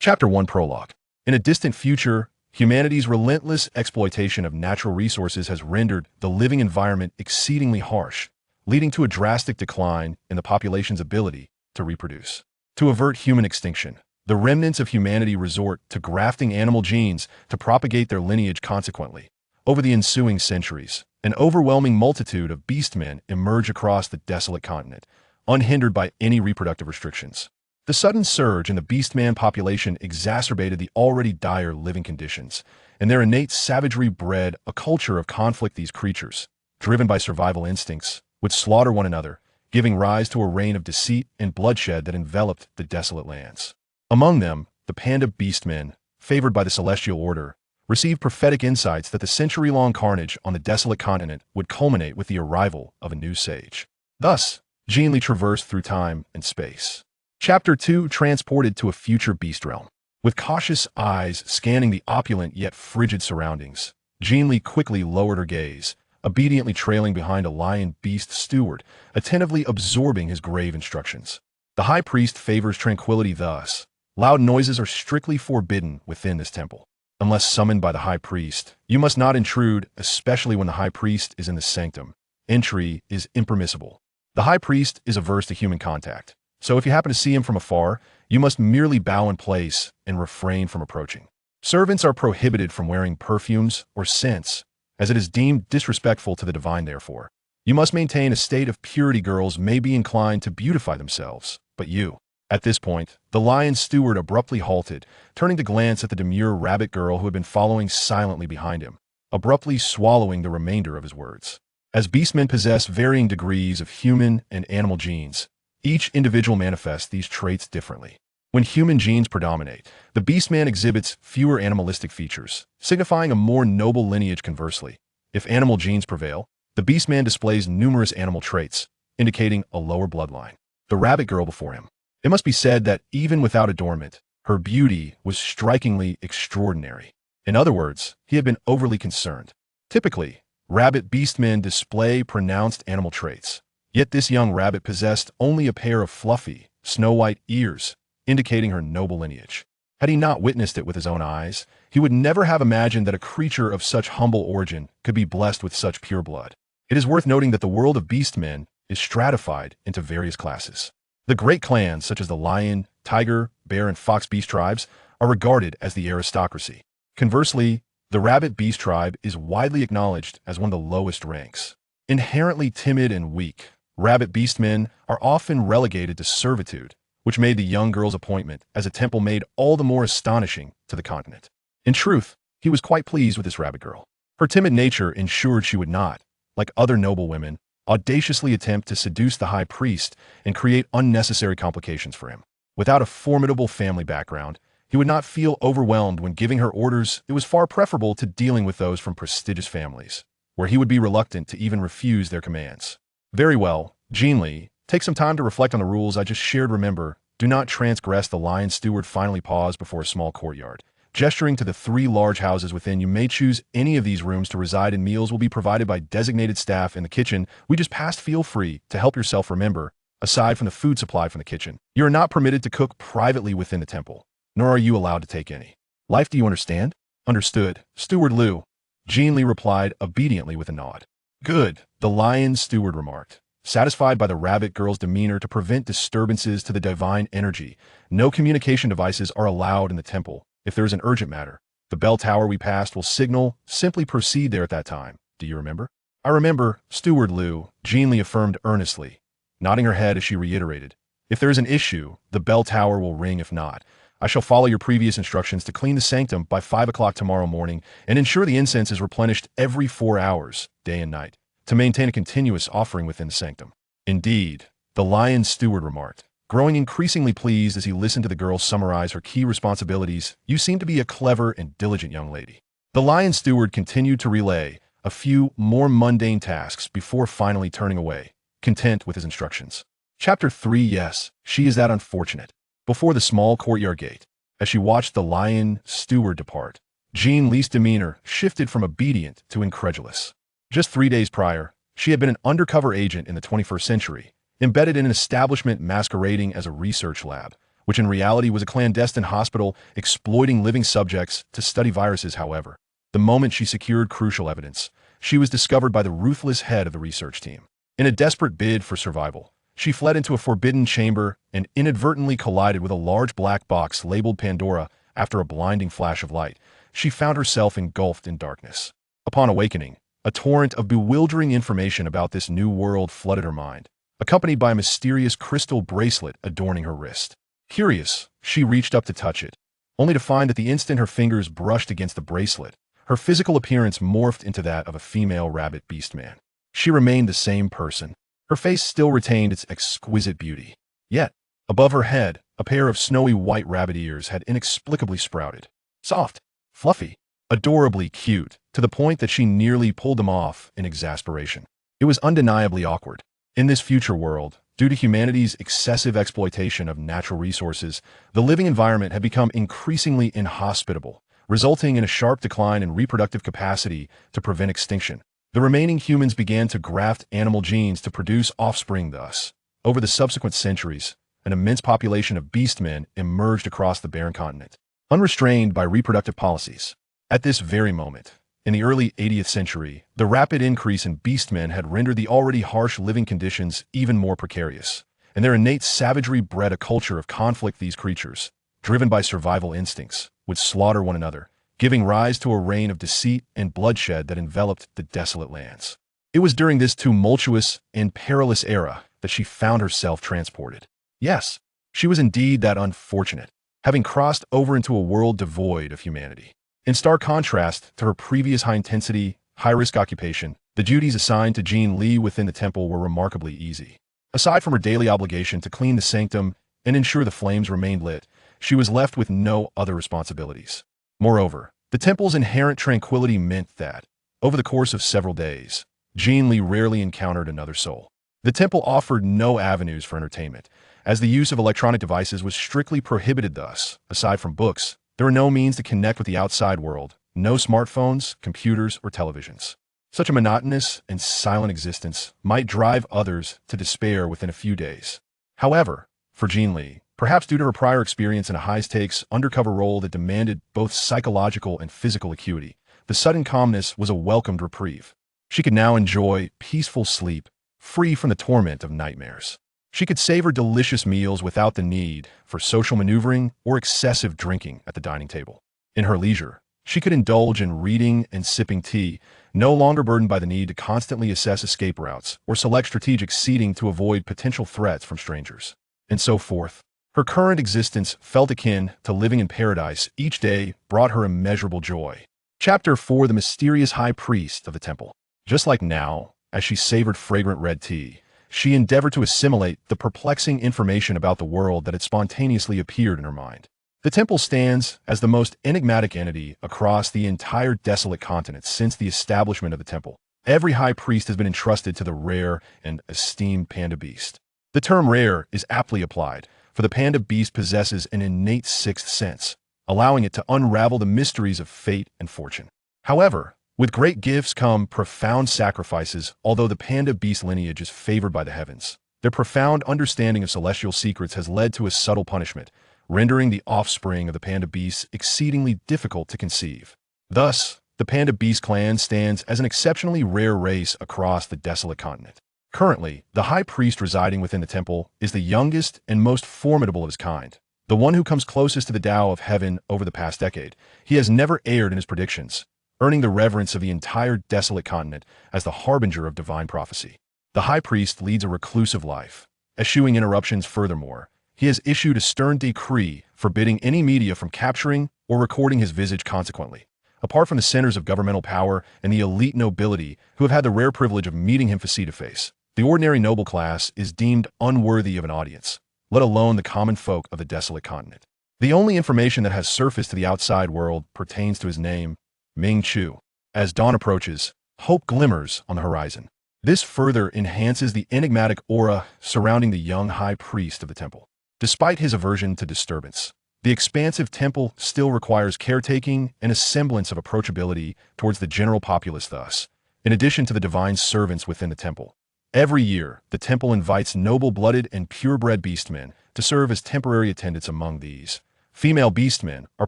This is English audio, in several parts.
Chapter 1 Prologue. In a distant future, humanity's relentless exploitation of natural resources has rendered the living environment exceedingly harsh, leading to a drastic decline in the population's ability to reproduce. To avert human extinction, the remnants of humanity resort to grafting animal genes to propagate their lineage consequently. Over the ensuing centuries, an overwhelming multitude of beastmen emerge across the desolate continent, unhindered by any reproductive restrictions. The sudden surge in the beastman population exacerbated the already dire living conditions, and their innate savagery bred a culture of conflict. These creatures, driven by survival instincts, would slaughter one another, giving rise to a reign of deceit and bloodshed that enveloped the desolate lands. Among them, the panda beastmen, favored by the celestial order, received prophetic insights that the century-long carnage on the desolate continent would culminate with the arrival of a new sage. Thus, Jin Li traversed through time and space. Chapter 2 Transported to a future beast realm. With cautious eyes scanning the opulent yet frigid surroundings, Jin Li quickly lowered her gaze, obediently trailing behind a lion beast steward, attentively absorbing his grave instructions. The high priest favors tranquility thus. Loud noises are strictly forbidden within this temple. Unless summoned by the high priest, you must not intrude, especially when the high priest is in the sanctum. Entry is impermissible. The high priest is averse to human contact, so if you happen to see him from afar, you must merely bow in place and refrain from approaching. Servants are prohibited from wearing perfumes or scents, as it is deemed disrespectful to the divine. Therefore, you must maintain a state of purity. Girls may be inclined to beautify themselves, but you. At this point, the lion steward abruptly halted, turning to glance at the demure rabbit girl who had been following silently behind him, abruptly swallowing the remainder of his words. As beastmen possess varying degrees of human and animal genes, each individual manifests these traits differently. When human genes predominate, the beastman exhibits fewer animalistic features, signifying a more noble lineage. Conversely, if animal genes prevail, the beastman displays numerous animal traits, indicating a lower bloodline. The rabbit girl before him. It must be said that even without adornment, her beauty was strikingly extraordinary. In other words, he had been overly concerned. Typically, rabbit beastmen display pronounced animal traits, yet this young rabbit possessed only a pair of fluffy, snow-white ears, indicating her noble lineage. Had he not witnessed it with his own eyes, he would never have imagined that a creature of such humble origin could be blessed with such pure blood. It is worth noting that the world of beastmen is stratified into various classes. The great clans, such as the lion, tiger, bear, and fox beast tribes, are regarded as the aristocracy. Conversely, the rabbit beast tribe is widely acknowledged as one of the lowest ranks. Inherently timid and weak, rabbit beastmen are often relegated to servitude, which made the young girl's appointment as a temple maid all the more astonishing to the continent. In truth, he was quite pleased with this rabbit girl. Her timid nature ensured she would not, like other noble women, audaciously attempt to seduce the high priest and create unnecessary complications for him. Without a formidable family background, he would not feel overwhelmed when giving her orders. It was far preferable to dealing with those from prestigious families, where he would be reluctant to even refuse their commands. Very well, Jin Li, take some time to reflect on the rules I just shared. Remember, do not transgress. The lion steward finally paused before a small courtyard. Gesturing to the 3 large houses within, you may choose any of these rooms to reside in. Meals will be provided by designated staff in the kitchen we just passed. Feel free to help yourself. Remember, aside from the food supplied from the kitchen, you are not permitted to cook privately within the temple, nor are you allowed to take any. Life, do you understand? Understood, Steward Liu. Jin Li replied obediently with a nod. Good, the lion steward remarked, satisfied by the rabbit girl's demeanor. To prevent disturbances to the divine energy, no communication devices are allowed in the temple. If there is an urgent matter, the bell tower we passed will signal. Simply proceed there at that time. Do you remember? I remember, Steward Liu, Jin Li affirmed earnestly, nodding her head as she reiterated. If there is an issue, the bell tower will ring. If not, I shall follow your previous instructions to clean the sanctum by 5 o'clock tomorrow morning and ensure the incense is replenished every 4 hours, day and night, to maintain a continuous offering within the sanctum. Indeed, the lion steward remarked, growing increasingly pleased as he listened to the girl summarize her key responsibilities. You seem to be a clever and diligent young lady. The lion steward continued to relay a few more mundane tasks before finally turning away, content with his instructions. Chapter 3 Yes, she is that unfortunate. Before the small courtyard gate, as she watched the lion steward depart, Jin Li's demeanor shifted from obedient to incredulous. Just 3 days prior, she had been an undercover agent in the 21st century, embedded in an establishment masquerading as a research lab, which in reality was a clandestine hospital exploiting living subjects to study viruses. However, the moment she secured crucial evidence, she was discovered by the ruthless head of the research team. In a desperate bid for survival, she fled into a forbidden chamber and inadvertently collided with a large black box labeled Pandora. After a blinding flash of light, she found herself engulfed in darkness. Upon awakening, a torrent of bewildering information about this new world flooded her mind, accompanied by a mysterious crystal bracelet adorning her wrist. Curious, she reached up to touch it, only to find that the instant her fingers brushed against the bracelet, her physical appearance morphed into that of a female rabbit beastman. She remained the same person. Her face still retained its exquisite beauty. Yet, above her head, a pair of snowy white rabbit ears had inexplicably sprouted. Soft, fluffy, adorably cute, to the point that she nearly pulled them off in exasperation. It was undeniably awkward. In this future world, due to humanity's excessive exploitation of natural resources, the living environment had become increasingly inhospitable, resulting in a sharp decline in reproductive capacity to prevent extinction. The remaining humans began to graft animal genes to produce offspring. Thus, over the subsequent centuries, an immense population of beastmen emerged across the barren continent, unrestrained by reproductive policies. At this very moment, in the early 80th century, the rapid increase in beastmen had rendered the already harsh living conditions even more precarious, and their innate savagery bred a culture of conflict. These creatures, driven by survival instincts, would slaughter one another, giving rise to a reign of deceit and bloodshed that enveloped the desolate lands. It was during this tumultuous and perilous era that she found herself transported. Yes, she was indeed that unfortunate, having crossed over into a world devoid of humanity. In stark contrast to her previous high-intensity, high-risk occupation, the duties assigned to Jin Li within the temple were remarkably easy. Aside from her daily obligation to clean the sanctum and ensure the flames remained lit, she was left with no other responsibilities. Moreover, the temple's inherent tranquility meant that, over the course of several days, Jin Li rarely encountered another soul. The temple offered no avenues for entertainment, as the use of electronic devices was strictly prohibited. Thus, aside from books, there were no means to connect with the outside world, no smartphones, computers, or televisions. Such a monotonous and silent existence might drive others to despair within a few days. However, for Jin Li, perhaps due to her prior experience in a high-stakes, undercover role that demanded both psychological and physical acuity, the sudden calmness was a welcomed reprieve. She could now enjoy peaceful sleep, free from the torment of nightmares. She could savor delicious meals without the need for social maneuvering or excessive drinking at the dining table. In her leisure, she could indulge in reading and sipping tea, no longer burdened by the need to constantly assess escape routes or select strategic seating to avoid potential threats from strangers, and so forth. Her current existence felt akin to living in paradise. Each day brought her immeasurable joy. Chapter 4: The Mysterious High Priest of the Temple. Just like now, as she savored fragrant red tea, she endeavored to assimilate the perplexing information about the world that had spontaneously appeared in her mind. The temple stands as the most enigmatic entity across the entire desolate continent since the establishment of the temple. Every high priest has been entrusted to the rare and esteemed panda beast. The term rare is aptly applied, for the panda beast possesses an innate sixth sense, allowing it to unravel the mysteries of fate and fortune. However, with great gifts come profound sacrifices. Although the panda beast lineage is favored by the heavens, their profound understanding of celestial secrets has led to a subtle punishment, rendering the offspring of the panda beasts exceedingly difficult to conceive. Thus, the panda beast clan stands as an exceptionally rare race across the desolate continent. Currently, the high priest residing within the temple is the youngest and most formidable of his kind, the one who comes closest to the Tao of heaven over the past decade. He has never erred in his predictions, earning the reverence of the entire desolate continent as the harbinger of divine prophecy. The high priest leads a reclusive life, eschewing interruptions. Furthermore, he has issued a stern decree forbidding any media from capturing or recording his visage. Consequently, apart from the centers of governmental power and the elite nobility who have had the rare privilege of meeting him face-to-face, the ordinary noble class is deemed unworthy of an audience, let alone the common folk of the desolate continent. The only information that has surfaced to the outside world pertains to his name, Ming Chu. As dawn approaches, hope glimmers on the horizon. This further enhances the enigmatic aura surrounding the young high priest of the temple. Despite his aversion to disturbance, the expansive temple still requires caretaking and a semblance of approachability towards the general populace. Thus, in addition to the divine servants within the temple, every year the temple invites noble-blooded and purebred beastmen to serve as temporary attendants among these. Female beastmen are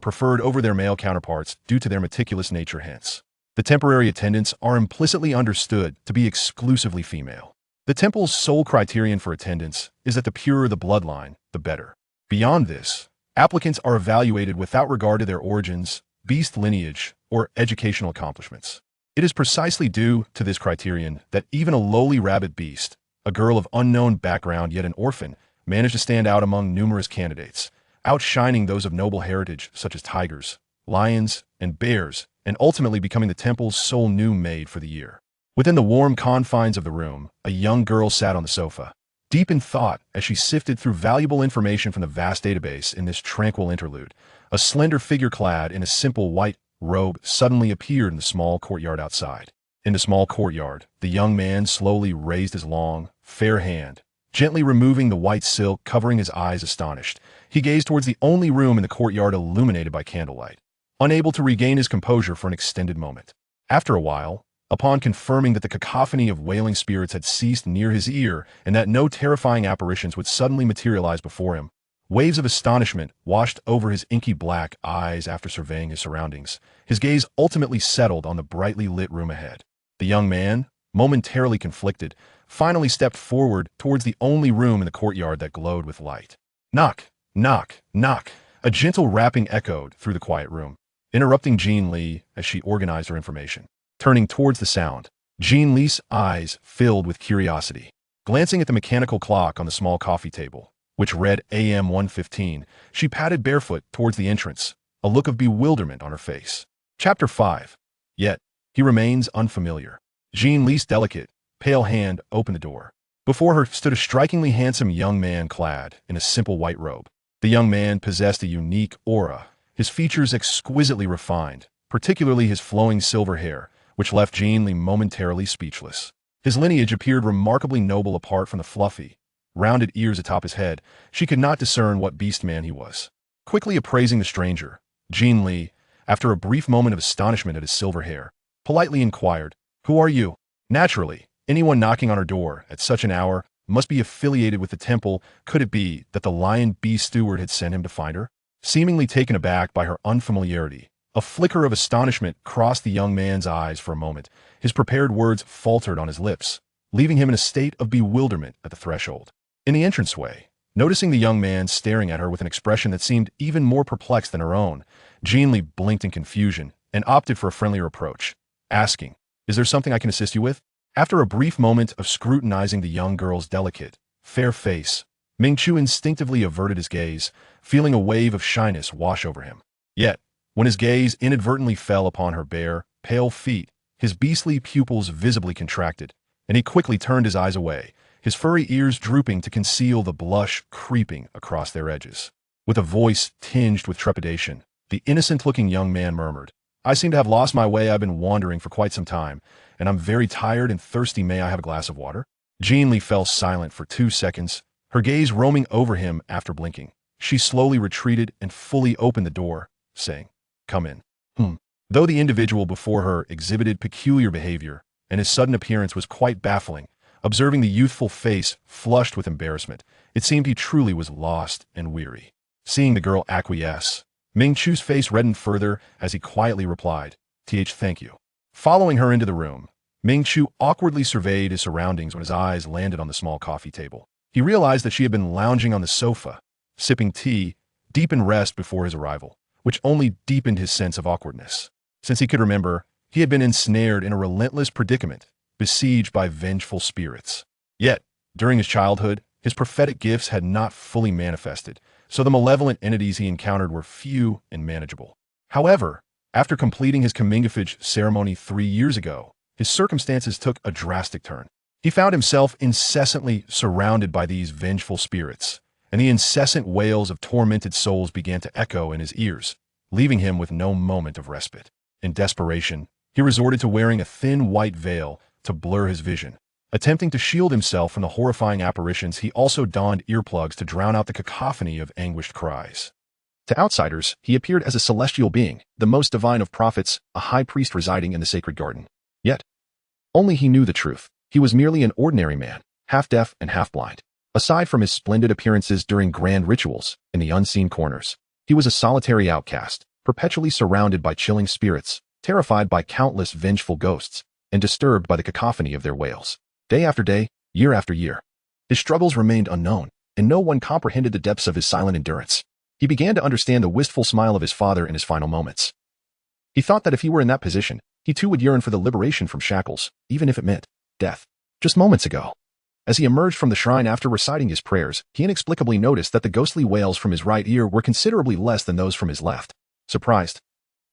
preferred over their male counterparts due to their meticulous nature hence. The temporary attendants are implicitly understood to be exclusively female. The temple's sole criterion for attendance is that the purer the bloodline, the better. Beyond this, applicants are evaluated without regard to their origins, beast lineage, or educational accomplishments. It is precisely due to this criterion that even a lowly rabbit beast, a girl of unknown background yet an orphan, managed to stand out among numerous candidates, outshining those of noble heritage such as tigers, lions, and bears, and ultimately becoming the temple's sole new maid for the year. Within the warm confines of the room, a young girl sat on the sofa, deep in thought as she sifted through valuable information from the vast database in this tranquil interlude. A slender figure clad in a simple white robe suddenly appeared in the small courtyard outside. In the small courtyard, the young man slowly raised his long, fair hand, gently removing the white silk covering his eyes astonished. He gazed towards the only room in the courtyard illuminated by candlelight, unable to regain his composure for an extended moment. After a while, upon confirming that the cacophony of wailing spirits had ceased near his ear and that no terrifying apparitions would suddenly materialize before him, waves of astonishment washed over his inky black eyes after surveying his surroundings. His gaze ultimately settled on the brightly lit room ahead. The young man, momentarily conflicted, finally stepped forward towards the only room in the courtyard that glowed with light. Knock, knock, knock. A gentle rapping echoed through the quiet room, interrupting Jin Li as she organized her information. Turning towards the sound, Jin Li's eyes filled with curiosity. Glancing at the mechanical clock on the small coffee table, which read AM 1:15, she padded barefoot towards the entrance, a look of bewilderment on her face. Chapter 5. Yet, he remains unfamiliar. Jin Li's delicate, pale hand opened the door. Before her stood a strikingly handsome young man clad in a simple white robe. The young man possessed a unique aura, his features exquisitely refined, particularly his flowing silver hair, which left Jin Li momentarily speechless. His lineage appeared remarkably noble apart from the fluffy, rounded ears atop his head. She could not discern what beast-man he was. Quickly appraising the stranger, Jin Li, after a brief moment of astonishment at his silver hair, politely inquired, "Who are you?" Naturally, anyone knocking on her door at such an hour must be affiliated with the temple. Could it be that the lion beast steward had sent him to find her? Seemingly taken aback by her unfamiliarity, a flicker of astonishment crossed the young man's eyes for a moment. His prepared words faltered on his lips, leaving him in a state of bewilderment at the threshold. In the entranceway, noticing the young man staring at her with an expression that seemed even more perplexed than her own, Jin Li blinked in confusion and opted for a friendlier approach, asking, "Is there something I can assist you with?" After a brief moment of scrutinizing the young girl's delicate, fair face, Ming Chu instinctively averted his gaze, feeling a wave of shyness wash over him. Yet, when his gaze inadvertently fell upon her bare, pale feet, his beastly pupils visibly contracted, and he quickly turned his eyes away, his furry ears drooping to conceal the blush creeping across their edges. With a voice tinged with trepidation, the innocent-looking young man murmured, "I seem to have lost my way. I've been wandering for quite some time, and I'm very tired and thirsty. May I have a glass of water?" Jin Li fell silent for 2 seconds, her gaze roaming over him after blinking. She slowly retreated and fully opened the door, saying, "Come in." Though the individual before her exhibited peculiar behavior, and his sudden appearance was quite baffling, observing the youthful face flushed with embarrassment, it seemed he truly was lost and weary. Seeing the girl acquiesce, Ming Chu's face reddened further as he quietly replied, "Thank you." Following her into the room, Ming Chu awkwardly surveyed his surroundings when his eyes landed on the small coffee table. He realized that she had been lounging on the sofa, sipping tea, deep in rest before his arrival, which only deepened his sense of awkwardness. Since he could remember, he had been ensnared in a relentless predicament, besieged by vengeful spirits. Yet, during his childhood, his prophetic gifts had not fully manifested, so the malevolent entities he encountered were few and manageable. However, after completing his Kamingafage ceremony 3 years ago, his circumstances took a drastic turn. He found himself incessantly surrounded by these vengeful spirits, and the incessant wails of tormented souls began to echo in his ears, leaving him with no moment of respite. In desperation, he resorted to wearing a thin white veil to blur his vision. Attempting to shield himself from the horrifying apparitions, he also donned earplugs to drown out the cacophony of anguished cries. To outsiders, he appeared as a celestial being, the most divine of prophets, a high priest residing in the sacred garden. Yet, only he knew the truth. He was merely an ordinary man, half deaf and half blind. Aside from his splendid appearances during grand rituals in the unseen corners, he was a solitary outcast, perpetually surrounded by chilling spirits, terrified by countless vengeful ghosts, and disturbed by the cacophony of their wails. Day after day, year after year, his struggles remained unknown, and no one comprehended the depths of his silent endurance. He began to understand the wistful smile of his father in his final moments. He thought that if he were in that position, he too would yearn for the liberation from shackles, even if it meant death. Just moments ago, as he emerged from the shrine after reciting his prayers, he inexplicably noticed that the ghostly wails from his right ear were considerably less than those from his left. Surprised,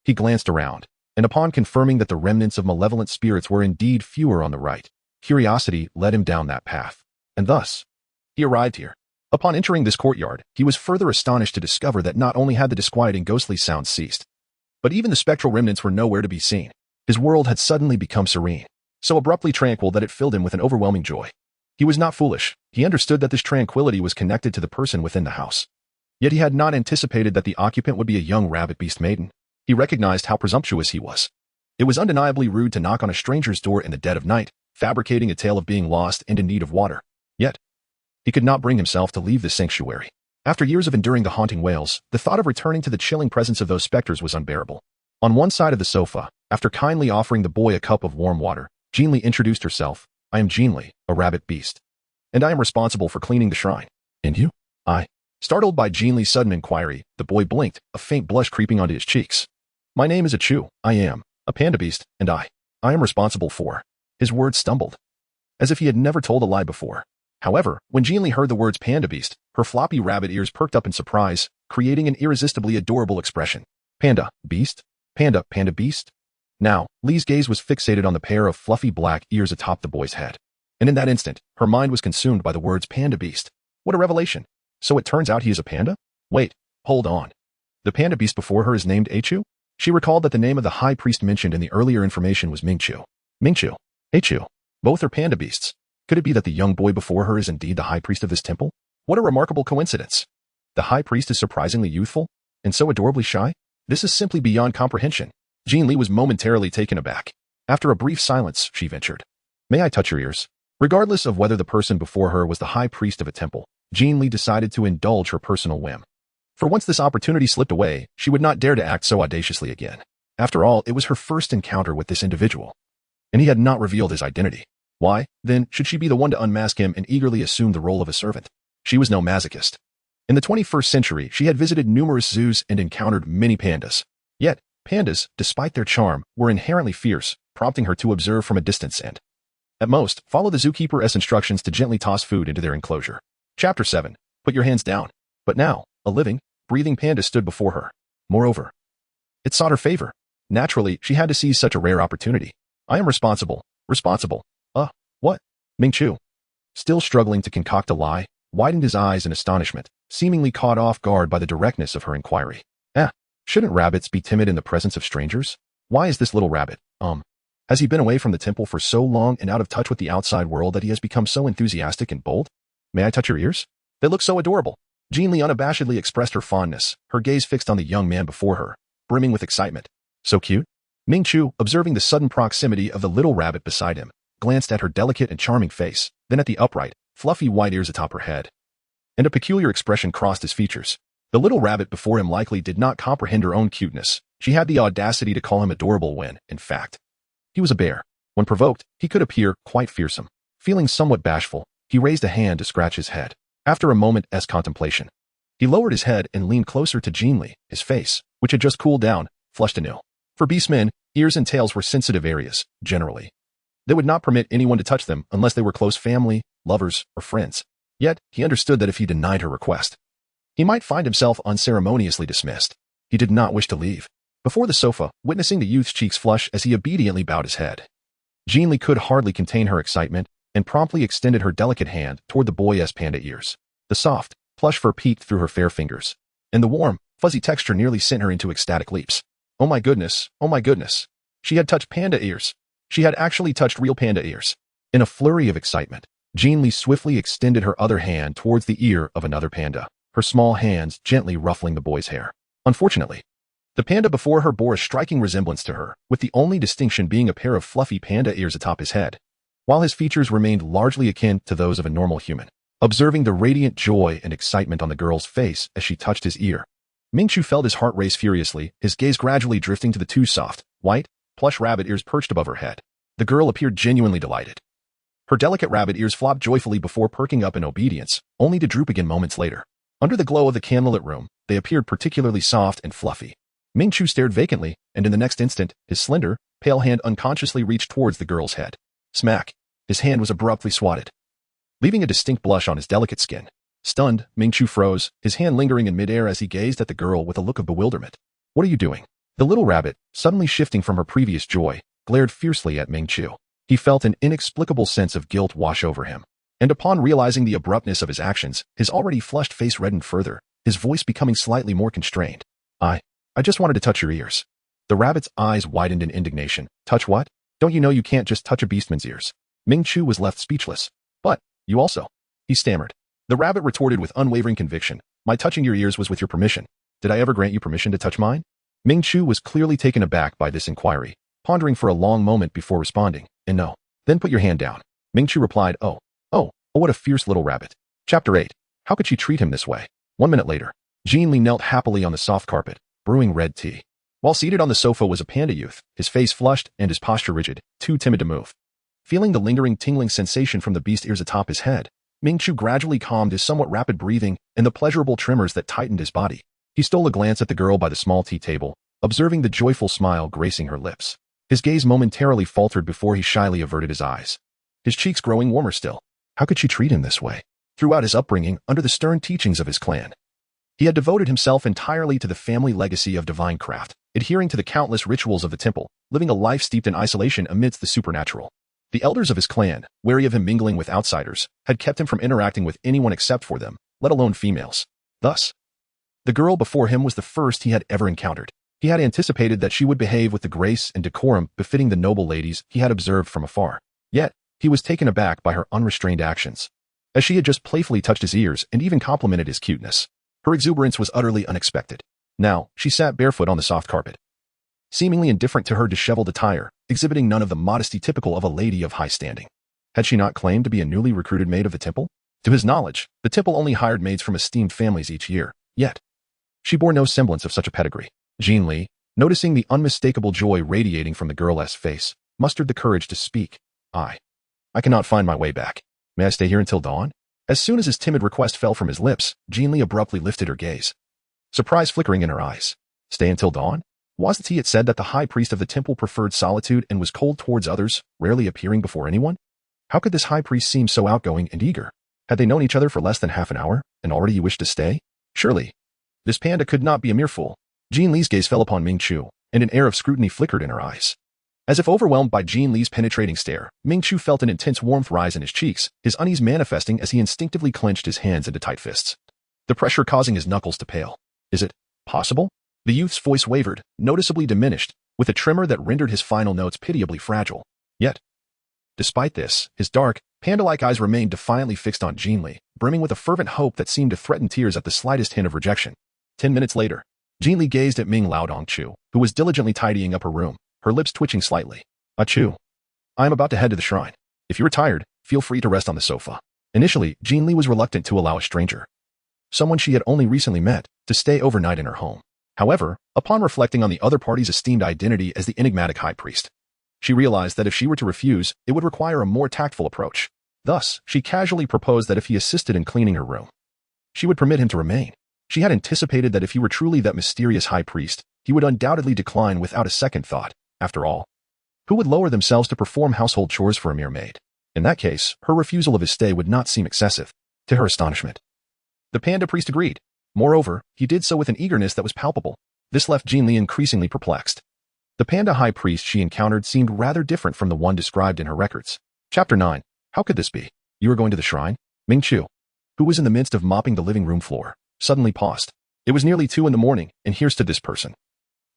he glanced around, and upon confirming that the remnants of malevolent spirits were indeed fewer on the right, curiosity led him down that path. And thus, he arrived here. Upon entering this courtyard, he was further astonished to discover that not only had the disquieting ghostly sounds ceased, but even the spectral remnants were nowhere to be seen. His world had suddenly become serene, so abruptly tranquil that it filled him with an overwhelming joy. He was not foolish. He understood that this tranquility was connected to the person within the house. Yet he had not anticipated that the occupant would be a young rabbit beast maiden. He recognized how presumptuous he was. It was undeniably rude to knock on a stranger's door in the dead of night, fabricating a tale of being lost and in need of water. Yet, he could not bring himself to leave this sanctuary. After years of enduring the haunting wails, the thought of returning to the chilling presence of those specters was unbearable. On one side of the sofa, after kindly offering the boy a cup of warm water, Jin Li introduced herself. I am Jin Li, a rabbit beast, and I am responsible for cleaning the shrine. And you? Startled by Jin Li's sudden inquiry, the boy blinked, a faint blush creeping onto his cheeks. My name is Achu. I am a panda beast, and I am responsible for. His words stumbled, as if he had never told a lie before. However, when Jin Li heard the words panda beast, her floppy rabbit ears perked up in surprise, creating an irresistibly adorable expression. Panda beast? Panda beast? Now, Li's gaze was fixated on the pair of fluffy black ears atop the boy's head. And in that instant, her mind was consumed by the words panda beast. What a revelation. So it turns out he is a panda? Wait, hold on. The panda beast before her is named Achu? She recalled that the name of the high priest mentioned in the earlier information was Mingchu. Achu. Both are panda beasts. Could it be that the young boy before her is indeed the high priest of this temple? What a remarkable coincidence. The high priest is surprisingly youthful, and so adorably shy? This is simply beyond comprehension. Jin Li was momentarily taken aback. After a brief silence, she ventured. May I touch your ears? Regardless of whether the person before her was the high priest of a temple, Jin Li decided to indulge her personal whim. For once this opportunity slipped away, she would not dare to act so audaciously again. After all, it was her first encounter with this individual, and he had not revealed his identity. Why, then, should she be the one to unmask him and eagerly assume the role of a servant? She was no masochist. In the 21st century, she had visited numerous zoos and encountered many pandas. Yet, pandas, despite their charm, were inherently fierce, prompting her to observe from a distance and, at most, follow the zookeeper's instructions to gently toss food into their enclosure. Chapter 7. Put your hands down. But now, a living, breathing panda stood before her. Moreover, it sought her favor. Naturally, she had to seize such a rare opportunity. I am responsible. What? Mingchu, still struggling to concoct a lie, widened his eyes in astonishment, seemingly caught off guard by the directness of her inquiry. Shouldn't rabbits be timid in the presence of strangers? Why is this little rabbit, has he been away from the temple for so long and out of touch with the outside world that he has become so enthusiastic and bold? May I touch your ears? They look so adorable. Jin Li unabashedly expressed her fondness, her gaze fixed on the young man before her, brimming with excitement. So cute? Mingchu, observing the sudden proximity of the little rabbit beside him, glanced at her delicate and charming face, then at the upright, fluffy white ears atop her head. And a peculiar expression crossed his features. The little rabbit before him likely did not comprehend her own cuteness. She had the audacity to call him adorable when, in fact, he was a bear. When provoked, he could appear quite fearsome. Feeling somewhat bashful, he raised a hand to scratch his head. After a moment's contemplation, he lowered his head and leaned closer to Jin Li, his face, which had just cooled down, flushed anew. For beastmen, ears and tails were sensitive areas, generally. They would not permit anyone to touch them unless they were close family, lovers, or friends. Yet, he understood that if he denied her request, he might find himself unceremoniously dismissed. He did not wish to leave. Before the sofa, witnessing the youth's cheeks flush as he obediently bowed his head, Jin Li could hardly contain her excitement and promptly extended her delicate hand toward the boy's panda ears. The soft, plush fur peeked through her fair fingers, and the warm, fuzzy texture nearly sent her into ecstatic leaps. Oh my goodness, oh my goodness. She had touched panda ears. She had actually touched real panda ears. In a flurry of excitement, Jin Li swiftly extended her other hand towards the ear of another panda, her small hands gently ruffling the boy's hair. Unfortunately, the panda before her bore a striking resemblance to her, with the only distinction being a pair of fluffy panda ears atop his head, while his features remained largely akin to those of a normal human. observing the radiant joy and excitement on the girl's face as she touched his ear. Ming Chu felt his heart race furiously, his gaze gradually drifting to the two soft, white, plush rabbit ears perched above her head. The girl appeared genuinely delighted. Her delicate rabbit ears flopped joyfully before perking up in obedience, only to droop again moments later. Under the glow of the candlelit room, they appeared particularly soft and fluffy. Ming Chu stared vacantly, and in the next instant, his slender, pale hand unconsciously reached towards the girl's head. Smack! His hand was abruptly swatted, leaving a distinct blush on his delicate skin. Stunned, Ming Chu froze, his hand lingering in midair as he gazed at the girl with a look of bewilderment. What are you doing? The little rabbit, suddenly shifting from her previous joy, glared fiercely at Ming Chu. He felt an inexplicable sense of guilt wash over him. And upon realizing the abruptness of his actions, his already flushed face reddened further, his voice becoming slightly more constrained. I just wanted to touch your ears. The rabbit's eyes widened in indignation. Touch what? Don't you know you can't just touch a beastman's ears? Ming Chu was left speechless. But, you also. He stammered. The rabbit retorted with unwavering conviction. My touching your ears was with your permission. Did I ever grant you permission to touch mine? Ming Chu was clearly taken aback by this inquiry, pondering for a long moment before responding. And no. Then put your hand down. Ming Chu replied, Oh, what a fierce little rabbit. Chapter 8. How could she treat him this way? 1 minute later, Jin Li knelt happily on the soft carpet, brewing red tea. While seated on the sofa was a panda youth, his face flushed and his posture rigid, too timid to move. Feeling the lingering tingling sensation from the beast ears atop his head, Ming Chu gradually calmed his somewhat rapid breathing and the pleasurable tremors that tightened his body. He stole a glance at the girl by the small tea table, observing the joyful smile gracing her lips. His gaze momentarily faltered before he shyly averted his eyes, his cheeks growing warmer still. How could she treat him this way? Throughout his upbringing, under the stern teachings of his clan, he had devoted himself entirely to the family legacy of divine craft, adhering to the countless rituals of the temple, living a life steeped in isolation amidst the supernatural. The elders of his clan, wary of him mingling with outsiders, had kept him from interacting with anyone except for them, let alone females. Thus, the girl before him was the first he had ever encountered. He had anticipated that she would behave with the grace and decorum befitting the noble ladies he had observed from afar. Yet, he was taken aback by her unrestrained actions, as she had just playfully touched his ears and even complimented his cuteness. Her exuberance was utterly unexpected. Now, she sat barefoot on the soft carpet, seemingly indifferent to her disheveled attire, exhibiting none of the modesty typical of a lady of high standing. Had she not claimed to be a newly recruited maid of the temple? To his knowledge, the temple only hired maids from esteemed families each year, yet she bore no semblance of such a pedigree. Jin Li, noticing the unmistakable joy radiating from the girl's face, mustered the courage to speak. I cannot find my way back. May I stay here until dawn? As soon as his timid request fell from his lips, Jin Li abruptly lifted her gaze, surprise flickering in her eyes. Stay until dawn? Wasn't it said that the high priest of the temple preferred solitude and was cold towards others, rarely appearing before anyone? How could this high priest seem so outgoing and eager? Had they known each other for less than half an hour, and already he wished to stay? Surely, this panda could not be a mere fool. Jin Li's gaze fell upon Ming Chu, and an air of scrutiny flickered in her eyes. As if overwhelmed by Jin Li's penetrating stare, Ming Chu felt an intense warmth rise in his cheeks, his unease manifesting as he instinctively clenched his hands into tight fists, the pressure causing his knuckles to pale. Is it possible? The youth's voice wavered, noticeably diminished, with a tremor that rendered his final notes pitiably fragile. Yet, despite this, his dark, panda-like eyes remained defiantly fixed on Jin Li, brimming with a fervent hope that seemed to threaten tears at the slightest hint of rejection. 10 minutes later, Jin Li gazed at Ming Laodong-chu, who was diligently tidying up her room, her lips twitching slightly. Chu, I am about to head to the shrine. If you are tired, feel free to rest on the sofa. Initially, Jin Li was reluctant to allow a stranger, someone she had only recently met, to stay overnight in her home. However, upon reflecting on the other party's esteemed identity as the enigmatic high priest, she realized that if she were to refuse, it would require a more tactful approach. Thus, she casually proposed that if he assisted in cleaning her room, she would permit him to remain. She had anticipated that if he were truly that mysterious high priest, he would undoubtedly decline without a second thought. After all, who would lower themselves to perform household chores for a mere maid? In that case, her refusal of his stay would not seem excessive. To her astonishment, the panda priest agreed. Moreover, he did so with an eagerness that was palpable. This left Jin Li increasingly perplexed. The panda high priest she encountered seemed rather different from the one described in her records. Chapter 9. How could this be? You are going to the shrine? Ming Chu, who was in the midst of mopping the living room floor, suddenly paused. It was nearly 2 a.m, and here stood this person,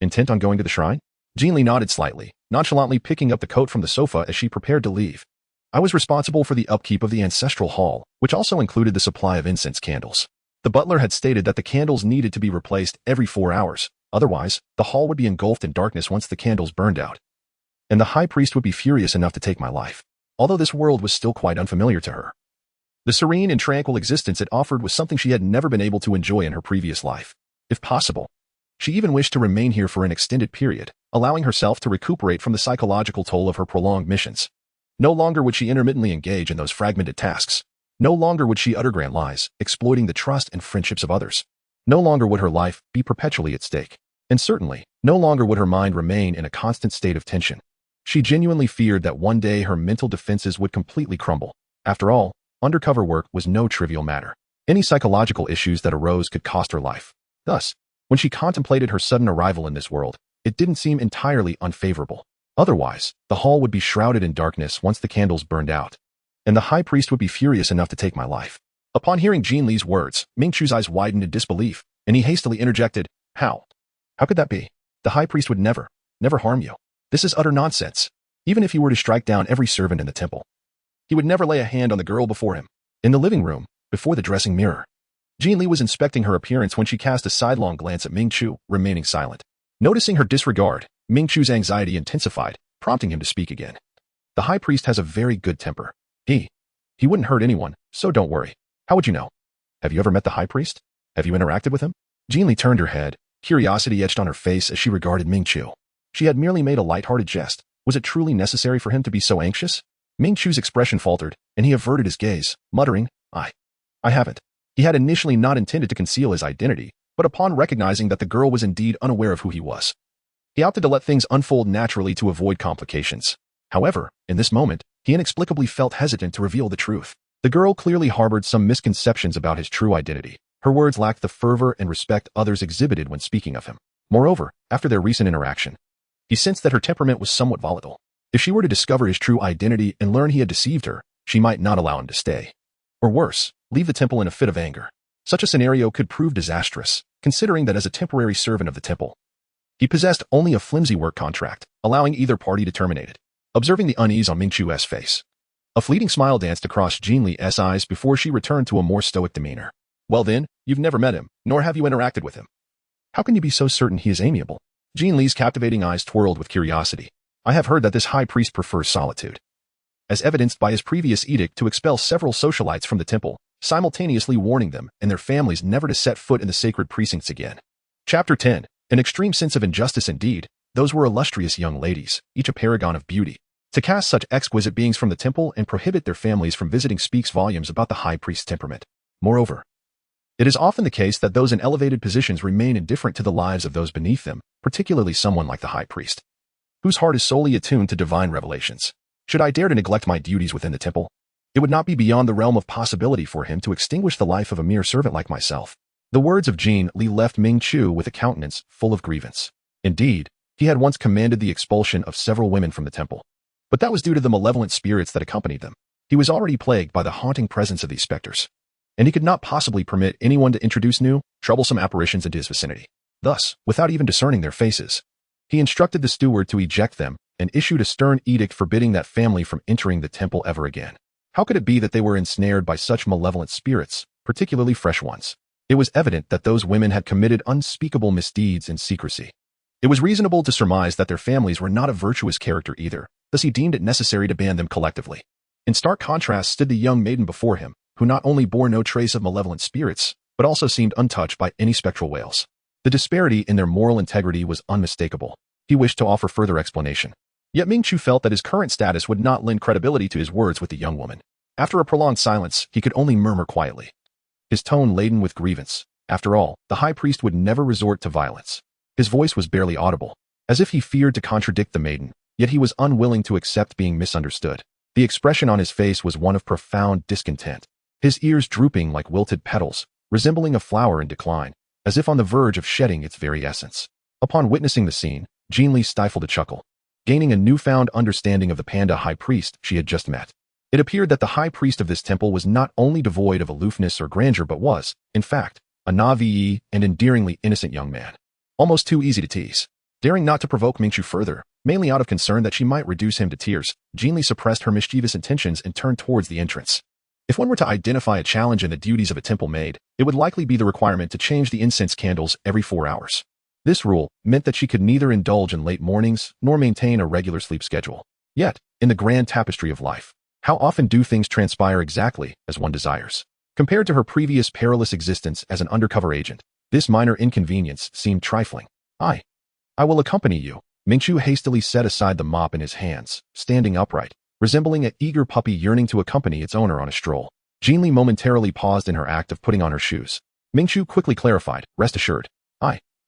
intent on going to the shrine? Jin Li nodded slightly, nonchalantly picking up the coat from the sofa as she prepared to leave. I was responsible for the upkeep of the ancestral hall, which also included the supply of incense candles. The butler had stated that the candles needed to be replaced every 4 hours, otherwise, the hall would be engulfed in darkness once the candles burned out. And the high priest would be furious enough to take my life, although this world was still quite unfamiliar to her. The serene and tranquil existence it offered was something she had never been able to enjoy in her previous life. If possible, she even wished to remain here for an extended period, allowing herself to recuperate from the psychological toll of her prolonged missions. No longer would she intermittently engage in those fragmented tasks. No longer would she utter grand lies, exploiting the trust and friendships of others. No longer would her life be perpetually at stake. And certainly, no longer would her mind remain in a constant state of tension. She genuinely feared that one day her mental defenses would completely crumble. After all, undercover work was no trivial matter. Any psychological issues that arose could cost her life. Thus, when she contemplated her sudden arrival in this world, it didn't seem entirely unfavorable. Otherwise, the hall would be shrouded in darkness once the candles burned out, and the high priest would be furious enough to take my life. Upon hearing Jin Li's words, Ming Chu's eyes widened in disbelief, and he hastily interjected, How? How could that be? The high priest would never harm you. This is utter nonsense. Even if he were to strike down every servant in the temple, he would never lay a hand on the girl before him. In the living room, before the dressing mirror, Jin Li was inspecting her appearance when she cast a sidelong glance at Ming Chu, remaining silent. Noticing her disregard, Ming Chu's anxiety intensified, prompting him to speak again. The high priest has a very good temper. He wouldn't hurt anyone, so don't worry. How would you know? Have you ever met the high priest? Have you interacted with him? Jin Li turned her head, curiosity etched on her face as she regarded Ming Chu. She had merely made a light-hearted jest. Was it truly necessary for him to be so anxious? Ming Chu's expression faltered, and he averted his gaze, muttering, I haven't. He had initially not intended to conceal his identity, but upon recognizing that the girl was indeed unaware of who he was, he opted to let things unfold naturally to avoid complications. However, in this moment, he inexplicably felt hesitant to reveal the truth. The girl clearly harbored some misconceptions about his true identity. Her words lacked the fervor and respect others exhibited when speaking of him. Moreover, after their recent interaction, he sensed that her temperament was somewhat volatile. If she were to discover his true identity and learn he had deceived her, she might not allow him to stay. Or worse, leave the temple in a fit of anger. Such a scenario could prove disastrous, considering that as a temporary servant of the temple, he possessed only a flimsy work contract, allowing either party to terminate it. Observing the unease on Ming Chu's face, a fleeting smile danced across Jin Li's eyes before she returned to a more stoic demeanor. Well then, you've never met him, nor have you interacted with him. How can you be so certain he is amiable? Jin Li's captivating eyes twirled with curiosity. I have heard that this high priest prefers solitude, as evidenced by his previous edict to expel several socialites from the temple, simultaneously warning them and their families never to set foot in the sacred precincts again. Chapter 10. An extreme sense of injustice indeed. Those were illustrious young ladies, each a paragon of beauty. To cast such exquisite beings from the temple and prohibit their families from visiting speaks volumes about the high priest's temperament. Moreover, it is often the case that those in elevated positions remain indifferent to the lives of those beneath them, particularly someone like the high priest, whose heart is solely attuned to divine revelations. Should I dare to neglect my duties within the temple, it would not be beyond the realm of possibility for him to extinguish the life of a mere servant like myself. The words of Jin Li left Ming Chu with a countenance full of grievance. Indeed, he had once commanded the expulsion of several women from the temple, but that was due to the malevolent spirits that accompanied them. He was already plagued by the haunting presence of these specters, and he could not possibly permit anyone to introduce new, troublesome apparitions into his vicinity. Thus, without even discerning their faces, he instructed the steward to eject them and issued a stern edict forbidding that family from entering the temple ever again. How could it be that they were ensnared by such malevolent spirits, particularly fresh ones? It was evident that those women had committed unspeakable misdeeds in secrecy. It was reasonable to surmise that their families were not of virtuous character either, thus he deemed it necessary to ban them collectively. In stark contrast stood the young maiden before him, who not only bore no trace of malevolent spirits, but also seemed untouched by any spectral wails. The disparity in their moral integrity was unmistakable. He wished to offer further explanation. Yet Ming Chu felt that his current status would not lend credibility to his words with the young woman. After a prolonged silence, he could only murmur quietly, his tone laden with grievance. After all, the high priest would never resort to violence. His voice was barely audible, as if he feared to contradict the maiden, yet he was unwilling to accept being misunderstood. The expression on his face was one of profound discontent, his ears drooping like wilted petals, resembling a flower in decline, as if on the verge of shedding its very essence. Upon witnessing the scene, Jin Li stifled a chuckle, gaining a newfound understanding of the panda high priest she had just met. It appeared that the high priest of this temple was not only devoid of aloofness or grandeur but was, in fact, a naive and endearingly innocent young man. Almost too easy to tease. Daring not to provoke Ming Chu further, mainly out of concern that she might reduce him to tears, Jin Li suppressed her mischievous intentions and turned towards the entrance. If one were to identify a challenge in the duties of a temple maid, it would likely be the requirement to change the incense candles every 4 hours. This rule meant that she could neither indulge in late mornings nor maintain a regular sleep schedule. Yet, in the grand tapestry of life, How often do things transpire exactly as one desires? Compared to her previous perilous existence as an undercover agent, this minor inconvenience seemed trifling. I will accompany you, Mingqiu hastily set aside the mop in his hands, standing upright, resembling an eager puppy yearning to accompany its owner on a stroll. Jin Li momentarily paused in her act of putting on her shoes. Mingqiu quickly clarified, rest assured,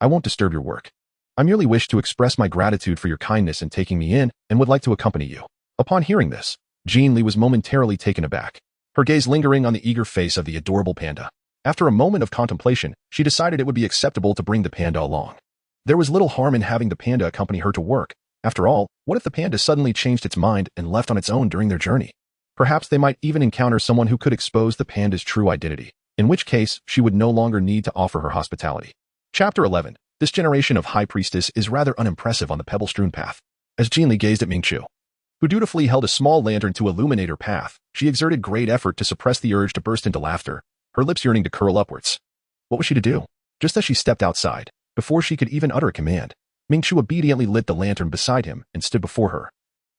I won't disturb your work. I merely wish to express my gratitude for your kindness in taking me in and would like to accompany you. Upon hearing this, Jin Li was momentarily taken aback, her gaze lingering on the eager face of the adorable panda. After a moment of contemplation, she decided it would be acceptable to bring the panda along. There was little harm in having the panda accompany her to work. After all, what if the panda suddenly changed its mind and left on its own during their journey? Perhaps they might even encounter someone who could expose the panda's true identity, in which case she would no longer need to offer her hospitality. Chapter 11. This generation of High Priestess is rather unimpressive on the pebble-strewn path. As Jin Li gazed at Mingqiu, who dutifully held a small lantern to illuminate her path, she exerted great effort to suppress the urge to burst into laughter, her lips yearning to curl upwards. What was she to do? Just as she stepped outside, before she could even utter a command, Mingqiu obediently lit the lantern beside him and stood before her.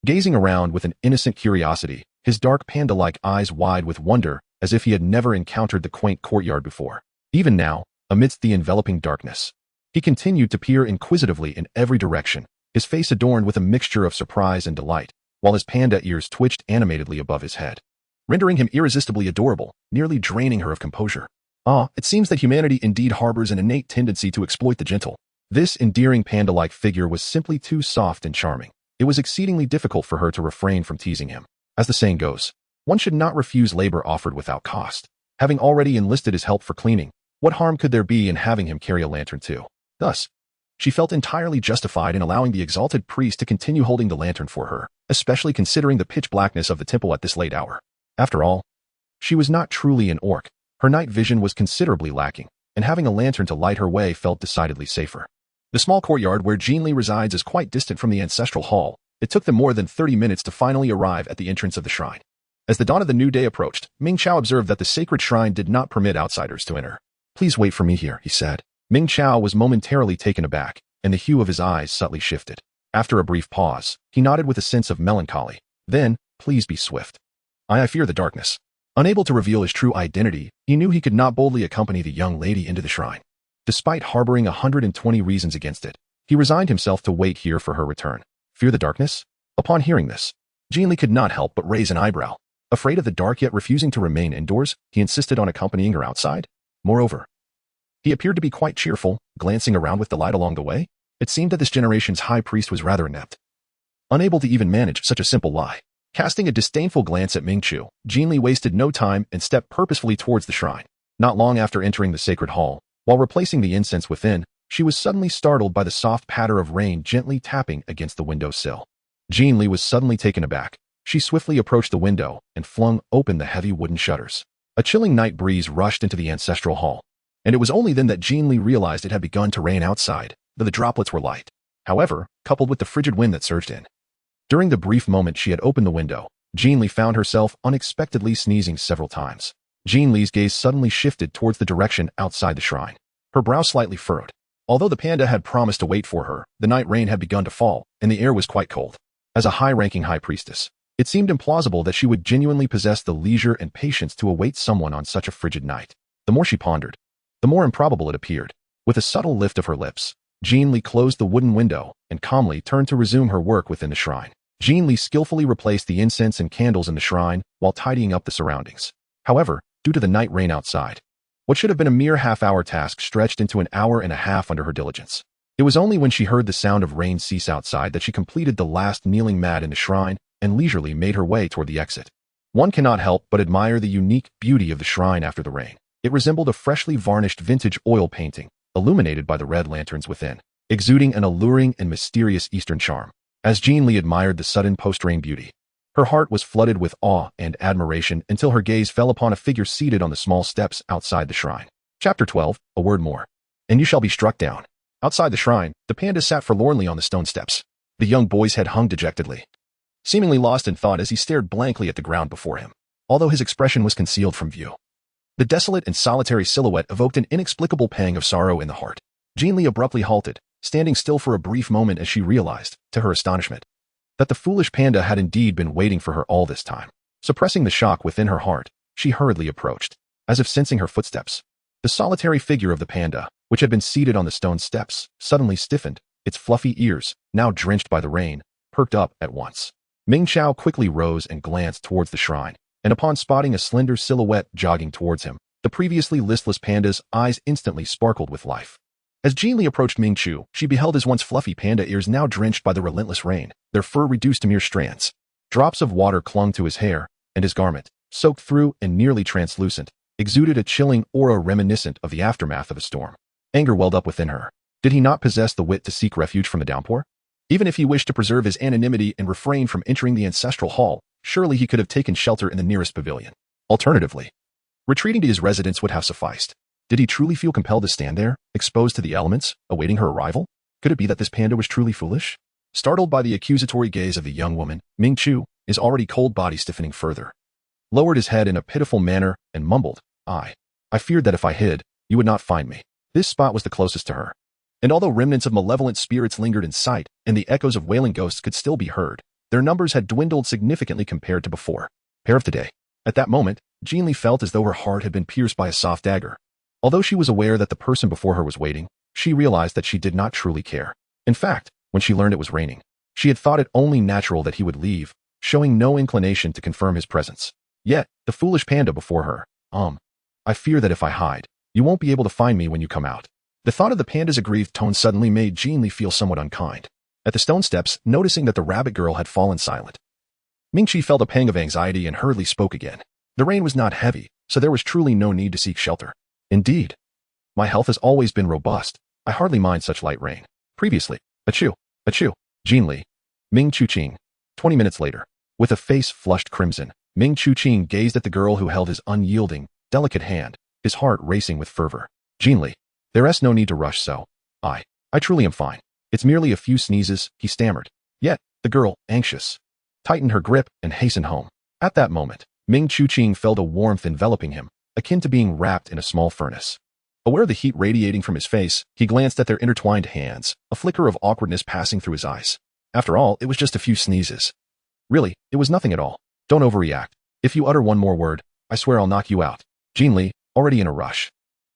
Gazing around with an innocent curiosity, his dark panda-like eyes wide with wonder as if he had never encountered the quaint courtyard before. Even now, amidst the enveloping darkness, he continued to peer inquisitively in every direction, his face adorned with a mixture of surprise and delight, while his panda ears twitched animatedly above his head, rendering him irresistibly adorable, nearly draining her of composure. It seems that humanity indeed harbors an innate tendency to exploit the gentle. This endearing panda-like figure was simply too soft and charming. It was exceedingly difficult for her to refrain from teasing him. As the saying goes, one should not refuse labor offered without cost. Having already enlisted his help for cleaning, what harm could there be in having him carry a lantern too? Thus, she felt entirely justified in allowing the exalted priest to continue holding the lantern for her, especially considering the pitch blackness of the temple at this late hour. After all, she was not truly an orc. Her night vision was considerably lacking, and having a lantern to light her way felt decidedly safer. The small courtyard where Jin Li resides is quite distant from the ancestral hall. It took them more than 30 minutes to finally arrive at the entrance of the shrine. As the dawn of the new day approached, Ming Chao observed that the sacred shrine did not permit outsiders to enter. Please wait for me here, he said. Ming Chao was momentarily taken aback, and the hue of his eyes subtly shifted. After a brief pause, he nodded with a sense of melancholy. Then, please be swift. I fear the darkness. Unable to reveal his true identity, he knew he could not boldly accompany the young lady into the shrine. Despite harboring 120 reasons against it, he resigned himself to wait here for her return. Fear the darkness? Upon hearing this, Jin Li could not help but raise an eyebrow. Afraid of the dark yet refusing to remain indoors, he insisted on accompanying her outside. Moreover, he appeared to be quite cheerful, glancing around with delight along the way. It seemed that this generation's high priest was rather inept, unable to even manage such a simple lie. Casting a disdainful glance at Mingqiu, Jin Li wasted no time and stepped purposefully towards the shrine. Not long after entering the sacred hall, while replacing the incense within, she was suddenly startled by the soft patter of rain gently tapping against the window sill. Jin Li was suddenly taken aback. She swiftly approached the window and flung open the heavy wooden shutters. A chilling night breeze rushed into the ancestral hall, and it was only then that Jin Li realized it had begun to rain outside, though the droplets were light. However, coupled with the frigid wind that surged in. During the brief moment she had opened the window, Jin Li found herself unexpectedly sneezing several times. Jin Li's gaze suddenly shifted towards the direction outside the shrine. Her brow slightly furrowed. Although the panda had promised to wait for her, the night rain had begun to fall, and the air was quite cold. As a high-ranking high priestess, it seemed implausible that she would genuinely possess the leisure and patience to await someone on such a frigid night. The more she pondered, the more improbable it appeared. With a subtle lift of her lips, Jin Li closed the wooden window and calmly turned to resume her work within the shrine. Jin Li skillfully replaced the incense and candles in the shrine while tidying up the surroundings. However, due to the night rain outside, what should have been a mere half-hour task stretched into an hour and a half under her diligence. It was only when she heard the sound of rain cease outside that she completed the last kneeling mat in the shrine and leisurely made her way toward the exit. One cannot help but admire the unique beauty of the shrine after the rain. It resembled a freshly varnished vintage oil painting, illuminated by the red lanterns within, exuding an alluring and mysterious Eastern charm. As Jin Li admired the sudden post-rain beauty, her heart was flooded with awe and admiration until her gaze fell upon a figure seated on the small steps outside the shrine. Chapter 12, A Word More. And you shall be struck down. Outside the shrine, the panda sat forlornly on the stone steps. The young boy's head hung dejectedly, seemingly lost in thought as he stared blankly at the ground before him, although his expression was concealed from view. The desolate and solitary silhouette evoked an inexplicable pang of sorrow in the heart. Jin Li abruptly halted, standing still for a brief moment as she realized, to her astonishment, that the foolish panda had indeed been waiting for her all this time. Suppressing the shock within her heart, she hurriedly approached, as if sensing her footsteps. The solitary figure of the panda, which had been seated on the stone steps, suddenly stiffened, its fluffy ears, now drenched by the rain, perked up at once. Ming Qiao quickly rose and glanced towards the shrine, and upon spotting a slender silhouette jogging towards him, the previously listless panda's eyes instantly sparkled with life. As Jin Li approached Ming Qiao, she beheld his once fluffy panda ears now drenched by the relentless rain, their fur reduced to mere strands. Drops of water clung to his hair, and his garment, soaked through and nearly translucent, exuded a chilling aura reminiscent of the aftermath of a storm. Anger welled up within her. Did he not possess the wit to seek refuge from the downpour? Even if he wished to preserve his anonymity and refrain from entering the ancestral hall, surely he could have taken shelter in the nearest pavilion. Alternatively, retreating to his residence would have sufficed. Did he truly feel compelled to stand there, exposed to the elements, awaiting her arrival? Could it be that this panda was truly foolish? Startled by the accusatory gaze of the young woman, Ming Qiao, his already cold body stiffening further, lowered his head in a pitiful manner and mumbled, I feared that if I hid, you would not find me. This spot was the closest to her. And although remnants of malevolent spirits lingered in sight, and the echoes of wailing ghosts could still be heard, their numbers had dwindled significantly compared to before. Pair of today. At that moment, Jin Li felt as though her heart had been pierced by a soft dagger. Although she was aware that the person before her was waiting, she realized that she did not truly care. In fact, when she learned it was raining, she had thought it only natural that he would leave, showing no inclination to confirm his presence. Yet, the foolish panda before her, I fear that if I hide, you won't be able to find me when you come out. The thought of the panda's aggrieved tone suddenly made Jin Li feel somewhat unkind. At the stone steps, noticing that the rabbit girl had fallen silent, Ming Qi felt a pang of anxiety and hurriedly spoke again. The rain was not heavy, so there was truly no need to seek shelter. Indeed, my health has always been robust. I hardly mind such light rain. Previously, achoo, Jin Li. Ming Chuqing. 20 minutes later, with a face flushed crimson, Ming Chuqing gazed at the girl who held his unyielding, delicate hand, his heart racing with fervor. Jin Li. There's no need to rush so. I truly am fine. It's merely a few sneezes, he stammered. Yet, the girl, anxious, tightened her grip and hastened home. At that moment, Ming Chuqing felt a warmth enveloping him, akin to being wrapped in a small furnace. Aware of the heat radiating from his face, he glanced at their intertwined hands, a flicker of awkwardness passing through his eyes. After all, it was just a few sneezes. Really, it was nothing at all. Don't overreact. If you utter one more word, I swear I'll knock you out. Jin Li, already in a rush,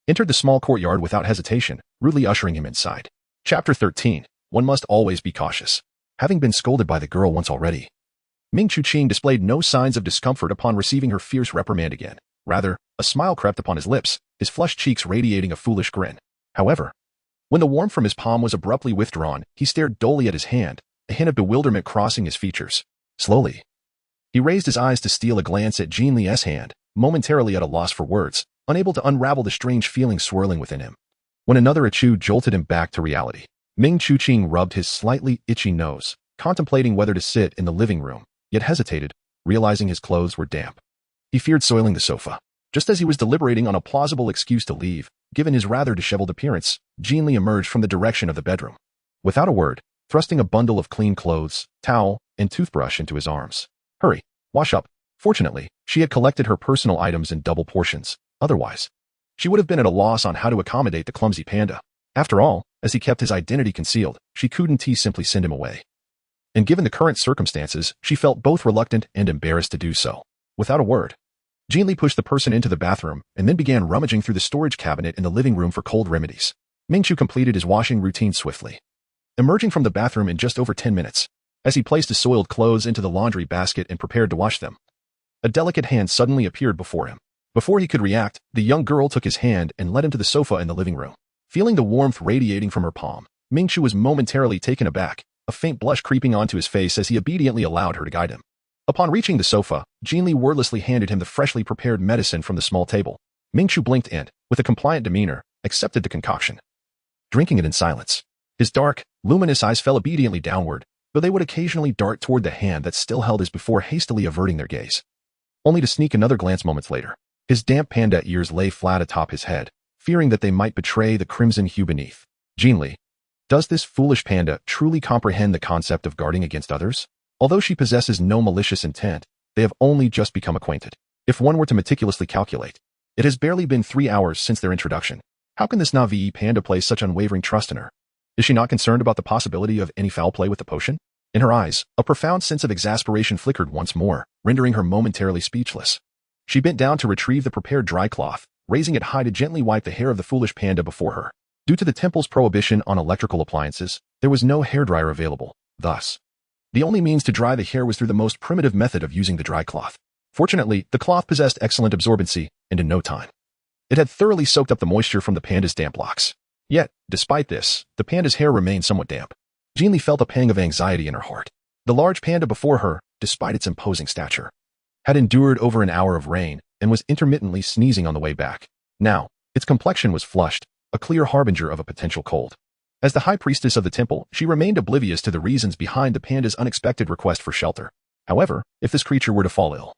entered the small courtyard without hesitation, rudely ushering him inside. Chapter 13. One must always be cautious. Having been scolded by the girl once already, Ming Chuqing displayed no signs of discomfort upon receiving her fierce reprimand again. Rather, a smile crept upon his lips, his flushed cheeks radiating a foolish grin. However, when the warmth from his palm was abruptly withdrawn, he stared dully at his hand, a hint of bewilderment crossing his features. Slowly, he raised his eyes to steal a glance at Jin Li's hand, momentarily at a loss for words, unable to unravel the strange feeling swirling within him. When another achoo jolted him back to reality, Ming Chuqing rubbed his slightly itchy nose, contemplating whether to sit in the living room, yet hesitated, realizing his clothes were damp. He feared soiling the sofa. Just as he was deliberating on a plausible excuse to leave, given his rather disheveled appearance, Jin Li emerged from the direction of the bedroom. Without a word, thrusting a bundle of clean clothes, towel, and toothbrush into his arms. Hurry, wash up. Fortunately, she had collected her personal items in double portions. Otherwise, she would have been at a loss on how to accommodate the clumsy panda. After all, as he kept his identity concealed, she couldn't simply send him away. And given the current circumstances, she felt both reluctant and embarrassed to do so. Without a word, Jin Li pushed the person into the bathroom and then began rummaging through the storage cabinet in the living room for cold remedies. Ming Qiao completed his washing routine swiftly, emerging from the bathroom in just over 10 minutes. As he placed his soiled clothes into the laundry basket and prepared to wash them, a delicate hand suddenly appeared before him. Before he could react, the young girl took his hand and led him to the sofa in the living room. Feeling the warmth radiating from her palm, Ming Qiao was momentarily taken aback, a faint blush creeping onto his face as he obediently allowed her to guide him. Upon reaching the sofa, Jin Li wordlessly handed him the freshly prepared medicine from the small table. Ming Qiao blinked and, with a compliant demeanor, accepted the concoction, drinking it in silence. His dark, luminous eyes fell obediently downward, though they would occasionally dart toward the hand that still held his before hastily averting their gaze, only to sneak another glance moments later. His damp panda ears lay flat atop his head, fearing that they might betray the crimson hue beneath. Jin Li. Does this foolish panda truly comprehend the concept of guarding against others? Although she possesses no malicious intent, they have only just become acquainted. If one were to meticulously calculate, it has barely been 3 hours since their introduction. How can this Navi panda place such unwavering trust in her? Is she not concerned about the possibility of any foul play with the potion? In her eyes, a profound sense of exasperation flickered once more, rendering her momentarily speechless. She bent down to retrieve the prepared dry cloth, raising it high to gently wipe the hair of the foolish panda before her. Due to the temple's prohibition on electrical appliances, there was no hairdryer available. Thus, the only means to dry the hair was through the most primitive method of using the dry cloth. Fortunately, the cloth possessed excellent absorbency, and in no time, it had thoroughly soaked up the moisture from the panda's damp locks. Yet, despite this, the panda's hair remained somewhat damp. Jin Li felt a pang of anxiety in her heart. The large panda before her, despite its imposing stature, had endured over an hour of rain and was intermittently sneezing on the way back. Now, its complexion was flushed, a clear harbinger of a potential cold. As the high priestess of the temple, she remained oblivious to the reasons behind the panda's unexpected request for shelter. However, if this creature were to fall ill,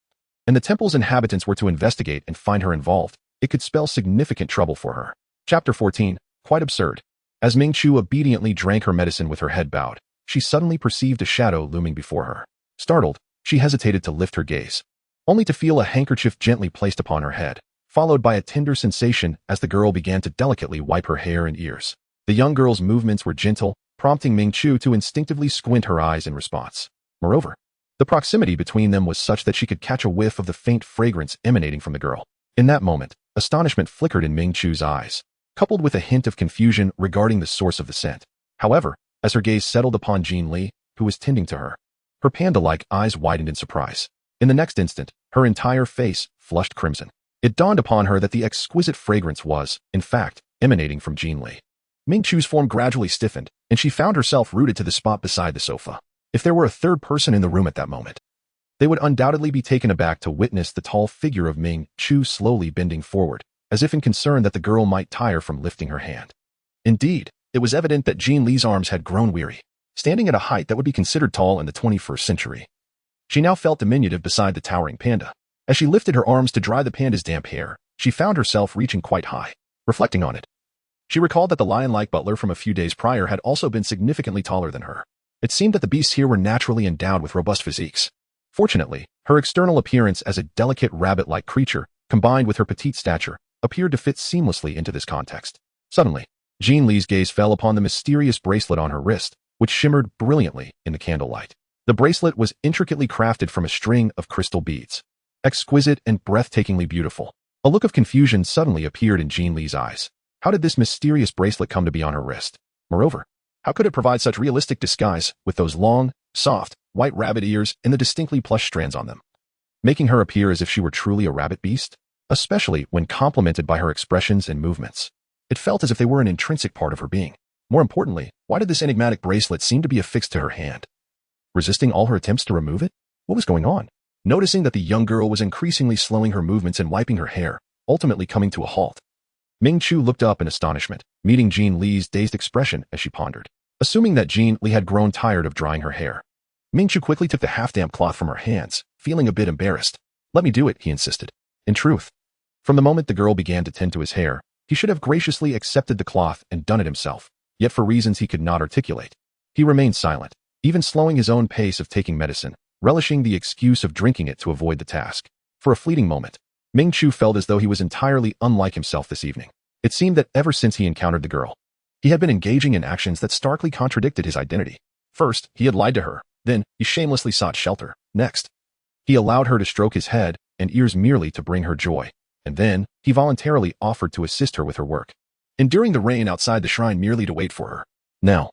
and the temple's inhabitants were to investigate and find her involved, it could spell significant trouble for her. Chapter 14. Quite absurd. As Ming Chu obediently drank her medicine with her head bowed, she suddenly perceived a shadow looming before her. Startled, she hesitated to lift her gaze, only to feel a handkerchief gently placed upon her head, followed by a tender sensation as the girl began to delicately wipe her hair and ears. The young girl's movements were gentle, prompting Ming Chu to instinctively squint her eyes in response. Moreover, the proximity between them was such that she could catch a whiff of the faint fragrance emanating from the girl. In that moment, astonishment flickered in Ming Chu's eyes, coupled with a hint of confusion regarding the source of the scent. However, as her gaze settled upon Jin Li, who was tending to her, her panda-like eyes widened in surprise. In the next instant, her entire face flushed crimson. It dawned upon her that the exquisite fragrance was, in fact, emanating from Jin Li. Ming Chu's form gradually stiffened, and she found herself rooted to the spot beside the sofa. If there were a third person in the room at that moment, they would undoubtedly be taken aback to witness the tall figure of Ming Chu slowly bending forward, as if in concern that the girl might tire from lifting her hand. Indeed, it was evident that Jin Li's arms had grown weary, standing at a height that would be considered tall in the 21st century. She now felt diminutive beside the towering panda. As she lifted her arms to dry the panda's damp hair, she found herself reaching quite high. Reflecting on it, she recalled that the lion-like butler from a few days prior had also been significantly taller than her. It seemed that the beasts here were naturally endowed with robust physiques. Fortunately, her external appearance as a delicate rabbit-like creature, combined with her petite stature, appeared to fit seamlessly into this context. Suddenly, Jin Li's gaze fell upon the mysterious bracelet on her wrist, which shimmered brilliantly in the candlelight. The bracelet was intricately crafted from a string of crystal beads. Exquisite and breathtakingly beautiful. A look of confusion suddenly appeared in Jin Li's eyes. How did this mysterious bracelet come to be on her wrist? Moreover, how could it provide such realistic disguise with those long, soft, white rabbit ears and the distinctly plush strands on them, making her appear as if she were truly a rabbit beast? Especially when complemented by her expressions and movements. It felt as if they were an intrinsic part of her being. More importantly, why did this enigmatic bracelet seem to be affixed to her hand? Resisting all her attempts to remove it? What was going on? Noticing that the young girl was increasingly slowing her movements and wiping her hair, ultimately coming to a halt, Ming Chu looked up in astonishment, meeting Jin Li's dazed expression as she pondered. Assuming that Jin Li had grown tired of drying her hair, Ming Chu quickly took the half-damp cloth from her hands, feeling a bit embarrassed. "Let me do it," he insisted. In truth, from the moment the girl began to tend to his hair, he should have graciously accepted the cloth and done it himself. Yet for reasons he could not articulate, he remained silent, even slowing his own pace of taking medicine, relishing the excuse of drinking it to avoid the task. For a fleeting moment, Ming Chu felt as though he was entirely unlike himself this evening. It seemed that ever since he encountered the girl, he had been engaging in actions that starkly contradicted his identity. First, he had lied to her. Then, he shamelessly sought shelter. Next, he allowed her to stroke his head and ears merely to bring her joy. And then, he voluntarily offered to assist her with her work, enduring the rain outside the shrine merely to wait for her. Now,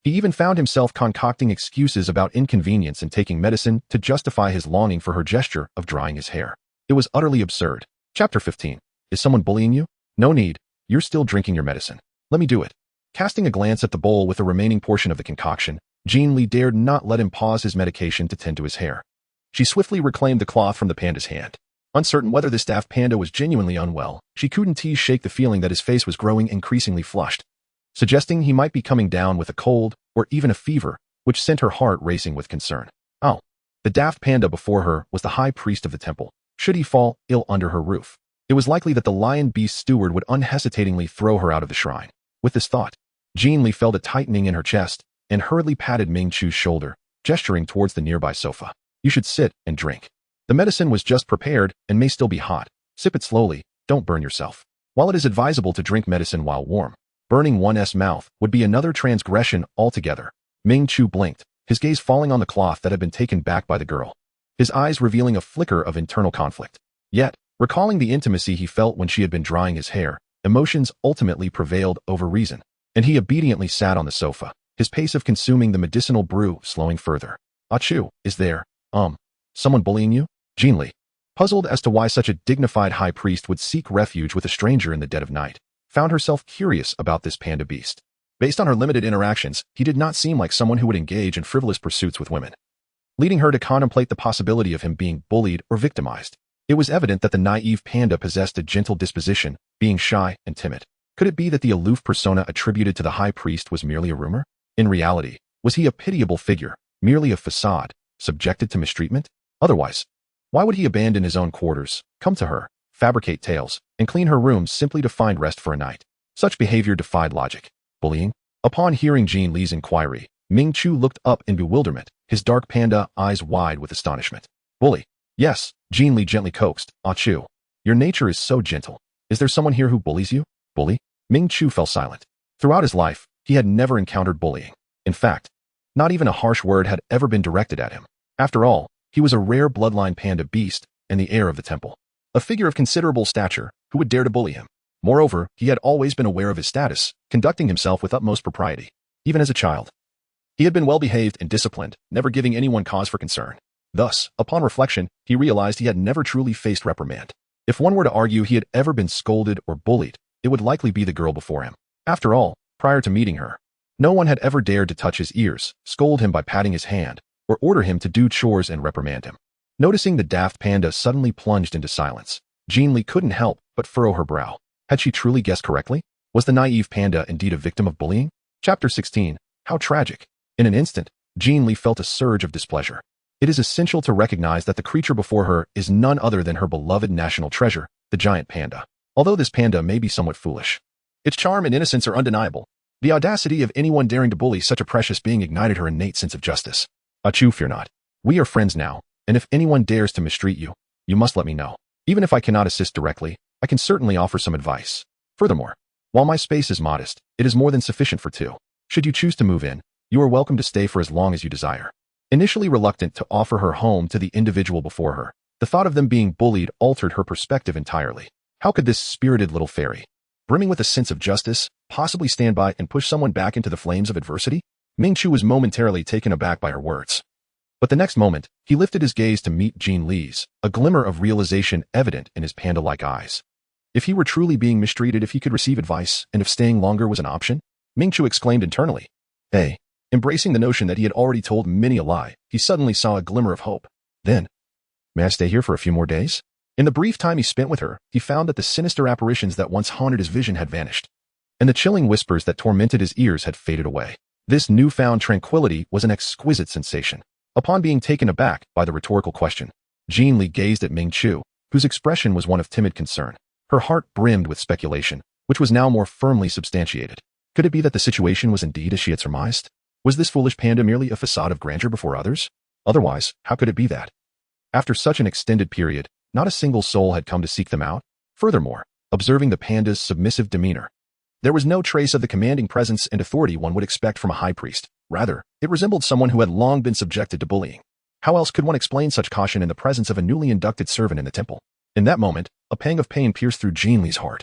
he even found himself concocting excuses about inconvenience and taking medicine to justify his longing for her gesture of drying his hair. It was utterly absurd. Chapter 15. Is someone bullying you? No need. You're still drinking your medicine. Let me do it. Casting a glance at the bowl with the remaining portion of the concoction, Jin Li dared not let him pause his medication to tend to his hair. She swiftly reclaimed the cloth from the panda's hand. Uncertain whether this daft panda was genuinely unwell, she couldn't shake the feeling that his face was growing increasingly flushed, suggesting he might be coming down with a cold or even a fever, which sent her heart racing with concern. Oh, the daft panda before her was the high priest of the temple. Should he fall ill under her roof, it was likely that the lion beast steward would unhesitatingly throw her out of the shrine. With this thought, Jin Li felt a tightening in her chest and hurriedly patted Ming Chu's shoulder, gesturing towards the nearby sofa. You should sit and drink. The medicine was just prepared and may still be hot. Sip it slowly, don't burn yourself. While it is advisable to drink medicine while warm, burning one's mouth would be another transgression altogether. Ming Chu blinked, his gaze falling on the cloth that had been taken back by the girl. his eyes revealing a flicker of internal conflict. Yet, recalling the intimacy he felt when she had been drying his hair, emotions ultimately prevailed over reason, and he obediently sat on the sofa, his pace of consuming the medicinal brew slowing further. Achoo, is there, someone bullying you? Jin Li, puzzled as to why such a dignified high priest would seek refuge with a stranger in the dead of night, found herself curious about this panda beast. Based on her limited interactions, he did not seem like someone who would engage in frivolous pursuits with women, leading her to contemplate the possibility of him being bullied or victimized. It was evident that the naive panda possessed a gentle disposition, being shy and timid. Could it be that the aloof persona attributed to the high priest was merely a rumor? In reality, was he a pitiable figure, merely a facade, subjected to mistreatment? Otherwise, why would he abandon his own quarters, come to her, fabricate tales, and clean her rooms simply to find rest for a night? Such behavior defied logic. Bullying? Upon hearing Jin Li's inquiry, Ming Chu looked up in bewilderment, his dark panda eyes wide with astonishment. Bully? Yes, Jin Li gently coaxed. Achoo. Your nature is so gentle. Is there someone here who bullies you? Bully? Ming Chu fell silent. Throughout his life, he had never encountered bullying. In fact, not even a harsh word had ever been directed at him. After all, he was a rare bloodline panda beast and the heir of the temple. A figure of considerable stature, who would dare to bully him? Moreover, he had always been aware of his status, conducting himself with utmost propriety. Even as a child, he had been well-behaved and disciplined, never giving anyone cause for concern. Thus, upon reflection, he realized he had never truly faced reprimand. If one were to argue he had ever been scolded or bullied, it would likely be the girl before him. After all, prior to meeting her, no one had ever dared to touch his ears, scold him by patting his hand, or order him to do chores and reprimand him. Noticing the daft panda suddenly plunged into silence, Jin Li couldn't help but furrow her brow. Had she truly guessed correctly? Was the naive panda indeed a victim of bullying? Chapter 16. How tragic. In an instant, Jin Li felt a surge of displeasure. It is essential to recognize that the creature before her is none other than her beloved national treasure, the giant panda. Although this panda may be somewhat foolish, its charm and innocence are undeniable. The audacity of anyone daring to bully such a precious being ignited her innate sense of justice. Achoo, fear not. We are friends now, and if anyone dares to mistreat you, you must let me know. Even if I cannot assist directly, I can certainly offer some advice. Furthermore, while my space is modest, it is more than sufficient for two. Should you choose to move in, you are welcome to stay for as long as you desire. Initially reluctant to offer her home to the individual before her, the thought of them being bullied altered her perspective entirely. How could this spirited little fairy, brimming with a sense of justice, possibly stand by and push someone back into the flames of adversity? Ming Chu was momentarily taken aback by her words. But the next moment, he lifted his gaze to meet Jin Li's, a glimmer of realization evident in his panda-like eyes. If he were truly being mistreated, if he could receive advice, and if staying longer was an option? Ming Chu exclaimed internally. Hey. Embracing the notion that he had already told many a lie, he suddenly saw a glimmer of hope. Then, may I stay here for a few more days? In the brief time he spent with her, he found that the sinister apparitions that once haunted his vision had vanished, and the chilling whispers that tormented his ears had faded away. This newfound tranquility was an exquisite sensation. Upon being taken aback by the rhetorical question, Jin Li gazed at Ming Chu, whose expression was one of timid concern. Her heart brimmed with speculation, which was now more firmly substantiated. Could it be that the situation was indeed as she had surmised? Was this foolish panda merely a facade of grandeur before others? Otherwise, how could it be that, after such an extended period, not a single soul had come to seek them out? Furthermore, observing the panda's submissive demeanor, there was no trace of the commanding presence and authority one would expect from a high priest. Rather, it resembled someone who had long been subjected to bullying. How else could one explain such caution in the presence of a newly inducted servant in the temple? In that moment, a pang of pain pierced through Jin Li's heart.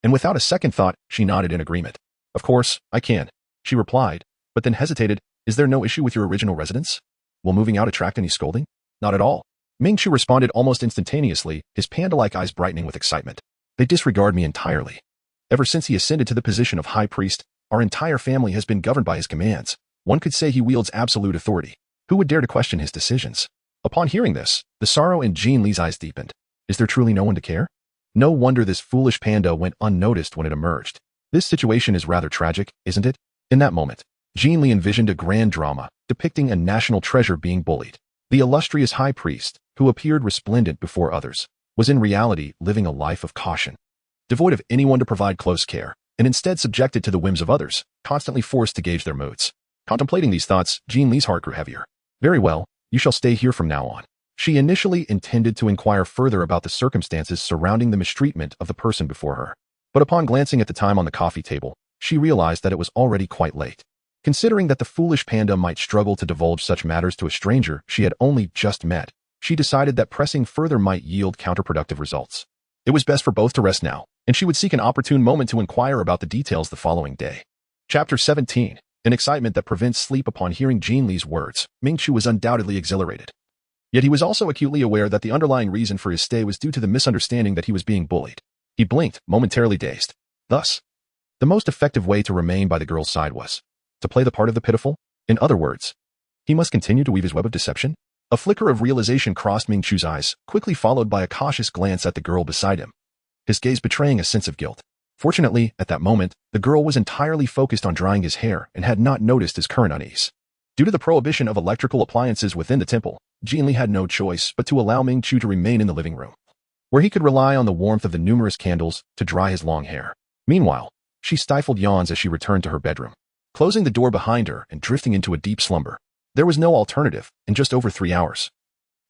And without a second thought, she nodded in agreement. Of course, I can, she replied, but then hesitated. Is there no issue with your original residence? Will moving out attract any scolding? Not at all. Ming Chu responded almost instantaneously, his panda-like eyes brightening with excitement. They disregard me entirely. Ever since he ascended to the position of high priest, our entire family has been governed by his commands. One could say he wields absolute authority. Who would dare to question his decisions? Upon hearing this, the sorrow in Jin Li's eyes deepened. Is there truly no one to care? No wonder this foolish panda went unnoticed when it emerged. This situation is rather tragic, isn't it? In that moment, Jin Li envisioned a grand drama, depicting a national treasure being bullied. The illustrious high priest, who appeared resplendent before others, was in reality living a life of caution, devoid of anyone to provide close care, and instead subjected to the whims of others, constantly forced to gauge their moods. Contemplating these thoughts, Jin Li's heart grew heavier. Very well, you shall stay here from now on. She initially intended to inquire further about the circumstances surrounding the mistreatment of the person before her. But upon glancing at the time on the coffee table, she realized that it was already quite late. Considering that the foolish panda might struggle to divulge such matters to a stranger she had only just met, she decided that pressing further might yield counterproductive results. It was best for both to rest now, and she would seek an opportune moment to inquire about the details the following day. Chapter 17. An excitement that prevents sleep. Upon hearing Jin Li's words, Ming Chu was undoubtedly exhilarated. Yet he was also acutely aware that the underlying reason for his stay was due to the misunderstanding that he was being bullied. He blinked, momentarily dazed. Thus, the most effective way to remain by the girl's side was to play the part of the pitiful. In other words, he must continue to weave his web of deception. A flicker of realization crossed Ming Chu's eyes, quickly followed by a cautious glance at the girl beside him, his gaze betraying a sense of guilt. Fortunately, at that moment, the girl was entirely focused on drying his hair and had not noticed his current unease. Due to the prohibition of electrical appliances within the temple, Jin Li had no choice but to allow Ming Chu to remain in the living room, where he could rely on the warmth of the numerous candles to dry his long hair. Meanwhile, she stifled yawns as she returned to her bedroom, closing the door behind her and drifting into a deep slumber. There was no alternative. In just over 3 hours,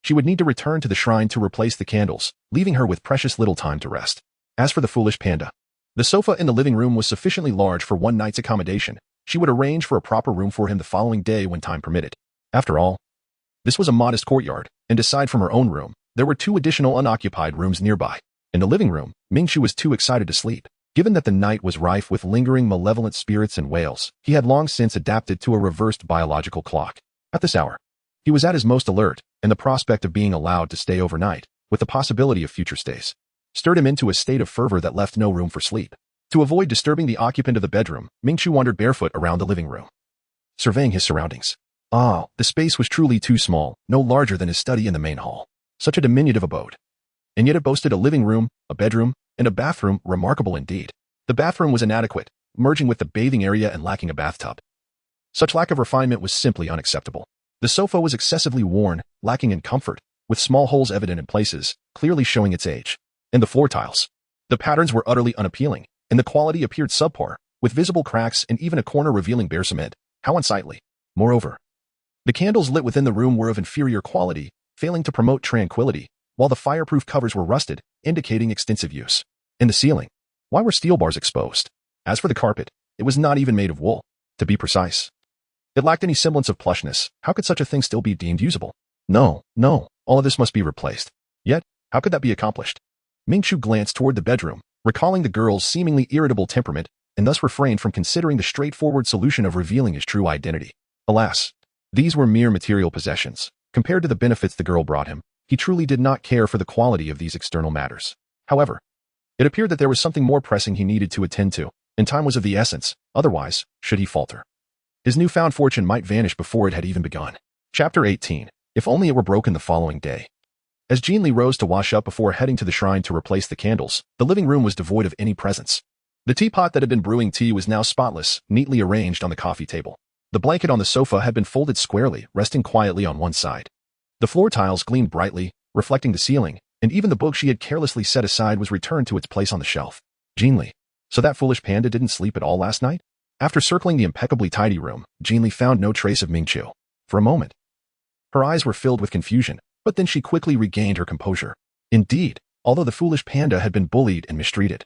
she would need to return to the shrine to replace the candles, leaving her with precious little time to rest. As for the foolish panda, the sofa in the living room was sufficiently large for one night's accommodation. She would arrange for a proper room for him the following day when time permitted. After all, this was a modest courtyard, and aside from her own room, there were 2 additional unoccupied rooms nearby. In the living room, Ming Chu was too excited to sleep. Given that the night was rife with lingering malevolent spirits and wails, he had long since adapted to a reversed biological clock. At this hour, he was at his most alert, and the prospect of being allowed to stay overnight, with the possibility of future stays, stirred him into a state of fervor that left no room for sleep. To avoid disturbing the occupant of the bedroom, Ming Chu wandered barefoot around the living room, surveying his surroundings. The space was truly too small, no larger than his study in the main hall. Such a diminutive abode. And yet it boasted a living room, a bedroom, and a bathroom. Remarkable indeed. The bathroom was inadequate, merging with the bathing area and lacking a bathtub. Such lack of refinement was simply unacceptable. The sofa was excessively worn, lacking in comfort, with small holes evident in places, clearly showing its age. And the floor tiles. The patterns were utterly unappealing, and the quality appeared subpar, with visible cracks and even a corner revealing bare cement. How unsightly. Moreover, the candles lit within the room were of inferior quality, failing to promote tranquility, while the fireproof covers were rusted, indicating extensive use. In the ceiling, why were steel bars exposed? As for the carpet, it was not even made of wool. To be precise, it lacked any semblance of plushness. How could such a thing still be deemed usable? No, all of this must be replaced. Yet, how could that be accomplished? Ming Chu glanced toward the bedroom, recalling the girl's seemingly irritable temperament, and thus refrained from considering the straightforward solution of revealing his true identity. Alas, these were mere material possessions. Compared to the benefits the girl brought him, he truly did not care for the quality of these external matters. However, it appeared that there was something more pressing he needed to attend to, and time was of the essence. Otherwise, should he falter, his newfound fortune might vanish before it had even begun. Chapter 18. If only it were broken the following day. As Jin Li rose to wash up before heading to the shrine to replace the candles, the living room was devoid of any presence. The teapot that had been brewing tea was now spotless, neatly arranged on the coffee table. The blanket on the sofa had been folded squarely, resting quietly on one side. The floor tiles gleamed brightly, reflecting the ceiling, and even the book she had carelessly set aside was returned to its place on the shelf. Jin Li. So that foolish panda didn't sleep at all last night? After circling the impeccably tidy room, Jin Li found no trace of Ming Chu. For a moment, her eyes were filled with confusion, but then she quickly regained her composure. Indeed, although the foolish panda had been bullied and mistreated,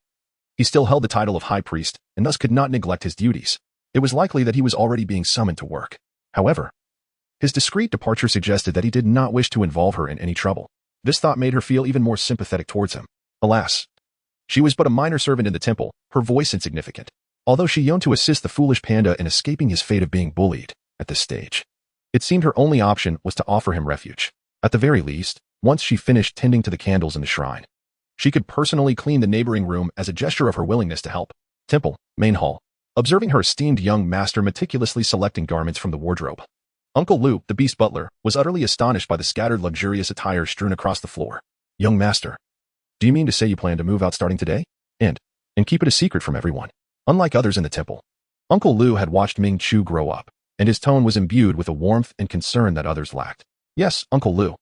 he still held the title of high priest, and thus could not neglect his duties. It was likely that he was already being summoned to work. However, his discreet departure suggested that he did not wish to involve her in any trouble. This thought made her feel even more sympathetic towards him. Alas, she was but a minor servant in the temple, her voice insignificant. Although she yearned to assist the foolish panda in escaping his fate of being bullied, at this stage, it seemed her only option was to offer him refuge. At the very least, once she finished tending to the candles in the shrine, she could personally clean the neighboring room as a gesture of her willingness to help. Temple, main hall. Observing her esteemed young master meticulously selecting garments from the wardrobe, Uncle Lu, the beast butler, was utterly astonished by the scattered luxurious attire strewn across the floor. Young master, do you mean to say you plan to move out starting today? And keep it a secret from everyone? Unlike others in the temple, Uncle Lu had watched Ming Chu grow up, and his tone was imbued with a warmth and concern that others lacked. Yes, Uncle Lu.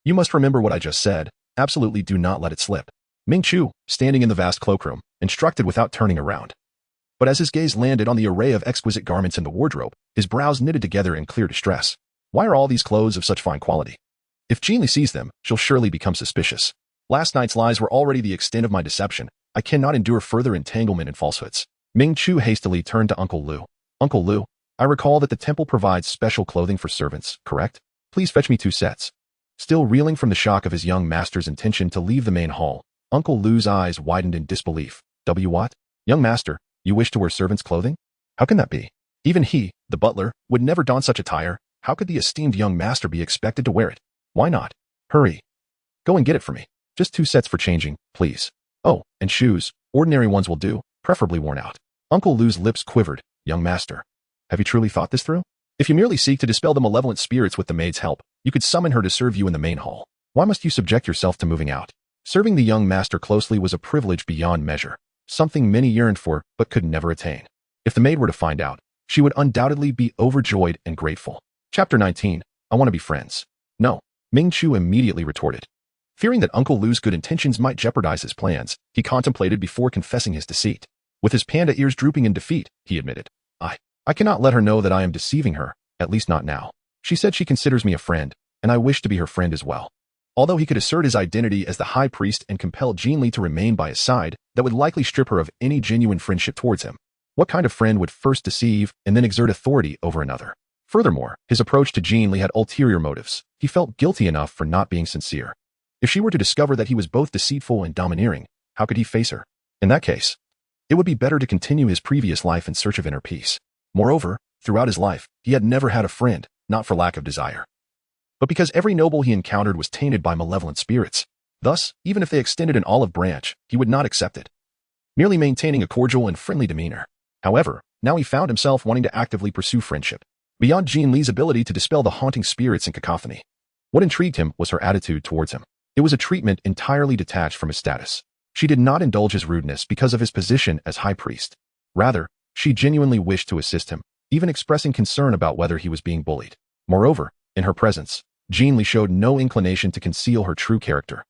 You must remember what I just said. Absolutely do not let it slip. Ming Chu, standing in the vast cloakroom, instructed without turning around. But as his gaze landed on the array of exquisite garments in the wardrobe, his brows knitted together in clear distress. Why are all these clothes of such fine quality? If Jin Li sees them, she'll surely become suspicious. Last night's lies were already the extent of my deception. I cannot endure further entanglement in falsehoods. Ming Chu hastily turned to Uncle Lu. Uncle Lu, I recall that the temple provides special clothing for servants, correct? Please fetch me 2 sets. Still reeling from the shock of his young master's intention to leave the main hall, Uncle Lu's eyes widened in disbelief. What? Young master, you wish to wear servant's clothing? How can that be? Even he, the butler, would never don such attire. How could the esteemed young master be expected to wear it? Why not? Hurry. Go and get it for me. Just 2 sets for changing, please. Oh, and shoes. Ordinary ones will do, preferably worn out. Uncle Lu's lips quivered. Young master, have you truly thought this through? If you merely seek to dispel the malevolent spirits with the maid's help, you could summon her to serve you in the main hall. Why must you subject yourself to moving out? Serving the young master closely was a privilege beyond measure, something many yearned for but could never attain. If the maid were to find out, she would undoubtedly be overjoyed and grateful. Chapter 19. I want to be friends. No, Ming Chu immediately retorted. Fearing that Uncle Lu's good intentions might jeopardize his plans, he contemplated before confessing his deceit. With his panda ears drooping in defeat, he admitted, I cannot let her know that I am deceiving her, at least not now. She said she considers me a friend, and I wish to be her friend as well. Although he could assert his identity as the high priest and compel Jin Li to remain by his side, that would likely strip her of any genuine friendship towards him. What kind of friend would first deceive and then exert authority over another? Furthermore, his approach to Jin Li had ulterior motives. He felt guilty enough for not being sincere. If she were to discover that he was both deceitful and domineering, how could he face her? In that case, it would be better to continue his previous life in search of inner peace. Moreover, throughout his life, he had never had a friend, not for lack of desire, but because every noble he encountered was tainted by malevolent spirits. Thus, even if they extended an olive branch, he would not accept it, merely maintaining a cordial and friendly demeanor. However, now he found himself wanting to actively pursue friendship, beyond Jin Li's ability to dispel the haunting spirits and cacophony. What intrigued him was her attitude towards him. It was a treatment entirely detached from his status. She did not indulge his rudeness because of his position as high priest. Rather, she genuinely wished to assist him, even expressing concern about whether he was being bullied. Moreover, in her presence, Jin Li showed no inclination to conceal her true character.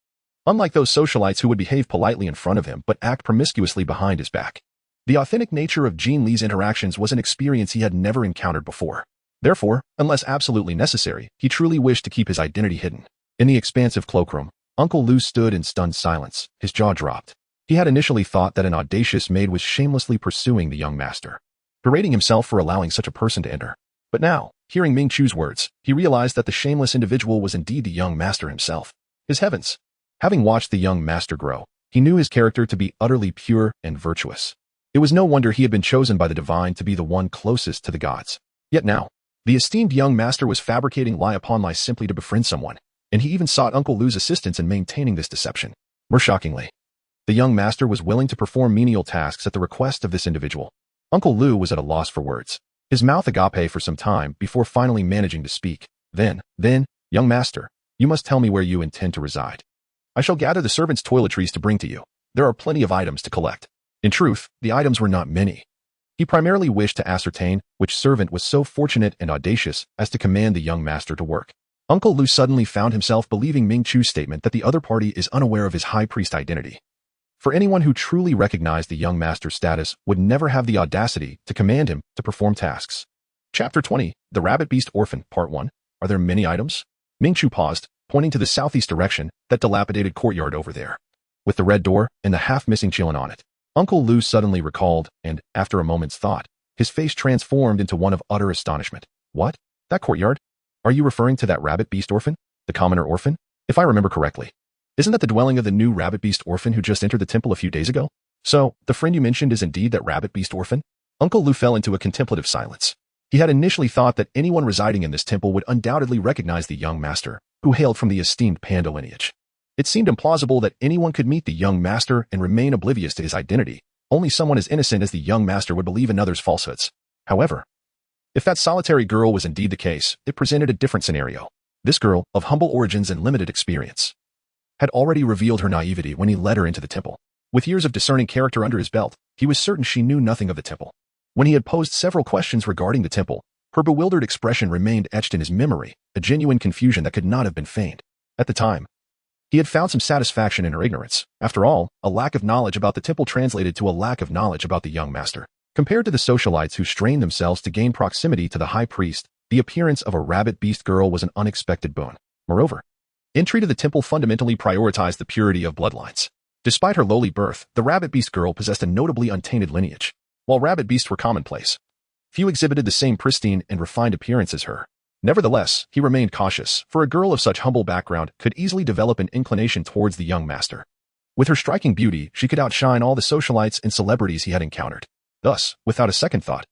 Unlike those socialites who would behave politely in front of him but act promiscuously behind his back, the authentic nature of Jin Li's interactions was an experience he had never encountered before. Therefore, unless absolutely necessary, he truly wished to keep his identity hidden. In the expansive cloakroom, Uncle Lu stood in stunned silence, his jaw dropped. He had initially thought that an audacious maid was shamelessly pursuing the young master, berating himself for allowing such a person to enter. But now, hearing Ming Chu's words, he realized that the shameless individual was indeed the young master himself. His heavens! Having watched the young master grow, he knew his character to be utterly pure and virtuous. It was no wonder he had been chosen by the divine to be the one closest to the gods. Yet now, the esteemed young master was fabricating lie upon lie simply to befriend someone, and he even sought Uncle Lu's assistance in maintaining this deception. More shockingly, the young master was willing to perform menial tasks at the request of this individual. Uncle Lu was at a loss for words, his mouth agape for some time before finally managing to speak. Then, young master, you must tell me where you intend to reside. I shall gather the servants' toiletries to bring to you. There are plenty of items to collect. In truth, the items were not many. He primarily wished to ascertain which servant was so fortunate and audacious as to command the young master to work. Uncle Lu suddenly found himself believing Ming Chu's statement that the other party is unaware of his high priest identity. For anyone who truly recognized the young master's status would never have the audacity to command him to perform tasks. Chapter 20, The Rabbit Beast Orphan, Part 1. Are there many items? Ming Chu paused, pointing to the southeast direction, that dilapidated courtyard over there, with the red door and the half-missing chillin on it. Uncle Lu suddenly recalled, and, after a moment's thought, his face transformed into one of utter astonishment. What? That courtyard? Are you referring to that rabbit beast orphan? The commoner orphan? If I remember correctly. Isn't that the dwelling of the new rabbit beast orphan who just entered the temple a few days ago? So, the friend you mentioned is indeed that rabbit beast orphan? Uncle Lu fell into a contemplative silence. He had initially thought that anyone residing in this temple would undoubtedly recognize the young master, who hailed from the esteemed panda lineage. It seemed implausible that anyone could meet the young master and remain oblivious to his identity. Only someone as innocent as the young master would believe another's falsehoods. However, if that solitary girl was indeed the case, it presented a different scenario. This girl, of humble origins and limited experience, had already revealed her naivety when he led her into the temple. With years of discerning character under his belt, he was certain she knew nothing of the temple. When he had posed several questions regarding the temple, her bewildered expression remained etched in his memory, a genuine confusion that could not have been feigned. At the time, he had found some satisfaction in her ignorance. After all, a lack of knowledge about the temple translated to a lack of knowledge about the young master. Compared to the socialites who strained themselves to gain proximity to the high priest, the appearance of a rabbit beast girl was an unexpected boon. Moreover, entry to the temple fundamentally prioritized the purity of bloodlines. Despite her lowly birth, the rabbit beast girl possessed a notably untainted lineage. While rabbit beasts were commonplace, few exhibited the same pristine and refined appearance as her. Nevertheless, he remained cautious, for a girl of such humble background could easily develop an inclination towards the young master. With her striking beauty, she could outshine all the socialites and celebrities he had encountered. Thus, without a second thought,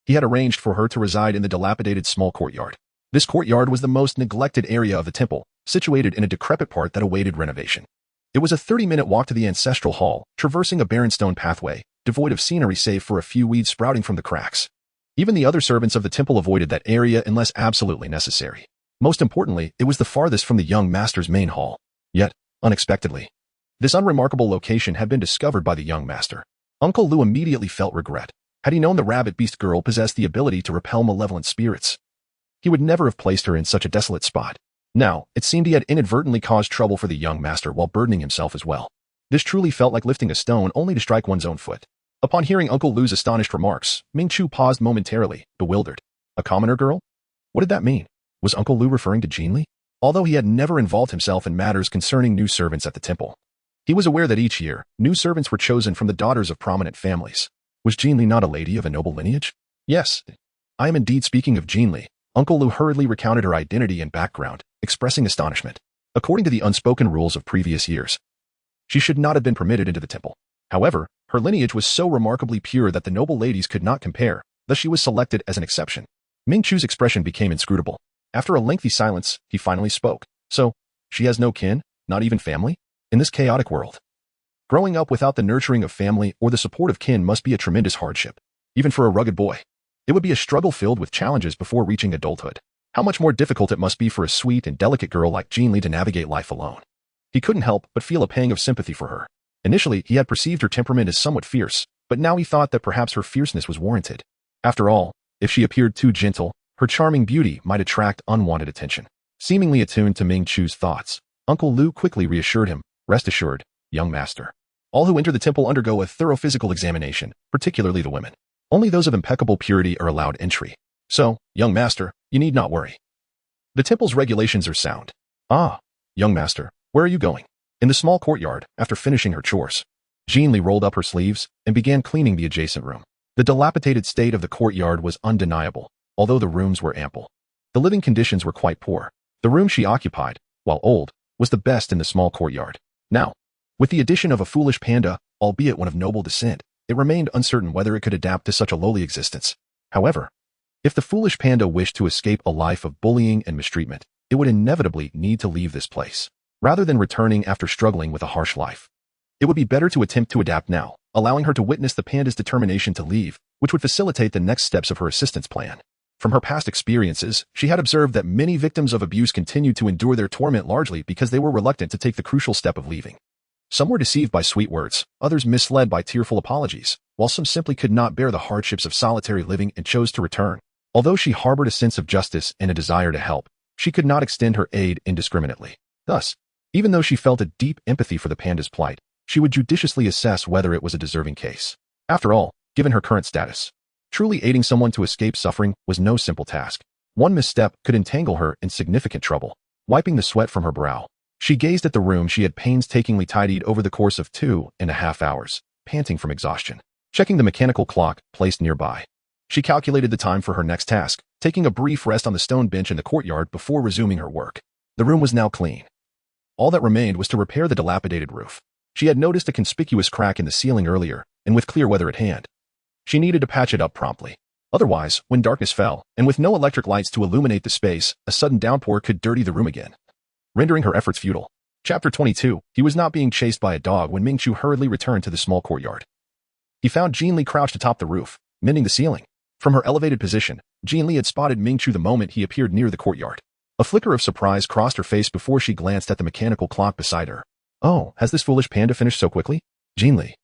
he had arranged for her to reside in the dilapidated small courtyard. This courtyard was the most neglected area of the temple, situated in a decrepit part that awaited renovation. It was a 30-minute walk to the ancestral hall, traversing a barren stone pathway, devoid of scenery save for a few weeds sprouting from the cracks. Even the other servants of the temple avoided that area unless absolutely necessary. Most importantly, it was the farthest from the young master's main hall. Yet, unexpectedly, this unremarkable location had been discovered by the young master. Uncle Lu immediately felt regret. Had he known the rabbit beast girl possessed the ability to repel malevolent spirits, he would never have placed her in such a desolate spot. Now, it seemed he had inadvertently caused trouble for the young master while burdening himself as well. This truly felt like lifting a stone only to strike one's own foot. Upon hearing Uncle Lu's astonished remarks, Ming Chu paused momentarily, bewildered. A commoner girl? What did that mean? Was Uncle Lu referring to Jin Li? Although he had never involved himself in matters concerning new servants at the temple, he was aware that each year, new servants were chosen from the daughters of prominent families. Was Jin Li not a lady of a noble lineage? Yes, I am indeed speaking of Jin Li. Uncle Lu hurriedly recounted her identity and background, expressing astonishment. According to the unspoken rules of previous years, she should not have been permitted into the temple. However, her lineage was so remarkably pure that the noble ladies could not compare, thus she was selected as an exception. Ming Chu's expression became inscrutable. After a lengthy silence, he finally spoke. So, she has no kin, not even family? In this chaotic world, growing up without the nurturing of family or the support of kin must be a tremendous hardship, even for a rugged boy. It would be a struggle filled with challenges before reaching adulthood. How much more difficult it must be for a sweet and delicate girl like Jin Li to navigate life alone. He couldn't help but feel a pang of sympathy for her. Initially, he had perceived her temperament as somewhat fierce, but now he thought that perhaps her fierceness was warranted. After all, if she appeared too gentle, her charming beauty might attract unwanted attention. Seemingly attuned to Ming Chu's thoughts, Uncle Lu quickly reassured him, "Rest assured, young master. All who enter the temple undergo a thorough physical examination, particularly the women. Only those of impeccable purity are allowed entry. So, young master, you need not worry. The temple's regulations are sound." "Ah, young master, where are you going?" In the small courtyard, after finishing her chores, Jin Li rolled up her sleeves and began cleaning the adjacent room. The dilapidated state of the courtyard was undeniable, although the rooms were ample. The living conditions were quite poor. The room she occupied, while old, was the best in the small courtyard. Now, with the addition of a foolish panda, albeit one of noble descent, it remained uncertain whether it could adapt to such a lowly existence. However, if the foolish panda wished to escape a life of bullying and mistreatment, it would inevitably need to leave this place, rather than returning after struggling with a harsh life. It would be better to attempt to adapt now, allowing her to witness the panda's determination to leave, which would facilitate the next steps of her assistance plan. From her past experiences, she had observed that many victims of abuse continued to endure their torment largely because they were reluctant to take the crucial step of leaving. Some were deceived by sweet words, others misled by tearful apologies, while some simply could not bear the hardships of solitary living and chose to return. Although she harbored a sense of justice and a desire to help, she could not extend her aid indiscriminately. Thus, even though she felt a deep empathy for the panda's plight, she would judiciously assess whether it was a deserving case. After all, given her current status, truly aiding someone to escape suffering was no simple task. One misstep could entangle her in significant trouble. Wiping the sweat from her brow, she gazed at the room she had painstakingly tidied over the course of 2.5 hours, panting from exhaustion. Checking the mechanical clock placed nearby, she calculated the time for her next task, taking a brief rest on the stone bench in the courtyard before resuming her work. The room was now clean. All that remained was to repair the dilapidated roof. She had noticed a conspicuous crack in the ceiling earlier, and with clear weather at hand, she needed to patch it up promptly. Otherwise, when darkness fell, and with no electric lights to illuminate the space, a sudden downpour could dirty the room again, rendering her efforts futile. Chapter 22. He was not being chased by a dog when Ming Chu hurriedly returned to the small courtyard. He found Jin Li crouched atop the roof, mending the ceiling. From her elevated position, Jin Li had spotted Ming Chu the moment he appeared near the courtyard. A flicker of surprise crossed her face before she glanced at the mechanical clock beside her. "Oh, has this foolish panda finished so quickly? Jin Li,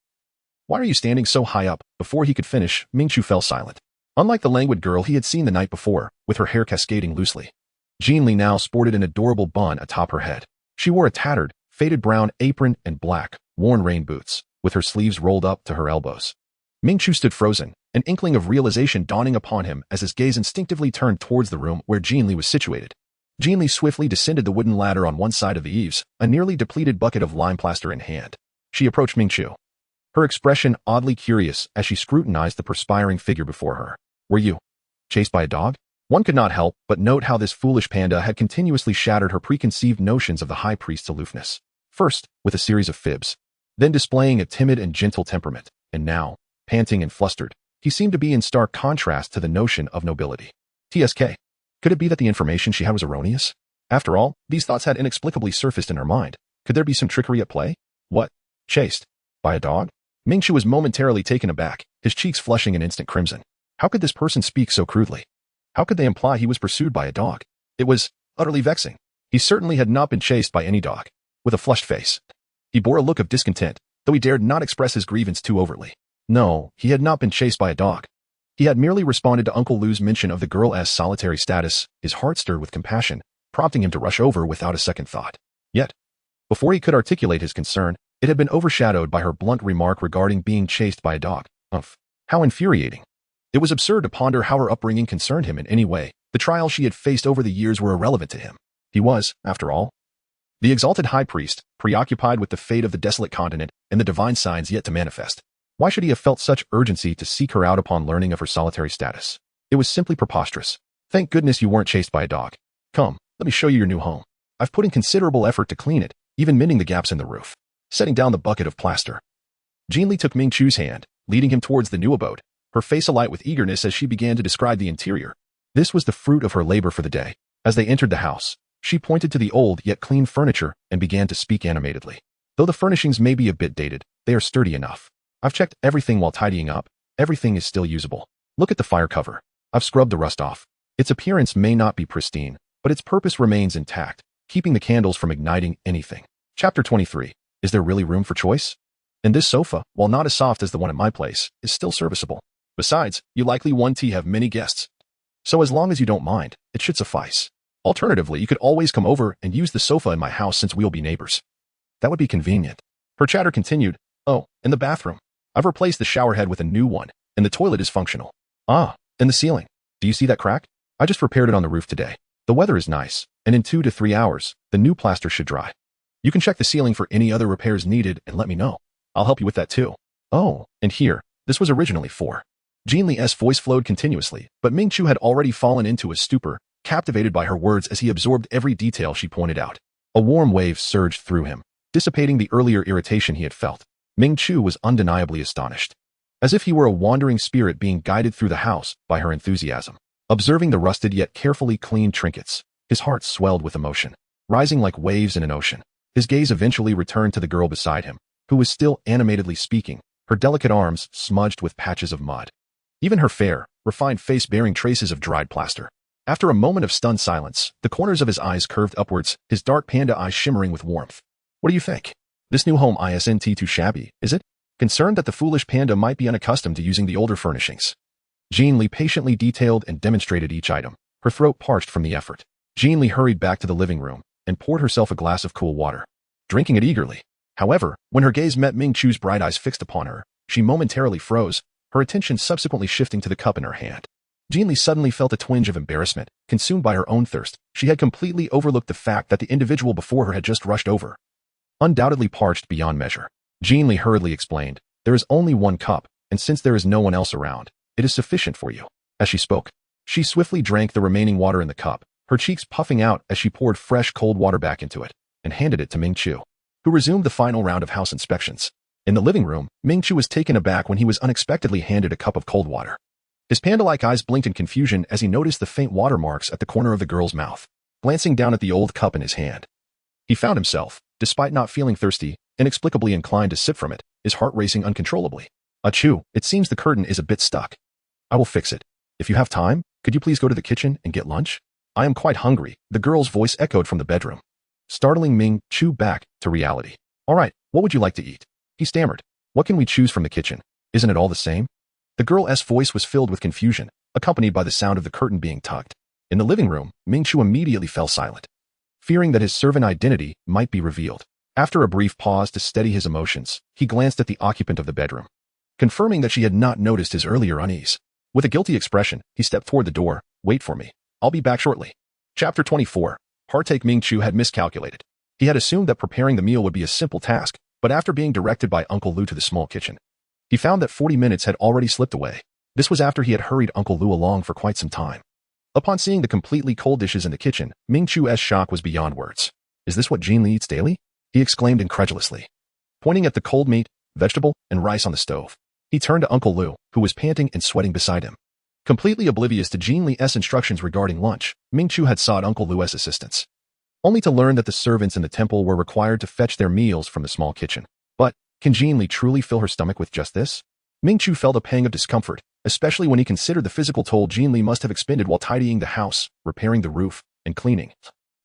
why are you standing so high up?" Before he could finish, Ming Chu fell silent. Unlike the languid girl he had seen the night before, with her hair cascading loosely, Jin Li now sported an adorable bun atop her head. She wore a tattered, faded brown apron and black, worn rain boots, with her sleeves rolled up to her elbows. Ming Chu stood frozen, an inkling of realization dawning upon him as his gaze instinctively turned towards the room where Jin Li was situated. Jin Li swiftly descended the wooden ladder on one side of the eaves, a nearly depleted bucket of lime plaster in hand. She approached Ming Chu, her expression oddly curious as she scrutinized the perspiring figure before her. "Were you chased by a dog?" One could not help but note how this foolish panda had continuously shattered her preconceived notions of the high priest's aloofness. First, with a series of fibs, then displaying a timid and gentle temperament, and now, panting and flustered, he seemed to be in stark contrast to the notion of nobility. TSK. Could it be that the information she had was erroneous? After all, these thoughts had inexplicably surfaced in her mind. Could there be some trickery at play? What? Chased? By a dog? Ming-Chu was momentarily taken aback, his cheeks flushing an instant crimson. How could this person speak so crudely? How could they imply he was pursued by a dog? It was utterly vexing. He certainly had not been chased by any dog. With a flushed face, he bore a look of discontent, though he dared not express his grievance too overtly. No, he had not been chased by a dog. He had merely responded to Uncle Lu's mention of the girl's solitary status, his heart stirred with compassion, prompting him to rush over without a second thought. Yet, before he could articulate his concern, it had been overshadowed by her blunt remark regarding being chased by a dog. Umph. How infuriating. It was absurd to ponder how her upbringing concerned him in any way. The trials she had faced over the years were irrelevant to him. He was, after all, the exalted high priest, preoccupied with the fate of the desolate continent and the divine signs yet to manifest. Why should he have felt such urgency to seek her out upon learning of her solitary status? It was simply preposterous. Thank goodness you weren't chased by a dog. Come, let me show you your new home. I've put in considerable effort to clean it, even mending the gaps in the roof, setting down the bucket of plaster. Jin Li took Ming-Chu's hand, leading him towards the new abode, her face alight with eagerness as she began to describe the interior. This was the fruit of her labor for the day. As they entered the house, she pointed to the old yet clean furniture and began to speak animatedly. Though the furnishings may be a bit dated, they are sturdy enough. I've checked everything while tidying up. Everything is still usable. Look at the fire cover. I've scrubbed the rust off. Its appearance may not be pristine, but its purpose remains intact, keeping the candles from igniting anything. Chapter 23. Is there really room for choice? And this sofa, while not as soft as the one at my place, is still serviceable. Besides, you likely want to have many guests. So as long as you don't mind, it should suffice. Alternatively, you could always come over and use the sofa in my house since we'll be neighbors. That would be convenient. Her chatter continued. Oh, and the bathroom. I've replaced the shower head with a new one, and the toilet is functional. Ah, and the ceiling. Do you see that crack? I just repaired it on the roof today. The weather is nice, and in 2 to 3 hours, the new plaster should dry. You can check the ceiling for any other repairs needed and let me know. I'll help you with that too. Oh, and here, this was originally for. Jin Li's voice flowed continuously, but Ming-Chu had already fallen into a stupor, captivated by her words as he absorbed every detail she pointed out. A warm wave surged through him, dissipating the earlier irritation he had felt. Ming-Chu was undeniably astonished, as if he were a wandering spirit being guided through the house by her enthusiasm. Observing the rusted yet carefully cleaned trinkets, his heart swelled with emotion, rising like waves in an ocean. His gaze eventually returned to the girl beside him, who was still animatedly speaking, her delicate arms smudged with patches of mud. Even her fair, refined face bearing traces of dried plaster. After a moment of stunned silence, the corners of his eyes curved upwards, his dark panda eyes shimmering with warmth. What do you think? This new home isn't too shabby, is it? Concerned that the foolish panda might be unaccustomed to using the older furnishings. Jin Li patiently detailed and demonstrated each item, her throat parched from the effort. Jin Li hurried back to the living room and poured herself a glass of cool water, drinking it eagerly. However, when her gaze met Ming-Chu's bright eyes fixed upon her, she momentarily froze, her attention subsequently shifting to the cup in her hand. Jin Li suddenly felt a twinge of embarrassment, consumed by her own thirst. She had completely overlooked the fact that the individual before her had just rushed over, undoubtedly parched beyond measure. Jin Li hurriedly explained, there is only one cup, and since there is no one else around, it is sufficient for you. As she spoke, she swiftly drank the remaining water in the cup, her cheeks puffing out as she poured fresh cold water back into it, and handed it to Ming-Chu, who resumed the final round of house inspections. In the living room, Ming-Chu was taken aback when he was unexpectedly handed a cup of cold water. His panda-like eyes blinked in confusion as he noticed the faint watermarks at the corner of the girl's mouth. Glancing down at the old cup in his hand, he found himself, despite not feeling thirsty, inexplicably inclined to sip from it, his heart racing uncontrollably. Achoo, it seems the curtain is a bit stuck. I will fix it. If you have time, could you please go to the kitchen and get lunch? I am quite hungry, the girl's voice echoed from the bedroom, startling Ming-Chu back to reality. All right, what would you like to eat? He stammered. What can we choose from the kitchen? Isn't it all the same? The girl's voice was filled with confusion, accompanied by the sound of the curtain being tugged. In the living room, Ming-Chu immediately fell silent, fearing that his servant identity might be revealed. After a brief pause to steady his emotions, he glanced at the occupant of the bedroom, confirming that she had not noticed his earlier unease. With a guilty expression, he stepped toward the door. Wait for me. I'll be back shortly. Chapter 24. Heartache. Ming-Chu had miscalculated. He had assumed that preparing the meal would be a simple task, but after being directed by Uncle Lu to the small kitchen, he found that 40 minutes had already slipped away. This was after he had hurried Uncle Lu along for quite some time. Upon seeing the completely cold dishes in the kitchen, Ming Chu's shock was beyond words. Is this what Jin Li eats daily? He exclaimed incredulously. Pointing at the cold meat, vegetable, and rice on the stove, he turned to Uncle Lu, who was panting and sweating beside him. Completely oblivious to Jin Li's instructions regarding lunch, Ming Chu had sought Uncle Lu's assistance, only to learn that the servants in the temple were required to fetch their meals from the small kitchen. But, can Jin Li truly fill her stomach with just this? Ming Chu felt a pang of discomfort, especially when he considered the physical toll Jin Li must have expended while tidying the house, repairing the roof, and cleaning,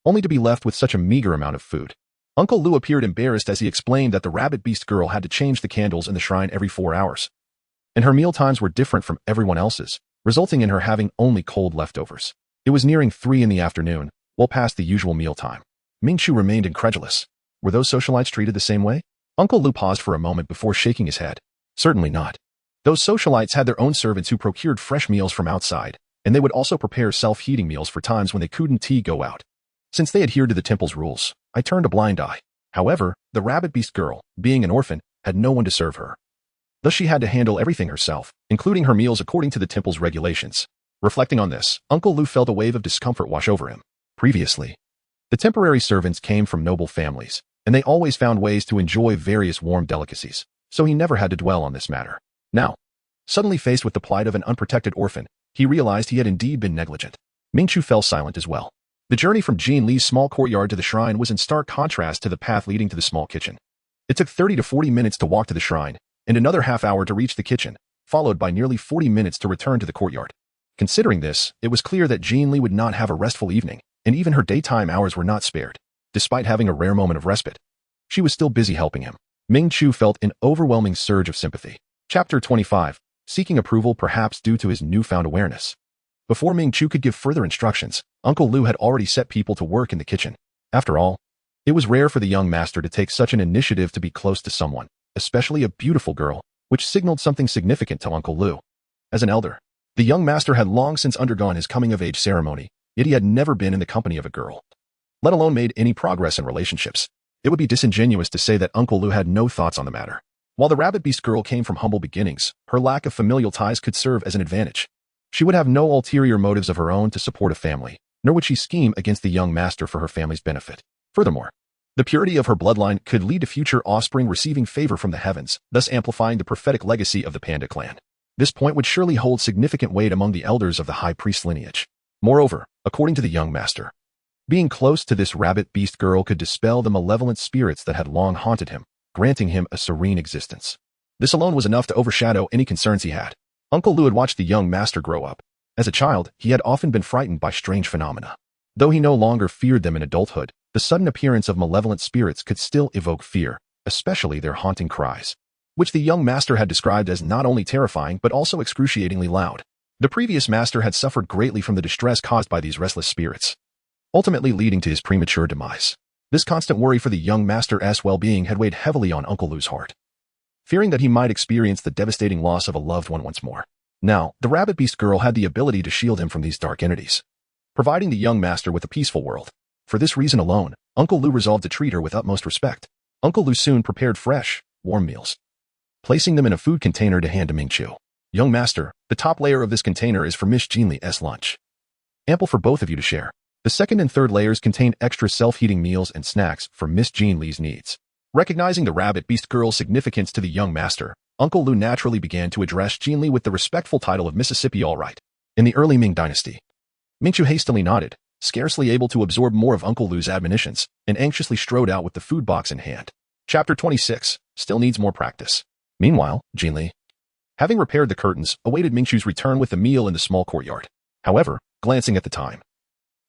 only to be left with such a meager amount of food. Uncle Lu appeared embarrassed as he explained that the rabbit beast girl had to change the candles in the shrine every 4 hours, and her meal times were different from everyone else's, resulting in her having only cold leftovers. It was nearing 3 in the afternoon, well past the usual meal time. Ming Chu remained incredulous. Were those socialites treated the same way? Uncle Lu paused for a moment before shaking his head. Certainly not. Those socialites had their own servants who procured fresh meals from outside, and they would also prepare self-heating meals for times when they couldn't go out. Since they adhered to the temple's rules, I turned a blind eye. However, the rabbit beast girl, being an orphan, had no one to serve her. Thus she had to handle everything herself, including her meals according to the temple's regulations. Reflecting on this, Uncle Lu felt a wave of discomfort wash over him. Previously, the temporary servants came from noble families, and they always found ways to enjoy various warm delicacies, so he never had to dwell on this matter. Now, suddenly faced with the plight of an unprotected orphan, he realized he had indeed been negligent. Ming Chu fell silent as well. The journey from Jin Li's small courtyard to the shrine was in stark contrast to the path leading to the small kitchen. It took 30 to 40 minutes to walk to the shrine, and another half hour to reach the kitchen, followed by nearly 40 minutes to return to the courtyard. Considering this, it was clear that Jin Li would not have a restful evening, and even her daytime hours were not spared. Despite having a rare moment of respite, she was still busy helping him. Ming Chu felt an overwhelming surge of sympathy. Chapter 25. Seeking approval perhaps due to his newfound awareness. Before Ming Chu could give further instructions, Uncle Lu had already set people to work in the kitchen. After all, it was rare for the young master to take such an initiative to be close to someone, especially a beautiful girl, which signaled something significant to Uncle Lu. As an elder, the young master had long since undergone his coming-of-age ceremony, yet he had never been in the company of a girl, let alone made any progress in relationships. It would be disingenuous to say that Uncle Lu had no thoughts on the matter. While the rabbit beast girl came from humble beginnings, her lack of familial ties could serve as an advantage. She would have no ulterior motives of her own to support a family, nor would she scheme against the young master for her family's benefit. Furthermore, the purity of her bloodline could lead to future offspring receiving favor from the heavens, thus amplifying the prophetic legacy of the Panda clan. This point would surely hold significant weight among the elders of the high priest lineage. Moreover, according to the young master, being close to this rabbit beast girl could dispel the malevolent spirits that had long haunted him, granting him a serene existence. This alone was enough to overshadow any concerns he had. Uncle Lu had watched the young master grow up. As a child, he had often been frightened by strange phenomena. Though he no longer feared them in adulthood, the sudden appearance of malevolent spirits could still evoke fear, especially their haunting cries, which the young master had described as not only terrifying but also excruciatingly loud. The previous master had suffered greatly from the distress caused by these restless spirits, ultimately leading to his premature demise. This constant worry for the young master's well-being had weighed heavily on Uncle Lu's heart, fearing that he might experience the devastating loss of a loved one once more. Now, the rabbit beast girl had the ability to shield him from these dark entities, providing the young master with a peaceful world. For this reason alone, Uncle Lu resolved to treat her with utmost respect. Uncle Lu soon prepared fresh, warm meals, placing them in a food container to hand to Ming Chu. Young master, the top layer of this container is for Miss Jin Li's lunch, ample for both of you to share. The second and third layers contain extra self-heating meals and snacks for Miss Jin Li's needs. Recognizing the rabbit beast girl's significance to the young master, Uncle Lu naturally began to address Jin Li with the respectful title of Mississippi All Right. In the early Ming dynasty, Ming Chu hastily nodded, scarcely able to absorb more of Uncle Lu's admonitions, and anxiously strode out with the food box in hand. Chapter 26. Still needs more practice. Meanwhile, Jin Li, having repaired the curtains, awaited Ming Chu's return with the meal in the small courtyard. However, glancing at the time,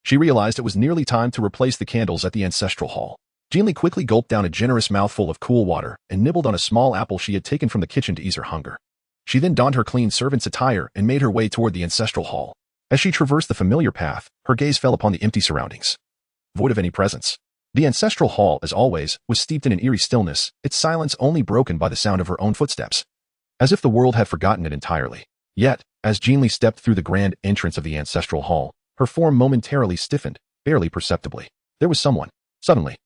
she realized it was nearly time to replace the candles at the ancestral hall. Jin Li quickly gulped down a generous mouthful of cool water and nibbled on a small apple she had taken from the kitchen to ease her hunger. She then donned her clean servant's attire and made her way toward the ancestral hall. As she traversed the familiar path, her gaze fell upon the empty surroundings, void of any presence. The ancestral hall, as always, was steeped in an eerie stillness, its silence only broken by the sound of her own footsteps, as if the world had forgotten it entirely. Yet, as Jin Li stepped through the grand entrance of the ancestral hall, her form momentarily stiffened, barely perceptibly. There was someone. Suddenly,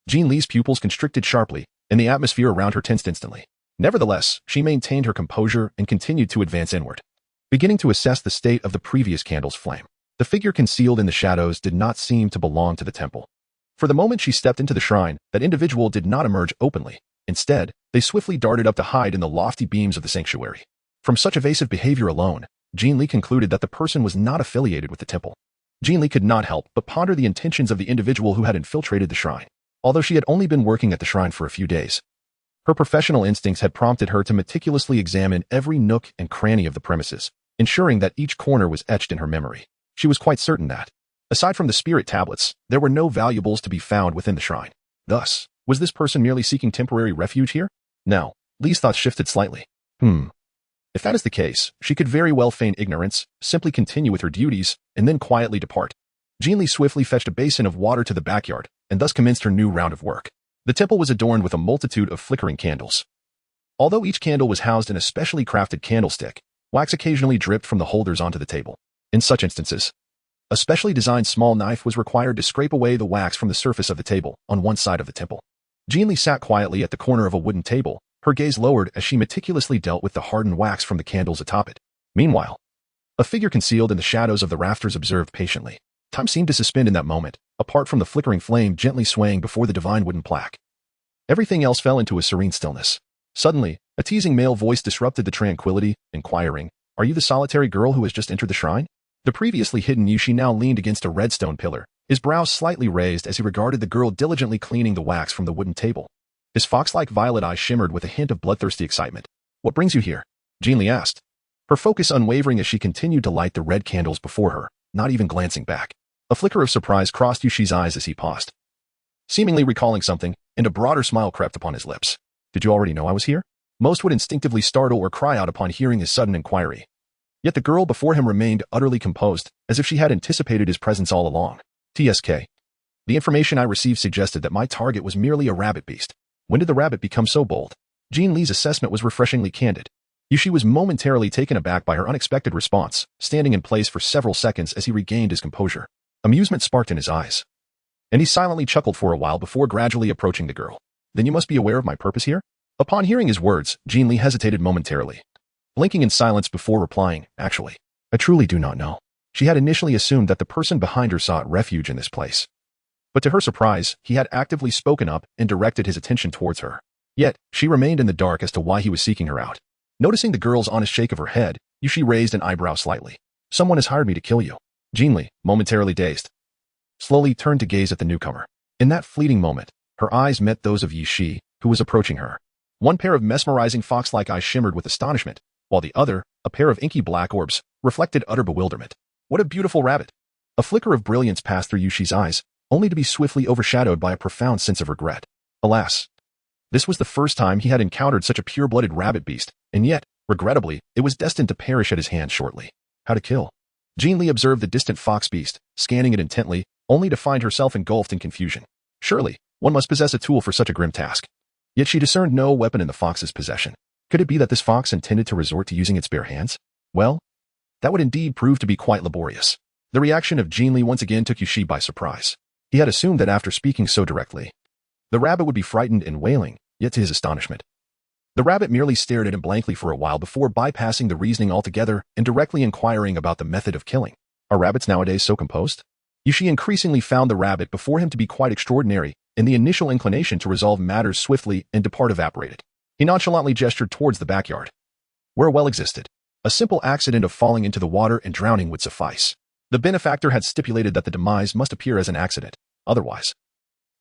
Jin Li's pupils constricted sharply, and the atmosphere around her tensed instantly. Nevertheless, she maintained her composure and continued to advance inward, beginning to assess the state of the previous candle's flame. The figure concealed in the shadows did not seem to belong to the temple. For the moment she stepped into the shrine, that individual did not emerge openly. Instead, they swiftly darted up to hide in the lofty beams of the sanctuary. From such evasive behavior alone, Jin Li concluded that the person was not affiliated with the temple. Jin Li could not help but ponder the intentions of the individual who had infiltrated the shrine. Although she had only been working at the shrine for a few days, her professional instincts had prompted her to meticulously examine every nook and cranny of the premises, ensuring that each corner was etched in her memory. She was quite certain that, aside from the spirit tablets, there were no valuables to be found within the shrine. Thus, was this person merely seeking temporary refuge here? Now, Li's thoughts shifted slightly. If that is the case, she could very well feign ignorance, simply continue with her duties, and then quietly depart. Jin Li swiftly fetched a basin of water to the backyard, and thus commenced her new round of work. The temple was adorned with a multitude of flickering candles. Although each candle was housed in a specially crafted candlestick, wax occasionally dripped from the holders onto the table. In such instances, a specially designed small knife was required to scrape away the wax from the surface of the table on one side of the temple. Jin Li sat quietly at the corner of a wooden table, her gaze lowered as she meticulously dealt with the hardened wax from the candles atop it. Meanwhile, a figure concealed in the shadows of the rafters observed patiently. Time seemed to suspend in that moment, apart from the flickering flame gently swaying before the divine wooden plaque. Everything else fell into a serene stillness. Suddenly, a teasing male voice disrupted the tranquility, inquiring, "Are you the solitary girl who has just entered the shrine?" The previously hidden Yushi now leaned against a redstone pillar, his brows slightly raised as he regarded the girl diligently cleaning the wax from the wooden table. His fox-like violet eyes shimmered with a hint of bloodthirsty excitement. "What brings you here?" Jin Li asked, her focus unwavering as she continued to light the red candles before her, not even glancing back. A flicker of surprise crossed Yushi's eyes as he paused, seemingly recalling something, and a broader smile crept upon his lips. "Did you already know I was here?" Most would instinctively startle or cry out upon hearing his sudden inquiry. Yet the girl before him remained utterly composed, as if she had anticipated his presence all along. "TSK. The information I received suggested that my target was merely a rabbit beast. When did the rabbit become so bold?" Jin Li's assessment was refreshingly candid. Yushi was momentarily taken aback by her unexpected response, standing in place for several seconds as he regained his composure. Amusement sparked in his eyes, and he silently chuckled for a while before gradually approaching the girl. "Then you must be aware of my purpose here?" Upon hearing his words, Jin Li hesitated momentarily, blinking in silence before replying, "Actually, I truly do not know." She had initially assumed that the person behind her sought refuge in this place. But to her surprise, he had actively spoken up and directed his attention towards her. Yet, she remained in the dark as to why he was seeking her out. Noticing the girl's honest shake of her head, Yushi raised an eyebrow slightly. "Someone has hired me to kill you." Jin Li, momentarily dazed, slowly turned to gaze at the newcomer. In that fleeting moment, her eyes met those of Yushi, who was approaching her. One pair of mesmerizing fox-like eyes shimmered with astonishment, while the other, a pair of inky black orbs, reflected utter bewilderment. "What a beautiful rabbit!" A flicker of brilliance passed through Yushi's eyes, only to be swiftly overshadowed by a profound sense of regret. Alas, this was the first time he had encountered such a pure-blooded rabbit beast, and yet, regrettably, it was destined to perish at his hands shortly. How to kill? Jin Li observed the distant fox beast, scanning it intently, only to find herself engulfed in confusion. Surely, one must possess a tool for such a grim task. Yet she discerned no weapon in the fox's possession. Could it be that this fox intended to resort to using its bare hands? Well, that would indeed prove to be quite laborious. The reaction of Jin Li once again took Yushi by surprise. He had assumed that after speaking so directly, the rabbit would be frightened and wailing, yet to his astonishment, the rabbit merely stared at him blankly for a while before bypassing the reasoning altogether and directly inquiring about the method of killing. Are rabbits nowadays so composed? Yushi increasingly found the rabbit before him to be quite extraordinary, and the initial inclination to resolve matters swiftly and depart evaporated. He nonchalantly gestured towards the backyard, where a well existed. A simple accident of falling into the water and drowning would suffice. The benefactor had stipulated that the demise must appear as an accident. Otherwise,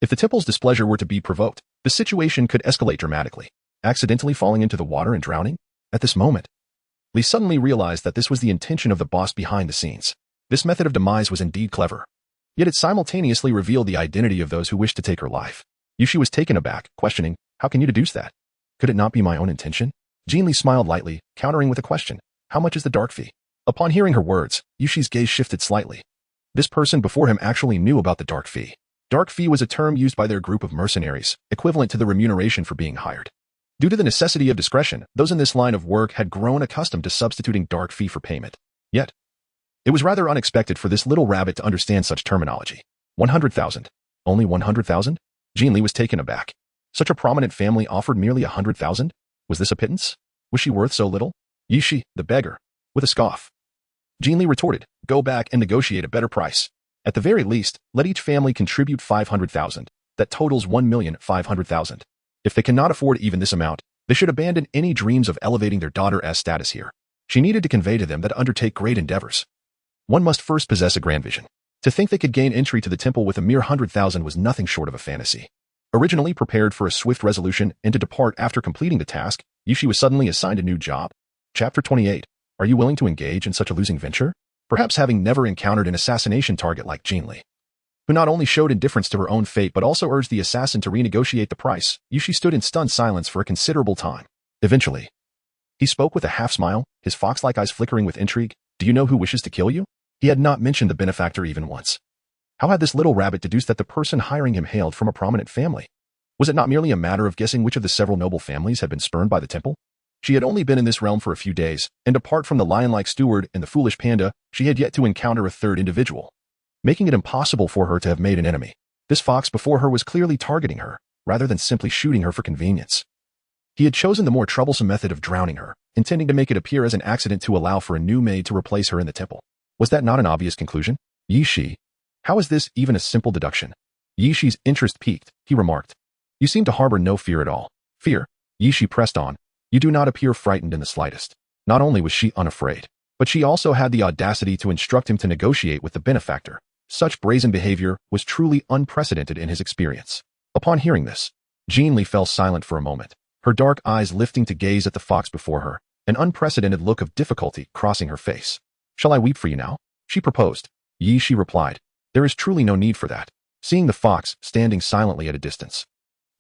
if the temple's displeasure were to be provoked, the situation could escalate dramatically. Accidentally falling into the water and drowning? At this moment, Li suddenly realized that this was the intention of the boss behind the scenes. This method of demise was indeed clever. Yet it simultaneously revealed the identity of those who wished to take her life. Yushi was taken aback, questioning, "How can you deduce that? Could it not be my own intention?" Jin Li smiled lightly, countering with a question, "How much is the dark fee?" Upon hearing her words, Yushi's gaze shifted slightly. This person before him actually knew about the dark fee. Dark fee was a term used by their group of mercenaries, equivalent to the remuneration for being hired. Due to the necessity of discretion, those in this line of work had grown accustomed to substituting dark fee for payment. Yet, it was rather unexpected for this little rabbit to understand such terminology. 100,000. Only 100,000? Jin Li was taken aback. Such a prominent family offered merely 100,000? Was this a pittance? Was she worth so little? Yushi, the beggar, with a scoff, Jin Li retorted, go back and negotiate a better price. At the very least, let each family contribute 500,000. That totals 1,500,000. If they cannot afford even this amount, they should abandon any dreams of elevating their daughter's status here. She needed to convey to them that to undertake great endeavors, one must first possess a grand vision. To think they could gain entry to the temple with a mere 100,000 was nothing short of a fantasy. Originally prepared for a swift resolution and to depart after completing the task, Yishi was suddenly assigned a new job. Chapter 28. Are you willing to engage in such a losing venture? Perhaps having never encountered an assassination target like Jin Li, who not only showed indifference to her own fate but also urged the assassin to renegotiate the price, Yishi stood in stunned silence for a considerable time. Eventually, he spoke with a half-smile, his fox-like eyes flickering with intrigue. Do you know who wishes to kill you? He had not mentioned the benefactor even once. How had this little rabbit deduced that the person hiring him hailed from a prominent family? Was it not merely a matter of guessing which of the several noble families had been spurned by the temple? She had only been in this realm for a few days, and apart from the lion-like steward and the foolish panda, she had yet to encounter a third individual, making it impossible for her to have made an enemy. This fox before her was clearly targeting her, rather than simply shooting her for convenience. He had chosen the more troublesome method of drowning her, intending to make it appear as an accident to allow for a new maid to replace her in the temple. Was that not an obvious conclusion? Yishi, how is this even a simple deduction? Yishi's interest piqued, he remarked. You seem to harbor no fear at all. Fear? Yishi pressed on. You do not appear frightened in the slightest. Not only was she unafraid, but she also had the audacity to instruct him to negotiate with the benefactor. Such brazen behavior was truly unprecedented in his experience. Upon hearing this, Jin Li fell silent for a moment, her dark eyes lifting to gaze at the fox before her, an unprecedented look of difficulty crossing her face. Shall I weep for you now? She proposed. Yishi replied. There is truly no need for that. Seeing the fox standing silently at a distance,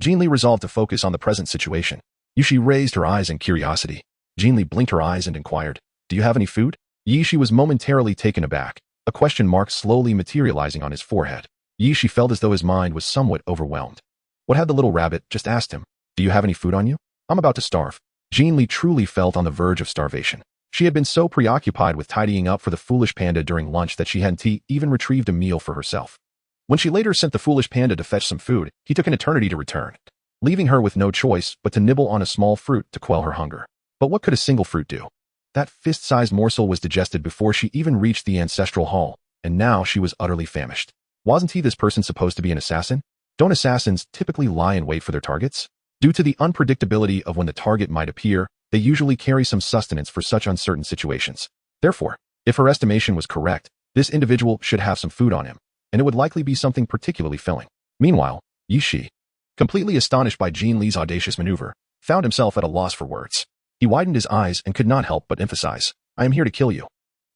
Jin Li resolved to focus on the present situation. Yishi raised her eyes in curiosity. Jin Li blinked her eyes and inquired, do you have any food? Yishi was momentarily taken aback, a question mark slowly materializing on his forehead. Yishi felt as though his mind was somewhat overwhelmed. What had the little rabbit just asked him? Do you have any food on you? I'm about to starve. Jin Li truly felt on the verge of starvation. She had been so preoccupied with tidying up for the foolish panda during lunch that she hadn't even retrieved a meal for herself. When she later sent the foolish panda to fetch some food, he took an eternity to return, leaving her with no choice but to nibble on a small fruit to quell her hunger. But what could a single fruit do? That fist-sized morsel was digested before she even reached the ancestral hall, and now she was utterly famished. Wasn't he this person supposed to be an assassin? Don't assassins typically lie in wait for their targets? Due to the unpredictability of when the target might appear, they usually carry some sustenance for such uncertain situations. Therefore, if her estimation was correct, this individual should have some food on him, and it would likely be something particularly filling. Meanwhile, Yishi, completely astonished by Jin Li's audacious maneuver, found himself at a loss for words. He widened his eyes and could not help but emphasize, I am here to kill you.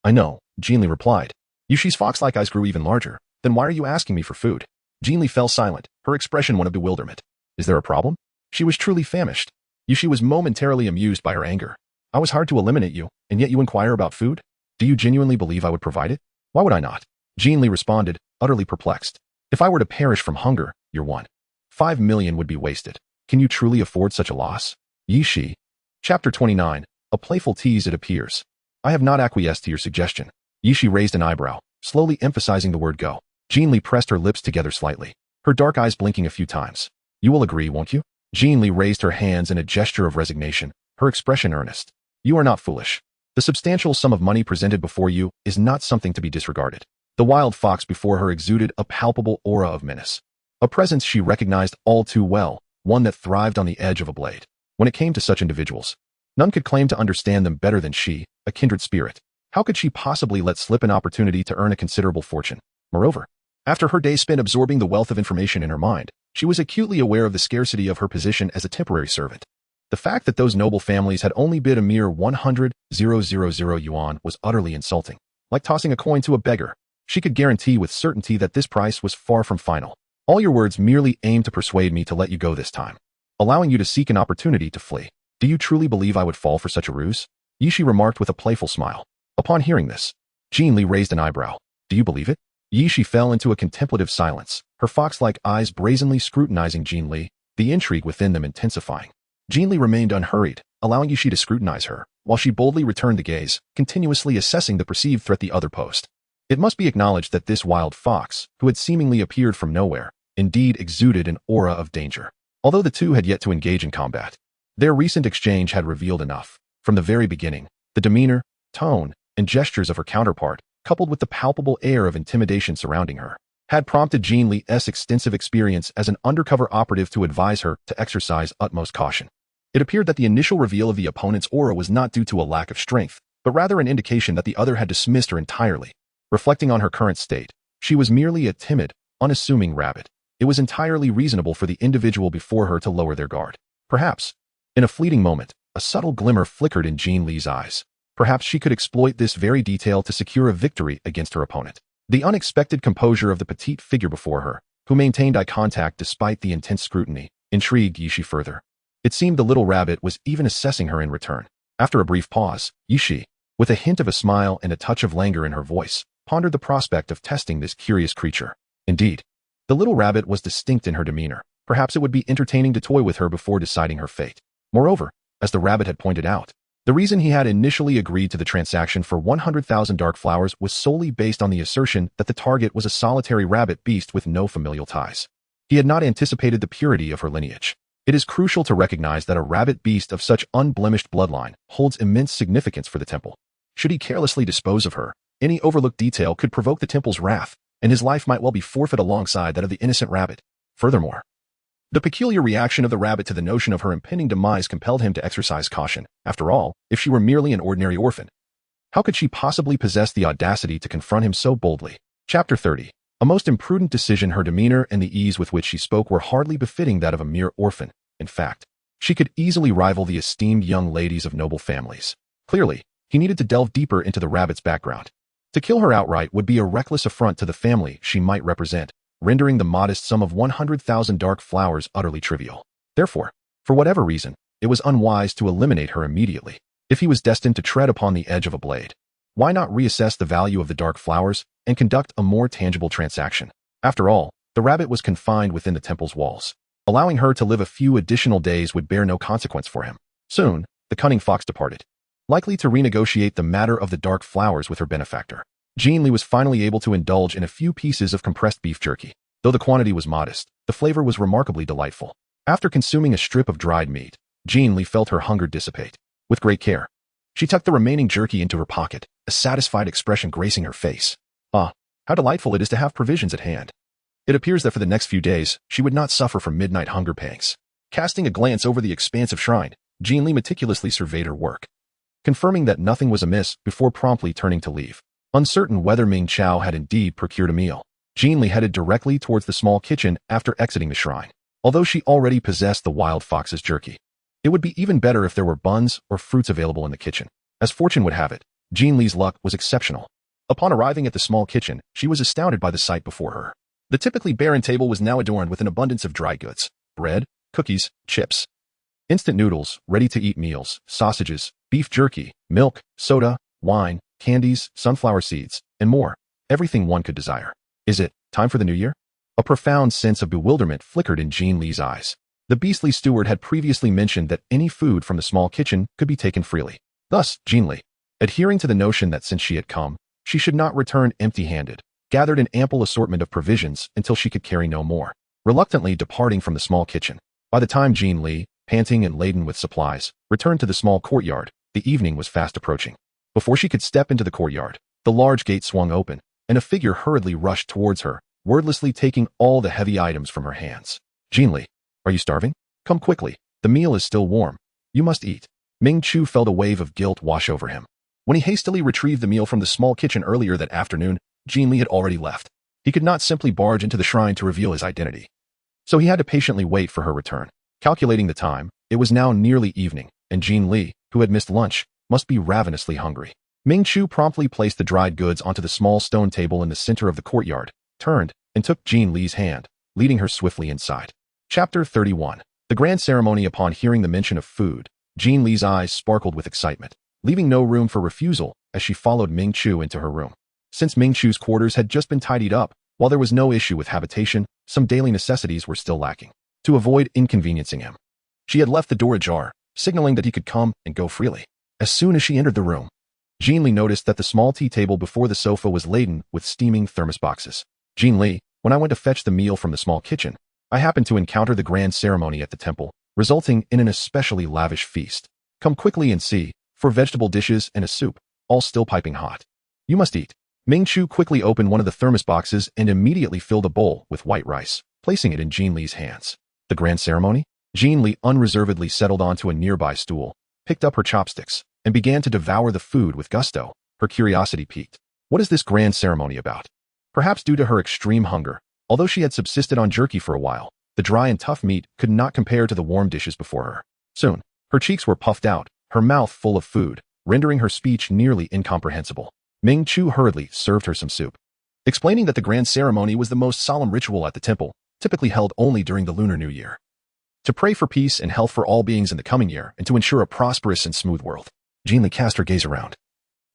I know, Jin Li replied. Yishi's fox-like eyes grew even larger. Then why are you asking me for food? Jin Li fell silent, her expression one of bewilderment. Is there a problem? She was truly famished. Yishi was momentarily amused by her anger. I was hard to eliminate you, and yet you inquire about food? Do you genuinely believe I would provide it? Why would I not? Jin Li responded, utterly perplexed. If I were to perish from hunger, your 1.5 million would be wasted. Can you truly afford such a loss? Yishi. Chapter 29. A playful tease it appears. I have not acquiesced to your suggestion. Yishi raised an eyebrow, slowly emphasizing the word go. Jin Li pressed her lips together slightly, her dark eyes blinking a few times. You will agree, won't you? Jin Li raised her hands in a gesture of resignation, her expression earnest. You are not foolish. The substantial sum of money presented before you is not something to be disregarded. The wild fox before her exuded a palpable aura of menace, a presence she recognized all too well, one that thrived on the edge of a blade. When it came to such individuals, none could claim to understand them better than she, a kindred spirit. How could she possibly let slip an opportunity to earn a considerable fortune? Moreover, after her day spent absorbing the wealth of information in her mind, she was acutely aware of the scarcity of her position as a temporary servant. The fact that those noble families had only bid a mere 100,000 yuan was utterly insulting. Like tossing a coin to a beggar, she could guarantee with certainty that this price was far from final. All your words merely aim to persuade me to let you go this time, allowing you to seek an opportunity to flee. Do you truly believe I would fall for such a ruse? Yishi remarked with a playful smile. Upon hearing this, Jin Li raised an eyebrow. Do you believe it? Yishi fell into a contemplative silence, her fox-like eyes brazenly scrutinizing Jin Li, the intrigue within them intensifying. Jin Li remained unhurried, allowing Yishi to scrutinize her, while she boldly returned the gaze, continuously assessing the perceived threat the other posed. It must be acknowledged that this wild fox, who had seemingly appeared from nowhere, indeed exuded an aura of danger. Although the two had yet to engage in combat, their recent exchange had revealed enough. From the very beginning, the demeanor, tone, and gestures of her counterpart, coupled with the palpable air of intimidation surrounding her, had prompted Jin Li's extensive experience as an undercover operative to advise her to exercise utmost caution. It appeared that the initial reveal of the opponent's aura was not due to a lack of strength, but rather an indication that the other had dismissed her entirely. Reflecting on her current state, she was merely a timid, unassuming rabbit. It was entirely reasonable for the individual before her to lower their guard. Perhaps, in a fleeting moment, a subtle glimmer flickered in Jin Li's eyes. Perhaps she could exploit this very detail to secure a victory against her opponent. The unexpected composure of the petite figure before her, who maintained eye contact despite the intense scrutiny, intrigued Yishi further. It seemed the little rabbit was even assessing her in return. After a brief pause, Yishi, with a hint of a smile and a touch of languor in her voice, pondered the prospect of testing this curious creature. Indeed, the little rabbit was distinct in her demeanor. Perhaps it would be entertaining to toy with her before deciding her fate. Moreover, as the rabbit had pointed out, the reason he had initially agreed to the transaction for 100,000 dark flowers was solely based on the assertion that the target was a solitary rabbit beast with no familial ties. He had not anticipated the purity of her lineage. It is crucial to recognize that a rabbit beast of such unblemished bloodline holds immense significance for the temple. Should he carelessly dispose of her, any overlooked detail could provoke the temple's wrath, and his life might well be forfeit alongside that of the innocent rabbit. Furthermore, the peculiar reaction of the rabbit to the notion of her impending demise compelled him to exercise caution. After all, if she were merely an ordinary orphan, how could she possibly possess the audacity to confront him so boldly? Chapter 30. A most imprudent decision. Her demeanor and the ease with which she spoke were hardly befitting that of a mere orphan. In fact, she could easily rival the esteemed young ladies of noble families. Clearly, he needed to delve deeper into the rabbit's background. To kill her outright would be a reckless affront to the family she might represent, rendering the modest sum of 100,000 dark flowers utterly trivial. Therefore, for whatever reason, it was unwise to eliminate her immediately. If he was destined to tread upon the edge of a blade, why not reassess the value of the dark flowers and conduct a more tangible transaction? After all, the rabbit was confined within the temple's walls. Allowing her to live a few additional days would bear no consequence for him. Soon, the cunning fox departed, likely to renegotiate the matter of the dark flowers with her benefactor. Jin Li was finally able to indulge in a few pieces of compressed beef jerky. Though the quantity was modest, the flavor was remarkably delightful. After consuming a strip of dried meat, Jin Li felt her hunger dissipate. With great care, she tucked the remaining jerky into her pocket, a satisfied expression gracing her face. Ah, how delightful it is to have provisions at hand. It appears that for the next few days, she would not suffer from midnight hunger pangs. Casting a glance over the expansive shrine, Jin Li meticulously surveyed her work, confirming that nothing was amiss before promptly turning to leave. Uncertain whether Ming Chao had indeed procured a meal, Jin Li headed directly towards the small kitchen after exiting the shrine. Although she already possessed the wild fox's jerky, it would be even better if there were buns or fruits available in the kitchen. As fortune would have it, Jin Li's luck was exceptional. Upon arriving at the small kitchen, she was astounded by the sight before her. The typically barren table was now adorned with an abundance of dry goods: bread, cookies, chips, instant noodles, ready-to-eat meals, sausages, beef jerky, milk, soda, wine, candies, sunflower seeds, and more. Everything one could desire. Is it time for the new year? A profound sense of bewilderment flickered in Jin Li's eyes. The beastly steward had previously mentioned that any food from the small kitchen could be taken freely. Thus, Jin Li, adhering to the notion that since she had come, she should not return empty-handed, gathered an ample assortment of provisions until she could carry no more, reluctantly departing from the small kitchen. By the time Jin Li, panting and laden with supplies, returned to the small courtyard, the evening was fast approaching. Before she could step into the courtyard, the large gate swung open, and a figure hurriedly rushed towards her, wordlessly taking all the heavy items from her hands. Jin Li, are you starving? Come quickly, the meal is still warm. You must eat. Ming Chu felt a wave of guilt wash over him. When he hastily retrieved the meal from the small kitchen earlier that afternoon, Jin Li had already left. He could not simply barge into the shrine to reveal his identity, so he had to patiently wait for her return. Calculating the time, it was now nearly evening, and Jin Li, who had missed lunch, must be ravenously hungry. Ming Chu promptly placed the dried goods onto the small stone table in the center of the courtyard, turned, and took Jin Li's hand, leading her swiftly inside. Chapter 31. The grand ceremony. Upon hearing the mention of food, Jin Li's eyes sparkled with excitement, leaving no room for refusal as she followed Ming Chu into her room. Since Ming Chu's quarters had just been tidied up, while there was no issue with habitation, some daily necessities were still lacking. To avoid inconveniencing him, she had left the door ajar, signaling that he could come and go freely. As soon as she entered the room, Jin Li noticed that the small tea table before the sofa was laden with steaming thermos boxes. Jin Li, when I went to fetch the meal from the small kitchen, I happened to encounter the grand ceremony at the temple, resulting in an especially lavish feast. Come quickly and see, for vegetable dishes and a soup. all still piping hot. You must eat. Ming Chu quickly opened one of the thermos boxes and immediately filled a bowl with white rice, placing it in Jin Li's hands. The grand ceremony? Jin Li unreservedly settled onto a nearby stool, picked up her chopsticks, and began to devour the food with gusto. Her curiosity piqued. What is this grand ceremony about? Perhaps due to her extreme hunger, although she had subsisted on jerky for a while, the dry and tough meat could not compare to the warm dishes before her. Soon, her cheeks were puffed out, her mouth full of food, rendering her speech nearly incomprehensible. Ming Chu hurriedly served her some soup, explaining that the grand ceremony was the most solemn ritual at the temple, typically held only during the Lunar New Year, to pray for peace and health for all beings in the coming year and to ensure a prosperous and smooth world. Jin Li cast her gaze around,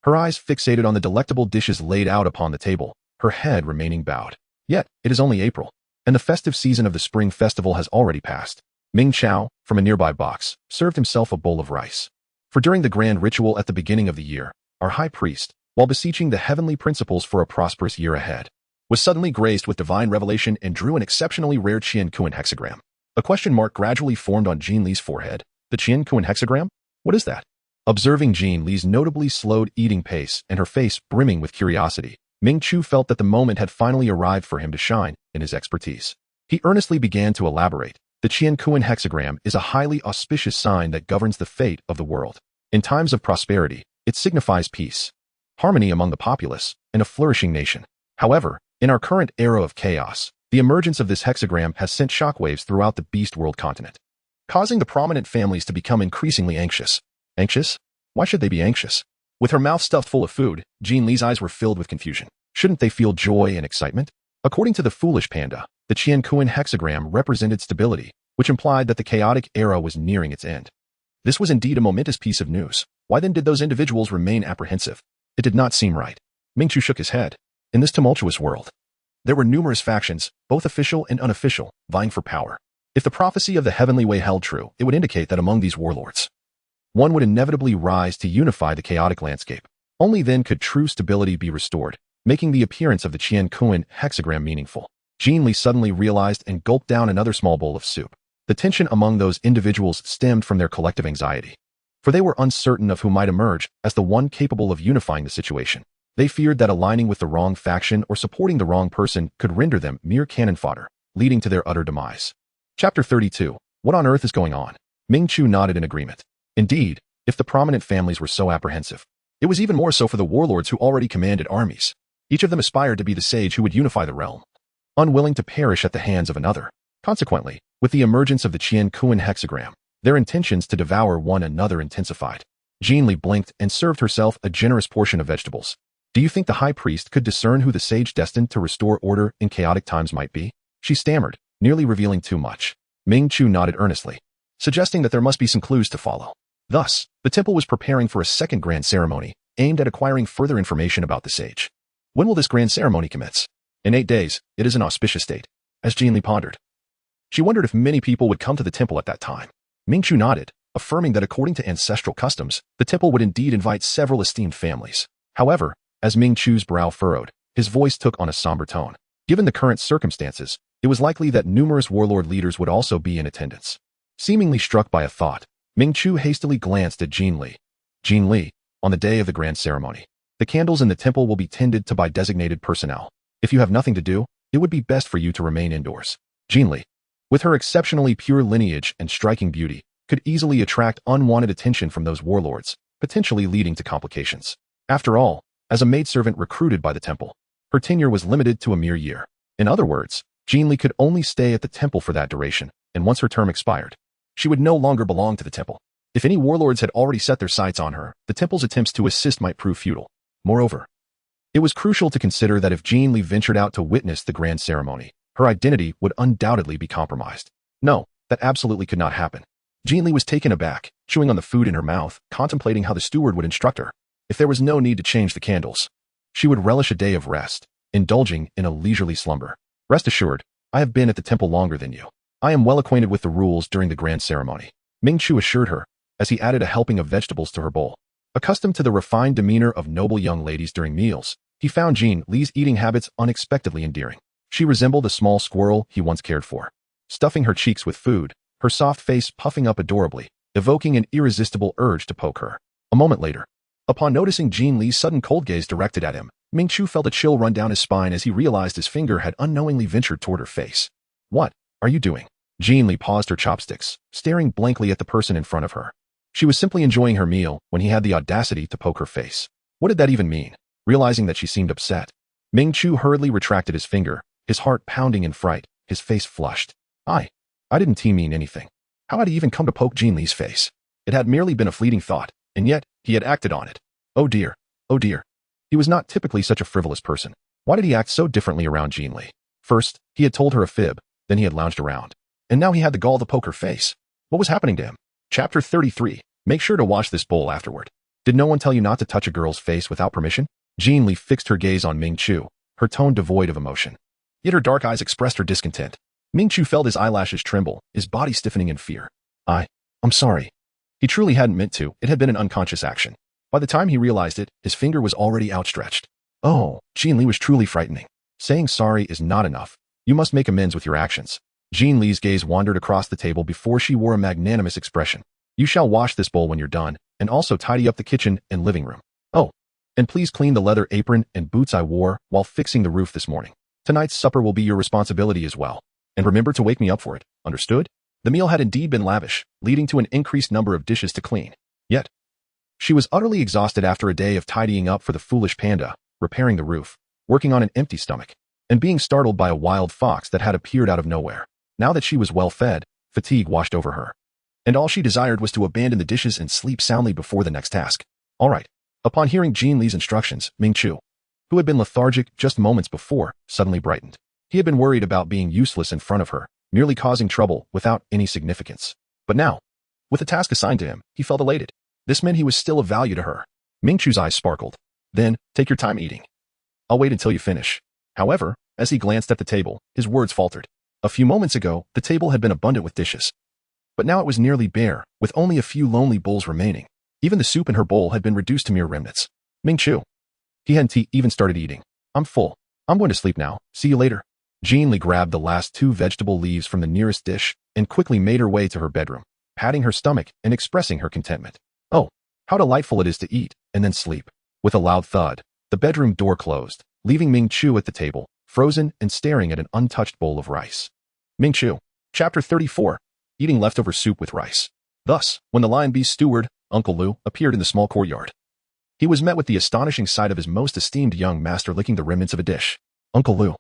her eyes fixated on the delectable dishes laid out upon the table, her head remaining bowed. Yet, it is only April, and the festive season of the Spring Festival has already passed. Ming Chao, from a nearby box, served himself a bowl of rice. For during the grand ritual at the beginning of the year, our high priest, while beseeching the heavenly principles for a prosperous year ahead, was suddenly graced with divine revelation and drew an exceptionally rare Qian-Kuan hexagram. A question mark gradually formed on Jin Li's forehead. The Qian-Kuan hexagram? What is that? Observing Jin Li's notably slowed eating pace and her face brimming with curiosity, Ming Chu felt that the moment had finally arrived for him to shine in his expertise. He earnestly began to elaborate. The Qian-Kuan hexagram is a highly auspicious sign that governs the fate of the world. In times of prosperity, it signifies peace, harmony among the populace, and a flourishing nation. However, in our current era of chaos, the emergence of this hexagram has sent shockwaves throughout the Beast World continent, causing the prominent families to become increasingly anxious. Anxious? Why should they be anxious? With her mouth stuffed full of food, Jin Li's eyes were filled with confusion. Shouldn't they feel joy and excitement? According to the foolish panda, the Qian-Kuan hexagram represented stability, which implied that the chaotic era was nearing its end. This was indeed a momentous piece of news. Why then did those individuals remain apprehensive? It did not seem right. Ming Chu shook his head. In this tumultuous world, there were numerous factions, both official and unofficial, vying for power. If the prophecy of the heavenly way held true, it would indicate that among these warlords, one would inevitably rise to unify the chaotic landscape. Only then could true stability be restored, making the appearance of the Qian-Kuan hexagram meaningful. Jin Li suddenly realized and gulped down another small bowl of soup. The tension among those individuals stemmed from their collective anxiety, for they were uncertain of who might emerge as the one capable of unifying the situation. They feared that aligning with the wrong faction or supporting the wrong person could render them mere cannon fodder, leading to their utter demise. Chapter 32. What on earth is going on? Ming Chu nodded in agreement. Indeed, if the prominent families were so apprehensive, it was even more so for the warlords who already commanded armies. Each of them aspired to be the sage who would unify the realm, unwilling to perish at the hands of another. Consequently, with the emergence of the Qian-Kuan hexagram, their intentions to devour one another intensified. Jin Li blinked and served herself a generous portion of vegetables. Do you think the high priest could discern who the sage destined to restore order in chaotic times might be? She stammered, nearly revealing too much. Ming Chu nodded earnestly, suggesting that there must be some clues to follow. Thus, the temple was preparing for a second grand ceremony, aimed at acquiring further information about the sage. When will this grand ceremony commence? In 8 days, it is an auspicious date. As Jin Li pondered, she wondered if many people would come to the temple at that time. Ming Chu nodded, affirming that according to ancestral customs, the temple would indeed invite several esteemed families. However, as Ming Chu's brow furrowed, his voice took on a somber tone. Given the current circumstances, it was likely that numerous warlord leaders would also be in attendance. Seemingly struck by a thought, Ming Chu hastily glanced at Jin Li. Jin Li, on the day of the grand ceremony, the candles in the temple will be tended to by designated personnel. If you have nothing to do, it would be best for you to remain indoors. Jin Li, with her exceptionally pure lineage and striking beauty, could easily attract unwanted attention from those warlords, potentially leading to complications. After all, as a maidservant recruited by the temple, her tenure was limited to a mere year. In other words, Jin Li could only stay at the temple for that duration, and once her term expired, she would no longer belong to the temple. If any warlords had already set their sights on her, the temple's attempts to assist might prove futile. Moreover, it was crucial to consider that if Jin Li ventured out to witness the grand ceremony, her identity would undoubtedly be compromised. No, that absolutely could not happen. Jin Li was taken aback, chewing on the food in her mouth, contemplating how the steward would instruct her. If there was no need to change the candles, she would relish a day of rest, indulging in a leisurely slumber. Rest assured, I have been at the temple longer than you. I am well acquainted with the rules during the grand ceremony, Ming Chu assured her, as he added a helping of vegetables to her bowl. Accustomed to the refined demeanor of noble young ladies during meals, he found Jin Li's eating habits unexpectedly endearing. She resembled a small squirrel he once cared for, stuffing her cheeks with food, her soft face puffing up adorably, evoking an irresistible urge to poke her. A moment later, Upon noticing Jin Li's sudden cold gaze directed at him, Ming Chu felt a chill run down his spine as he realized his finger had unknowingly ventured toward her face. What are you doing? Jin Li paused her chopsticks, staring blankly at the person in front of her. She was simply enjoying her meal when he had the audacity to poke her face. What did that even mean? Realizing that she seemed upset, Ming Chu hurriedly retracted his finger, his heart pounding in fright, his face flushed. I didn't mean anything. How had he even come to poke Jin Li's face? It had merely been a fleeting thought, and yet he had acted on it. Oh dear, oh dear. He was not typically such a frivolous person. Why did he act so differently around Jin Li? First, he had told her a fib, then he had lounged around. And now he had the gall to poke her face. What was happening to him? Chapter 33. Make sure to wash this bowl afterward. Did no one tell you not to touch a girl's face without permission? Jin Li fixed her gaze on Ming Chu, her tone devoid of emotion. Yet her dark eyes expressed her discontent. Ming Chu felt his eyelashes tremble, his body stiffening in fear. I'm sorry. He truly hadn't meant to. It had been an unconscious action. By the time he realized it, his finger was already outstretched. Oh, Jin Li was truly frightening. Saying sorry is not enough. You must make amends with your actions. Jin Li's gaze wandered across the table before she wore a magnanimous expression. You shall wash this bowl when you're done, and also tidy up the kitchen and living room. Oh, and please clean the leather apron and boots I wore while fixing the roof this morning. Tonight's supper will be your responsibility as well. And remember to wake me up for it, understood? The meal had indeed been lavish, leading to an increased number of dishes to clean. Yet, she was utterly exhausted after a day of tidying up for the foolish panda, repairing the roof, working on an empty stomach, and being startled by a wild fox that had appeared out of nowhere. Now that she was well fed, fatigue washed over her. And all she desired was to abandon the dishes and sleep soundly before the next task. All right. Upon hearing Jin Li's instructions, Ming Chu, who had been lethargic just moments before, suddenly brightened. He had been worried about being useless in front of her, merely causing trouble without any significance. But now, with the task assigned to him, he felt elated. This meant he was still of value to her. Ming Chu's eyes sparkled. Then, take your time eating. I'll wait until you finish. However, as he glanced at the table, his words faltered. A few moments ago, the table had been abundant with dishes. But now it was nearly bare, with only a few lonely bowls remaining. Even the soup in her bowl had been reduced to mere remnants. Ming Chu. He hadn't even started eating. I'm full. I'm going to sleep now. See you later. Jin Li grabbed the last 2 vegetable leaves from the nearest dish and quickly made her way to her bedroom, patting her stomach and expressing her contentment. Oh, how delightful it is to eat and then sleep. With a loud thud, the bedroom door closed, leaving Ming Chu at the table, frozen and staring at an untouched bowl of rice. Ming Chu. Chapter 34. Eating leftover soup with rice. Thus, when the Lion Beast steward, Uncle Lu, appeared in the small courtyard, he was met with the astonishing sight of his most esteemed young master licking the remnants of a dish. Uncle Lu,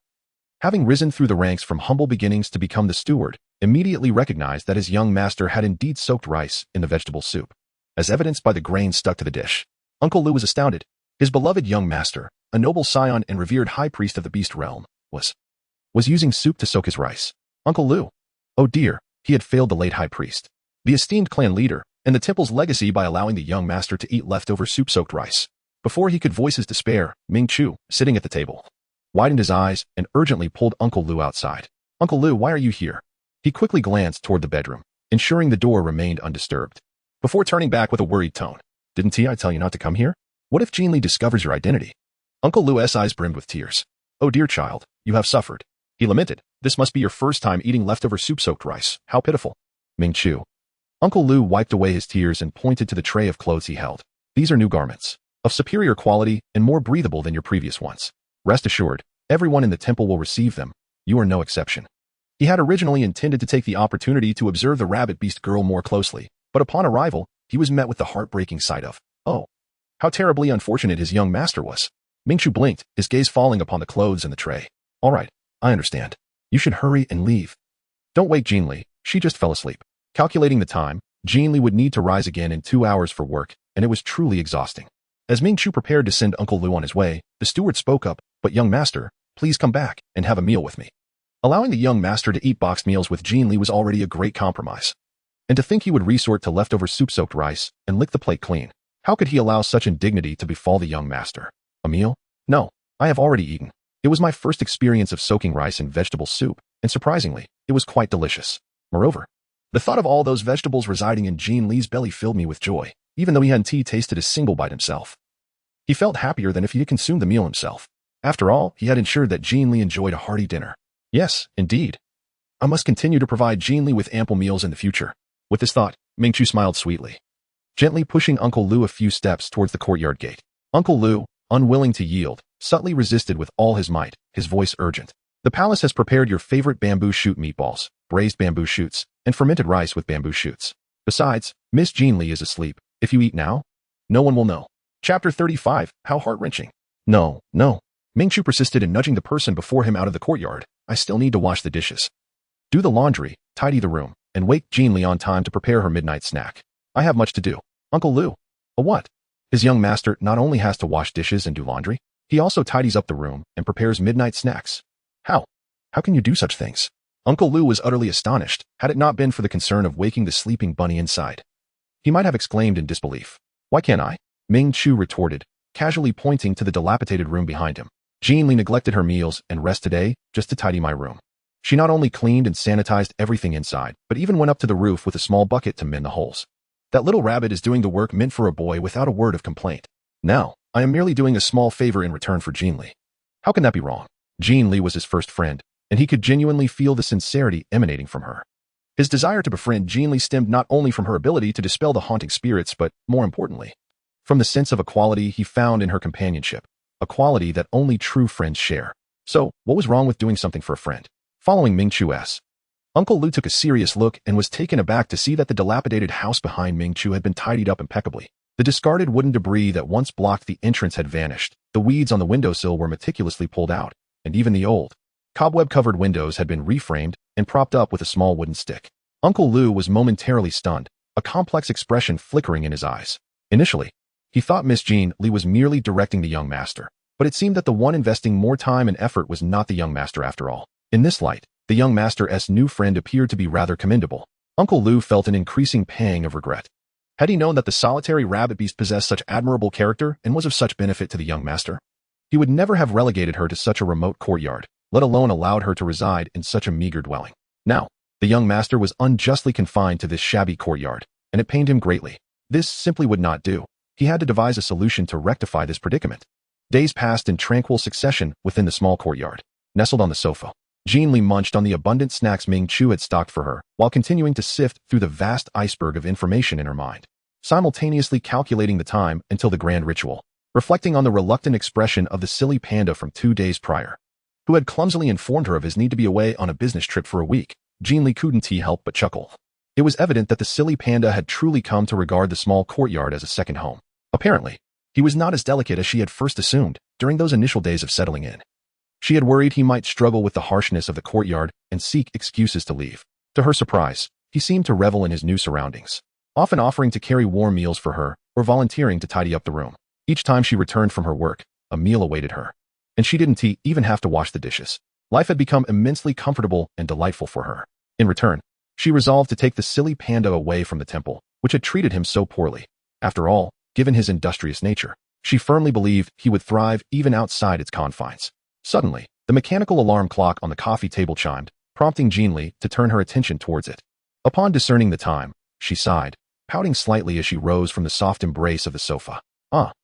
having risen through the ranks from humble beginnings to become the steward, immediately recognized that his young master had indeed soaked rice in the vegetable soup, as evidenced by the grains stuck to the dish. Uncle Lu was astounded. His beloved young master, a noble scion and revered high priest of the beast realm, was using soup to soak his rice. Uncle Lu. Oh dear, he had failed the late high priest, the esteemed clan leader, and the temple's legacy by allowing the young master to eat leftover soup-soaked rice. Before he could voice his despair, Ming Chu, sitting at the table, widened his eyes and urgently pulled Uncle Lu outside. Uncle Lu, why are you here? He quickly glanced toward the bedroom, ensuring the door remained undisturbed, before turning back with a worried tone. Didn't I tell you not to come here? What if Jin Li discovers your identity? Uncle Lu's eyes brimmed with tears. Oh dear child, you have suffered. He lamented. This must be your first time eating leftover soup-soaked rice. How pitiful. Ming Chu. Uncle Lu wiped away his tears and pointed to the tray of clothes he held. These are new garments, of superior quality and more breathable than your previous ones. Rest assured, everyone in the temple will receive them. You are no exception. He had originally intended to take the opportunity to observe the rabbit beast girl more closely, but upon arrival, he was met with the heartbreaking sight of, oh, how terribly unfortunate his young master was. Ming Chu blinked, his gaze falling upon the clothes in the tray. All right, I understand. You should hurry and leave. Don't wake Jin Li. She just fell asleep. Calculating the time, Jin Li would need to rise again in 2 hours for work, and it was truly exhausting. As Ming Chu prepared to send Uncle Lu on his way, the steward spoke up, but young master, please come back and have a meal with me. Allowing the young master to eat boxed meals with Jin Li was already a great compromise. And to think he would resort to leftover soup-soaked rice and lick the plate clean. How could he allow such indignity to befall the young master? A meal? No, I have already eaten. It was my first experience of soaking rice in vegetable soup, and surprisingly, it was quite delicious. Moreover, the thought of all those vegetables residing in Jin Li's belly filled me with joy, even though he hadn't tasted a single bite himself. He felt happier than if he had consumed the meal himself. After all, he had ensured that Jin Li enjoyed a hearty dinner. Yes, indeed. I must continue to provide Jin Li with ample meals in the future. With this thought, Ming Chu smiled sweetly. gently pushing Uncle Lu a few steps towards the courtyard gate. Uncle Lu, unwilling to yield, subtly resisted with all his might, his voice urgent. The palace has prepared your favorite bamboo shoot meatballs, braised bamboo shoots, and fermented rice with bamboo shoots. Besides, Miss Jin Li is asleep. If you eat now, no one will know. Chapter 35, How Heart-Wrenching. No, no. Ming Chu persisted in nudging the person before him out of the courtyard. I still need to wash the dishes. Do the laundry, tidy the room, and wake Jin Li on time to prepare her midnight snack. I have much to do. Uncle Lu. A what? His young master not only has to wash dishes and do laundry, he also tidies up the room and prepares midnight snacks. How? How can you do such things? Uncle Lu was utterly astonished, had it not been for the concern of waking the sleeping bunny inside. He might have exclaimed in disbelief. Why can't I? Ming Chu retorted, casually pointing to the dilapidated room behind him. Jin Li neglected her meals and rest today just to tidy my room. She not only cleaned and sanitized everything inside, but even went up to the roof with a small bucket to mend the holes. That little rabbit is doing the work meant for a boy without a word of complaint. Now, I am merely doing a small favor in return for Jin Li. How can that be wrong? Jin Li was his first friend, and he could genuinely feel the sincerity emanating from her. His desire to befriend Jin Li stemmed not only from her ability to dispel the haunting spirits, but, more importantly, from the sense of equality he found in her companionship, a quality that only true friends share. So, what was wrong with doing something for a friend? Following Ming Chu's, Uncle Lu took a serious look and was taken aback to see that the dilapidated house behind Ming Chu had been tidied up impeccably. The discarded wooden debris that once blocked the entrance had vanished, the weeds on the windowsill were meticulously pulled out, and even the old, cobweb-covered windows had been reframed and propped up with a small wooden stick. Uncle Lu was momentarily stunned, a complex expression flickering in his eyes. Initially, he thought Miss Jin Li was merely directing the young master, but it seemed that the one investing more time and effort was not the young master after all. In this light, the young master's new friend appeared to be rather commendable. Uncle Lu felt an increasing pang of regret. Had he known that the solitary rabbit beast possessed such admirable character and was of such benefit to the young master, he would never have relegated her to such a remote courtyard, let alone allowed her to reside in such a meager dwelling. Now, the young master was unjustly confined to this shabby courtyard, and it pained him greatly. This simply would not do. He had to devise a solution to rectify this predicament. Days passed in tranquil succession within the small courtyard. Nestled on the sofa, Jin Li munched on the abundant snacks Ming Chu had stocked for her, while continuing to sift through the vast iceberg of information in her mind, simultaneously calculating the time until the grand ritual, reflecting on the reluctant expression of the silly panda from 2 days prior, who had clumsily informed her of his need to be away on a business trip for a week. Jin Li couldn't help but chuckle. It was evident that the silly panda had truly come to regard the small courtyard as a second home. Apparently, he was not as delicate as she had first assumed during those initial days of settling in. She had worried he might struggle with the harshness of the courtyard and seek excuses to leave. To her surprise, he seemed to revel in his new surroundings, often offering to carry warm meals for her or volunteering to tidy up the room. Each time she returned from her work, a meal awaited her, and she didn't even have to wash the dishes. Life had become immensely comfortable and delightful for her. In return, she resolved to take the silly panda away from the temple, which had treated him so poorly. After all, given his industrious nature, she firmly believed he would thrive even outside its confines. Suddenly, the mechanical alarm clock on the coffee table chimed, prompting Jin Li to turn her attention towards it. Upon discerning the time, she sighed, pouting slightly as she rose from the soft embrace of the sofa.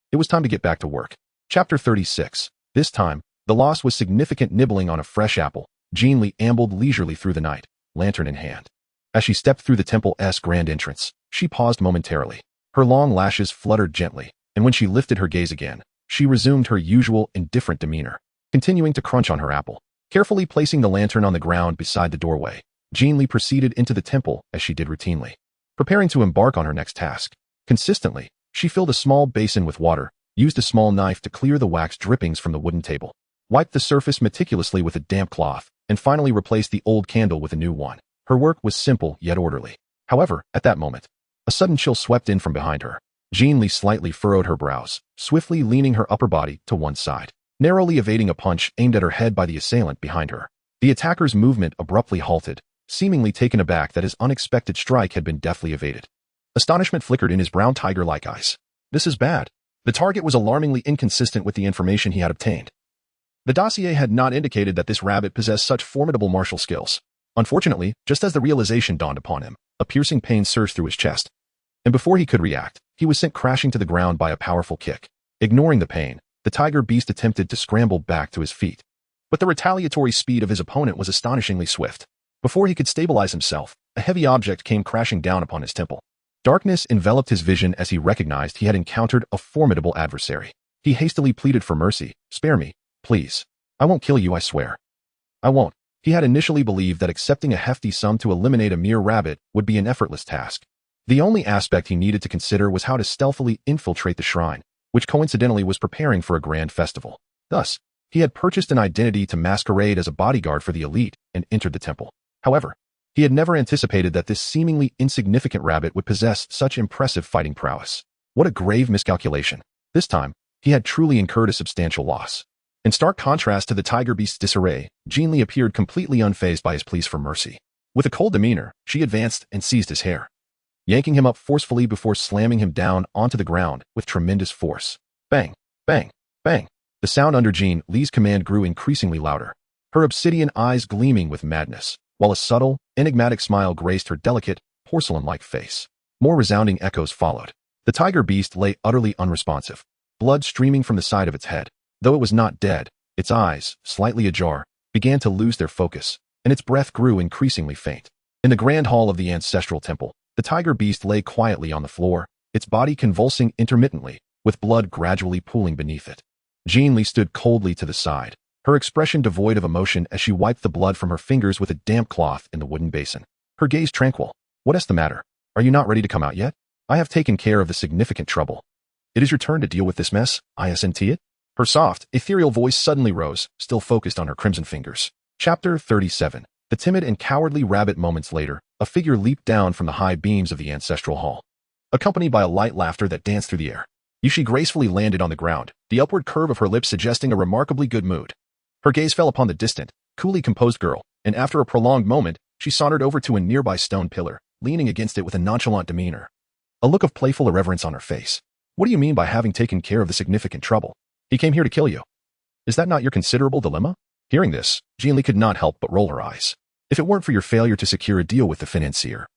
It was time to get back to work. Chapter 36. This time, the loss was significant. Nibbling on a fresh apple, Jin Li ambled leisurely through the night, lantern in hand. As she stepped through the temple's grand entrance, she paused momentarily. Her long lashes fluttered gently, and when she lifted her gaze again, she resumed her usual indifferent demeanor, continuing to crunch on her apple. Carefully placing the lantern on the ground beside the doorway, Jin Li proceeded into the temple as she did routinely. Preparing to embark on her next task, consistently, she filled a small basin with water, used a small knife to clear the wax drippings from the wooden table, wiped the surface meticulously with a damp cloth, and finally replaced the old candle with a new one. Her work was simple yet orderly. However, at that moment, a sudden chill swept in from behind her. Jin Li slightly furrowed her brows, swiftly leaning her upper body to one side, narrowly evading a punch aimed at her head by the assailant behind her. The attacker's movement abruptly halted, seemingly taken aback that his unexpected strike had been deftly evaded. Astonishment flickered in his brown tiger-like eyes. This is bad. The target was alarmingly inconsistent with the information he had obtained. The dossier had not indicated that this rabbit possessed such formidable martial skills. Unfortunately, just as the realization dawned upon him, a piercing pain surged through his chest, and before he could react, he was sent crashing to the ground by a powerful kick. Ignoring the pain, the tiger beast attempted to scramble back to his feet, but the retaliatory speed of his opponent was astonishingly swift. Before he could stabilize himself, a heavy object came crashing down upon his temple. Darkness enveloped his vision as he recognized he had encountered a formidable adversary. He hastily pleaded for mercy. "Spare me, please. I won't kill you, I swear. I won't." He had initially believed that accepting a hefty sum to eliminate a mere rabbit would be an effortless task. The only aspect he needed to consider was how to stealthily infiltrate the shrine, which coincidentally was preparing for a grand festival. Thus, he had purchased an identity to masquerade as a bodyguard for the elite and entered the temple. However, he had never anticipated that this seemingly insignificant rabbit would possess such impressive fighting prowess. What a grave miscalculation. This time, he had truly incurred a substantial loss. In stark contrast to the tiger beast's disarray, Jin Li appeared completely unfazed by his pleas for mercy. With a cold demeanor, she advanced and seized his hair, yanking him up forcefully before slamming him down onto the ground with tremendous force. Bang, bang, bang. The sound under Jin Li's command grew increasingly louder, her obsidian eyes gleaming with madness, while a subtle, enigmatic smile graced her delicate, porcelain-like face. More resounding echoes followed. The tiger beast lay utterly unresponsive, blood streaming from the side of its head. Though it was not dead, its eyes, slightly ajar, began to lose their focus, and its breath grew increasingly faint. In the grand hall of the ancestral temple, the tiger beast lay quietly on the floor, its body convulsing intermittently, with blood gradually pooling beneath it. Jin Li stood coldly to the side, her expression devoid of emotion as she wiped the blood from her fingers with a damp cloth in the wooden basin. Her gaze tranquil. "What is the matter? Are you not ready to come out yet? I have taken care of the significant trouble. It is your turn to deal with this mess, isn't it?" Her soft, ethereal voice suddenly rose, still focused on her crimson fingers. Chapter 37. The timid and cowardly rabbit. Moments later, a figure leaped down from the high beams of the ancestral hall, accompanied by a light laughter that danced through the air. Yushi gracefully landed on the ground, the upward curve of her lips suggesting a remarkably good mood. Her gaze fell upon the distant, coolly composed girl, and after a prolonged moment, she sauntered over to a nearby stone pillar, leaning against it with a nonchalant demeanor, a look of playful irreverence on her face. "What do you mean by having taken care of the significant trouble? He came here to kill you. Is that not your considerable dilemma?" Hearing this, Jin Li could not help but roll her eyes. "If it weren't for your failure to secure a deal with the financier,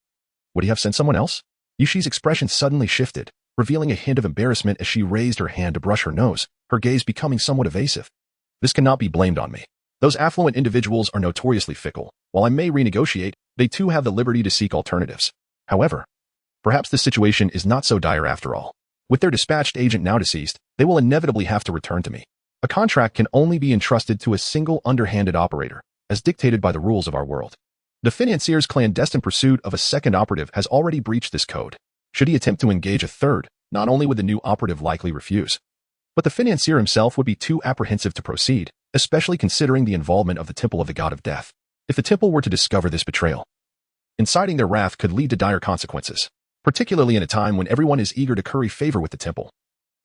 would he have sent someone else?" Yushi's expression suddenly shifted, revealing a hint of embarrassment as she raised her hand to brush her nose, her gaze becoming somewhat evasive. "This cannot be blamed on me. Those affluent individuals are notoriously fickle. While I may renegotiate, they too have the liberty to seek alternatives. However, perhaps this situation is not so dire after all. With their dispatched agent now deceased, they will inevitably have to return to me. A contract can only be entrusted to a single underhanded operator, as dictated by the rules of our world. The financier's clandestine pursuit of a second operative has already breached this code. Should he attempt to engage a third, not only would the new operative likely refuse, but the financier himself would be too apprehensive to proceed, especially considering the involvement of the Temple of the God of Death. If the temple were to discover this betrayal, inciting their wrath could lead to dire consequences, particularly in a time when everyone is eager to curry favor with the temple.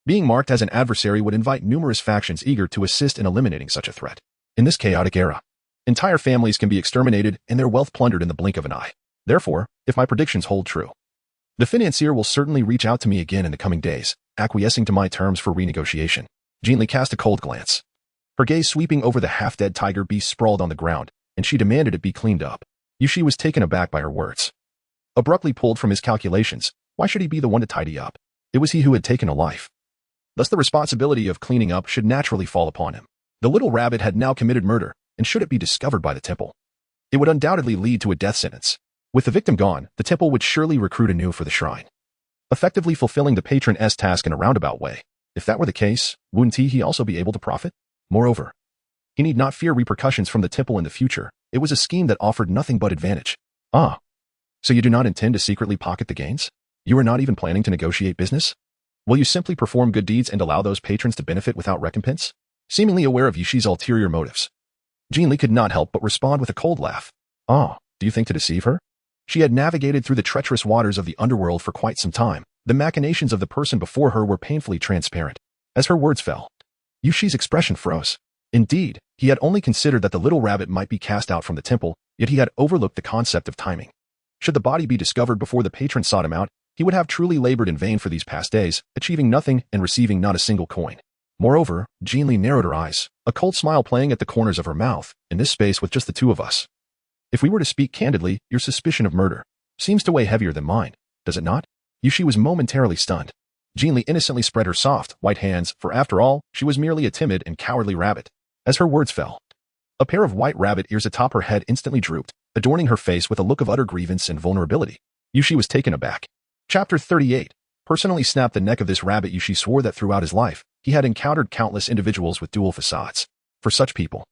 Being marked as an adversary would invite numerous factions eager to assist in eliminating such a threat. In this chaotic era, entire families can be exterminated and their wealth plundered in the blink of an eye. Therefore, if my predictions hold true, the financier will certainly reach out to me again in the coming days, acquiescing to my terms for renegotiation." Jin Li cast a cold glance, her gaze sweeping over the half-dead tiger beast sprawled on the ground, and she demanded it be cleaned up. Yushi was taken aback by her words. Abruptly pulled from his calculations, why should he be the one to tidy up? It was he who had taken a life. Thus the responsibility of cleaning up should naturally fall upon him. The little rabbit had now committed murder, and should it be discovered by the temple, it would undoubtedly lead to a death sentence. With the victim gone, the temple would surely recruit anew for the shrine, effectively fulfilling the patron's task in a roundabout way. If that were the case, wouldn't he also be able to profit? Moreover, he need not fear repercussions from the temple in the future. It was a scheme that offered nothing but advantage. "Ah, so you do not intend to secretly pocket the gains? You are not even planning to negotiate business? Will you simply perform good deeds and allow those patrons to benefit without recompense?" Seemingly aware of Yushi's ulterior motives, Jin Li could not help but respond with a cold laugh. "Ah, do you think to deceive her?" She had navigated through the treacherous waters of the underworld for quite some time. The machinations of the person before her were painfully transparent. As her words fell, Yushi's expression froze. Indeed, he had only considered that the little rabbit might be cast out from the temple, yet he had overlooked the concept of timing. Should the body be discovered before the patron sought him out, he would have truly labored in vain for these past days, achieving nothing and receiving not a single coin. Moreover, Jin Li narrowed her eyes, a cold smile playing at the corners of her mouth. "In this space with just the two of us, if we were to speak candidly, your suspicion of murder seems to weigh heavier than mine, does it not?" Yushi was momentarily stunned. Jin Li innocently spread her soft, white hands, for after all, she was merely a timid and cowardly rabbit. As her words fell, a pair of white rabbit ears atop her head instantly drooped, adorning her face with a look of utter grievance and vulnerability. Yushi was taken aback. Chapter 38. Personally snapped the neck of this rabbit. Yushi swore that throughout his life, he had encountered countless individuals with dual facades. For such people,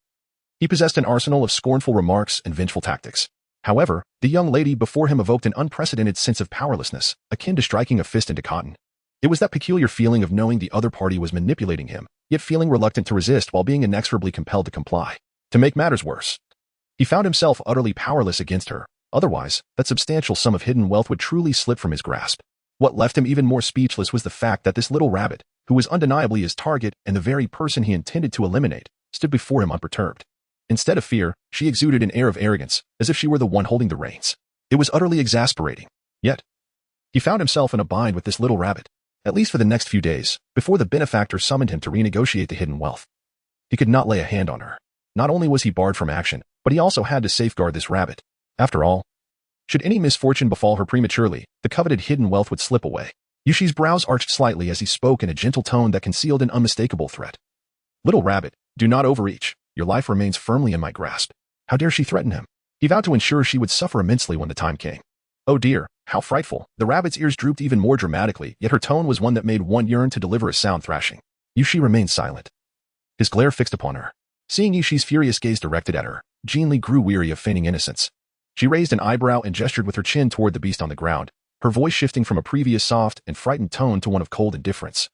he possessed an arsenal of scornful remarks and vengeful tactics. However, the young lady before him evoked an unprecedented sense of powerlessness, akin to striking a fist into cotton. It was that peculiar feeling of knowing the other party was manipulating him, yet feeling reluctant to resist while being inexorably compelled to comply. To make matters worse, he found himself utterly powerless against her. Otherwise, that substantial sum of hidden wealth would truly slip from his grasp. What left him even more speechless was the fact that this little rabbit, who was undeniably his target and the very person he intended to eliminate, stood before him unperturbed. Instead of fear, she exuded an air of arrogance, as if she were the one holding the reins. It was utterly exasperating. Yet, he found himself in a bind with this little rabbit, at least for the next few days, before the benefactor summoned him to renegotiate the hidden wealth. He could not lay a hand on her. Not only was he barred from action, but he also had to safeguard this rabbit. After all, should any misfortune befall her prematurely, the coveted hidden wealth would slip away. Yushi's brows arched slightly as he spoke in a gentle tone that concealed an unmistakable threat. Little rabbit, do not overreach. Your life remains firmly in my grasp. How dare she threaten him? He vowed to ensure she would suffer immensely when the time came. Oh dear, how frightful. The rabbit's ears drooped even more dramatically, yet her tone was one that made one yearn to deliver a sound thrashing. Yushi remained silent, his glare fixed upon her. Seeing Yushi's furious gaze directed at her, Jin Li grew weary of feigning innocence. She raised an eyebrow and gestured with her chin toward the beast on the ground, her voice shifting from a previous soft and frightened tone to one of cold indifference.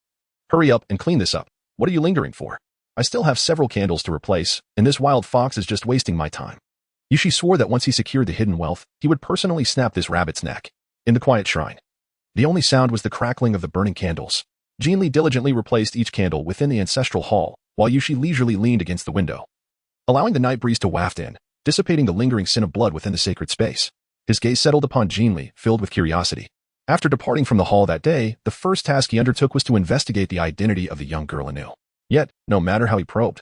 Hurry up and clean this up. What are you lingering for? I still have several candles to replace, and this wild fox is just wasting my time. Yushi swore that once he secured the hidden wealth, he would personally snap this rabbit's neck. In the quiet shrine, the only sound was the crackling of the burning candles. Jin Li diligently replaced each candle within the ancestral hall, while Yushi leisurely leaned against the window, allowing the night breeze to waft in, dissipating the lingering scent of blood within the sacred space. His gaze settled upon Jin Li, filled with curiosity. After departing from the hall that day, the first task he undertook was to investigate the identity of the young girl anew. Yet, no matter how he probed,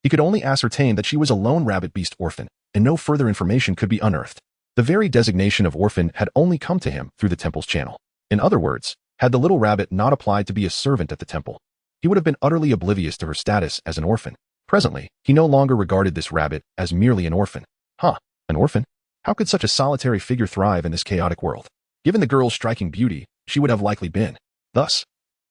he could only ascertain that she was a lone rabbit beast orphan, and no further information could be unearthed. The very designation of orphan had only come to him through the temple's channel. In other words, had the little rabbit not applied to be a servant at the temple, he would have been utterly oblivious to her status as an orphan. Presently, he no longer regarded this rabbit as merely an orphan. An orphan? How could such a solitary figure thrive in this chaotic world? Given the girl's striking beauty, she would have likely been. Thus,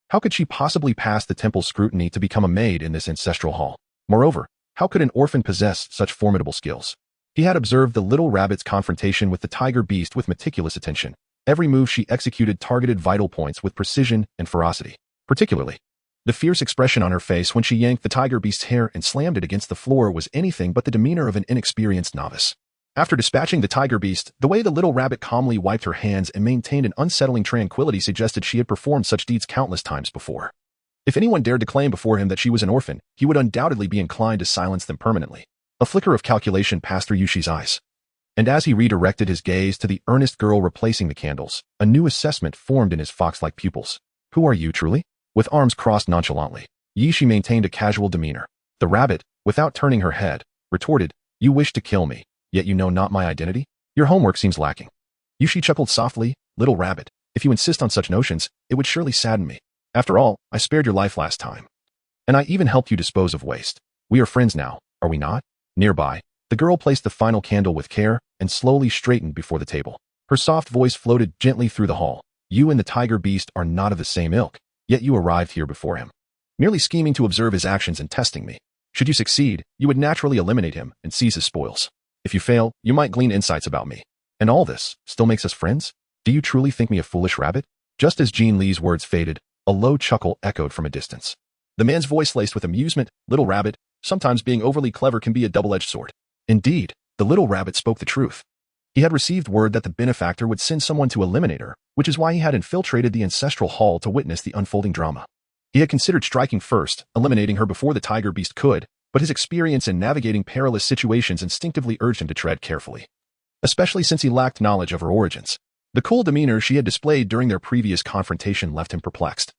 how could she possibly pass the temple's scrutiny to become a maid in this ancestral hall? Moreover, how could an orphan possess such formidable skills? He had observed the little rabbit's confrontation with the tiger beast with meticulous attention. Every move she executed targeted vital points with precision and ferocity. Particularly, the fierce expression on her face when she yanked the tiger beast's hair and slammed it against the floor was anything but the demeanor of an inexperienced novice. After dispatching the tiger beast, the way the little rabbit calmly wiped her hands and maintained an unsettling tranquility suggested she had performed such deeds countless times before. If anyone dared to claim before him that she was an orphan, he would undoubtedly be inclined to silence them permanently. A flicker of calculation passed through Yushi's eyes, and as he redirected his gaze to the earnest girl replacing the candles, a new assessment formed in his fox-like pupils. Who are you truly? With arms crossed nonchalantly, Yushi maintained a casual demeanor. The rabbit, without turning her head, retorted, "You wish to kill me, yet you know not my identity? Your homework seems lacking." Yushi chuckled softly. "Little rabbit, if you insist on such notions, it would surely sadden me. After all, I spared your life last time, and I even helped you dispose of waste. We are friends now, are we not?" Nearby, the girl placed the final candle with care and slowly straightened before the table. Her soft voice floated gently through the hall. "You and the tiger beast are not of the same ilk, yet you arrived here before him, merely scheming to observe his actions and testing me. Should you succeed, you would naturally eliminate him and seize his spoils. If you fail, you might glean insights about me. And all this still makes us friends? Do you truly think me a foolish rabbit?" Just as Jin Li's words faded, a low chuckle echoed from a distance. The man's voice laced with amusement. "Little rabbit, sometimes being overly clever can be a double-edged sword." Indeed, the little rabbit spoke the truth. He had received word that the benefactor would send someone to eliminate her, which is why he had infiltrated the ancestral hall to witness the unfolding drama. He had considered striking first, eliminating her before the tiger beast could, but his experience in navigating perilous situations instinctively urged him to tread carefully, especially since he lacked knowledge of her origins. The cool demeanor she had displayed during their previous confrontation left him perplexed,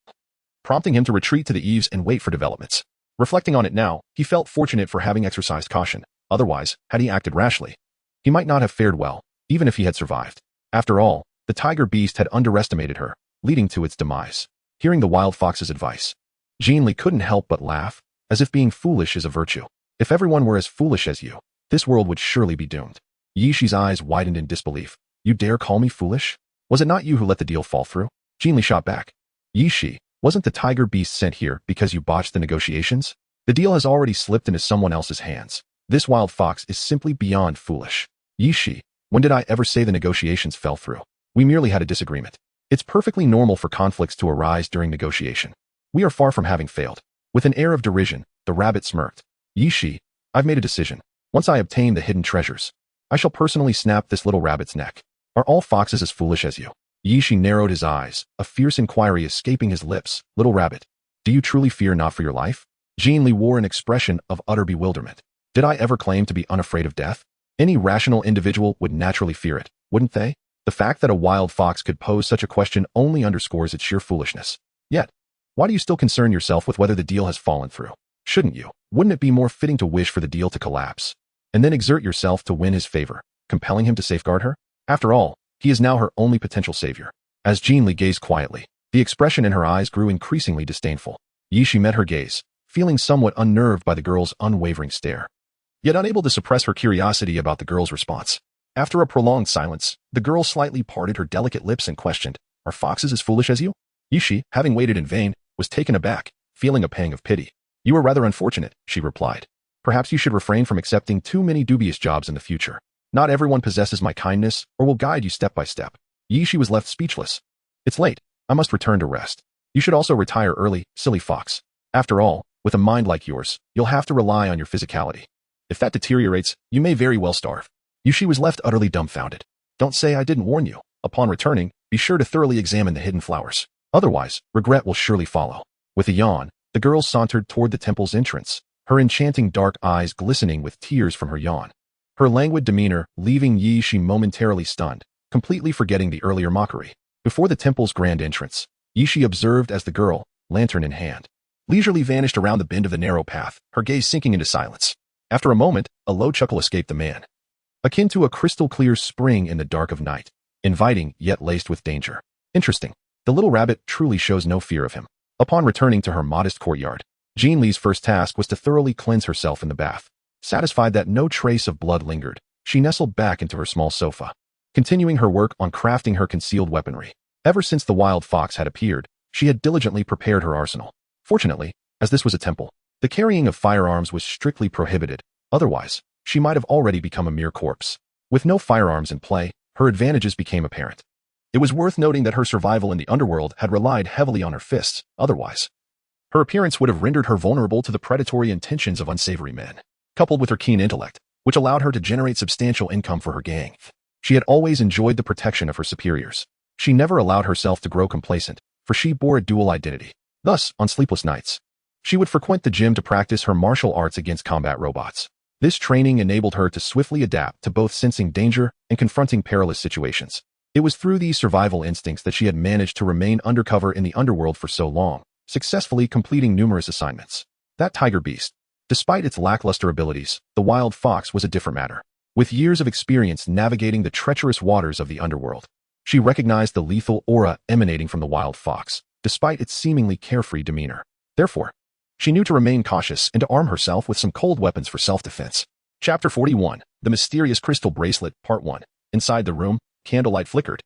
prompting him to retreat to the eaves and wait for developments. Reflecting on it now, he felt fortunate for having exercised caution. Otherwise, had he acted rashly, he might not have fared well, even if he had survived. After all, the tiger beast had underestimated her, leading to its demise. Hearing the wild fox's advice, Jin Li couldn't help but laugh, as if being foolish is a virtue. If everyone were as foolish as you, this world would surely be doomed. Yushi's eyes widened in disbelief. "You dare call me foolish? Was it not you who let the deal fall through? Jin Li shot back. Yi Shi, wasn't the tiger beast sent here because you botched the negotiations? The deal has already slipped into someone else's hands. This wild fox is simply beyond foolish. Yi Shi, when did I ever say the negotiations fell through? We merely had a disagreement. It's perfectly normal for conflicts to arise during negotiation. We are far from having failed. With an air of derision, the rabbit smirked. Yi Shi, I've made a decision. Once I obtain the hidden treasures, I shall personally snap this little rabbit's neck. Are all foxes as foolish as you? Yi Shi narrowed his eyes, a fierce inquiry escaping his lips. Little rabbit, do you truly fear not for your life? Jin Li wore an expression of utter bewilderment. Did I ever claim to be unafraid of death? Any rational individual would naturally fear it, wouldn't they? The fact that a wild fox could pose such a question only underscores its sheer foolishness. Yet, why do you still concern yourself with whether the deal has fallen through? Shouldn't you? Wouldn't it be more fitting to wish for the deal to collapse, and then exert yourself to win his favor, compelling him to safeguard her? After all, he is now her only potential savior. As Jin Li gazed quietly, the expression in her eyes grew increasingly disdainful. Yi Shi met her gaze, feeling somewhat unnerved by the girl's unwavering stare, yet unable to suppress her curiosity about the girl's response. After a prolonged silence, the girl slightly parted her delicate lips and questioned, Are foxes as foolish as you? Yi Shi, having waited in vain, was taken aback, feeling a pang of pity. You are rather unfortunate, she replied. Perhaps you should refrain from accepting too many dubious jobs in the future. Not everyone possesses my kindness or will guide you step by step. Yi Shi was left speechless. It's late. I must return to rest. You should also retire early, silly fox. After all, with a mind like yours, you'll have to rely on your physicality. If that deteriorates, you may very well starve. Yi Shi was left utterly dumbfounded. Don't say I didn't warn you. Upon returning, be sure to thoroughly examine the hidden flowers. Otherwise, regret will surely follow. With a yawn, the girl sauntered toward the temple's entrance, her enchanting dark eyes glistening with tears from her yawn. Her languid demeanor leaving Yi Shi momentarily stunned, completely forgetting the earlier mockery. Before the temple's grand entrance, Yi Shi observed as the girl, lantern in hand, leisurely vanished around the bend of the narrow path, her gaze sinking into silence. After a moment, a low chuckle escaped the man, akin to a crystal-clear spring in the dark of night, inviting yet laced with danger. Interesting. The little rabbit truly shows no fear of him. Upon returning to her modest courtyard, Jin Li's first task was to thoroughly cleanse herself in the bath. Satisfied that no trace of blood lingered, she nestled back into her small sofa, continuing her work on crafting her concealed weaponry. Ever since the wild fox had appeared, she had diligently prepared her arsenal. Fortunately, as this was a temple, the carrying of firearms was strictly prohibited. Otherwise, she might have already become a mere corpse. With no firearms in play, her advantages became apparent. It was worth noting that her survival in the underworld had relied heavily on her fists. Otherwise, her appearance would have rendered her vulnerable to the predatory intentions of unsavory men. Coupled with her keen intellect, which allowed her to generate substantial income for her gang, she had always enjoyed the protection of her superiors. She never allowed herself to grow complacent, for she bore a dual identity. Thus, on sleepless nights, she would frequent the gym to practice her martial arts against combat robots. This training enabled her to swiftly adapt to both sensing danger and confronting perilous situations. It was through these survival instincts that she had managed to remain undercover in the underworld for so long, successfully completing numerous assignments. That tiger beast, despite its lackluster abilities, the wild fox was a different matter. With years of experience navigating the treacherous waters of the underworld, she recognized the lethal aura emanating from the wild fox, despite its seemingly carefree demeanor. Therefore, she knew to remain cautious and to arm herself with some cold weapons for self-defense. Chapter 41, The Mysterious Crystal Bracelet, Part 1. Inside the room, candlelight flickered,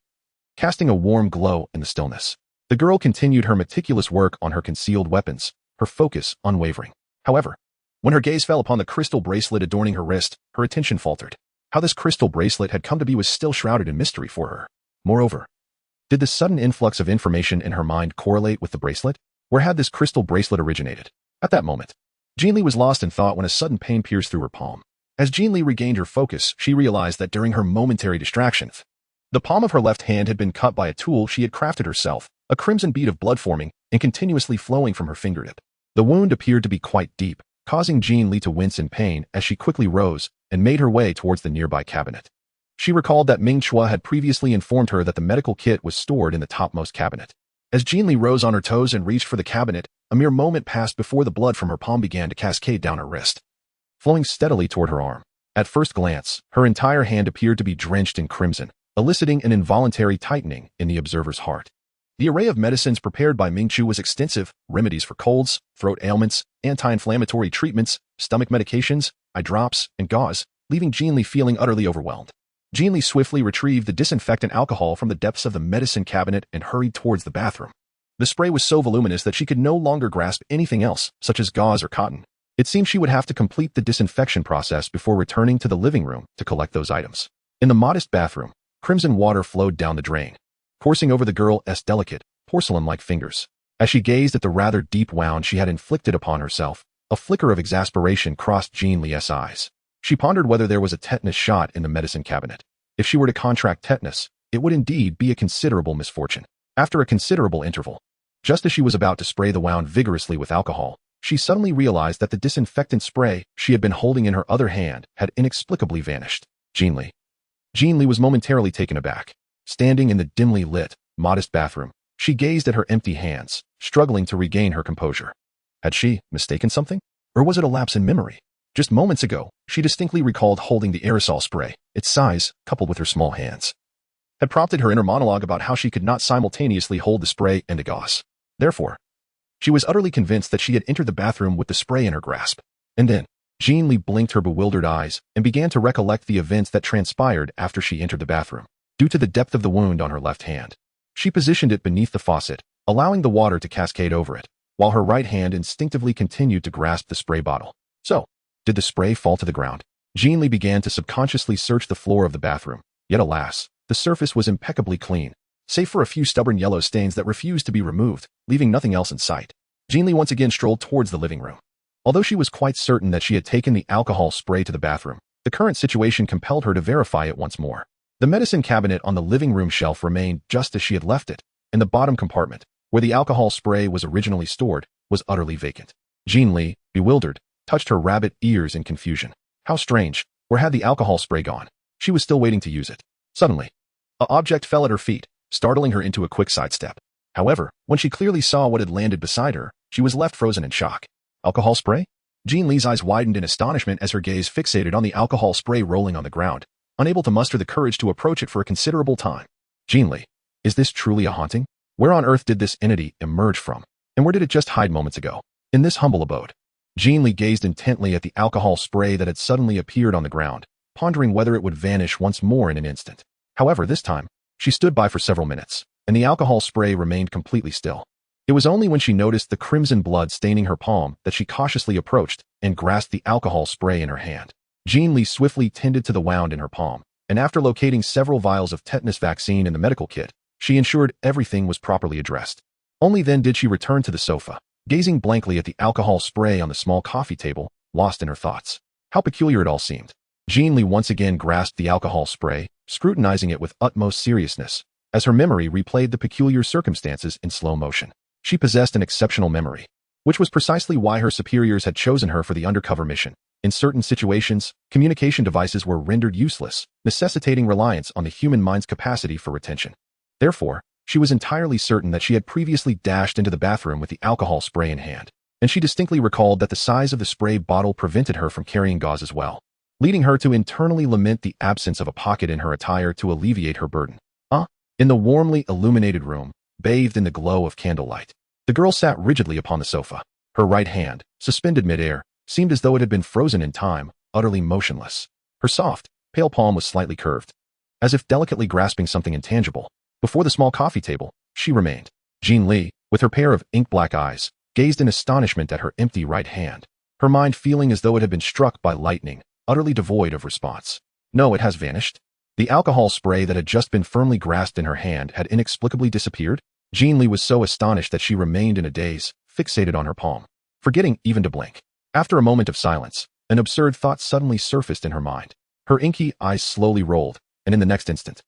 casting a warm glow in the stillness. The girl continued her meticulous work on her concealed weapons, her focus unwavering. However, when her gaze fell upon the crystal bracelet adorning her wrist, her attention faltered. How this crystal bracelet had come to be was still shrouded in mystery for her. Moreover, did the sudden influx of information in her mind correlate with the bracelet? Where had this crystal bracelet originated? At that moment, Jin Li was lost in thought when a sudden pain pierced through her palm. As Jin Li regained her focus, she realized that during her momentary distraction, the palm of her left hand had been cut by a tool she had crafted herself, a crimson bead of blood forming and continuously flowing from her fingertip. The wound appeared to be quite deep, causing Jin Li to wince in pain as she quickly rose and made her way towards the nearby cabinet. She recalled that Ming Chua had previously informed her that the medical kit was stored in the topmost cabinet. As Jin Li rose on her toes and reached for the cabinet, a mere moment passed before the blood from her palm began to cascade down her wrist, flowing steadily toward her arm. At first glance, her entire hand appeared to be drenched in crimson, eliciting an involuntary tightening in the observer's heart. The array of medicines prepared by Ming Chu was extensive: remedies for colds, throat ailments, anti-inflammatory treatments, stomach medications, eye drops, and gauze, leaving Jin Li feeling utterly overwhelmed. Jin Li swiftly retrieved the disinfectant alcohol from the depths of the medicine cabinet and hurried towards the bathroom. The spray was so voluminous that she could no longer grasp anything else, such as gauze or cotton. It seemed she would have to complete the disinfection process before returning to the living room to collect those items. In the modest bathroom, crimson water flowed down the drain, coursing over the girl's delicate, porcelain-like fingers. As she gazed at the rather deep wound she had inflicted upon herself, a flicker of exasperation crossed Jin Li's eyes. She pondered whether there was a tetanus shot in the medicine cabinet. If she were to contract tetanus, it would indeed be a considerable misfortune. After a considerable interval, just as she was about to spray the wound vigorously with alcohol, she suddenly realized that the disinfectant spray she had been holding in her other hand had inexplicably vanished. Jin Li. Jin Li was momentarily taken aback. Standing in the dimly lit, modest bathroom, she gazed at her empty hands, struggling to regain her composure. Had she mistaken something? Or was it a lapse in memory? Just moments ago, she distinctly recalled holding the aerosol spray. Its size, coupled with her small hands, had prompted her inner monologue about how she could not simultaneously hold the spray and a gauze. Therefore, she was utterly convinced that she had entered the bathroom with the spray in her grasp. And then, Jin Li blinked her bewildered eyes and began to recollect the events that transpired after she entered the bathroom. Due to the depth of the wound on her left hand, she positioned it beneath the faucet, allowing the water to cascade over it, while her right hand instinctively continued to grasp the spray bottle. So, did the spray fall to the ground? Jin Li began to subconsciously search the floor of the bathroom. Yet alas, the surface was impeccably clean, save for a few stubborn yellow stains that refused to be removed, leaving nothing else in sight. Jin Li once again strolled towards the living room. Although she was quite certain that she had taken the alcohol spray to the bathroom, the current situation compelled her to verify it once more. The medicine cabinet on the living room shelf remained just as she had left it, and the bottom compartment, where the alcohol spray was originally stored, was utterly vacant. Jin Li, bewildered, touched her rabbit ears in confusion. How strange, where had the alcohol spray gone? She was still waiting to use it. Suddenly, an object fell at her feet, startling her into a quick sidestep. However, when she clearly saw what had landed beside her, she was left frozen in shock. Alcohol spray? Jin Li's eyes widened in astonishment as her gaze fixated on the alcohol spray rolling on the ground, unable to muster the courage to approach it for a considerable time. Jin Li, is this truly a haunting? Where on earth did this entity emerge from? And where did it just hide moments ago? In this humble abode. Jin Li gazed intently at the alcohol spray that had suddenly appeared on the ground, pondering whether it would vanish once more in an instant. However, this time, she stood by for several minutes, and the alcohol spray remained completely still. It was only when she noticed the crimson blood staining her palm that she cautiously approached and grasped the alcohol spray in her hand. Jin Li swiftly tended to the wound in her palm, and after locating several vials of tetanus vaccine in the medical kit, she ensured everything was properly addressed. Only then did she return to the sofa, gazing blankly at the alcohol spray on the small coffee table, lost in her thoughts. How peculiar it all seemed. Jin Li once again grasped the alcohol spray, scrutinizing it with utmost seriousness, as her memory replayed the peculiar circumstances in slow motion. She possessed an exceptional memory, which was precisely why her superiors had chosen her for the undercover mission. In certain situations, communication devices were rendered useless, necessitating reliance on the human mind's capacity for retention. Therefore, she was entirely certain that she had previously dashed into the bathroom with the alcohol spray in hand, and she distinctly recalled that the size of the spray bottle prevented her from carrying gauze as well, leading her to internally lament the absence of a pocket in her attire to alleviate her burden. In the warmly illuminated room, bathed in the glow of candlelight, the girl sat rigidly upon the sofa. Her right hand, suspended midair, seemed as though it had been frozen in time, utterly motionless. Her soft, pale palm was slightly curved, as if delicately grasping something intangible. Before the small coffee table, she remained. Jin Li, with her pair of ink-black eyes, gazed in astonishment at her empty right hand, her mind feeling as though it had been struck by lightning, utterly devoid of response. No, it has vanished. The alcohol spray that had just been firmly grasped in her hand had inexplicably disappeared. Jin Li was so astonished that she remained in a daze, fixated on her palm, forgetting even to blink. After a moment of silence, an absurd thought suddenly surfaced in her mind. Her inky eyes slowly rolled, and in the next instant,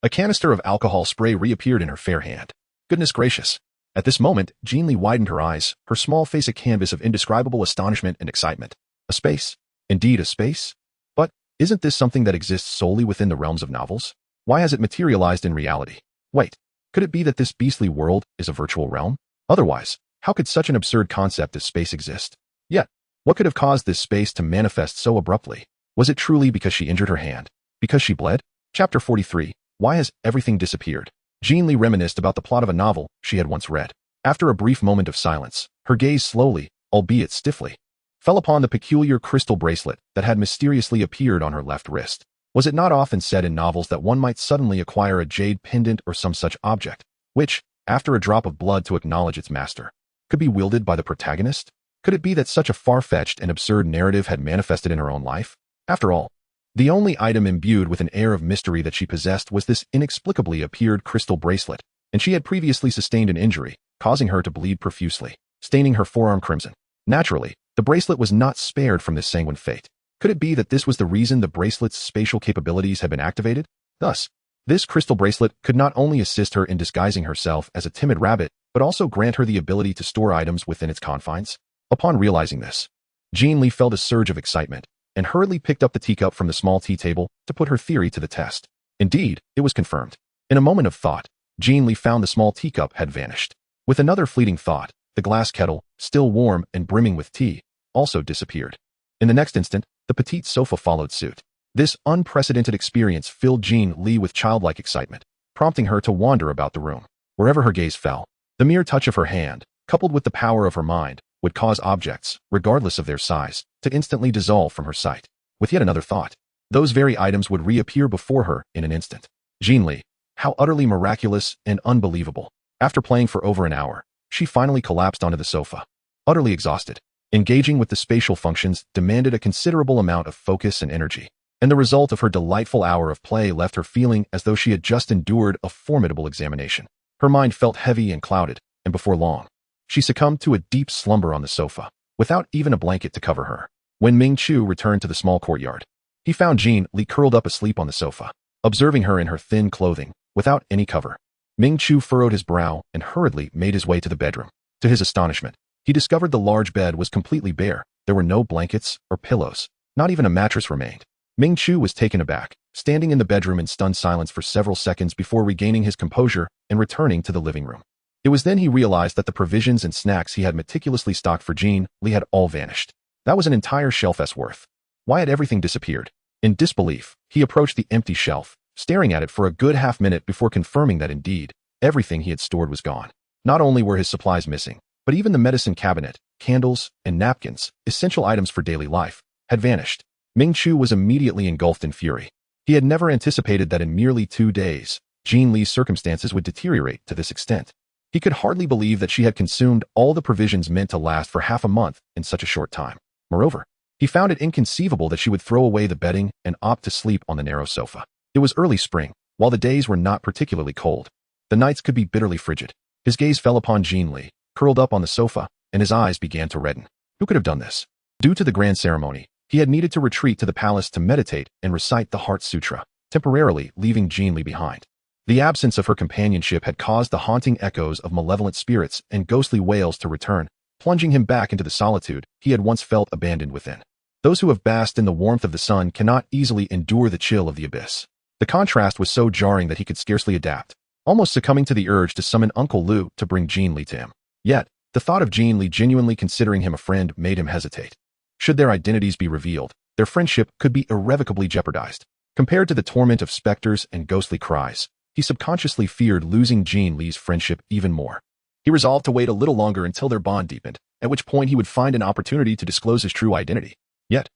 a canister of alcohol spray reappeared in her fair hand. Goodness gracious! At this moment, Jin Li widened her eyes, her small face a canvas of indescribable astonishment and excitement. A space? Indeed, a space? But isn't this something that exists solely within the realms of novels? Why has it materialized in reality? Wait, could it be that this beastly world is a virtual realm? Otherwise, how could such an absurd concept as space exist? Yet, what could have caused this space to manifest so abruptly? Was it truly because she injured her hand? Because she bled? Chapter 43. Why has everything disappeared? Jin Li reminisced about the plot of a novel she had once read. After a brief moment of silence, her gaze slowly, albeit stiffly, fell upon the peculiar crystal bracelet that had mysteriously appeared on her left wrist. Was it not often said in novels that one might suddenly acquire a jade pendant or some such object, which, after a drop of blood to acknowledge its master, could be wielded by the protagonist? Could it be that such a far-fetched and absurd narrative had manifested in her own life? After all, the only item imbued with an air of mystery that she possessed was this inexplicably appeared crystal bracelet, and she had previously sustained an injury, causing her to bleed profusely, staining her forearm crimson. Naturally, the bracelet was not spared from this sanguine fate. Could it be that this was the reason the bracelet's spatial capabilities had been activated? Thus, this crystal bracelet could not only assist her in disguising herself as a timid rabbit, but also grant her the ability to store items within its confines. Upon realizing this, Jin Li felt a surge of excitement and hurriedly picked up the teacup from the small tea table to put her theory to the test. Indeed, it was confirmed. In a moment of thought, Jin Li found the small teacup had vanished. With another fleeting thought, the glass kettle, still warm and brimming with tea, also disappeared. In the next instant, the petite sofa followed suit. This unprecedented experience filled Jin Li with childlike excitement, prompting her to wander about the room. Wherever her gaze fell, the mere touch of her hand, coupled with the power of her mind, would cause objects, regardless of their size, to instantly dissolve from her sight. With yet another thought, those very items would reappear before her in an instant. Jin Li, how utterly miraculous and unbelievable. After playing for over an hour, she finally collapsed onto the sofa. Utterly exhausted, engaging with the spatial functions demanded a considerable amount of focus and energy, and the result of her delightful hour of play left her feeling as though she had just endured a formidable examination. Her mind felt heavy and clouded, and before long, she succumbed to a deep slumber on the sofa, without even a blanket to cover her. When Ming Chu returned to the small courtyard, he found Jin Li curled up asleep on the sofa. Observing her in her thin clothing, without any cover, Ming Chu furrowed his brow and hurriedly made his way to the bedroom. To his astonishment, he discovered the large bed was completely bare. There were no blankets or pillows. Not even a mattress remained. Ming Chu was taken aback, standing in the bedroom in stunned silence for several seconds before regaining his composure and returning to the living room. It was then he realized that the provisions and snacks he had meticulously stocked for Jin Li had all vanished. That was an entire shelf's worth. Why had everything disappeared? In disbelief, he approached the empty shelf, staring at it for a good half-minute before confirming that indeed, everything he had stored was gone. Not only were his supplies missing, but even the medicine cabinet, candles, and napkins, essential items for daily life, had vanished. Ming Chu was immediately engulfed in fury. He had never anticipated that in merely 2 days, Jin Li's circumstances would deteriorate to this extent. He could hardly believe that she had consumed all the provisions meant to last for half a month in such a short time. Moreover, he found it inconceivable that she would throw away the bedding and opt to sleep on the narrow sofa. It was early spring, while the days were not particularly cold. The nights could be bitterly frigid. His gaze fell upon Jin Li, curled up on the sofa, and his eyes began to redden. Who could have done this? Due to the grand ceremony, he had needed to retreat to the palace to meditate and recite the Heart Sutra, temporarily leaving Jin Li behind. The absence of her companionship had caused the haunting echoes of malevolent spirits and ghostly wails to return, plunging him back into the solitude he had once felt abandoned within. Those who have basked in the warmth of the sun cannot easily endure the chill of the abyss. The contrast was so jarring that he could scarcely adapt, almost succumbing to the urge to summon Uncle Lu to bring Jin Li to him. Yet, the thought of Jin Li genuinely considering him a friend made him hesitate. Should their identities be revealed, their friendship could be irrevocably jeopardized. Compared to the torment of specters and ghostly cries, he subconsciously feared losing Jin Li's friendship even more. He resolved to wait a little longer until their bond deepened, at which point he would find an opportunity to disclose his true identity. Yet,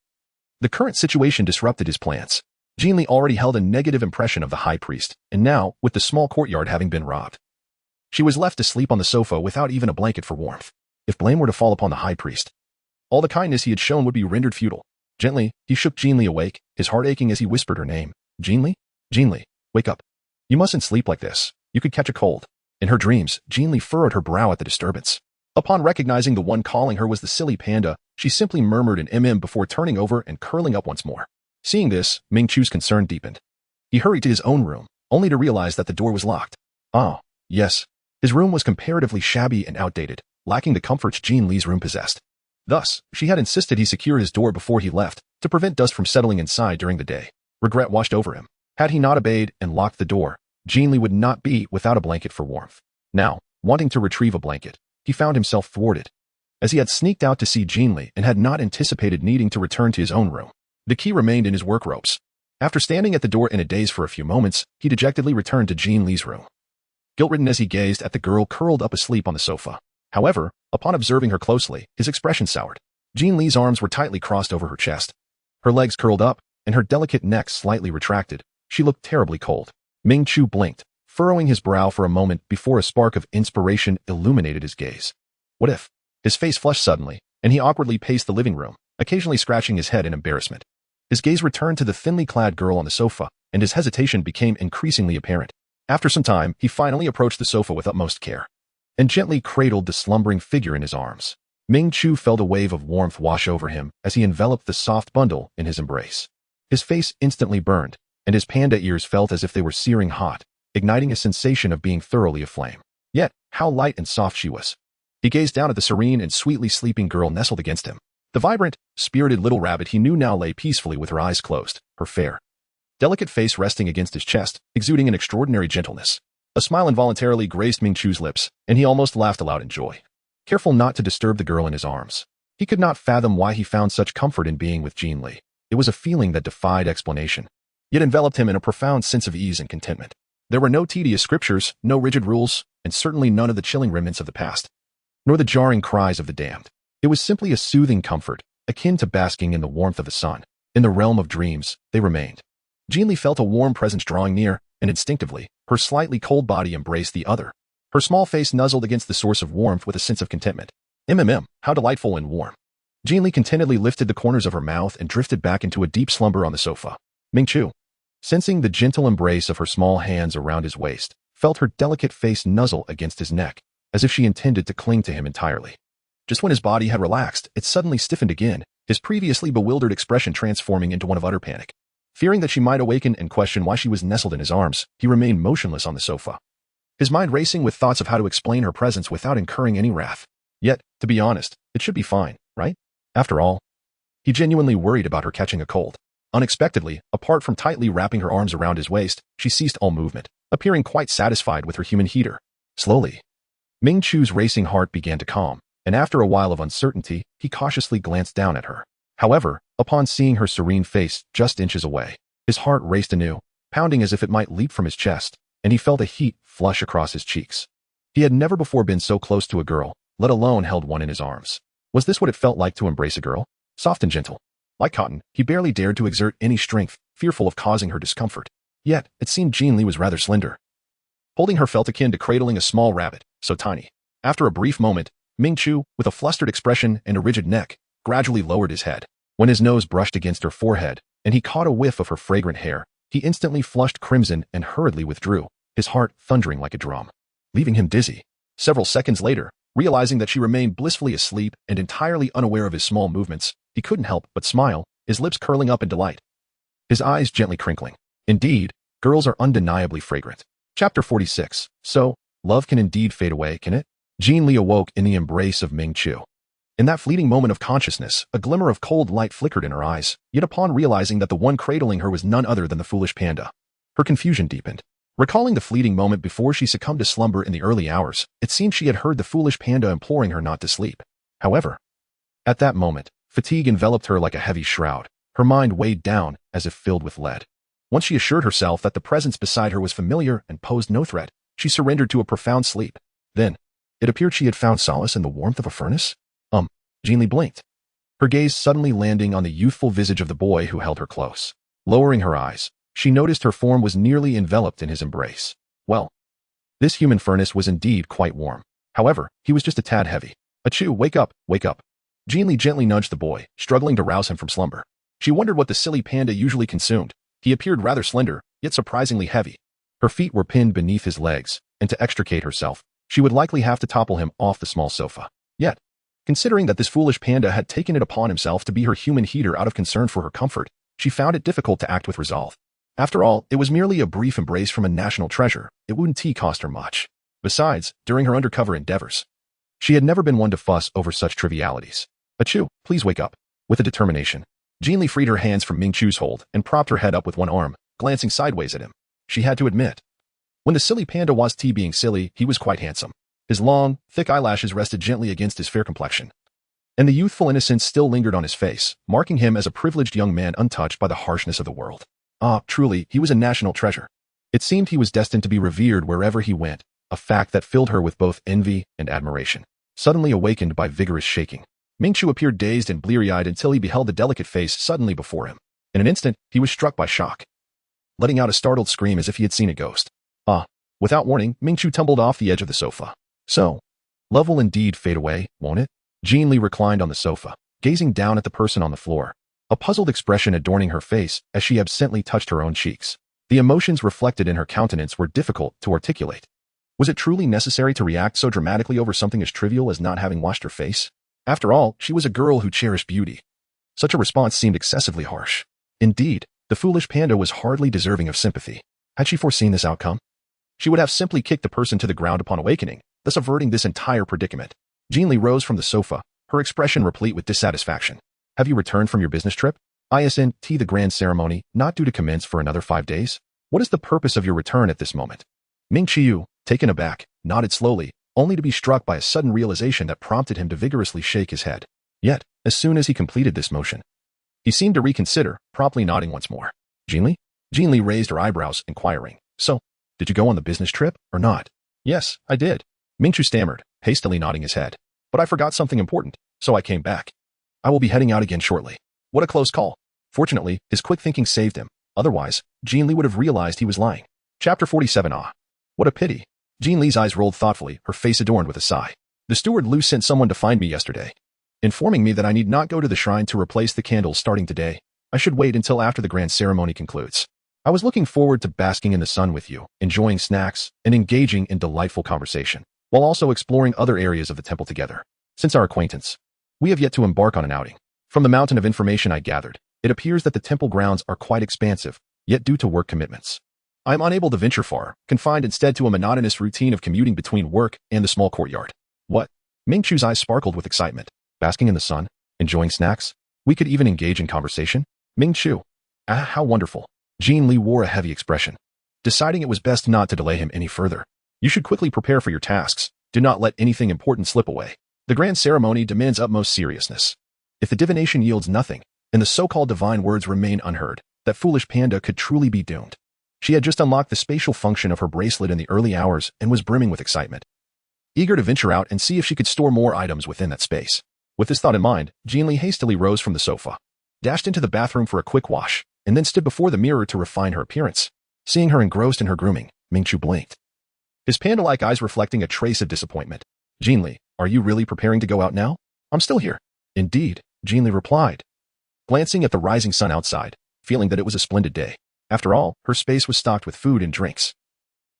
the current situation disrupted his plans. Jin Li already held a negative impression of the high priest, and now, with the small courtyard having been robbed, she was left to sleep on the sofa without even a blanket for warmth. If blame were to fall upon the high priest, all the kindness he had shown would be rendered futile. Gently, he shook Jin Li awake, his heart aching as he whispered her name. Jin Li? Jin Li, wake up. You mustn't sleep like this. You could catch a cold. In her dreams, Jin Li furrowed her brow at the disturbance. Upon recognizing the one calling her was the silly panda, she simply murmured an mm before turning over and curling up once more. Seeing this, Ming Chu's concern deepened. He hurried to his own room, only to realize that the door was locked. Ah, yes. His room was comparatively shabby and outdated, lacking the comforts Jin Li's room possessed. Thus, she had insisted he secure his door before he left, to prevent dust from settling inside during the day. Regret washed over him. Had he not obeyed and locked the door, Jin Li would not be without a blanket for warmth. Now, wanting to retrieve a blanket, he found himself thwarted, as he had sneaked out to see Jin Li and had not anticipated needing to return to his own room. The key remained in his work ropes. After standing at the door in a daze for a few moments, he dejectedly returned to Jin Li's room, guilt-ridden as he gazed at the girl curled up asleep on the sofa. However, upon observing her closely, his expression soured. Jin Li's arms were tightly crossed over her chest, her legs curled up, and her delicate neck slightly retracted. She looked terribly cold. Ming Chu blinked, furrowing his brow for a moment before a spark of inspiration illuminated his gaze. What if? His face flushed suddenly, and he awkwardly paced the living room, occasionally scratching his head in embarrassment. His gaze returned to the thinly clad girl on the sofa, and his hesitation became increasingly apparent. After some time, he finally approached the sofa with utmost care and gently cradled the slumbering figure in his arms. Ming Chu felt a wave of warmth wash over him as he enveloped the soft bundle in his embrace. His face instantly burned, and his panda ears felt as if they were searing hot, igniting a sensation of being thoroughly aflame. Yet, how light and soft she was. He gazed down at the serene and sweetly sleeping girl nestled against him. The vibrant, spirited little rabbit he knew now lay peacefully with her eyes closed, her fair, delicate face resting against his chest, exuding an extraordinary gentleness. A smile involuntarily graced Ming Chu's lips, and he almost laughed aloud in joy. Careful not to disturb the girl in his arms. He could not fathom why he found such comfort in being with Jin Li. It was a feeling that defied explanation, yet enveloped him in a profound sense of ease and contentment. There were no tedious scriptures, no rigid rules, and certainly none of the chilling remnants of the past, nor the jarring cries of the damned. It was simply a soothing comfort, akin to basking in the warmth of the sun. In the realm of dreams, they remained. Jin Li felt a warm presence drawing near, and instinctively, her slightly cold body embraced the other. Her small face nuzzled against the source of warmth with a sense of contentment. How delightful and warm. Jin Li contentedly lifted the corners of her mouth and drifted back into a deep slumber on the sofa. Ming Chu, sensing the gentle embrace of her small hands around his waist, felt her delicate face nuzzle against his neck, as if she intended to cling to him entirely. Just when his body had relaxed, it suddenly stiffened again, his previously bewildered expression transforming into one of utter panic. Fearing that she might awaken and question why she was nestled in his arms, he remained motionless on the sofa, his mind racing with thoughts of how to explain her presence without incurring any wrath. Yet, to be honest, it should be fine, right? After all, he genuinely worried about her catching a cold. Unexpectedly, apart from tightly wrapping her arms around his waist, she ceased all movement, appearing quite satisfied with her human heater. Slowly, Ming Chu's racing heart began to calm, and after a while of uncertainty, he cautiously glanced down at her. However, upon seeing her serene face just inches away, his heart raced anew, pounding as if it might leap from his chest, and he felt a heat flush across his cheeks. He had never before been so close to a girl, let alone held one in his arms. Was this what it felt like to embrace a girl? Soft and gentle. Like cotton, he barely dared to exert any strength, fearful of causing her discomfort. Yet, it seemed Jin Li was rather slender. Holding her felt akin to cradling a small rabbit, so tiny. After a brief moment, Ming Chu, with a flustered expression and a rigid neck, gradually lowered his head. When his nose brushed against her forehead, and he caught a whiff of her fragrant hair, he instantly flushed crimson and hurriedly withdrew, his heart thundering like a drum, leaving him dizzy. Several seconds later, realizing that she remained blissfully asleep and entirely unaware of his small movements, he couldn't help but smile, his lips curling up in delight, his eyes gently crinkling. Indeed, girls are undeniably fragrant. Chapter 46. So, love can indeed fade away, can it? Jin Li awoke in the embrace of Ming Chu. In that fleeting moment of consciousness, a glimmer of cold light flickered in her eyes, yet upon realizing that the one cradling her was none other than the foolish panda, her confusion deepened. Recalling the fleeting moment before she succumbed to slumber in the early hours, it seemed she had heard the foolish panda imploring her not to sleep. However, at that moment, fatigue enveloped her like a heavy shroud, her mind weighed down as if filled with lead. Once she assured herself that the presence beside her was familiar and posed no threat, she surrendered to a profound sleep. Then, it appeared she had found solace in the warmth of a furnace. Jin Li blinked, her gaze suddenly landing on the youthful visage of the boy who held her close. Lowering her eyes, she noticed her form was nearly enveloped in his embrace. Well, this human furnace was indeed quite warm. However, he was just a tad heavy. Achoo, wake up, wake up. Jin Li gently nudged the boy, struggling to rouse him from slumber. She wondered what the silly panda usually consumed. He appeared rather slender, yet surprisingly heavy. Her feet were pinned beneath his legs, and to extricate herself, she would likely have to topple him off the small sofa. Yet, considering that this foolish panda had taken it upon himself to be her human heater out of concern for her comfort, she found it difficult to act with resolve. After all, it was merely a brief embrace from a national treasure. It wouldn't cost her much. Besides, during her undercover endeavors, she had never been one to fuss over such trivialities. Achoo, please wake up. With a determination, Jin Li freed her hands from Ming Chu's hold and propped her head up with one arm, glancing sideways at him. She had to admit, when the silly panda was being silly, he was quite handsome. His long, thick eyelashes rested gently against his fair complexion, and the youthful innocence still lingered on his face, marking him as a privileged young man untouched by the harshness of the world. Ah, truly, he was a national treasure. It seemed he was destined to be revered wherever he went, a fact that filled her with both envy and admiration. Suddenly awakened by vigorous shaking, Ming Chu appeared dazed and bleary-eyed until he beheld the delicate face suddenly before him. In an instant, he was struck by shock, letting out a startled scream as if he had seen a ghost. Without warning, Mingqiu tumbled off the edge of the sofa. So, love will indeed fade away, won't it? Jin Li reclined on the sofa, gazing down at the person on the floor, a puzzled expression adorning her face as she absently touched her own cheeks. The emotions reflected in her countenance were difficult to articulate. Was it truly necessary to react so dramatically over something as trivial as not having washed her face? After all, she was a girl who cherished beauty. Such a response seemed excessively harsh. Indeed, the foolish panda was hardly deserving of sympathy. Had she foreseen this outcome? She would have simply kicked the person to the ground upon awakening, thus averting this entire predicament. Jin Li rose from the sofa, her expression replete with dissatisfaction. Have you returned from your business trip? Isn't the grand ceremony not due to commence for another 5 days? What is the purpose of your return at this moment? Mingqiu, taken aback, nodded slowly, only to be struck by a sudden realization that prompted him to vigorously shake his head. Yet, as soon as he completed this motion, he seemed to reconsider, promptly nodding once more. Jin Li? Jin Li raised her eyebrows, inquiring. So, did you go on the business trip, or not? Yes, I did. Mingqiu stammered, hastily nodding his head. But I forgot something important, so I came back. I will be heading out again shortly. What a close call. Fortunately, his quick thinking saved him. Otherwise, Jin Li would have realized he was lying. Chapter 47. What a pity. Jin Li's eyes rolled thoughtfully, her face adorned with a sigh. The steward Lu sent someone to find me yesterday, informing me that I need not go to the shrine to replace the candles starting today. I should wait until after the grand ceremony concludes. I was looking forward to basking in the sun with you, enjoying snacks, and engaging in delightful conversation, while also exploring other areas of the temple together. Since our acquaintance, we have yet to embark on an outing. From the mountain of information I gathered, it appears that the temple grounds are quite expansive, yet due to work commitments, I am unable to venture far, confined instead to a monotonous routine of commuting between work and the small courtyard. What? Mingqiu's eyes sparkled with excitement. Basking in the sun, enjoying snacks? We could even engage in conversation? Mingqiu. How wonderful. Jin Li wore a heavy expression, deciding it was best not to delay him any further. You should quickly prepare for your tasks. Do not let anything important slip away. The grand ceremony demands utmost seriousness. If the divination yields nothing, and the so-called divine words remain unheard, that foolish panda could truly be doomed. She had just unlocked the spatial function of her bracelet in the early hours and was brimming with excitement, eager to venture out and see if she could store more items within that space. With this thought in mind, Jin Li hastily rose from the sofa, dashed into the bathroom for a quick wash, and then stood before the mirror to refine her appearance. Seeing her engrossed in her grooming, Mingqiu blinked, his panda-like eyes reflecting a trace of disappointment. Jin Li, are you really preparing to go out now? I'm still here. Indeed, Jin Li replied, glancing at the rising sun outside, feeling that it was a splendid day. After all, her space was stocked with food and drinks.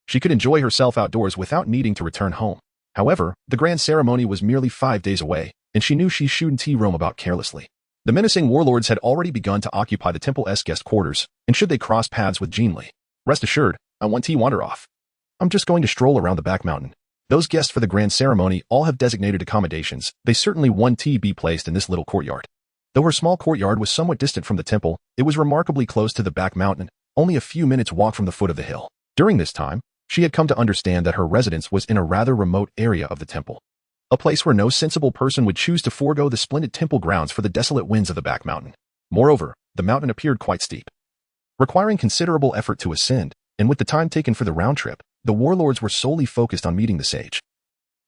She could enjoy herself outdoors without needing to return home. However, the grand ceremony was merely 5 days away, and she knew she shouldn't roam about carelessly. The menacing warlords had already begun to occupy the temple's guest quarters, and should they cross paths with Jin Li, rest assured, I want to wander off. I'm just going to stroll around the back mountain. Those guests for the grand ceremony all have designated accommodations. They certainly want to be placed in this little courtyard. Though her small courtyard was somewhat distant from the temple, it was remarkably close to the back mountain, only a few minutes' walk from the foot of the hill. During this time, she had come to understand that her residence was in a rather remote area of the temple, a place where no sensible person would choose to forego the splendid temple grounds for the desolate winds of the back mountain. Moreover, the mountain appeared quite steep, requiring considerable effort to ascend, and with the time taken for the round trip, the warlords were solely focused on meeting the sage.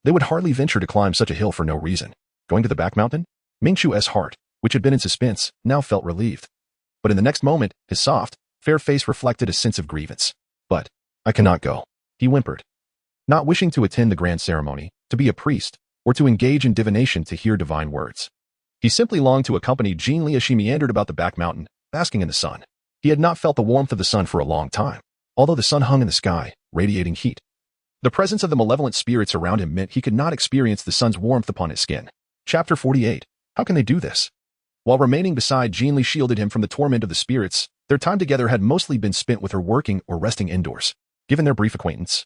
They would hardly venture to climb such a hill for no reason. Going to the back mountain? Mingqiu's heart, which had been in suspense, now felt relieved. But in the next moment, his soft, fair face reflected a sense of grievance. But, I cannot go, he whimpered. Not wishing to attend the grand ceremony, to be a priest, or to engage in divination to hear divine words. He simply longed to accompany Jin Li as she meandered about the back mountain, basking in the sun. He had not felt the warmth of the sun for a long time, although the sun hung in the sky, radiating heat. The presence of the malevolent spirits around him meant he could not experience the sun's warmth upon his skin. Chapter 48. How can they do this? While remaining beside Jin Li shielded him from the torment of the spirits, their time together had mostly been spent with her working or resting indoors. Given their brief acquaintance,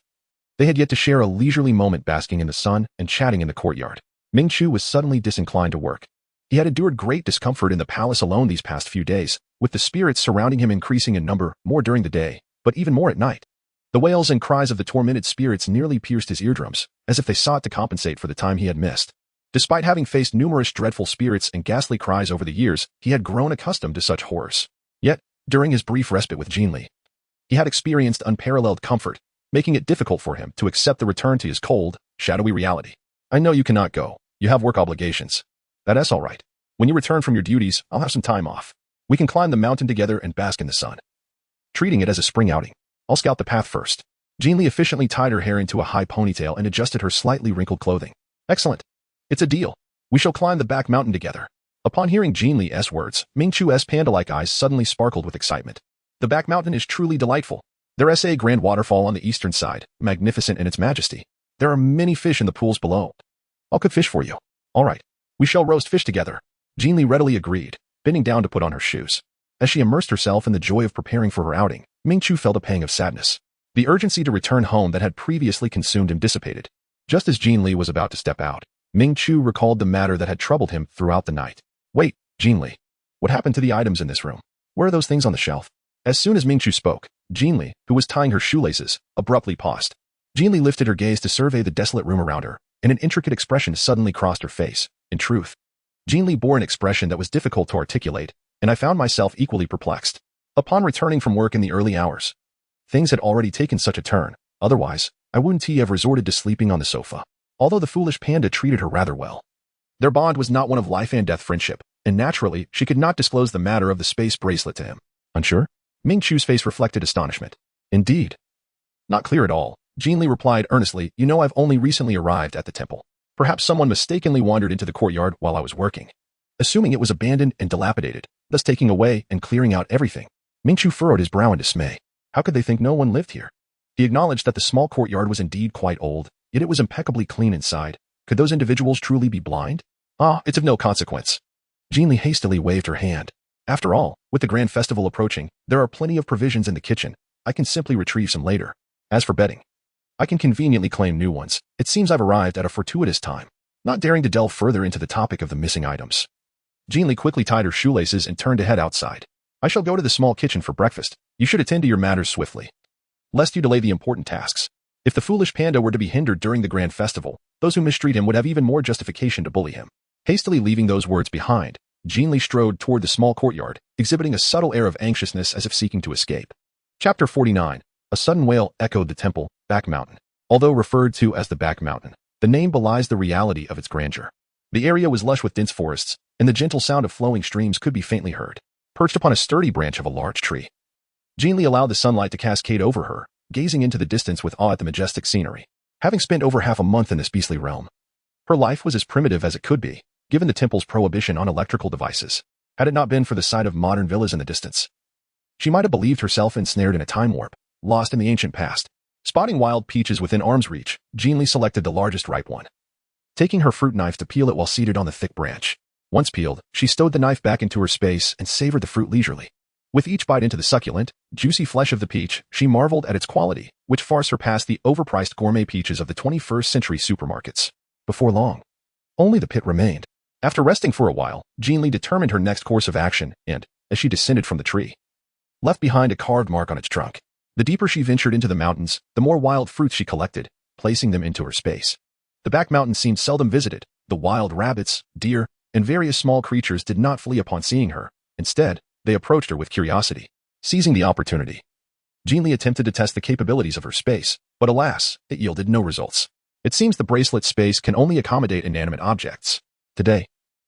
they had yet to share a leisurely moment basking in the sun and chatting in the courtyard. Mingqiu was suddenly disinclined to work. He had endured great discomfort in the palace alone these past few days, with the spirits surrounding him increasing in number, more during the day, but even more at night. The wails and cries of the tormented spirits nearly pierced his eardrums, as if they sought to compensate for the time he had missed. Despite having faced numerous dreadful spirits and ghastly cries over the years, he had grown accustomed to such horrors. Yet, during his brief respite with Jin Li, he had experienced unparalleled comfort, making it difficult for him to accept the return to his cold, shadowy reality. I know you cannot go. You have work obligations. That's all right. When you return from your duties, I'll have some time off. We can climb the mountain together and bask in the sun. Treating it as a spring outing, I'll scout the path first. Jin Li efficiently tied her hair into a high ponytail and adjusted her slightly wrinkled clothing. Excellent. It's a deal. We shall climb the back mountain together. Upon hearing Jin Li's words, Ming Chu's panda-like eyes suddenly sparkled with excitement. The back mountain is truly delightful. There is a grand waterfall on the eastern side, magnificent in its majesty. There are many fish in the pools below. I'll cook fish for you. All right. We shall roast fish together. Jin Li readily agreed, bending down to put on her shoes. As she immersed herself in the joy of preparing for her outing, Ming Chu felt a pang of sadness. The urgency to return home that had previously consumed him dissipated. Just as Jin Li was about to step out, Ming Chu recalled the matter that had troubled him throughout the night. Wait, Jin Li. What happened to the items in this room? Where are those things on the shelf? As soon as Ming Chu spoke, Jin Li, who was tying her shoelaces, abruptly paused. Jin Li lifted her gaze to survey the desolate room around her, and an intricate expression suddenly crossed her face. In truth, Jin Li bore an expression that was difficult to articulate, and I found myself equally perplexed. Upon returning from work in the early hours, things had already taken such a turn. Otherwise, I wouldn't have resorted to sleeping on the sofa. Although the foolish panda treated her rather well. Their bond was not one of life and death friendship, and naturally, she could not disclose the matter of the space bracelet to him. Unsure? Ming Chu's face reflected astonishment. Indeed. Not clear at all. Jin Li replied earnestly, you know I've only recently arrived at the temple. Perhaps someone mistakenly wandered into the courtyard while I was working. Assuming it was abandoned and dilapidated, thus taking away and clearing out everything. Ming Chu furrowed his brow in dismay. How could they think no one lived here? He acknowledged that the small courtyard was indeed quite old, yet it was impeccably clean inside. Could those individuals truly be blind? It's of no consequence. Jin Li hastily waved her hand. After all, with the grand festival approaching, there are plenty of provisions in the kitchen. I can simply retrieve some later. As for bedding, I can conveniently claim new ones. It seems I've arrived at a fortuitous time. Not daring to delve further into the topic of the missing items, Jin Li quickly tied her shoelaces and turned to head outside. I shall go to the small kitchen for breakfast. You should attend to your matters swiftly, lest you delay the important tasks. If the foolish panda were to be hindered during the grand festival, those who mistreat him would have even more justification to bully him. Hastily leaving those words behind, Jin Li strode toward the small courtyard, exhibiting a subtle air of anxiousness as if seeking to escape. Chapter 49. A sudden wail echoed the temple, back mountain. Although referred to as the back mountain, the name belies the reality of its grandeur. The area was lush with dense forests, and the gentle sound of flowing streams could be faintly heard. Perched upon a sturdy branch of a large tree, Jin Li allowed the sunlight to cascade over her, gazing into the distance with awe at the majestic scenery. Having spent over half a month in this beastly realm, her life was as primitive as it could be, given the temple's prohibition on electrical devices. Had it not been for the sight of modern villas in the distance, she might have believed herself ensnared in a time warp, lost in the ancient past. Spotting wild peaches within arm's reach, Jin Li selected the largest ripe one, taking her fruit knife to peel it while seated on the thick branch. Once peeled, she stowed the knife back into her space and savored the fruit leisurely. With each bite into the succulent, juicy flesh of the peach, she marveled at its quality, which far surpassed the overpriced gourmet peaches of the 21st century supermarkets. Before long, only the pit remained. After resting for a while, Jin Li determined her next course of action and, as she descended from the tree, left behind a carved mark on its trunk. The deeper she ventured into the mountains, the more wild fruits she collected, placing them into her space. The back mountain seemed seldom visited. The wild rabbits, deer, and various small creatures did not flee upon seeing her. Instead, they approached her with curiosity. Seizing the opportunity, Jin Li attempted to test the capabilities of her space, but alas, it yielded no results. It seems the bracelet space can only accommodate inanimate objects. Today,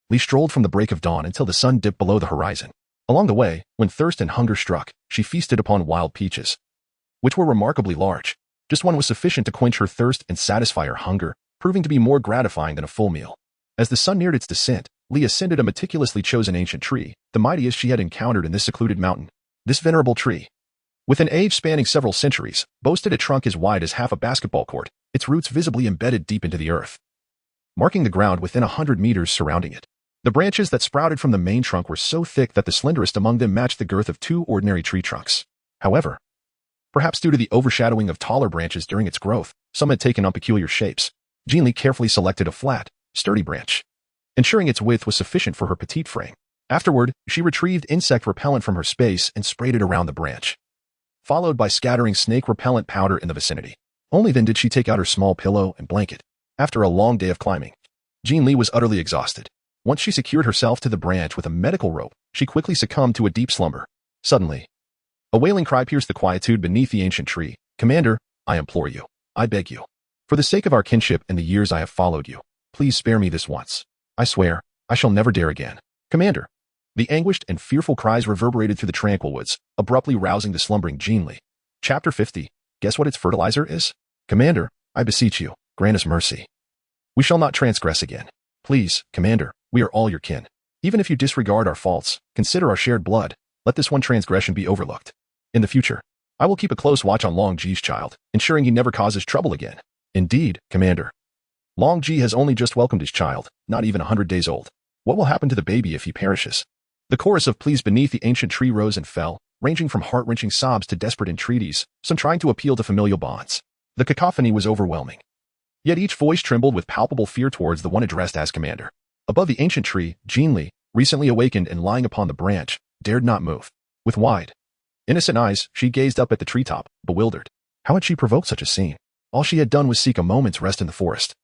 Li strolled from the break of dawn until the sun dipped below the horizon. Along the way, when thirst and hunger struck, she feasted upon wild peaches, which were remarkably large. Just one was sufficient to quench her thirst and satisfy her hunger, proving to be more gratifying than a full meal. As the sun neared its descent, Li ascended a meticulously chosen ancient tree, the mightiest she had encountered in this secluded mountain. This venerable tree, with an age spanning several centuries, boasted a trunk as wide as half a basketball court, its roots visibly embedded deep into the earth, marking the ground within 100 meters surrounding it. The branches that sprouted from the main trunk were so thick that the slenderest among them matched the girth of 2 ordinary tree trunks. However, perhaps due to the overshadowing of taller branches during its growth, some had taken on peculiar shapes. Jin Li carefully selected a flat, sturdy branch, ensuring its width was sufficient for her petite frame. Afterward, she retrieved insect repellent from her space and sprayed it around the branch, followed by scattering snake repellent powder in the vicinity. Only then did she take out her small pillow and blanket. After a long day of climbing, Jin Li was utterly exhausted. Once she secured herself to the branch with a medical rope, she quickly succumbed to a deep slumber. Suddenly, a wailing cry pierced the quietude beneath the ancient tree. Commander, I implore you, I beg you, for the sake of our kinship and the years I have followed you, please spare me this once. I swear, I shall never dare again. Commander, The anguished and fearful cries reverberated through the tranquil woods, abruptly rousing the slumbering Jin Li. Chapter 50. Guess what its fertilizer is? Commander, I beseech you, grant us mercy. We shall not transgress again. Please, Commander, we are all your kin. Even if you disregard our faults, consider our shared blood, let this one transgression be overlooked. In the future, I will keep a close watch on Long Ji's child, ensuring he never causes trouble again. Indeed, Commander. Long Ji has only just welcomed his child, not even 100 days old. What will happen to the baby if he perishes? The chorus of pleas beneath the ancient tree rose and fell, ranging from heart-wrenching sobs to desperate entreaties, some trying to appeal to familial bonds. The cacophony was overwhelming. Yet each voice trembled with palpable fear towards the one addressed as Commander. Above the ancient tree, Jin Li, recently awakened and lying upon the branch, dared not move. With wide, innocent eyes, she gazed up at the treetop, bewildered. How had she provoked such a scene? All she had done was seek a moment's rest in the forest.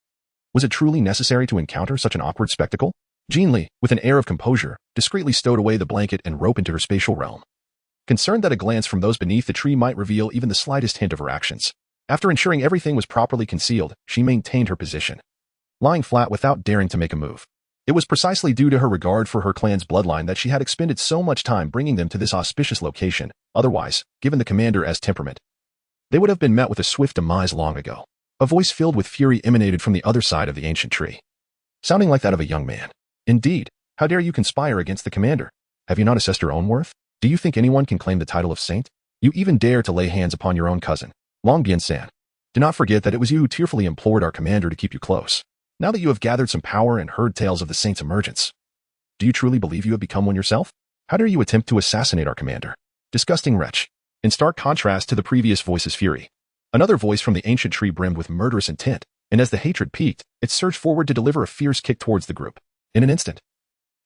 Was it truly necessary to encounter such an awkward spectacle? Jin Li, with an air of composure, discreetly stowed away the blanket and rope into her spatial realm. Concerned that a glance from those beneath the tree might reveal even the slightest hint of her actions. After ensuring everything was properly concealed, she maintained her position, lying flat without daring to make a move. It was precisely due to her regard for her clan's bloodline that she had expended so much time bringing them to this auspicious location. Otherwise, given the Commander's temperament, they would have been met with a swift demise long ago. A voice filled with fury emanated from the other side of the ancient tree, sounding like that of a young man. Indeed, how dare you conspire against the Commander? Have you not assessed your own worth? Do you think anyone can claim the title of saint? You even dare to lay hands upon your own cousin, Long Bian-san. Do not forget that it was you who tearfully implored our Commander to keep you close. Now that you have gathered some power and heard tales of the saint's emergence, do you truly believe you have become one yourself? How dare you attempt to assassinate our Commander? Disgusting wretch. In stark contrast to the previous voice's fury, another voice from the ancient tree brimmed with murderous intent, and as the hatred peaked, it surged forward to deliver a fierce kick towards the group. In an instant,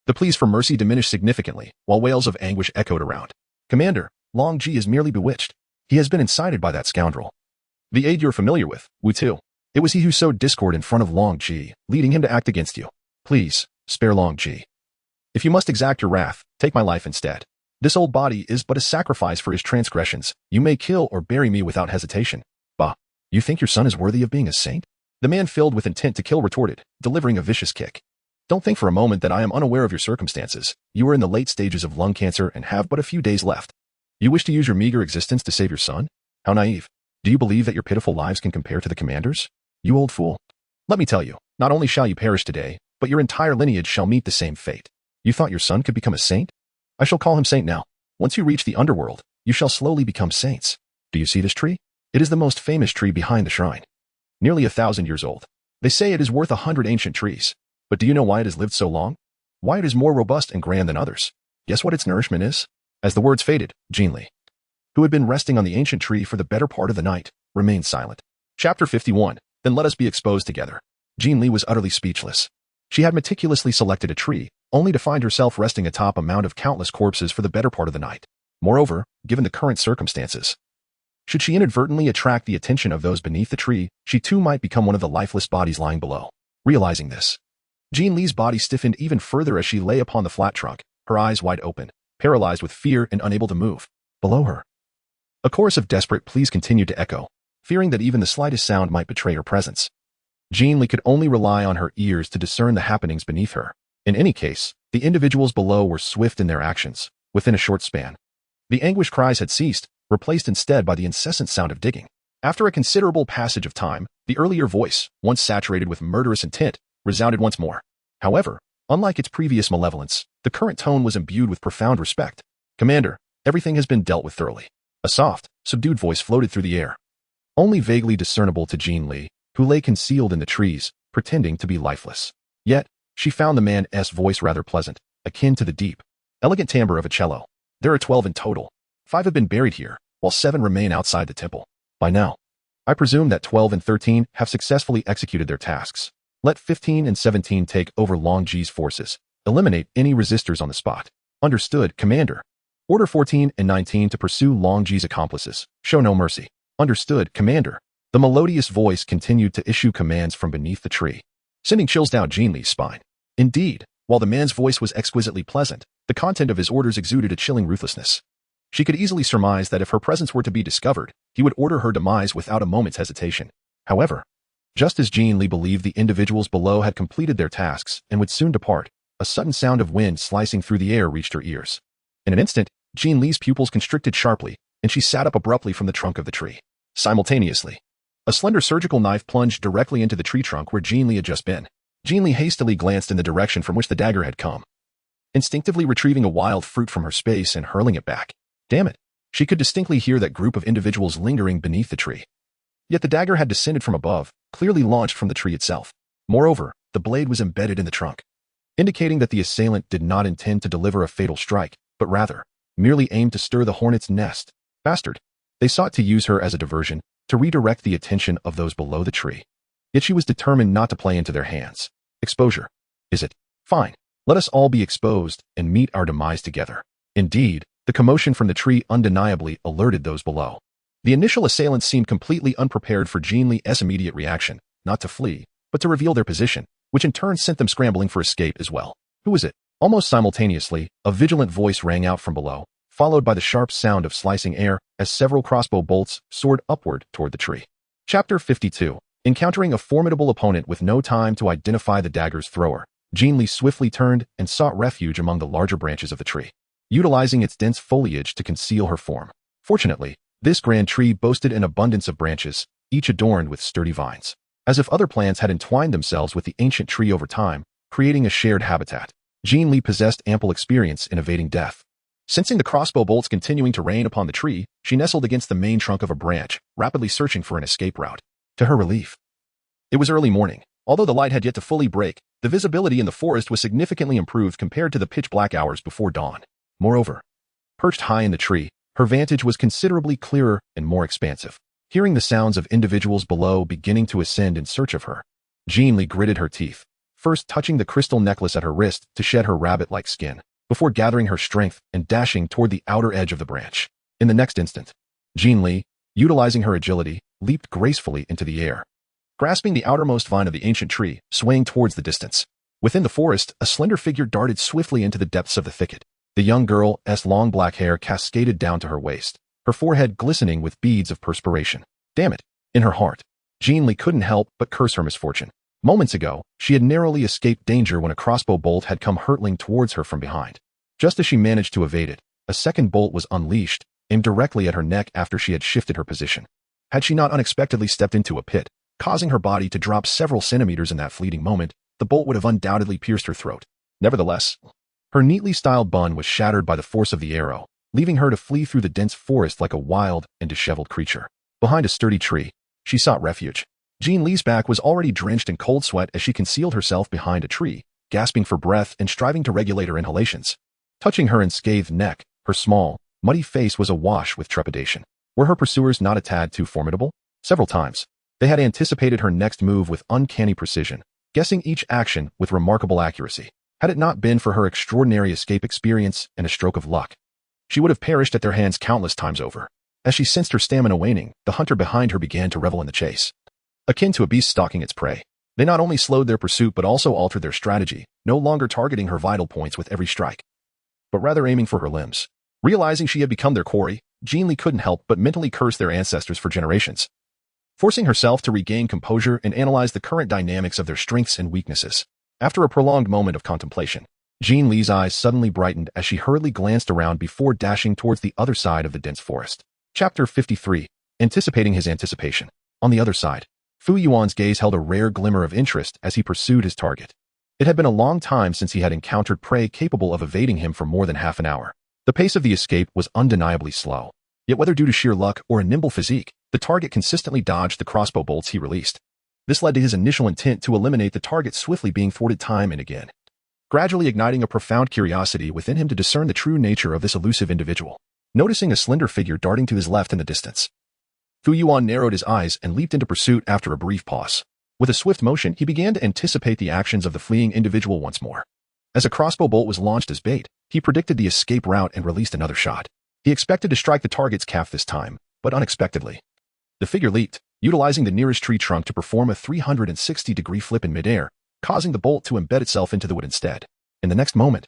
the pleas for mercy diminished significantly, while wails of anguish echoed around. Commander, Long Ji is merely bewitched. He has been incited by that scoundrel. The aide you're familiar with, Wu Tu. It was he who sowed discord in front of Long Ji, leading him to act against you. Please, spare Long Ji. If you must exact your wrath, take my life instead. This old body is but a sacrifice for his transgressions. You may kill or bury me without hesitation. Bah, you think your son is worthy of being a saint? The man filled with intent to kill retorted, delivering a vicious kick. Don't think for a moment that I am unaware of your circumstances. You are in the late stages of lung cancer and have but a few days left. You wish to use your meager existence to save your son? How naive. Do you believe that your pitiful lives can compare to the Commander's? You old fool. Let me tell you, not only shall you perish today, but your entire lineage shall meet the same fate. You thought your son could become a saint? I shall call him saint now. Once you reach the underworld, you shall slowly become saints. Do you see this tree? It is the most famous tree behind the shrine. Nearly 1,000 years old. They say it is worth 100 ancient trees. But do you know why it has lived so long? Why it is more robust and grand than others? Guess what its nourishment is? As the words faded, Jin Li, who had been resting on the ancient tree for the better part of the night, remained silent. Chapter 51. Then let us be exposed together. Jin Li was utterly speechless. She had meticulously selected a tree, only to find herself resting atop a mound of countless corpses for the better part of the night. Moreover, given the current circumstances, should she inadvertently attract the attention of those beneath the tree, she too might become one of the lifeless bodies lying below. Realizing this, Jin Li's body stiffened even further as she lay upon the flat trunk, her eyes wide open, paralyzed with fear and unable to move. Below her, a chorus of desperate pleas continued to echo, fearing that even the slightest sound might betray her presence. Jin Li could only rely on her ears to discern the happenings beneath her. In any case, the individuals below were swift in their actions. Within a short span, the anguished cries had ceased, replaced instead by the incessant sound of digging. After a considerable passage of time, the earlier voice, once saturated with murderous intent, resounded once more. However, unlike its previous malevolence, the current tone was imbued with profound respect. Commander, everything has been dealt with thoroughly. A soft, subdued voice floated through the air, only vaguely discernible to Jin Li, who lay concealed in the trees, pretending to be lifeless. Yet, she found the man's voice rather pleasant, akin to the deep, elegant timbre of a cello. There are 12 in total. 5 have been buried here, while 7 remain outside the temple. By now, I presume that 12 and 13 have successfully executed their tasks. Let 15 and 17 take over Long Ji's forces. Eliminate any resistors on the spot. Understood, Commander. Order 14 and 19 to pursue Long Ji's accomplices. Show no mercy. Understood, Commander. The melodious voice continued to issue commands from beneath the tree, sending chills down Jin Li's spine. Indeed, while the man's voice was exquisitely pleasant, the content of his orders exuded a chilling ruthlessness. She could easily surmise that if her presence were to be discovered, he would order her demise without a moment's hesitation. However, just as Jin Li believed the individuals below had completed their tasks and would soon depart, a sudden sound of wind slicing through the air reached her ears. In an instant, Jin Li's pupils constricted sharply, and she sat up abruptly from the trunk of the tree. Simultaneously, a slender surgical knife plunged directly into the tree trunk where Jin Li had just been. Jin Li hastily glanced in the direction from which the dagger had come, instinctively retrieving a wild fruit from her space and hurling it back. Damn it! She could distinctly hear that group of individuals lingering beneath the tree. Yet the dagger had descended from above, clearly launched from the tree itself. Moreover, the blade was embedded in the trunk, indicating that the assailant did not intend to deliver a fatal strike, but rather, merely aimed to stir the hornet's nest. Bastard! They sought to use her as a diversion, to redirect the attention of those below the tree. Yet she was determined not to play into their hands. Exposure. Is it? Fine. Let us all be exposed and meet our demise together. Indeed, the commotion from the tree undeniably alerted those below. The initial assailants seemed completely unprepared for Jin Li's immediate reaction, not to flee, but to reveal their position, which in turn sent them scrambling for escape as well. Who is it? Almost simultaneously, a vigilant voice rang out from below, followed by the sharp sound of slicing air as several crossbow bolts soared upward toward the tree. Chapter 52. Encountering a formidable opponent with no time to identify the dagger's thrower, Jin Li swiftly turned and sought refuge among the larger branches of the tree, utilizing its dense foliage to conceal her form. Fortunately, this grand tree boasted an abundance of branches, each adorned with sturdy vines, as if other plants had entwined themselves with the ancient tree over time, creating a shared habitat. Jin Li possessed ample experience in evading death. Sensing the crossbow bolts continuing to rain upon the tree, she nestled against the main trunk of a branch, rapidly searching for an escape route. To her relief, it was early morning. Although the light had yet to fully break, the visibility in the forest was significantly improved compared to the pitch-black hours before dawn. Moreover, perched high in the tree, her vantage was considerably clearer and more expansive. Hearing the sounds of individuals below beginning to ascend in search of her, Jin Li gritted her teeth, first touching the crystal necklace at her wrist to shed her rabbit-like skin, before gathering her strength and dashing toward the outer edge of the branch. In the next instant, Jin Li, utilizing her agility, leaped gracefully into the air, grasping the outermost vine of the ancient tree, swaying towards the distance. Within the forest, a slender figure darted swiftly into the depths of the thicket. The young girl's long black hair cascaded down to her waist, her forehead glistening with beads of perspiration. Damn it! In her heart, Jin Li couldn't help but curse her misfortune. Moments ago, she had narrowly escaped danger when a crossbow bolt had come hurtling towards her from behind. Just as she managed to evade it, a second bolt was unleashed, aimed directly at her neck after she had shifted her position. Had she not unexpectedly stepped into a pit, causing her body to drop several centimeters in that fleeting moment, the bolt would have undoubtedly pierced her throat. Nevertheless, her neatly styled bun was shattered by the force of the arrow, leaving her to flee through the dense forest like a wild and disheveled creature. Behind a sturdy tree, she sought refuge. Jin Li's back was already drenched in cold sweat as she concealed herself behind a tree, gasping for breath and striving to regulate her inhalations. Touching her unscathed neck, her small, muddy face was awash with trepidation. Were her pursuers not a tad too formidable? Several times, they had anticipated her next move with uncanny precision, guessing each action with remarkable accuracy. Had it not been for her extraordinary escape experience and a stroke of luck, she would have perished at their hands countless times over. As she sensed her stamina waning, the hunter behind her began to revel in the chase. Akin to a beast stalking its prey, they not only slowed their pursuit but also altered their strategy, no longer targeting her vital points with every strike, but rather aiming for her limbs. Realizing she had become their quarry, Jin Li couldn't help but mentally curse their ancestors for generations, forcing herself to regain composure and analyze the current dynamics of their strengths and weaknesses. After a prolonged moment of contemplation, Jin Li's eyes suddenly brightened as she hurriedly glanced around before dashing towards the other side of the dense forest. Chapter 53. Anticipating his anticipation. On the other side, Fu Yuan's gaze held a rare glimmer of interest as he pursued his target. It had been a long time since he had encountered prey capable of evading him for more than half an hour. The pace of the escape was undeniably slow. Yet whether due to sheer luck or a nimble physique, the target consistently dodged the crossbow bolts he released. This led to his initial intent to eliminate the target swiftly being thwarted time and again, gradually igniting a profound curiosity within him to discern the true nature of this elusive individual. Noticing a slender figure darting to his left in the distance, Fu Yuan narrowed his eyes and leaped into pursuit after a brief pause. With a swift motion, he began to anticipate the actions of the fleeing individual once more. As a crossbow bolt was launched as bait, he predicted the escape route and released another shot. He expected to strike the target's calf this time, but unexpectedly, the figure leaped, utilizing the nearest tree trunk to perform a 360-degree flip in midair, causing the bolt to embed itself into the wood instead. In the next moment,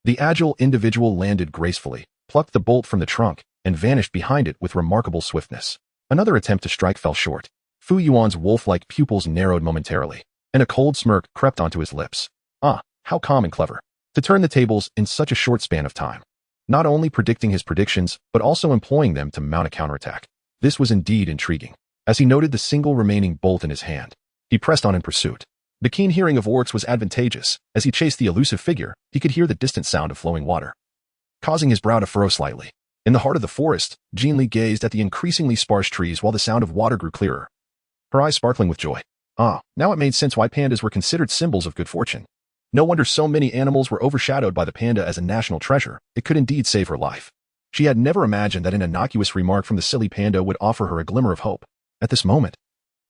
the agile individual landed gracefully, plucked the bolt from the trunk, and vanished behind it with remarkable swiftness. Another attempt to strike fell short. Fu Yuan's wolf-like pupils narrowed momentarily, and a cold smirk crept onto his lips. Ah, How calm and clever. To turn the tables in such a short span of time. Not only predicting his predictions, but also employing them to mount a counterattack. This was indeed intriguing. As he noted the single remaining bolt in his hand, he pressed on in pursuit. The keen hearing of orcs was advantageous. As he chased the elusive figure, he could hear the distant sound of flowing water, causing his brow to furrow slightly. In the heart of the forest, Jin Li gazed at the increasingly sparse trees while the sound of water grew clearer, her eyes sparkling with joy. Now it made sense why pandas were considered symbols of good fortune. No wonder so many animals were overshadowed by the panda as a national treasure. It could indeed save her life. She had never imagined that an innocuous remark from the silly panda would offer her a glimmer of hope. At this moment,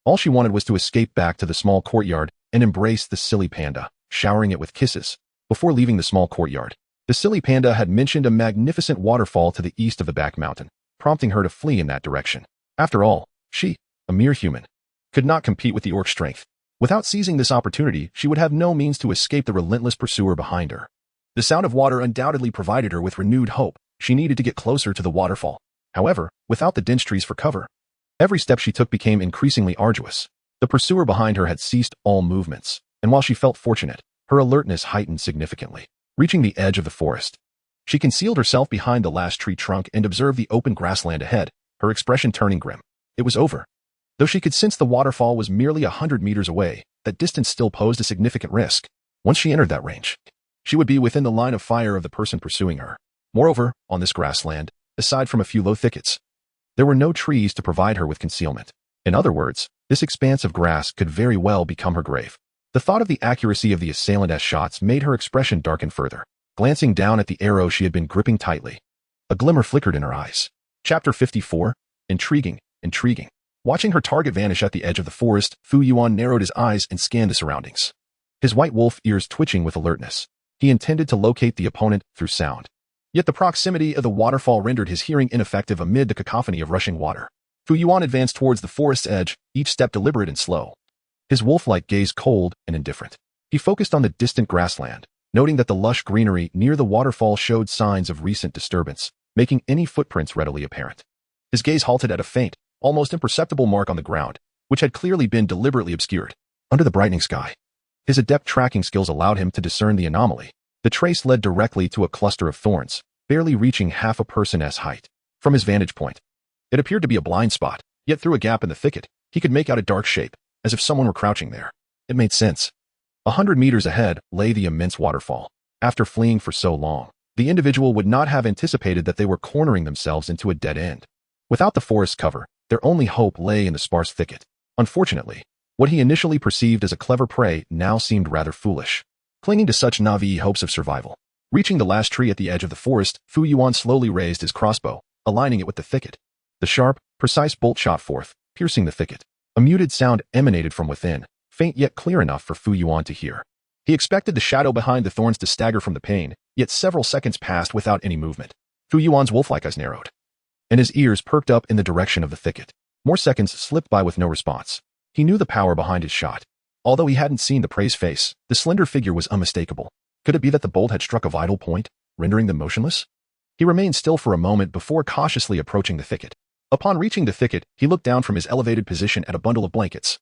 all she wanted was to escape back to the small courtyard and embrace the silly panda, showering it with kisses. Before leaving the small courtyard, the silly panda had mentioned a magnificent waterfall to the east of the back mountain, prompting her to flee in that direction. After all, she, a mere human, could not compete with the orc's strength. Without seizing this opportunity, she would have no means to escape the relentless pursuer behind her. The sound of water undoubtedly provided her with renewed hope. She needed to get closer to the waterfall. However, without the dense trees for cover, every step she took became increasingly arduous. The pursuer behind her had ceased all movements, and while she felt fortunate, her alertness heightened significantly. Reaching the edge of the forest, she concealed herself behind the last tree trunk and observed the open grassland ahead, her expression turning grim. It was over. Though she could sense the waterfall was merely 100 meters away, that distance still posed a significant risk. Once she entered that range, she would be within the line of fire of the person pursuing her. Moreover, on this grassland, aside from a few low thickets, there were no trees to provide her with concealment. In other words, this expanse of grass could very well become her grave. The thought of the accuracy of the assailant's shots made her expression darken further. Glancing down at the arrow she had been gripping tightly, a glimmer flickered in her eyes. Chapter 54. Intriguing. Watching her target vanish at the edge of the forest, Fu Yuan narrowed his eyes and scanned the surroundings. His white wolf ears twitching with alertness. He intended to locate the opponent through sound. Yet the proximity of the waterfall rendered his hearing ineffective amid the cacophony of rushing water. Fu Yuan advanced towards the forest's edge, each step deliberate and slow. His wolf-like gaze cold and indifferent. He focused on the distant grassland, noting that the lush greenery near the waterfall showed signs of recent disturbance, making any footprints readily apparent. His gaze halted at a faint, almost imperceptible mark on the ground, which had clearly been deliberately obscured. Under the brightening sky, his adept tracking skills allowed him to discern the anomaly. The trace led directly to a cluster of thorns, barely reaching half a person's height. From his vantage point, it appeared to be a blind spot, yet through a gap in the thicket, he could make out a dark shape, as if someone were crouching there. It made sense. 100 meters ahead lay the immense waterfall. After fleeing for so long, the individual would not have anticipated that they were cornering themselves into a dead end. Without the forest cover, their only hope lay in the sparse thicket. Unfortunately, what he initially perceived as a clever prey now seemed rather foolish, clinging to such naive hopes of survival. Reaching the last tree at the edge of the forest, Fu Yuan slowly raised his crossbow, aligning it with the thicket. The sharp, precise bolt shot forth, piercing the thicket. A muted sound emanated from within, faint yet clear enough for Fu Yuan to hear. He expected the shadow behind the thorns to stagger from the pain, yet several seconds passed without any movement. Fu Yuan's wolf-like eyes narrowed, and his ears perked up in the direction of the thicket. More seconds slipped by with no response. He knew the power behind his shot. Although he hadn't seen the prey's face, the slender figure was unmistakable. Could it be that the bolt had struck a vital point, rendering them motionless? He remained still for a moment before cautiously approaching the thicket. Upon reaching the thicket, he looked down from his elevated position at a bundle of blankets,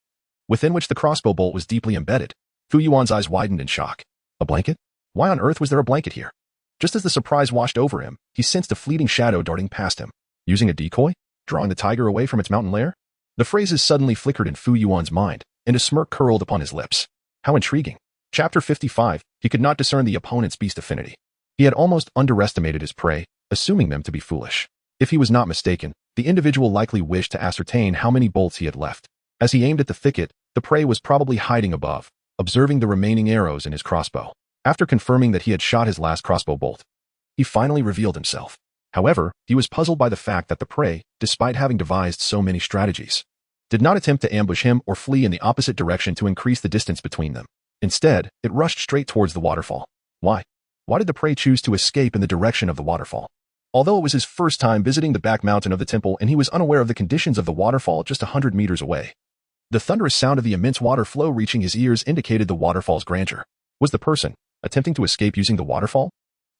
within which the crossbow bolt was deeply embedded. Fu Yuan's eyes widened in shock. A blanket? Why on earth was there a blanket here? Just as the surprise washed over him, he sensed a fleeting shadow darting past him. Using a decoy? Drawing the tiger away from its mountain lair? The phrases suddenly flickered in Fu Yuan's mind, and a smirk curled upon his lips. How intriguing. Chapter 55. He could not discern the opponent's beast affinity. He had almost underestimated his prey, assuming them to be foolish. If he was not mistaken, the individual likely wished to ascertain how many bolts he had left. As he aimed at the thicket, the prey was probably hiding above, observing the remaining arrows in his crossbow. After confirming that he had shot his last crossbow bolt, he finally revealed himself. However, he was puzzled by the fact that the prey, despite having devised so many strategies, did not attempt to ambush him or flee in the opposite direction to increase the distance between them. Instead, it rushed straight towards the waterfall. Why? Why did the prey choose to escape in the direction of the waterfall? Although it was his first time visiting the back mountain of the temple and he was unaware of the conditions of the waterfall just 100 meters away, the thunderous sound of the immense water flow reaching his ears indicated the waterfall's grandeur. Was the person attempting to escape using the waterfall?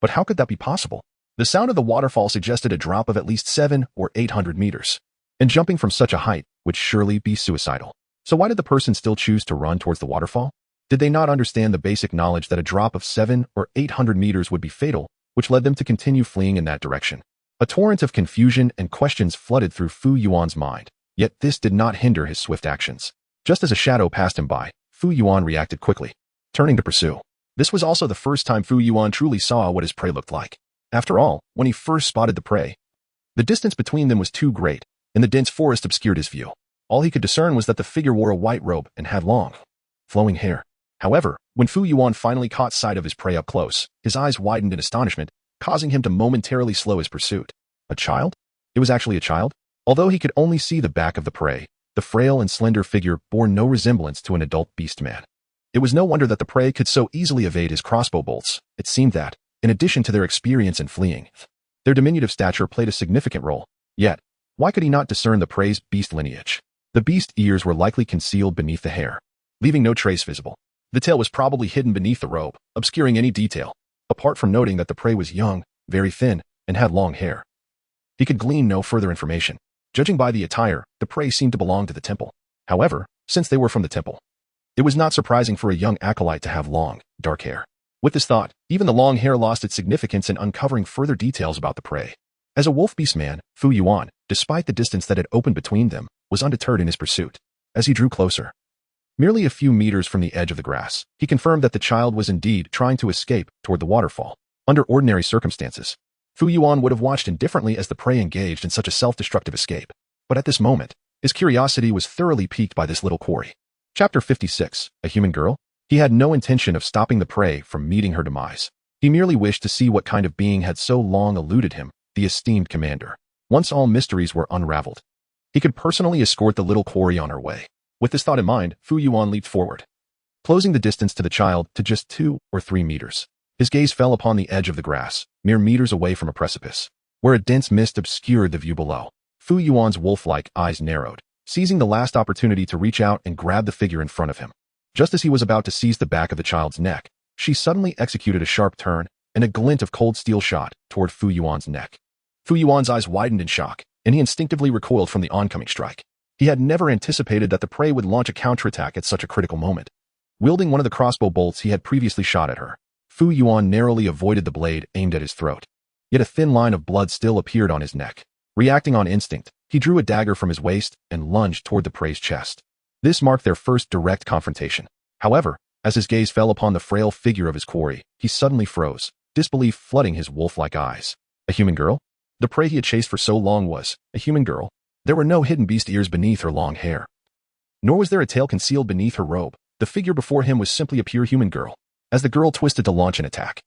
But how could that be possible? The sound of the waterfall suggested a drop of at least 700 or 800 meters, and jumping from such a height would surely be suicidal. So why did the person still choose to run towards the waterfall? Did they not understand the basic knowledge that a drop of 700 or 800 meters would be fatal, which led them to continue fleeing in that direction? A torrent of confusion and questions flooded through Fu Yuan's mind, yet this did not hinder his swift actions. Just as a shadow passed him by, Fu Yuan reacted quickly, turning to pursue. This was also the first time Fu Yuan truly saw what his prey looked like. After all, when he first spotted the prey, the distance between them was too great, and the dense forest obscured his view. All he could discern was that the figure wore a white robe and had long, flowing hair. However, when Fu Yuan finally caught sight of his prey up close, his eyes widened in astonishment, causing him to momentarily slow his pursuit. A child? It was actually a child? Although he could only see the back of the prey, the frail and slender figure bore no resemblance to an adult beast man. It was no wonder that the prey could so easily evade his crossbow bolts. It seemed that, in addition to their experience in fleeing, their diminutive stature played a significant role. Yet, why could he not discern the prey's beast lineage? The beast's ears were likely concealed beneath the hair, leaving no trace visible. The tail was probably hidden beneath the robe, obscuring any detail, apart from noting that the prey was young, very thin, and had long hair. He could glean no further information. Judging by the attire, the prey seemed to belong to the temple. However, since they were from the temple, it was not surprising for a young acolyte to have long, dark hair. With this thought, even the long hair lost its significance in uncovering further details about the prey. As a wolf beast man, Fu Yuan, despite the distance that had opened between them, was undeterred in his pursuit. As he drew closer, merely a few meters from the edge of the grass, he confirmed that the child was indeed trying to escape toward the waterfall. Under ordinary circumstances, Fu Yuan would have watched indifferently as the prey engaged in such a self-destructive escape. But at this moment, his curiosity was thoroughly piqued by this little quarry. Chapter 56, A Human Girl? He had no intention of stopping the prey from meeting her demise. He merely wished to see what kind of being had so long eluded him, the esteemed commander. Once all mysteries were unraveled, he could personally escort the little quarry on her way. With this thought in mind, Fu Yuan leaped forward, closing the distance to the child to just 2 or 3 meters. His gaze fell upon the edge of the grass, mere meters away from a precipice, where a dense mist obscured the view below. Fu Yuan's wolf-like eyes narrowed, seizing the last opportunity to reach out and grab the figure in front of him. Just as he was about to seize the back of the child's neck, she suddenly executed a sharp turn, and a glint of cold steel shot toward Fu Yuan's neck. Fu Yuan's eyes widened in shock, and he instinctively recoiled from the oncoming strike. He had never anticipated that the prey would launch a counterattack at such a critical moment. Wielding one of the crossbow bolts he had previously shot at her, Fu Yuan narrowly avoided the blade aimed at his throat. Yet a thin line of blood still appeared on his neck. Reacting on instinct, he drew a dagger from his waist and lunged toward the prey's chest. This marked their first direct confrontation. However, as his gaze fell upon the frail figure of his quarry, he suddenly froze, disbelief flooding his wolf-like eyes. A human girl? The prey he had chased for so long was a human girl. There were no hidden beast ears beneath her long hair, nor was there a tail concealed beneath her robe. The figure before him was simply a pure human girl. As the girl twisted to launch an attack,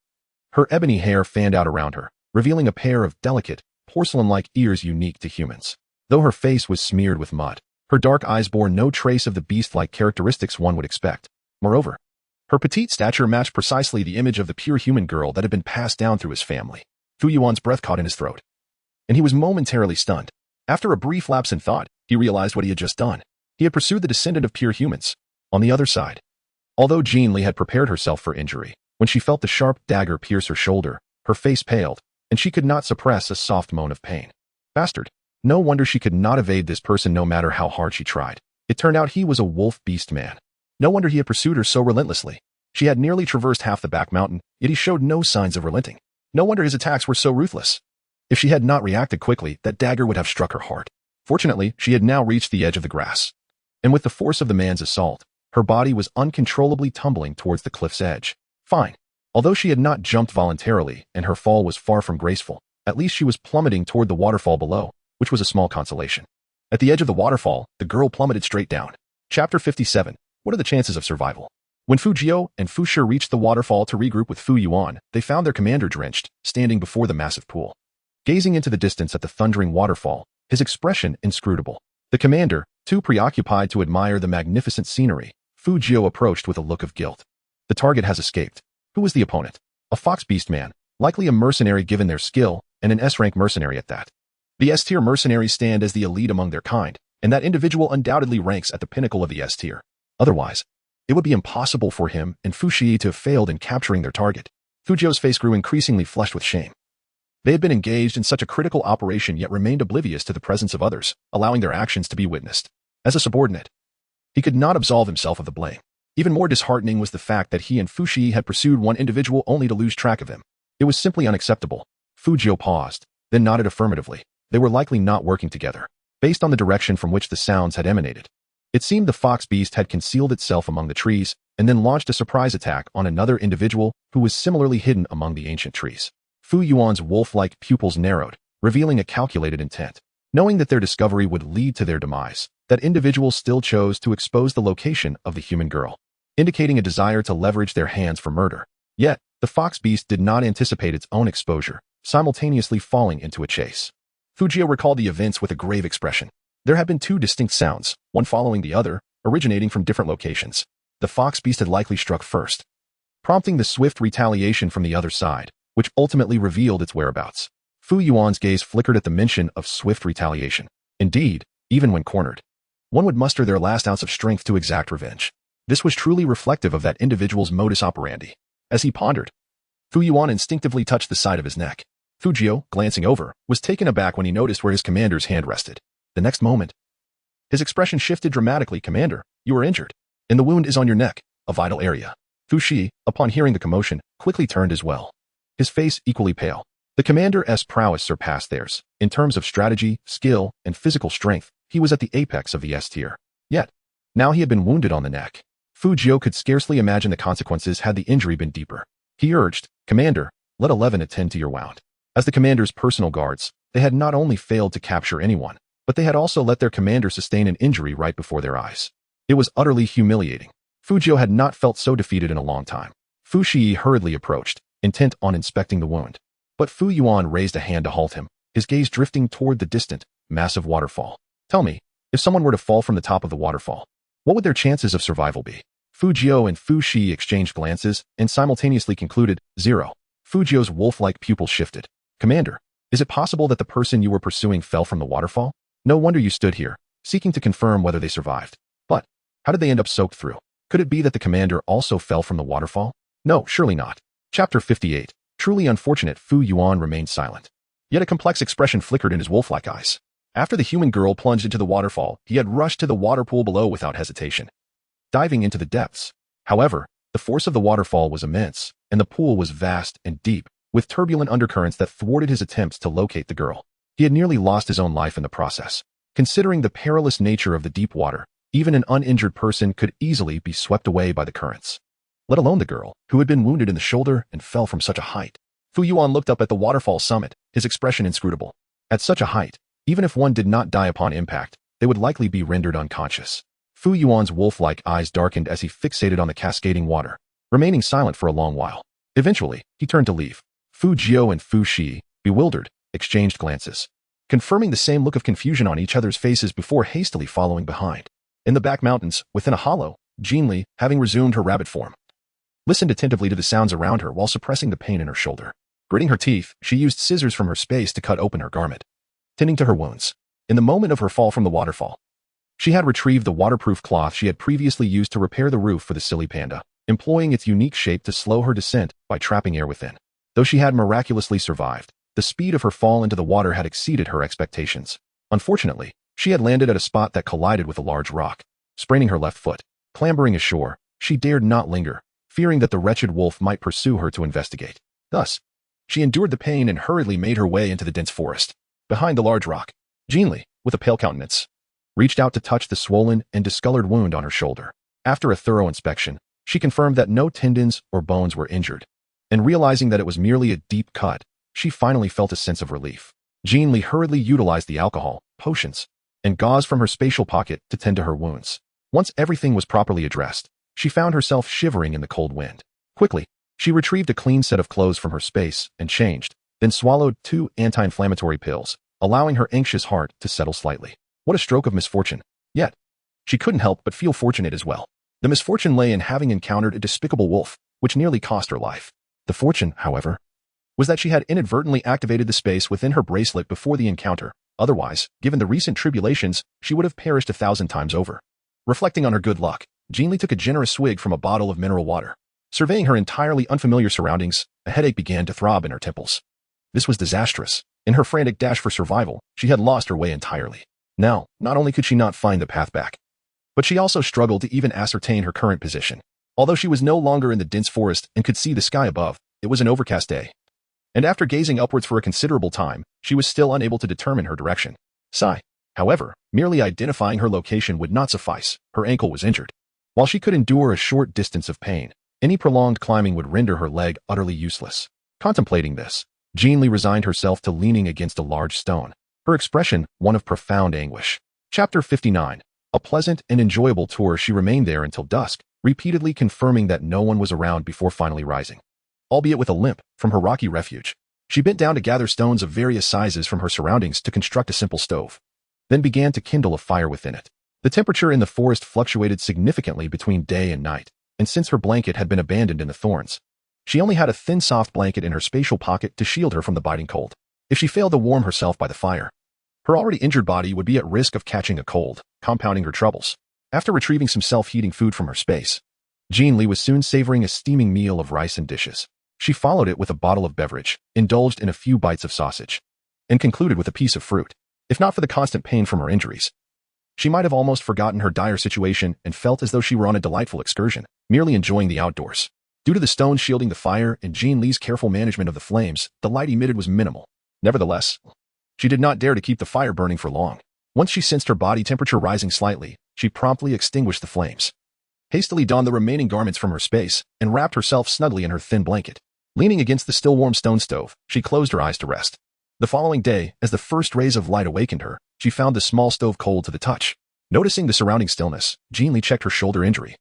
her ebony hair fanned out around her, revealing a pair of delicate, porcelain-like ears unique to humans. Though her face was smeared with mud, her dark eyes bore no trace of the beast-like characteristics one would expect. Moreover, her petite stature matched precisely the image of the pure human girl that had been passed down through his family. Fu Yuan's breath caught in his throat, and he was momentarily stunned. After a brief lapse in thought, he realized what he had just done. He had pursued the descendant of pure humans. On the other side, although Jin Li had prepared herself for injury, when she felt the sharp dagger pierce her shoulder, her face paled, and she could not suppress a soft moan of pain. Bastard. No wonder she could not evade this person no matter how hard she tried. It turned out he was a wolf beast man. No wonder he had pursued her so relentlessly. She had nearly traversed half the back mountain, yet he showed no signs of relenting. No wonder his attacks were so ruthless. If she had not reacted quickly, that dagger would have struck her heart. Fortunately, she had now reached the edge of the grass, and with the force of the man's assault, her body was uncontrollably tumbling towards the cliff's edge. Fine. Although she had not jumped voluntarily, and her fall was far from graceful, at least she was plummeting toward the waterfall below, which was a small consolation. At the edge of the waterfall, the girl plummeted straight down. Chapter 57. What are the chances of survival? When Fu Jiao and Fu Shi reached the waterfall to regroup with Fu Yuan, they found their commander drenched, standing before the massive pool. Gazing into the distance at the thundering waterfall, his expression inscrutable. The commander, too preoccupied to admire the magnificent scenery, Fu Jiao approached with a look of guilt. The target has escaped. Who was the opponent? A fox beast man, likely a mercenary given their skill, and an S-rank mercenary at that. The S-tier mercenaries stand as the elite among their kind, and that individual undoubtedly ranks at the pinnacle of the S-tier. Otherwise, it would be impossible for him and Fu Shi to have failed in capturing their target. Fu Jiao's face grew increasingly flushed with shame. They had been engaged in such a critical operation yet remained oblivious to the presence of others, allowing their actions to be witnessed. As a subordinate, he could not absolve himself of the blame. Even more disheartening was the fact that he and Fu Shi had pursued one individual only to lose track of him. It was simply unacceptable. Fu Jiu paused, then nodded affirmatively. They were likely not working together, based on the direction from which the sounds had emanated. It seemed the fox beast had concealed itself among the trees and then launched a surprise attack on another individual who was similarly hidden among the ancient trees. Fu Yuan's wolf-like pupils narrowed, revealing a calculated intent. Knowing that their discovery would lead to their demise, that individual still chose to expose the location of the human girl, indicating a desire to leverage their hands for murder. Yet, the fox beast did not anticipate its own exposure, simultaneously falling into a chase. Fu Jiu recalled the events with a grave expression. There had been two distinct sounds, one following the other, originating from different locations. The fox beast had likely struck first, prompting the swift retaliation from the other side, which ultimately revealed its whereabouts. Fu Yuan's gaze flickered at the mention of swift retaliation. Indeed, even when cornered, one would muster their last ounce of strength to exact revenge. This was truly reflective of that individual's modus operandi. As he pondered, Fu Yuan instinctively touched the side of his neck. Fu Jiu, glancing over, was taken aback when he noticed where his commander's hand rested. The next moment, his expression shifted dramatically. "Commander, you are injured, and the wound is on your neck, a vital area." Fu Shi, upon hearing the commotion, quickly turned as well, his face equally pale. The commander's prowess surpassed theirs. In terms of strategy, skill, and physical strength, he was at the apex of the S tier. Yet, now he had been wounded on the neck. Fu Jiu could scarcely imagine the consequences had the injury been deeper. He urged, "Commander, let 11 attend to your wound." As the commander's personal guards, they had not only failed to capture anyone, but they had also let their commander sustain an injury right before their eyes. It was utterly humiliating. Fu Jiu had not felt so defeated in a long time. Fu Shi hurriedly approached, intent on inspecting the wound. But Fu Yuan raised a hand to halt him, his gaze drifting toward the distant, massive waterfall. "Tell me, if someone were to fall from the top of the waterfall, what would their chances of survival be?" Fu Jiu and Fu Shi exchanged glances and simultaneously concluded, 0. Fu Jiu's wolf-like pupils shifted. "Commander, is it possible that the person you were pursuing fell from the waterfall? No wonder you stood here, seeking to confirm whether they survived. But, how did they end up soaked through? Could it be that the commander also fell from the waterfall? No, surely not." Chapter 58. Truly unfortunate. Fu Yuan remained silent. Yet a complex expression flickered in his wolf-like eyes. After the human girl plunged into the waterfall, he had rushed to the water pool below without hesitation, diving into the depths. However, the force of the waterfall was immense, and the pool was vast and deep, with turbulent undercurrents that thwarted his attempts to locate the girl. He had nearly lost his own life in the process. Considering the perilous nature of the deep water, even an uninjured person could easily be swept away by the currents, let alone the girl, who had been wounded in the shoulder and fell from such a height. Fu Yuan looked up at the waterfall summit, his expression inscrutable. At such a height, even if one did not die upon impact, they would likely be rendered unconscious. Fu Yuan's wolf-like eyes darkened as he fixated on the cascading water, remaining silent for a long while. Eventually, he turned to leave. Fu Jiu and Fu Shi, bewildered, exchanged glances, confirming the same look of confusion on each other's faces before hastily following behind. In the back mountains, within a hollow, Jin Li, having resumed her rabbit form, listened attentively to the sounds around her while suppressing the pain in her shoulder. Gritting her teeth, she used scissors from her space to cut open her garment, tending to her wounds. In the moment of her fall from the waterfall, she had retrieved the waterproof cloth she had previously used to repair the roof for the silly panda, employing its unique shape to slow her descent by trapping air within. Though she had miraculously survived, the speed of her fall into the water had exceeded her expectations. Unfortunately, she had landed at a spot that collided with a large rock. Spraining her left foot, clambering ashore, she dared not linger, fearing that the wretched wolf might pursue her to investigate. Thus, she endured the pain and hurriedly made her way into the dense forest. Behind the large rock, Jin Li, with a pale countenance, reached out to touch the swollen and discolored wound on her shoulder. After a thorough inspection, she confirmed that no tendons or bones were injured, and realizing that it was merely a deep cut, she finally felt a sense of relief. Jin Li hurriedly utilized the alcohol, potions, and gauze from her spatial pocket to tend to her wounds. Once everything was properly addressed, she found herself shivering in the cold wind. Quickly, she retrieved a clean set of clothes from her space and changed, then swallowed 2 anti-inflammatory pills, allowing her anxious heart to settle slightly. What a stroke of misfortune. Yet, she couldn't help but feel fortunate as well. The misfortune lay in having encountered a despicable wolf, which nearly cost her life. The fortune, however, was that she had inadvertently activated the space within her bracelet before the encounter. Otherwise, given the recent tribulations, she would have perished 1,000 times over. Reflecting on her good luck, Jin Li took a generous swig from a bottle of mineral water. Surveying her entirely unfamiliar surroundings, a headache began to throb in her temples. This was disastrous. In her frantic dash for survival, she had lost her way entirely. Now, not only could she not find the path back, But she also struggled to even ascertain her current position. Although she was no longer in the dense forest and could see the sky above, it was an overcast day. And after gazing upwards for a considerable time, she was still unable to determine her direction. Sigh. However, merely identifying her location would not suffice. Her ankle was injured. While she could endure a short distance of pain, any prolonged climbing would render her leg utterly useless. Contemplating this, Jin Li resigned herself to leaning against a large stone, her expression one of profound anguish. Chapter 59. A pleasant and enjoyable tour. She remained there until dusk, repeatedly confirming that no one was around before finally rising. Albeit with a limp, from her rocky refuge, she bent down to gather stones of various sizes from her surroundings to construct a simple stove, then began to kindle a fire within it. The temperature in the forest fluctuated significantly between day and night, and since her blanket had been abandoned in the thorns, she only had a thin soft blanket in her spatial pocket to shield her from the biting cold. If she failed to warm herself by the fire, her already injured body would be at risk of catching a cold, compounding her troubles. After retrieving some self-heating food from her space, Jin Li was soon savoring a steaming meal of rice and dishes. She followed it with a bottle of beverage, indulged in a few bites of sausage, and concluded with a piece of fruit. If not for the constant pain from her injuries, she might have almost forgotten her dire situation and felt as though she were on a delightful excursion, merely enjoying the outdoors. Due to the stones shielding the fire and Jin Li's careful management of the flames, the light emitted was minimal. Nevertheless, she did not dare to keep the fire burning for long. Once she sensed her body temperature rising slightly, she promptly extinguished the flames, hastily donned the remaining garments from her space, and wrapped herself snugly in her thin blanket. Leaning against the still warm stone stove, she closed her eyes to rest. The following day, as the first rays of light awakened her, she found the small stove cold to the touch. Noticing the surrounding stillness, Jin Li checked her shoulder injury,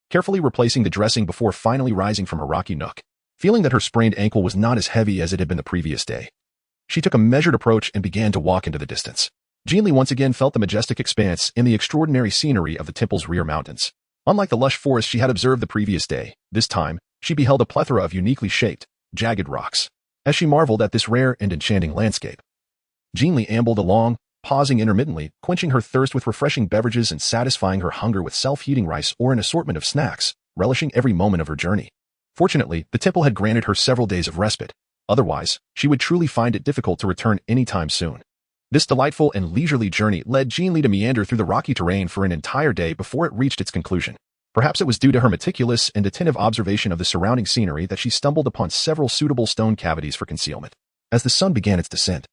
carefully replacing the dressing before finally rising from her rocky nook. Feeling that her sprained ankle was not as heavy as it had been the previous day, she took a measured approach and began to walk into the distance. Jin Li once again felt the majestic expanse and the extraordinary scenery of the temple's rear mountains. Unlike the lush forest she had observed the previous day, this time, she beheld a plethora of uniquely shaped, jagged rocks. As she marveled at this rare and enchanting landscape, Jin Li ambled along, pausing intermittently, quenching her thirst with refreshing beverages and satisfying her hunger with self-heating rice or an assortment of snacks, relishing every moment of her journey. Fortunately, the temple had granted her several days of respite. Otherwise, she would truly find it difficult to return anytime soon. This delightful and leisurely journey led Jin Li to meander through the rocky terrain for an entire day before it reached its conclusion. Perhaps it was due to her meticulous and attentive observation of the surrounding scenery that she stumbled upon several suitable stone cavities for concealment. As the sun began its descent,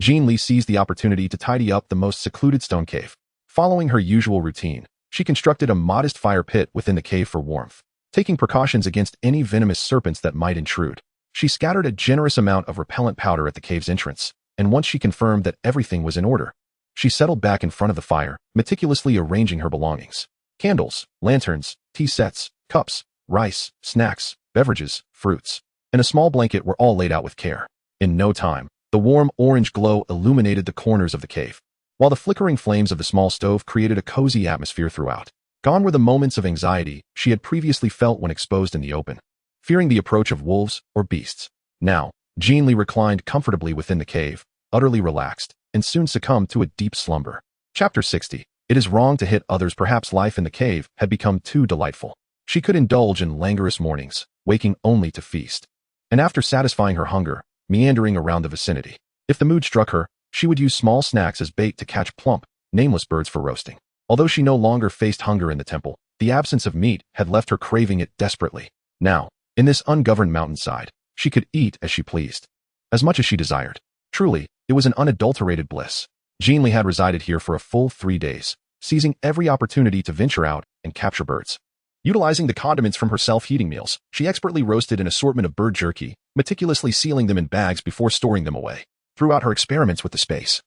Jin Li seized the opportunity to tidy up the most secluded stone cave. Following her usual routine, she constructed a modest fire pit within the cave for warmth. Taking precautions against any venomous serpents that might intrude, she scattered a generous amount of repellent powder at the cave's entrance, and once she confirmed that everything was in order, she settled back in front of the fire, meticulously arranging her belongings. Candles, lanterns, tea sets, cups, rice, snacks, beverages, fruits, and a small blanket were all laid out with care. In no time, the warm orange glow illuminated the corners of the cave, while the flickering flames of the small stove created a cozy atmosphere throughout. Gone were the moments of anxiety she had previously felt when exposed in the open, fearing the approach of wolves or beasts. Now, Jin Li reclined comfortably within the cave, utterly relaxed, and soon succumbed to a deep slumber. Chapter 60. It is wrong to hit others. Perhaps life in the cave had become too delightful. She could indulge in languorous mornings, waking only to feast, and after satisfying her hunger, meandering around the vicinity. If the mood struck her, she would use small snacks as bait to catch plump, nameless birds for roasting. Although she no longer faced hunger in the temple, the absence of meat had left her craving it desperately. Now, in this ungoverned mountainside, she could eat as she pleased, as much as she desired. Truly, it was an unadulterated bliss. Jin Li had resided here for a full 3 days, seizing every opportunity to venture out and capture birds. Utilizing the condiments from her self-heating meals, she expertly roasted an assortment of bird jerky, meticulously sealing them in bags before storing them away. Throughout her experiments with the space,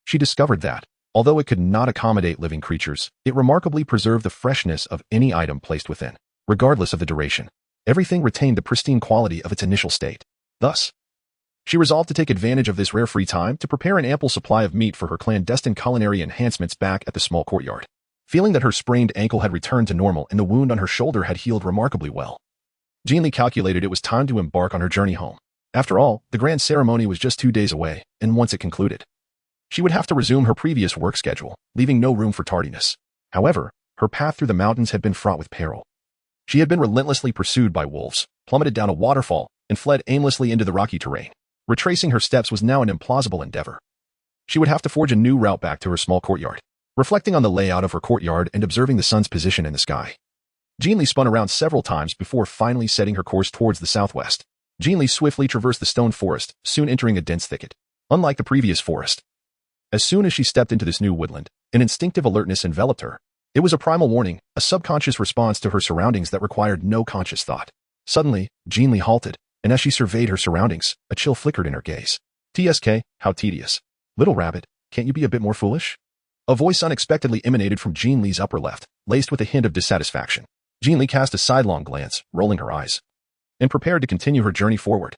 she discovered that, although it could not accommodate living creatures, it remarkably preserved the freshness of any item placed within. Regardless of the duration, everything retained the pristine quality of its initial state. Thus, she resolved to take advantage of this rare free time to prepare an ample supply of meat for her clandestine culinary enhancements back at the small courtyard. Feeling that her sprained ankle had returned to normal and the wound on her shoulder had healed remarkably well, Jin Li calculated it was time to embark on her journey home. After all, the grand ceremony was just 2 days away, and once it concluded, she would have to resume her previous work schedule, leaving no room for tardiness. However, her path through the mountains had been fraught with peril. She had been relentlessly pursued by wolves, plummeted down a waterfall, and fled aimlessly into the rocky terrain. Retracing her steps was now an implausible endeavor. She would have to forge a new route back to her small courtyard. reflecting on the layout of her courtyard and observing the sun's position in the sky. Jin Li spun around several times before finally setting her course towards the southwest. Jin Li swiftly traversed the stone forest, soon entering a dense thicket. Unlike the previous forest, as soon as she stepped into this new woodland, an instinctive alertness enveloped her. It was a primal warning, a subconscious response to her surroundings that required no conscious thought. Suddenly, Jin Li halted, and as she surveyed her surroundings, a chill flickered in her gaze. TSK, how tedious. Little rabbit, can't you be a bit more foolish? A voice unexpectedly emanated from Jin Li's upper left, laced with a hint of dissatisfaction. Jin Li cast a sidelong glance, rolling her eyes, and prepared to continue her journey forward.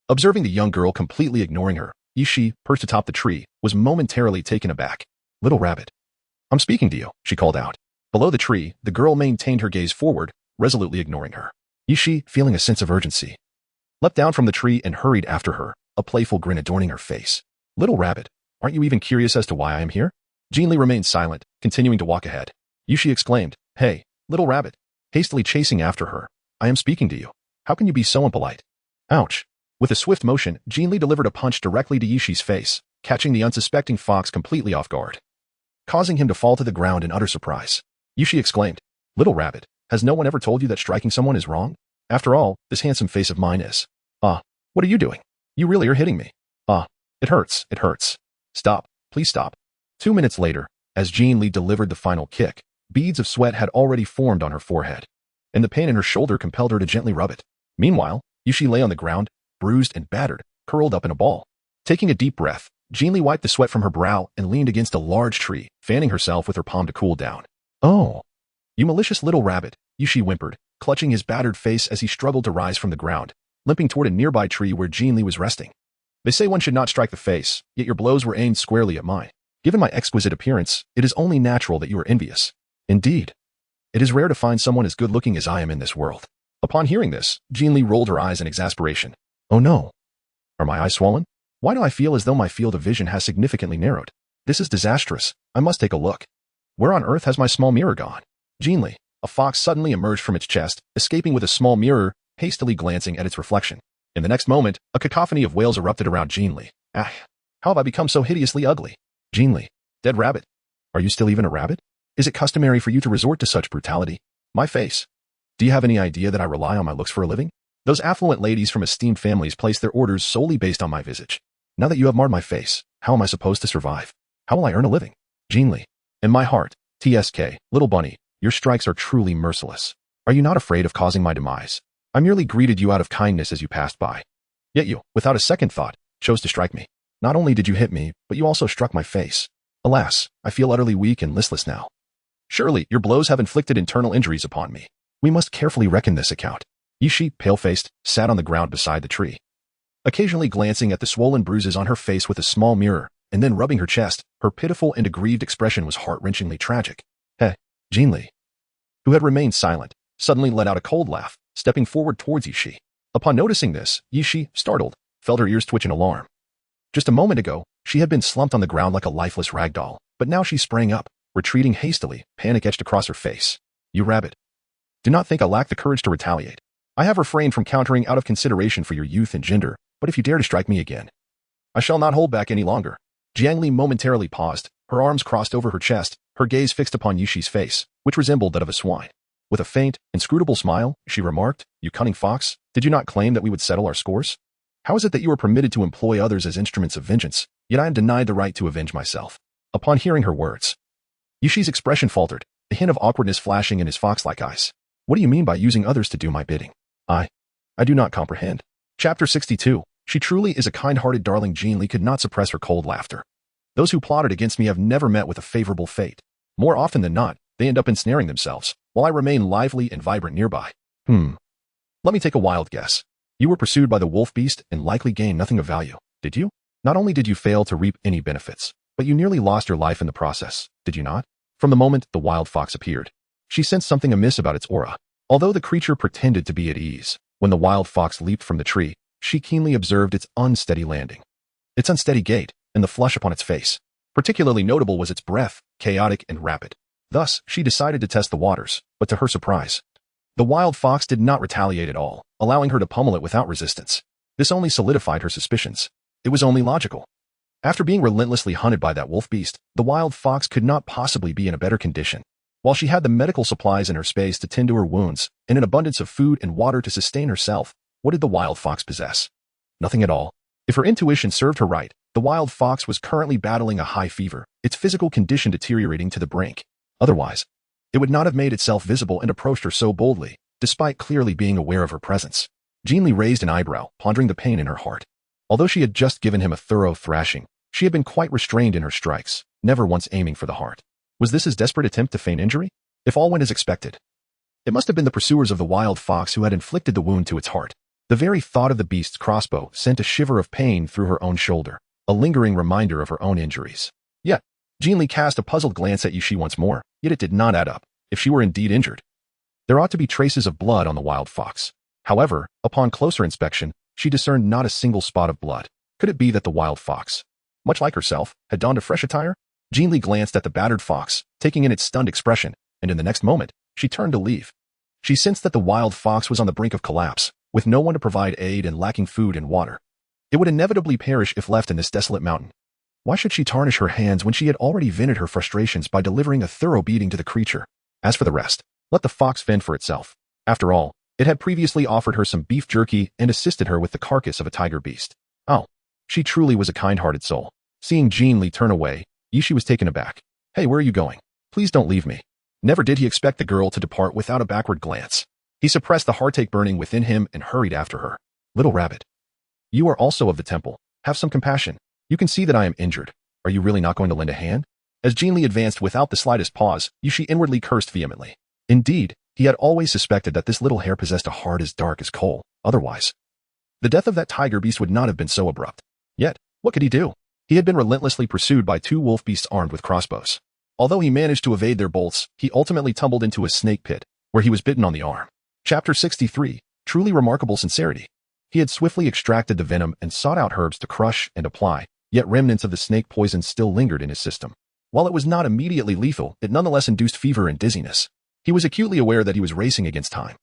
Observing the young girl completely ignoring her, Yishi, perched atop the tree, was momentarily taken aback. Little rabbit. I'm speaking to you, she called out. Below the tree, the girl maintained her gaze forward, resolutely ignoring her. Yishi, feeling a sense of urgency, leapt down from the tree and hurried after her, a playful grin adorning her face. Little rabbit, aren't you even curious as to why I am here? Jin Li remained silent, continuing to walk ahead. Yishi exclaimed, Hey, little rabbit, hastily chasing after her. I am speaking to you. How can you be so impolite? Ouch. With a swift motion, Jin Li delivered a punch directly to Yishi's face, catching the unsuspecting fox completely off guard, causing him to fall to the ground in utter surprise. Yishi exclaimed, Little rabbit, has no one ever told you that striking someone is wrong? After all, this handsome face of mine is. What are you doing? You really are hitting me. It hurts, it hurts. Stop, please stop. 2 minutes later, as Jin Li delivered the final kick, beads of sweat had already formed on her forehead, and the pain in her shoulder compelled her to gently rub it. Meanwhile, Yishi lay on the ground, bruised and battered, curled up in a ball. Taking a deep breath, Jin Li wiped the sweat from her brow and leaned against a large tree, fanning herself with her palm to cool down. Oh, you malicious little rabbit, Yishi whimpered, clutching his battered face as he struggled to rise from the ground, limping toward a nearby tree where Jin Li was resting. They say one should not strike the face, yet your blows were aimed squarely at mine. Given my exquisite appearance, it is only natural that you are envious. Indeed. It is rare to find someone as good-looking as I am in this world. Upon hearing this, Jin Li rolled her eyes in exasperation. Oh no. Are my eyes swollen? Why do I feel as though my field of vision has significantly narrowed? This is disastrous. I must take a look. Where on earth has my small mirror gone? Jin Li, a fox suddenly emerged from its chest, escaping with a small mirror, hastily glancing at its reflection. In the next moment, a cacophony of wails erupted around Jin Li. How have I become so hideously ugly? Jin Li, dead rabbit. Are you still even a rabbit? Is it customary for you to resort to such brutality? My face. Do you have any idea that I rely on my looks for a living? Those affluent ladies from esteemed families place their orders solely based on my visage. Now that you have marred my face, how am I supposed to survive? How will I earn a living? Jin Li. In my heart, TSK, little bunny, your strikes are truly merciless. Are you not afraid of causing my demise? I merely greeted you out of kindness as you passed by. Yet you, without a second thought, chose to strike me. Not only did you hit me, but you also struck my face. Alas, I feel utterly weak and listless now. Surely, your blows have inflicted internal injuries upon me. We must carefully reckon this account. Yishi, pale-faced, sat on the ground beside the tree, occasionally glancing at the swollen bruises on her face with a small mirror, and then rubbing her chest. Her pitiful and aggrieved expression was heart-wrenchingly tragic. Jin Li, who had remained silent, suddenly let out a cold laugh, stepping forward towards Yishi. Upon noticing this, Yishi, startled, felt her ears twitch in alarm. Just a moment ago, she had been slumped on the ground like a lifeless rag doll, but now she sprang up, retreating hastily, panic etched across her face. You rabbit. Do not think I lack the courage to retaliate. I have refrained from countering out of consideration for your youth and gender, but if you dare to strike me again, I shall not hold back any longer. Jiang Li momentarily paused, her arms crossed over her chest, her gaze fixed upon Yishi's face, which resembled that of a swine. With a faint, inscrutable smile, she remarked, You cunning fox, did you not claim that we would settle our scores? How is it that you are permitted to employ others as instruments of vengeance, yet I am denied the right to avenge myself? Upon hearing her words, Yishi's expression faltered, a hint of awkwardness flashing in his fox-like eyes. What do you mean by using others to do my bidding? I do not comprehend. Chapter 62. She truly is a kind-hearted darling. Jin Li could not suppress her cold laughter. Those who plotted against me have never met with a favorable fate. More often than not, they end up ensnaring themselves, while I remain lively and vibrant nearby. Let me take a wild guess. You were pursued by the wolf beast and likely gained nothing of value, did you? Not only did you fail to reap any benefits, but you nearly lost your life in the process, did you not? From the moment the wild fox appeared, she sensed something amiss about its aura. Although the creature pretended to be at ease, when the wild fox leaped from the tree, she keenly observed its unsteady landing, its unsteady gait, and the flush upon its face. Particularly notable was its breath, chaotic and rapid. Thus, she decided to test the waters, but to her surprise, the wild fox did not retaliate at all, allowing her to pummel it without resistance. This only solidified her suspicions. It was only logical. After being relentlessly hunted by that wolf beast, the wild fox could not possibly be in a better condition. While she had the medical supplies in her space to tend to her wounds, and an abundance of food and water to sustain herself, what did the wild fox possess? Nothing at all. If her intuition served her right, the wild fox was currently battling a high fever, its physical condition deteriorating to the brink. Otherwise, it would not have made itself visible and approached her so boldly, despite clearly being aware of her presence. Jin Li raised an eyebrow, pondering the pain in her heart. Although she had just given him a thorough thrashing, she had been quite restrained in her strikes, never once aiming for the heart. Was this his desperate attempt to feign injury? If all went as expected, it must have been the pursuers of the wild fox who had inflicted the wound to its heart. The very thought of the beast's crossbow sent a shiver of pain through her own shoulder, a lingering reminder of her own injuries. Yet, Jin Li cast a puzzled glance at Yushi once more, yet it did not add up. If she were indeed injured, there ought to be traces of blood on the wild fox. However, upon closer inspection, she discerned not a single spot of blood. Could it be that the wild fox, much like herself, had donned a fresh attire? Jin Li glanced at the battered fox, taking in its stunned expression, and in the next moment, she turned to leave. She sensed that the wild fox was on the brink of collapse, with no one to provide aid and lacking food and water. It would inevitably perish if left in this desolate mountain. Why should she tarnish her hands when she had already vented her frustrations by delivering a thorough beating to the creature? As for the rest, let the fox fend for itself. After all, it had previously offered her some beef jerky and assisted her with the carcass of a tiger beast. Oh, she truly was a kind-hearted soul. Seeing Jin Li turn away, Yushi was taken aback. Hey, where are you going? Please don't leave me. Never did he expect the girl to depart without a backward glance. He suppressed the heartache burning within him and hurried after her. Little rabbit, you are also of the temple. Have some compassion. You can see that I am injured. Are you really not going to lend a hand? As Jin Li advanced without the slightest pause, Yushi inwardly cursed vehemently. Indeed, he had always suspected that this little hare possessed a heart as dark as coal. Otherwise, the death of that tiger beast would not have been so abrupt. Yet, what could he do? He had been relentlessly pursued by two wolf beasts armed with crossbows. Although he managed to evade their bolts, he ultimately tumbled into a snake pit, where he was bitten on the arm. Chapter 63. Truly remarkable sincerity. He had swiftly extracted the venom and sought out herbs to crush and apply, yet remnants of the snake poison still lingered in his system. While it was not immediately lethal, it nonetheless induced fever and dizziness. He was acutely aware that he was racing against time.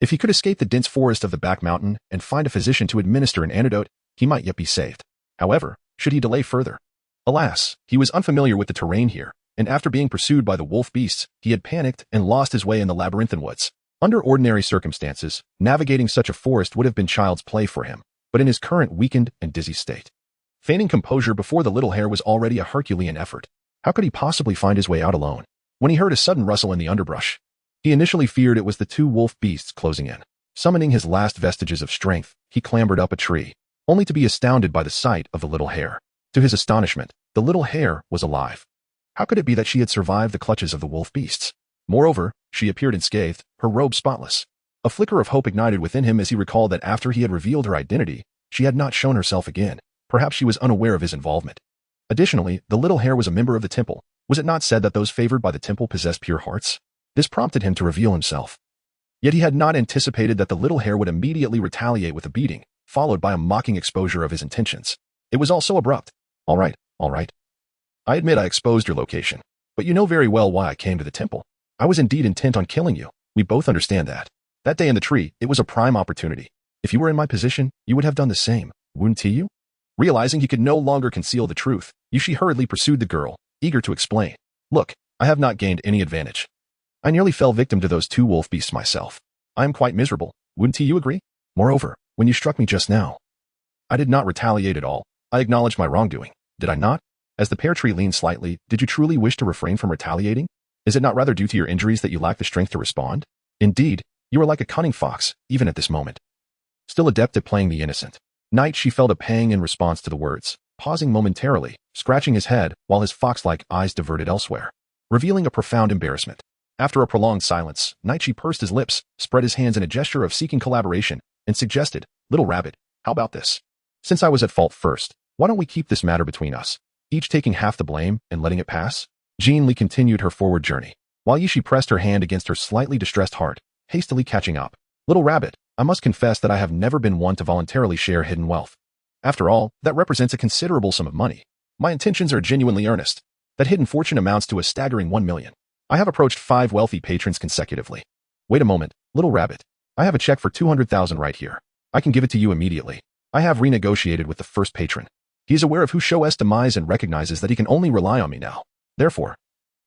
If he could escape the dense forest of the back mountain and find a physician to administer an antidote, he might yet be saved. However, should he delay further? Alas, he was unfamiliar with the terrain here, and after being pursued by the wolf beasts, he had panicked and lost his way in the labyrinthine woods. Under ordinary circumstances, navigating such a forest would have been child's play for him, but in his current weakened and dizzy state, feigning composure before the little hare was already a Herculean effort. How could he possibly find his way out alone? When he heard a sudden rustle in the underbrush, he initially feared it was the two wolf beasts closing in. Summoning his last vestiges of strength, he clambered up a tree, only to be astounded by the sight of the little hare. To his astonishment, the little hare was alive. How could it be that she had survived the clutches of the wolf beasts? Moreover, she appeared unscathed, her robe spotless. A flicker of hope ignited within him as he recalled that after he had revealed her identity, she had not shown herself again. Perhaps she was unaware of his involvement. Additionally, the little hare was a member of the temple. Was it not said that those favored by the temple possessed pure hearts? This prompted him to reveal himself. Yet he had not anticipated that the little hare would immediately retaliate with a beating, followed by a mocking exposure of his intentions. It was all so abrupt. All right. I admit I exposed your location, but you know very well why I came to the temple. I was indeed intent on killing you. We both understand that. That day in the tree, it was a prime opportunity. If you were in my position, you would have done the same, wouldn't you? Realizing he could no longer conceal the truth, Yushi hurriedly pursued the girl, eager to explain. Look, I have not gained any advantage. I nearly fell victim to those two wolf beasts myself. I am quite miserable, wouldn't you agree? Moreover, when you struck me just now, I did not retaliate at all. I acknowledged my wrongdoing, did I not? As the pear tree leaned slightly, did you truly wish to refrain from retaliating? Is it not rather due to your injuries that you lack the strength to respond? Indeed, you are like a cunning fox, even at this moment. Still adept at playing the innocent. Night she felt a pang in response to the words, pausing momentarily, scratching his head while his fox-like eyes diverted elsewhere, revealing a profound embarrassment. After a prolonged silence, Night pursed his lips, spread his hands in a gesture of seeking collaboration, and suggested, Little rabbit, how about this? Since I was at fault first, why don't we keep this matter between us, each taking half the blame and letting it pass? Jin Li continued her forward journey, while Yushi pressed her hand against her slightly distressed heart, hastily catching up. Little rabbit, I must confess that I have never been one to voluntarily share hidden wealth. After all, that represents a considerable sum of money. My intentions are genuinely earnest. That hidden fortune amounts to a staggering 1 million. I have approached 5 wealthy patrons consecutively. Wait a moment, little rabbit. I have a check for 200,000 right here. I can give it to you immediately. I have renegotiated with the first patron. He is aware of Husho's demise and recognizes that he can only rely on me now. Therefore,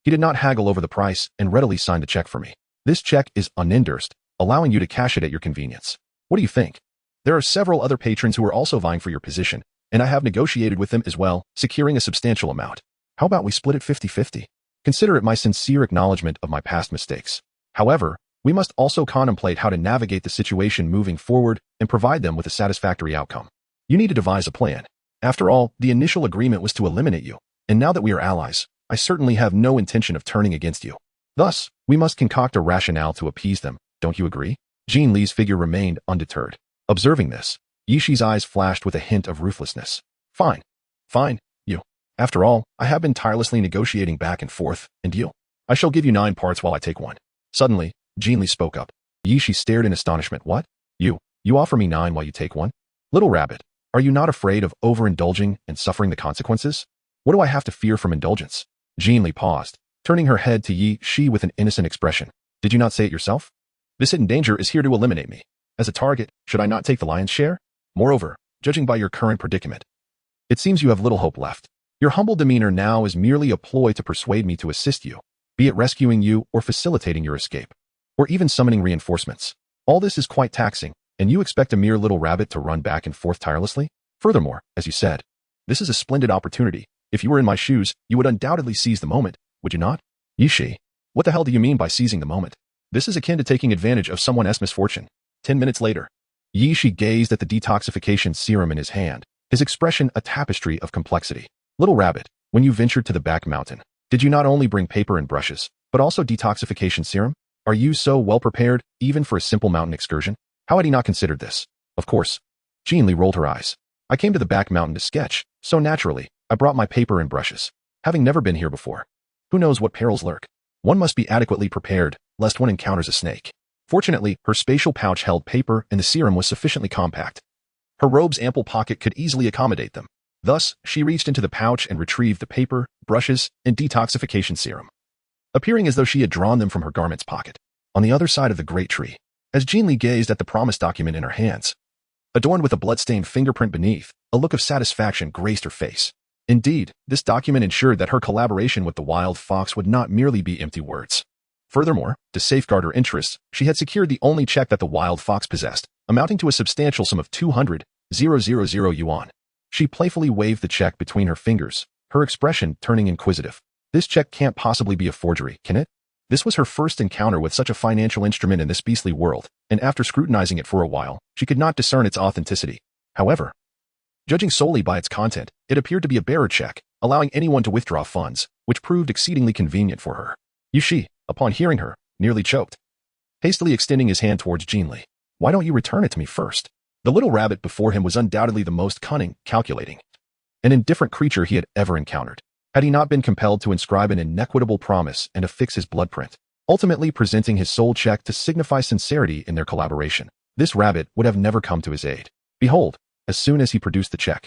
he did not haggle over the price and readily signed the check for me. This check is unendorsed, allowing you to cash it at your convenience. What do you think? There are several other patrons who are also vying for your position, and I have negotiated with them as well, securing a substantial amount. How about we split it 50-50? Consider it my sincere acknowledgement of my past mistakes. However, we must also contemplate how to navigate the situation moving forward and provide them with a satisfactory outcome. You need to devise a plan. After all, the initial agreement was to eliminate you, and now that we are allies, I certainly have no intention of turning against you. Thus, we must concoct a rationale to appease them, don't you agree? Jin Li's figure remained undeterred. Observing this, Yishi's eyes flashed with a hint of ruthlessness. Fine. Fine, you. After all, I have been tirelessly negotiating back and forth, and you? I shall give you 9 parts while I take 1. Suddenly, Jin Li spoke up. Yishi stared in astonishment. What? You offer me 9 while you take 1? Little rabbit, are you not afraid of overindulging and suffering the consequences? What do I have to fear from indulgence? Jin Li paused, turning her head to Yi-Shi with an innocent expression. Did you not say it yourself? This hidden danger is here to eliminate me. As a target, should I not take the lion's share? Moreover, judging by your current predicament, it seems you have little hope left. Your humble demeanor now is merely a ploy to persuade me to assist you, be it rescuing you or facilitating your escape, or even summoning reinforcements. All this is quite taxing, and you expect a mere little rabbit to run back and forth tirelessly? Furthermore, as you said, this is a splendid opportunity. If you were in my shoes, you would undoubtedly seize the moment, would you not? Yishi, what the hell do you mean by seizing the moment? This is akin to taking advantage of someone else's misfortune. 10 minutes later, Yishi gazed at the detoxification serum in his hand, his expression a tapestry of complexity. Little rabbit, when you ventured to the back mountain, did you not only bring paper and brushes, but also detoxification serum? Are you so well prepared, even for a simple mountain excursion? How had he not considered this? Of course. Jin Li rolled her eyes. I came to the back mountain to sketch, so naturally, I brought my paper and brushes. Having never been here before, who knows what perils lurk? One must be adequately prepared, lest one encounters a snake. Fortunately, her spatial pouch held paper and the serum was sufficiently compact. Her robe's ample pocket could easily accommodate them. Thus, she reached into the pouch and retrieved the paper, brushes, and detoxification serum, appearing as though she had drawn them from her garment's pocket. On the other side of the great tree, as Jin Li gazed at the promise document in her hands, adorned with a blood-stained fingerprint beneath, a look of satisfaction graced her face. Indeed, this document ensured that her collaboration with the wild fox would not merely be empty words. Furthermore, to safeguard her interests, she had secured the only check that the wild fox possessed, amounting to a substantial sum of 200,000 yuan. She playfully waved the check between her fingers, her expression turning inquisitive. This check can't possibly be a forgery, can it? This was her first encounter with such a financial instrument in this beastly world, and after scrutinizing it for a while, she could not discern its authenticity. However, judging solely by its content, it appeared to be a bearer check, allowing anyone to withdraw funds, which proved exceedingly convenient for her. Yishi, upon hearing her, nearly choked, hastily extending his hand towards Jin Li. Why don't you return it to me first? The little rabbit before him was undoubtedly the most cunning, calculating, and indifferent creature he had ever encountered. Had he not been compelled to inscribe an inequitable promise and affix his bloodprint, ultimately presenting his sole check to signify sincerity in their collaboration, this rabbit would have never come to his aid. Behold, as soon as he produced the check,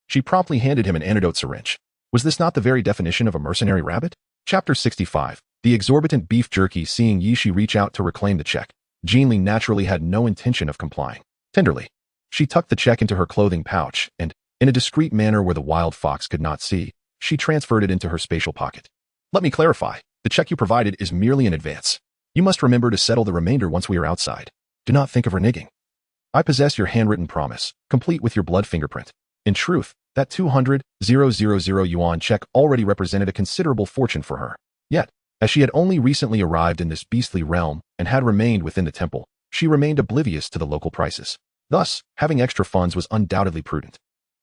she promptly handed him an antidote syringe. Was this not the very definition of a mercenary rabbit? Chapter 65. The exorbitant beef jerky. Seeing Yishi reach out to reclaim the check, Jin Li naturally had no intention of complying. Tenderly, she tucked the check into her clothing pouch and, in a discreet manner where the wild fox could not see, she transferred it into her spatial pocket. Let me clarify, the check you provided is merely an advance. You must remember to settle the remainder once we are outside. Do not think of reneging. I possess your handwritten promise, complete with your blood fingerprint. In truth, that 200,000 yuan check already represented a considerable fortune for her. Yet, as she had only recently arrived in this beastly realm and had remained within the temple, she remained oblivious to the local prices. Thus, having extra funds was undoubtedly prudent.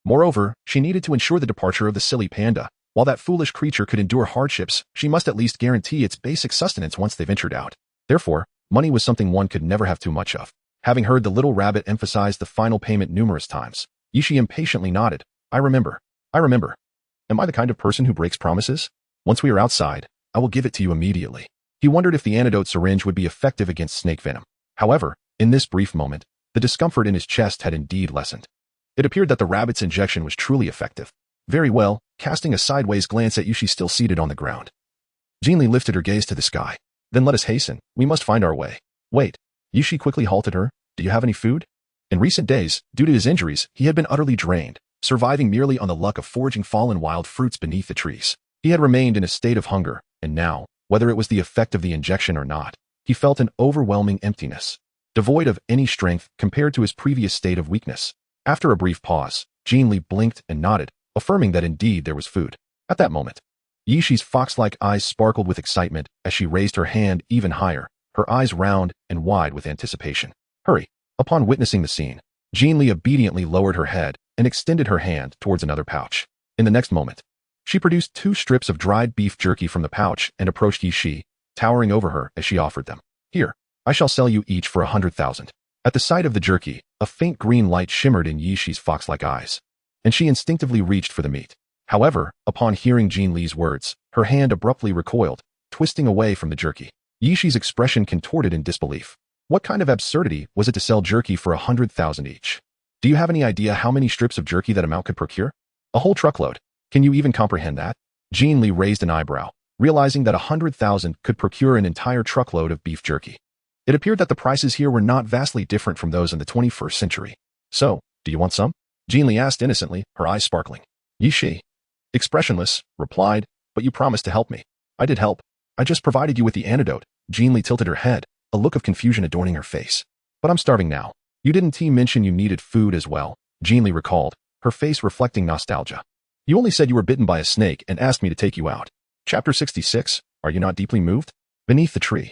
Moreover, she needed to ensure the departure of the silly panda. While that foolish creature could endure hardships, she must at least guarantee its basic sustenance once they ventured out. Therefore, money was something one could never have too much of. Having heard the little rabbit emphasize the final payment numerous times, Yishi impatiently nodded. I remember. Am I the kind of person who breaks promises? Once we are outside, I will give it to you immediately. He wondered if the antidote syringe would be effective against snake venom. However, in this brief moment, the discomfort in his chest had indeed lessened. It appeared that the rabbit's injection was truly effective. Very well, casting a sideways glance at Yishi still seated on the ground, Jin Li lifted her gaze to the sky. Then let us hasten. We must find our way. Wait. Yishi quickly halted her. Do you have any food? In recent days, due to his injuries, he had been utterly drained, surviving merely on the luck of foraging fallen wild fruits beneath the trees. He had remained in a state of hunger, and now, whether it was the effect of the injection or not, he felt an overwhelming emptiness, devoid of any strength compared to his previous state of weakness. After a brief pause, Jin Li blinked and nodded, affirming that indeed there was food. At that moment, Yishi's fox-like eyes sparkled with excitement as she raised her hand even higher, her eyes round and wide with anticipation. Hurry! Upon witnessing the scene, Jin Li obediently lowered her head and extended her hand towards another pouch. In the next moment, she produced 2 strips of dried beef jerky from the pouch and approached Yishi, towering over her as she offered them. Here, I shall sell you each for 100,000. At the sight of the jerky, a faint green light shimmered in Yishi's fox-like eyes, and she instinctively reached for the meat. However, upon hearing Jin Li's words, her hand abruptly recoiled, twisting away from the jerky. Yishi's expression contorted in disbelief. What kind of absurdity was it to sell jerky for 100,000 each? Do you have any idea how many strips of jerky that amount could procure? A whole truckload. Can you even comprehend that? Jin Li raised an eyebrow, realizing that 100,000 could procure an entire truckload of beef jerky. It appeared that the prices here were not vastly different from those in the 21st century. So, do you want some? Jin Li asked innocently, her eyes sparkling. Yishi, expressionless, replied, but you promised to help me. I did help. I just provided you with the antidote. Jin Li tilted her head, a look of confusion adorning her face. But I'm starving now. You didn't mention you needed food as well, Jin Li recalled, her face reflecting nostalgia. You only said you were bitten by a snake and asked me to take you out. Chapter 66, Are you not deeply moved? Beneath the tree.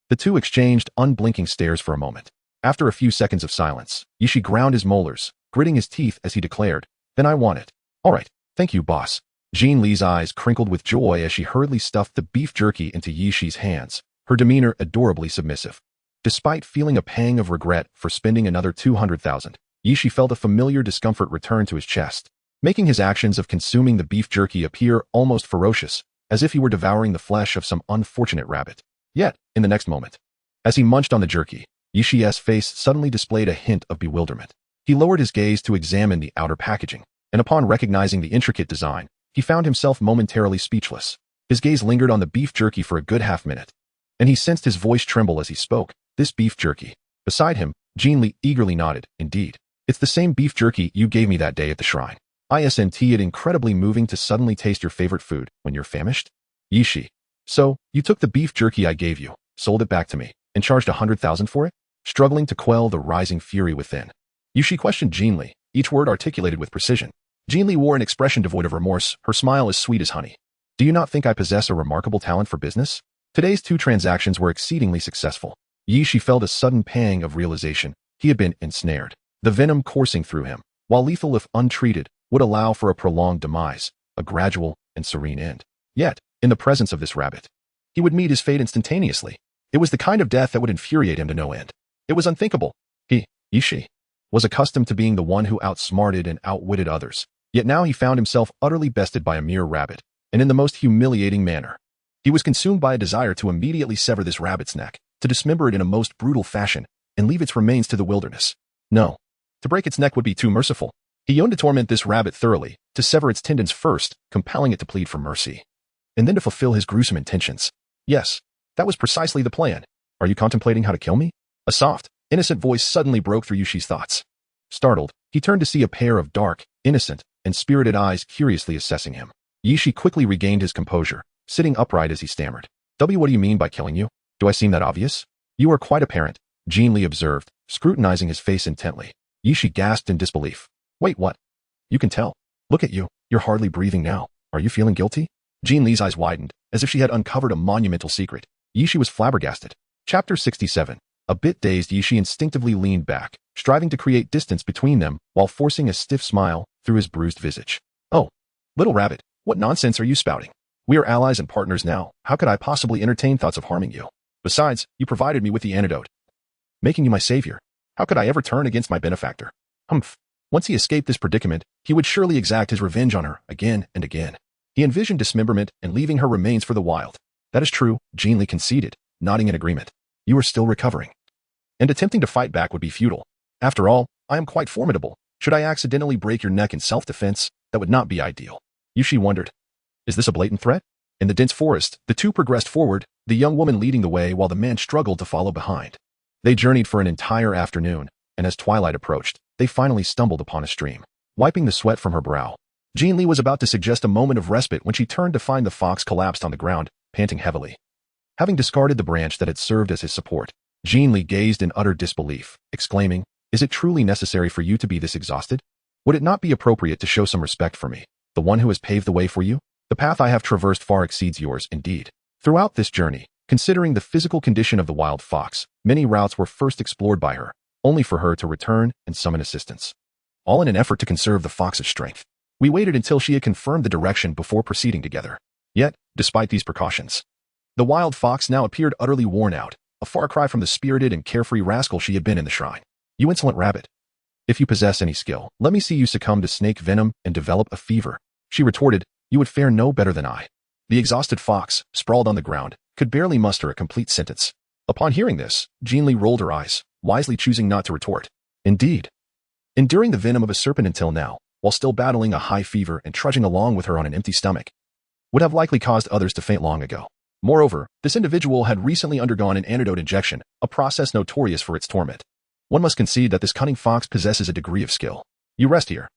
The two exchanged unblinking stares for a moment. After a few seconds of silence, Yishi ground his molars, gritting his teeth as he declared, Then I want it. All right, thank you, boss. Jin Li's eyes crinkled with joy as she hurriedly stuffed the beef jerky into Yishi's hands, her demeanor adorably submissive. Despite feeling a pang of regret for spending another 200,000, Yishi felt a familiar discomfort return to his chest, making his actions of consuming the beef jerky appear almost ferocious, as if he were devouring the flesh of some unfortunate rabbit. Yet, in the next moment, as he munched on the jerky, Yishi's face suddenly displayed a hint of bewilderment. He lowered his gaze to examine the outer packaging, and upon recognizing the intricate design, he found himself momentarily speechless. His gaze lingered on the beef jerky for a good half-minute, and he sensed his voice tremble as he spoke. This beef jerky. Beside him, Jin Li eagerly nodded. Indeed. It's the same beef jerky you gave me that day at the shrine. Isn't it incredibly moving to suddenly taste your favorite food when you're famished? Yishi. So, you took the beef jerky I gave you, sold it back to me, and charged 100,000 for it? Struggling to quell the rising fury within, Yishi questioned Jin Li, each word articulated with precision. Jin Li wore an expression devoid of remorse, her smile as sweet as honey. Do you not think I possess a remarkable talent for business? Today's 2 transactions were exceedingly successful. Yishi felt a sudden pang of realization. He had been ensnared. The venom coursing through him, while lethal if untreated, would allow for a prolonged demise, a gradual and serene end. Yet, in the presence of this rabbit, he would meet his fate instantaneously. It was the kind of death that would infuriate him to no end. It was unthinkable. He, Yishi, was accustomed to being the one who outsmarted and outwitted others. Yet now he found himself utterly bested by a mere rabbit, and in the most humiliating manner. He was consumed by a desire to immediately sever this rabbit's neck, to dismember it in a most brutal fashion, and leave its remains to the wilderness. No. To break its neck would be too merciful. He yearned to torment this rabbit thoroughly, to sever its tendons first, compelling it to plead for mercy, and then to fulfill his gruesome intentions. Yes, that was precisely the plan. Are you contemplating how to kill me? A soft, innocent voice suddenly broke through Yushi's thoughts. Startled, he turned to see a pair of dark, innocent, and spirited eyes curiously assessing him. Yishi quickly regained his composure, sitting upright as he stammered. What do you mean by killing you? Do I seem that obvious? You are quite apparent, Jin Li observed, scrutinizing his face intently. Yishi gasped in disbelief. Wait, what? You can tell. Look at you. You're hardly breathing now. Are you feeling guilty? Jin Li's eyes widened, as if she had uncovered a monumental secret. Yishi was flabbergasted. Chapter 67. A bit dazed, Yishi instinctively leaned back, striving to create distance between them while forcing a stiff smile through his bruised visage. Oh, little rabbit, what nonsense are you spouting? We are allies and partners now. How could I possibly entertain thoughts of harming you? Besides, you provided me with the antidote, making you my savior. How could I ever turn against my benefactor? Humph. Once he escaped this predicament, he would surely exact his revenge on her again and again. He envisioned dismemberment and leaving her remains for the wild. That is true, Jin Li conceded, nodding in agreement. You are still recovering, and attempting to fight back would be futile. After all, I am quite formidable. Should I accidentally break your neck in self-defense, that would not be ideal. Yishi wondered, is this a blatant threat? In the dense forest, the two progressed forward, the young woman leading the way while the man struggled to follow behind. They journeyed for an entire afternoon, and as twilight approached, they finally stumbled upon a stream. wiping the sweat from her brow. Jin Li was about to suggest a moment of respite when she turned to find the fox collapsed on the ground, panting heavily. Having discarded the branch that had served as his support, Jin Li gazed in utter disbelief, exclaiming, "Is it truly necessary for you to be this exhausted? Would it not be appropriate to show some respect for me, the one who has paved the way for you? The path I have traversed far exceeds yours, indeed." Throughout this journey, considering the physical condition of the wild fox, many routes were first explored by her, only for her to return and summon assistance. All in an effort to conserve the fox's strength. We waited until she had confirmed the direction before proceeding together. Yet, despite these precautions, the wild fox now appeared utterly worn out, a far cry from the spirited and carefree rascal she had been in the shrine. "You insolent rabbit. If you possess any skill, let me see you succumb to snake venom and develop a fever," she retorted. "You would fare no better than I." The exhausted fox, sprawled on the ground, could barely muster a complete sentence. Upon hearing this, Jin Li rolled her eyes, wisely choosing not to retort. Indeed, enduring the venom of a serpent until now, while still battling a high fever and trudging along with her on an empty stomach, would have likely caused others to faint long ago. Moreover, this individual had recently undergone an antidote injection, a process notorious for its torment. One must concede that this cunning fox possesses a degree of skill. "You rest here.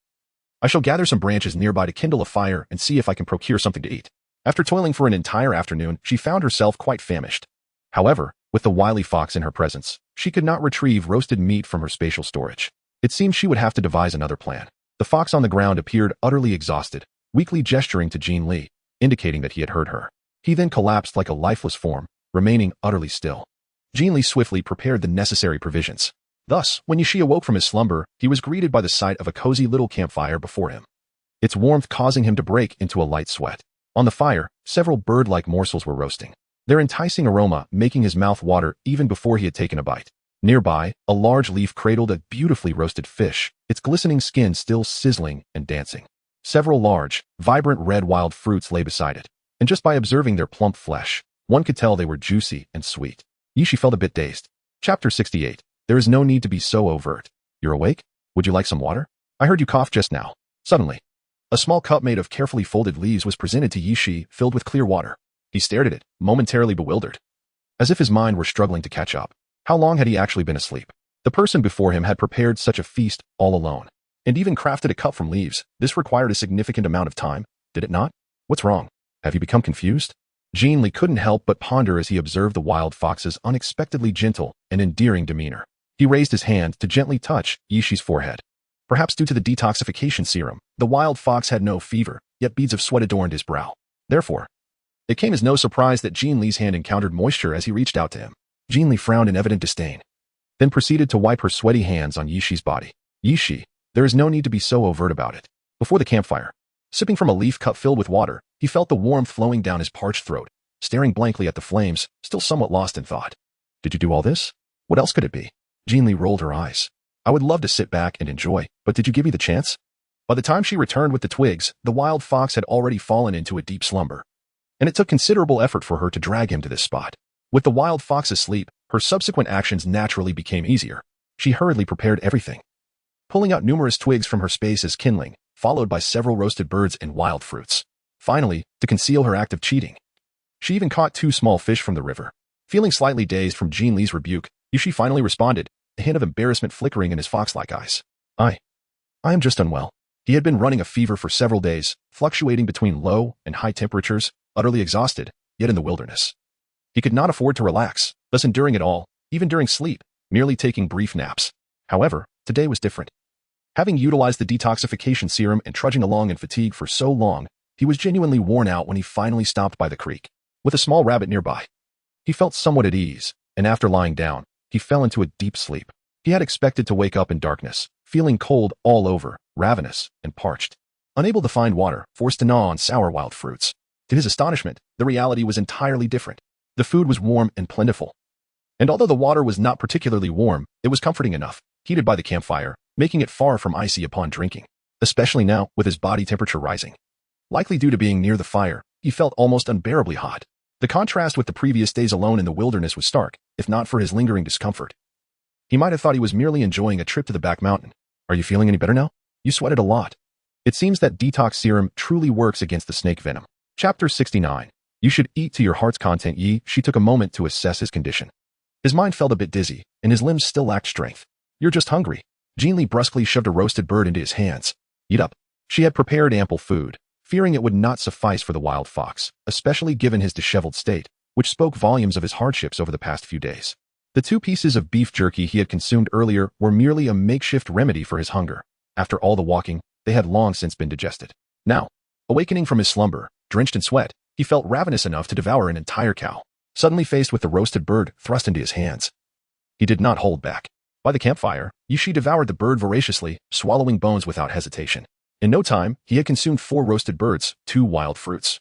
I shall gather some branches nearby to kindle a fire and see if I can procure something to eat." After toiling for an entire afternoon, she found herself quite famished. However, with the wily fox in her presence, she could not retrieve roasted meat from her spatial storage. It seemed she would have to devise another plan. The fox on the ground appeared utterly exhausted, weakly gesturing to Jin Li, indicating that he had heard her. He then collapsed like a lifeless form, remaining utterly still. Jin Li swiftly prepared the necessary provisions. Thus, when Yishi awoke from his slumber, he was greeted by the sight of a cozy little campfire before him, its warmth causing him to break into a light sweat. On the fire, several bird-like morsels were roasting, their enticing aroma making his mouth water even before he had taken a bite. Nearby, a large leaf cradled a beautifully roasted fish, its glistening skin still sizzling and dancing. Several large, vibrant red wild fruits lay beside it, and just by observing their plump flesh, one could tell they were juicy and sweet. Yishi felt a bit dazed. Chapter 68. There is no need to be so overt. "You're awake? Would you like some water? I heard you cough just now." Suddenly, a small cup made of carefully folded leaves was presented to Yishi, filled with clear water. He stared at it, momentarily bewildered, as if his mind were struggling to catch up. How long had he actually been asleep? The person before him had prepared such a feast all alone, and even crafted a cup from leaves. This required a significant amount of time, did it not? What's wrong? Have you become confused? Jin Li couldn't help but ponder as he observed the wild fox's unexpectedly gentle and endearing demeanor. He raised his hand to gently touch Yishi's forehead. Perhaps due to the detoxification serum, the wild fox had no fever, yet beads of sweat adorned his brow. Therefore, it came as no surprise that Jin Li's hand encountered moisture as he reached out to him. Jin Li frowned in evident disdain, then proceeded to wipe her sweaty hands on Yishi's body. "Yishi, there is no need to be so overt about it." Before the campfire, sipping from a leaf cup filled with water, he felt the warmth flowing down his parched throat, staring blankly at the flames, still somewhat lost in thought. "Did you do all this? What else could it be?" Jin Li rolled her eyes. "I would love to sit back and enjoy, but did you give me the chance?" By the time she returned with the twigs, the wild fox had already fallen into a deep slumber, and it took considerable effort for her to drag him to this spot. With the wild fox asleep, her subsequent actions naturally became easier. She hurriedly prepared everything, pulling out numerous twigs from her space as kindling, followed by several roasted birds and wild fruits. Finally, to conceal her act of cheating, she even caught 2 small fish from the river. Feeling slightly dazed from Jin Li's rebuke, Yishi finally responded, a hint of embarrassment flickering in his fox-like eyes. I am just unwell." He had been running a fever for several days, fluctuating between low and high temperatures, utterly exhausted, yet in the wilderness. He could not afford to relax, thus enduring it all, even during sleep, merely taking brief naps. However, today was different. Having utilized the detoxification serum and trudging along in fatigue for so long, he was genuinely worn out when he finally stopped by the creek, with a small rabbit nearby. He felt somewhat at ease, and after lying down, he fell into a deep sleep. He had expected to wake up in darkness, feeling cold all over, ravenous, and parched. Unable to find water, forced to gnaw on sour wild fruits. To his astonishment, the reality was entirely different. The food was warm and plentiful. And although the water was not particularly warm, it was comforting enough, heated by the campfire, making it far from icy upon drinking, especially now with his body temperature rising. Likely due to being near the fire, he felt almost unbearably hot. The contrast with the previous days alone in the wilderness was stark, if not for his lingering discomfort. He might have thought he was merely enjoying a trip to the back mountain. "Are you feeling any better now? You sweated a lot." It seems that detox serum truly works against the snake venom. Chapter 69. You should eat to your heart's content. She took a moment to assess his condition. His mind felt a bit dizzy, and his limbs still lacked strength. "You're just hungry." Jin Li brusquely shoved a roasted bird into his hands. Eat up. She had prepared ample food, fearing it would not suffice for the wild fox, especially given his disheveled state, which spoke volumes of his hardships over the past few days. The 2 pieces of beef jerky he had consumed earlier were merely a makeshift remedy for his hunger. After all the walking, they had long since been digested. Now, awakening from his slumber, drenched in sweat, he felt ravenous enough to devour an entire cow. Suddenly faced with the roasted bird thrust into his hands, he did not hold back. By the campfire, Yishi devoured the bird voraciously, swallowing bones without hesitation. In no time, he had consumed 4 roasted birds, 2 wild fruits,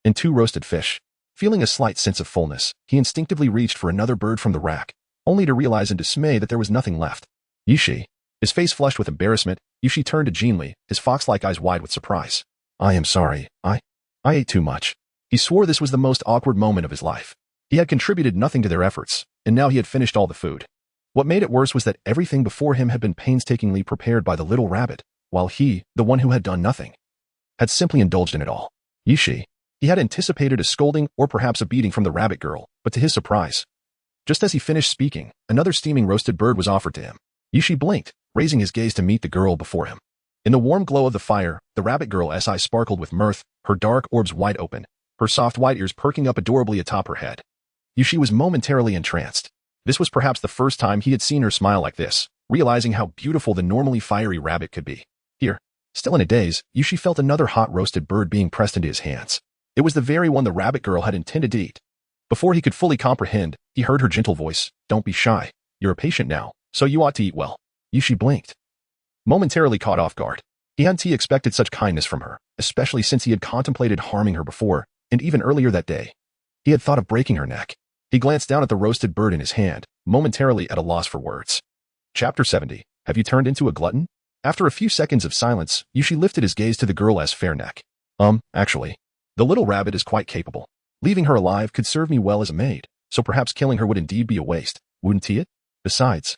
and 2 roasted fish. Feeling a slight sense of fullness, he instinctively reached for another bird from the rack, only to realize in dismay that there was nothing left. Yishi. His face flushed with embarrassment, Yishi turned to Jin Li, his fox-like eyes wide with surprise. I am sorry, I ate too much. He swore this was the most awkward moment of his life. He had contributed nothing to their efforts, and now he had finished all the food. What made it worse was that everything before him had been painstakingly prepared by the little rabbit, while he, the one who had done nothing, had simply indulged in it all. Yishi. He had anticipated a scolding or perhaps a beating from the rabbit girl, but to his surprise, just as he finished speaking, another steaming roasted bird was offered to him. Yishi blinked, raising his gaze to meet the girl before him. In the warm glow of the fire, the rabbit girl's eyes sparkled with mirth, her dark orbs wide open, her soft white ears perking up adorably atop her head. Yishi was momentarily entranced. This was perhaps the first time he had seen her smile like this, realizing how beautiful the normally fiery rabbit could be. Here, still in a daze, Yishi felt another hot roasted bird being pressed into his hands. It was the very one the rabbit girl had intended to eat. Before he could fully comprehend, he heard her gentle voice, "Don't be shy. You're a patient now, so you ought to eat well." Yishi blinked, momentarily caught off guard. He hadn't expected such kindness from her, especially since he had contemplated harming her before, and even earlier that day. He had thought of breaking her neck. He glanced down at the roasted bird in his hand, momentarily at a loss for words. Chapter 70. Have you turned into a glutton? After a few seconds of silence, Yishi lifted his gaze to the girl's fair neck. Actually, the little rabbit is quite capable. Leaving her alive could serve me well as a maid, so perhaps killing her would indeed be a waste, wouldn't it? Besides,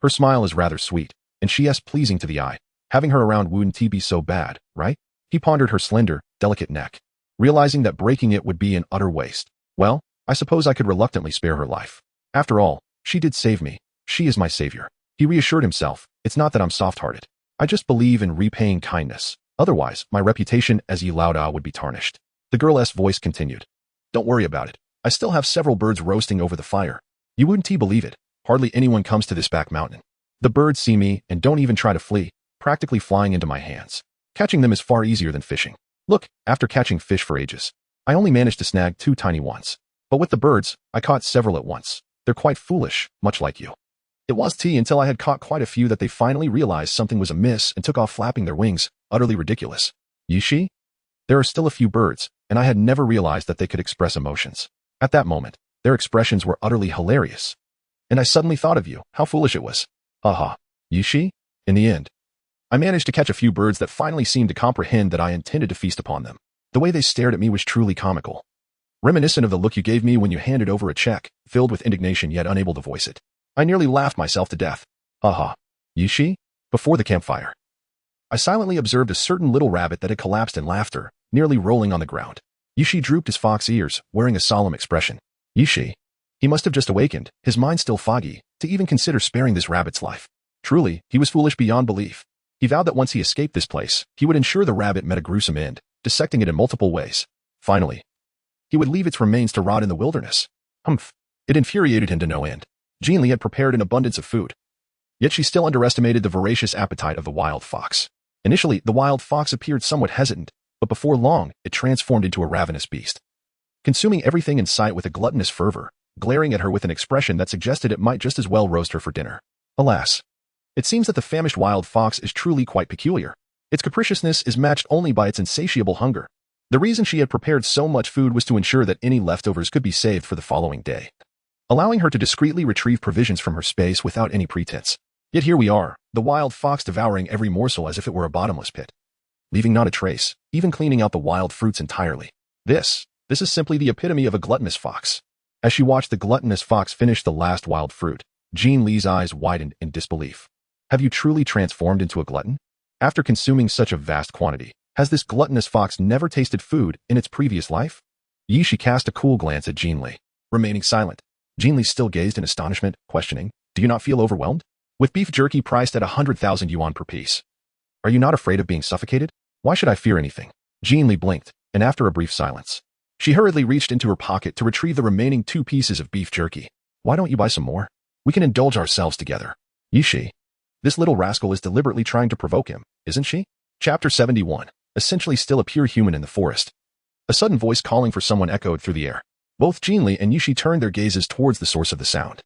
her smile is rather sweet, and she is pleasing to the eye. Having her around wouldn't be so bad, right? He pondered her slender, delicate neck, realizing that breaking it would be an utter waste. Well, I suppose I could reluctantly spare her life. After all, she did save me. She is my savior. He reassured himself. It's not that I'm soft-hearted. I just believe in repaying kindness. Otherwise, my reputation as Yi Laoda would be tarnished. The girl's voice continued. Don't worry about it. I still have several birds roasting over the fire. You wouldn't believe it. Hardly anyone comes to this back mountain. The birds see me and don't even try to flee, practically flying into my hands. Catching them is far easier than fishing. Look, after catching fish for ages, I only managed to snag 2 tiny ones. But with the birds, I caught several at once. They're quite foolish, much like you. It was until I had caught quite a few that they finally realized something was amiss and took off flapping their wings, utterly ridiculous. Yishi? There are still a few birds, and I had never realized that they could express emotions. At that moment, their expressions were utterly hilarious. And I suddenly thought of you, how foolish it was. Haha. Yishi? In the end, I managed to catch a few birds that finally seemed to comprehend that I intended to feast upon them. The way they stared at me was truly comical. Reminiscent of the look you gave me when you handed over a check, filled with indignation yet unable to voice it. I nearly laughed myself to death. Haha. Yishi? Before the campfire, I silently observed a certain little rabbit that had collapsed in laughter, nearly rolling on the ground. Yishi drooped his fox ears, wearing a solemn expression. Yishi. He must have just awakened, his mind still foggy, to even consider sparing this rabbit's life. Truly, he was foolish beyond belief. He vowed that once he escaped this place, he would ensure the rabbit met a gruesome end, dissecting it in multiple ways. Finally, he would leave its remains to rot in the wilderness. Humph. It infuriated him to no end. Jin Li had prepared an abundance of food. Yet she still underestimated the voracious appetite of the wild fox. Initially, the wild fox appeared somewhat hesitant, but before long, it transformed into a ravenous beast. Consuming everything in sight with a gluttonous fervor, glaring at her with an expression that suggested it might just as well roast her for dinner. Alas. It seems that the famished wild fox is truly quite peculiar. Its capriciousness is matched only by its insatiable hunger. The reason she had prepared so much food was to ensure that any leftovers could be saved for the following day, allowing her to discreetly retrieve provisions from her space without any pretense. Yet here we are, the wild fox devouring every morsel as if it were a bottomless pit, leaving not a trace, even cleaning out the wild fruits entirely. This is simply the epitome of a gluttonous fox. As she watched the gluttonous fox finish the last wild fruit, Jin Li's eyes widened in disbelief. Have you truly transformed into a glutton? After consuming such a vast quantity, has this gluttonous fox never tasted food in its previous life? Yishi cast a cool glance at Jin Li, remaining silent. Jin Li still gazed in astonishment, questioning, Do you not feel overwhelmed? With beef jerky priced at 100,000 yuan per piece, Are you not afraid of being suffocated? Why should I fear anything? Jin Li blinked, and after a brief silence, she hurriedly reached into her pocket to retrieve the remaining 2 pieces of beef jerky. Why don't you buy some more? We can indulge ourselves together. Yishi. This little rascal is deliberately trying to provoke him, isn't she? Chapter 71. Essentially still a pure human in the forest. A sudden voice calling for someone echoed through the air. Both Jin Li and Yishi turned their gazes towards the source of the sound.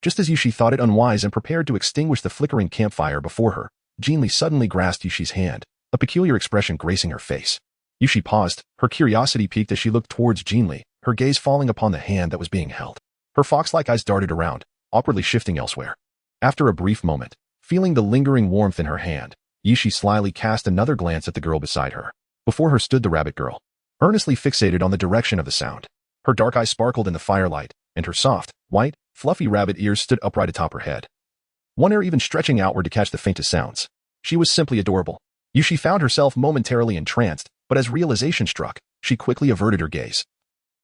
Just as Yishi thought it unwise and prepared to extinguish the flickering campfire before her, Jin Li suddenly grasped Yishi's hand, a peculiar expression gracing her face. Yishi paused, her curiosity piqued as she looked towards Jin Li, her gaze falling upon the hand that was being held. Her fox-like eyes darted around, awkwardly shifting elsewhere. After a brief moment, feeling the lingering warmth in her hand, Yishi slyly cast another glance at the girl beside her. Before her stood the rabbit girl, earnestly fixated on the direction of the sound. Her dark eyes sparkled in the firelight, and her soft, white, fluffy rabbit ears stood upright atop her head. One ear even stretching outward to catch the faintest sounds. She was simply adorable. Yishi found herself momentarily entranced, but as realization struck, she quickly averted her gaze,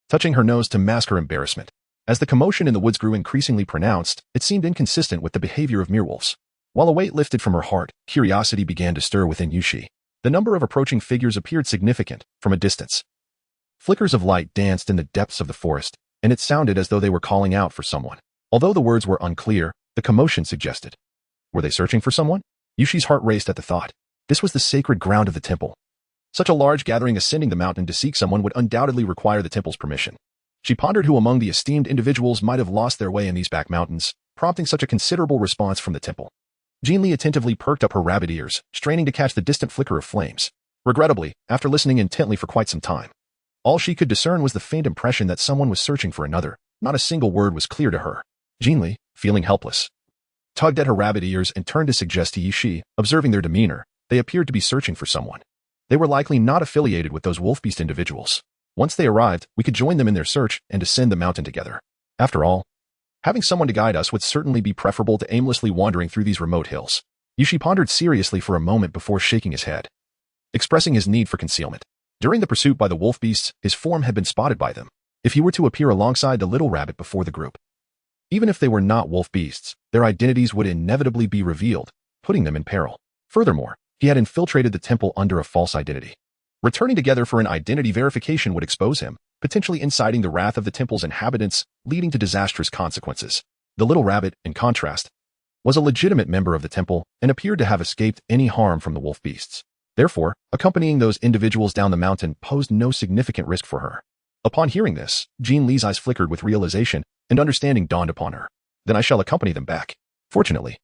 touching her nose to mask her embarrassment. As the commotion in the woods grew increasingly pronounced, it seemed inconsistent with the behavior of merewolves. While a weight lifted from her heart, curiosity began to stir within Yishi. The number of approaching figures appeared significant from a distance. Flickers of light danced in the depths of the forest, and it sounded as though they were calling out for someone. Although the words were unclear, the commotion suggested. Were they searching for someone? Yushi's heart raced at the thought. This was the sacred ground of the temple. Such a large gathering ascending the mountain to seek someone would undoubtedly require the temple's permission. She pondered who among the esteemed individuals might have lost their way in these back mountains, prompting such a considerable response from the temple. Jin Li attentively perked up her rabbit ears, straining to catch the distant flicker of flames. Regrettably, after listening intently for quite some time, all she could discern was the faint impression that someone was searching for another. Not a single word was clear to her. Jin Li, feeling helpless, tugged at her rabbit ears and turned to suggest to Yishi, observing their demeanor, they appeared to be searching for someone. They were likely not affiliated with those wolf-beast individuals. Once they arrived, we could join them in their search and ascend the mountain together. After all, having someone to guide us would certainly be preferable to aimlessly wandering through these remote hills. Yishi pondered seriously for a moment before shaking his head, expressing his need for concealment. During the pursuit by the wolf beasts, his form had been spotted by them. If he were to appear alongside the little rabbit before the group, even if they were not wolf beasts, their identities would inevitably be revealed, putting them in peril. Furthermore, he had infiltrated the temple under a false identity. Returning together for an identity verification would expose him, potentially inciting the wrath of the temple's inhabitants, leading to disastrous consequences. The little rabbit, in contrast, was a legitimate member of the temple and appeared to have escaped any harm from the wolf beasts. Therefore, accompanying those individuals down the mountain posed no significant risk for her. Upon hearing this, Jin Li's eyes flickered with realization, and understanding dawned upon her. Then I shall accompany them back. Fortunately,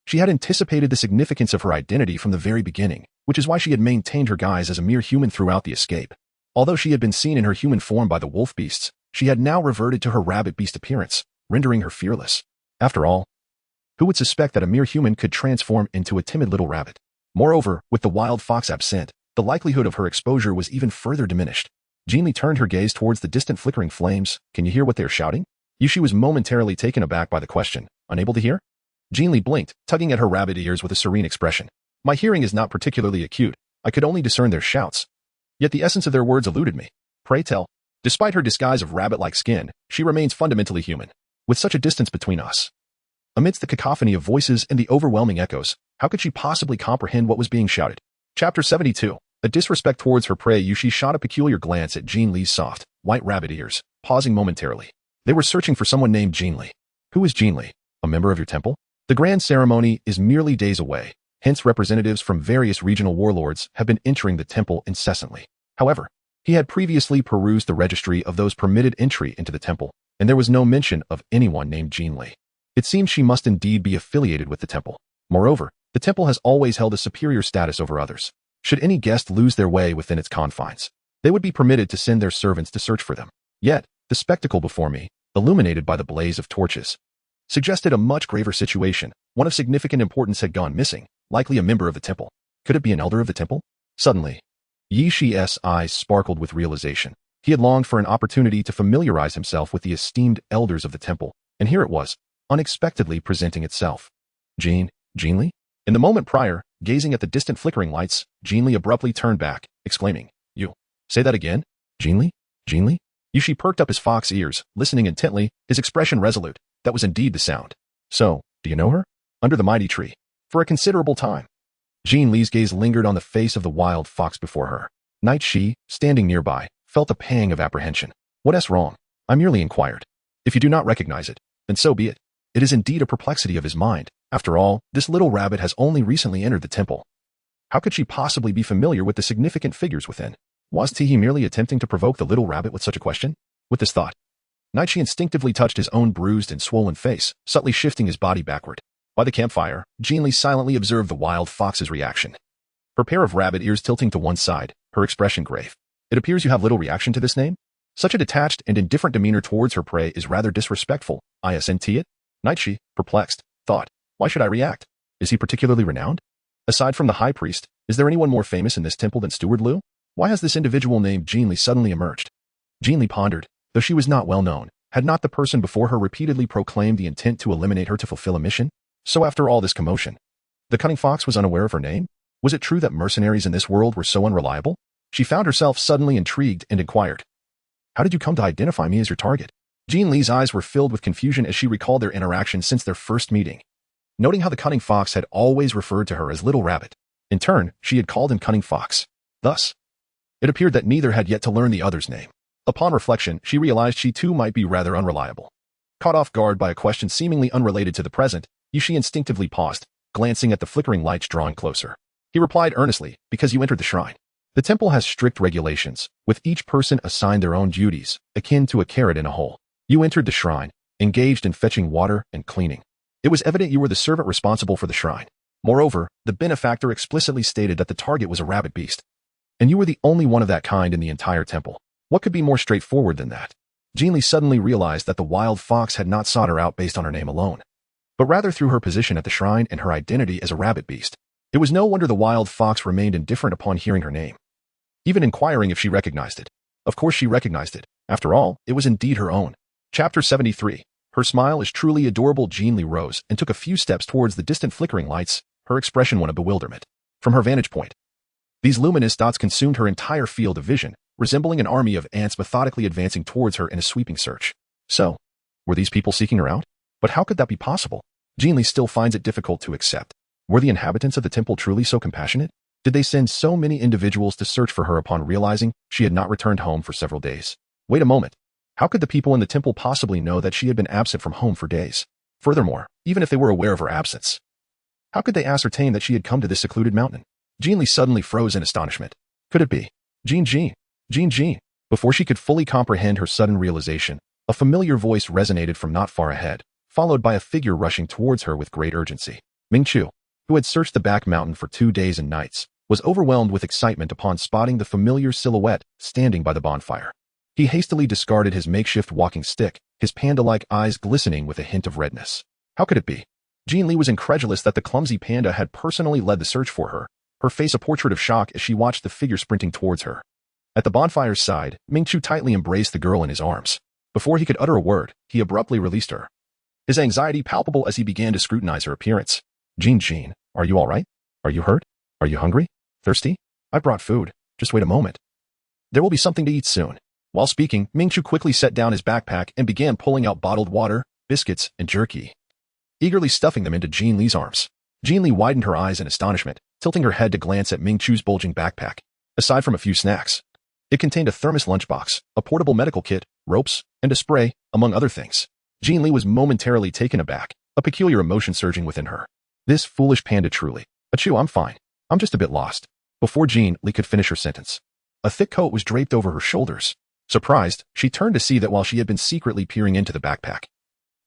she had anticipated the significance of her identity from the very beginning, which is why she had maintained her guise as a mere human throughout the escape. Although she had been seen in her human form by the wolf beasts, she had now reverted to her rabbit beast appearance, rendering her fearless. After all, who would suspect that a mere human could transform into a timid little rabbit? Moreover, with the wild fox absent, the likelihood of her exposure was even further diminished. Jin Li turned her gaze towards the distant flickering flames. Can you hear what they are shouting? Yishi was momentarily taken aback by the question. Unable to hear? Jin Li blinked, tugging at her rabbit ears with a serene expression. My hearing is not particularly acute. I could only discern their shouts. Yet the essence of their words eluded me. Pray tell. Despite her disguise of rabbit-like skin, she remains fundamentally human. With such a distance between us, amidst the cacophony of voices and the overwhelming echoes, how could she possibly comprehend what was being shouted? Chapter 72. A disrespect towards her prey, Yishi shot a peculiar glance at Jin Li's soft, white rabbit ears, pausing momentarily. They were searching for someone named Jin Li. Who is Jin Li? A member of your temple? The grand ceremony is merely days away, hence representatives from various regional warlords have been entering the temple incessantly. However, he had previously perused the registry of those permitted entry into the temple, and there was no mention of anyone named Jin Li. It seems she must indeed be affiliated with the temple. Moreover, the temple has always held a superior status over others. Should any guest lose their way within its confines, they would be permitted to send their servants to search for them. Yet, the spectacle before me, illuminated by the blaze of torches, suggested a much graver situation. One of significant importance had gone missing, likely a member of the temple. Could it be an elder of the temple? Suddenly, Yishi's eyes sparkled with realization. He had longed for an opportunity to familiarize himself with the esteemed elders of the temple, and here it was, unexpectedly presenting itself. Jin Li? In the moment prior, gazing at the distant flickering lights, Jin Li abruptly turned back, exclaiming, You, say that again? Jin Li? Jin Li? Yishi perked up his fox ears, listening intently, his expression resolute. That was indeed the sound. So, do you know her? Under the mighty tree. For a considerable time. Jin Li's gaze lingered on the face of the wild fox before her. Night Shi, standing nearby, felt a pang of apprehension. What's wrong? I merely inquired. If you do not recognize it, then so be it. It is indeed a perplexity of his mind. After all, this little rabbit has only recently entered the temple. How could she possibly be familiar with the significant figures within? Was he merely attempting to provoke the little rabbit with such a question? With this thought, Night Shi instinctively touched his own bruised and swollen face, subtly shifting his body backward. By the campfire, Jin Li silently observed the wild fox's reaction. Her pair of rabbit ears tilting to one side, her expression grave. It appears you have little reaction to this name? Such a detached and indifferent demeanor towards her prey is rather disrespectful, isn't it? Night Shi, perplexed, thought, why should I react? Is he particularly renowned? Aside from the high priest, is there anyone more famous in this temple than Steward Liu? Why has this individual named Jin Li suddenly emerged? Jin Li pondered. Though she was not well known, had not the person before her repeatedly proclaimed the intent to eliminate her to fulfill a mission? So after all this commotion, the cunning fox was unaware of her name? Was it true that mercenaries in this world were so unreliable? She found herself suddenly intrigued and inquired, how did you come to identify me as your target? Jin Li's eyes were filled with confusion as she recalled their interaction since their first meeting. Noting how the cunning fox had always referred to her as Little Rabbit. In turn, she had called him Cunning Fox. Thus, it appeared that neither had yet to learn the other's name. Upon reflection, she realized she too might be rather unreliable. Caught off guard by a question seemingly unrelated to the present, Yushi instinctively paused, glancing at the flickering lights drawing closer. He replied earnestly, because you entered the shrine. The temple has strict regulations, with each person assigned their own duties, akin to a carrot in a hole. You entered the shrine, engaged in fetching water and cleaning. It was evident you were the servant responsible for the shrine. Moreover, the benefactor explicitly stated that the target was a rabbit beast. And you were the only one of that kind in the entire temple. What could be more straightforward than that? Jin Li suddenly realized that the wild fox had not sought her out based on her name alone, but rather through her position at the shrine and her identity as a rabbit beast. It was no wonder the wild fox remained indifferent upon hearing her name, even inquiring if she recognized it. Of course she recognized it. After all, it was indeed her own. Chapter 73. Her smile is truly adorable. Jin Li rose and took a few steps towards the distant flickering lights, her expression one of bewilderment. From her vantage point, these luminous dots consumed her entire field of vision, resembling an army of ants methodically advancing towards her in a sweeping search. So, were these people seeking her out? But how could that be possible? Jin Li still finds it difficult to accept. Were the inhabitants of the temple truly so compassionate? Did they send so many individuals to search for her upon realizing she had not returned home for several days? Wait a moment. How could the people in the temple possibly know that she had been absent from home for days? Furthermore, even if they were aware of her absence, how could they ascertain that she had come to this secluded mountain? Jin Li suddenly froze in astonishment. Could it be Jin Jin? Jin Jin? Before she could fully comprehend her sudden realization, a familiar voice resonated from not far ahead, followed by a figure rushing towards her with great urgency. Ming Chu, who had searched the back mountain for 2 days and nights, was overwhelmed with excitement upon spotting the familiar silhouette standing by the bonfire. He hastily discarded his makeshift walking stick, his panda-like eyes glistening with a hint of redness. How could it be? Jin Li was incredulous that the clumsy panda had personally led the search for her, her face a portrait of shock as she watched the figure sprinting towards her. At the bonfire's side, Ming Chu tightly embraced the girl in his arms. Before he could utter a word, he abruptly released her, his anxiety palpable as he began to scrutinize her appearance. Jin Jin, are you all right? Are you hurt? Are you hungry? Thirsty? I brought food. Just wait a moment. There will be something to eat soon. While speaking, Ming Chu quickly set down his backpack and began pulling out bottled water, biscuits, and jerky, eagerly stuffing them into Jin Li's arms. Jin Li widened her eyes in astonishment, tilting her head to glance at Ming Chu's bulging backpack. Aside from a few snacks, it contained a thermos lunchbox, a portable medical kit, ropes, and a spray, among other things. Jin Li was momentarily taken aback, a peculiar emotion surging within her. This foolish panda truly. Achoo, I'm fine. I'm just a bit lost. Before Jin Li could finish her sentence, a thick coat was draped over her shoulders. Surprised, she turned to see that while she had been secretly peering into the backpack,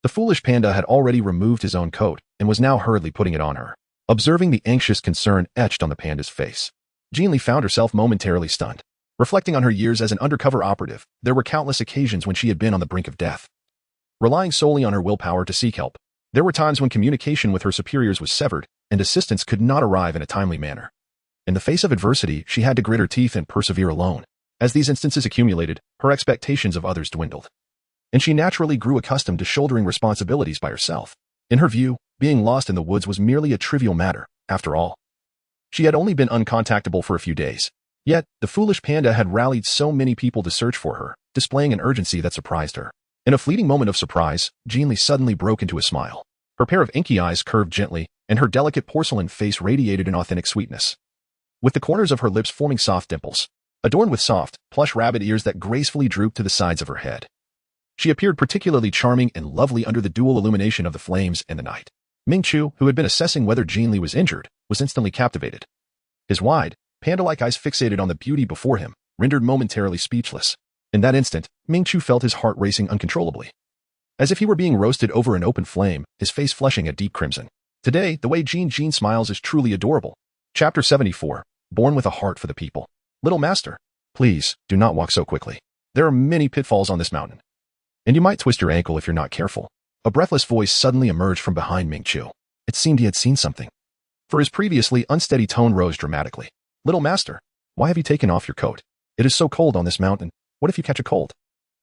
the foolish panda had already removed his own coat and was now hurriedly putting it on her. Observing the anxious concern etched on the panda's face, Jin Li found herself momentarily stunned. Reflecting on her years as an undercover operative, there were countless occasions when she had been on the brink of death. Relying solely on her willpower to seek help, there were times when communication with her superiors was severed and assistance could not arrive in a timely manner. In the face of adversity, she had to grit her teeth and persevere alone. As these instances accumulated, her expectations of others dwindled, and she naturally grew accustomed to shouldering responsibilities by herself. In her view, being lost in the woods was merely a trivial matter, after all. She had only been uncontactable for a few days. Yet, the foolish panda had rallied so many people to search for her, displaying an urgency that surprised her. In a fleeting moment of surprise, Jin Li suddenly broke into a smile. Her pair of inky eyes curved gently, and her delicate porcelain face radiated an authentic sweetness, with the corners of her lips forming soft dimples, adorned with soft, plush rabbit ears that gracefully drooped to the sides of her head. She appeared particularly charming and lovely under the dual illumination of the flames and the night. Ming Chu, who had been assessing whether Jin Li was injured, was instantly captivated. His wide, panda-like eyes fixated on the beauty before him, rendered momentarily speechless. In that instant, Ming Chu felt his heart racing uncontrollably. As if he were being roasted over an open flame, his face flushing a deep crimson. Today, the way Jin Jin smiles is truly adorable. Chapter 74. Born with a heart for the people. Little master, please, do not walk so quickly. There are many pitfalls on this mountain, and you might twist your ankle if you're not careful. A breathless voice suddenly emerged from behind Ming Chu. It seemed he had seen something, for his previously unsteady tone rose dramatically. Little master, why have you taken off your coat? It is so cold on this mountain. What if you catch a cold?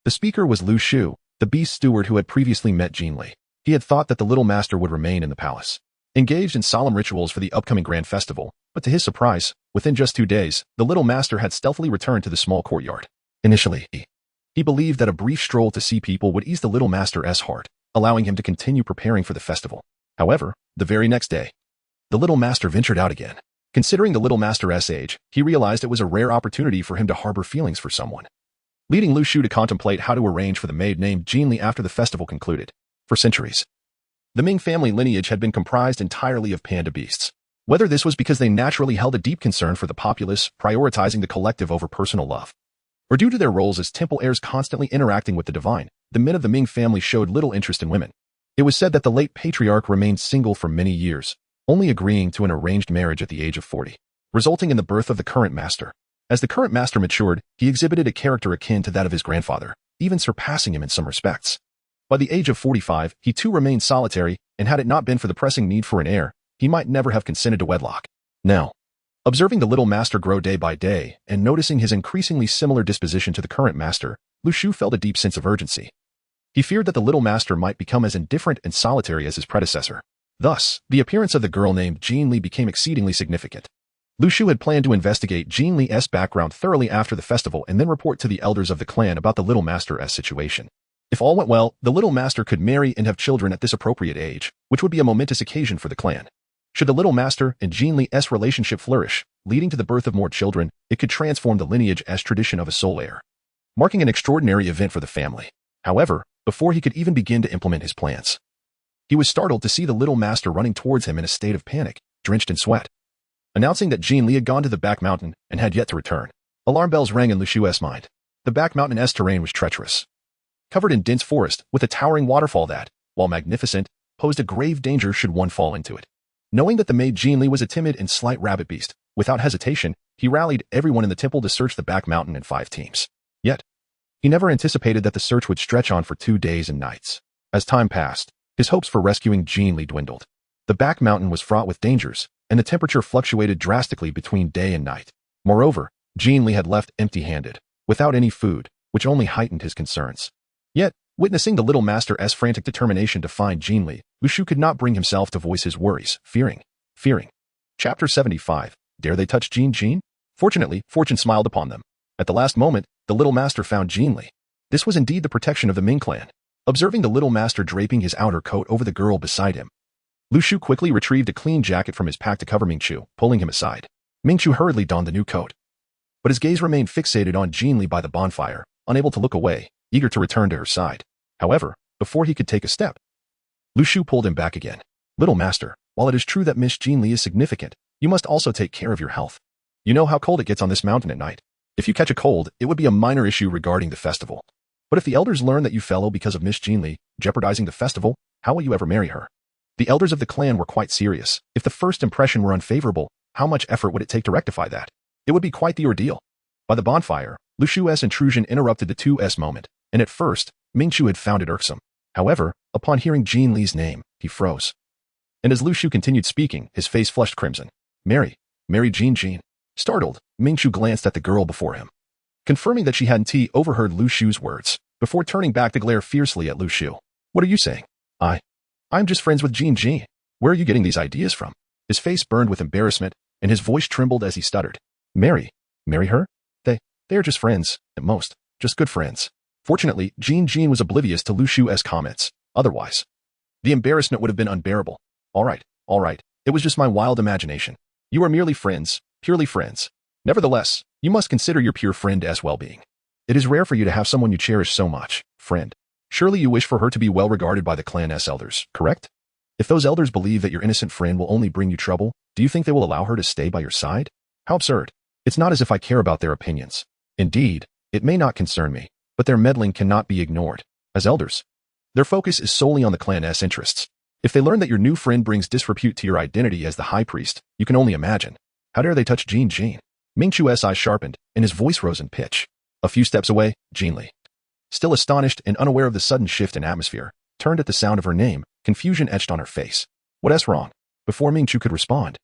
The speaker was Lu Shu, the beast steward who had previously met Jin Li. He had thought that the little master would remain in the palace, engaged in solemn rituals for the upcoming grand festival, but to his surprise, within just 2 days, the little master had stealthily returned to the small courtyard. Initially, he believed that a brief stroll to see people would ease the little master's heart, allowing him to continue preparing for the festival. However, the very next day, the little master ventured out again. Considering the little master's age, he realized it was a rare opportunity for him to harbor feelings for someone, leading Lu Shu to contemplate how to arrange for the maid named Jin Li after the festival concluded. For centuries, the Ming family lineage had been comprised entirely of panda beasts. Whether this was because they naturally held a deep concern for the populace, prioritizing the collective over personal love, or due to their roles as temple heirs constantly interacting with the divine, the men of the Ming family showed little interest in women. It was said that the late patriarch remained single for many years, only agreeing to an arranged marriage at the age of 40, resulting in the birth of the current master. As the current master matured, he exhibited a character akin to that of his grandfather, even surpassing him in some respects. By the age of 45, he too remained solitary, and had it not been for the pressing need for an heir, he might never have consented to wedlock. Now, observing the little master grow day by day, and noticing his increasingly similar disposition to the current master, Lu Shu felt a deep sense of urgency. He feared that the little master might become as indifferent and solitary as his predecessor. Thus, the appearance of the girl named Jin Li became exceedingly significant. Lu Shu had planned to investigate Jin Li's background thoroughly after the festival and then report to the elders of the clan about the little master's situation. If all went well, the little master could marry and have children at this appropriate age, which would be a momentous occasion for the clan. Should the little master and Jin Li's relationship flourish, leading to the birth of more children, it could transform the lineage as tradition of a sole heir, marking an extraordinary event for the family. However, before he could even begin to implement his plans, he was startled to see the little master running towards him in a state of panic, drenched in sweat, announcing that Jin Li had gone to the back mountain and had yet to return. Alarm bells rang in Lu Shu's mind. The back mountain's terrain was treacherous, covered in dense forest, with a towering waterfall that, while magnificent, posed a grave danger should one fall into it. Knowing that the maid Jin Li was a timid and slight rabbit beast, without hesitation, he rallied everyone in the temple to search the back mountain in 5 teams. Yet, he never anticipated that the search would stretch on for 2 days and nights. As time passed, his hopes for rescuing Jin Li dwindled. The back mountain was fraught with dangers, and the temperature fluctuated drastically between day and night. Moreover, Jin Li had left empty-handed, without any food, which only heightened his concerns. Yet, witnessing the little master's frantic determination to find Jin Li, Lu Shu could not bring himself to voice his worries, fearing. Chapter 75. Dare they touch Jin Jin? Fortunately, fortune smiled upon them. At the last moment, the little master found Jin Li. This was indeed the protection of the Ming clan. Observing the little master draping his outer coat over the girl beside him, Lu Shu quickly retrieved a clean jacket from his pack to cover Ming Chu, pulling him aside. Ming Chu hurriedly donned the new coat, but his gaze remained fixated on Jin Li by the bonfire, unable to look away, eager to return to her side. However, before he could take a step, Lu Shu pulled him back again. Little master, while it is true that Miss Jin Li is significant, you must also take care of your health. You know how cold it gets on this mountain at night. If you catch a cold, it would be a minor issue regarding the festival. But if the elders learn that you fell ill because of Miss Jin Li, jeopardizing the festival, how will you ever marry her? The elders of the clan were quite serious. If the first impression were unfavorable, how much effort would it take to rectify that? It would be quite the ordeal. By the bonfire, Lu Shu's intrusion interrupted the 2's moment, and at first, Ming Chu had found it irksome. However, upon hearing Jin Li's name, he froze. And as Lu Shu continued speaking, his face flushed crimson. Marry Jin Jin. Startled, Ming Chu glanced at the girl before him, confirming that she hadn't overheard Lu Shu's words, before turning back to glare fiercely at Lu Shu. What are you saying? I'm just friends with Jin Jin. Where are you getting these ideas from? His face burned with embarrassment, and his voice trembled as he stuttered. Marry her? They are just friends, at most, just good friends. Fortunately, Jin Jin was oblivious to Lu Shu's comments. Otherwise, the embarrassment would have been unbearable. All right, It was just my wild imagination. You are merely friends, purely friends. Nevertheless, you must consider your pure friend as well-being. It is rare for you to have someone you cherish so much, friend. Surely you wish for her to be well regarded by the clan's elders, correct? If those elders believe that your innocent friend will only bring you trouble, do you think they will allow her to stay by your side? How absurd. It's not as if I care about their opinions. Indeed, it may not concern me, but their meddling cannot be ignored. As elders, their focus is solely on the clan's interests. If they learn that your new friend brings disrepute to your identity as the high priest, you can only imagine. How dare they touch Jin Jin? Ming Chu's eyes sharpened, and his voice rose in pitch. A few steps away, Jin Li, still astonished and unaware of the sudden shift in atmosphere, turned at the sound of her name, confusion etched on her face. What's wrong? Before Ming Chu could respond,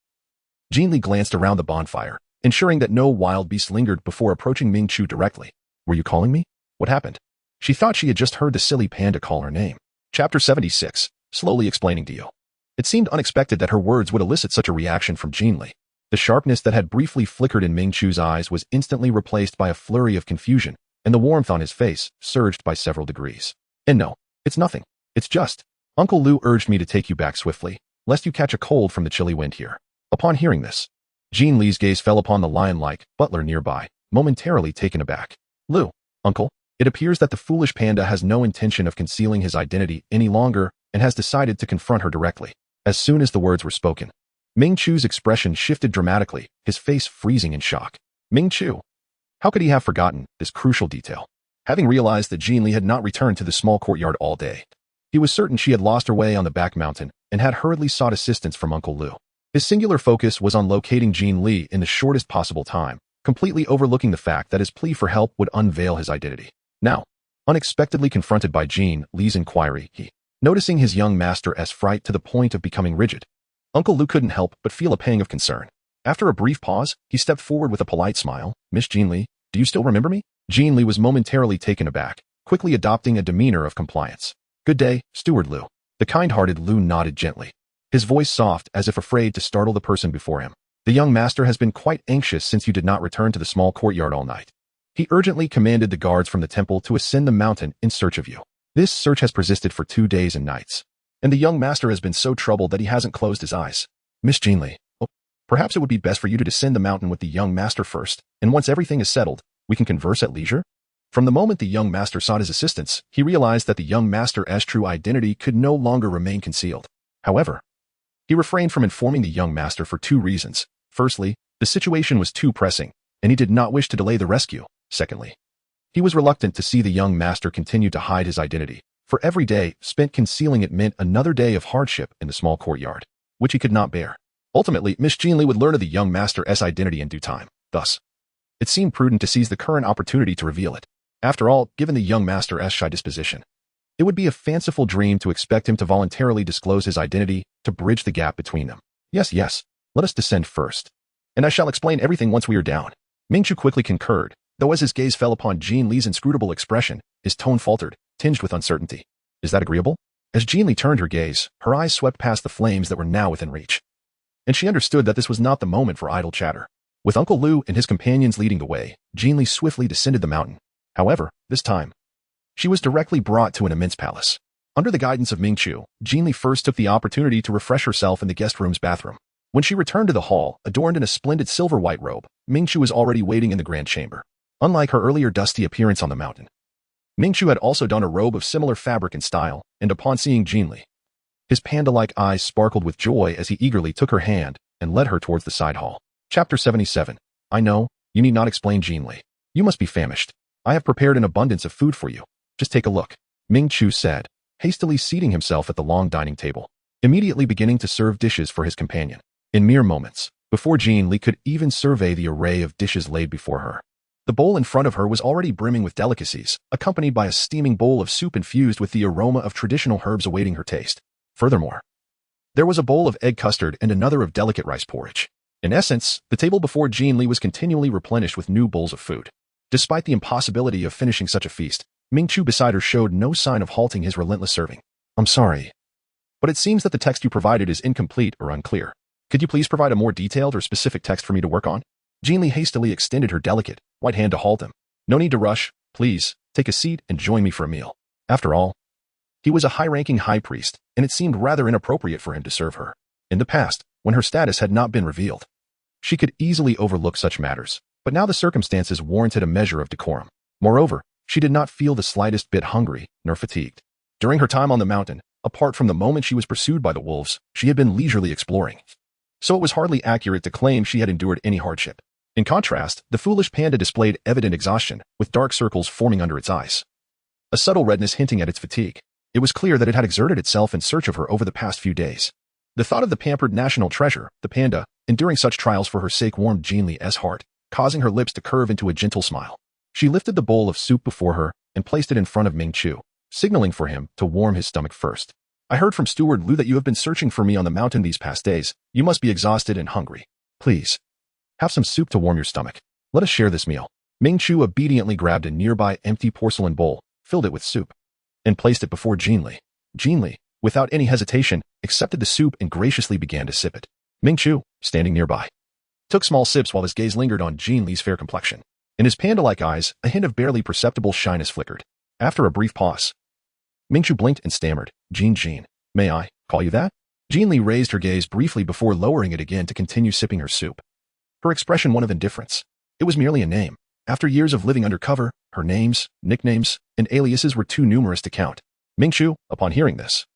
Jin Li glanced around the bonfire, ensuring that no wild beast lingered before approaching Ming Chu directly. Were you calling me? What happened? She thought she had just heard the silly panda call her name. Chapter 76, slowly explaining to you. It seemed unexpected that her words would elicit such a reaction from Jin Li. The sharpness that had briefly flickered in Ming Chu's eyes was instantly replaced by a flurry of confusion, and the warmth on his face surged by several degrees. And no, it's nothing. It's just, Uncle Lu urged me to take you back swiftly, lest you catch a cold from the chilly wind here. Upon hearing this, Jin Li's gaze fell upon the lion-like butler nearby, momentarily taken aback. Lu, uncle, it appears that the foolish panda has no intention of concealing his identity any longer and has decided to confront her directly. As soon as the words were spoken, Ming Chu's expression shifted dramatically, his face freezing in shock. Ming Chu. How could he have forgotten this crucial detail? Having realized that Jin Li had not returned to the small courtyard all day, he was certain she had lost her way on the back mountain and had hurriedly sought assistance from Uncle Lu. His singular focus was on locating Jin Li in the shortest possible time, completely overlooking the fact that his plea for help would unveil his identity. Now, unexpectedly confronted by Jin Li's inquiry, noticing his young master's fright to the point of becoming rigid, Uncle Lu couldn't help but feel a pang of concern. After a brief pause, he stepped forward with a polite smile. Miss Jin Li, do you still remember me? Jin Li was momentarily taken aback, quickly adopting a demeanor of compliance. Good day, Steward Lu. The kind-hearted Lu nodded gently, his voice soft as if afraid to startle the person before him. The young master has been quite anxious since you did not return to the small courtyard all night. He urgently commanded the guards from the temple to ascend the mountain in search of you. This search has persisted for 2 days and nights, and the young master has been so troubled that he hasn't closed his eyes. Miss Jin Li, perhaps it would be best for you to descend the mountain with the young master first, and once everything is settled, we can converse at leisure? From the moment the young master sought his assistance, he realized that the young master's true identity could no longer remain concealed. However, he refrained from informing the young master for 2 reasons. Firstly, the situation was too pressing, and he did not wish to delay the rescue. Secondly, he was reluctant to see the young master continue to hide his identity, for every day spent concealing it meant another day of hardship in the small courtyard, which he could not bear. Ultimately, Miss Jin Li would learn of the young master's identity in due time. Thus, it seemed prudent to seize the current opportunity to reveal it. After all, given the young master's shy disposition, it would be a fanciful dream to expect him to voluntarily disclose his identity to bridge the gap between them. Yes, let us descend first, and I shall explain everything once we are down. Ming Chu quickly concurred, though as his gaze fell upon Jin Li's inscrutable expression, his tone faltered, tinged with uncertainty. Is that agreeable? As Jin Li turned her gaze, her eyes swept past the flames that were now within reach, and she understood that this was not the moment for idle chatter. With Uncle Lu and his companions leading the way, Jin Li swiftly descended the mountain. However, this time, she was directly brought to an immense palace. Under the guidance of Ming Chu, Jin Li first took the opportunity to refresh herself in the guest room's bathroom. When she returned to the hall, adorned in a splendid silver-white robe, Ming Chu was already waiting in the grand chamber. Unlike her earlier dusty appearance on the mountain, Ming Chu had also donned a robe of similar fabric and style, and upon seeing Jin Li, his panda-like eyes sparkled with joy as he eagerly took her hand and led her towards the side hall. Chapter 77. I know, you need not explain, Jin Li. You must be famished. I have prepared an abundance of food for you. Just take a look, Ming Chu said, hastily seating himself at the long dining table, immediately beginning to serve dishes for his companion. In mere moments, before Jin Li could even survey the array of dishes laid before her, the bowl in front of her was already brimming with delicacies, accompanied by a steaming bowl of soup infused with the aroma of traditional herbs awaiting her taste. Furthermore, there was a bowl of egg custard and another of delicate rice porridge. In essence, the table before Jin Li was continually replenished with new bowls of food. Despite the impossibility of finishing such a feast, Ming Chu beside her showed no sign of halting his relentless serving. I'm sorry, but it seems that the text you provided is incomplete or unclear. Could you please provide a more detailed or specific text for me to work on? Jin Li hastily extended her delicate, white hand to halt him. No need to rush. Please, take a seat and join me for a meal. After all, he was a high-ranking high priest, and it seemed rather inappropriate for him to serve her. In the past, when her status had not been revealed. She could easily overlook such matters, but now the circumstances warranted a measure of decorum. Moreover, she did not feel the slightest bit hungry nor fatigued. During her time on the mountain, apart from the moment she was pursued by the wolves, she had been leisurely exploring. So it was hardly accurate to claim she had endured any hardship. In contrast, the foolish panda displayed evident exhaustion, with dark circles forming under its eyes, a subtle redness hinting at its fatigue. It was clear that it had exerted itself in search of her over the past few days. The thought of the pampered national treasure, the panda, enduring such trials for her sake warmed Jin Li's heart, causing her lips to curve into a gentle smile. She lifted the bowl of soup before her and placed it in front of Ming Chu, signaling for him to warm his stomach first. I heard from Steward Lu that you have been searching for me on the mountain these past days. You must be exhausted and hungry. Please, have some soup to warm your stomach. Let us share this meal. Ming Chu obediently grabbed a nearby empty porcelain bowl, filled it with soup, and placed it before Jin Li. Jin Li, without any hesitation, accepted the soup and graciously began to sip it. Ming Chu, standing nearby, took small sips while his gaze lingered on Jin Li's fair complexion. In his panda-like eyes, a hint of barely perceptible shyness flickered. After a brief pause, Ming Chu blinked and stammered, Jin Jin, may I call you that? Jin Li raised her gaze briefly before lowering it again to continue sipping her soup, her expression one of indifference. It was merely a name. After years of living undercover, her names, nicknames, and aliases were too numerous to count. Ming Chu, upon hearing this,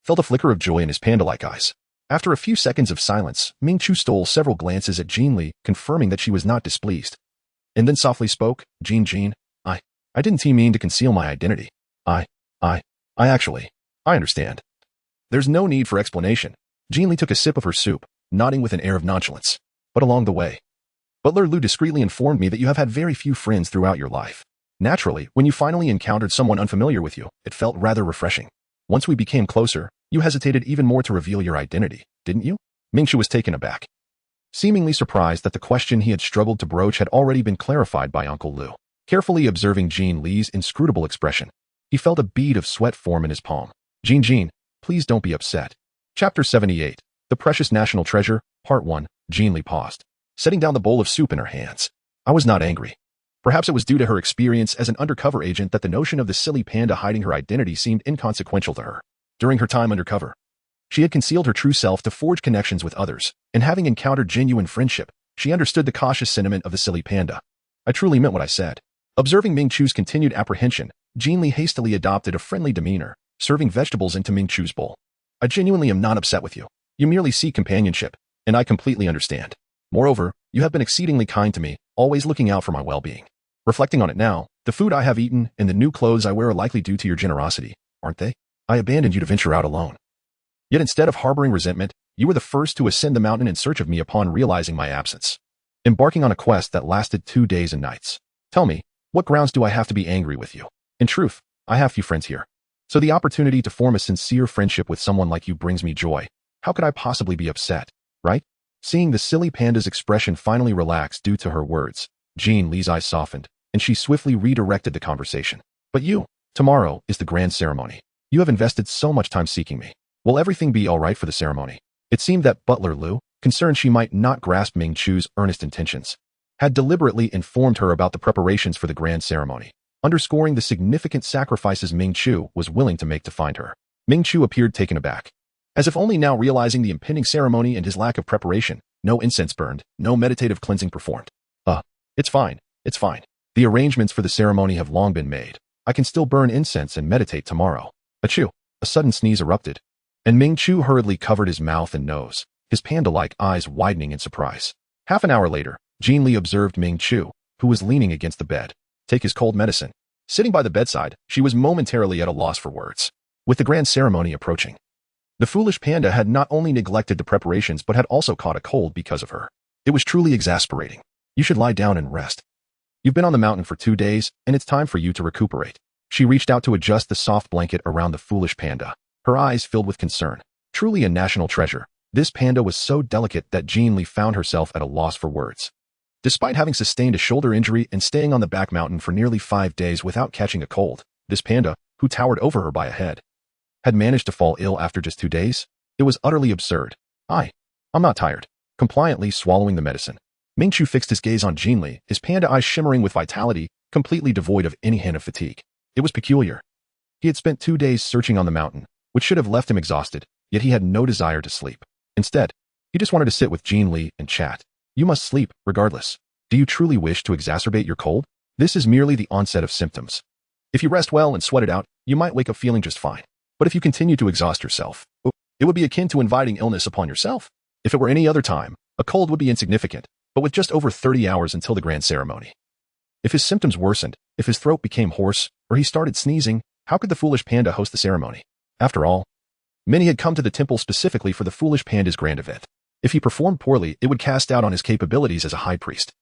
felt a flicker of joy in his panda-like eyes. After a few seconds of silence, Ming Chu stole several glances at Jin Li, confirming that she was not displeased, and then softly spoke, Jin Jin, I didn't mean to conceal my identity. I understand. There's no need for explanation. Jin Li took a sip of her soup, nodding with an air of nonchalance. But along the way, Butler Lu discreetly informed me that you have had very few friends throughout your life. Naturally, when you finally encountered someone unfamiliar with you, it felt rather refreshing. Once we became closer, you hesitated even more to reveal your identity, didn't you? Ming Chu was taken aback, seemingly surprised that the question he had struggled to broach had already been clarified by Uncle Lu. Carefully observing Jin Li's inscrutable expression, he felt a bead of sweat form in his palm. Jin Jin, please don't be upset. Chapter 78, The Precious National Treasure, Part 1, Jin Li paused, setting down the bowl of soup in her hands. I was not angry. Perhaps it was due to her experience as an undercover agent that the notion of the silly panda hiding her identity seemed inconsequential to her. During her time undercover, she had concealed her true self to forge connections with others, and having encountered genuine friendship, she understood the cautious sentiment of the silly panda. I truly meant what I said. Observing Ming Chu's continued apprehension, Jin Li hastily adopted a friendly demeanor, serving vegetables into Ming Chu's bowl. I genuinely am not upset with you. You merely seek companionship, and I completely understand. Moreover, you have been exceedingly kind to me, always looking out for my well-being. Reflecting on it now, the food I have eaten and the new clothes I wear are likely due to your generosity, aren't they? I abandoned you to venture out alone. Yet instead of harboring resentment, you were the first to ascend the mountain in search of me upon realizing my absence, embarking on a quest that lasted 2 days and nights. Tell me, what grounds do I have to be angry with you? In truth, I have few friends here. So the opportunity to form a sincere friendship with someone like you brings me joy. How could I possibly be upset, right? Seeing the silly panda's expression finally relax due to her words, Jin Li's eyes softened, and she swiftly redirected the conversation. But you, tomorrow is the grand ceremony. You have invested so much time seeking me. Will everything be all right for the ceremony? It seemed that Butler Lu, concerned she might not grasp Ming Chu's earnest intentions, had deliberately informed her about the preparations for the grand ceremony, underscoring the significant sacrifices Ming Chu was willing to make to find her. Ming Chu appeared taken aback, as if only now realizing the impending ceremony and his lack of preparation. No incense burned, no meditative cleansing performed. It's fine. The arrangements for the ceremony have long been made. I can still burn incense and meditate tomorrow. Achoo! A sudden sneeze erupted, and Ming Chu hurriedly covered his mouth and nose, his panda-like eyes widening in surprise. Half an hour later, Jin Li observed Ming Chu, who was leaning against the bed, take his cold medicine. Sitting by the bedside, she was momentarily at a loss for words. With the grand ceremony approaching, the foolish panda had not only neglected the preparations but had also caught a cold because of her. It was truly exasperating. You should lie down and rest. You've been on the mountain for 2 days, and it's time for you to recuperate. She reached out to adjust the soft blanket around the foolish panda, her eyes filled with concern. Truly a national treasure, this panda was so delicate that Jin Li found herself at a loss for words. Despite having sustained a shoulder injury and staying on the back mountain for nearly 5 days without catching a cold, this panda, who towered over her by a head, had managed to fall ill after just 2 days? It was utterly absurd. I'm not tired. Compliantly swallowing the medicine, Ming Chu fixed his gaze on Jin Li, his panda eyes shimmering with vitality, completely devoid of any hint of fatigue. It was peculiar. He had spent 2 days searching on the mountain, which should have left him exhausted, yet he had no desire to sleep. Instead, He just wanted to sit with Jin Li and chat. You must sleep, regardless. Do you truly wish to exacerbate your cold? This is merely the onset of symptoms. If you rest well and sweat it out, you might wake up feeling just fine. But if you continue to exhaust yourself, it would be akin to inviting illness upon yourself. If it were any other time, a cold would be insignificant, but with just over 30 hours until the grand ceremony. If his symptoms worsened, if his throat became hoarse, or he started sneezing, how could the foolish panda host the ceremony? After all, many had come to the temple specifically for the foolish panda's grand event. If he performed poorly, it would cast doubt on his capabilities as a high priest.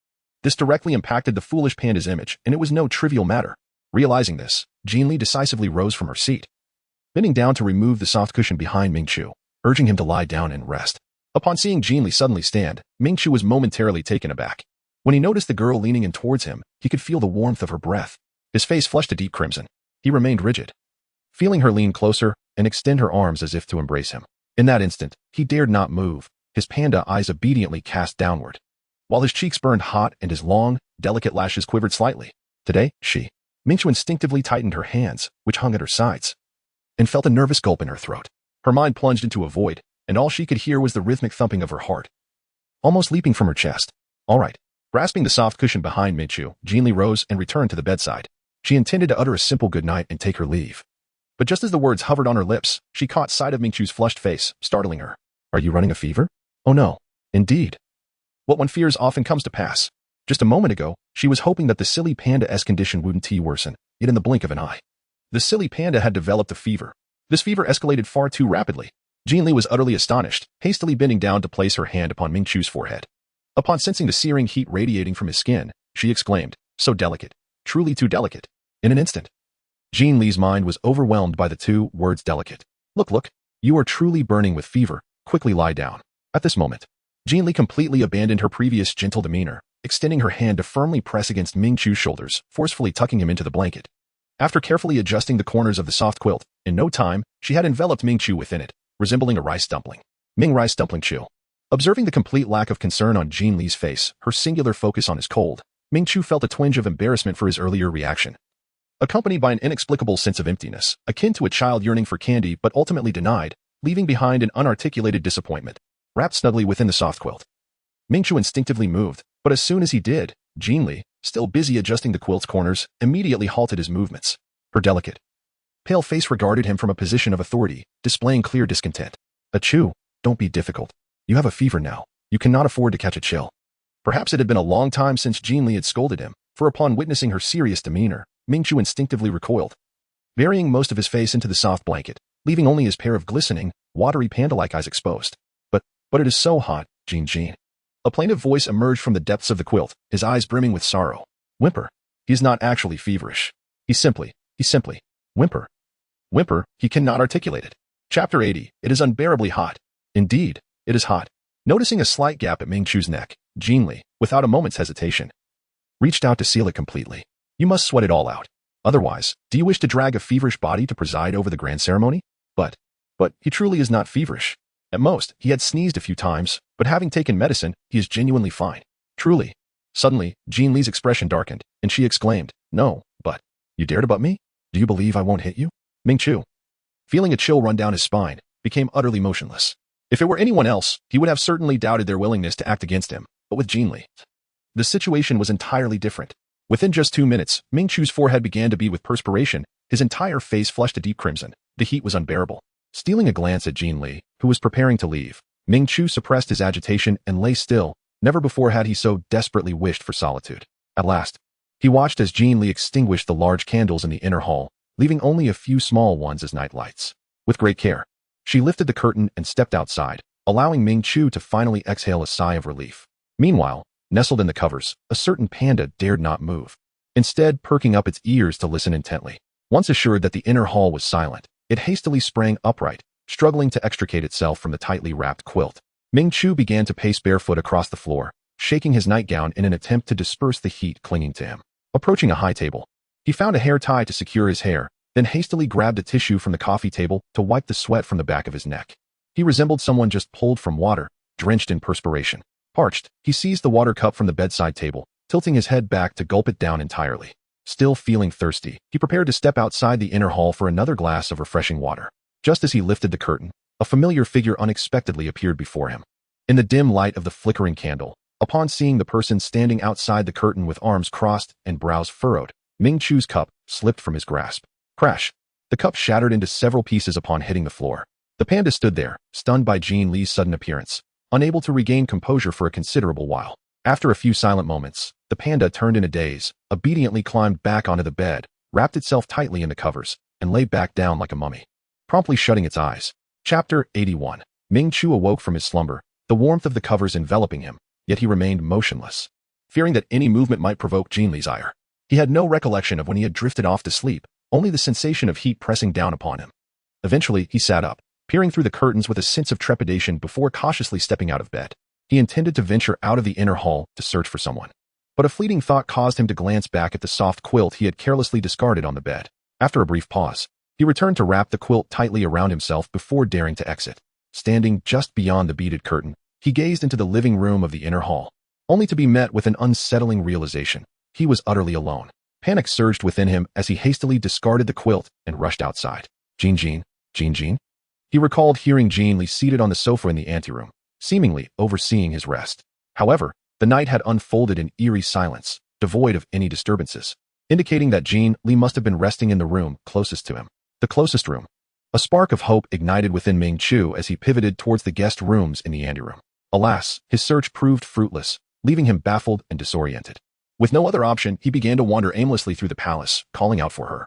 This directly impacted the foolish panda's image, and it was no trivial matter. Realizing this, Jin Li decisively rose from her seat, bending down to remove the soft cushion behind Ming Chu, urging him to lie down and rest. Upon seeing Jin Li suddenly stand, Ming Chu was momentarily taken aback. When he noticed the girl leaning in towards him, he could feel the warmth of her breath. His face flushed a deep crimson. He remained rigid, feeling her lean closer and extend her arms as if to embrace him. In that instant, he dared not move, his panda eyes obediently cast downward, while his cheeks burned hot and his long, delicate lashes quivered slightly. Today, Ming Chu instinctively tightened her hands, which hung at her sides, and felt a nervous gulp in her throat. Her mind plunged into a void, and all she could hear was the rhythmic thumping of her heart, almost leaping from her chest. All right. Grasping the soft cushion behind Ming Chu, Jin Li rose and returned to the bedside. She intended to utter a simple goodnight and take her leave. But just as the words hovered on her lips, she caught sight of Ming Chu's flushed face, startling her. Are you running a fever? Oh no. Indeed. What one fears often comes to pass. Just a moment ago, she was hoping that the silly panda-esque condition wouldn't worsen, yet in the blink of an eye, the silly panda had developed a fever. This fever escalated far too rapidly. Jin Li was utterly astonished, hastily bending down to place her hand upon Ming Chu's forehead. Upon sensing the searing heat radiating from his skin, she exclaimed, so delicate, truly too delicate. In an instant, Jin Li's mind was overwhelmed by the two words delicate. Look, you are truly burning with fever, quickly lie down. At this moment, Jin Li completely abandoned her previous gentle demeanor, extending her hand to firmly press against Ming Chu's shoulders, forcefully tucking him into the blanket. After carefully adjusting the corners of the soft quilt, in no time, she had enveloped Ming Chu within it, resembling a rice dumpling. Ming rice dumpling Chu. Observing the complete lack of concern on Jin Li's face, her singular focus on his cold, Ming Chu felt a twinge of embarrassment for his earlier reaction, accompanied by an inexplicable sense of emptiness, akin to a child yearning for candy but ultimately denied, leaving behind an unarticulated disappointment. Wrapped snugly within the soft quilt, Ming Chu instinctively moved, but as soon as he did, Jin Li, still busy adjusting the quilt's corners, immediately halted his movements. Her delicate, pale face regarded him from a position of authority, displaying clear discontent. Achoo, don't be difficult. You have a fever now. You cannot afford to catch a chill. Perhaps it had been a long time since Jin Li had scolded him, for upon witnessing her serious demeanor, Ming Chu instinctively recoiled, burying most of his face into the soft blanket, leaving only his pair of glistening, watery panda-like eyes exposed. But it is so hot, Jin Jin. A plaintive voice emerged from the depths of the quilt, his eyes brimming with sorrow. Whimper. He is not actually feverish. He simply, whimper. Whimper, he cannot articulate it. Chapter 80. It is unbearably hot. Indeed, it is hot. Noticing a slight gap at Ming Chu's neck, Jin Li, without a moment's hesitation, reached out to seal it completely. You must sweat it all out. Otherwise, do you wish to drag a feverish body to preside over the grand ceremony? But he truly is not feverish. At most, he had sneezed a few times, but having taken medicine, he is genuinely fine. Truly. Suddenly, Jin Li's expression darkened, and she exclaimed, No, but you dare to butt me? Do you believe I won't hit you? Ming Chu, feeling a chill run down his spine, became utterly motionless. If it were anyone else, he would have certainly doubted their willingness to act against him, but with Jin Li, the situation was entirely different. Within just 2 minutes, Ming Chu's forehead began to bead with perspiration, his entire face flushed a deep crimson. The heat was unbearable. Stealing a glance at Jin Li, who was preparing to leave, Ming Chu suppressed his agitation and lay still. Never before had he so desperately wished for solitude. At last, he watched as Jin Li extinguished the large candles in the inner hall, leaving only a few small ones as night lights. With great care, she lifted the curtain and stepped outside, allowing Ming Chu to finally exhale a sigh of relief. Meanwhile, nestled in the covers, a certain panda dared not move, instead perking up its ears to listen intently. Once assured that the inner hall was silent, it hastily sprang upright, struggling to extricate itself from the tightly wrapped quilt. Ming Chu began to pace barefoot across the floor, shaking his nightgown in an attempt to disperse the heat clinging to him. Approaching a high table, he found a hair tie to secure his hair, then hastily grabbed a tissue from the coffee table to wipe the sweat from the back of his neck. He resembled someone just pulled from water, drenched in perspiration. Parched, he seized the water cup from the bedside table, tilting his head back to gulp it down entirely. Still feeling thirsty, he prepared to step outside the inner hall for another glass of refreshing water. Just as he lifted the curtain, a familiar figure unexpectedly appeared before him. In the dim light of the flickering candle, upon seeing the person standing outside the curtain with arms crossed and brows furrowed, Ming Chu's cup slipped from his grasp. Crash! The cup shattered into several pieces upon hitting the floor. The panda stood there, stunned by Jin Li's sudden appearance, unable to regain composure for a considerable while. After a few silent moments, the panda turned in a daze, obediently climbed back onto the bed, wrapped itself tightly in the covers, and lay back down like a mummy, promptly shutting its eyes. Chapter 81. Ming Chu awoke from his slumber, the warmth of the covers enveloping him, yet he remained motionless, fearing that any movement might provoke Jin Li's ire. He had no recollection of when he had drifted off to sleep, only the sensation of heat pressing down upon him. Eventually, he sat up, peering through the curtains with a sense of trepidation before cautiously stepping out of bed. He intended to venture out of the inner hall to search for someone. But a fleeting thought caused him to glance back at the soft quilt he had carelessly discarded on the bed. After a brief pause, he returned to wrap the quilt tightly around himself before daring to exit. Standing just beyond the beaded curtain, he gazed into the living room of the inner hall, only to be met with an unsettling realization. He was utterly alone. Panic surged within him as he hastily discarded the quilt and rushed outside. Jin Jin? Jin Jin? He recalled hearing Jin Li seated on the sofa in the anteroom, seemingly overseeing his rest. However, the night had unfolded in eerie silence, devoid of any disturbances, indicating that Jin Li must have been resting in the room closest to him. The closest room. A spark of hope ignited within Ming Chu as he pivoted towards the guest rooms in the anteroom. Alas, his search proved fruitless, leaving him baffled and disoriented. With no other option, he began to wander aimlessly through the palace, calling out for her,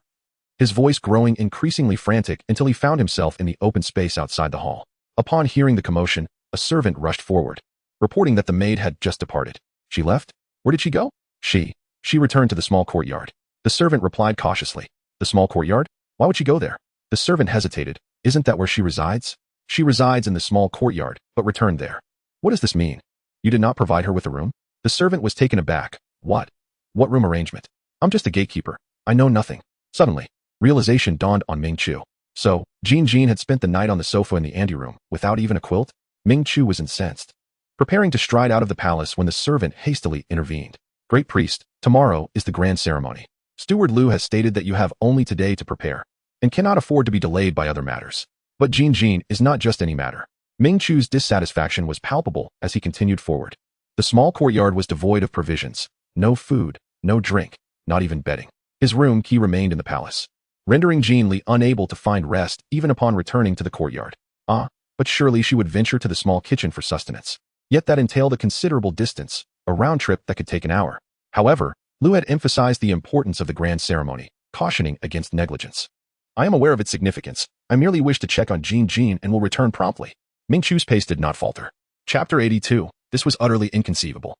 his voice growing increasingly frantic until he found himself in the open space outside the hall. Upon hearing the commotion, a servant rushed forward, reporting that the maid had just departed. She left? Where did she go? She returned to the small courtyard. The servant replied cautiously. The small courtyard? Why would she go there? The servant hesitated. Isn't that where she resides? She resides in the small courtyard, but returned there. What does this mean? You did not provide her with a room? The servant was taken aback. What? What room arrangement? I'm just a gatekeeper. I know nothing. Suddenly, realization dawned on Ming Chu. So, Jin Jin had spent the night on the sofa in the anteroom, without even a quilt? Ming Chu was incensed, preparing to stride out of the palace when the servant hastily intervened. Great priest, tomorrow is the grand ceremony. Steward Liu has stated that you have only today to prepare, and cannot afford to be delayed by other matters. But Jin Jin is not just any matter. Ming Chu's dissatisfaction was palpable as he continued forward. The small courtyard was devoid of provisions. No food, no drink, not even bedding. His room key remained in the palace, rendering Jin Li unable to find rest even upon returning to the courtyard. But surely she would venture to the small kitchen for sustenance. Yet that entailed a considerable distance, a round trip that could take an hour. However, Liu had emphasized the importance of the grand ceremony, cautioning against negligence. I am aware of its significance. I merely wish to check on Jin Jin and will return promptly. Ming Chu's pace did not falter. Chapter 82. This was utterly inconceivable.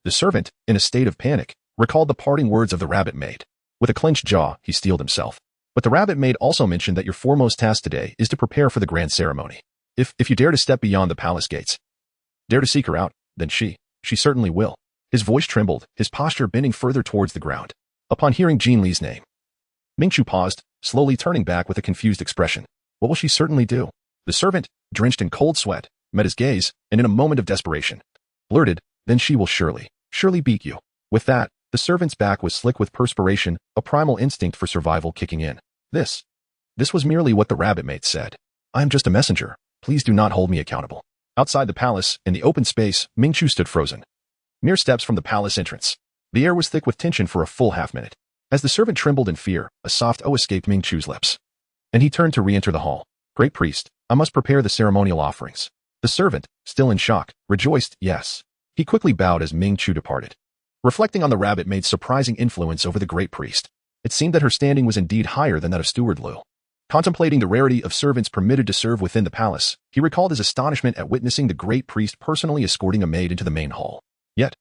The servant, in a state of panic, recalled the parting words of the rabbit maid. With a clenched jaw, he steeled himself. But the rabbit maid also mentioned that your foremost task today is to prepare for the grand ceremony. If you dare to step beyond the palace gates, dare to seek her out, then she certainly will. His voice trembled, his posture bending further towards the ground. Upon hearing Jin Li's name, Ming Chu paused, slowly turning back with a confused expression. What will she certainly do? The servant, drenched in cold sweat, met his gaze, and in a moment of desperation, blurted, then she will surely beat you. With that, the servant's back was slick with perspiration, a primal instinct for survival kicking in. This was merely what the rabbit maid said. I am just a messenger. Please do not hold me accountable. Outside the palace, in the open space, Ming Chu stood frozen, mere steps from the palace entrance. The air was thick with tension for a full half-minute. As the servant trembled in fear, a soft "oh" escaped Ming Chu's lips, and he turned to re-enter the hall. Great priest, I must prepare the ceremonial offerings. The servant, still in shock, rejoiced, yes. He quickly bowed as Ming Chu departed. Reflecting on the rabbit maid's surprising influence over the great priest, it seemed that her standing was indeed higher than that of Steward Liu. Contemplating the rarity of servants permitted to serve within the palace, he recalled his astonishment at witnessing the great priest personally escorting a maid into the main hall. Yet,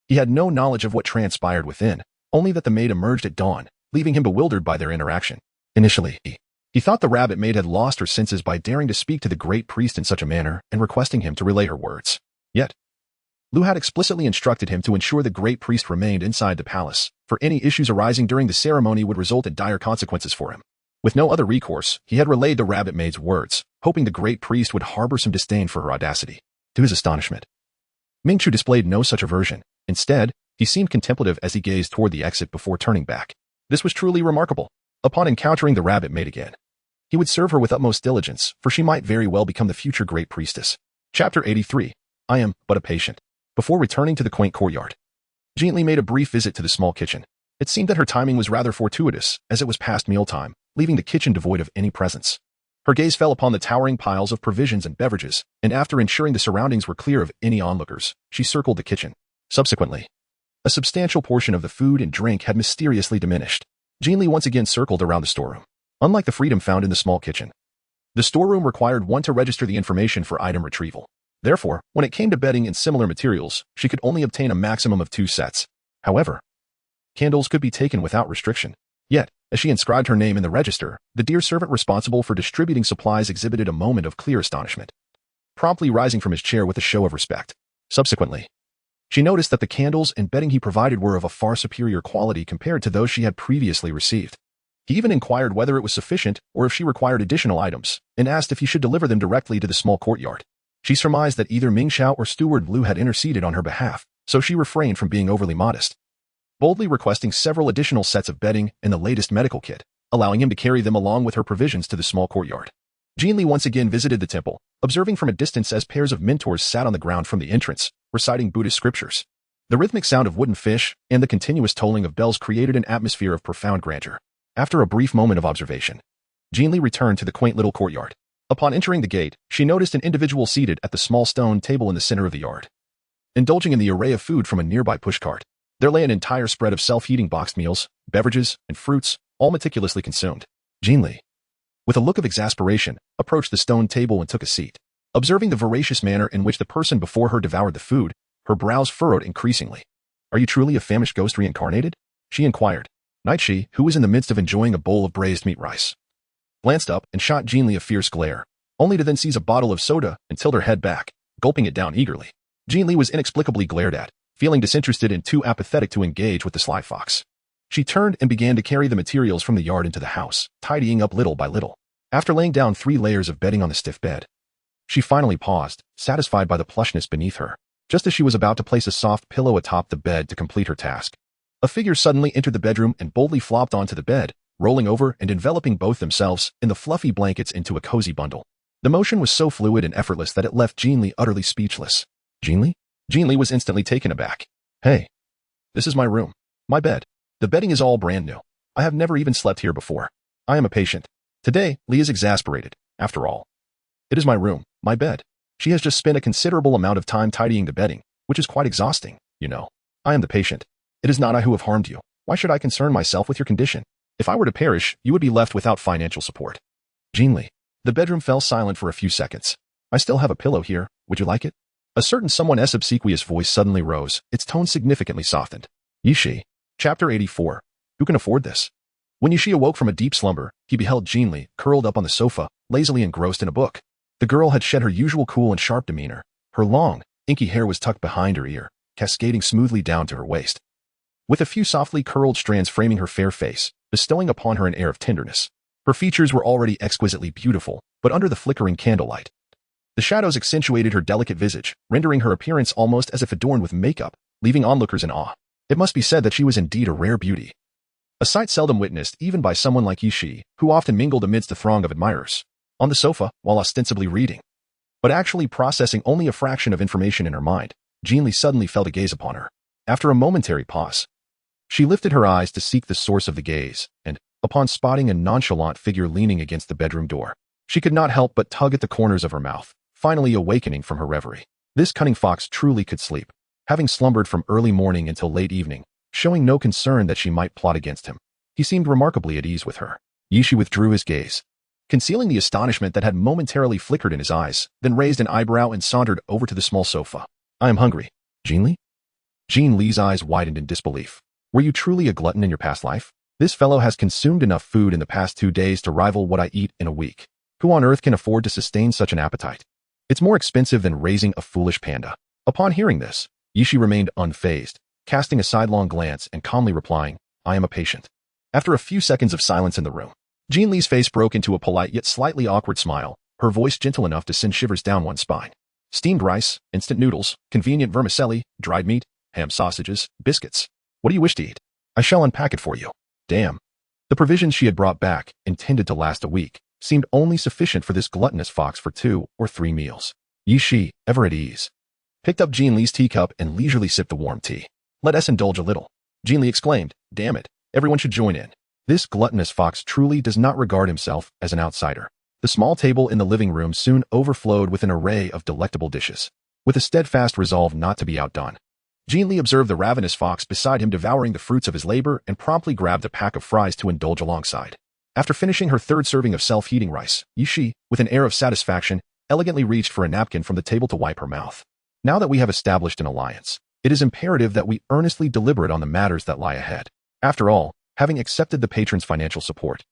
he had no knowledge of what transpired within, only that the maid emerged at dawn, leaving him bewildered by their interaction. Initially, he thought the rabbit maid had lost her senses by daring to speak to the great priest in such a manner and requesting him to relay her words. Yet, Liu had explicitly instructed him to ensure the great priest remained inside the palace, for any issues arising during the ceremony would result in dire consequences for him. With no other recourse, he had relayed the rabbit maid's words, hoping the great priest would harbor some disdain for her audacity. To his astonishment, Ming Chu displayed no such aversion. Instead, he seemed contemplative as he gazed toward the exit before turning back. This was truly remarkable. Upon encountering the rabbit maid again, he would serve her with utmost diligence, for she might very well become the future great priestess. Chapter 83. I am but a patient. Before returning to the quaint courtyard, Jin Li made a brief visit to the small kitchen. It seemed that her timing was rather fortuitous, as it was past mealtime, leaving the kitchen devoid of any presence. Her gaze fell upon the towering piles of provisions and beverages, and after ensuring the surroundings were clear of any onlookers, she circled the kitchen. Subsequently, a substantial portion of the food and drink had mysteriously diminished. Jin Li once again circled around the storeroom. Unlike the freedom found in the small kitchen, the storeroom required one to register the information for item retrieval. Therefore, when it came to bedding and similar materials, she could only obtain a maximum of 2 sets. However, candles could be taken without restriction. Yet, as she inscribed her name in the register, the dear servant responsible for distributing supplies exhibited a moment of clear astonishment, promptly rising from his chair with a show of respect. Subsequently, she noticed that the candles and bedding he provided were of a far superior quality compared to those she had previously received. He even inquired whether it was sufficient or if she required additional items, and asked if he should deliver them directly to the small courtyard. She surmised that either Ming Xiao or Steward Lu had interceded on her behalf, so she refrained from being overly modest, boldly requesting several additional sets of bedding and the latest medical kit, allowing him to carry them along with her provisions to the small courtyard. Jin Li once again visited the temple, observing from a distance as pairs of mentors sat on the ground from the entrance, reciting Buddhist scriptures. The rhythmic sound of wooden fish and the continuous tolling of bells created an atmosphere of profound grandeur. After a brief moment of observation, Jin Li returned to the quaint little courtyard. Upon entering the gate, she noticed an individual seated at the small stone table in the center of the yard, indulging in the array of food from a nearby pushcart. There lay an entire spread of self-heating boxed meals, beverages, and fruits, all meticulously consumed. Jin Li, with a look of exasperation, approached the stone table and took a seat. Observing the voracious manner in which the person before her devoured the food, her brows furrowed increasingly. "Are you truly a famished ghost reincarnated?" she inquired. Night Shi, who was in the midst of enjoying a bowl of braised meat rice, glanced up and shot Jin Li a fierce glare, only to then seize a bottle of soda and tilt her head back, gulping it down eagerly. Jin Li was inexplicably glared at, feeling disinterested and too apathetic to engage with the sly fox. She turned and began to carry the materials from the yard into the house, tidying up little by little. After laying down 3 layers of bedding on the stiff bed, she finally paused, satisfied by the plushness beneath her. Just as she was about to place a soft pillow atop the bed to complete her task, a figure suddenly entered the bedroom and boldly flopped onto the bed, rolling over and enveloping both themselves in the fluffy blankets into a cozy bundle. The motion was so fluid and effortless that it left Jin Li utterly speechless. Jin Li? Jin Li was instantly taken aback. "Hey, this is my room. My bed. The bedding is all brand new. I have never even slept here before. I am a patient." Today, Li is exasperated. After all, it is my room, my bed. She has just spent a considerable amount of time tidying the bedding, which is quite exhausting, you know. I am the patient. It is not I who have harmed you. Why should I concern myself with your condition? If I were to perish, you would be left without financial support. Jin Li. The bedroom fell silent for a few seconds. "I still have a pillow here. Would you like it?" A certain somewhat obsequious voice suddenly rose, its tone significantly softened. Yishi. Chapter 84. Who can afford this? When Yishi awoke from a deep slumber, he beheld Jin Li, curled up on the sofa, lazily engrossed in a book. The girl had shed her usual cool and sharp demeanor. Her long, inky hair was tucked behind her ear, cascading smoothly down to her waist, with a few softly curled strands framing her fair face, bestowing upon her an air of tenderness. Her features were already exquisitely beautiful, but under the flickering candlelight, the shadows accentuated her delicate visage, rendering her appearance almost as if adorned with makeup, leaving onlookers in awe. It must be said that she was indeed a rare beauty, a sight seldom witnessed even by someone like Yishi, who often mingled amidst a throng of admirers. On the sofa, while ostensibly reading, but actually processing only a fraction of information in her mind, Jin Li suddenly fell to gaze upon her. After a momentary pause, she lifted her eyes to seek the source of the gaze, and, upon spotting a nonchalant figure leaning against the bedroom door, she could not help but tug at the corners of her mouth, finally awakening from her reverie. This cunning fox truly could sleep, having slumbered from early morning until late evening, showing no concern that she might plot against him. He seemed remarkably at ease with her. Yishi withdrew his gaze, concealing the astonishment that had momentarily flickered in his eyes, then raised an eyebrow and sauntered over to the small sofa. "I am hungry." Jin Li? Jin Li's eyes widened in disbelief. "Were you truly a glutton in your past life? This fellow has consumed enough food in the past 2 days to rival what I eat in a week. Who on earth can afford to sustain such an appetite? It's more expensive than raising a foolish panda." Upon hearing this, Yishi remained unfazed, casting a sidelong glance and calmly replying, "I am a patient." After a few seconds of silence in the room, Jin Li's face broke into a polite yet slightly awkward smile, her voice gentle enough to send shivers down one's spine. "Steamed rice, instant noodles, convenient vermicelli, dried meat, ham sausages, biscuits. What do you wish to eat? I shall unpack it for you." Damn. The provisions she had brought back, intended to last a week, seemed only sufficient for this gluttonous fox for 2 or 3 meals. Yishi, ever at ease, picked up Jin Li's teacup and leisurely sipped the warm tea. "Let us indulge a little," Jin Li exclaimed. "Damn it, everyone should join in." This gluttonous fox truly does not regard himself as an outsider. The small table in the living room soon overflowed with an array of delectable dishes. With a steadfast resolve not to be outdone, Jin Li observed the ravenous fox beside him devouring the fruits of his labor and promptly grabbed a pack of fries to indulge alongside. After finishing her third serving of self-heating rice, Yi, with an air of satisfaction, elegantly reached for a napkin from the table to wipe her mouth. Now that we have established an alliance, it is imperative that we earnestly deliberate on the matters that lie ahead. After all, having accepted the patron's financial support,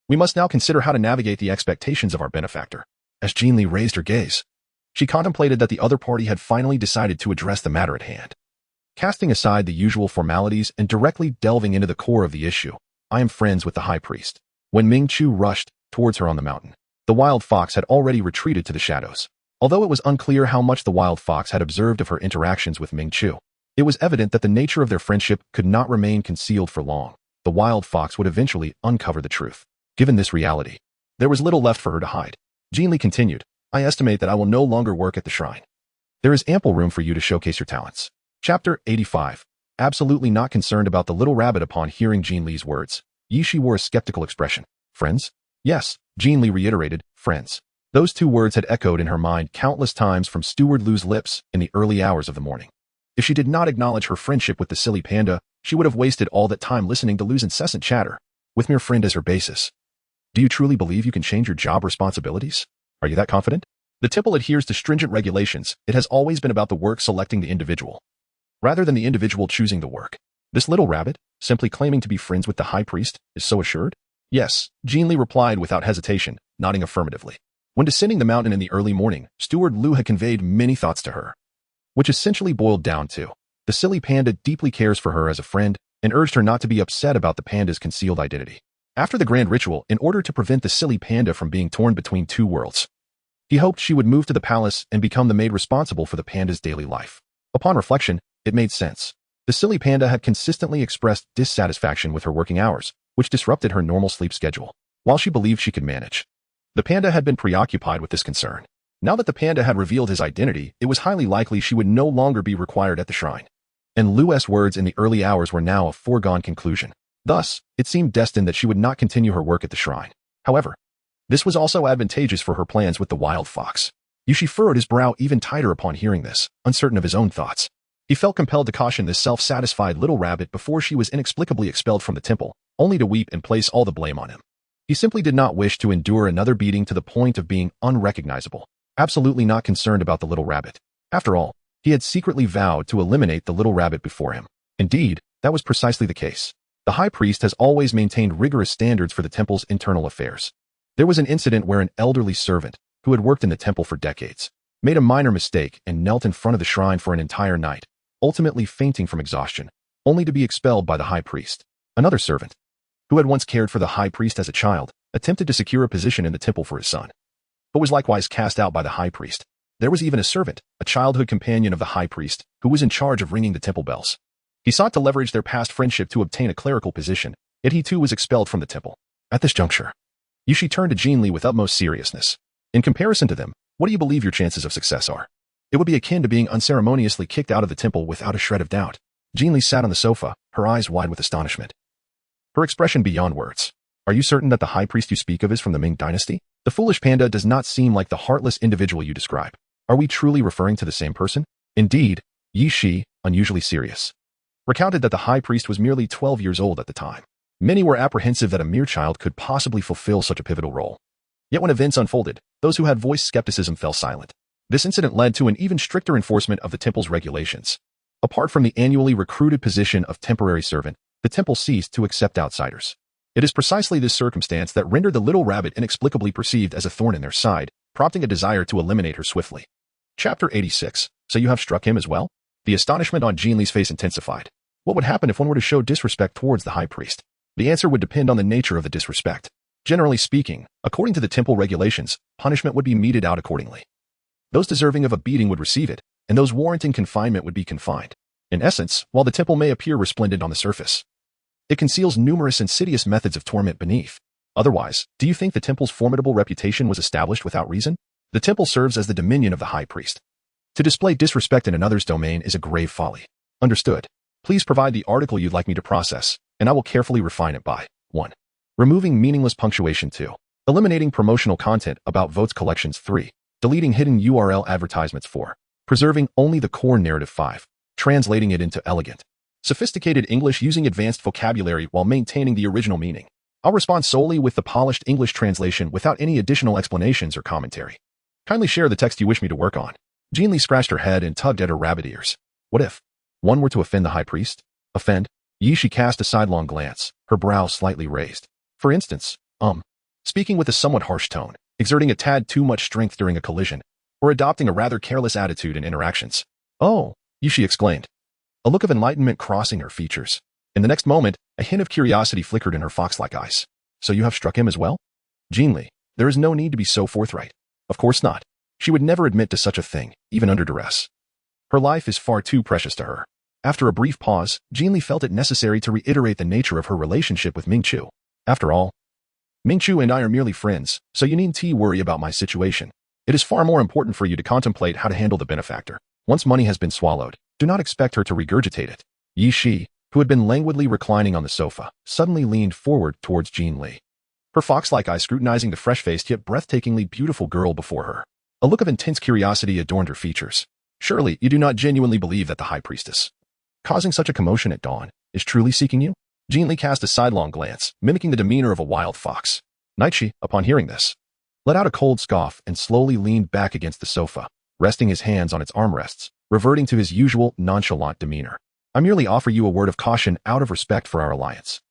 we must now consider how to navigate the expectations of our benefactor. As Jin Li raised her gaze, she contemplated that the other party had finally decided to address the matter at hand. Casting aside the usual formalities and directly delving into the core of the issue, "I am friends with the high priest." When Ming Chu rushed towards her on the mountain, the wild fox had already retreated to the shadows. Although it was unclear how much the wild fox had observed of her interactions with Ming Chu, it was evident that the nature of their friendship could not remain concealed for long. The wild fox would eventually uncover the truth. Given this reality, there was little left for her to hide. Jin Li continued, "I estimate that I will no longer work at the shrine. There is ample room for you to showcase your talents." Chapter 85. Absolutely not concerned about the little rabbit. Upon hearing Jin Li's words, Yi wore a skeptical expression. "Friends?" "Yes," Jin Li reiterated, "friends." Those two words had echoed in her mind countless times from Steward Lu's lips in the early hours of the morning. If she did not acknowledge her friendship with the silly panda, she would have wasted all that time listening to Lu's incessant chatter, with mere friend as her basis. Do you truly believe you can change your job responsibilities? Are you that confident? The temple adheres to stringent regulations. It has always been about the work selecting the individual, rather than the individual choosing the work. This little rabbit, simply claiming to be friends with the high priest, is so assured? "Yes," Jin Li replied without hesitation, nodding affirmatively. When descending the mountain in the early morning, Steward Lu had conveyed many thoughts to her, which essentially boiled down to, the silly panda deeply cares for her as a friend and urged her not to be upset about the panda's concealed identity. After the grand ritual, in order to prevent the silly panda from being torn between two worlds, he hoped she would move to the palace and become the maid responsible for the panda's daily life. Upon reflection, it made sense. The silly panda had consistently expressed dissatisfaction with her working hours, which disrupted her normal sleep schedule. While she believed she could manage, the panda had been preoccupied with this concern. Now that the panda had revealed his identity, it was highly likely she would no longer be required at the shrine. And Lu's words in the early hours were now a foregone conclusion. Thus, it seemed destined that she would not continue her work at the shrine. However, this was also advantageous for her plans with the wild fox. Yushi furrowed his brow even tighter upon hearing this, uncertain of his own thoughts. He felt compelled to caution this self-satisfied little rabbit before she was inexplicably expelled from the temple, only to weep and place all the blame on him. He simply did not wish to endure another beating to the point of being unrecognizable, absolutely not concerned about the little rabbit. After all, he had secretly vowed to eliminate the little rabbit before him. Indeed, that was precisely the case. The high priest has always maintained rigorous standards for the temple's internal affairs. There was an incident where an elderly servant, who had worked in the temple for decades, made a minor mistake and knelt in front of the shrine for an entire night, ultimately fainting from exhaustion, only to be expelled by the high priest. Another servant, who had once cared for the high priest as a child, attempted to secure a position in the temple for his son, but was likewise cast out by the high priest. There was even a servant, a childhood companion of the high priest, who was in charge of ringing the temple bells. He sought to leverage their past friendship to obtain a clerical position, yet he too was expelled from the temple. At this juncture, Yushi turned to Jin Li with utmost seriousness. In comparison to them, what do you believe your chances of success are? It would be akin to being unceremoniously kicked out of the temple without a shred of doubt. Jin Li sat on the sofa, her eyes wide with astonishment, her expression beyond words. Are you certain that the high priest you speak of is from the Ming dynasty? The foolish panda does not seem like the heartless individual you describe. Are we truly referring to the same person? Indeed, Yi, unusually serious, recounted that the high priest was merely 12 years old at the time. Many were apprehensive that a mere child could possibly fulfill such a pivotal role. Yet when events unfolded, those who had voiced skepticism fell silent. This incident led to an even stricter enforcement of the temple's regulations. Apart from the annually recruited position of temporary servant, the temple ceased to accept outsiders. It is precisely this circumstance that rendered the little rabbit inexplicably perceived as a thorn in their side, prompting a desire to eliminate her swiftly. Chapter 86. So you have struck him as well? The astonishment on Jin Li's face intensified. What would happen if one were to show disrespect towards the high priest? The answer would depend on the nature of the disrespect. Generally speaking, according to the temple regulations, punishment would be meted out accordingly. Those deserving of a beating would receive it, and those warranting confinement would be confined. In essence, while the temple may appear resplendent on the surface, it conceals numerous insidious methods of torment beneath. Otherwise, do you think the temple's formidable reputation was established without reason? The temple serves as the dominion of the high priest. To display disrespect in another's domain is a grave folly. Understood. Please provide the article you'd like me to process, and I will carefully refine it by 1. Removing meaningless punctuation. 2. Eliminating promotional content about votes collections. 3. Deleting hidden URL advertisements. 4. Preserving only the core narrative. 5. Translating it into elegant, sophisticated English using advanced vocabulary while maintaining the original meaning. I'll respond solely with the polished English translation without any additional explanations or commentary. Kindly share the text you wish me to work on. Jin Li scratched her head and tugged at her rabbit ears. What if one were to offend the high priest? Offend? She cast a sidelong glance, her brow slightly raised. For instance, speaking with a somewhat harsh tone, exerting a tad too much strength during a collision, or adopting a rather careless attitude in interactions. Oh, she exclaimed, a look of enlightenment crossing her features. In the next moment, a hint of curiosity flickered in her fox-like eyes. So you have struck him as well? Jin Li, there is no need to be so forthright. Of course not. She would never admit to such a thing, even under duress. Her life is far too precious to her. After a brief pause, Jin Li felt it necessary to reiterate the nature of her relationship with Ming Chu. After all, Ming Chu and I are merely friends, so you needn't worry about my situation. It is far more important for you to contemplate how to handle the benefactor. Once money has been swallowed, do not expect her to regurgitate it. Shi, who had been languidly reclining on the sofa, suddenly leaned forward towards Jin Li, her fox-like eyes scrutinizing the fresh-faced yet breathtakingly beautiful girl before her. A look of intense curiosity adorned her features. Surely you do not genuinely believe that the high priestess, causing such a commotion at dawn, is truly seeking you? Jin Li cast a sidelong glance, mimicking the demeanor of a wild fox. Shi, upon hearing this, let out a cold scoff and slowly leaned back against the sofa, resting his hands on its armrests, reverting to his usual nonchalant demeanor. I merely offer you a word of caution out of respect for our alliance.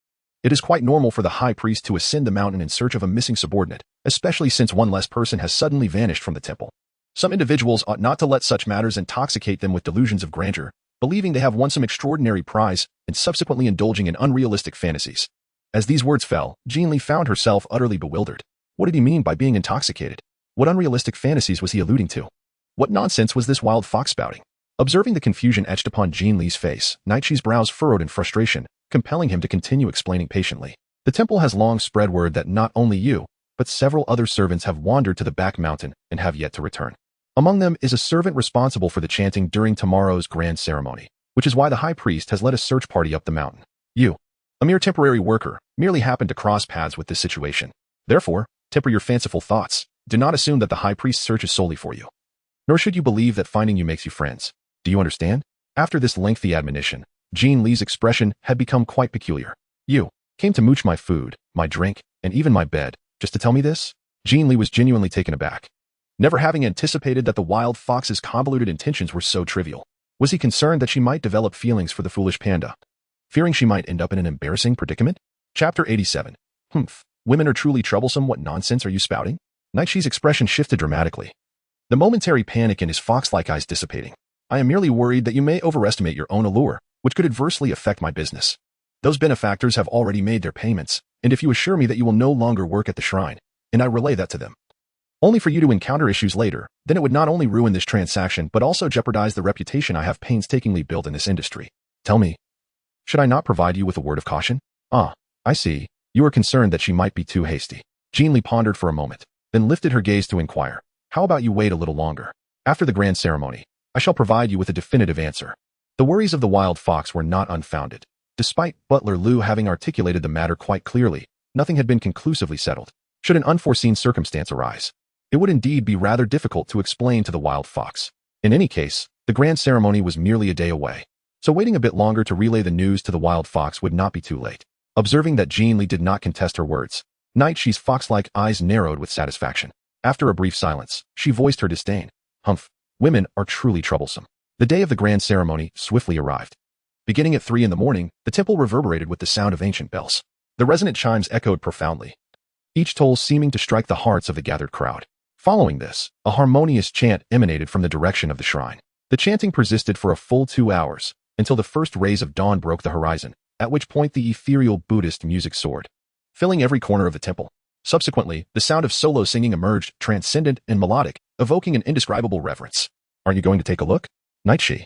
It is quite normal for the high priest to ascend the mountain in search of a missing subordinate, especially since one less person has suddenly vanished from the temple. Some individuals ought not to let such matters intoxicate them with delusions of grandeur, believing they have won some extraordinary prize and subsequently indulging in unrealistic fantasies. As these words fell, Jin Li found herself utterly bewildered. What did he mean by being intoxicated? What unrealistic fantasies was he alluding to? What nonsense was this wild fox spouting? Observing the confusion etched upon Jin Li's face, Shi's brows furrowed in frustration, compelling him to continue explaining patiently. The temple has long spread word that not only you, but several other servants have wandered to the back mountain and have yet to return. Among them is a servant responsible for the chanting during tomorrow's grand ceremony, which is why the high priest has led a search party up the mountain. You, a mere temporary worker, merely happened to cross paths with this situation. Therefore, temper your fanciful thoughts. Do not assume that the high priest searches solely for you. Nor should you believe that finding you makes you friends. Do you understand? After this lengthy admonition, Jin Li's expression had become quite peculiar. You came to mooch my food, my drink, and even my bed, just to tell me this? Jin Li was genuinely taken aback, never having anticipated that the wild fox's convoluted intentions were so trivial. Was he concerned that she might develop feelings for the foolish panda, fearing she might end up in an embarrassing predicament? Chapter 87. Women are truly troublesome. What nonsense are you spouting? Shi's expression shifted dramatically, the momentary panic in his fox-like eyes dissipating. I am merely worried that you may overestimate your own allure, which could adversely affect my business. Those benefactors have already made their payments, and if you assure me that you will no longer work at the shrine, and I relay that to them, only for you to encounter issues later, then it would not only ruin this transaction but also jeopardize the reputation I have painstakingly built in this industry. Tell me, should I not provide you with a word of caution? I see. You are concerned that she might be too hasty. Jin Li pondered for a moment, then lifted her gaze to inquire. How about you wait a little longer? After the grand ceremony, I shall provide you with a definitive answer. The worries of the wild fox were not unfounded. Despite Butler Liu having articulated the matter quite clearly, nothing had been conclusively settled. Should an unforeseen circumstance arise, it would indeed be rather difficult to explain to the wild fox. In any case, the grand ceremony was merely a day away, so waiting a bit longer to relay the news to the wild fox would not be too late. Observing that Jin Li did not contest her words, Shi's fox-like eyes narrowed with satisfaction. After a brief silence, she voiced her disdain. Women are truly troublesome. The day of the grand ceremony swiftly arrived. Beginning at 3 a.m, the temple reverberated with the sound of ancient bells. The resonant chimes echoed profoundly, each toll seeming to strike the hearts of the gathered crowd. Following this, a harmonious chant emanated from the direction of the shrine. The chanting persisted for a full 2 hours, until the first rays of dawn broke the horizon, at which point the ethereal Buddhist music soared, filling every corner of the temple. Subsequently, the sound of solo singing emerged, transcendent and melodic, evoking an indescribable reverence. Aren't you going to take a look? Shi,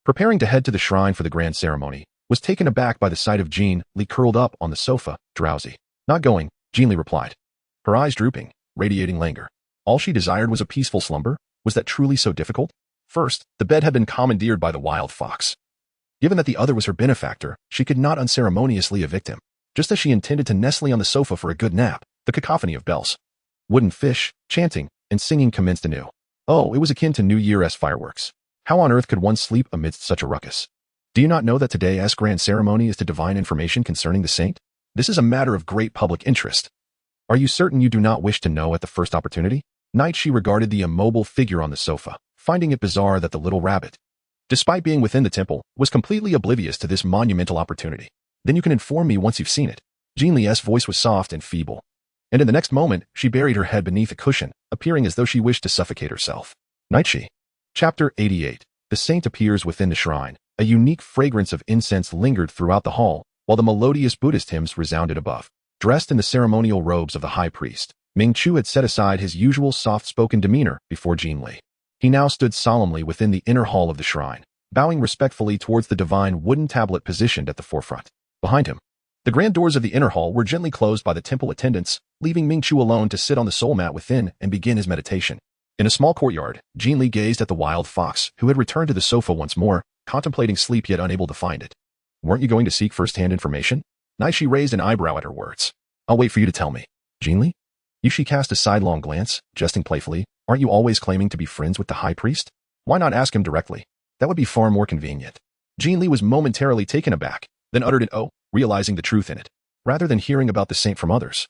preparing to head to the shrine for the grand ceremony, was taken aback by the sight of Jin Li curled up on the sofa, drowsy. Not going, Jin Li replied, her eyes drooping, radiating languor. All she desired was a peaceful slumber. Was that truly so difficult? First, the bed had been commandeered by the wild fox. Given that the other was her benefactor, she could not unceremoniously evict him. Just as she intended to nestle on the sofa for a good nap, the cacophony of bells, wooden fish, chanting, and singing commenced anew. Oh, it was akin to New Year's fireworks. How on earth could one sleep amidst such a ruckus? Do you not know that today's grand ceremony is to divine information concerning the saint? This is a matter of great public interest. Are you certain you do not wish to know at the first opportunity? Night she regarded the immobile figure on the sofa, finding it bizarre that the little rabbit, despite being within the temple, was completely oblivious to this monumental opportunity. Then you can inform me once you've seen it. Jin Li's voice was soft and feeble, and in the next moment, she buried her head beneath a cushion, appearing as though she wished to suffocate herself. Night she. Chapter 88. The saint appears within the shrine. A unique fragrance of incense lingered throughout the hall, while the melodious Buddhist hymns resounded above. Dressed in the ceremonial robes of the high priest, Ming Chu had set aside his usual soft-spoken demeanor before Jin Li. He now stood solemnly within the inner hall of the shrine, bowing respectfully towards the divine wooden tablet positioned at the forefront. Behind him, the grand doors of the inner hall were gently closed by the temple attendants, leaving Ming Chu alone to sit on the soul mat within and begin his meditation. In a small courtyard, Jin Li gazed at the wild fox, who had returned to the sofa once more, contemplating sleep yet unable to find it. Weren't you going to seek first-hand information? She raised an eyebrow at her words. I'll wait for you to tell me. Jin Li? She cast a sidelong glance, jesting playfully. Aren't you always claiming to be friends with the high priest? Why not ask him directly? That would be far more convenient. Jin Li was momentarily taken aback, then uttered an "oh," realizing the truth in it. Rather than hearing about the saint from others,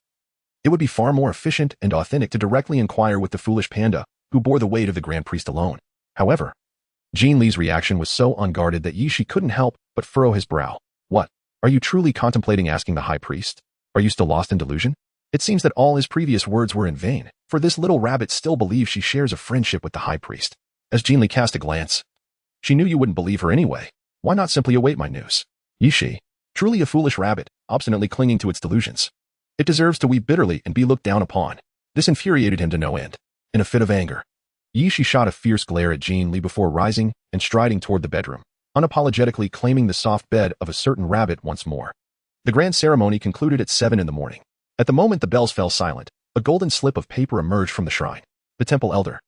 it would be far more efficient and authentic to directly inquire with the foolish panda, who bore the weight of the grand priest alone. However, Jin Li's reaction was so unguarded that Shi couldn't help but furrow his brow. What? Are you truly contemplating asking the high priest? Are you still lost in delusion? It seems that all his previous words were in vain, for this little rabbit still believes she shares a friendship with the high priest. As Jin Li cast a glance, she knew you wouldn't believe her anyway. Why not simply await my news? Shi, truly a foolish rabbit, obstinately clinging to its delusions. It deserves to weep bitterly and be looked down upon. This infuriated him to no end. In a fit of anger, Shi shot a fierce glare at Jin Li before rising and striding toward the bedroom, unapologetically claiming the soft bed of a certain rabbit once more. The grand ceremony concluded at 7 in the morning. At the moment the bells fell silent, a golden slip of paper emerged from the shrine. The temple elder,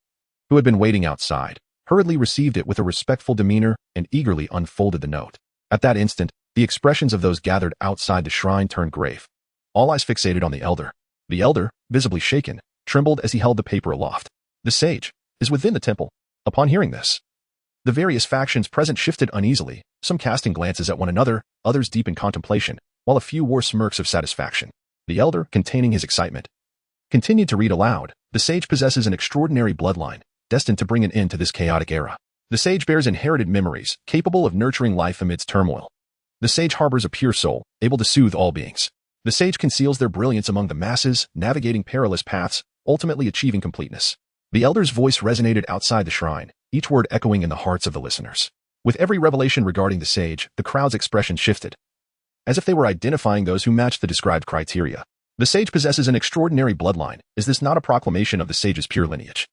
who had been waiting outside, hurriedly received it with a respectful demeanor and eagerly unfolded the note. At that instant, the expressions of those gathered outside the shrine turned grave. All eyes fixated on the elder. The elder, visibly shaken, trembled as he held the paper aloft. The sage is within the temple. Upon hearing this, the various factions present shifted uneasily, some casting glances at one another, others deep in contemplation, while a few wore smirks of satisfaction. The elder, containing his excitement, continued to read aloud. The sage possesses an extraordinary bloodline, destined to bring an end to this chaotic era. The sage bears inherited memories, capable of nurturing life amidst turmoil. The sage harbors a pure soul, able to soothe all beings. The sage conceals their brilliance among the masses, navigating perilous paths, ultimately achieving completeness. The elder's voice resonated outside the shrine, each word echoing in the hearts of the listeners. With every revelation regarding the sage, the crowd's expression shifted, as if they were identifying those who matched the described criteria. The sage possesses an extraordinary bloodline. Is this not a proclamation of the sage's pure lineage?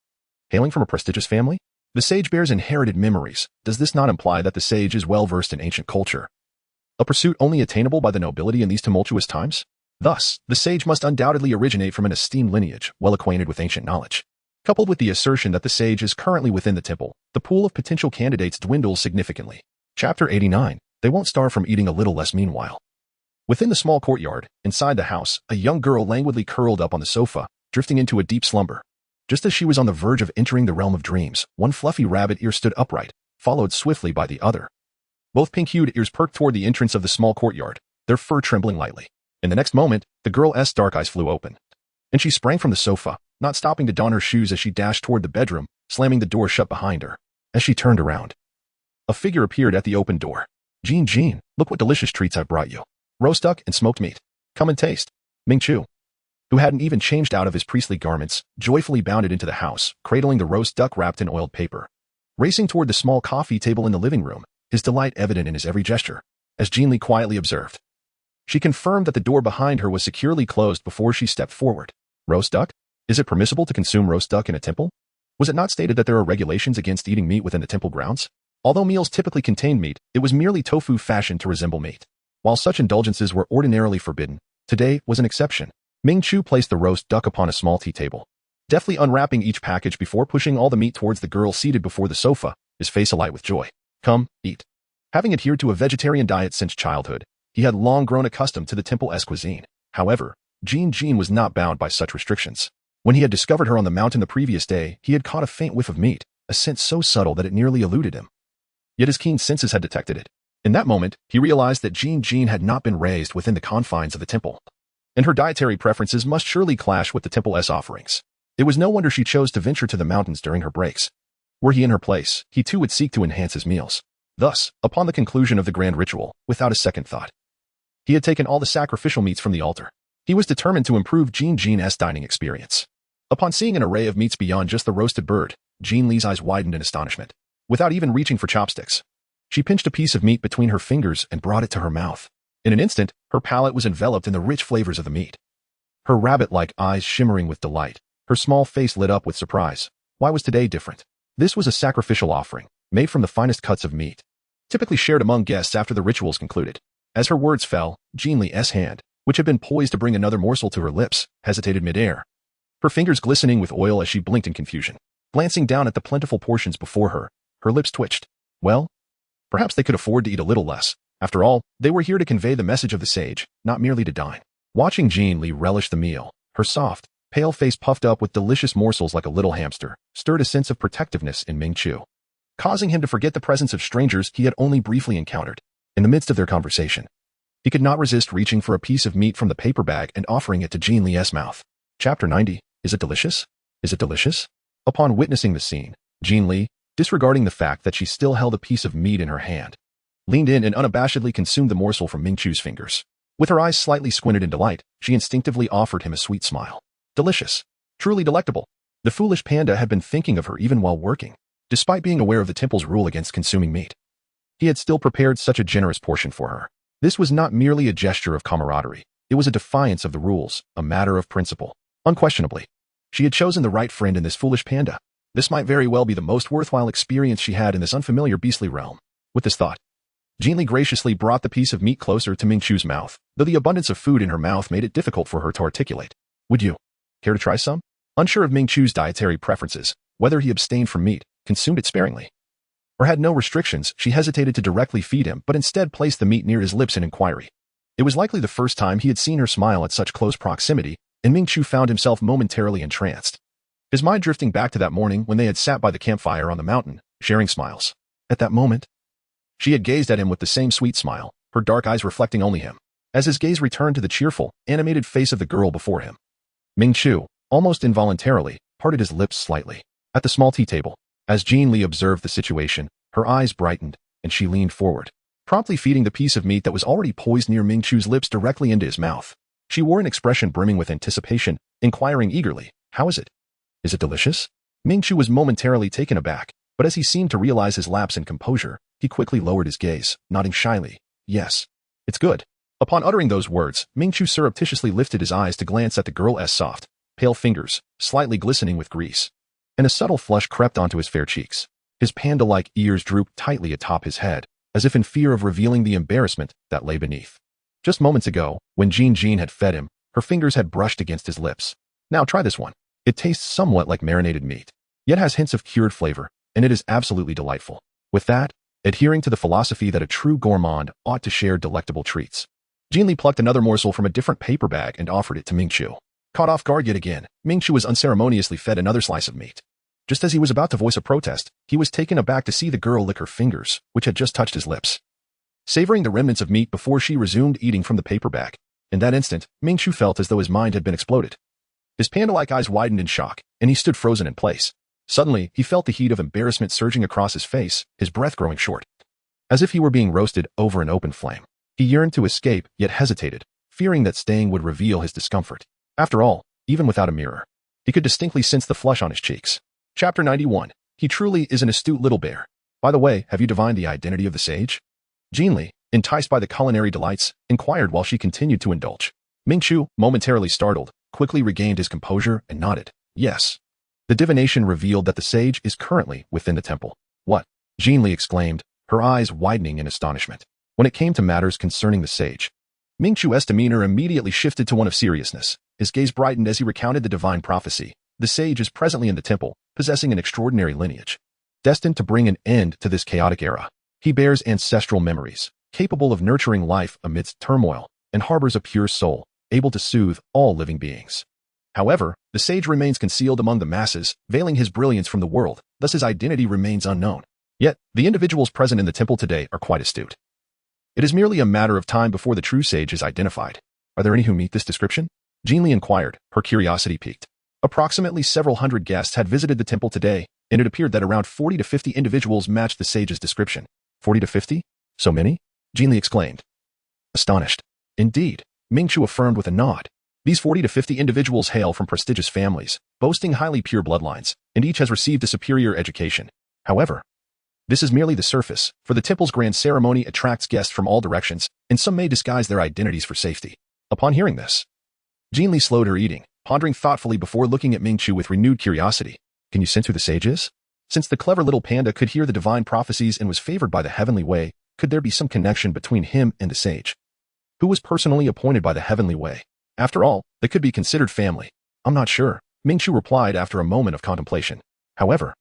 Hailing from a prestigious family? The sage bears inherited memories. Does this not imply that the sage is well-versed in ancient culture, a pursuit only attainable by the nobility in these tumultuous times? Thus, the sage must undoubtedly originate from an esteemed lineage, well acquainted with ancient knowledge. Coupled with the assertion that the sage is currently within the temple, the pool of potential candidates dwindles significantly. Chapter 89. They won't starve from eating a little less meanwhile. Within the small courtyard, inside the house, a young girl languidly curled up on the sofa, drifting into a deep slumber. Just as she was on the verge of entering the realm of dreams, one fluffy rabbit ear stood upright, followed swiftly by the other. Both pink-hued ears perked toward the entrance of the small courtyard, their fur trembling lightly. In the next moment, the girl's dark eyes flew open, and she sprang from the sofa, not stopping to don her shoes as she dashed toward the bedroom, slamming the door shut behind her. As she turned around, a figure appeared at the open door. Jin Jin, look what delicious treats I've brought you. Roast duck and smoked meat. Come and taste. Ming Chu, who hadn't even changed out of his priestly garments, joyfully bounded into the house, cradling the roast duck wrapped in oiled paper. Racing toward the small coffee table in the living room, his delight evident in his every gesture. As Jin Li quietly observed, she confirmed that the door behind her was securely closed before she stepped forward. Roast duck? Is it permissible to consume roast duck in a temple? Was it not stated that there are regulations against eating meat within the temple grounds? Although meals typically contained meat, it was merely tofu fashioned to resemble meat. While such indulgences were ordinarily forbidden, today was an exception. Ming Chu placed the roast duck upon a small tea table, deftly unwrapping each package before pushing all the meat towards the girl seated before the sofa, his face alight with joy. Come, eat. Having adhered to a vegetarian diet since childhood, he had long grown accustomed to the temple-esque cuisine. However, Jin Jin was not bound by such restrictions. When he had discovered her on the mountain the previous day, he had caught a faint whiff of meat, a scent so subtle that it nearly eluded him. Yet his keen senses had detected it. In that moment, he realized that Jin Jin had not been raised within the confines of the temple, and her dietary preferences must surely clash with the temple's offerings. It was no wonder she chose to venture to the mountains during her breaks. Were he in her place, he too would seek to enhance his meals. Thus, upon the conclusion of the grand ritual, without a second thought, he had taken all the sacrificial meats from the altar. He was determined to improve Jin Jin's dining experience. Upon seeing an array of meats beyond just the roasted bird, Jin Li's eyes widened in astonishment. Without even reaching for chopsticks, she pinched a piece of meat between her fingers and brought it to her mouth. In an instant, her palate was enveloped in the rich flavors of the meat. Her rabbit-like eyes shimmering with delight, her small face lit up with surprise. Why was today different? This was a sacrificial offering, made from the finest cuts of meat, typically shared among guests after the rituals concluded. As her words fell, Jin Li's hand, which had been poised to bring another morsel to her lips, hesitated midair, her fingers glistening with oil as she blinked in confusion. Glancing down at the plentiful portions before her, her lips twitched. Well, perhaps they could afford to eat a little less. After all, they were here to convey the message of the sage, not merely to dine. Watching Jin Li relish the meal, her soft, pale face puffed up with delicious morsels like a little hamster, stirred a sense of protectiveness in Ming Chu, causing him to forget the presence of strangers he had only briefly encountered. In the midst of their conversation, he could not resist reaching for a piece of meat from the paper bag and offering it to Jin Li's mouth. Chapter 90. Is it delicious? Is it delicious? Upon witnessing the scene, Jin Li, disregarding the fact that she still held a piece of meat in her hand, leaned in and unabashedly consumed the morsel from Ming Chu's fingers. With her eyes slightly squinted in delight, she instinctively offered him a sweet smile. Delicious. Truly delectable. The foolish panda had been thinking of her even while working. Despite being aware of the temple's rule against consuming meat, he had still prepared such a generous portion for her. This was not merely a gesture of camaraderie. It was a defiance of the rules, a matter of principle. Unquestionably, she had chosen the right friend in this foolish panda. This might very well be the most worthwhile experience she had in this unfamiliar beastly realm. With this thought, Jin Li graciously brought the piece of meat closer to Ming Chu's mouth, though the abundance of food in her mouth made it difficult for her to articulate. Would you care to try some? Unsure of Ming Chu's dietary preferences, whether he abstained from meat, consumed it sparingly, or had no restrictions, she hesitated to directly feed him but instead placed the meat near his lips in inquiry. It was likely the first time he had seen her smile at such close proximity, and Ming Chu found himself momentarily entranced, his mind drifting back to that morning when they had sat by the campfire on the mountain, sharing smiles. At that moment, she had gazed at him with the same sweet smile, her dark eyes reflecting only him. As his gaze returned to the cheerful, animated face of the girl before him, Ming Chu, almost involuntarily, parted his lips slightly. At the small tea table, as Jin Li observed the situation, her eyes brightened, and she leaned forward, promptly feeding the piece of meat that was already poised near Ming Chu's lips directly into his mouth. She wore an expression brimming with anticipation, inquiring eagerly, "How is it? Is it delicious?" Ming Chu was momentarily taken aback, but as he seemed to realize his lapse in composure, he quickly lowered his gaze, nodding shyly, "Yes, it's good." Upon uttering those words, Ming Chu surreptitiously lifted his eyes to glance at the girl's soft, pale fingers, slightly glistening with grease, and a subtle flush crept onto his fair cheeks. His panda-like ears drooped tightly atop his head, as if in fear of revealing the embarrassment that lay beneath. Just moments ago, when Jin Jin had fed him, her fingers had brushed against his lips. "Now try this one. It tastes somewhat like marinated meat, yet has hints of cured flavor, and it is absolutely delightful." With that, adhering to the philosophy that a true gourmand ought to share delectable treats, Jin Li plucked another morsel from a different paper bag and offered it to Ming Chu. Caught off guard yet again, Ming Chu was unceremoniously fed another slice of meat. Just as he was about to voice a protest, he was taken aback to see the girl lick her fingers, which had just touched his lips, savoring the remnants of meat before she resumed eating from the paper bag. In that instant, Ming Chu felt as though his mind had been exploded. His panda-like eyes widened in shock, and he stood frozen in place. Suddenly, he felt the heat of embarrassment surging across his face, his breath growing short, as if he were being roasted over an open flame. He yearned to escape, yet hesitated, fearing that staying would reveal his discomfort. After all, even without a mirror, he could distinctly sense the flush on his cheeks. Chapter 91. He truly is an astute little bear. By the way, have you divined the identity of the sage? Jin Li, enticed by the culinary delights, inquired while she continued to indulge. Ming Chu, momentarily startled, quickly regained his composure and nodded. Yes. The divination revealed that the sage is currently within the temple. What? Jin Li exclaimed, her eyes widening in astonishment. When it came to matters concerning the sage, Ming Chu's demeanor immediately shifted to one of seriousness. His gaze brightened as he recounted the divine prophecy. The sage is presently in the temple, possessing an extraordinary lineage. destined to bring an end to this chaotic era. He bears ancestral memories, capable of nurturing life amidst turmoil, and harbors a pure soul, able to soothe all living beings. However, the sage remains concealed among the masses, veiling his brilliance from the world, thus his identity remains unknown. Yet, the individuals present in the temple today are quite astute. It is merely a matter of time before the true sage is identified. Are there any who meet this description? Jin Li inquired, her curiosity piqued. Approximately several hundred guests had visited the temple today, and it appeared that around 40 to 50 individuals matched the sage's description. 40 to 50? So many? Jin Li exclaimed. Astonished. Indeed, Ming Chu affirmed with a nod. These 40 to 50 individuals hail from prestigious families, boasting highly pure bloodlines, and each has received a superior education. However, this is merely the surface, for the temple's grand ceremony attracts guests from all directions, and some may disguise their identities for safety. Upon hearing this, Jin Li slowed her eating, pondering thoughtfully before looking at Ming Chu with renewed curiosity. Can you sense who the sage is? Since the clever little panda could hear the divine prophecies and was favored by the heavenly way, could there be some connection between him and the sage? Who was personally appointed by the heavenly way? After all, they could be considered family. I'm not sure, Ming Chu replied after a moment of contemplation. However,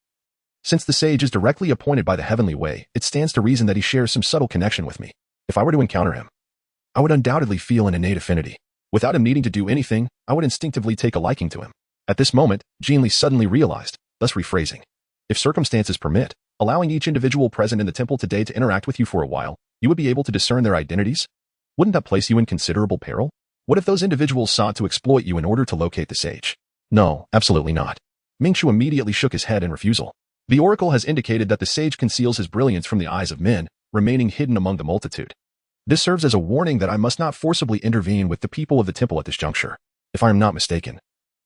since the sage is directly appointed by the heavenly way, it stands to reason that he shares some subtle connection with me. If I were to encounter him, I would undoubtedly feel an innate affinity. Without him needing to do anything, I would instinctively take a liking to him. At this moment, Jin Li suddenly realized, thus rephrasing. If circumstances permit, allowing each individual present in the temple today to interact with you for a while, you would be able to discern their identities? Wouldn't that place you in considerable peril? What if those individuals sought to exploit you in order to locate the sage? No, absolutely not. Ming Chu immediately shook his head in refusal. The oracle has indicated that the sage conceals his brilliance from the eyes of men, remaining hidden among the multitude. This serves as a warning that I must not forcibly intervene with the people of the temple at this juncture. If I am not mistaken,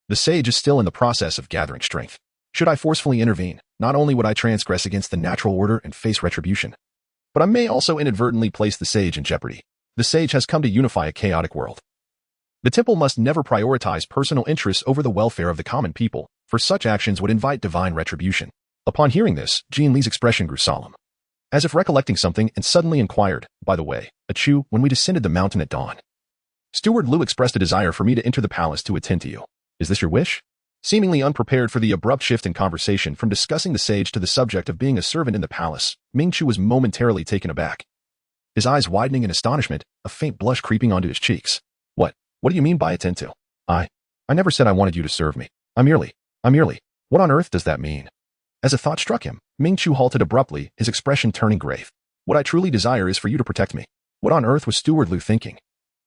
the sage is still in the process of gathering strength. Should I forcefully intervene, not only would I transgress against the natural order and face retribution, but I may also inadvertently place the sage in jeopardy. The sage has come to unify a chaotic world. The temple must never prioritize personal interests over the welfare of the common people, for such actions would invite divine retribution. Upon hearing this, Jin Li's expression grew solemn, as if recollecting something, and suddenly inquired, by the way, Achu, when we descended the mountain at dawn, Steward Liu expressed a desire for me to enter the palace to attend to you. Is this your wish? Seemingly unprepared for the abrupt shift in conversation from discussing the sage to the subject of being a servant in the palace, Ming Chu was momentarily taken aback. His eyes widening in astonishment, a faint blush creeping onto his cheeks. What do you mean by attend to? I never said I wanted you to serve me. I merely, what on earth does that mean? As a thought struck him, Ming Chu halted abruptly, his expression turning grave. What I truly desire is for you to protect me. What on earth was Steward Liu thinking?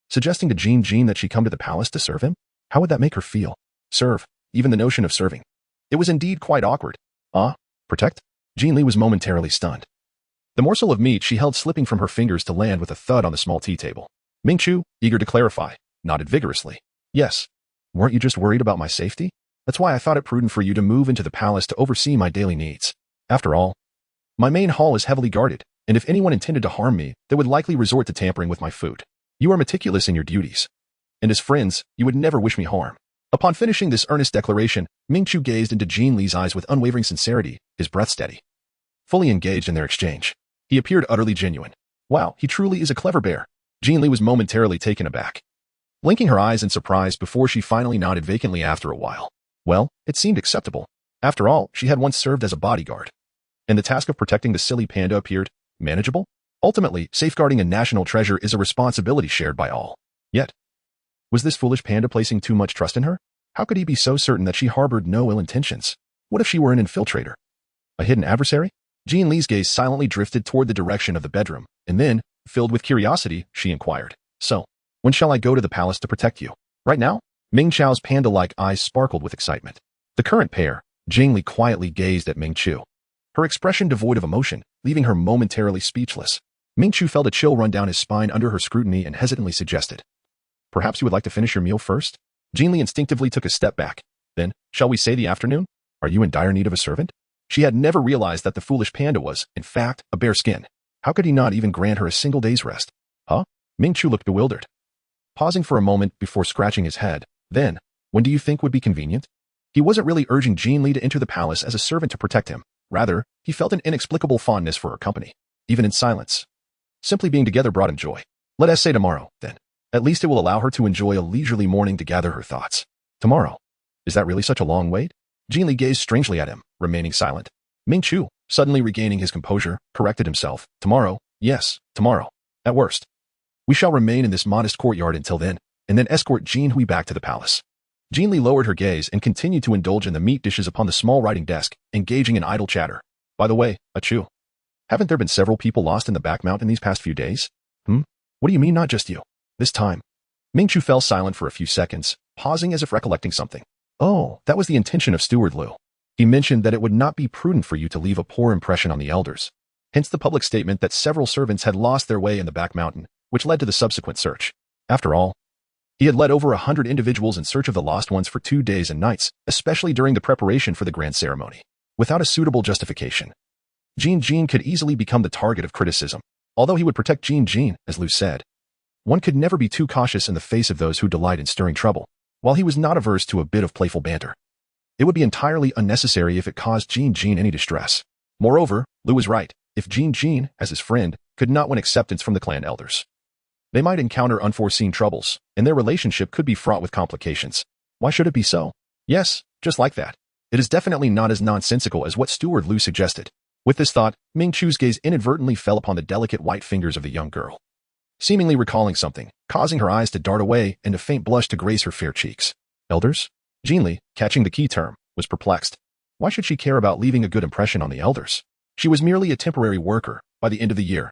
Suggesting to Jin Jin that she come to the palace to serve him? How would that make her feel? Serve, even the notion of serving. It was indeed quite awkward. Protect? Jin Li was momentarily stunned. The morsel of meat she held slipping from her fingers to land with a thud on the small tea table. Ming Chu, eager to clarify, nodded vigorously. Yes. Weren't you just worried about my safety? That's why I thought it prudent for you to move into the palace to oversee my daily needs. After all, my main hall is heavily guarded, and if anyone intended to harm me, they would likely resort to tampering with my food. You are meticulous in your duties. And as friends, you would never wish me harm. Upon finishing this earnest declaration, Ming Chu gazed into Jin Li's eyes with unwavering sincerity, his breath steady. Fully engaged in their exchange, he appeared utterly genuine. Wow, he truly is a clever bear. Jin Li was momentarily taken aback, blinking her eyes in surprise before she finally nodded vacantly after a while. Well, it seemed acceptable. After all, she had once served as a bodyguard, and the task of protecting the silly panda appeared manageable. Ultimately, safeguarding a national treasure is a responsibility shared by all. Yet, was this foolish panda placing too much trust in her? How could he be so certain that she harbored no ill intentions? What if she were an infiltrator? A hidden adversary? Jin Li's gaze silently drifted toward the direction of the bedroom, and then, filled with curiosity, she inquired, So, when shall I go to the palace to protect you? Right now? Ming Chao's panda-like eyes sparkled with excitement. The current pair, Jin Li quietly gazed at Ming Chu, her expression devoid of emotion, leaving her momentarily speechless. Ming Chu felt a chill run down his spine under her scrutiny and hesitantly suggested, Perhaps you would like to finish your meal first? Jin Li instinctively took a step back. Then, shall we say the afternoon? Are you in dire need of a servant? She had never realized that the foolish panda was, in fact, a bare skin. How could he not even grant her a single day's rest? Huh? Ming Chu looked bewildered, pausing for a moment before scratching his head. Then, when do you think would be convenient? He wasn't really urging Jin Li to enter the palace as a servant to protect him. Rather, he felt an inexplicable fondness for her company, even in silence. Simply being together brought him joy. Let us say tomorrow, then. At least it will allow her to enjoy a leisurely morning to gather her thoughts. Tomorrow? Is that really such a long wait? Jin Li gazed strangely at him, remaining silent. Ming Chu, suddenly regaining his composure, corrected himself. Tomorrow, yes, tomorrow. At worst. We shall remain in this modest courtyard until then, and then escort Jin Hui back to the palace. Jin Li lowered her gaze and continued to indulge in the meat dishes upon the small writing desk, engaging in idle chatter. By the way, Chu, haven't there been several people lost in the back mountain these past few days? What do you mean not just you? This time. Ming Chu fell silent for a few seconds, pausing as if recollecting something. Oh, that was the intention of Steward Liu. He mentioned that it would not be prudent for you to leave a poor impression on the elders. Hence the public statement that several servants had lost their way in the back mountain, which led to the subsequent search. After all, he had led over 100 individuals in search of the lost ones for 2 days and nights, especially during the preparation for the grand ceremony. Without a suitable justification, Jin Jin could easily become the target of criticism. Although he would protect Jin Jin, as Liu said, one could never be too cautious in the face of those who delight in stirring trouble. While he was not averse to a bit of playful banter, it would be entirely unnecessary if it caused Jin Jin any distress. Moreover, Liu was right. If Jin Jin, as his friend, could not win acceptance from the clan elders, they might encounter unforeseen troubles, and their relationship could be fraught with complications. Why should it be so? Yes, just like that. It is definitely not as nonsensical as what Steward Liu suggested. With this thought, Ming Chu's gaze inadvertently fell upon the delicate white fingers of the young girl, seemingly recalling something, causing her eyes to dart away and a faint blush to grace her fair cheeks. Elders? Jin Li, catching the key term, was perplexed. Why should she care about leaving a good impression on the elders? She was merely a temporary worker. By the end of the year,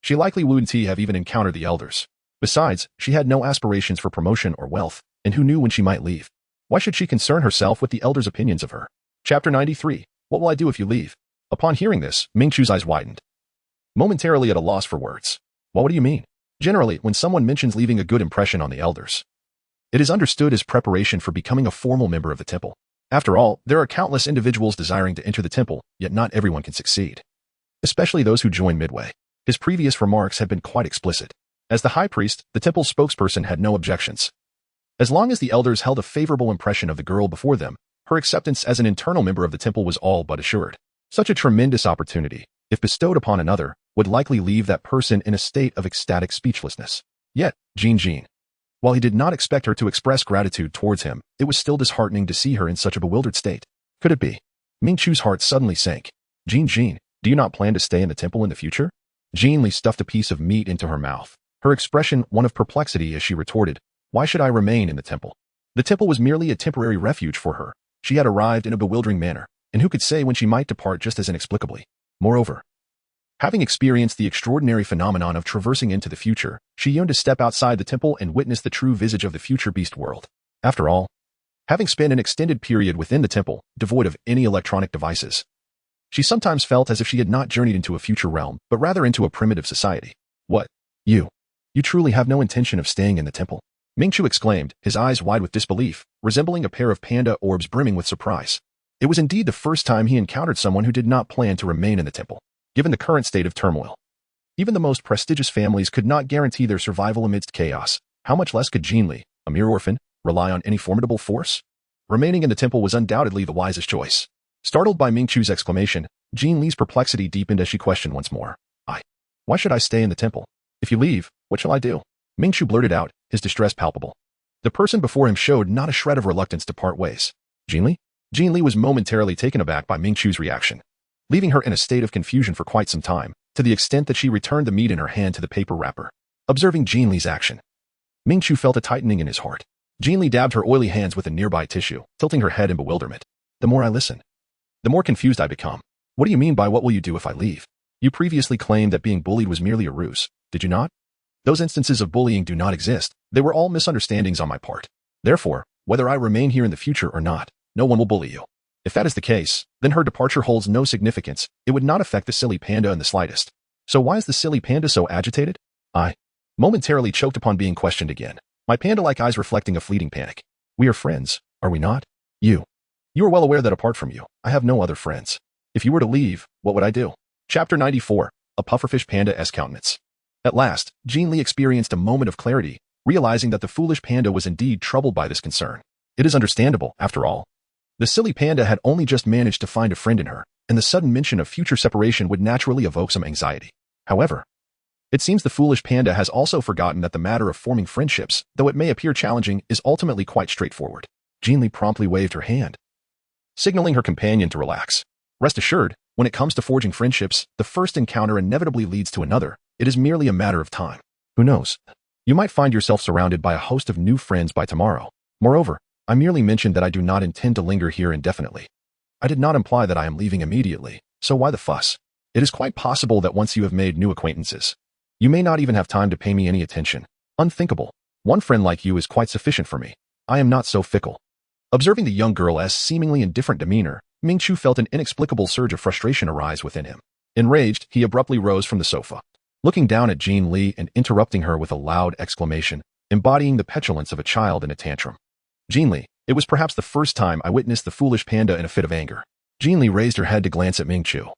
she likely wouldn't have even encountered the elders. Besides, she had no aspirations for promotion or wealth, and who knew when she might leave? Why should she concern herself with the elders' opinions of her? Chapter 93. What will I do if you leave? Upon hearing this, Ming Chu's eyes widened, momentarily at a loss for words. What do you mean? Generally, when someone mentions leaving a good impression on the elders, it is understood as preparation for becoming a formal member of the temple. After all, there are countless individuals desiring to enter the temple, yet not everyone can succeed, especially those who join midway. His previous remarks had been quite explicit. As the high priest, the temple's spokesperson had no objections. As long as the elders held a favorable impression of the girl before them, her acceptance as an internal member of the temple was all but assured. Such a tremendous opportunity, if bestowed upon another, would likely leave that person in a state of ecstatic speechlessness. Yet, Jin Jin, while he did not expect her to express gratitude towards him, it was still disheartening to see her in such a bewildered state. Could it be? Ming Chu's heart suddenly sank. Jin Jin, do you not plan to stay in the temple in the future? Jin Li stuffed a piece of meat into her mouth, her expression one of perplexity as she retorted, why should I remain in the temple? The temple was merely a temporary refuge for her. She had arrived in a bewildering manner, and who could say when she might depart just as inexplicably? Moreover, having experienced the extraordinary phenomenon of traversing into the future, she yearned to step outside the temple and witness the true visage of the future beast world. After all, having spent an extended period within the temple, devoid of any electronic devices, she sometimes felt as if she had not journeyed into a future realm, but rather into a primitive society. What? You truly have no intention of staying in the temple? Ming Chu exclaimed, his eyes wide with disbelief, resembling a pair of panda orbs brimming with surprise. It was indeed the first time he encountered someone who did not plan to remain in the temple. Given the current state of turmoil, even the most prestigious families could not guarantee their survival amidst chaos. How much less could Jin Li, a mere orphan, rely on any formidable force? Remaining in the temple was undoubtedly the wisest choice. Startled by Ming Chu's exclamation, Jin Li's perplexity deepened as she questioned once more. Why should I stay in the temple? If you leave, what shall I do? Ming Chu blurted out, his distress palpable. The person before him showed not a shred of reluctance to part ways. Jin Li? Jin Li was momentarily taken aback by Ming Chu's reaction, leaving her in a state of confusion for quite some time, to the extent that she returned the meat in her hand to the paper wrapper. Observing Jin Li's action, Ming Chu felt a tightening in his heart. Jin Li dabbed her oily hands with a nearby tissue, tilting her head in bewilderment. The more I listen, the more confused I become. What do you mean by what will you do if I leave? You previously claimed that being bullied was merely a ruse, did you not? Those instances of bullying do not exist. They were all misunderstandings on my part. Therefore, whether I remain here in the future or not, no one will bully you. If that is the case, then her departure holds no significance. It would not affect the silly panda in the slightest. So why is the silly panda so agitated? I momentarily choked upon being questioned again, my panda-like eyes reflecting a fleeting panic. We are friends, are we not? You are well aware that apart from you, I have no other friends. If you were to leave, what would I do? Chapter 94. A pufferfish panda-esque countenance. At last, Jin Li experienced a moment of clarity, realizing that the foolish panda was indeed troubled by this concern. It is understandable, after all. The silly panda had only just managed to find a friend in her, and the sudden mention of future separation would naturally evoke some anxiety. However, it seems the foolish panda has also forgotten that the matter of forming friendships, though it may appear challenging, is ultimately quite straightforward. Jin Li promptly waved her hand, signaling her companion to relax. Rest assured, when it comes to forging friendships, the first encounter inevitably leads to another. It is merely a matter of time. Who knows? You might find yourself surrounded by a host of new friends by tomorrow. Moreover, I merely mentioned that I do not intend to linger here indefinitely. I did not imply that I am leaving immediately, so why the fuss? It is quite possible that once you have made new acquaintances, you may not even have time to pay me any attention. Unthinkable. One friend like you is quite sufficient for me. I am not so fickle. Observing the young girl's seemingly indifferent demeanor, Ming-Chu felt an inexplicable surge of frustration arise within him. Enraged, he abruptly rose from the sofa, looking down at Jin Li and interrupting her with a loud exclamation, embodying the petulance of a child in a tantrum. Jin Li, it was perhaps the first time I witnessed the foolish panda in a fit of anger. Jin Li raised her head to glance at Ming-Chu,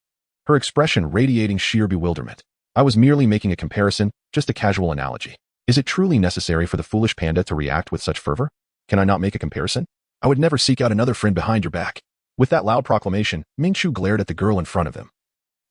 her expression radiating sheer bewilderment. I was merely making a comparison, just a casual analogy. Is it truly necessary for the foolish panda to react with such fervor? Can I not make a comparison? I would never seek out another friend behind your back. With that loud proclamation, Ming-Chu glared at the girl in front of him,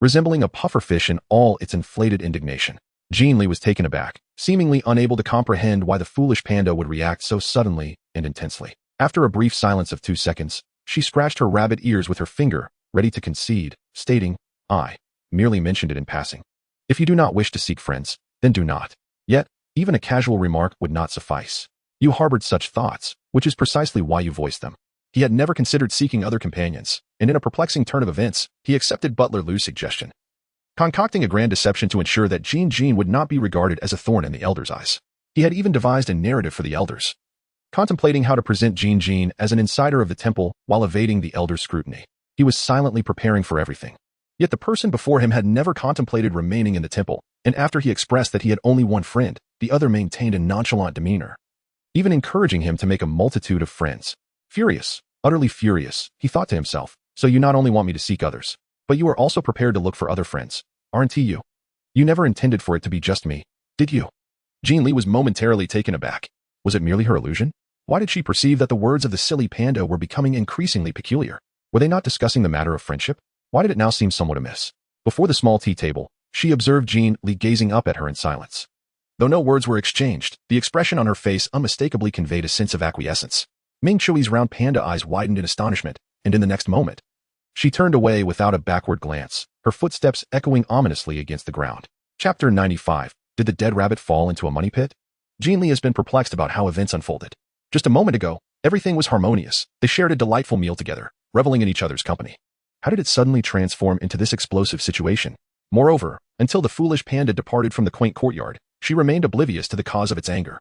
resembling a pufferfish in all its inflated indignation. Jin Li was taken aback, seemingly unable to comprehend why the foolish panda would react so suddenly and intensely. After a brief silence of 2 seconds, she scratched her rabbit ears with her finger, ready to concede, stating, I merely mentioned it in passing. If you do not wish to seek friends, then do not. Yet, even a casual remark would not suffice. You harbored such thoughts, which is precisely why you voiced them. He had never considered seeking other companions, and in a perplexing turn of events, he accepted Butler Lu's suggestion, concocting a grand deception to ensure that Jin Jin would not be regarded as a thorn in the elders' eyes. He had even devised a narrative for the elders, contemplating how to present Jin Jin as an insider of the temple while evading the elders' scrutiny. He was silently preparing for everything. Yet the person before him had never contemplated remaining in the temple, and after he expressed that he had only one friend, the other maintained a nonchalant demeanor, even encouraging him to make a multitude of friends. Furious, utterly furious, he thought to himself, so you not only want me to seek others, but you are also prepared to look for other friends, aren't you? You never intended for it to be just me, did you? Jin Li was momentarily taken aback. Was it merely her illusion? Why did she perceive that the words of the silly panda were becoming increasingly peculiar? Were they not discussing the matter of friendship? Why did it now seem somewhat amiss? Before the small tea table, she observed Jin Li gazing up at her in silence. Though no words were exchanged, the expression on her face unmistakably conveyed a sense of acquiescence. Ming-Chu's round panda eyes widened in astonishment, and in the next moment, she turned away without a backward glance, her footsteps echoing ominously against the ground. Chapter 95. Did the dead rabbit fall into a money pit? Jin Li has been perplexed about how events unfolded. Just a moment ago, everything was harmonious. They shared a delightful meal together, reveling in each other's company. How did it suddenly transform into this explosive situation? Moreover, until the foolish panda departed from the quaint courtyard, she remained oblivious to the cause of its anger.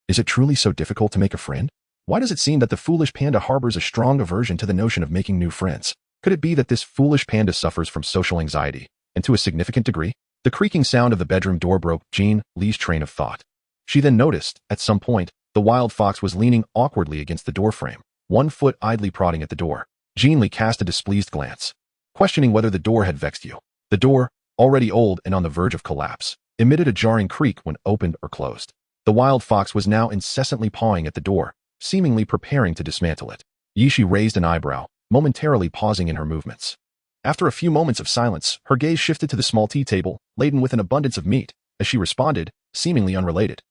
Is it truly so difficult to make a friend? Why does it seem that the foolish panda harbors a strong aversion to the notion of making new friends? Could it be that this foolish panda suffers from social anxiety, and to a significant degree? The creaking sound of the bedroom door broke Jin Li's train of thought. She then noticed, at some point, the wild fox was leaning awkwardly against the doorframe, one foot idly prodding at the door. Jin Li cast a displeased glance, questioning whether the door had vexed you. The door, already old and on the verge of collapse, emitted a jarring creak when opened or closed. The wild fox was now incessantly pawing at the door, seemingly preparing to dismantle it. Yishi raised an eyebrow, momentarily pausing in her movements. After a few moments of silence, her gaze shifted to the small tea table, laden with an abundance of meat, as she responded, seemingly unrelated.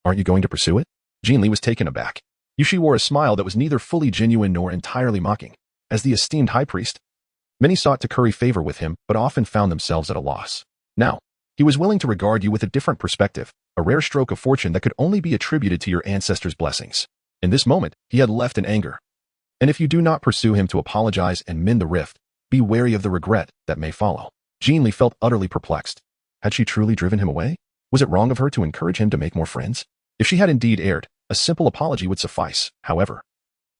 Aren't you going to pursue it? Jin Li was taken aback. Yishi wore a smile that was neither fully genuine nor entirely mocking. As the esteemed high priest, many sought to curry favor with him, but often found themselves at a loss. Now, he was willing to regard you with a different perspective, a rare stroke of fortune that could only be attributed to your ancestors' blessings. In this moment, he had left in anger. And if you do not pursue him to apologize and mend the rift, be wary of the regret that may follow. Jin Li felt utterly perplexed. Had she truly driven him away? Was it wrong of her to encourage him to make more friends? If she had indeed erred, a simple apology would suffice, however.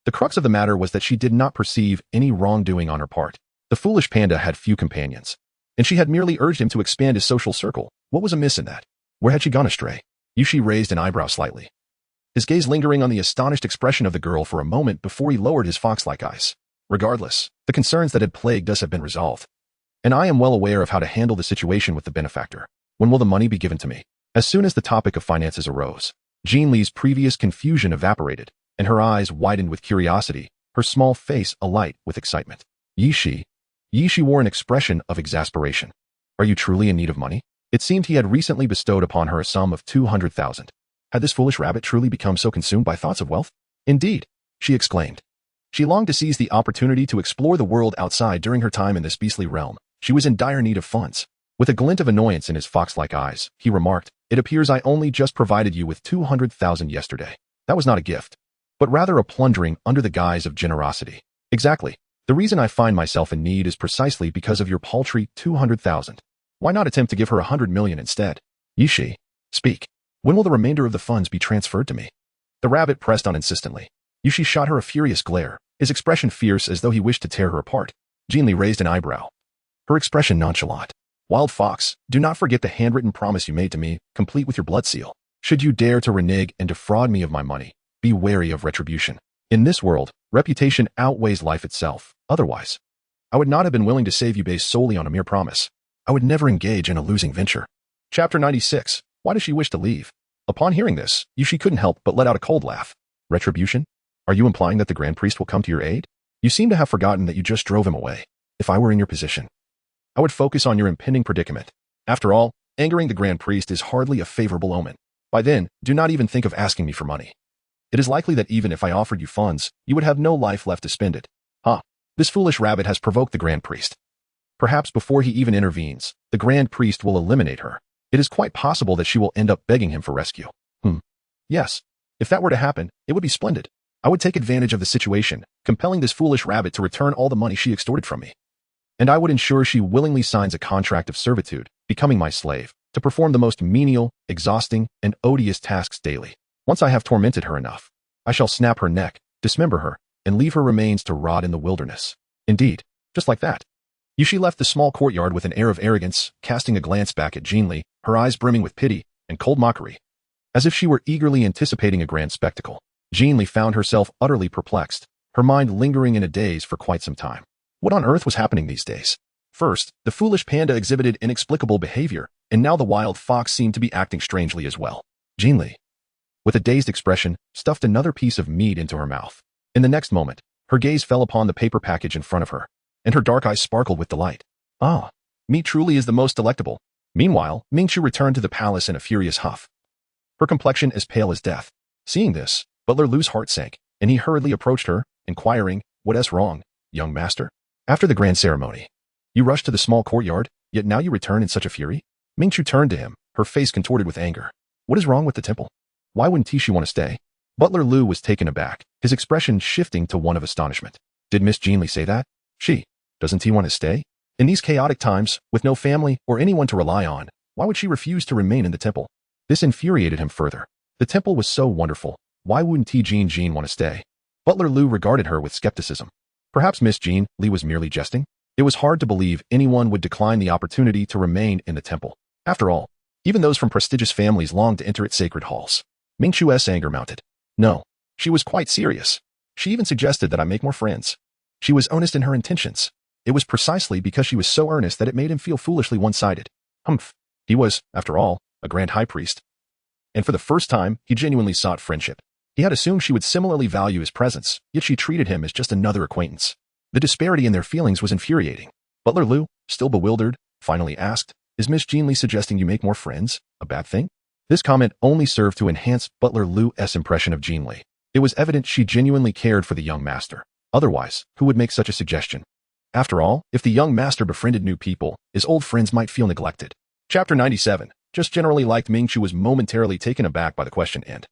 The crux of the matter was that she did not perceive any wrongdoing on her part. The foolish panda had few companions, and she had merely urged him to expand his social circle. What was amiss in that? Where had she gone astray? Yishi raised an eyebrow slightly, his gaze lingering on the astonished expression of the girl for a moment before he lowered his fox-like eyes. Regardless, the concerns that had plagued us have been resolved, and I am well aware of how to handle the situation with the benefactor. When will the money be given to me? As soon as the topic of finances arose, Jin Li's previous confusion evaporated, and her eyes widened with curiosity, her small face alight with excitement. Yishi wore an expression of exasperation. Are you truly in need of money? It seemed he had recently bestowed upon her a sum of 200,000. Had this foolish rabbit truly become so consumed by thoughts of wealth? Indeed, she exclaimed. She longed to seize the opportunity to explore the world outside during her time in this beastly realm. She was in dire need of funds. With a glint of annoyance in his fox-like eyes, he remarked, "It appears I only just provided you with 200,000 yesterday. That was not a gift, but rather a plundering under the guise of generosity." "Exactly. The reason I find myself in need is precisely because of your paltry 200,000. Why not attempt to give her 100 million instead?" "Yishi, speak. When will the remainder of the funds be transferred to me?" The rabbit pressed on insistently. Yushi shot her a furious glare, his expression fierce as though he wished to tear her apart. Jin Li raised an eyebrow, her expression nonchalant. "Wild fox, do not forget the handwritten promise you made to me, complete with your blood seal. Should you dare to renege and defraud me of my money, be wary of retribution. In this world, reputation outweighs life itself. Otherwise, I would not have been willing to save you based solely on a mere promise. I would never engage in a losing venture." Chapter 96. Why does she wish to leave? Upon hearing this, Yushi couldn't help but let out a cold laugh. "Retribution? Are you implying that the Grand Priest will come to your aid? You seem to have forgotten that you just drove him away. If I were in your position, I would focus on your impending predicament. After all, angering the Grand Priest is hardly a favorable omen. By then, do not even think of asking me for money. It is likely that even if I offered you funds, you would have no life left to spend it." This foolish rabbit has provoked the Grand Priest. Perhaps before he even intervenes, the Grand Priest will eliminate her. It is quite possible that she will end up begging him for rescue. Yes. If that were to happen, it would be splendid. I would take advantage of the situation, compelling this foolish rabbit to return all the money she extorted from me. And I would ensure she willingly signs a contract of servitude, becoming my slave, to perform the most menial, exhausting, and odious tasks daily. Once I have tormented her enough, I shall snap her neck, dismember her, and leave her remains to rot in the wilderness. Indeed, just like that. Yushi left the small courtyard with an air of arrogance, casting a glance back at Jin Li, her eyes brimming with pity and cold mockery, as if she were eagerly anticipating a grand spectacle. Jin Li found herself utterly perplexed, her mind lingering in a daze for quite some time. What on earth was happening these days? First, the foolish panda exhibited inexplicable behavior, and now the wild fox seemed to be acting strangely as well. Jin Li, with a dazed expression, stuffed another piece of meat into her mouth. In the next moment, her gaze fell upon the paper package in front of her, and her dark eyes sparkled with delight. "Ah, meat truly is the most delectable." Meanwhile, Mingqiu returned to the palace in a furious huff, her complexion as pale as death. Seeing this, Butler Lu's heart sank, and he hurriedly approached her, inquiring, "What's wrong, young master?" "After the grand ceremony, you rushed to the small courtyard, yet now you return in such a fury?" Mingqiu turned to him, her face contorted with anger. "What is wrong with the temple? Why wouldn't Tishi want to stay?" Butler Lu was taken aback, his expression shifting to one of astonishment. "Did Miss Jin Li say that? Doesn't he want to stay? In these chaotic times, with no family or anyone to rely on, why would she refuse to remain in the temple?" This infuriated him further. The temple was so wonderful. Why wouldn't Jin Jin want to stay? Butler Lu regarded her with skepticism. Perhaps Miss Jin Li was merely jesting? It was hard to believe anyone would decline the opportunity to remain in the temple. After all, even those from prestigious families longed to enter its sacred halls. Mingqiu's anger mounted. No, she was quite serious. She even suggested that I make more friends. She was earnest in her intentions. It was precisely because she was so earnest that it made him feel foolishly one-sided. He was, after all, a grand high priest. And for the first time, he genuinely sought friendship. He had assumed she would similarly value his presence, yet she treated him as just another acquaintance. The disparity in their feelings was infuriating. Butler Lu, still bewildered, finally asked, "Is Miss Jin Li suggesting you make more friends a bad thing?" This comment only served to enhance Butler Lu's impression of Jin Li. It was evident she genuinely cared for the young master. Otherwise, who would make such a suggestion? After all, if the young master befriended new people, his old friends might feel neglected. Chapter 97. Just generally liked. Mingqiu was momentarily taken aback by the question and,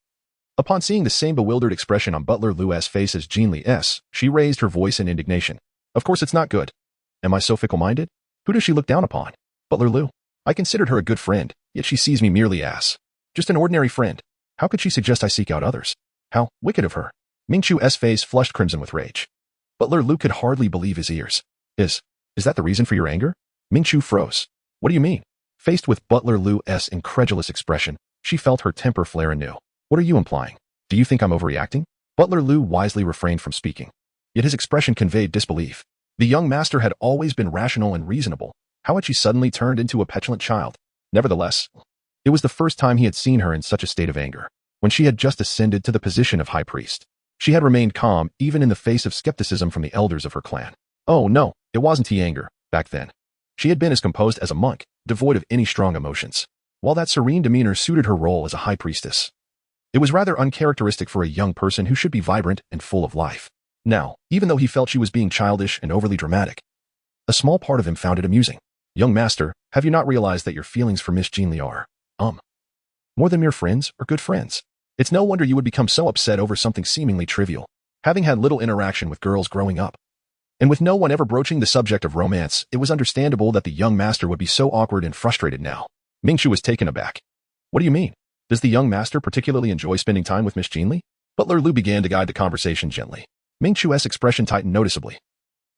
upon seeing the same bewildered expression on Butler Lu's face as Jin Li's, she raised her voice in indignation. "Of course it's not good. Am I so fickle-minded? Who does she look down upon? Butler Lu. I considered her a good friend, yet she sees me merely as just an ordinary friend. How could she suggest I seek out others? How wicked of her." Mingqiu's face flushed crimson with rage. Butler Lu could hardly believe his ears. Is that the reason for your anger?" Mingqiu froze. "What do you mean?" Faced with Butler Lu's incredulous expression, she felt her temper flare anew. "What are you implying? Do you think I'm overreacting?" Butler Lu wisely refrained from speaking. Yet his expression conveyed disbelief. The young master had always been rational and reasonable. How had she suddenly turned into a petulant child? Nevertheless, it was the first time he had seen her in such a state of anger. When she had just ascended to the position of high priest, she had remained calm even in the face of skepticism from the elders of her clan. Oh no, it wasn't anger, back then. She had been as composed as a monk, devoid of any strong emotions. While that serene demeanor suited her role as a high priestess, it was rather uncharacteristic for a young person who should be vibrant and full of life. Now, even though he felt she was being childish and overly dramatic, a small part of him found it amusing. Young master, have you not realized that your feelings for Miss Jin Li are, more than mere friends or good friends? It's no wonder you would become so upset over something seemingly trivial, having had little interaction with girls growing up. And with no one ever broaching the subject of romance, it was understandable that the young master would be so awkward and frustrated now. Mingqiu was taken aback. What do you mean? Does the young master particularly enjoy spending time with Miss Jin Li? Butler Lu began to guide the conversation gently. Mingqiu's expression tightened noticeably,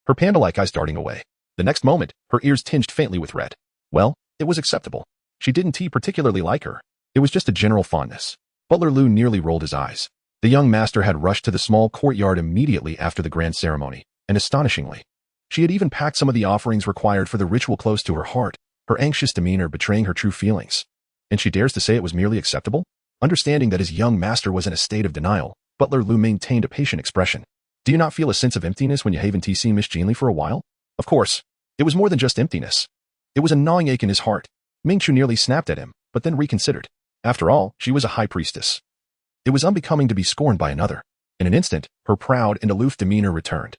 her panda-like eyes darting away. The next moment, her ears tinged faintly with red. Well, it was acceptable. She didn't particularly like her. It was just a general fondness. Butler Lu nearly rolled his eyes. The young master had rushed to the small courtyard immediately after the grand ceremony, and astonishingly, she had even packed some of the offerings required for the ritual close to her heart, her anxious demeanor betraying her true feelings. And she dares to say it was merely acceptable? Understanding that his young master was in a state of denial, Butler Lu maintained a patient expression. Do you not feel a sense of emptiness when you haven't seen Miss Jin Li for a while? Of course, it was more than just emptiness. It was a gnawing ache in his heart. Mingqiu nearly snapped at him, but then reconsidered. After all, she was a high priestess. It was unbecoming to be scorned by another. In an instant, her proud and aloof demeanor returned.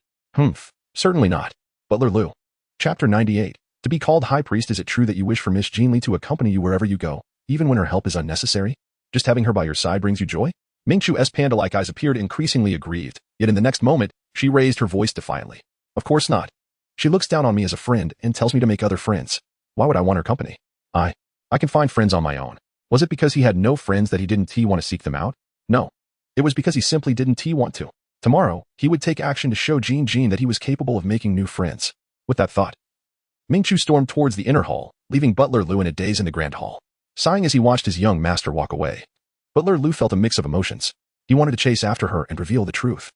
Certainly not. Butler Lu. Chapter 98. To be called high priest, is it true that you wish for Miss Jin Li to accompany you wherever you go, even when her help is unnecessary? Just having her by your side brings you joy? Mingqiu's panda-like eyes appeared increasingly aggrieved, yet in the next moment, she raised her voice defiantly. Of course not. She looks down on me as a friend and tells me to make other friends. Why would I want her company? I can find friends on my own. Was it because he had no friends that he didn't want to seek them out? No. It was because he simply didn't want to. Tomorrow, he would take action to show Jin Jin that he was capable of making new friends. With that thought, Mingqiu stormed towards the inner hall, leaving Butler Lu in a daze in the grand hall, sighing as he watched his young master walk away. Butler Lu felt a mix of emotions. He wanted to chase after her and reveal the truth,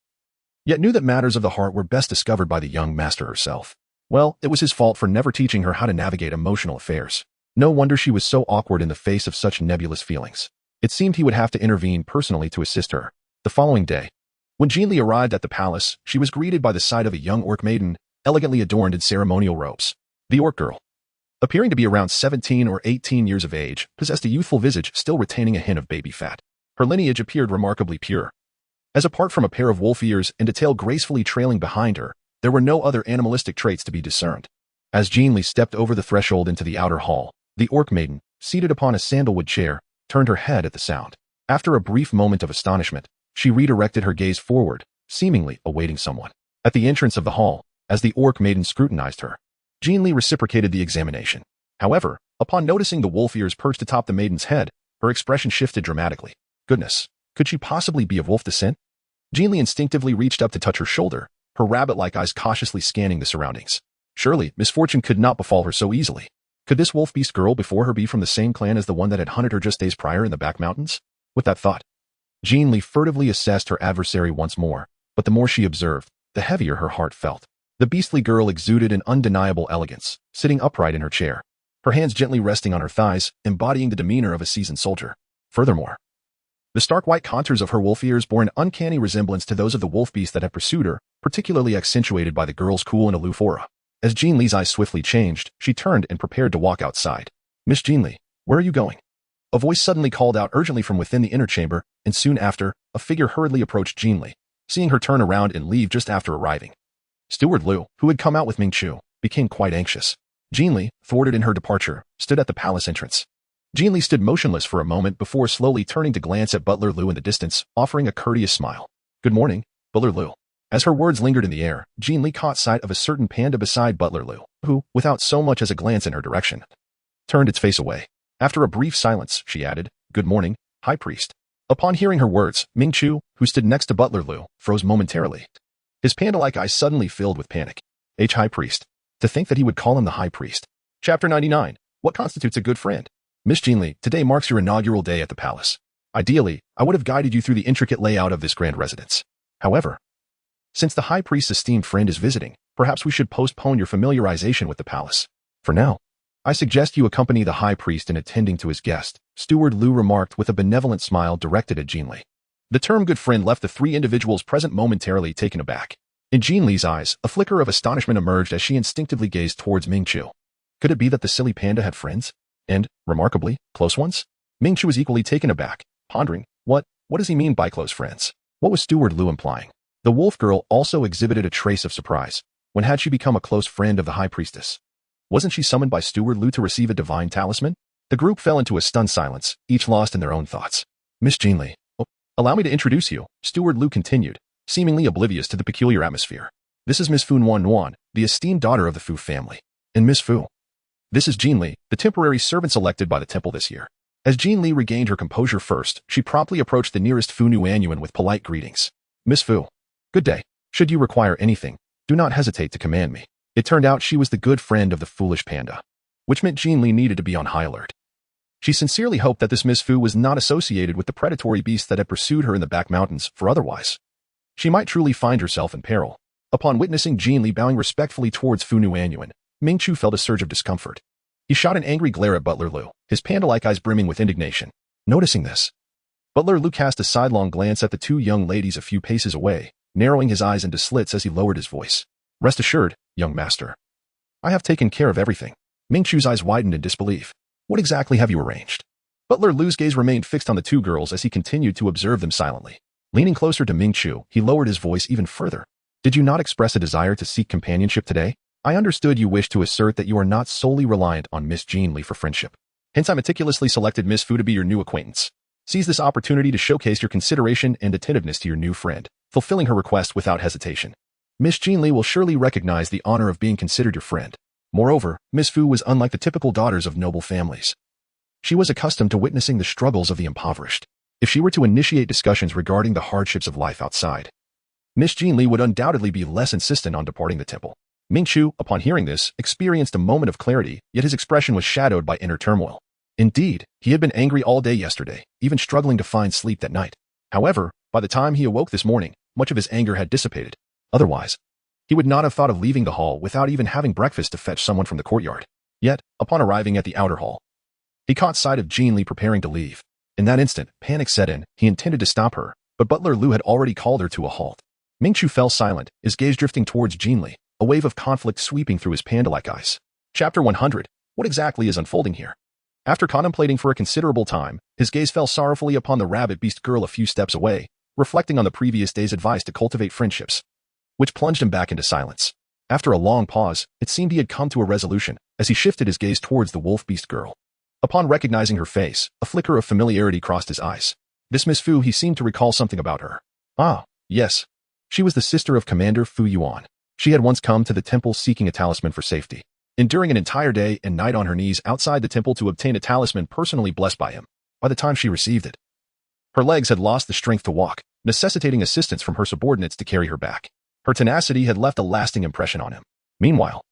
yet knew that matters of the heart were best discovered by the young master herself. Well, it was his fault for never teaching her how to navigate emotional affairs. No wonder she was so awkward in the face of such nebulous feelings. It seemed he would have to intervene personally to assist her. The following day, when Jin Li arrived at the palace, she was greeted by the sight of a young orc maiden, elegantly adorned in ceremonial robes. The orc girl, appearing to be around 17 or 18 years of age, possessed a youthful visage still retaining a hint of baby fat. Her lineage appeared remarkably pure, as apart from a pair of wolf ears and a tail gracefully trailing behind her, there were no other animalistic traits to be discerned. As Jin Li stepped over the threshold into the outer hall, the orc maiden, seated upon a sandalwood chair, turned her head at the sound. After a brief moment of astonishment, she redirected her gaze forward, seemingly awaiting someone. At the entrance of the hall, as the orc maiden scrutinized her, Jin Li reciprocated the examination. However, upon noticing the wolf ears perched atop the maiden's head, her expression shifted dramatically. Goodness, could she possibly be of wolf descent? Jin Li instinctively reached up to touch her shoulder, her rabbit-like eyes cautiously scanning the surroundings. Surely, misfortune could not befall her so easily. Could this wolf beast girl before her be from the same clan as the one that had hunted her just days prior in the back mountains? With that thought, Jin Li furtively assessed her adversary once more, but the more she observed, the heavier her heart felt. The beastly girl exuded an undeniable elegance, sitting upright in her chair, her hands gently resting on her thighs, embodying the demeanor of a seasoned soldier. Furthermore, the stark white contours of her wolf ears bore an uncanny resemblance to those of the wolf beast that had pursued her, particularly accentuated by the girl's cool and aloof aura. As Jin Li's eyes swiftly changed, she turned and prepared to walk outside. Miss Jin Li, where are you going? A voice suddenly called out urgently from within the inner chamber, and soon after, a figure hurriedly approached Jin Li, seeing her turn around and leave just after arriving. Steward Lu, who had come out with Mingqiu, became quite anxious. Jin Li, thwarted in her departure, stood at the palace entrance. Jin Li stood motionless for a moment before slowly turning to glance at Butler Lu in the distance, offering a courteous smile. Good morning, Butler Lu. As her words lingered in the air, Jin Li caught sight of a certain panda beside Butler Lu, who, without so much as a glance in her direction, turned its face away. After a brief silence, she added, Good morning, High Priest. Upon hearing her words, Mingqiu, who stood next to Butler Lu, froze momentarily. His panda-like eyes suddenly filled with panic. High Priest. To think that he would call him the High Priest. Chapter 99. What constitutes a good friend? Miss Jin Li, today marks your inaugural day at the palace. Ideally, I would have guided you through the intricate layout of this grand residence. However, since the High Priest's esteemed friend is visiting, perhaps we should postpone your familiarization with the palace. For now, I suggest you accompany the High Priest in attending to his guest, Steward Lu remarked with a benevolent smile directed at Jin Li. The term good friend left the three individuals present momentarily taken aback. In Jin Li's eyes, a flicker of astonishment emerged as she instinctively gazed towards Mingqiu. Could it be that the silly panda had friends? And, remarkably, close ones? Mingqiu was equally taken aback, pondering, what does he mean by close friends? What was Steward Lu implying? The wolf girl also exhibited a trace of surprise. When had she become a close friend of the high priestess? Wasn't she summoned by Steward Lu to receive a divine talisman? The group fell into a stunned silence, each lost in their own thoughts. Miss Jin Li. Oh, allow me to introduce you, Steward Lu continued, seemingly oblivious to the peculiar atmosphere. This is Miss Fu Nuan, the esteemed daughter of the Fu family. And Miss Fu. This is Jin Li, the temporary servant selected by the temple this year. As Jin Li regained her composure first, she promptly approached the nearest Fu Nuan with polite greetings. Miss Fu. Good day. Should you require anything, do not hesitate to command me. It turned out she was the good friend of the foolish panda, which meant Jin Li needed to be on high alert. She sincerely hoped that this Miss Fu was not associated with the predatory beast that had pursued her in the back mountains, for otherwise, she might truly find herself in peril. Upon witnessing Jin Li bowing respectfully towards Fu Nuan, Ming Chu felt a surge of discomfort. He shot an angry glare at Butler Lu, his panda-like eyes brimming with indignation. Noticing this, Butler Lu cast a sidelong glance at the two young ladies a few paces away, narrowing his eyes into slits as he lowered his voice. Rest assured, young master. I have taken care of everything. Ming Chu's eyes widened in disbelief. What exactly have you arranged? Butler Lu's gaze remained fixed on the two girls as he continued to observe them silently. Leaning closer to Ming Chu, he lowered his voice even further. Did you not express a desire to seek companionship today? I understood you wished to assert that you are not solely reliant on Miss Jin Li for friendship. Hence I meticulously selected Miss Fu to be your new acquaintance. Seize this opportunity to showcase your consideration and attentiveness to your new friend, fulfilling her request without hesitation. Miss Jin Li will surely recognize the honor of being considered your friend. Moreover, Miss Fu was unlike the typical daughters of noble families. She was accustomed to witnessing the struggles of the impoverished. If she were to initiate discussions regarding the hardships of life outside, Miss Jin Li would undoubtedly be less insistent on departing the temple. Ming Chu, upon hearing this, experienced a moment of clarity, yet his expression was shadowed by inner turmoil. Indeed, he had been angry all day yesterday, even struggling to find sleep that night. However, by the time he awoke this morning, much of his anger had dissipated. Otherwise, he would not have thought of leaving the hall without even having breakfast to fetch someone from the courtyard. Yet, upon arriving at the outer hall, he caught sight of Jin Li preparing to leave. In that instant, panic set in. He intended to stop her, but Butler Lu had already called her to a halt. Ming Chu fell silent, his gaze drifting towards Jin Li, a wave of conflict sweeping through his panda-like eyes. Chapter 100. What exactly is unfolding here? After contemplating for a considerable time, his gaze fell sorrowfully upon the rabbit beast girl a few steps away, reflecting on the previous day's advice to cultivate friendships, which plunged him back into silence. After a long pause, it seemed he had come to a resolution, as he shifted his gaze towards the wolf beast girl. Upon recognizing her face, a flicker of familiarity crossed his eyes. This Miss Fu, he seemed to recall something about her. Ah, yes. She was the sister of Commander Fu Yuan. She had once come to the temple seeking a talisman for safety, enduring an entire day and night on her knees outside the temple to obtain a talisman personally blessed by him. By the time she received it, her legs had lost the strength to walk, necessitating assistance from her subordinates to carry her back. Her tenacity had left a lasting impression on him. Meanwhile,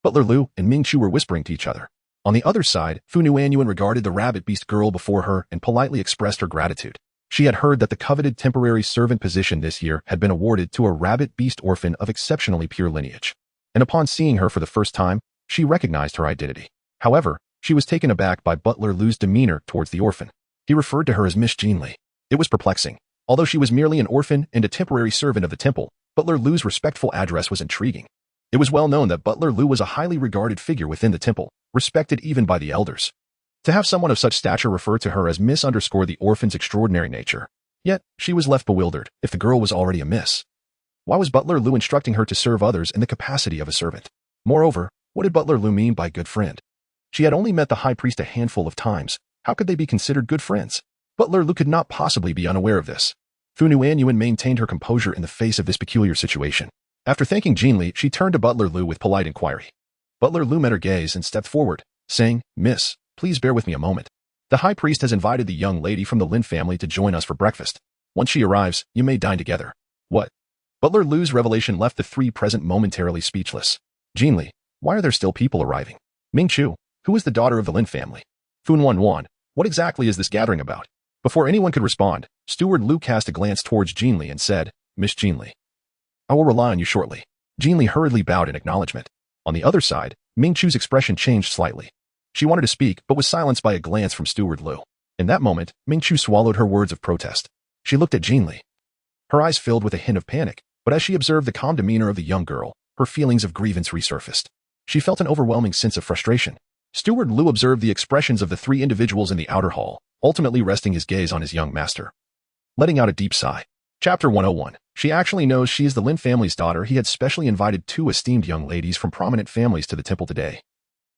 Butler Lu and Ming Chu were whispering to each other. On the other side, Fu Nuan regarded the rabbit beast girl before her and politely expressed her gratitude. She had heard that the coveted temporary servant position this year had been awarded to a rabbit beast orphan of exceptionally pure lineage. And upon seeing her for the first time, she recognized her identity. However, she was taken aback by Butler Lu's demeanor towards the orphan. He referred to her as Miss Jin Li. It was perplexing. Although she was merely an orphan and a temporary servant of the temple, Butler Lu's respectful address was intriguing. It was well known that Butler Lu was a highly regarded figure within the temple, respected even by the elders. To have someone of such stature refer to her as Miss underscored the orphan's extraordinary nature. Yet, she was left bewildered, if the girl was already a miss. Why was Butler Lu instructing her to serve others in the capacity of a servant? Moreover, what did Butler Lu mean by good friend? She had only met the high priest a handful of times. How could they be considered good friends? Butler Lu could not possibly be unaware of this. Fu Nuan maintained her composure in the face of this peculiar situation. After thanking Jin Li, she turned to Butler Lu with polite inquiry. Butler Lu met her gaze and stepped forward, saying, Miss, please bear with me a moment. The high priest has invited the young lady from the Lin family to join us for breakfast. Once she arrives, you may dine together. What? Butler Lu's revelation left the three present momentarily speechless. Jin Li, why are there still people arriving? Ming Chu, who is the daughter of the Lin family? Fu Nuan, what exactly is this gathering about? Before anyone could respond, Steward Lu cast a glance towards Jin Li and said, Miss Jin Li, I will rely on you shortly. Jin Li hurriedly bowed in acknowledgement. On the other side, Ming Chu's expression changed slightly. She wanted to speak, but was silenced by a glance from Steward Lu. In that moment, Ming Chu swallowed her words of protest. She looked at Jin Li. Her eyes filled with a hint of panic, but as she observed the calm demeanor of the young girl, her feelings of grievance resurfaced. She felt an overwhelming sense of frustration. Steward Lu observed the expressions of the three individuals in the outer hall, ultimately resting his gaze on his young master. Letting out a deep sigh, Chapter 101. She actually knows she is the Lin family's daughter. He had specially invited two esteemed young ladies from prominent families to the temple today,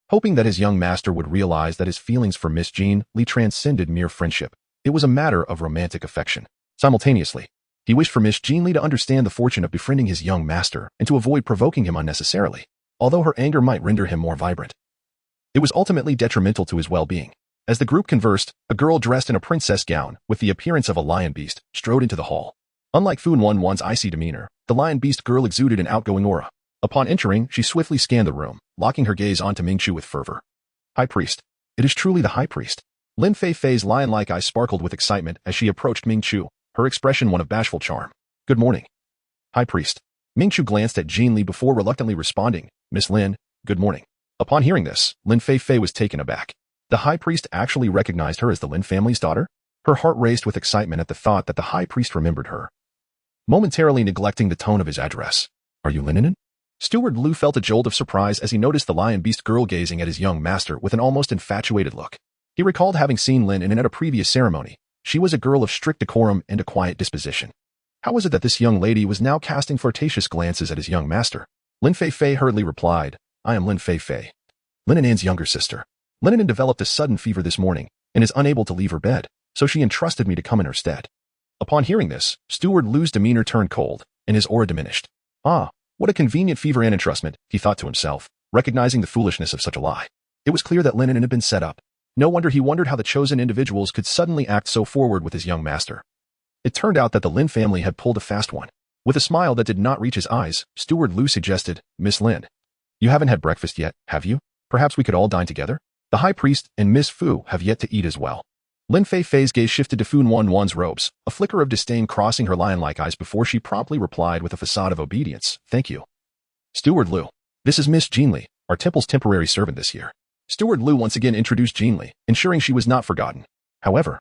hoping that his young master would realize that his feelings for Miss Jin Li transcended mere friendship. It was a matter of romantic affection. Simultaneously, he wished for Miss Jin Li to understand the fortune of befriending his young master and to avoid provoking him unnecessarily, although her anger might render him more vibrant. It was ultimately detrimental to his well-being. As the group conversed, a girl dressed in a princess gown with the appearance of a lion beast strode into the hall. Unlike Fu Wan's icy demeanor, the lion beast girl exuded an outgoing aura. Upon entering, she swiftly scanned the room, locking her gaze onto Ming Chu with fervor. High Priest. It is truly the High Priest. Lin Fei's lion-like eyes sparkled with excitement as she approached Ming Chu, her expression one of bashful charm. Good morning, High Priest. Ming Chu glanced at Jin Li before reluctantly responding, Miss Lin, good morning. Upon hearing this, Lin Fei was taken aback. The High Priest actually recognized her as the Lin family's daughter? Her heart raced with excitement at the thought that the High Priest remembered her, momentarily neglecting the tone of his address. Are you Linen? Steward Lu felt a jolt of surprise as he noticed the lion beast girl gazing at his young master with an almost infatuated look. He recalled having seen Lin in at a previous ceremony. She was a girl of strict decorum and a quiet disposition. How was it that this young lady was now casting flirtatious glances at his young master? Lin Fei hurriedly replied, I am Lin Fei, Lin An's younger sister. Lin developed a sudden fever this morning and is unable to leave her bed, so she entrusted me to come in her stead. Upon hearing this, Steward Lu's demeanor turned cold, and his aura diminished. Ah, what a convenient fever and entrustment, he thought to himself, recognizing the foolishness of such a lie. It was clear that Lin had been set up. No wonder he wondered how the chosen individuals could suddenly act so forward with his young master. It turned out that the Lin family had pulled a fast one. With a smile that did not reach his eyes, Steward Lu suggested, Miss Lin, you haven't had breakfast yet, have you? Perhaps we could all dine together? The High Priest and Miss Fu have yet to eat as well. Lin Fei's gaze shifted to Fu Wan's robes, a flicker of disdain crossing her lion-like eyes before she promptly replied with a facade of obedience, thank you. Steward Lu, this is Miss Jin Li, our temple's temporary servant this year. Steward Lu once again introduced Jin Li, ensuring she was not forgotten. However,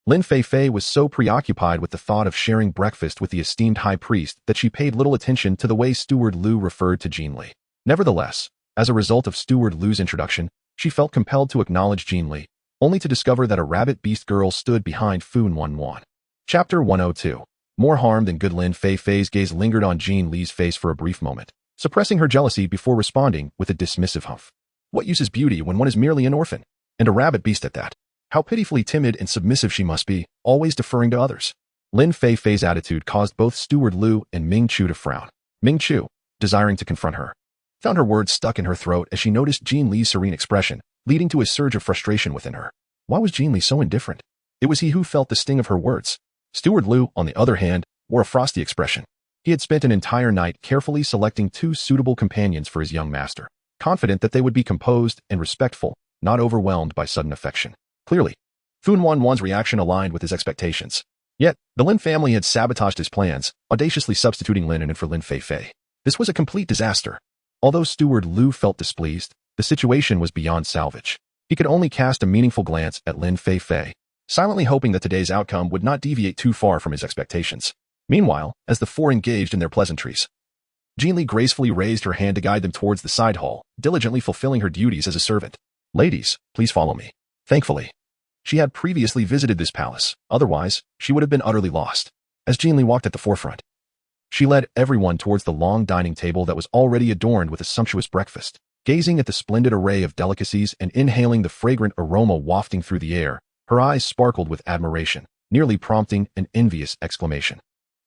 Lin Fei was so preoccupied with the thought of sharing breakfast with the esteemed High Priest that she paid little attention to the way Steward Lu referred to Jin Li. Nevertheless, as a result of Steward Lu's introduction, she felt compelled to acknowledge Jin Li, only to discover that a rabbit beast girl stood behind Fu Wan. Chapter 102. More harm than good. Lin Fei's gaze lingered on Jin Li's face for a brief moment, suppressing her jealousy before responding with a dismissive humph. What use is beauty when one is merely an orphan? And a rabbit beast at that. How pitifully timid and submissive she must be, always deferring to others. Lin Fei's attitude caused both Steward Lu and Ming Chu to frown. Ming Chu, desiring to confront her, found her words stuck in her throat as she noticed Jin Li's serene expression, leading to a surge of frustration within her. Why was Jin Li so indifferent? It was he who felt the sting of her words. Steward Lu, on the other hand, wore a frosty expression. He had spent an entire night carefully selecting two suitable companions for his young master, confident that they would be composed and respectful, not overwhelmed by sudden affection. Clearly, Fu Wan's reaction aligned with his expectations. Yet, the Lin family had sabotaged his plans, audaciously substituting Lin in for Lin Fei. This was a complete disaster. Although Steward Lu felt displeased, the situation was beyond salvage. He could only cast a meaningful glance at Lin Fei, silently hoping that today's outcome would not deviate too far from his expectations. Meanwhile, as the four engaged in their pleasantries, Jin Li gracefully raised her hand to guide them towards the side hall, diligently fulfilling her duties as a servant. Ladies, please follow me. Thankfully, she had previously visited this palace, otherwise, she would have been utterly lost. As Jin Li walked at the forefront, she led everyone towards the long dining table that was already adorned with a sumptuous breakfast. Gazing at the splendid array of delicacies and inhaling the fragrant aroma wafting through the air, her eyes sparkled with admiration, nearly prompting an envious exclamation.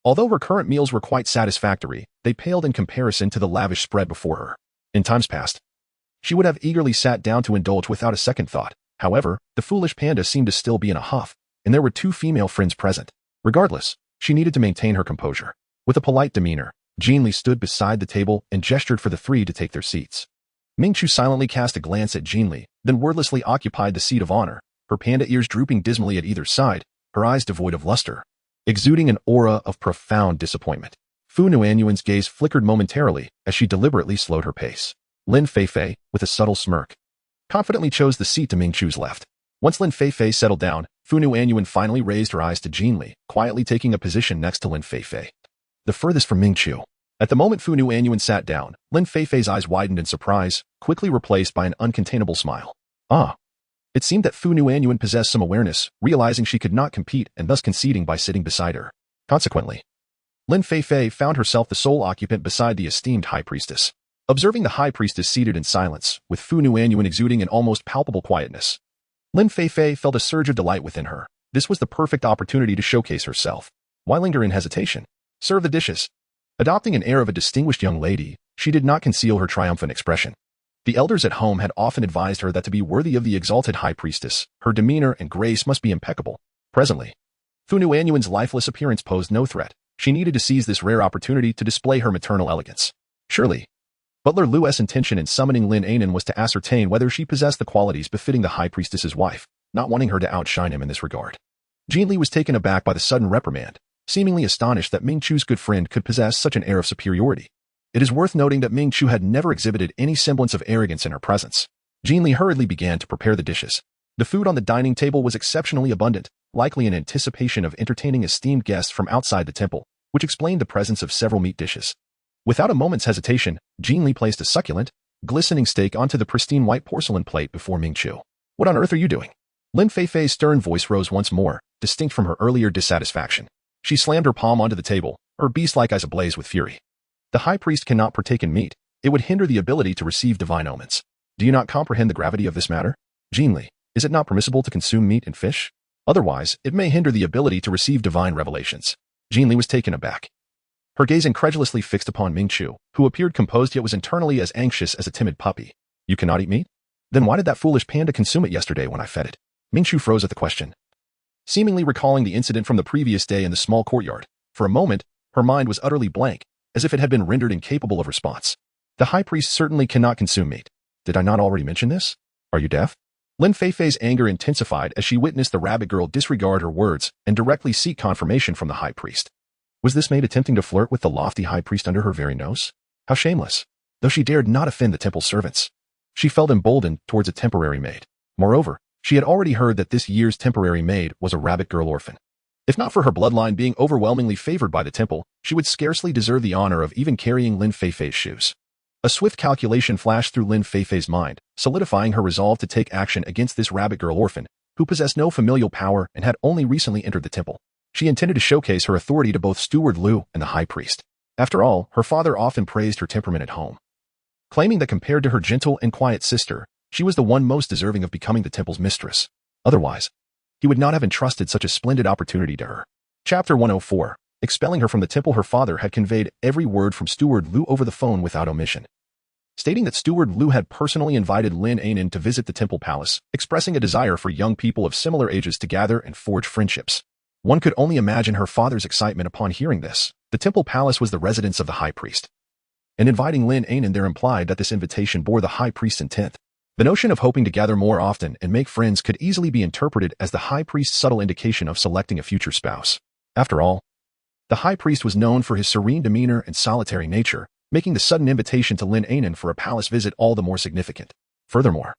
Although her current meals were quite satisfactory, they paled in comparison to the lavish spread before her. In times past, she would have eagerly sat down to indulge without a second thought. However, the foolish panda seemed to still be in a huff, and there were two female friends present. Regardless, she needed to maintain her composure. With a polite demeanor, Jin Li stood beside the table and gestured for the three to take their seats. Ming Chu silently cast a glance at Jin Li, then wordlessly occupied the seat of honor, her panda ears drooping dismally at either side, her eyes devoid of luster, exuding an aura of profound disappointment. Fu Nuanyuan's gaze flickered momentarily as she deliberately slowed her pace. Lin Fei, with a subtle smirk, confidently chose the seat to Ming Chu's left. Once Lin Fei settled down, Fu Nuanyuan finally raised her eyes to Jin Li, quietly taking a position next to Lin Fei, the furthest from Ming Chu. At the moment Fu Nuanyuan sat down, Lin Fei's eyes widened in surprise, quickly replaced by an uncontainable smile. Ah. It seemed that Fu Nuanyuan possessed some awareness, realizing she could not compete and thus conceding by sitting beside her. Consequently, Lin Feifei found herself the sole occupant beside the esteemed high priestess. Observing the high priestess seated in silence, with Fu Nuanyuan exuding an almost palpable quietness, Lin Feifei felt a surge of delight within her. This was the perfect opportunity to showcase herself. Why linger in hesitation? Serve the dishes. Adopting an air of a distinguished young lady, she did not conceal her triumphant expression. The elders at home had often advised her that to be worthy of the exalted high priestess, her demeanor and grace must be impeccable. Presently, Fu Nuanyuan's lifeless appearance posed no threat. She needed to seize this rare opportunity to display her maternal elegance. Surely, Butler Lu's intention in summoning Lin Anan was to ascertain whether she possessed the qualities befitting the high priestess's wife, not wanting her to outshine him in this regard. Jin Li was taken aback by the sudden reprimand, seemingly astonished that Ming Chu's good friend could possess such an air of superiority. It is worth noting that Ming Chu had never exhibited any semblance of arrogance in her presence. Jin Li hurriedly began to prepare the dishes. The food on the dining table was exceptionally abundant, likely in anticipation of entertaining esteemed guests from outside the temple, which explained the presence of several meat dishes. Without a moment's hesitation, Jin Li placed a succulent, glistening steak onto the pristine white porcelain plate before Ming Chu. What on earth are you doing? Lin Feifei's stern voice rose once more, distinct from her earlier dissatisfaction. She slammed her palm onto the table, her beast-like eyes ablaze with fury. The high priest cannot partake in meat. It would hinder the ability to receive divine omens. Do you not comprehend the gravity of this matter? Jin Li, is it not permissible to consume meat and fish? Otherwise, it may hinder the ability to receive divine revelations. Jin Li was taken aback. Her gaze incredulously fixed upon Ming Chu, who appeared composed yet was internally as anxious as a timid puppy. You cannot eat meat? Then why did that foolish panda consume it yesterday when I fed it? Ming Chu froze at the question, seemingly recalling the incident from the previous day in the small courtyard. For a moment, her mind was utterly blank, as if it had been rendered incapable of response. The high priest certainly cannot consume meat. Did I not already mention this? Are you deaf? Lin Feifei's anger intensified as she witnessed the rabbit girl disregard her words and directly seek confirmation from the high priest. Was this maid attempting to flirt with the lofty high priest under her very nose? How shameless! Though she dared not offend the temple servants, she felt emboldened towards a temporary maid. Moreover, she had already heard that this year's temporary maid was a rabbit girl orphan. If not for her bloodline being overwhelmingly favored by the temple, she would scarcely deserve the honor of even carrying Lin Feifei's shoes. A swift calculation flashed through Lin Feifei's mind, solidifying her resolve to take action against this rabbit girl orphan, who possessed no familial power and had only recently entered the temple. She intended to showcase her authority to both Steward Lu and the high priest. After all, her father often praised her temperament at home, claiming that compared to her gentle and quiet sister, she was the one most deserving of becoming the temple's mistress. Otherwise, he would not have entrusted such a splendid opportunity to her. Chapter 104. Expelling her from the temple. Her father had conveyed every word from Steward Lu over the phone without omission, stating that Steward Lu had personally invited Lin Anan to visit the temple palace, expressing a desire for young people of similar ages to gather and forge friendships. One could only imagine her father's excitement upon hearing this. The temple palace was the residence of the high priest, and inviting Lin Anan there implied that this invitation bore the high priest's intent. The notion of hoping to gather more often and make friends could easily be interpreted as the high priest's subtle indication of selecting a future spouse. After all, the high priest was known for his serene demeanor and solitary nature, making the sudden invitation to Lin Anan for a palace visit all the more significant. Furthermore,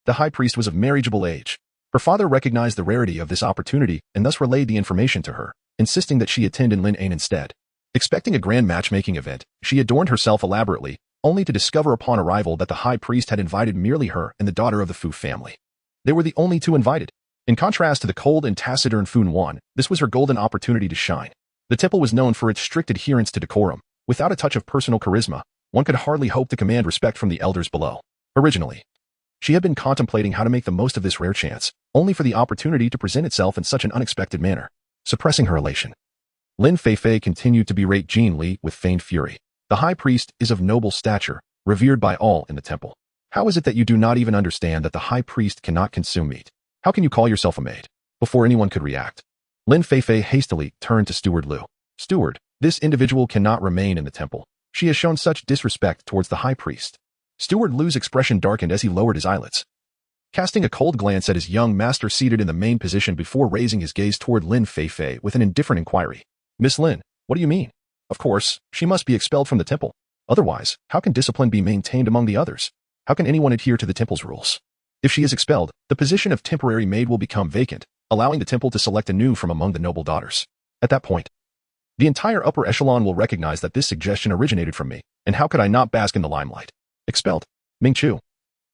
the high priest was of marriageable age. Her father recognized the rarity of this opportunity and thus relayed the information to her, insisting that she attend in Lin Anan's stead. Expecting a grand matchmaking event, she adorned herself elaborately, only to discover upon arrival that the high priest had invited merely her and the daughter of the Fu family. They were the only two invited. In contrast to the cold and taciturn Fu Nuan, this was her golden opportunity to shine. The temple was known for its strict adherence to decorum. Without a touch of personal charisma, one could hardly hope to command respect from the elders below. Originally, she had been contemplating how to make the most of this rare chance, only for the opportunity to present itself in such an unexpected manner. Suppressing her elation, Lin Feifei continued to berate Jin Li with feigned fury. The high priest is of noble stature, revered by all in the temple. How is it that you do not even understand that the high priest cannot consume meat? How can you call yourself a maid? Before anyone could react, Lin Feifei hastily turned to Steward Lu. Steward, this individual cannot remain in the temple. She has shown such disrespect towards the high priest. Steward Lu's expression darkened as he lowered his eyelids, casting a cold glance at his young master seated in the main position before raising his gaze toward Lin Feifei with an indifferent inquiry. Miss Lin, what do you mean? Of course, she must be expelled from the temple. Otherwise, how can discipline be maintained among the others? How can anyone adhere to the temple's rules? If she is expelled, the position of temporary maid will become vacant, allowing the temple to select anew from among the noble daughters. At that point, the entire upper echelon will recognize that this suggestion originated from me, and how could I not bask in the limelight? Expelled. Ming Chu,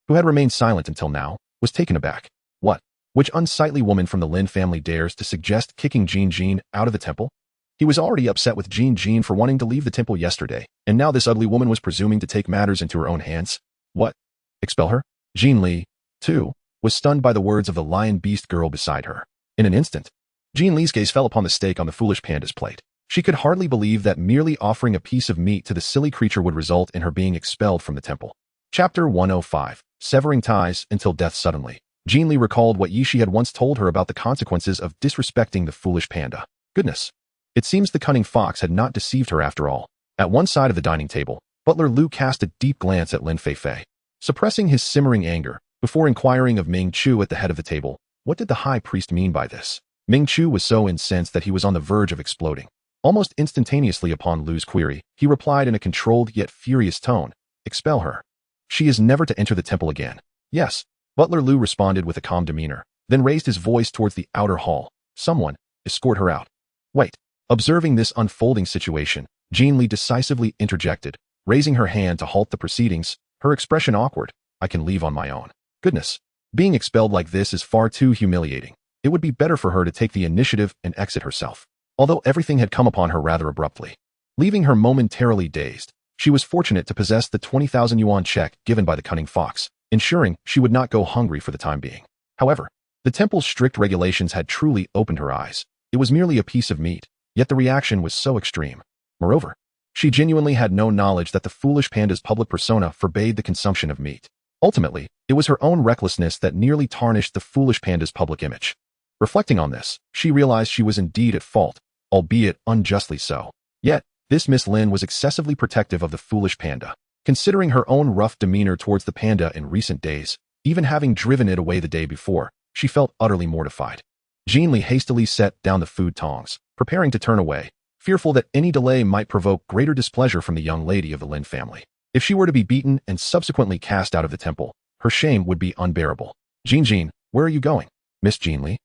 who had remained silent until now, was taken aback. What? Which unsightly woman from the Lin family dares to suggest kicking Jin Jin out of the temple? He was already upset with Jin Jin for wanting to leave the temple yesterday, and now this ugly woman was presuming to take matters into her own hands. What? Expel her? Jin Li, too, was stunned by the words of the lion-beast girl beside her. In an instant, Jin Li's gaze fell upon the steak on the foolish panda's plate. She could hardly believe that merely offering a piece of meat to the silly creature would result in her being expelled from the temple. Chapter 105. Severing Ties Until Death Suddenly. Jin Li recalled what Yi Shi had once told her about the consequences of disrespecting the foolish panda. Goodness. It seems the cunning fox had not deceived her after all. At one side of the dining table, Butler Lu cast a deep glance at Lin Feifei, suppressing his simmering anger, before inquiring of Ming Chu at the head of the table. What did the high priest mean by this? Ming Chu was so incensed that he was on the verge of exploding. Almost instantaneously upon Lu's query, he replied in a controlled yet furious tone, "Expel her. She is never to enter the temple again." "Yes." Butler Lu responded with a calm demeanor, then raised his voice towards the outer hall. "Someone, escort her out." "Wait." Observing this unfolding situation, Jin Li decisively interjected, raising her hand to halt the proceedings, her expression awkward. "I can leave on my own." Goodness. Being expelled like this is far too humiliating. It would be better for her to take the initiative and exit herself. Although everything had come upon her rather abruptly, leaving her momentarily dazed, she was fortunate to possess the 20,000 yuan check given by the cunning fox, ensuring she would not go hungry for the time being. However, the temple's strict regulations had truly opened her eyes. It was merely a piece of meat, yet the reaction was so extreme. Moreover, she genuinely had no knowledge that the foolish panda's public persona forbade the consumption of meat. Ultimately, it was her own recklessness that nearly tarnished the foolish panda's public image. Reflecting on this, she realized she was indeed at fault, albeit unjustly so. Yet, this Miss Lin was excessively protective of the foolish panda. Considering her own rough demeanor towards the panda in recent days, even having driven it away the day before, she felt utterly mortified. Jin Li hastily set down the food tongs, preparing to turn away, fearful that any delay might provoke greater displeasure from the young lady of the Lin family. If she were to be beaten and subsequently cast out of the temple, her shame would be unbearable. "Jin Jin, where are you going?" "Miss Jin Li?"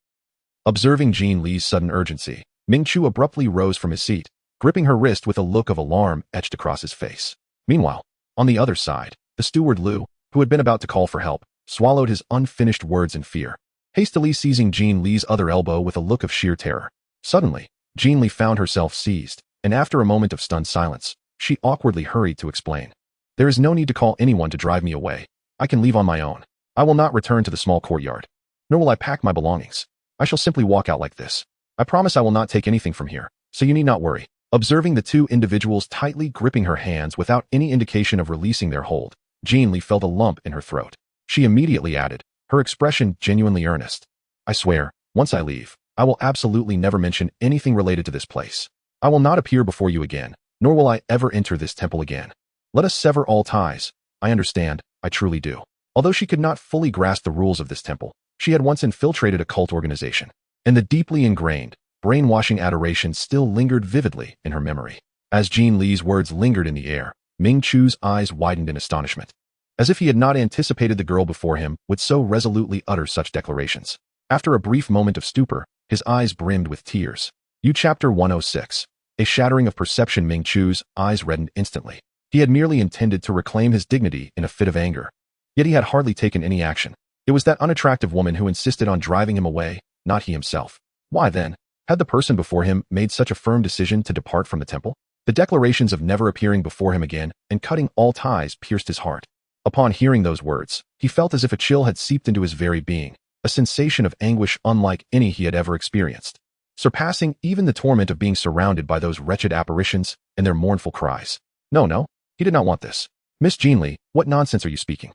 Observing Jin Li's sudden urgency, Ming Chu abruptly rose from his seat, gripping her wrist with a look of alarm etched across his face. Meanwhile, on the other side, the steward Lu, who had been about to call for help, swallowed his unfinished words in fear, hastily seizing Jin Li's other elbow with a look of sheer terror. Suddenly, Jin Li found herself seized, and after a moment of stunned silence, she awkwardly hurried to explain. "There is no need to call anyone to drive me away. I can leave on my own. I will not return to the small courtyard. Nor will I pack my belongings. I shall simply walk out like this. I promise I will not take anything from here, so you need not worry." Observing the two individuals tightly gripping her hands without any indication of releasing their hold, Jin Li felt a lump in her throat. She immediately added, her expression genuinely earnest, "I swear, once I leave, I will absolutely never mention anything related to this place. I will not appear before you again, nor will I ever enter this temple again. Let us sever all ties. I understand, I truly do." Although she could not fully grasp the rules of this temple, she had once infiltrated a cult organization, and the deeply ingrained, brainwashing adoration still lingered vividly in her memory. As Jin Li's words lingered in the air, Ming Chu's eyes widened in astonishment, as if he had not anticipated the girl before him would so resolutely utter such declarations. After a brief moment of stupor, his eyes brimmed with tears. Chapter 106. A shattering of perception. Ming Chu's eyes reddened instantly. He had merely intended to reclaim his dignity in a fit of anger. Yet he had hardly taken any action. It was that unattractive woman who insisted on driving him away, not he himself. Why then, had the person before him made such a firm decision to depart from the temple? The declarations of never appearing before him again and cutting all ties pierced his heart. Upon hearing those words, he felt as if a chill had seeped into his very being, a sensation of anguish unlike any he had ever experienced, surpassing even the torment of being surrounded by those wretched apparitions and their mournful cries. No, he did not want this. "Miss Jin Li, what nonsense are you speaking?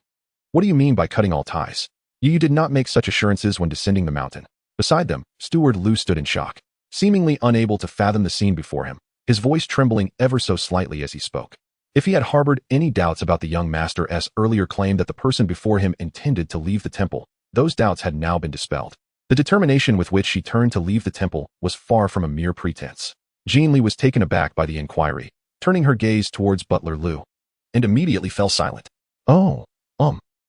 What do you mean by cutting all ties? You did not make such assurances when descending the mountain." Beside them, Steward Lu stood in shock, seemingly unable to fathom the scene before him, his voice trembling ever so slightly as he spoke. If he had harbored any doubts about the young master's earlier claim that the person before him intended to leave the temple, those doubts had now been dispelled. The determination with which she turned to leave the temple was far from a mere pretense. Jin Li was taken aback by the inquiry, turning her gaze towards Butler Lu, and immediately fell silent. "Oh,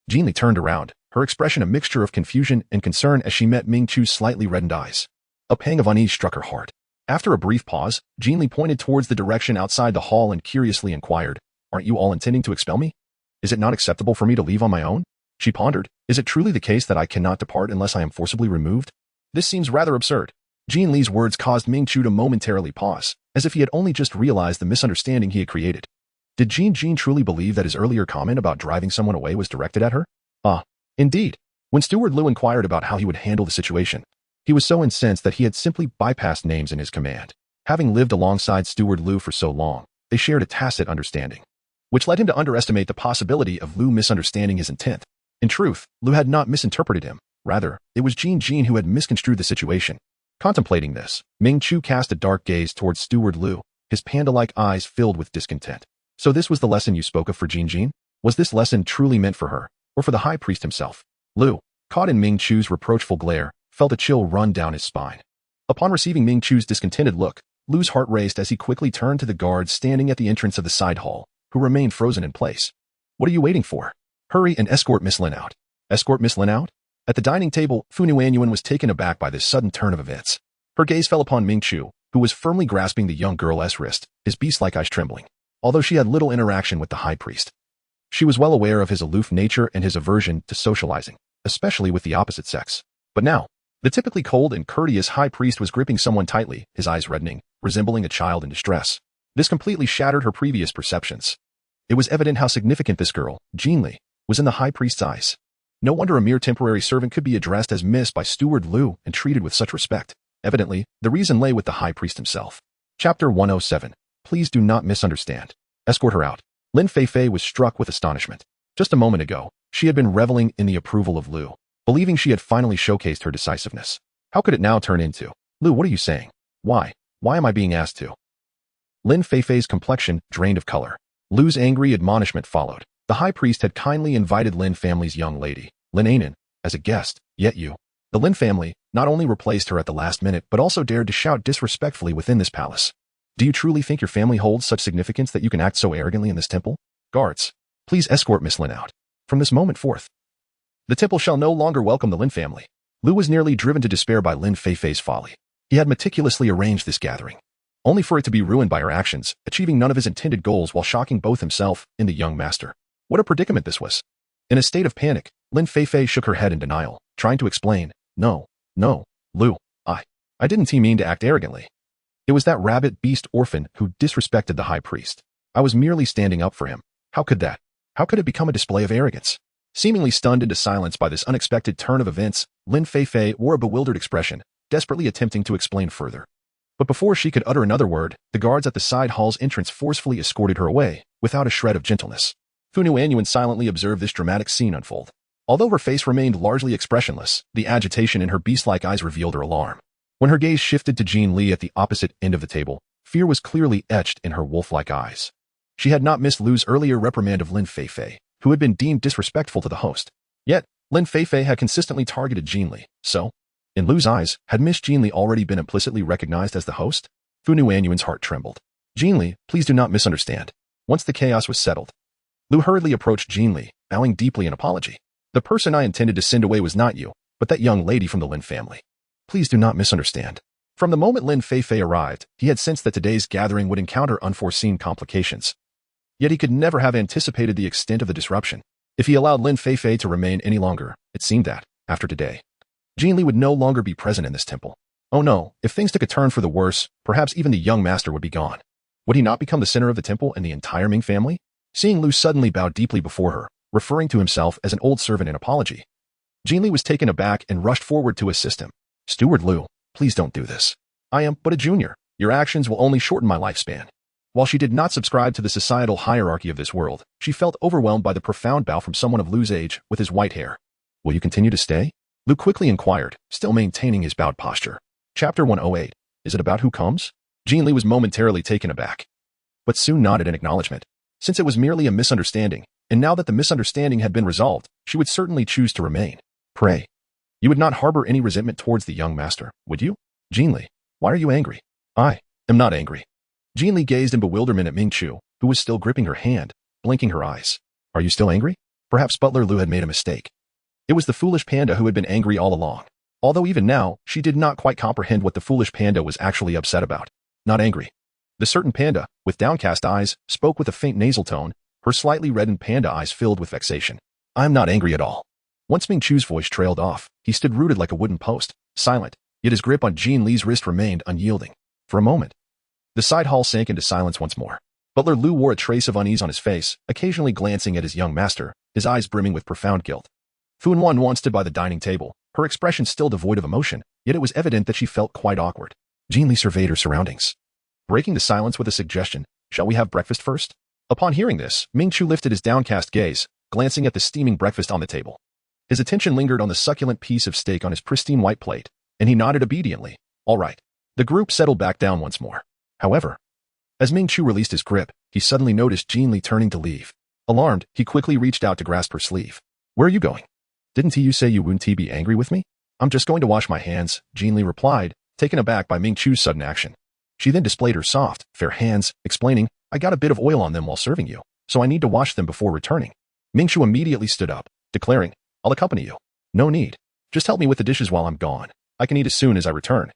Jin Li turned around, her expression a mixture of confusion and concern as she met Ming Chu's slightly reddened eyes. A pang of unease struck her heart. After a brief pause, Jin Li pointed towards the direction outside the hall and curiously inquired, "Aren't you all intending to expel me? Is it not acceptable for me to leave on my own?" She pondered, "Is it truly the case that I cannot depart unless I am forcibly removed? This seems rather absurd." Jin Li's words caused Ming Chu to momentarily pause, as if he had only just realized the misunderstanding he had created. Did Jin Jin truly believe that his earlier comment about driving someone away was directed at her? Indeed. When Steward Liu inquired about how he would handle the situation, he was so incensed that he had simply bypassed names in his command. Having lived alongside Steward Liu for so long, they shared a tacit understanding, which led him to underestimate the possibility of Liu misunderstanding his intent. In truth, Liu had not misinterpreted him. Rather, it was Jin Jin who had misconstrued the situation. Contemplating this, Ming Chu cast a dark gaze towards Steward Liu, his panda-like eyes filled with discontent. So this was the lesson you spoke of for Jin Jin? Was this lesson truly meant for her, or for the high priest himself? Liu, caught in Ming Chu's reproachful glare, felt a chill run down his spine. Upon receiving Ming Chu's discontented look, Liu's heart raced as he quickly turned to the guards standing at the entrance of the side hall, who remained frozen in place. What are you waiting for? Hurry and escort Miss Lin out. Escort Miss Lin out? At the dining table, Fu Nuanyuan was taken aback by this sudden turn of events. Her gaze fell upon Ming Chu, who was firmly grasping the young girl's wrist, his beast-like eyes trembling. Although she had little interaction with the high priest, she was well aware of his aloof nature and his aversion to socializing, especially with the opposite sex. But now, the typically cold and courteous high priest was gripping someone tightly, his eyes reddening, resembling a child in distress. This completely shattered her previous perceptions. It was evident how significant this girl, Jin Li, was in the high priest's eyes. No wonder a mere temporary servant could be addressed as Miss by Steward Liu and treated with such respect. Evidently, the reason lay with the high priest himself. Chapter 107. Please do not misunderstand. Escort her out. Lin Feifei was struck with astonishment. Just a moment ago, she had been reveling in the approval of Liu, believing she had finally showcased her decisiveness. How could it now turn into, Liu, what are you saying? Why? Why am I being asked to? Lin Feifei's complexion drained of color. Liu's angry admonishment followed. The high priest had kindly invited Lin family's young lady, Lin Anan, as a guest, yet you, the Lin family, not only replaced her at the last minute but also dared to shout disrespectfully within this palace. Do you truly think your family holds such significance that you can act so arrogantly in this temple? Guards, please escort Miss Lin out. From this moment forth, the temple shall no longer welcome the Lin family. Liu was nearly driven to despair by Lin Feifei's folly. He had meticulously arranged this gathering, only for it to be ruined by her actions, achieving none of his intended goals while shocking both himself and the young master. What a predicament this was. In a state of panic, Lin Feifei shook her head in denial, trying to explain, No, Liu, I didn't mean to act arrogantly. It was that rabbit beast orphan who disrespected the high priest. I was merely standing up for him. How could that? How could it become a display of arrogance? Seemingly stunned into silence by this unexpected turn of events, Lin Feifei wore a bewildered expression, desperately attempting to explain further. But before she could utter another word, the guards at the side hall's entrance forcefully escorted her away, without a shred of gentleness. Fu Nuanyuan silently observed this dramatic scene unfold. Although her face remained largely expressionless, the agitation in her beast-like eyes revealed her alarm. When her gaze shifted to Jin Li at the opposite end of the table, fear was clearly etched in her wolf-like eyes. She had not missed Liu's earlier reprimand of Lin Feifei, who had been deemed disrespectful to the host. Yet, Lin Feifei had consistently targeted Jin Li, so, in Liu's eyes, had Miss Jin Li already been implicitly recognized as the host? Fu Nuanyuan's heart trembled. Jin Li, please do not misunderstand. Once the chaos was settled, Liu hurriedly approached Jin Li, bowing deeply in apology. The person I intended to send away was not you, but that young lady from the Lin family. Please do not misunderstand. From the moment Lin Feifei arrived, he had sensed that today's gathering would encounter unforeseen complications. Yet he could never have anticipated the extent of the disruption. If he allowed Lin Feifei to remain any longer, it seemed that, after today, Jin Li would no longer be present in this temple. Oh no, if things took a turn for the worse, perhaps even the young master would be gone. Would he not become the center of the temple and the entire Ming family? Seeing Liu suddenly bow deeply before her, referring to himself as an old servant in apology, Jin Li was taken aback and rushed forward to assist him. Steward Liu, please don't do this. I am but a junior. Your actions will only shorten my lifespan. While she did not subscribe to the societal hierarchy of this world, she felt overwhelmed by the profound bow from someone of Liu's age with his white hair. Will you continue to stay? Liu quickly inquired, still maintaining his bowed posture. Chapter 108. Is it about who comes? Jin Li was momentarily taken aback, but soon nodded in acknowledgement. Since it was merely a misunderstanding, and now that the misunderstanding had been resolved, she would certainly choose to remain. Pray, you would not harbor any resentment towards the young master, would you? Jin Li, why are you angry? I am not angry. Jin Li gazed in bewilderment at Ming Chu, who was still gripping her hand, blinking her eyes. Are you still angry? Perhaps Butler Liu had made a mistake. It was the foolish panda who had been angry all along. Although even now, she did not quite comprehend what the foolish panda was actually upset about. Not angry. The certain panda, with downcast eyes, spoke with a faint nasal tone, her slightly reddened panda eyes filled with vexation. I'm not angry at all. Once Ming Chu's voice trailed off, he stood rooted like a wooden post, silent, yet his grip on Jin Li's wrist remained unyielding. For a moment, the side hall sank into silence once more. Butler Lu wore a trace of unease on his face, occasionally glancing at his young master, his eyes brimming with profound guilt. Fu Wan stood by the dining table, her expression still devoid of emotion, yet it was evident that she felt quite awkward. Jin Li surveyed her surroundings, breaking the silence with a suggestion, "Shall we have breakfast first?" Upon hearing this, Ming Chu lifted his downcast gaze, glancing at the steaming breakfast on the table. His attention lingered on the succulent piece of steak on his pristine white plate, and he nodded obediently. All right. The group settled back down once more. However, as Ming Chu released his grip, he suddenly noticed Jin Li turning to leave. Alarmed, he quickly reached out to grasp her sleeve. "Where are you going? Didn't you say you wouldn't be angry with me?" "I'm just going to wash my hands," Jin Li replied, taken aback by Ming Chu's sudden action. She then displayed her soft, fair hands, explaining, "I got a bit of oil on them while serving you, so I need to wash them before returning." Ming Chu immediately stood up, declaring, "I'll accompany you." "No need. Just help me with the dishes while I'm gone. I can eat as soon as I return."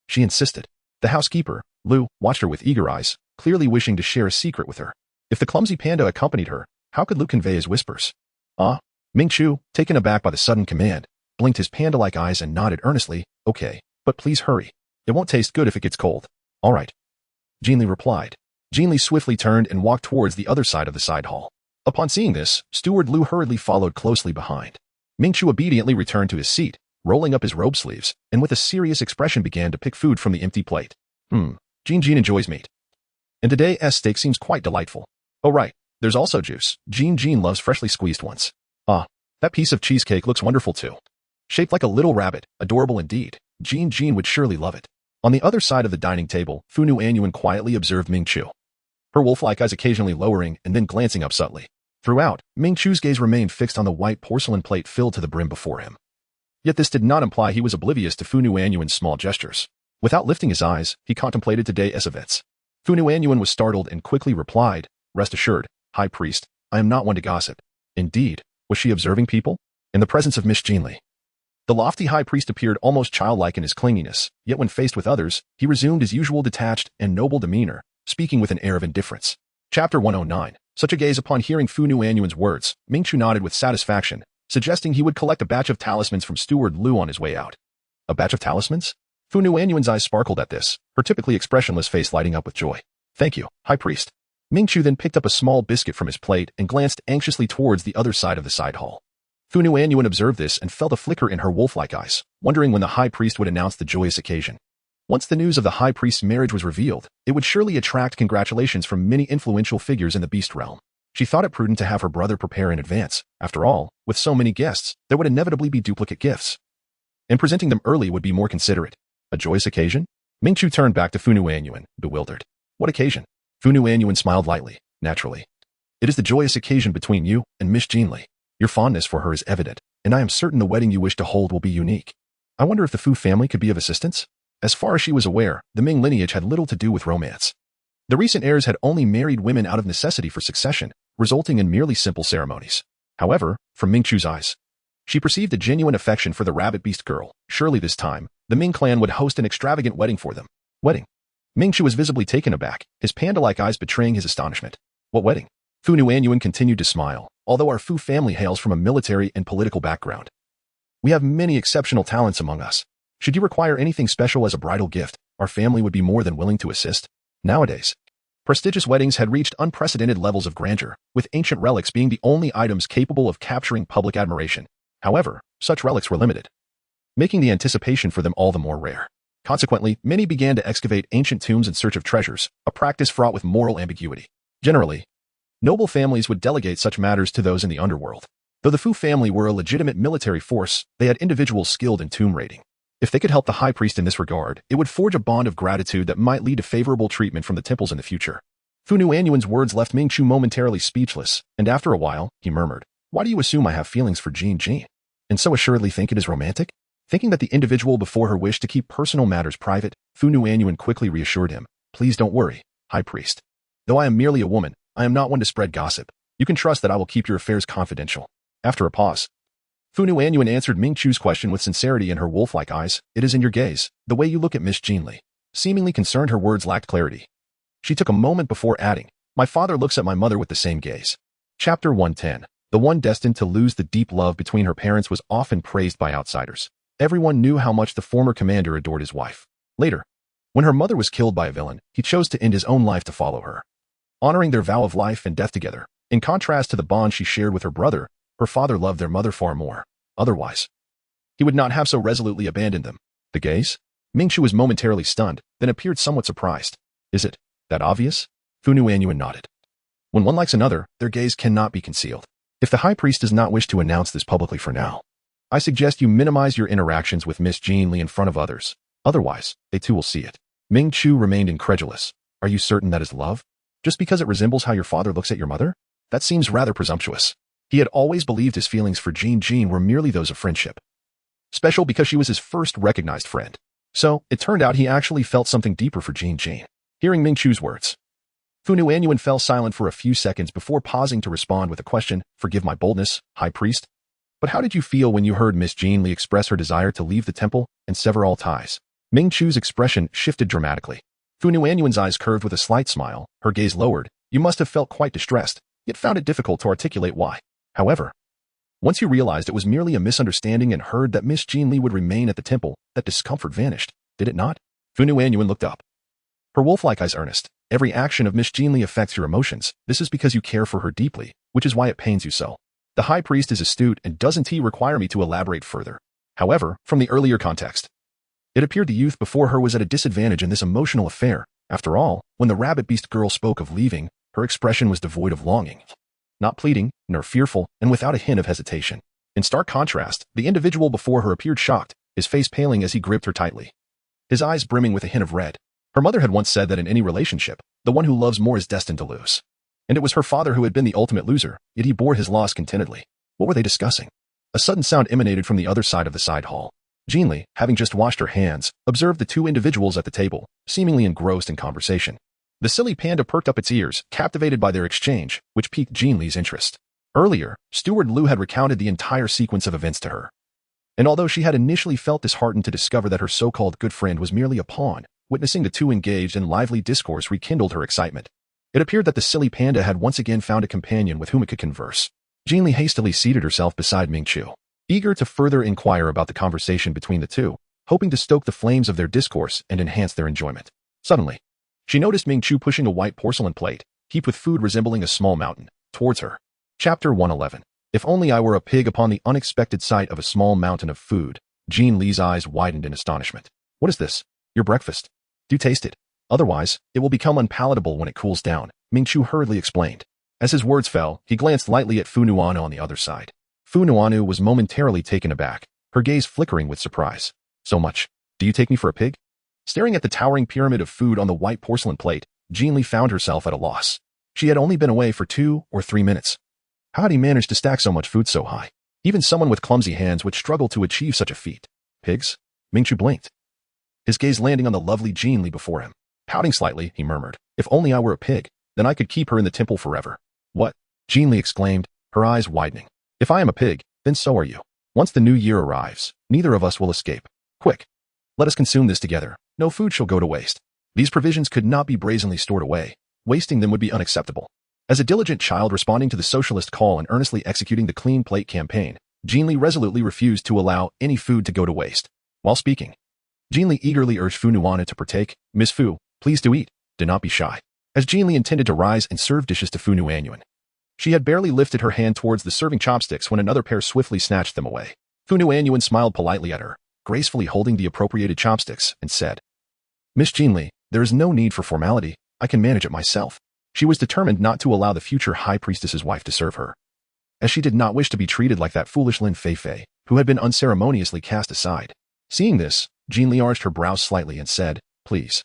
She insisted. The housekeeper, Lu, watched her with eager eyes, clearly wishing to share a secret with her. If the clumsy panda accompanied her, how could Lu convey his whispers? "Ah?" Ming Chu, taken aback by the sudden command, blinked his panda-like eyes and nodded earnestly, "Okay, but please hurry. It won't taste good if it gets cold." "All right," Jin Li replied. Jin Li swiftly turned and walked towards the other side of the side hall. Upon seeing this, Steward Lu hurriedly followed closely behind. Ming Chu obediently returned to his seat, rolling up his robe sleeves, and with a serious expression began to pick food from the empty plate. Jin Jin enjoys meat. And today's steak seems quite delightful. Oh right, there's also juice. Jin Jin loves freshly squeezed ones. Ah, that piece of cheesecake looks wonderful too. Shaped like a little rabbit, adorable indeed. Jin Jin would surely love it. On the other side of the dining table, Fu Nuanyuan quietly observed Ming Chu, her wolf-like eyes occasionally lowering and then glancing up subtly. Throughout, Ming Chu's gaze remained fixed on the white porcelain plate filled to the brim before him. Yet this did not imply he was oblivious to Fu Nuanyuan's small gestures. Without lifting his eyes, he contemplated today's events. Fu Nuanyuan was startled and quickly replied, "Rest assured, High Priest, I am not one to gossip." Indeed, was she observing people? In the presence of Miss Jin Li, the lofty High Priest appeared almost childlike in his clinginess, yet when faced with others, he resumed his usual detached and noble demeanor, speaking with an air of indifference. Chapter 109. Such a gaze. Upon hearing Fu Nuanyuan's words, Ming Chu nodded with satisfaction, suggesting he would collect a batch of talismans from Steward Lu on his way out. A batch of talismans? Fu Nuanyuan's eyes sparkled at this, her typically expressionless face lighting up with joy. "Thank you, High Priest." Ming Chu then picked up a small biscuit from his plate and glanced anxiously towards the other side of the side hall. Fu Nuanyuan observed this and felt a flicker in her wolf-like eyes, wondering when the High Priest would announce the joyous occasion. Once the news of the High Priest's marriage was revealed, it would surely attract congratulations from many influential figures in the beast realm. She thought it prudent to have her brother prepare in advance. After all, with so many guests, there would inevitably be duplicate gifts, and presenting them early would be more considerate. A joyous occasion? Ming Chu turned back to Fu Nuanyuan, bewildered. "What occasion?" Fu Nuanyuan smiled lightly, naturally. "It is the joyous occasion between you and Miss Jin Li. Your fondness for her is evident, and I am certain the wedding you wish to hold will be unique. I wonder if the Fu family could be of assistance?" As far as she was aware, the Ming lineage had little to do with romance. The recent heirs had only married women out of necessity for succession, resulting in merely simple ceremonies. However, from Ming Chu's eyes, she perceived a genuine affection for the rabbit beast girl. Surely this time, the Ming clan would host an extravagant wedding for them. Wedding? Ming Chu was visibly taken aback, his panda-like eyes betraying his astonishment. "What wedding?" Fu Nuanyuan continued to smile, although our Fu family hails from a military and political background. "We have many exceptional talents among us. Should you require anything special as a bridal gift, our family would be more than willing to assist." Nowadays, prestigious weddings had reached unprecedented levels of grandeur, with ancient relics being the only items capable of capturing public admiration. However, such relics were limited, making the anticipation for them all the more rare. Consequently, many began to excavate ancient tombs in search of treasures, a practice fraught with moral ambiguity. Generally, noble families would delegate such matters to those in the underworld. Though the Fu family were a legitimate military force, they had individuals skilled in tomb raiding. If they could help the High Priest in this regard, it would forge a bond of gratitude that might lead to favorable treatment from the temples in the future. Fu Nuanyuan's words left Ming Chu momentarily speechless, and after a while, he murmured, "Why do you assume I have feelings for Jin Jin, and so assuredly think it is romantic?" Thinking that the individual before her wished to keep personal matters private, Fu Nuanyuan quickly reassured him, "Please don't worry, High Priest. Though I am merely a woman, I am not one to spread gossip. You can trust that I will keep your affairs confidential." After a pause, Fu Nuanyuan answered Ming Chu's question with sincerity in her wolf-like eyes. "It is in your gaze, the way you look at Miss Jin Li." Seemingly concerned her words lacked clarity. She took a moment before adding, "My father looks at my mother with the same gaze." Chapter 110. The one destined to lose. The deep love between her parents was often praised by outsiders. Everyone knew how much the former commander adored his wife. Later, when her mother was killed by a villain, he chose to end his own life to follow her, honoring their vow of life and death together. In contrast to the bond she shared with her brother, her father loved their mother far more. Otherwise, he would not have so resolutely abandoned them. The gaze? Ming-Chu was momentarily stunned, then appeared somewhat surprised. Is it that obvious? Fu Nuanyuan nodded. When one likes another, their gaze cannot be concealed. If the high priest does not wish to announce this publicly for now, I suggest you minimize your interactions with Miss Jin Li in front of others. Otherwise, they too will see it. Ming-Chu remained incredulous. Are you certain that is love? Just because it resembles how your father looks at your mother? That seems rather presumptuous. He had always believed his feelings for Jin Jin were merely those of friendship. Special because she was his first recognized friend. So, it turned out he actually felt something deeper for Jin Jin. Hearing Ming-Chu's words, Fu Nuanyuan fell silent for a few seconds before pausing to respond with a question. Forgive my boldness, High Priest. But how did you feel when you heard Miss Jin Li express her desire to leave the temple and sever all ties? Ming-Chu's expression shifted dramatically. Fu Nuanyuan's eyes curved with a slight smile, her gaze lowered. You must have felt quite distressed, yet found it difficult to articulate why. However, once you realized it was merely a misunderstanding and heard that Miss Jin Li would remain at the temple, that discomfort vanished, did it not? Fu Nuanyuan looked up. Her wolf-like eyes earnest. Every action of Miss Jin Li affects your emotions. This is because you care for her deeply, which is why it pains you so. The high priest is astute and doesn't he require me to elaborate further. However, from the earlier context, it appeared the youth before her was at a disadvantage in this emotional affair. After all, when the rabbit beast girl spoke of leaving, her expression was devoid of longing, not pleading, nor fearful, and without a hint of hesitation. In stark contrast, the individual before her appeared shocked, his face paling as he gripped her tightly, his eyes brimming with a hint of red. Her mother had once said that in any relationship, the one who loves more is destined to lose. And it was her father who had been the ultimate loser, yet he bore his loss contentedly. What were they discussing? A sudden sound emanated from the other side of the side hall. Jin Li, having just washed her hands, observed the two individuals at the table, seemingly engrossed in conversation. The silly panda perked up its ears, captivated by their exchange, which piqued Jin Li's interest. Earlier, Steward Liu had recounted the entire sequence of events to her. And although she had initially felt disheartened to discover that her so-called good friend was merely a pawn, witnessing the two engaged in lively discourse rekindled her excitement. It appeared that the silly panda had once again found a companion with whom it could converse. Jin Li hastily seated herself beside Ming-Chu, eager to further inquire about the conversation between the two, hoping to stoke the flames of their discourse and enhance their enjoyment. Suddenly, she noticed Ming-Chu pushing a white porcelain plate, heaped with food resembling a small mountain, towards her. Chapter 111. If only I were a pig. Upon the unexpected sight of a small mountain of food, Jin Li's eyes widened in astonishment. What is this? Your breakfast. Do taste it. Otherwise, it will become unpalatable when it cools down, Ming-Chu hurriedly explained. As his words fell, he glanced lightly at Fu Nuanyuan on the other side. Fu Nuanyuan was momentarily taken aback, her gaze flickering with surprise. So much. Do you take me for a pig? Staring at the towering pyramid of food on the white porcelain plate, Jin Li found herself at a loss. She had only been away for 2 or 3 minutes. How had he managed to stack so much food so high? Even someone with clumsy hands would struggle to achieve such a feat. Pigs? Ming-Chu blinked, his gaze landing on the lovely Jin Li before him. Pouting slightly, he murmured, if only I were a pig, then I could keep her in the temple forever. What? Jin Li exclaimed, her eyes widening. If I am a pig, then so are you. Once the new year arrives, neither of us will escape. Quick, let us consume this together. No food shall go to waste. These provisions could not be brazenly stored away. Wasting them would be unacceptable. As a diligent child responding to the socialist call and earnestly executing the clean plate campaign, Jin Li resolutely refused to allow any food to go to waste. While speaking, Jin Li eagerly urged Fu Nuanyuan to partake. Miss Fu, please do eat. Do not be shy. As Jin Li intended to rise and serve dishes to Fu Nuanyuan, she had barely lifted her hand towards the serving chopsticks when another pair swiftly snatched them away. Fu Nuanyuan smiled politely at her, gracefully holding the appropriated chopsticks, and said, Miss Jin Li, there is no need for formality. I can manage it myself. She was determined not to allow the future high priestess's wife to serve her, as she did not wish to be treated like that foolish Lin Fei, who had been unceremoniously cast aside. Seeing this, Jin Li arched her brows slightly and said, please.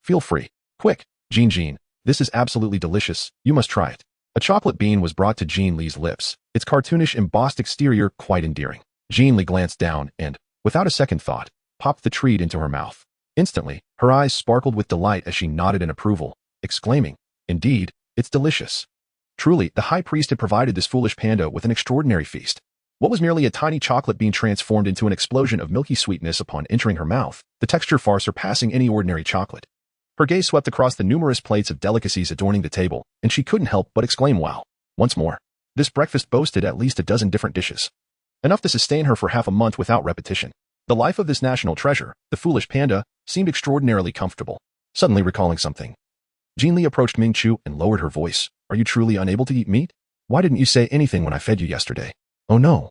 Feel free. Quick, Jin Jin, this is absolutely delicious. You must try it. A chocolate bean was brought to Jin Li's lips, its cartoonish embossed exterior quite endearing. Jin Li glanced down and, without a second thought, popped the treat into her mouth. Instantly, her eyes sparkled with delight as she nodded in approval, exclaiming, indeed, it's delicious. Truly, the high priest had provided this foolish panda with an extraordinary feast. What was merely a tiny chocolate bean transformed into an explosion of milky sweetness upon entering her mouth, the texture far surpassing any ordinary chocolate. Her gaze swept across the numerous plates of delicacies adorning the table, and she couldn't help but exclaim wow. Once more, this breakfast boasted at least a dozen different dishes, enough to sustain her for half a month without repetition. The life of this national treasure, the foolish panda, seemed extraordinarily comfortable. Suddenly recalling something, Jin Li approached Ming Chu and lowered her voice. Are you truly unable to eat meat? Why didn't you say anything when I fed you yesterday? Oh no.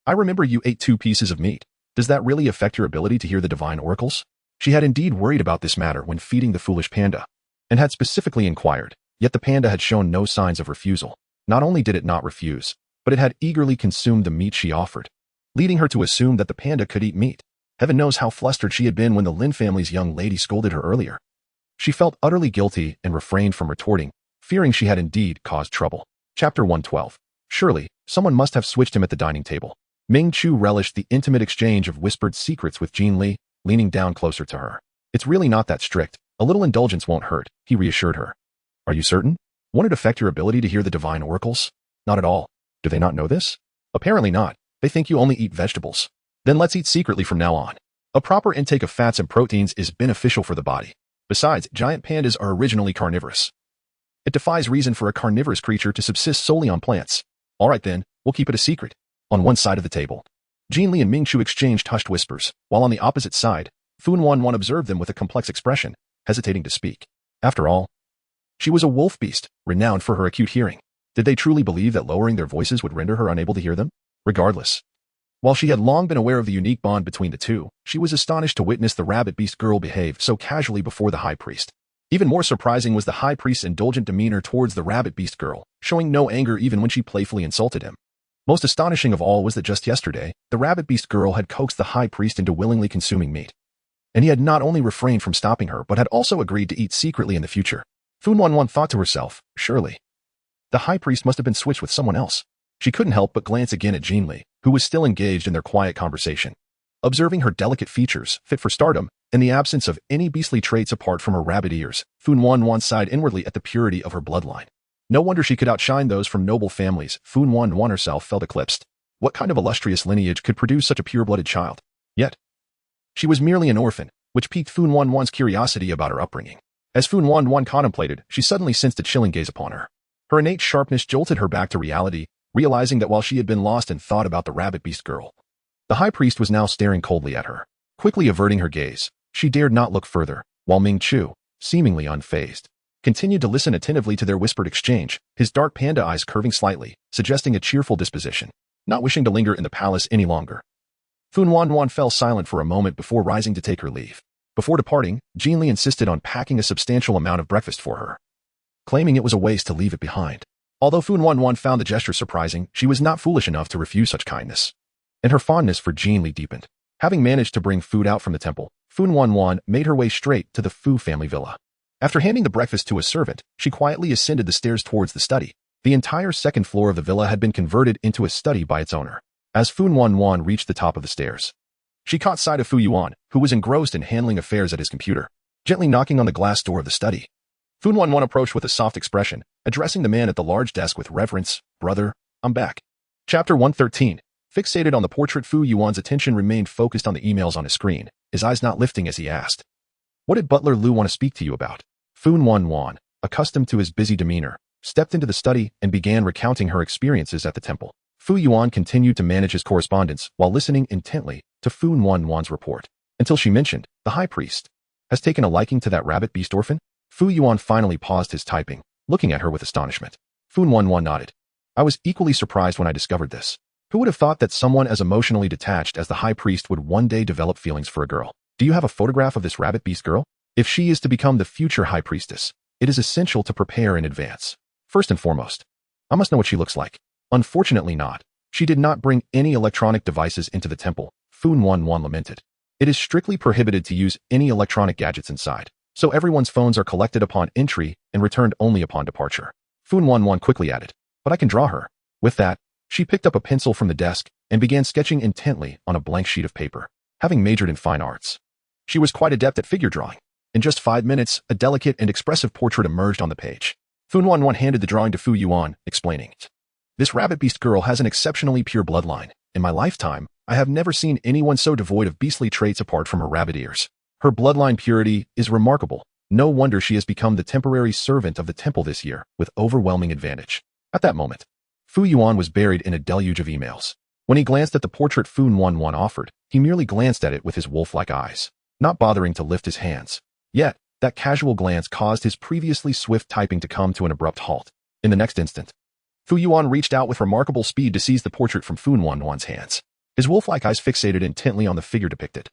I remember you ate 2 pieces of meat. Does that really affect your ability to hear the divine oracles? She had indeed worried about this matter when feeding the foolish panda, and had specifically inquired, yet the panda had shown no signs of refusal. Not only did it not refuse, but it had eagerly consumed the meat she offered, leading her to assume that the panda could eat meat. Heaven knows how flustered she had been when the Lin family's young lady scolded her earlier. She felt utterly guilty and refrained from retorting, fearing she had indeed caused trouble. Chapter 112. Surely, someone must have switched him at the dining table. Ming Chu relished the intimate exchange of whispered secrets with Jin Li, leaning down closer to her. It's really not that strict. A little indulgence won't hurt, he reassured her. Are you certain? Won't it affect your ability to hear the divine oracles? Not at all. Do they not know this? Apparently not. They think you only eat vegetables. Then let's eat secretly from now on. A proper intake of fats and proteins is beneficial for the body. Besides, giant pandas are originally carnivorous. It defies reason for a carnivorous creature to subsist solely on plants. All right then, we'll keep it a secret. On one side of the table, Jin Li and Ming Chu exchanged hushed whispers, while on the opposite side, Fun Wanwan observed them with a complex expression, hesitating to speak. After all, she was a wolf beast, renowned for her acute hearing. Did they truly believe that lowering their voices would render her unable to hear them? Regardless, while she had long been aware of the unique bond between the two, she was astonished to witness the rabbit beast girl behave so casually before the high priest. Even more surprising was the high priest's indulgent demeanor towards the rabbit beast girl, showing no anger even when she playfully insulted him. Most astonishing of all was that just yesterday, the rabbit beast girl had coaxed the high priest into willingly consuming meat. And he had not only refrained from stopping her but had also agreed to eat secretly in the future. Fun Wanwan thought to herself, surely, the high priest must have been switched with someone else. She couldn't help but glance again at Jin Li, who was still engaged in their quiet conversation. Observing her delicate features, fit for stardom, and the absence of any beastly traits apart from her rabbit ears, Fun Wanwan sighed inwardly at the purity of her bloodline. No wonder she could outshine those from noble families. Fun Wanwan herself felt eclipsed. What kind of illustrious lineage could produce such a pure-blooded child? Yet, she was merely an orphan, which piqued Fun Wanwan's curiosity about her upbringing. As Fun Wanwan contemplated, she suddenly sensed a chilling gaze upon her. Her innate sharpness jolted her back to reality, realizing that while she had been lost in thought about the rabbit beast girl, the high priest was now staring coldly at her. Quickly averting her gaze, she dared not look further, while Ming Chu, seemingly unfazed, continued to listen attentively to their whispered exchange, his dark panda eyes curving slightly, suggesting a cheerful disposition. Not wishing to linger in the palace any longer, Fun Wanwan fell silent for a moment before rising to take her leave. Before departing, Jin Li insisted on packing a substantial amount of breakfast for her, claiming it was a waste to leave it behind. Although Fun Wanwan found the gesture surprising, she was not foolish enough to refuse such kindness, and her fondness for Jin Li deepened. Having managed to bring food out from the temple, Fun Wanwan made her way straight to the Fu family villa. After handing the breakfast to a servant, she quietly ascended the stairs towards the study. The entire second floor of the villa had been converted into a study by its owner. As Fun Wanwan reached the top of the stairs, she caught sight of Fu Yuan, who was engrossed in handling affairs at his computer, gently knocking on the glass door of the study. Fun Wanwan approached with a soft expression, addressing the man at the large desk with reverence. Brother, I'm back. Chapter 113. Fixated on the portrait, Fu Yuan's attention remained focused on the emails on his screen, his eyes not lifting as he asked, what did Butler Lu want to speak to you about? Fun Wanwan, accustomed to his busy demeanor, stepped into the study and began recounting her experiences at the temple. Fu Yuan continued to manage his correspondence while listening intently to Fun Wanwan's report, until she mentioned, the high priest has taken a liking to that rabbit beast orphan? Fu Yuan finally paused his typing, looking at her with astonishment. Fun Wanwan nodded. I was equally surprised when I discovered this. Who would have thought that someone as emotionally detached as the high priest would one day develop feelings for a girl? Do you have a photograph of this rabbit beast girl? If she is to become the future high priestess, it is essential to prepare in advance. First and foremost, I must know what she looks like. Unfortunately not. She did not bring any electronic devices into the temple, Fun Wanwan lamented. It is strictly prohibited to use any electronic gadgets inside, so everyone's phones are collected upon entry and returned only upon departure. Fun Wanwan quickly added, but I can draw her. With that, she picked up a pencil from the desk and began sketching intently on a blank sheet of paper. Having majored in fine arts, she was quite adept at figure drawing. In just 5 minutes, a delicate and expressive portrait emerged on the page. Fun Wanwan handed the drawing to Fu Yuan, explaining, this rabbit beast girl has an exceptionally pure bloodline. In my lifetime, I have never seen anyone so devoid of beastly traits apart from her rabbit ears. Her bloodline purity is remarkable. No wonder she has become the temporary servant of the temple this year, with overwhelming advantage. At that moment, Fu Yuan was buried in a deluge of emails. When he glanced at the portrait Fun Wanwan offered, He merely glanced at it with his wolf-like eyes, not bothering to lift his hands. Yet, that casual glance caused his previously swift typing to come to an abrupt halt. In the next instant, Fu Yuan reached out with remarkable speed to seize the portrait from Fu Wanwan's hands. His wolf-like eyes fixated intently on the figure depicted,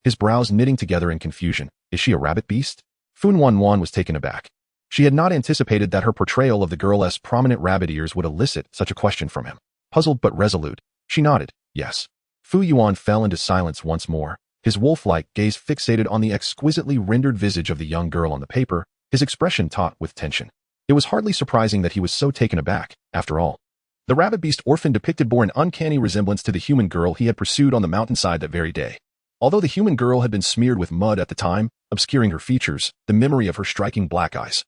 his brows knitting together in confusion. Is she a rabbit beast? Fu Wanwan was taken aback. She had not anticipated that her portrayal of the girl's prominent rabbit ears would elicit such a question from him. Puzzled but resolute, she nodded, yes. Fu Yuan fell into silence once more, his wolf-like gaze fixated on the exquisitely rendered visage of the young girl on the paper, his expression taut with tension. It was hardly surprising that he was so taken aback, after all. The rabbit beast orphan depicted bore an uncanny resemblance to the human girl he had pursued on the mountainside that very day. Although the human girl had been smeared with mud at the time, obscuring her features, the memory of her striking black eyes,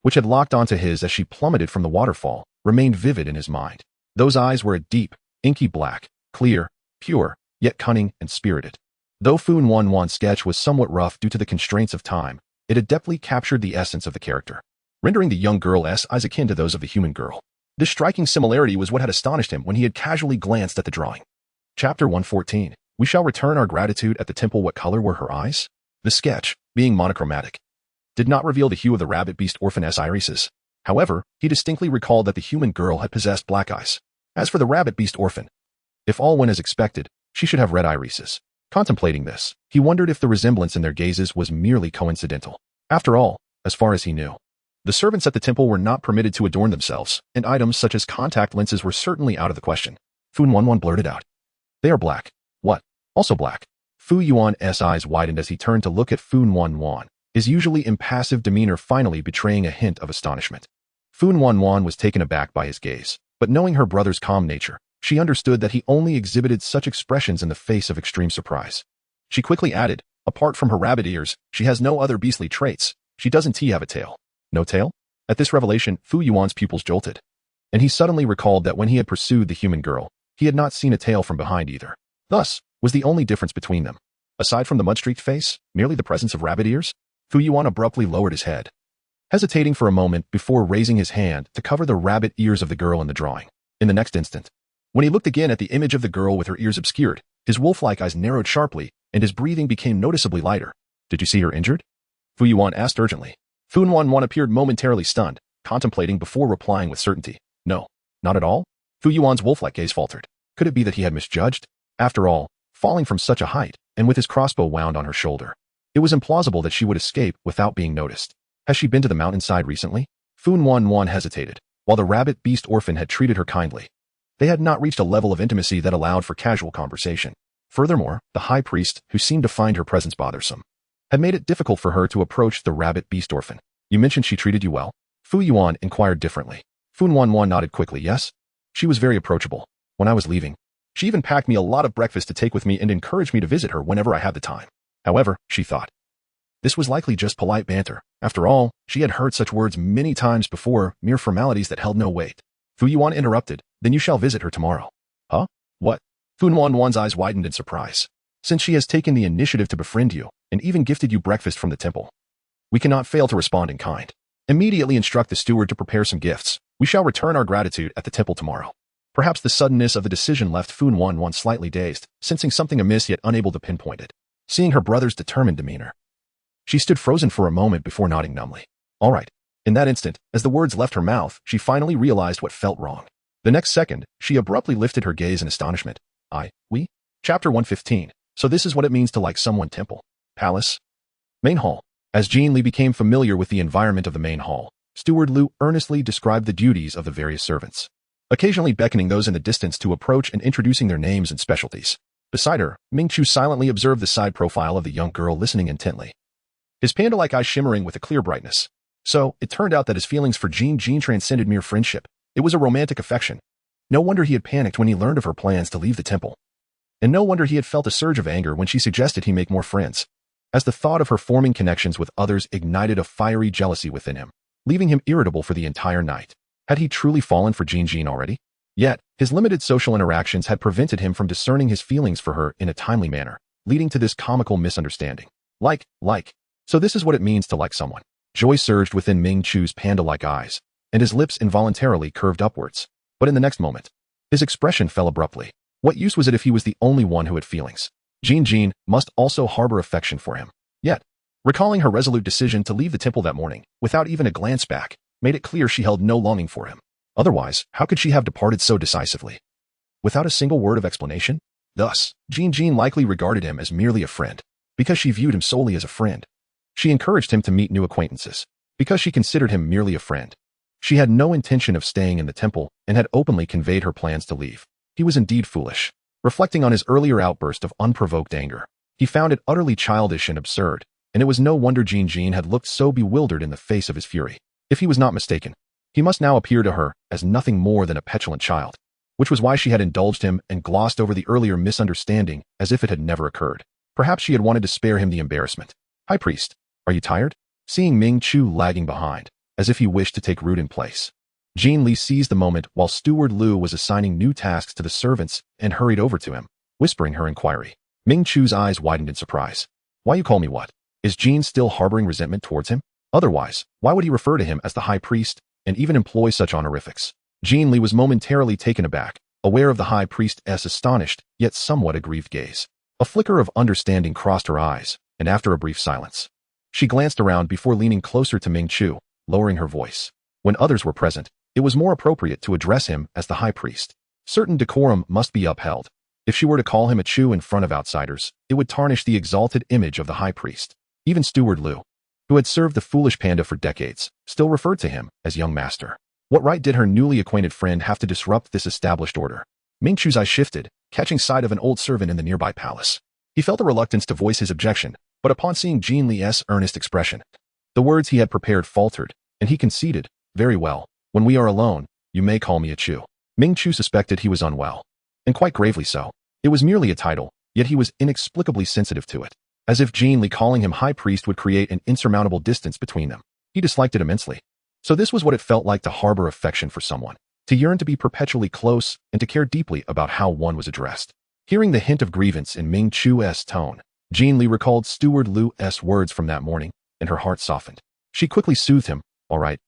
which had locked onto his as she plummeted from the waterfall, remained vivid in his mind. Those eyes were a deep, inky black, clear, pure, yet cunning and spirited. Though Fu Wanwan's sketch was somewhat rough due to the constraints of time, it adeptly captured the essence of the character, rendering the young girl's eyes akin to those of the human girl. This striking similarity was what had astonished him when he had casually glanced at the drawing. Chapter 114. We shall return our gratitude at the temple. What color were her eyes? The sketch, being monochromatic, did not reveal the hue of the rabbit beast orphaness irises. However, he distinctly recalled that the human girl had possessed black eyes. As for the rabbit beast orphan, if all went as expected, she should have red irises. Contemplating this, he wondered if the resemblance in their gazes was merely coincidental. After all, as far as he knew, the servants at the temple were not permitted to adorn themselves, and items such as contact lenses were certainly out of the question. Fu Wanwan blurted out, "They are black." "What? Also black?" Fu Yuan's eyes widened as he turned to look at Fu Wanwan, his usually impassive demeanor finally betraying a hint of astonishment. Fu Wanwan was taken aback by his gaze, but knowing her brother's calm nature, she understood that he only exhibited such expressions in the face of extreme surprise. She quickly added, "Apart from her rabbit ears, she has no other beastly traits. She doesn't have a tail." No tail? At this revelation, Fu Yuan's pupils jolted, and he suddenly recalled that when he had pursued the human girl, he had not seen a tail from behind either. Thus, was the only difference between them, aside from the mud-streaked face, merely the presence of rabbit ears? Fu Yuan abruptly lowered his head, hesitating for a moment before raising his hand to cover the rabbit ears of the girl in the drawing. In the next instant, when he looked again at the image of the girl with her ears obscured, his wolf-like eyes narrowed sharply, and his breathing became noticeably lighter. "Did you see her injured?" Fu Yuan asked urgently. Fu Wanwan appeared momentarily stunned, contemplating before replying with certainty. "No, not at all." Fu Yuan's wolf-like gaze faltered. Could it be that he had misjudged? After all, falling from such a height, and with his crossbow wound on her shoulder, it was implausible that she would escape without being noticed. Has she been to the mountainside recently? Fu Wanwan hesitated. While the rabbit beast orphan had treated her kindly, they had not reached a level of intimacy that allowed for casual conversation. Furthermore, the high priest, who seemed to find her presence bothersome, had made it difficult for her to approach the rabbit beast orphan. "You mentioned she treated you well?" Fu Yuan inquired differently. Fu Wanwan nodded quickly. "Yes. She was very approachable. When I was leaving, she even packed me a lot of breakfast to take with me and encouraged me to visit her whenever I had the time." However, she thought, this was likely just polite banter. After all, she had heard such words many times before, mere formalities that held no weight. Fu Yuan interrupted, "Then you shall visit her tomorrow." "Huh? What?" Fu Wanwan's eyes widened in surprise. "Since she has taken the initiative to befriend you, and even gifted you breakfast from the temple, we cannot fail to respond in kind. Immediately instruct the steward to prepare some gifts. We shall return our gratitude at the temple tomorrow." Perhaps the suddenness of the decision left Fu Wanwan slightly dazed, sensing something amiss yet unable to pinpoint it. Seeing her brother's determined demeanor, she stood frozen for a moment before nodding numbly. "All right." In that instant, as the words left her mouth, she finally realized what felt wrong. The next second, she abruptly lifted her gaze in astonishment. We? Chapter 115. So this is what it means to like someone. Temple. Palace. Main hall. As Jin Li became familiar with the environment of the main hall, Steward Liu earnestly described the duties of the various servants, occasionally beckoning those in the distance to approach and introducing their names and specialties. Beside her, Ming Chu silently observed the side profile of the young girl, listening intently, his panda-like eyes shimmering with a clear brightness. So, it turned out that his feelings for Jin Jin transcended mere friendship. It was a romantic affection. No wonder he had panicked when he learned of her plans to leave the temple. And no wonder he had felt a surge of anger when she suggested he make more friends, as the thought of her forming connections with others ignited a fiery jealousy within him, leaving him irritable for the entire night. Had he truly fallen for Jin Jin already? Yet, his limited social interactions had prevented him from discerning his feelings for her in a timely manner, leading to this comical misunderstanding. Like. So this is what it means to like someone. Joy surged within Ming Chu's panda-like eyes, and his lips involuntarily curved upwards. But in the next moment, his expression fell abruptly. What use was it if he was the only one who had feelings? Jin Jin must also harbor affection for him. Yet, recalling her resolute decision to leave the temple that morning, without even a glance back, made it clear she held no longing for him. Otherwise, how could she have departed so decisively? Without a single word of explanation? Thus, Jin Jin likely regarded him as merely a friend, because she viewed him solely as a friend. She encouraged him to meet new acquaintances, because she considered him merely a friend. She had no intention of staying in the temple and had openly conveyed her plans to leave. He was indeed foolish. Reflecting on his earlier outburst of unprovoked anger, he found it utterly childish and absurd, and it was no wonder Jin Jin had looked so bewildered in the face of his fury. If he was not mistaken, he must now appear to her as nothing more than a petulant child, which was why she had indulged him and glossed over the earlier misunderstanding as if it had never occurred. Perhaps she had wanted to spare him the embarrassment. High Priest, are you tired? Seeing Ming Chu lagging behind, as if he wished to take root in place, Jin Li seized the moment while Steward Liu was assigning new tasks to the servants and hurried over to him, whispering her inquiry. Ming Chu's eyes widened in surprise. Why you call me what? Is Jin still harboring resentment towards him? Otherwise, why would he refer to him as the High Priest and even employ such honorifics? Jin Li was momentarily taken aback, aware of the High Priest's astonished, yet somewhat aggrieved gaze. A flicker of understanding crossed her eyes, and after a brief silence, she glanced around before leaning closer to Ming Chu, lowering her voice. When others were present, it was more appropriate to address him as the High Priest. Certain decorum must be upheld. If she were to call him a Chu in front of outsiders, it would tarnish the exalted image of the High Priest. Even Steward Liu, who had served the foolish panda for decades, still referred to him as young master. What right did her newly acquainted friend have to disrupt this established order? Ming Chu's eyes shifted, catching sight of an old servant in the nearby palace. He felt a reluctance to voice his objection, but upon seeing Jin Li's earnest expression, the words he had prepared faltered, and he conceded, very well, when we are alone, you may call me a Chu. Ming Chu suspected he was unwell, and quite gravely so. It was merely a title, yet he was inexplicably sensitive to it, as if Jin Li calling him High Priest would create an insurmountable distance between them. He disliked it immensely. So this was what it felt like to harbor affection for someone, to yearn to be perpetually close and to care deeply about how one was addressed. Hearing the hint of grievance in Ming Chu's tone, Jin Li recalled Steward Liu's words from that morning, and her heart softened. She quickly soothed him. All right.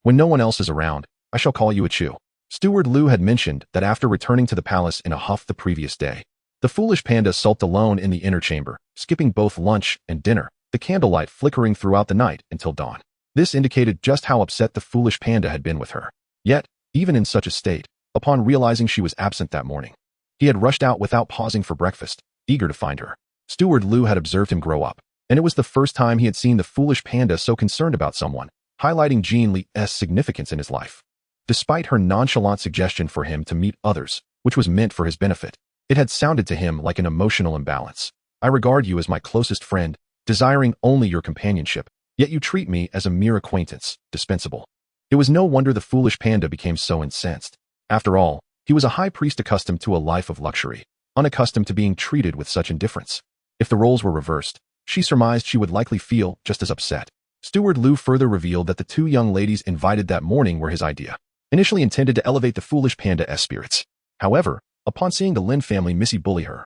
When no one else is around, I shall call you a Chu. Steward Liu had mentioned that after returning to the palace in a huff the previous day, the foolish panda sulked alone in the inner chamber, skipping both lunch and dinner, the candlelight flickering throughout the night until dawn. This indicated just how upset the foolish panda had been with her. Yet, even in such a state, upon realizing she was absent that morning, he had rushed out without pausing for breakfast, eager to find her. Steward Liu had observed him grow up, and it was the first time he had seen the foolish panda so concerned about someone, highlighting Jin Li's significance in his life. Despite her nonchalant suggestion for him to meet others, which was meant for his benefit, it had sounded to him like an emotional imbalance. I regard you as my closest friend, desiring only your companionship, yet you treat me as a mere acquaintance, dispensable. It was no wonder the foolish panda became so incensed. After all, he was a high priest accustomed to a life of luxury, unaccustomed to being treated with such indifference. If the roles were reversed, she surmised she would likely feel just as upset. Steward Liu further revealed that the two young ladies invited that morning were his idea, initially intended to elevate the foolish panda's spirits. However, upon seeing the Lin family missy-bully her,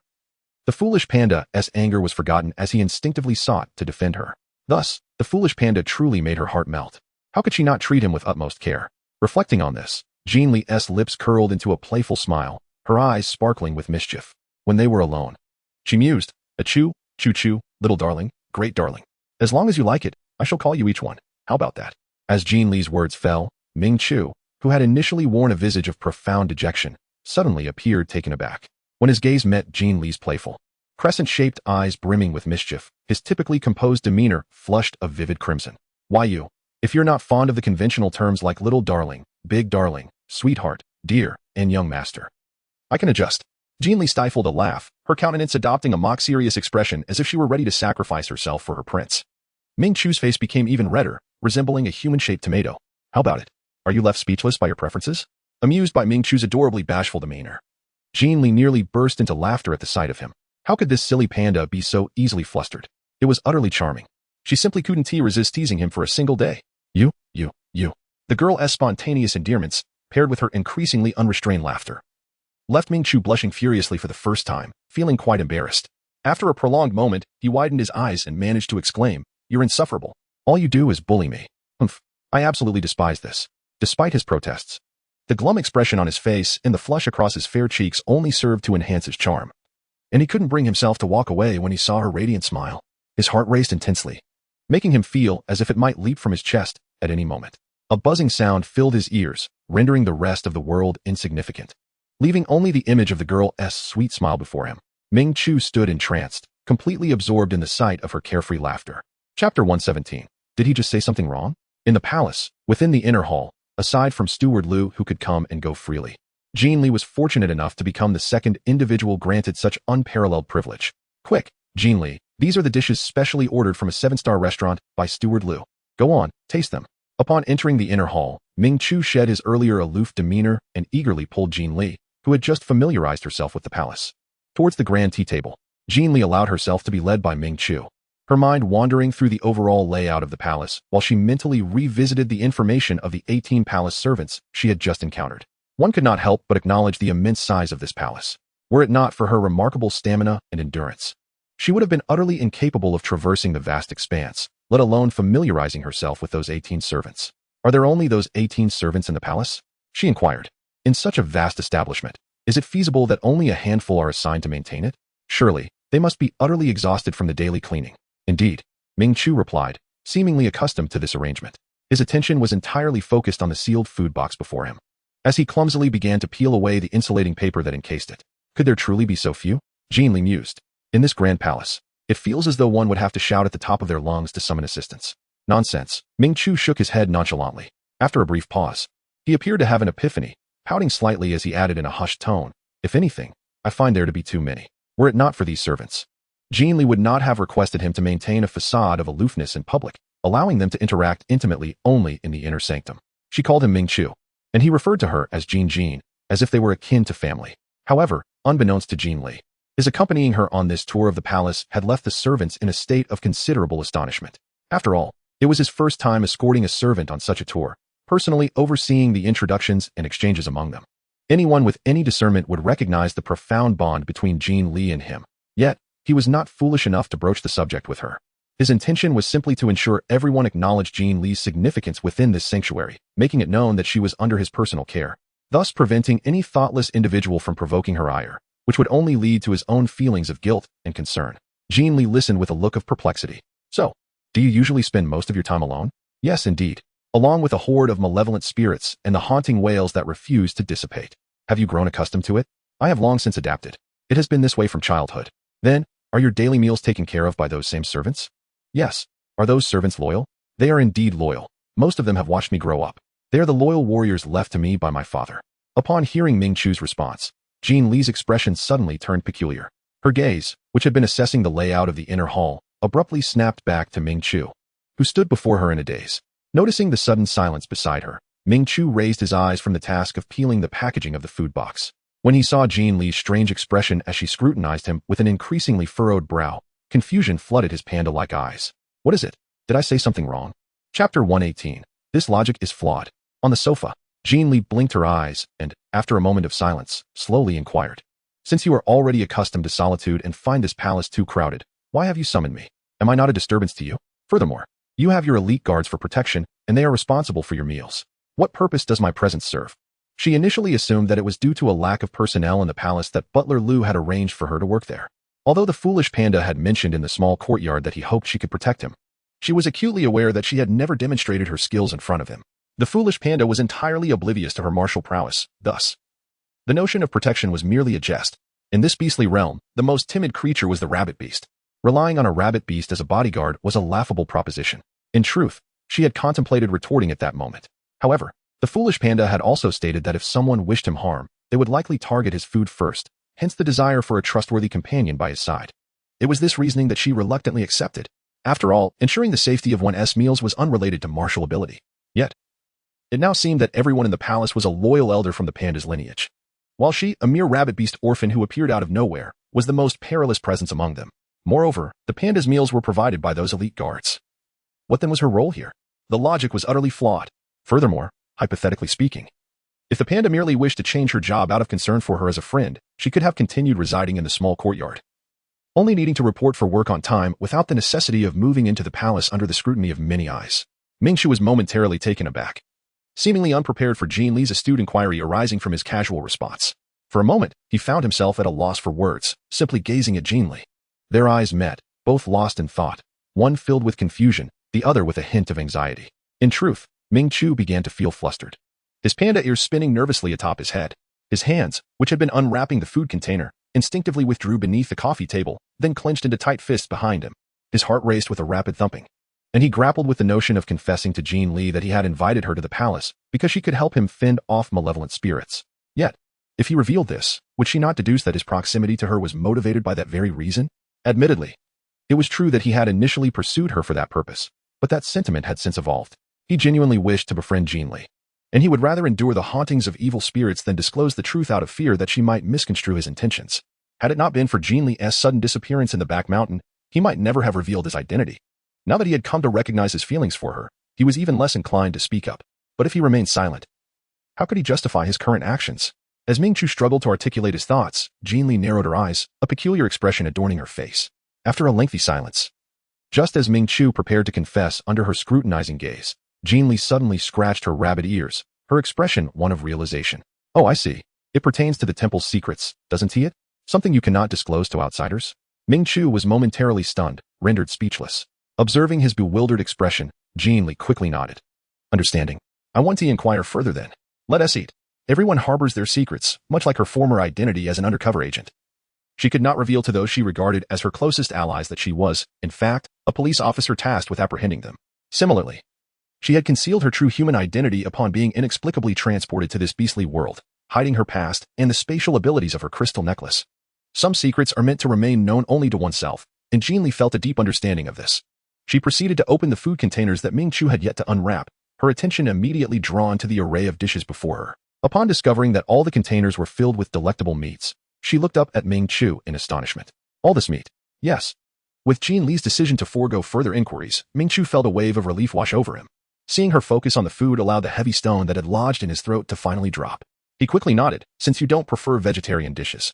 the foolish panda's anger was forgotten as he instinctively sought to defend her. Thus, the foolish panda truly made her heart melt. How could she not treat him with utmost care? Reflecting on this, Jin Li's lips curled into a playful smile, her eyes sparkling with mischief. When they were alone, she mused, a Chu, Chu, little darling, great darling. As long as you like it, I shall call you each one. How about that? As Jin Li's words fell, Ming Chu, who had initially worn a visage of profound dejection, suddenly appeared taken aback. When his gaze met Jin Li's playful, crescent-shaped eyes brimming with mischief, his typically composed demeanor flushed a vivid crimson. Why you? If you're not fond of the conventional terms like little darling, big darling, sweetheart, dear, and young master, I can adjust. Jin Li stifled a laugh, her countenance adopting a mock-serious expression as if she were ready to sacrifice herself for her prince. Ming Chu's face became even redder, resembling a human-shaped tomato. How about it? Are you left speechless by your preferences? Amused by Ming Chu's adorably bashful demeanor, Jin Li nearly burst into laughter at the sight of him. How could this silly panda be so easily flustered? It was utterly charming. She simply couldn't resist teasing him for a single day. You. The girl's spontaneous endearments, paired with her increasingly unrestrained laughter, left Ming Chu blushing furiously for the first time, feeling quite embarrassed. After a prolonged moment, he widened his eyes and managed to exclaim, You're insufferable. All you do is bully me. Humph. I absolutely despise this. Despite his protests, the glum expression on his face and the flush across his fair cheeks only served to enhance his charm. and he couldn't bring himself to walk away when he saw her radiant smile. His heart raced intensely, making him feel as if it might leap from his chest at any moment. A buzzing sound filled his ears, rendering the rest of the world insignificant. Leaving only the image of the girl's sweet smile before him, Ming Chu stood entranced, completely absorbed in the sight of her carefree laughter. Chapter 117. Did he just say something wrong? In the palace, within the inner hall, aside from Steward Liu who could come and go freely, Jin Li was fortunate enough to become the second individual granted such unparalleled privilege. Quick, Jin Li, these are the dishes specially ordered from a 7-star restaurant by Steward Liu. Go on, taste them. Upon entering the inner hall, Ming Chu shed his earlier aloof demeanor and eagerly pulled Jin Li, who had just familiarized herself with the palace, towards the grand tea table. Jin Li allowed herself to be led by Ming Chu, her mind wandering through the overall layout of the palace while she mentally revisited the information of the 18 palace servants she had just encountered. One could not help but acknowledge the immense size of this palace. Were it not for her remarkable stamina and endurance, she would have been utterly incapable of traversing the vast expanse, let alone familiarizing herself with those 18 servants. Are there only those 18 servants in the palace? She inquired. In such a vast establishment, is it feasible that only a handful are assigned to maintain it? Surely, they must be utterly exhausted from the daily cleaning. Indeed, Ming Chu replied, seemingly accustomed to this arrangement. His attention was entirely focused on the sealed food box before him, as he clumsily began to peel away the insulating paper that encased it. Could there truly be so few? Jin Li mused. In this grand palace, it feels as though one would have to shout at the top of their lungs to summon assistance. Nonsense. Ming Chu shook his head nonchalantly. After a brief pause, he appeared to have an epiphany, pouting slightly as he added in a hushed tone, if anything, I find there to be too many. Were it not for these servants, Jin Li would not have requested him to maintain a facade of aloofness in public, allowing them to interact intimately only in the inner sanctum. She called him Ming Chu, and he referred to her as Jin Jin, as if they were akin to family. However, unbeknownst to Jin Li, his accompanying her on this tour of the palace had left the servants in a state of considerable astonishment. After all, it was his first time escorting a servant on such a tour, personally overseeing the introductions and exchanges among them. Anyone with any discernment would recognize the profound bond between Jin Li and him. Yet, he was not foolish enough to broach the subject with her. His intention was simply to ensure everyone acknowledged Jin Li's significance within this sanctuary, making it known that she was under his personal care, thus preventing any thoughtless individual from provoking her ire, which would only lead to his own feelings of guilt and concern. Jin Li listened with a look of perplexity. So, do you usually spend most of your time alone? Yes, indeed. Along with a horde of malevolent spirits and the haunting wails that refuse to dissipate. Have you grown accustomed to it? I have long since adapted. It has been this way from childhood. Then, are your daily meals taken care of by those same servants? Yes. Are those servants loyal? They are indeed loyal. Most of them have watched me grow up. They are the loyal warriors left to me by my father. Upon hearing Ming Chu's response, Jin Li's expression suddenly turned peculiar. Her gaze, which had been assessing the layout of the inner hall, abruptly snapped back to Ming Chu, who stood before her in a daze. Noticing the sudden silence beside her, Ming Chu raised his eyes from the task of peeling the packaging of the food box. When he saw Jin Li's strange expression as she scrutinized him with an increasingly furrowed brow, confusion flooded his panda-like eyes. What is it? Did I say something wrong? Chapter 118. This logic is flawed. On the sofa, Jin Li blinked her eyes and, after a moment of silence, slowly inquired. Since you are already accustomed to solitude and find this palace too crowded, why have you summoned me? Am I not a disturbance to you? Furthermore, you have your elite guards for protection, and they are responsible for your meals. What purpose does my presence serve? She initially assumed that it was due to a lack of personnel in the palace that Butler Liu had arranged for her to work there. Although the foolish panda had mentioned in the small courtyard that he hoped she could protect him, she was acutely aware that she had never demonstrated her skills in front of him. The foolish panda was entirely oblivious to her martial prowess, thus, the notion of protection was merely a jest. In this beastly realm, the most timid creature was the rabbit beast. Relying on a rabbit beast as a bodyguard was a laughable proposition. In truth, she had contemplated retorting at that moment. However, the foolish panda had also stated that if someone wished him harm, they would likely target his food first, hence the desire for a trustworthy companion by his side. It was this reasoning that she reluctantly accepted. After all, ensuring the safety of one's meals was unrelated to martial ability. Yet, it now seemed that everyone in the palace was a loyal elder from the panda's lineage, while she, a mere rabbit beast orphan who appeared out of nowhere, was the most perilous presence among them. Moreover, the panda's meals were provided by those elite guards. What then was her role here? The logic was utterly flawed. Furthermore, hypothetically speaking, if the panda merely wished to change her job out of concern for her as a friend, she could have continued residing in the small courtyard, only needing to report for work on time without the necessity of moving into the palace under the scrutiny of many eyes. Ming Chu was momentarily taken aback, seemingly unprepared for Jin Li's astute inquiry arising from his casual response. For a moment, he found himself at a loss for words, simply gazing at Jin Li. Their eyes met, both lost in thought, one filled with confusion, the other with a hint of anxiety. In truth, Ming Chu began to feel flustered. His panda ears spinning nervously atop his head. His hands, which had been unwrapping the food container, instinctively withdrew beneath the coffee table, then clenched into tight fists behind him. His heart raced with a rapid thumping. And he grappled with the notion of confessing to Jin Li that he had invited her to the palace because she could help him fend off malevolent spirits. Yet, if he revealed this, would she not deduce that his proximity to her was motivated by that very reason? Admittedly, it was true that he had initially pursued her for that purpose, but that sentiment had since evolved. He genuinely wished to befriend Jin Li, and he would rather endure the hauntings of evil spirits than disclose the truth out of fear that she might misconstrue his intentions. Had it not been for Jin Li's sudden disappearance in the back mountain, he might never have revealed his identity. Now that he had come to recognize his feelings for her, he was even less inclined to speak up. But if he remained silent, how could he justify his current actions? As Ming Chu struggled to articulate his thoughts, Jin Li narrowed her eyes, a peculiar expression adorning her face. After a lengthy silence, just as Ming Chu prepared to confess under her scrutinizing gaze, Jin Li suddenly scratched her rabbit ears, her expression one of realization. Oh, I see. It pertains to the temple's secrets, doesn't it? Something you cannot disclose to outsiders? Ming Chu was momentarily stunned, rendered speechless. Observing his bewildered expression, Jin Li quickly nodded. Understanding. I want to inquire further then. Let us eat. Everyone harbors their secrets, much like her former identity as an undercover agent. She could not reveal to those she regarded as her closest allies that she was, in fact, a police officer tasked with apprehending them. Similarly, she had concealed her true human identity upon being inexplicably transported to this beastly world, hiding her past and the spatial abilities of her crystal necklace. Some secrets are meant to remain known only to oneself, and Jin Li felt a deep understanding of this. She proceeded to open the food containers that Ming Chu had yet to unwrap, her attention immediately drawn to the array of dishes before her. Upon discovering that all the containers were filled with delectable meats, she looked up at Ming Chu in astonishment. All this meat? Yes. With Jin Li's decision to forego further inquiries, Ming Chu felt a wave of relief wash over him. Seeing her focus on the food allowed the heavy stone that had lodged in his throat to finally drop. He quickly nodded, since you don't prefer vegetarian dishes.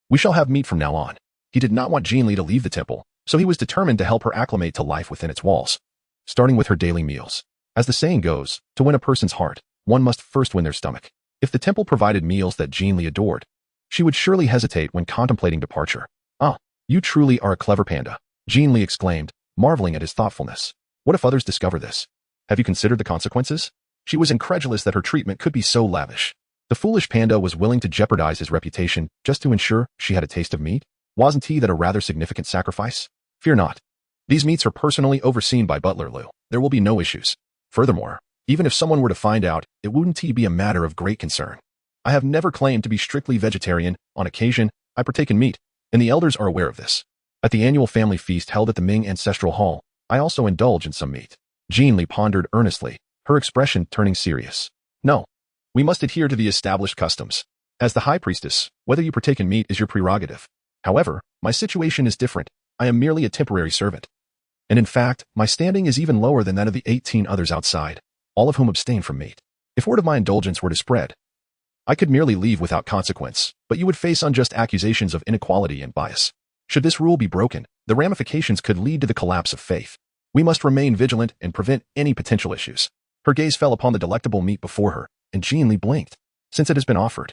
We shall have meat from now on. He did not want Jin Li to leave the temple, so he was determined to help her acclimate to life within its walls. Starting with her daily meals. As the saying goes, to win a person's heart, one must first win their stomach. If the temple provided meals that Jin Li adored, she would surely hesitate when contemplating departure. Ah, you truly are a clever panda, Jin Li exclaimed, marveling at his thoughtfulness. What if others discover this? Have you considered the consequences? She was incredulous that her treatment could be so lavish. The foolish panda was willing to jeopardize his reputation just to ensure she had a taste of meat. Wasn't he that a rather significant sacrifice? Fear not. These meats are personally overseen by Butler Liu. There will be no issues. Furthermore, even if someone were to find out, it wouldn't be a matter of great concern. I have never claimed to be strictly vegetarian. On occasion, I partake in meat, and the elders are aware of this. At the annual family feast held at the Ming Ancestral Hall, I also indulge in some meat. Jin Li pondered earnestly, her expression turning serious. No. We must adhere to the established customs. As the high priestess, whether you partake in meat is your prerogative. However, my situation is different. I am merely a temporary servant. And in fact, my standing is even lower than that of the 18 others outside, all of whom abstain from meat. If word of my indulgence were to spread, I could merely leave without consequence, but you would face unjust accusations of inequality and bias. Should this rule be broken, the ramifications could lead to the collapse of faith. We must remain vigilant and prevent any potential issues. Her gaze fell upon the delectable meat before her, and Jin Li blinked. Since it has been offered,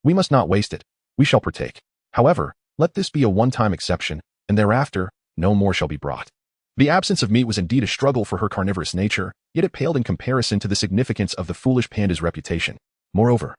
we must not waste it. We shall partake. However, let this be a one-time exception, and thereafter, no more shall be brought. The absence of meat was indeed a struggle for her carnivorous nature, yet it paled in comparison to the significance of the foolish panda's reputation. Moreover,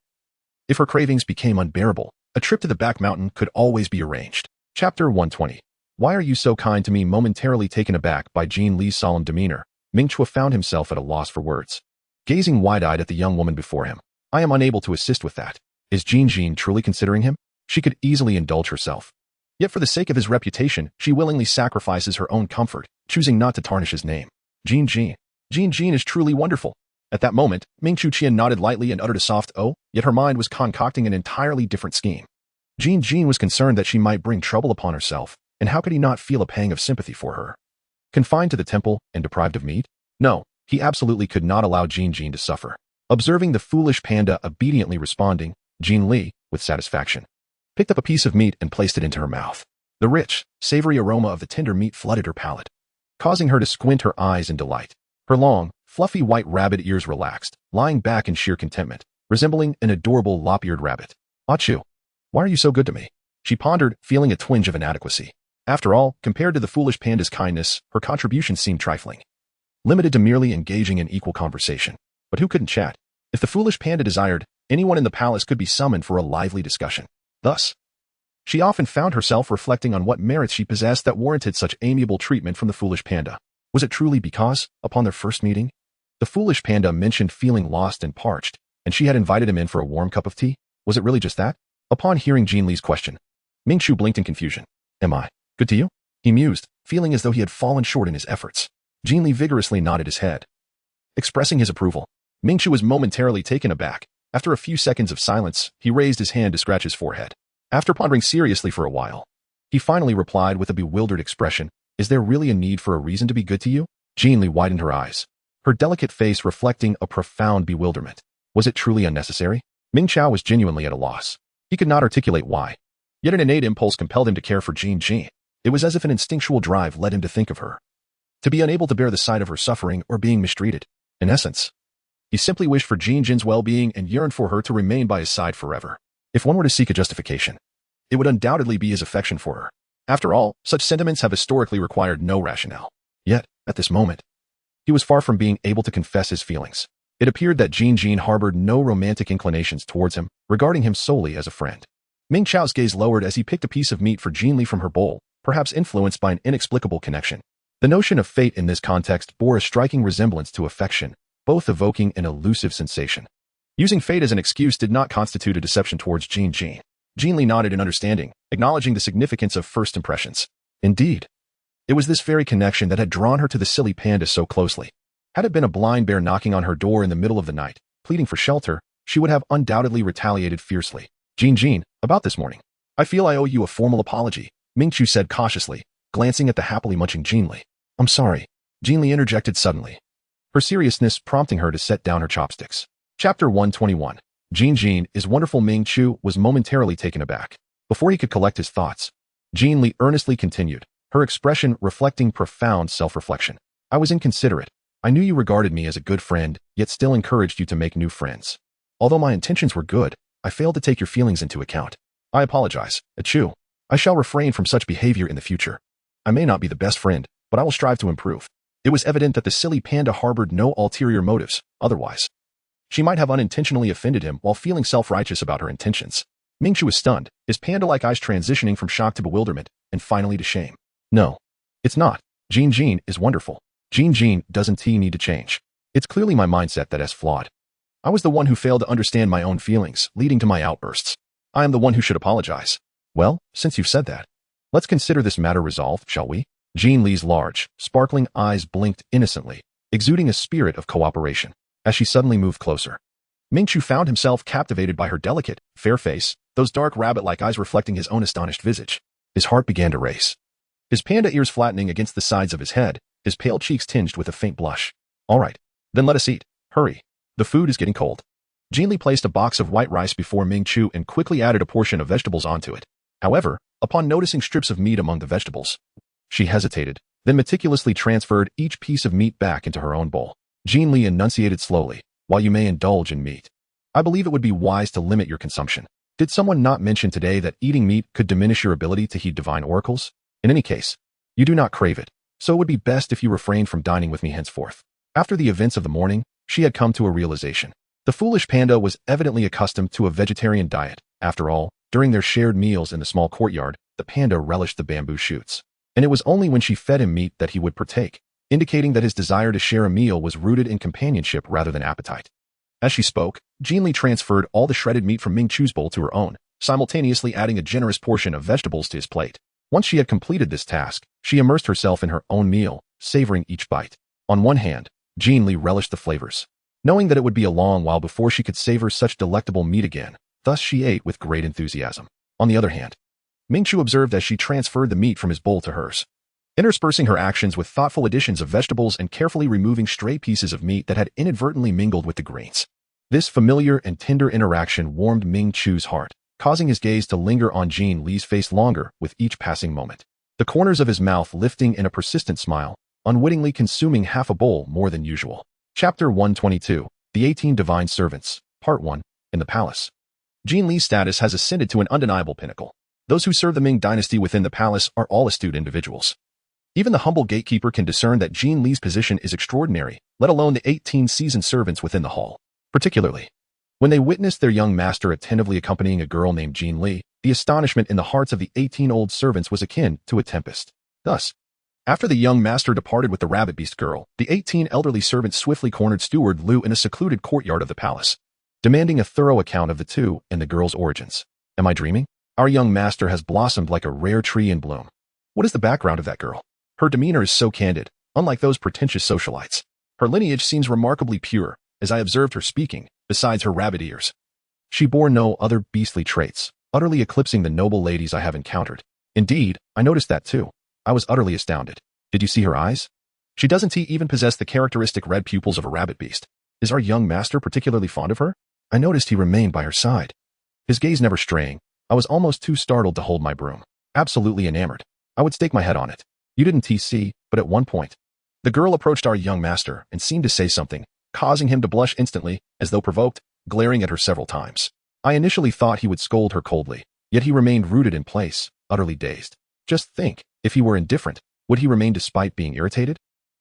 if her cravings became unbearable, a trip to the back mountain could always be arranged. Chapter 120. Why are you so kind to me? Momentarily taken aback by Jin Li's solemn demeanor, Ming Chu found himself at a loss for words. Gazing wide-eyed at the young woman before him, I am unable to assist with that. Is Jin Jin truly considering him? She could easily indulge herself. Yet for the sake of his reputation, she willingly sacrifices her own comfort, choosing not to tarnish his name. Jin Jin. Jin Jin is truly wonderful. At that moment, Ming Chu Qian nodded lightly and uttered a soft "oh," yet her mind was concocting an entirely different scheme. Jin Jin was concerned that she might bring trouble upon herself, and how could he not feel a pang of sympathy for her? Confined to the temple and deprived of meat? No, he absolutely could not allow Jin Jin to suffer. Observing the foolish panda obediently responding, Jin Li, with satisfaction, picked up a piece of meat and placed it into her mouth. The rich, savory aroma of the tender meat flooded her palate, causing her to squint her eyes in delight. Her long, fluffy white rabbit ears relaxed, lying back in sheer contentment, resembling an adorable lop-eared rabbit. Achoo! Why are you so good to me? She pondered, feeling a twinge of inadequacy. After all, compared to the foolish panda's kindness, her contribution seemed trifling, limited to merely engaging in equal conversation. But who couldn't chat? If the foolish panda desired, anyone in the palace could be summoned for a lively discussion. Thus, she often found herself reflecting on what merits she possessed that warranted such amiable treatment from the foolish panda. Was it truly because, upon their first meeting, the foolish panda mentioned feeling lost and parched, and she had invited him in for a warm cup of tea? Was it really just that? Upon hearing Jin Li's question, Ming Chu blinked in confusion. Am I good to you? He mused, feeling as though he had fallen short in his efforts. Jin Li vigorously nodded his head, expressing his approval. Ming Chu was momentarily taken aback. After a few seconds of silence, he raised his hand to scratch his forehead. After pondering seriously for a while, he finally replied with a bewildered expression, Is there really a need for a reason to be good to you? Jin Li widened her eyes, her delicate face reflecting a profound bewilderment. Was it truly unnecessary? Ming Chao was genuinely at a loss. He could not articulate why. Yet an innate impulse compelled him to care for Jin Jin. It was as if an instinctual drive led him to think of her, to be unable to bear the sight of her suffering or being mistreated. In essence, he simply wished for Jin Jin's well-being and yearned for her to remain by his side forever. If one were to seek a justification, it would undoubtedly be his affection for her. After all, such sentiments have historically required no rationale. Yet, at this moment, he was far from being able to confess his feelings. It appeared that Jin Jin harbored no romantic inclinations towards him, regarding him solely as a friend. Ming Chao's gaze lowered as he picked a piece of meat for Jin Li from her bowl, perhaps influenced by an inexplicable connection. The notion of fate in this context bore a striking resemblance to affection, both evoking an elusive sensation. Using fate as an excuse did not constitute a deception towards Jin Jin. Jin Li nodded in understanding, acknowledging the significance of first impressions. Indeed, it was this very connection that had drawn her to the silly panda so closely. Had it been a blind bear knocking on her door in the middle of the night, pleading for shelter, she would have undoubtedly retaliated fiercely. Jin Jin, about this morning. I feel I owe you a formal apology, Ming Chu said cautiously, glancing at the happily munching Jin Li. I'm sorry. Jin Li interjected suddenly, her seriousness prompting her to set down her chopsticks. Chapter 121. Jin Jin is wonderful. Ming Chu was momentarily taken aback. Before he could collect his thoughts, Jin Li earnestly continued, her expression reflecting profound self-reflection. I was inconsiderate. I knew you regarded me as a good friend, yet still encouraged you to make new friends. Although my intentions were good, I failed to take your feelings into account. I apologize, Chu. I shall refrain from such behavior in the future. I may not be the best friend, but I will strive to improve. It was evident that the silly panda harbored no ulterior motives, otherwise she might have unintentionally offended him while feeling self-righteous about her intentions. Ming Chu was stunned, his panda-like eyes transitioning from shock to bewilderment, and finally to shame. No, it's not. Jin Jin is wonderful. Jin Jin doesn't need to change. It's clearly my mindset that is flawed. I was the one who failed to understand my own feelings, leading to my outbursts. I am the one who should apologize. Well, since you've said that, let's consider this matter resolved, shall we? Jin Li's large, sparkling eyes blinked innocently, exuding a spirit of cooperation. As she suddenly moved closer, Ming Chu found himself captivated by her delicate, fair face, those dark rabbit-like eyes reflecting his own astonished visage. His heart began to race, his panda ears flattening against the sides of his head, his pale cheeks tinged with a faint blush. All right, then let us eat. Hurry. The food is getting cold. Jin Li placed a box of white rice before Ming Chu and quickly added a portion of vegetables onto it. However, upon noticing strips of meat among the vegetables, she hesitated, then meticulously transferred each piece of meat back into her own bowl. Jin Li enunciated slowly, while you may indulge in meat, I believe it would be wise to limit your consumption. Did someone not mention today that eating meat could diminish your ability to heed divine oracles? In any case, you do not crave it, so it would be best if you refrained from dining with me henceforth. After the events of the morning, she had come to a realization. The foolish panda was evidently accustomed to a vegetarian diet. After all, during their shared meals in the small courtyard, the panda relished the bamboo shoots. And it was only when she fed him meat that he would partake, indicating that his desire to share a meal was rooted in companionship rather than appetite. As she spoke, Jin Li transferred all the shredded meat from Ming Chu's bowl to her own, simultaneously adding a generous portion of vegetables to his plate. Once she had completed this task, she immersed herself in her own meal, savoring each bite. On one hand, Jin Li relished the flavors, knowing that it would be a long while before she could savor such delectable meat again. Thus she ate with great enthusiasm. On the other hand, Ming Chu observed as she transferred the meat from his bowl to hers, interspersing her actions with thoughtful additions of vegetables and carefully removing stray pieces of meat that had inadvertently mingled with the grains. This familiar and tender interaction warmed Ming Chu's heart, causing his gaze to linger on Jin Li's face longer with each passing moment. The corners of his mouth lifting in a persistent smile, unwittingly consuming half a bowl more than usual. Chapter 122. The 18 Divine Servants, Part 1, in the Palace. Jin Li's status has ascended to an undeniable pinnacle. Those who serve the Ming dynasty within the palace are all astute individuals. Even the humble gatekeeper can discern that Jin Li's position is extraordinary, let alone the 18 seasoned servants within the hall. Particularly, when they witnessed their young master attentively accompanying a girl named Jin Li, the astonishment in the hearts of the 18 old servants was akin to a tempest. Thus, after the young master departed with the rabbit beast girl, the 18 elderly servants swiftly cornered Steward Liu in a secluded courtyard of the palace, demanding a thorough account of the two and the girl's origins. Am I dreaming? Our young master has blossomed like a rare tree in bloom. What is the background of that girl? Her demeanor is so candid, unlike those pretentious socialites. Her lineage seems remarkably pure, as I observed her speaking, besides her rabbit ears. She bore no other beastly traits, utterly eclipsing the noble ladies I have encountered. Indeed, I noticed that too. I was utterly astounded. Did you see her eyes? She doesn't even possess the characteristic red pupils of a rabbit beast. Is our young master particularly fond of her? I noticed he remained by her side, his gaze never straying. I was almost too startled to hold my broom. Absolutely enamored. I would stake my head on it. You didn't see, but at one point, the girl approached our young master and seemed to say something, causing him to blush instantly, as though provoked, glaring at her several times. I initially thought he would scold her coldly, yet he remained rooted in place, utterly dazed. Just think, if he were indifferent, would he remain despite being irritated?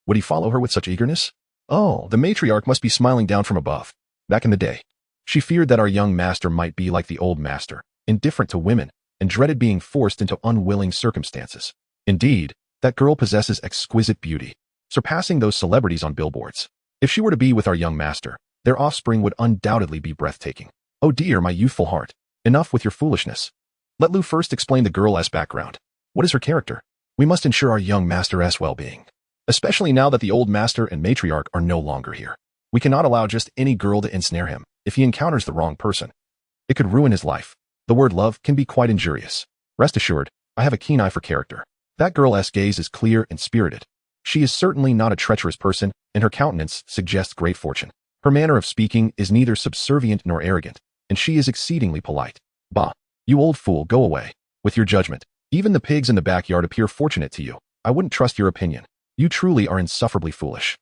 Would he follow her with such eagerness? Oh, the matriarch must be smiling down from above. Back in the day, she feared that our young master might be like the old master, indifferent to women, and dreaded being forced into unwilling circumstances. Indeed, that girl possesses exquisite beauty, surpassing those celebrities on billboards. If she were to be with our young master, their offspring would undoubtedly be breathtaking. Oh dear, my youthful heart. Enough with your foolishness. Let Liu first explain the girl's background. What is her character? We must ensure our young master's well-being, especially now that the old master and matriarch are no longer here. We cannot allow just any girl to ensnare him. If he encounters the wrong person, it could ruin his life. The word love can be quite injurious. Rest assured, I have a keen eye for character. That girl's gaze is clear and spirited. She is certainly not a treacherous person, and her countenance suggests great fortune. Her manner of speaking is neither subservient nor arrogant, and she is exceedingly polite. Bah, you old fool, go away. With your judgment, even the pigs in the backyard appear fortunate to you. I wouldn't trust your opinion. You truly are insufferably foolish.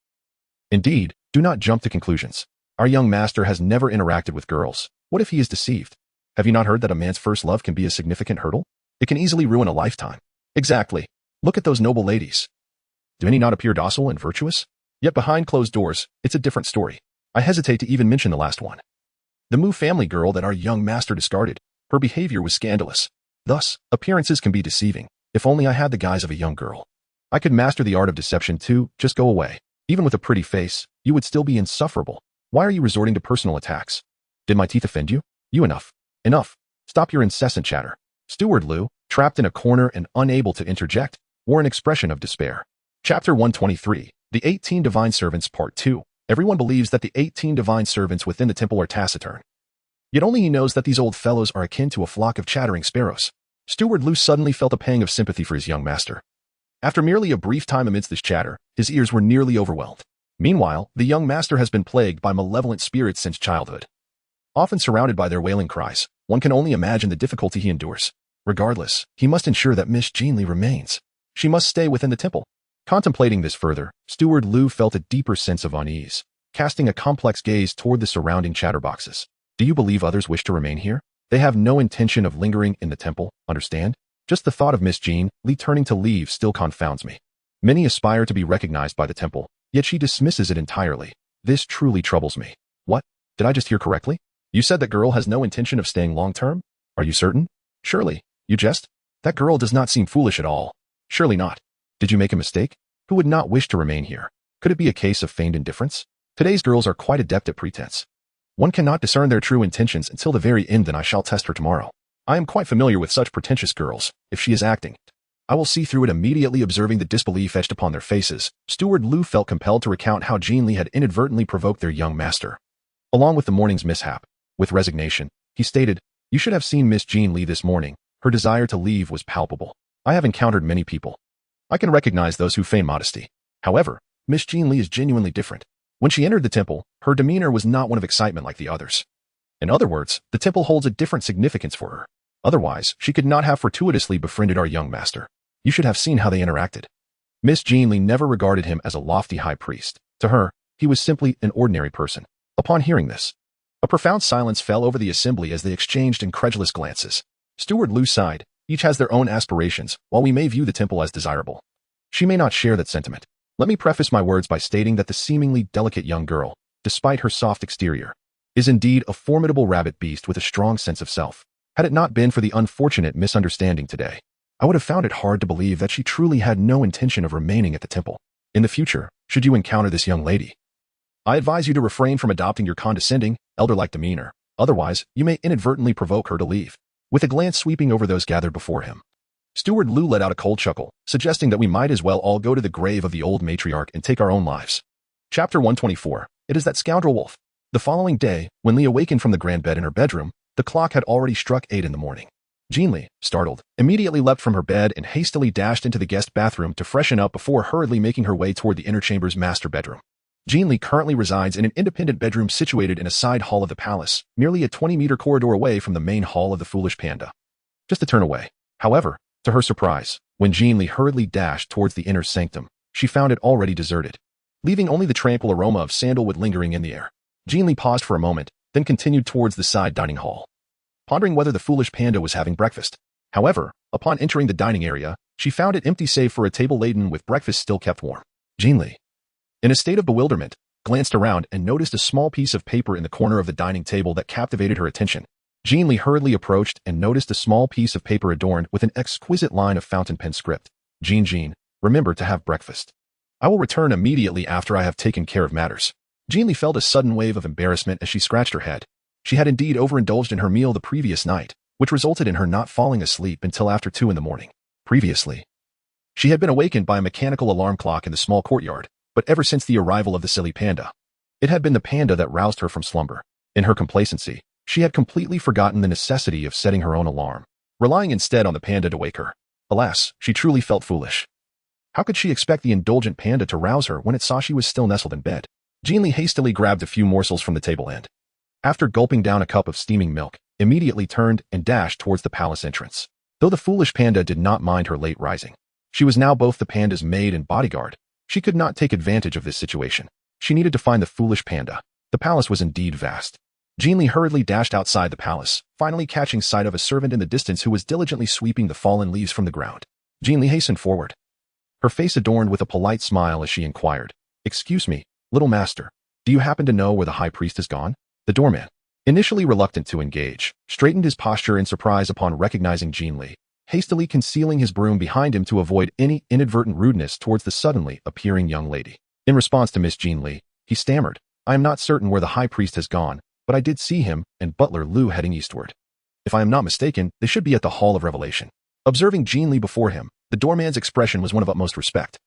Indeed, do not jump to conclusions. Our young master has never interacted with girls. What if he is deceived? Have you not heard that a man's first love can be a significant hurdle? It can easily ruin a lifetime. Exactly. Look at those noble ladies. Do any not appear docile and virtuous? Yet behind closed doors, it's a different story. I hesitate to even mention the last one. The Mu family girl that our young master discarded. Her behavior was scandalous. Thus, appearances can be deceiving. If only I had the guise of a young girl. I could master the art of deception too. Just go away. Even with a pretty face, you would still be insufferable. Why are you resorting to personal attacks? Did my teeth offend you? Enough. Enough. Stop your incessant chatter. Steward Liu, trapped in a corner and unable to interject, wore an expression of despair. Chapter 123, The 18 Divine Servants Part 2. Everyone believes that the 18 divine servants within the temple are taciturn. Yet only he knows that these old fellows are akin to a flock of chattering sparrows. Steward Liu suddenly felt a pang of sympathy for his young master. After merely a brief time amidst this chatter, his ears were nearly overwhelmed. Meanwhile, the young master has been plagued by malevolent spirits since childhood. Often surrounded by their wailing cries, one can only imagine the difficulty he endures. Regardless, he must ensure that Miss Jin Li remains. She must stay within the temple. Contemplating this further, Steward Liu felt a deeper sense of unease, casting a complex gaze toward the surrounding chatterboxes. Do you believe others wish to remain here? They have no intention of lingering in the temple, understand? Just the thought of Miss Jin Li turning to leave still confounds me. Many aspire to be recognized by the temple, yet she dismisses it entirely. This truly troubles me. What? Did I just hear correctly? You said that girl has no intention of staying long-term? Are you certain? Surely. You jest? That girl does not seem foolish at all. Surely not. Did you make a mistake? Who would not wish to remain here? Could it be a case of feigned indifference? Today's girls are quite adept at pretense. One cannot discern their true intentions until the very end. Then I shall test her tomorrow. I am quite familiar with such pretentious girls. If she is acting, I will see through it. Immediately observing the disbelief etched upon their faces, Steward Liu felt compelled to recount how Jin Li had inadvertently provoked their young master, along with the morning's mishap. With resignation, he stated, "You should have seen Miss Jin Li this morning. Her desire to leave was palpable. I have encountered many people. I can recognize those who feign modesty. However, Miss Jin Li is genuinely different. When she entered the temple, her demeanor was not one of excitement like the others. In other words, the temple holds a different significance for her. Otherwise, she could not have fortuitously befriended our young master. You should have seen how they interacted. Miss Jin Li never regarded him as a lofty high priest. To her, he was simply an ordinary person." Upon hearing this, A profound silence fell over the assembly as they exchanged incredulous glances. Steward Lu sighed. Each has their own aspirations, while we may view the temple as desirable. She may not share that sentiment. Let me preface my words by stating that the seemingly delicate young girl, despite her soft exterior, is indeed a formidable rabbit beast with a strong sense of self. Had it not been for the unfortunate misunderstanding today, I would have found it hard to believe that she truly had no intention of remaining at the temple. In the future, should you encounter this young lady, I advise you to refrain from adopting your condescending, elder-like demeanor. Otherwise, you may inadvertently provoke her to leave. With a glance sweeping over those gathered before him, Steward Lu let out a cold chuckle, suggesting that we might as well all go to the grave of the old matriarch and take our own lives. Chapter 124. It is that scoundrel wolf. The following day, when Li awakened from the grand bed in her bedroom, the clock had already struck 8 in the morning. Jin Li, startled, immediately leapt from her bed and hastily dashed into the guest bathroom to freshen up before hurriedly making her way toward the inner chamber's master bedroom. Jin Li currently resides in an independent bedroom situated in a side hall of the palace, merely a 20-meter corridor away from the main hall of the foolish panda. Just a turn away. However, to her surprise, when Jin Li hurriedly dashed towards the inner sanctum, she found it already deserted, leaving only the tranquil aroma of sandalwood lingering in the air. Jin Li paused for a moment, then continued towards the side dining hall, pondering whether the foolish panda was having breakfast. However, upon entering the dining area, she found it empty save for a table laden with breakfast still kept warm. Jin Li, in a state of bewilderment, glanced around and noticed a small piece of paper in the corner of the dining table that captivated her attention. Jin Li hurriedly approached and noticed a small piece of paper adorned with an exquisite line of fountain pen script. Jin Jin, remember to have breakfast. I will return immediately after I have taken care of matters. Jin Li felt a sudden wave of embarrassment as she scratched her head. She had indeed overindulged in her meal the previous night, which resulted in her not falling asleep until after 2 in the morning. Previously, she had been awakened by a mechanical alarm clock in the small courtyard, but ever since the arrival of the silly panda, it had been the panda that roused her from slumber. In her complacency, she had completely forgotten the necessity of setting her own alarm, relying instead on the panda to wake her. Alas, she truly felt foolish. How could she expect the indulgent panda to rouse her when it saw she was still nestled in bed? Jin Li hastily grabbed a few morsels from the table and, after gulping down a cup of steaming milk, immediately turned and dashed towards the palace entrance. Though the foolish panda did not mind her late rising, she was now both the panda's maid and bodyguard. She could not take advantage of this situation. She needed to find the foolish panda. The palace was indeed vast. Jin Li hurriedly dashed outside the palace, finally catching sight of a servant in the distance who was diligently sweeping the fallen leaves from the ground. Jin Li hastened forward, her face adorned with a polite smile as she inquired, "Excuse me, little master, do you happen to know where the high priest has gone?" The doorman, initially reluctant to engage, straightened his posture in surprise upon recognizing Jin Li, hastily concealing his broom behind him to avoid any inadvertent rudeness towards the suddenly appearing young lady. In response to Miss Jin Li, he stammered, "I am not certain where the high priest has gone, but I did see him and Butler Lu heading eastward. If I am not mistaken, they should be at the Hall of Revelation." Observing Jin Li before him, the doorman's expression was one of utmost respect,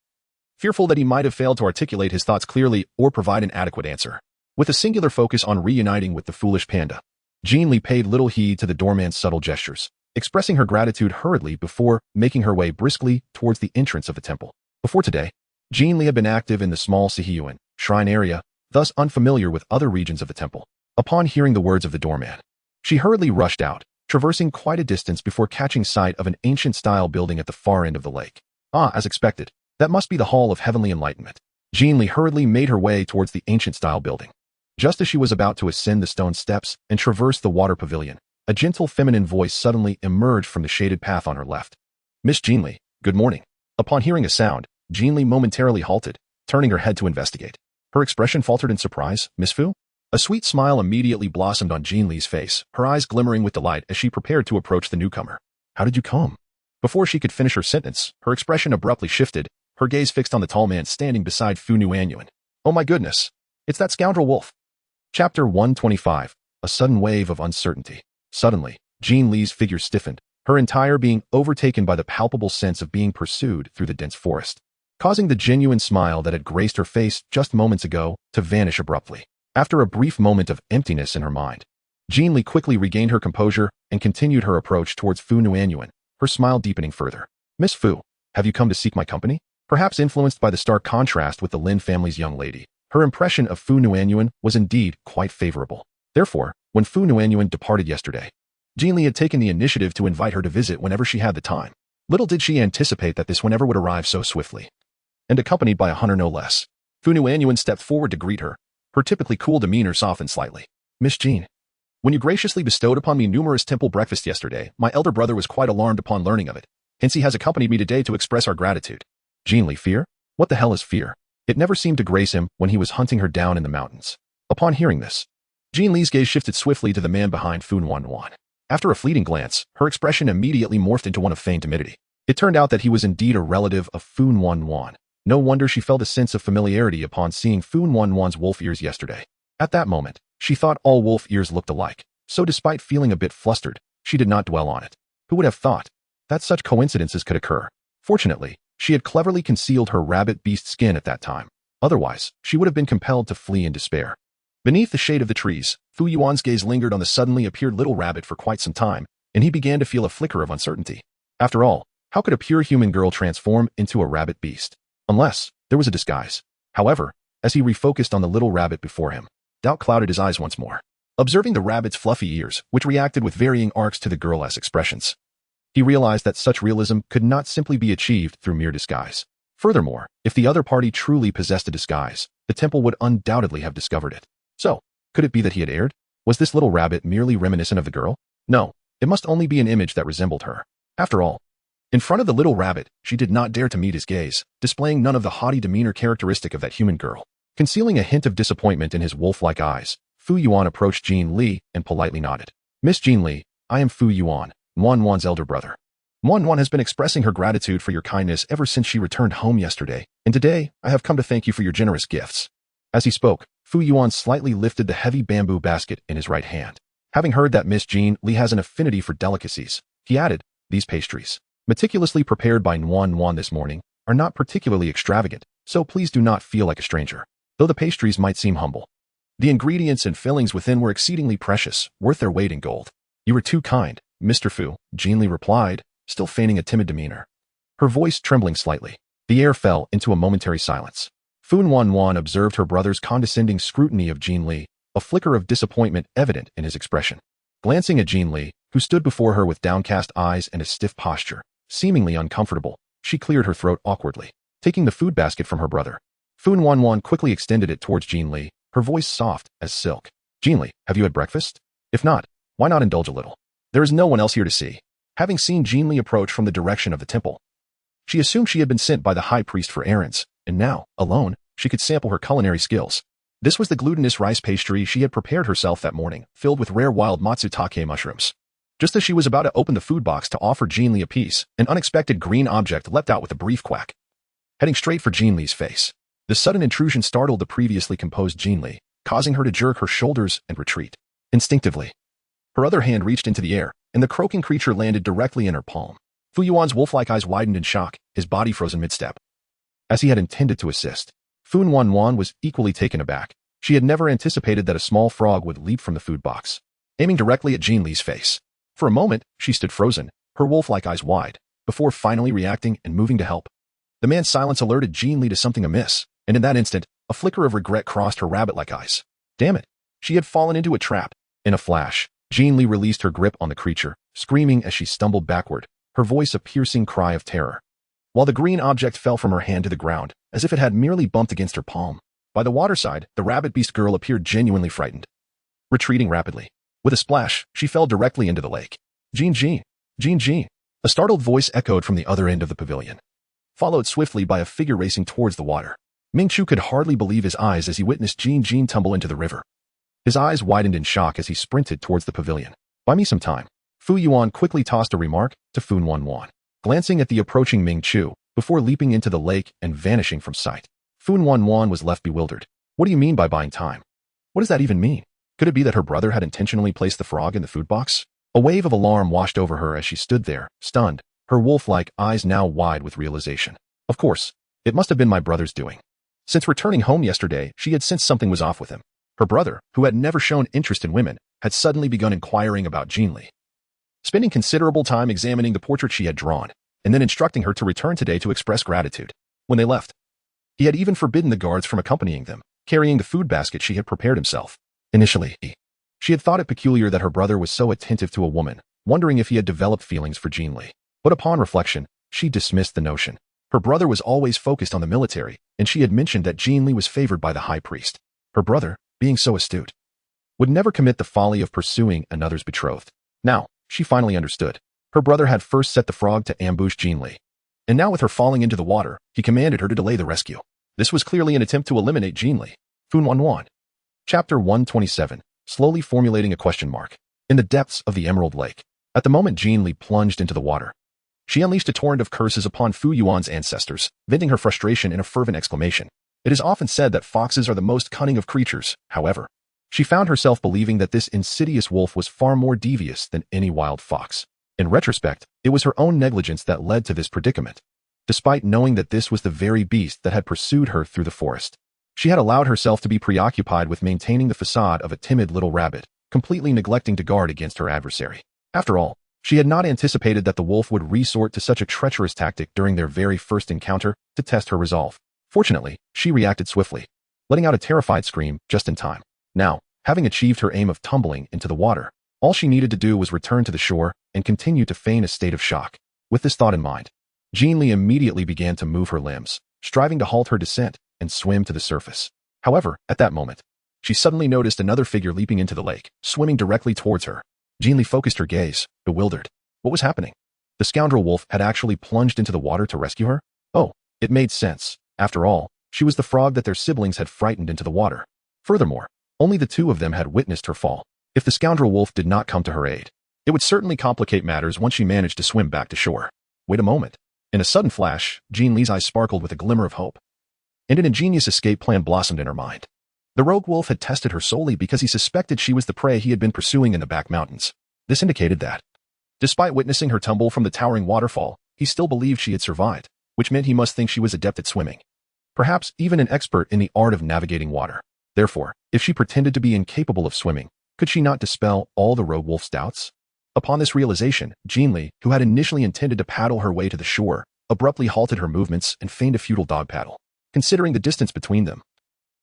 fearful that he might have failed to articulate his thoughts clearly or provide an adequate answer. With a singular focus on reuniting with the foolish panda, Jin Li paid little heed to the doorman's subtle gestures, expressing her gratitude hurriedly before making her way briskly towards the entrance of the temple. Before today, Jin Li had been active in the small Sihiyuan shrine area, thus unfamiliar with other regions of the temple. Upon hearing the words of the doorman, she hurriedly rushed out, traversing quite a distance before catching sight of an ancient-style building at the far end of the lake. Ah, as expected, that must be the Hall of Heavenly Enlightenment. Jin Li hurriedly made her way towards the ancient-style building. Just as she was about to ascend the stone steps and traverse the water pavilion, a gentle feminine voice suddenly emerged from the shaded path on her left. "Miss Jin Li, good morning." Upon hearing a sound, Jin Li momentarily halted, turning her head to investigate. Her expression faltered in surprise. "Miss Fu?" A sweet smile immediately blossomed on Jin Li's face, her eyes glimmering with delight as she prepared to approach the newcomer. "How did you come?" Before she could finish her sentence, her expression abruptly shifted, her gaze fixed on the tall man standing beside Fu Nuanyuan. "Oh my goodness! It's that scoundrel wolf!" Chapter 125. A sudden wave of uncertainty. Suddenly, Jin Li's figure stiffened, her entire being overtaken by the palpable sense of being pursued through the dense forest, causing the genuine smile that had graced her face just moments ago to vanish abruptly. After a brief moment of emptiness in her mind, Jin Li quickly regained her composure and continued her approach towards Fu Nuanyuan, her smile deepening further. "Miss Fu, have you come to seek my company?" Perhaps influenced by the stark contrast with the Lin family's young lady, her impression of Fu Nuanyuan was indeed quite favorable. Therefore, when Fu Nuanyuan departed yesterday, Jin Li had taken the initiative to invite her to visit whenever she had the time. Little did she anticipate that this whenever would arrive so swiftly. And accompanied by a hunter no less, Fu Nuanyuan stepped forward to greet her, her typically cool demeanor softened slightly. Miss Jin. When you graciously bestowed upon me numerous temple breakfasts yesterday, my elder brother was quite alarmed upon learning of it. Hence he has accompanied me today to express our gratitude. Jin Li, fear? What the hell is fear? It never seemed to grace him when he was hunting her down in the mountains. Upon hearing this, Jin Li's gaze shifted swiftly to the man behind Fu Wanwan. After a fleeting glance, her expression immediately morphed into one of feigned timidity. It turned out that he was indeed a relative of Fu Wanwan. No wonder she felt a sense of familiarity upon seeing Fu Wanwan's wolf ears yesterday. At that moment, she thought all wolf ears looked alike, so despite feeling a bit flustered, she did not dwell on it. Who would have thought that such coincidences could occur? Fortunately, she had cleverly concealed her rabbit beast skin at that time. Otherwise, she would have been compelled to flee in despair. Beneath the shade of the trees, Fu Yuan's gaze lingered on the suddenly appeared little rabbit for quite some time, and he began to feel a flicker of uncertainty. After all, how could a pure human girl transform into a rabbit beast? Unless there was a disguise. However, as he refocused on the little rabbit before him, doubt clouded his eyes once more. Observing the rabbit's fluffy ears, which reacted with varying arcs to the girl's expressions, he realized that such realism could not simply be achieved through mere disguise. Furthermore, if the other party truly possessed a disguise, the temple would undoubtedly have discovered it. So, could it be that he had erred? Was this little rabbit merely reminiscent of the girl? No, it must only be an image that resembled her. After all, in front of the little rabbit, she did not dare to meet his gaze, displaying none of the haughty demeanor characteristic of that human girl. Concealing a hint of disappointment in his wolf-like eyes, Fu Yuan approached Jin Li and politely nodded. Miss Jin Li, I am Fu Yuan, Wanwan's elder brother. Wanwan has been expressing her gratitude for your kindness ever since she returned home yesterday, and today I have come to thank you for your generous gifts. As he spoke, Fu Yuan slightly lifted the heavy bamboo basket in his right hand. Having heard that Miss Jin Li has an affinity for delicacies, he added, these pastries, meticulously prepared by Wanwan this morning, are not particularly extravagant, so please do not feel like a stranger, though the pastries might seem humble. The ingredients and fillings within were exceedingly precious, worth their weight in gold. You were too kind, Mr. Fu, Jin Li replied, still feigning a timid demeanor. Her voice trembling slightly. The air fell into a momentary silence. Fu Wanwan observed her brother's condescending scrutiny of Jin Li, a flicker of disappointment evident in his expression. Glancing at Jin Li, who stood before her with downcast eyes and a stiff posture, seemingly uncomfortable, she cleared her throat awkwardly. Taking the food basket from her brother, Fu Wanwan quickly extended it towards Jin Li, her voice soft as silk. Jin Li, have you had breakfast? If not, why not indulge a little? There is no one else here to see. Having seen Jin Li approach from the direction of the temple, she assumed she had been sent by the high priest for errands, and now, alone, she could sample her culinary skills. This was the glutinous rice pastry she had prepared herself that morning, filled with rare wild matsutake mushrooms. Just as she was about to open the food box to offer Jin Li a piece, an unexpected green object leapt out with a brief quack, heading straight for Jin Li's face. The sudden intrusion startled the previously composed Jin Li, causing her to jerk her shoulders and retreat. Instinctively, her other hand reached into the air, and the croaking creature landed directly in her palm. Fu Yuan's wolf-like eyes widened in shock, his body frozen mid-step. As he had intended to assist, Fu Wanwan was equally taken aback. She had never anticipated that a small frog would leap from the food box, aiming directly at Jin Li's face. For a moment, she stood frozen, her wolf-like eyes wide, before finally reacting and moving to help. The man's silence alerted Jin Li to something amiss, and in that instant, a flicker of regret crossed her rabbit-like eyes. Damn it! She had fallen into a trap. In a flash, Jin Li released her grip on the creature, screaming as she stumbled backward, her voice a piercing cry of terror. While the green object fell from her hand to the ground, as if it had merely bumped against her palm. By the waterside, the rabbit beast girl appeared genuinely frightened. Retreating rapidly. With a splash, she fell directly into the lake. Jin Jin! Jin Jin! A startled voice echoed from the other end of the pavilion, followed swiftly by a figure racing towards the water. Ming Chu could hardly believe his eyes as he witnessed Jin Jin tumble into the river. His eyes widened in shock as he sprinted towards the pavilion. Buy me some time. Fu Yuan quickly tossed a remark to Fu Wanwan, glancing at the approaching Ming Chu, before leaping into the lake and vanishing from sight. Fu Wanwan was left bewildered. What do you mean by buying time? What does that even mean? Could it be that her brother had intentionally placed the frog in the food box? A wave of alarm washed over her as she stood there, stunned, her wolf-like eyes now wide with realization. Of course, it must have been my brother's doing. Since returning home yesterday, she had sensed something was off with him. Her brother, who had never shown interest in women, had suddenly begun inquiring about Jin Li, spending considerable time examining the portrait she had drawn, and then instructing her to return today to express gratitude. When they left, he had even forbidden the guards from accompanying them, carrying the food basket she had prepared himself. Initially, she had thought it peculiar that her brother was so attentive to a woman, wondering if he had developed feelings for Jin Li. But upon reflection, she dismissed the notion. Her brother was always focused on the military, and she had mentioned that Jin Li was favored by the high priest. Her brother, being so astute, would never commit the folly of pursuing another's betrothed. Now, she finally understood. Her brother had first set the frog to ambush Jin Li. And now with her falling into the water, he commanded her to delay the rescue. This was clearly an attempt to eliminate Jin Li. Fun 1-1. Chapter 127. Slowly formulating a question mark. In the depths of the Emerald Lake. At the moment Jin Li plunged into the water, she unleashed a torrent of curses upon Fu Yuan's ancestors, venting her frustration in a fervent exclamation. It is often said that foxes are the most cunning of creatures. However, she found herself believing that this insidious wolf was far more devious than any wild fox. In retrospect, it was her own negligence that led to this predicament. Despite knowing that this was the very beast that had pursued her through the forest, she had allowed herself to be preoccupied with maintaining the facade of a timid little rabbit, completely neglecting to guard against her adversary. After all, she had not anticipated that the wolf would resort to such a treacherous tactic during their very first encounter to test her resolve. Fortunately, she reacted swiftly, letting out a terrified scream just in time. Now, having achieved her aim of tumbling into the water, all she needed to do was return to the shore and continue to feign a state of shock. With this thought in mind, Jin Li immediately began to move her limbs, striving to halt her descent and swim to the surface. However, at that moment, she suddenly noticed another figure leaping into the lake, swimming directly towards her. Jin Li focused her gaze, bewildered. What was happening? The scoundrel wolf had actually plunged into the water to rescue her? Oh, it made sense. After all, she was the frog that their siblings had frightened into the water. Furthermore, only the two of them had witnessed her fall. If the scoundrel wolf did not come to her aid, it would certainly complicate matters once she managed to swim back to shore. Wait a moment. In a sudden flash, Jin Li's eyes sparkled with a glimmer of hope, and an ingenious escape plan blossomed in her mind. The rogue wolf had tested her solely because he suspected she was the prey he had been pursuing in the back mountains. This indicated that, despite witnessing her tumble from the towering waterfall, he still believed she had survived, which meant he must think she was adept at swimming. Perhaps even an expert in the art of navigating water. Therefore, if she pretended to be incapable of swimming, could she not dispel all the rogue wolf's doubts? Upon this realization, Jin Li, who had initially intended to paddle her way to the shore, abruptly halted her movements and feigned a futile dog paddle. Considering the distance between them,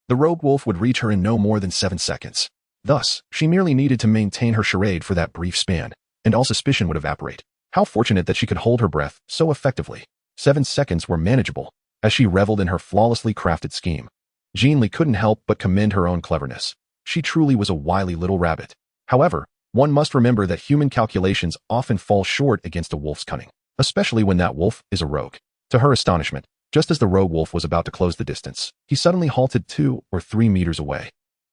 the rogue wolf would reach her in no more than 7 seconds. Thus, she merely needed to maintain her charade for that brief span, and all suspicion would evaporate. How fortunate that she could hold her breath so effectively. 7 seconds were manageable, as she reveled in her flawlessly crafted scheme. Jin Li couldn't help but commend her own cleverness. She truly was a wily little rabbit. However, one must remember that human calculations often fall short against a wolf's cunning, especially when that wolf is a rogue. To her astonishment, just as the rogue wolf was about to close the distance, he suddenly halted 2 or 3 meters away,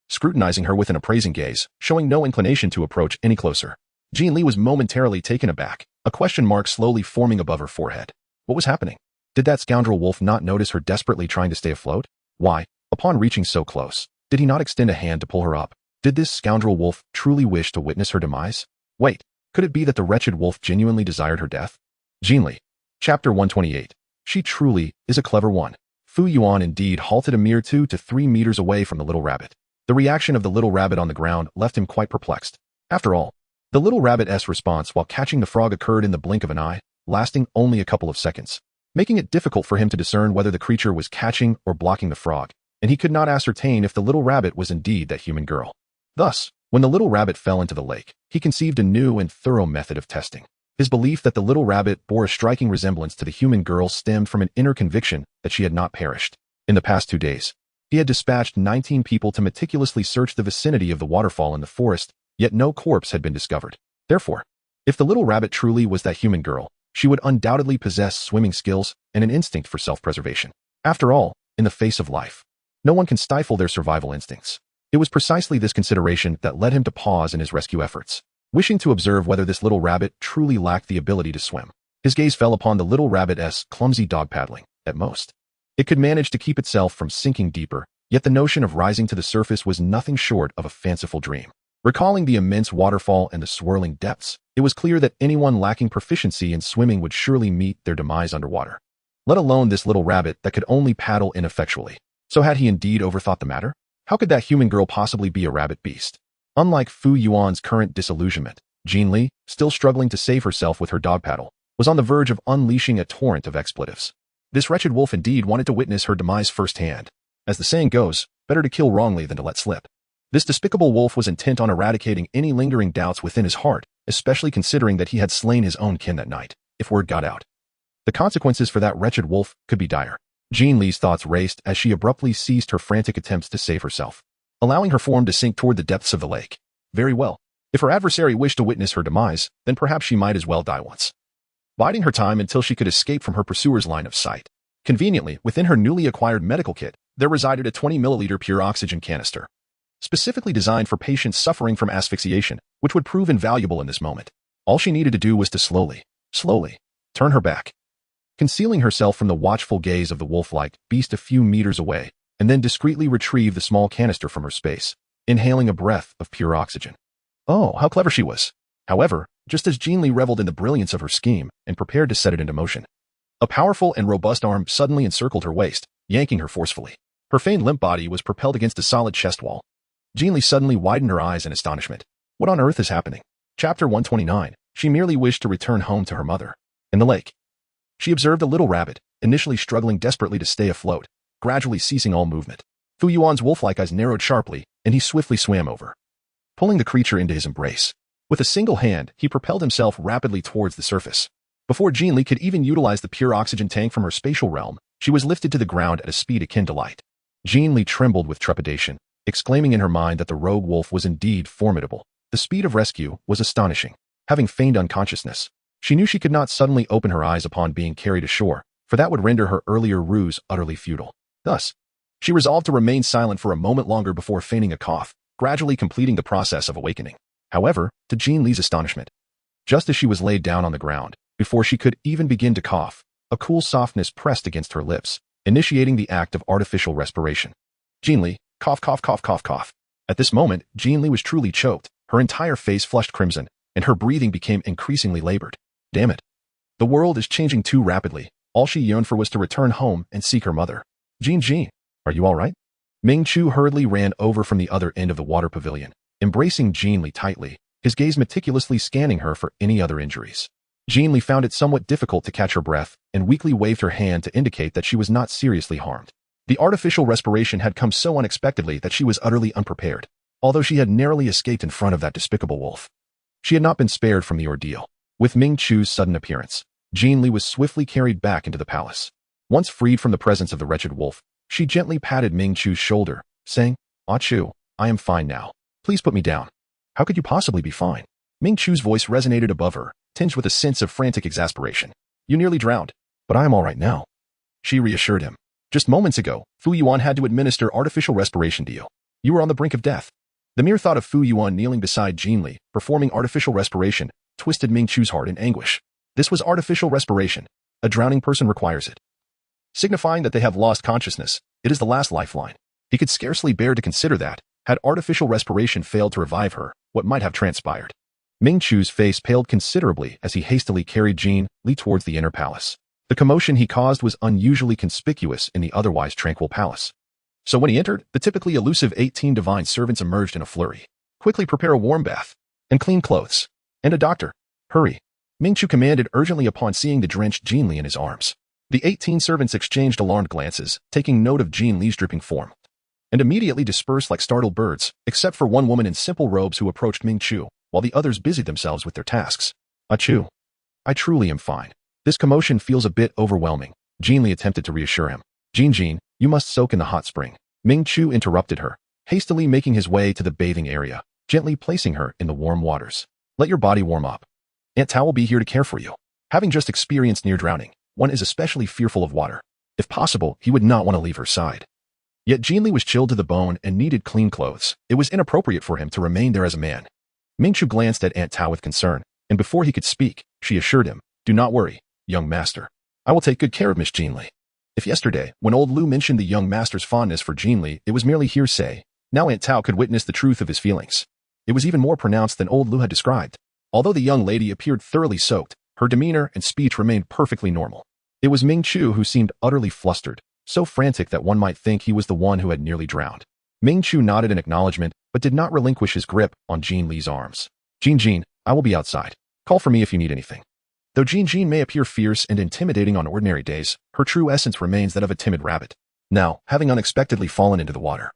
scrutinizing her with an appraising gaze, showing no inclination to approach any closer. Jin Li was momentarily taken aback, a question mark slowly forming above her forehead. What was happening? Did that scoundrel wolf not notice her desperately trying to stay afloat? Why, upon reaching so close, did he not extend a hand to pull her up? Did this scoundrel wolf truly wish to witness her demise? Wait, could it be that the wretched wolf genuinely desired her death? Jin Li. Chapter 128. She truly is a clever one. Fu Yuan indeed halted a mere 2 to 3 meters away from the little rabbit. The reaction of the little rabbit on the ground left him quite perplexed. After all, the little rabbit's response while catching the frog occurred in the blink of an eye, lasting only a couple of seconds, making it difficult for him to discern whether the creature was catching or blocking the frog, and he could not ascertain if the little rabbit was indeed that human girl. Thus, when the little rabbit fell into the lake, he conceived a new and thorough method of testing. His belief that the little rabbit bore a striking resemblance to the human girl stemmed from an inner conviction that she had not perished. In the past 2 days, he had dispatched 19 people to meticulously search the vicinity of the waterfall in the forest, yet no corpse had been discovered. Therefore, if the little rabbit truly was that human girl, she would undoubtedly possess swimming skills and an instinct for self-preservation. After all, in the face of life, no one can stifle their survival instincts. It was precisely this consideration that led him to pause in his rescue efforts, wishing to observe whether this little rabbit truly lacked the ability to swim. His gaze fell upon the little rabbit's clumsy dog paddling. At most, it could manage to keep itself from sinking deeper, yet the notion of rising to the surface was nothing short of a fanciful dream. Recalling the immense waterfall and the swirling depths, it was clear that anyone lacking proficiency in swimming would surely meet their demise underwater, let alone this little rabbit that could only paddle ineffectually. So had he indeed overthought the matter? How could that human girl possibly be a rabbit beast? Unlike Fu Yuan's current disillusionment, Jin Li, still struggling to save herself with her dog paddle, was on the verge of unleashing a torrent of expletives. This wretched wolf indeed wanted to witness her demise firsthand. As the saying goes, better to kill wrongly than to let slip. This despicable wolf was intent on eradicating any lingering doubts within his heart, especially considering that he had slain his own kin that night. If word got out, the consequences for that wretched wolf could be dire. Jin Li's thoughts raced as she abruptly ceased her frantic attempts to save herself. allowing her form to sink toward the depths of the lake. Very well. If her adversary wished to witness her demise, then perhaps she might as well die once. Biding her time until she could escape from her pursuer's line of sight. Conveniently, within her newly acquired medical kit, there resided a 20-milliliter pure oxygen canister, specifically designed for patients suffering from asphyxiation, which would prove invaluable in this moment. All she needed to do was to slowly, turn her back, concealing herself from the watchful gaze of the wolf-like beast a few meters away, and then discreetly retrieve the small canister from her space, inhaling a breath of pure oxygen. Oh, how clever she was. However, just as Jin Li reveled in the brilliance of her scheme and prepared to set it into motion, a powerful and robust arm suddenly encircled her waist, yanking her forcefully. Her feigned limp body was propelled against a solid chest wall. Jin Li suddenly widened her eyes in astonishment. What on earth is happening? Chapter 129. She merely wished to return home to her mother. In the lake, she observed a little rabbit, initially struggling desperately to stay afloat, gradually ceasing all movement. Fu Yuan's wolf-like eyes narrowed sharply, and he swiftly swam over, pulling the creature into his embrace. With a single hand, he propelled himself rapidly towards the surface. Before Jin Li could even utilize the pure oxygen tank from her spatial realm, she was lifted to the ground at a speed akin to light. Jin Li trembled with trepidation, exclaiming in her mind that the rogue wolf was indeed formidable. The speed of rescue was astonishing. Having feigned unconsciousness, she knew she could not suddenly open her eyes upon being carried ashore, for that would render her earlier ruse utterly futile. Thus, she resolved to remain silent for a moment longer before feigning a cough, gradually completing the process of awakening. However, to Jin Li's astonishment, just as she was laid down on the ground, before she could even begin to cough, a cool softness pressed against her lips, initiating the act of artificial respiration. Jin Li, cough, cough, cough, cough, cough. At this moment, Jin Li was truly choked, her entire face flushed crimson, and her breathing became increasingly labored. Damn it. The world is changing too rapidly. All she yearned for was to return home and seek her mother. Jin Jin, are you all right? Ming Chu hurriedly ran over from the other end of the water pavilion, embracing Jin Li tightly, his gaze meticulously scanning her for any other injuries. Jin Li found it somewhat difficult to catch her breath and weakly waved her hand to indicate that she was not seriously harmed. The artificial respiration had come so unexpectedly that she was utterly unprepared. Although she had narrowly escaped in front of that despicable wolf, she had not been spared from the ordeal. With Ming Chu's sudden appearance, Jin Li was swiftly carried back into the palace. Once freed from the presence of the wretched wolf, she gently patted Ming Chu's shoulder, saying, "Ah Chu, I am fine now. Please put me down." "How could you possibly be fine?" Ming Chu's voice resonated above her, tinged with a sense of frantic exasperation. "You nearly drowned, but I am all right now," she reassured him. "Just moments ago, Fu Yuan had to administer artificial respiration to you. You were on the brink of death." The mere thought of Fu Yuan kneeling beside Jin Li, performing artificial respiration, twisted Ming Chu's heart in anguish. This was artificial respiration. A drowning person requires it, signifying that they have lost consciousness. It is the last lifeline. He could scarcely bear to consider that, had artificial respiration failed to revive her, what might have transpired. Ming Chu's face paled considerably as he hastily carried Jin Li towards the inner palace. The commotion he caused was unusually conspicuous in the otherwise tranquil palace. So when he entered, the typically elusive 18 divine servants emerged in a flurry. "Quickly prepare a warm bath, and clean clothes, and a doctor. Hurry," Ming Chu commanded urgently upon seeing the drenched Jin Li in his arms. The 18 servants exchanged alarmed glances, taking note of Jin Li's dripping form, and immediately dispersed like startled birds, except for one woman in simple robes who approached Ming Chu, while the others busied themselves with their tasks. "Ah Chu, I truly am fine. This commotion feels a bit overwhelming," Jin Li attempted to reassure him. "Jin Jin, you must soak in the hot spring." Ming Chu interrupted her, hastily making his way to the bathing area, gently placing her in the warm waters. "Let your body warm up. Aunt Tao will be here to care for you." Having just experienced near drowning, one is especially fearful of water. If possible, he would not want to leave her side. Yet Jin Li was chilled to the bone and needed clean clothes. It was inappropriate for him to remain there as a man. Ming Chu glanced at Aunt Tao with concern, and before he could speak, she assured him, "Do not worry, young master. I will take good care of Miss Jin Li." If yesterday, when old Lu mentioned the young master's fondness for Jin Li, it was merely hearsay, now Aunt Tao could witness the truth of his feelings. It was even more pronounced than old Lu had described. Although the young lady appeared thoroughly soaked, her demeanor and speech remained perfectly normal. It was Ming Chu who seemed utterly flustered, so frantic that one might think he was the one who had nearly drowned. Ming Chu nodded in acknowledgement, but did not relinquish his grip on Jin Li's arms. "Jin Jin, I will be outside. Call for me if you need anything." Though Jin Jin may appear fierce and intimidating on ordinary days, her true essence remains that of a timid rabbit. Now, having unexpectedly fallen into the water,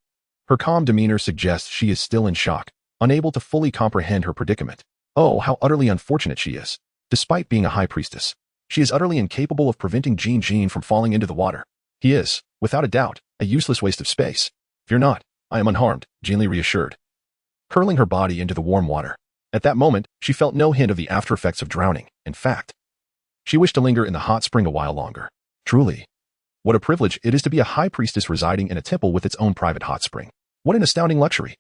her calm demeanor suggests she is still in shock, unable to fully comprehend her predicament. Oh, how utterly unfortunate she is. Despite being a high priestess, she is utterly incapable of preventing Jin Jin from falling into the water. He is, without a doubt, a useless waste of space. "Fear not. I am unharmed, Jin Li reassured, curling her body into the warm water. At that moment, she felt no hint of the after-effects of drowning. In fact, she wished to linger in the hot spring a while longer. Truly, what a privilege it is to be a high priestess residing in a temple with its own private hot spring. What an astounding luxury.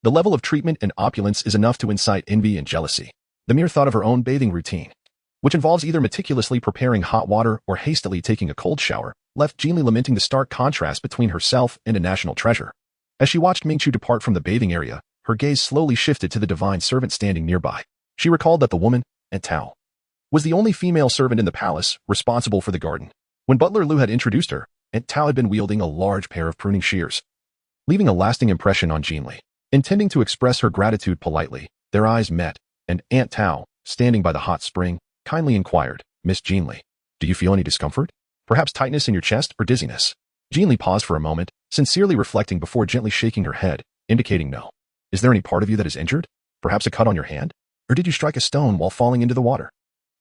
The level of treatment and opulence is enough to incite envy and jealousy. The mere thought of her own bathing routine, which involves either meticulously preparing hot water or hastily taking a cold shower, left Jin Li lamenting the stark contrast between herself and a national treasure. As she watched Mingqiu depart from the bathing area, her gaze slowly shifted to the divine servant standing nearby. She recalled that the woman, Aunt Tao, was the only female servant in the palace responsible for the garden. When Butler Lu had introduced her, Aunt Tao had been wielding a large pair of pruning shears, leaving a lasting impression on Jin Li. Intending to express her gratitude politely, their eyes met, and Aunt Tao, standing by the hot spring, kindly inquired, Miss Jin Li, do you feel any discomfort? Perhaps tightness in your chest or dizziness? Jin Li paused for a moment, sincerely reflecting before gently shaking her head, indicating no. Is there any part of you that is injured? Perhaps a cut on your hand? Or did you strike a stone while falling into the water?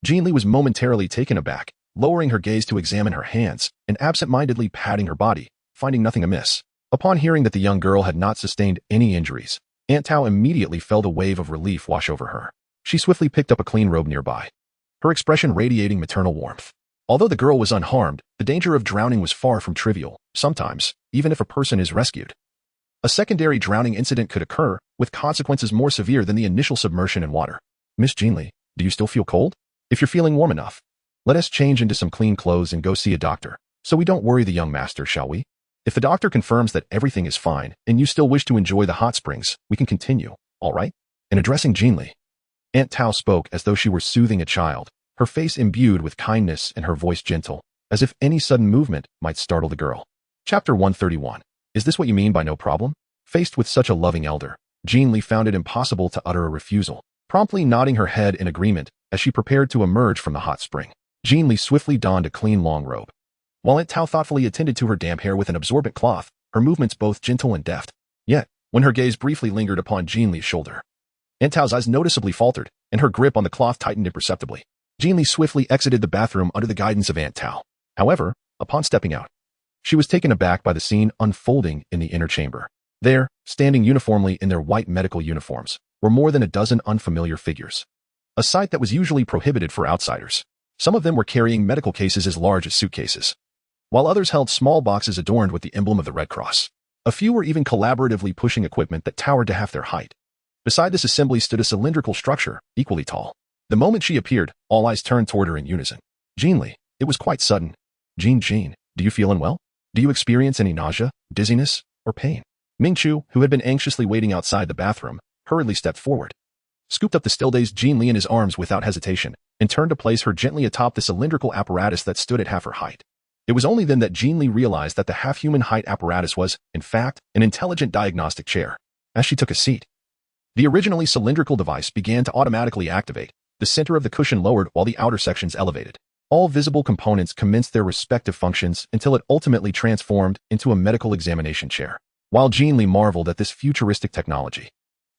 Jin Li was momentarily taken aback, lowering her gaze to examine her hands and absent-mindedly patting her body, finding nothing amiss. Upon hearing that the young girl had not sustained any injuries, Aunt Tao immediately felt a wave of relief wash over her. She swiftly picked up a clean robe nearby, her expression radiating maternal warmth. Although the girl was unharmed, the danger of drowning was far from trivial. Sometimes, even if a person is rescued, a secondary drowning incident could occur, with consequences more severe than the initial submersion in water. Miss Jin Li, do you still feel cold? If you're feeling warm enough, let us change into some clean clothes and go see a doctor, so we don't worry the young master, shall we? If the doctor confirms that everything is fine and you still wish to enjoy the hot springs, we can continue, all right? In addressing Jin Li, Aunt Tao spoke as though she were soothing a child, her face imbued with kindness and her voice gentle, as if any sudden movement might startle the girl. Chapter 131. Is this what you mean by no problem? Faced with such a loving elder, Jin Li found it impossible to utter a refusal, promptly nodding her head in agreement as she prepared to emerge from the hot spring. Jin Li swiftly donned a clean long robe, while Aunt Tao thoughtfully attended to her damp hair with an absorbent cloth, her movements both gentle and deft. Yet, when her gaze briefly lingered upon Jin Li's shoulder, Aunt Tao's eyes noticeably faltered, and her grip on the cloth tightened imperceptibly. Jin Li swiftly exited the bathroom under the guidance of Aunt Tao. However, upon stepping out, she was taken aback by the scene unfolding in the inner chamber. There, standing uniformly in their white medical uniforms, were more than a dozen unfamiliar figures, a sight that was usually prohibited for outsiders. Some of them were carrying medical cases as large as suitcases, while others held small boxes adorned with the emblem of the Red Cross. A few were even collaboratively pushing equipment that towered to half their height. Beside this assembly stood a cylindrical structure, equally tall. The moment she appeared, all eyes turned toward her in unison. Jin Li, it was quite sudden. Jin Jin, do you feel unwell? Do you experience any nausea, dizziness, or pain? Mingqiu, who had been anxiously waiting outside the bathroom, hurriedly stepped forward, scooped up the still-dazed Jin Li in his arms without hesitation, and turned to place her gently atop the cylindrical apparatus that stood at half her height. It was only then that Jin Li realized that the half-human height apparatus was, in fact, an intelligent diagnostic chair. As she took a seat, the originally cylindrical device began to automatically activate, the center of the cushion lowered while the outer sections elevated. All visible components commenced their respective functions until it ultimately transformed into a medical examination chair. While Jin Li marveled at this futuristic technology,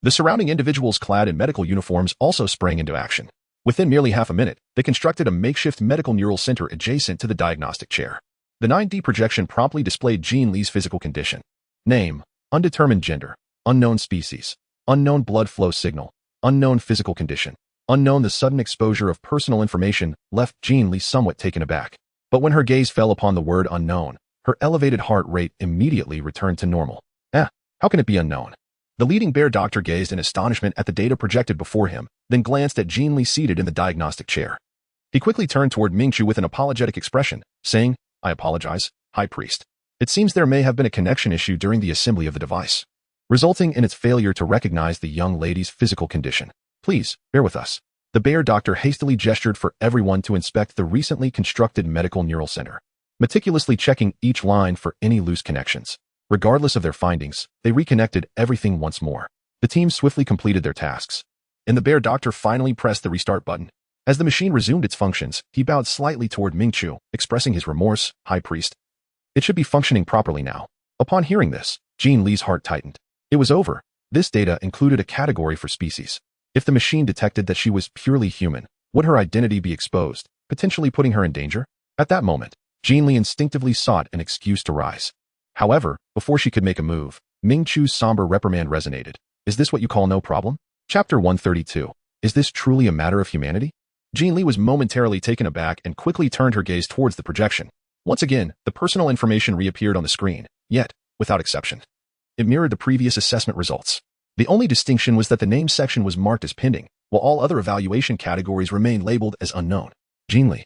the surrounding individuals clad in medical uniforms also sprang into action. Within merely half a minute, they constructed a makeshift medical neural center adjacent to the diagnostic chair. The 9D projection promptly displayed Jin Li's physical condition. Name, undetermined gender, unknown species, unknown blood flow signal, unknown physical condition, unknown. The sudden exposure of personal information left Jin Li somewhat taken aback. But when her gaze fell upon the word unknown, her elevated heart rate immediately returned to normal. How can it be unknown? The leading bear doctor gazed in astonishment at the data projected before him, then glanced at Jin Li seated in the diagnostic chair. He quickly turned toward Mingqiu with an apologetic expression, saying, I apologize, High Priest. It seems there may have been a connection issue during the assembly of the device, resulting in its failure to recognize the young lady's physical condition. Please, bear with us. The bear doctor hastily gestured for everyone to inspect the recently constructed medical neural center, meticulously checking each line for any loose connections. Regardless of their findings, they reconnected everything once more. The team swiftly completed their tasks, and the bear doctor finally pressed the restart button. As the machine resumed its functions, he bowed slightly toward Mingqiu, expressing his remorse. High Priest, it should be functioning properly now. Upon hearing this, Jin Li's heart tightened. It was over. This data included a category for species. If the machine detected that she was purely human, would her identity be exposed, potentially putting her in danger? At that moment, Jin Li instinctively sought an excuse to rise. However, before she could make a move, Ming Chu's somber reprimand resonated. Is this what you call no problem? Chapter 132. Is this truly a matter of humanity? Jin Li was momentarily taken aback and quickly turned her gaze towards the projection. Once again, the personal information reappeared on the screen, yet, without exception. It mirrored the previous assessment results. The only distinction was that the name section was marked as pending, while all other evaluation categories remained labeled as unknown. Jin Li.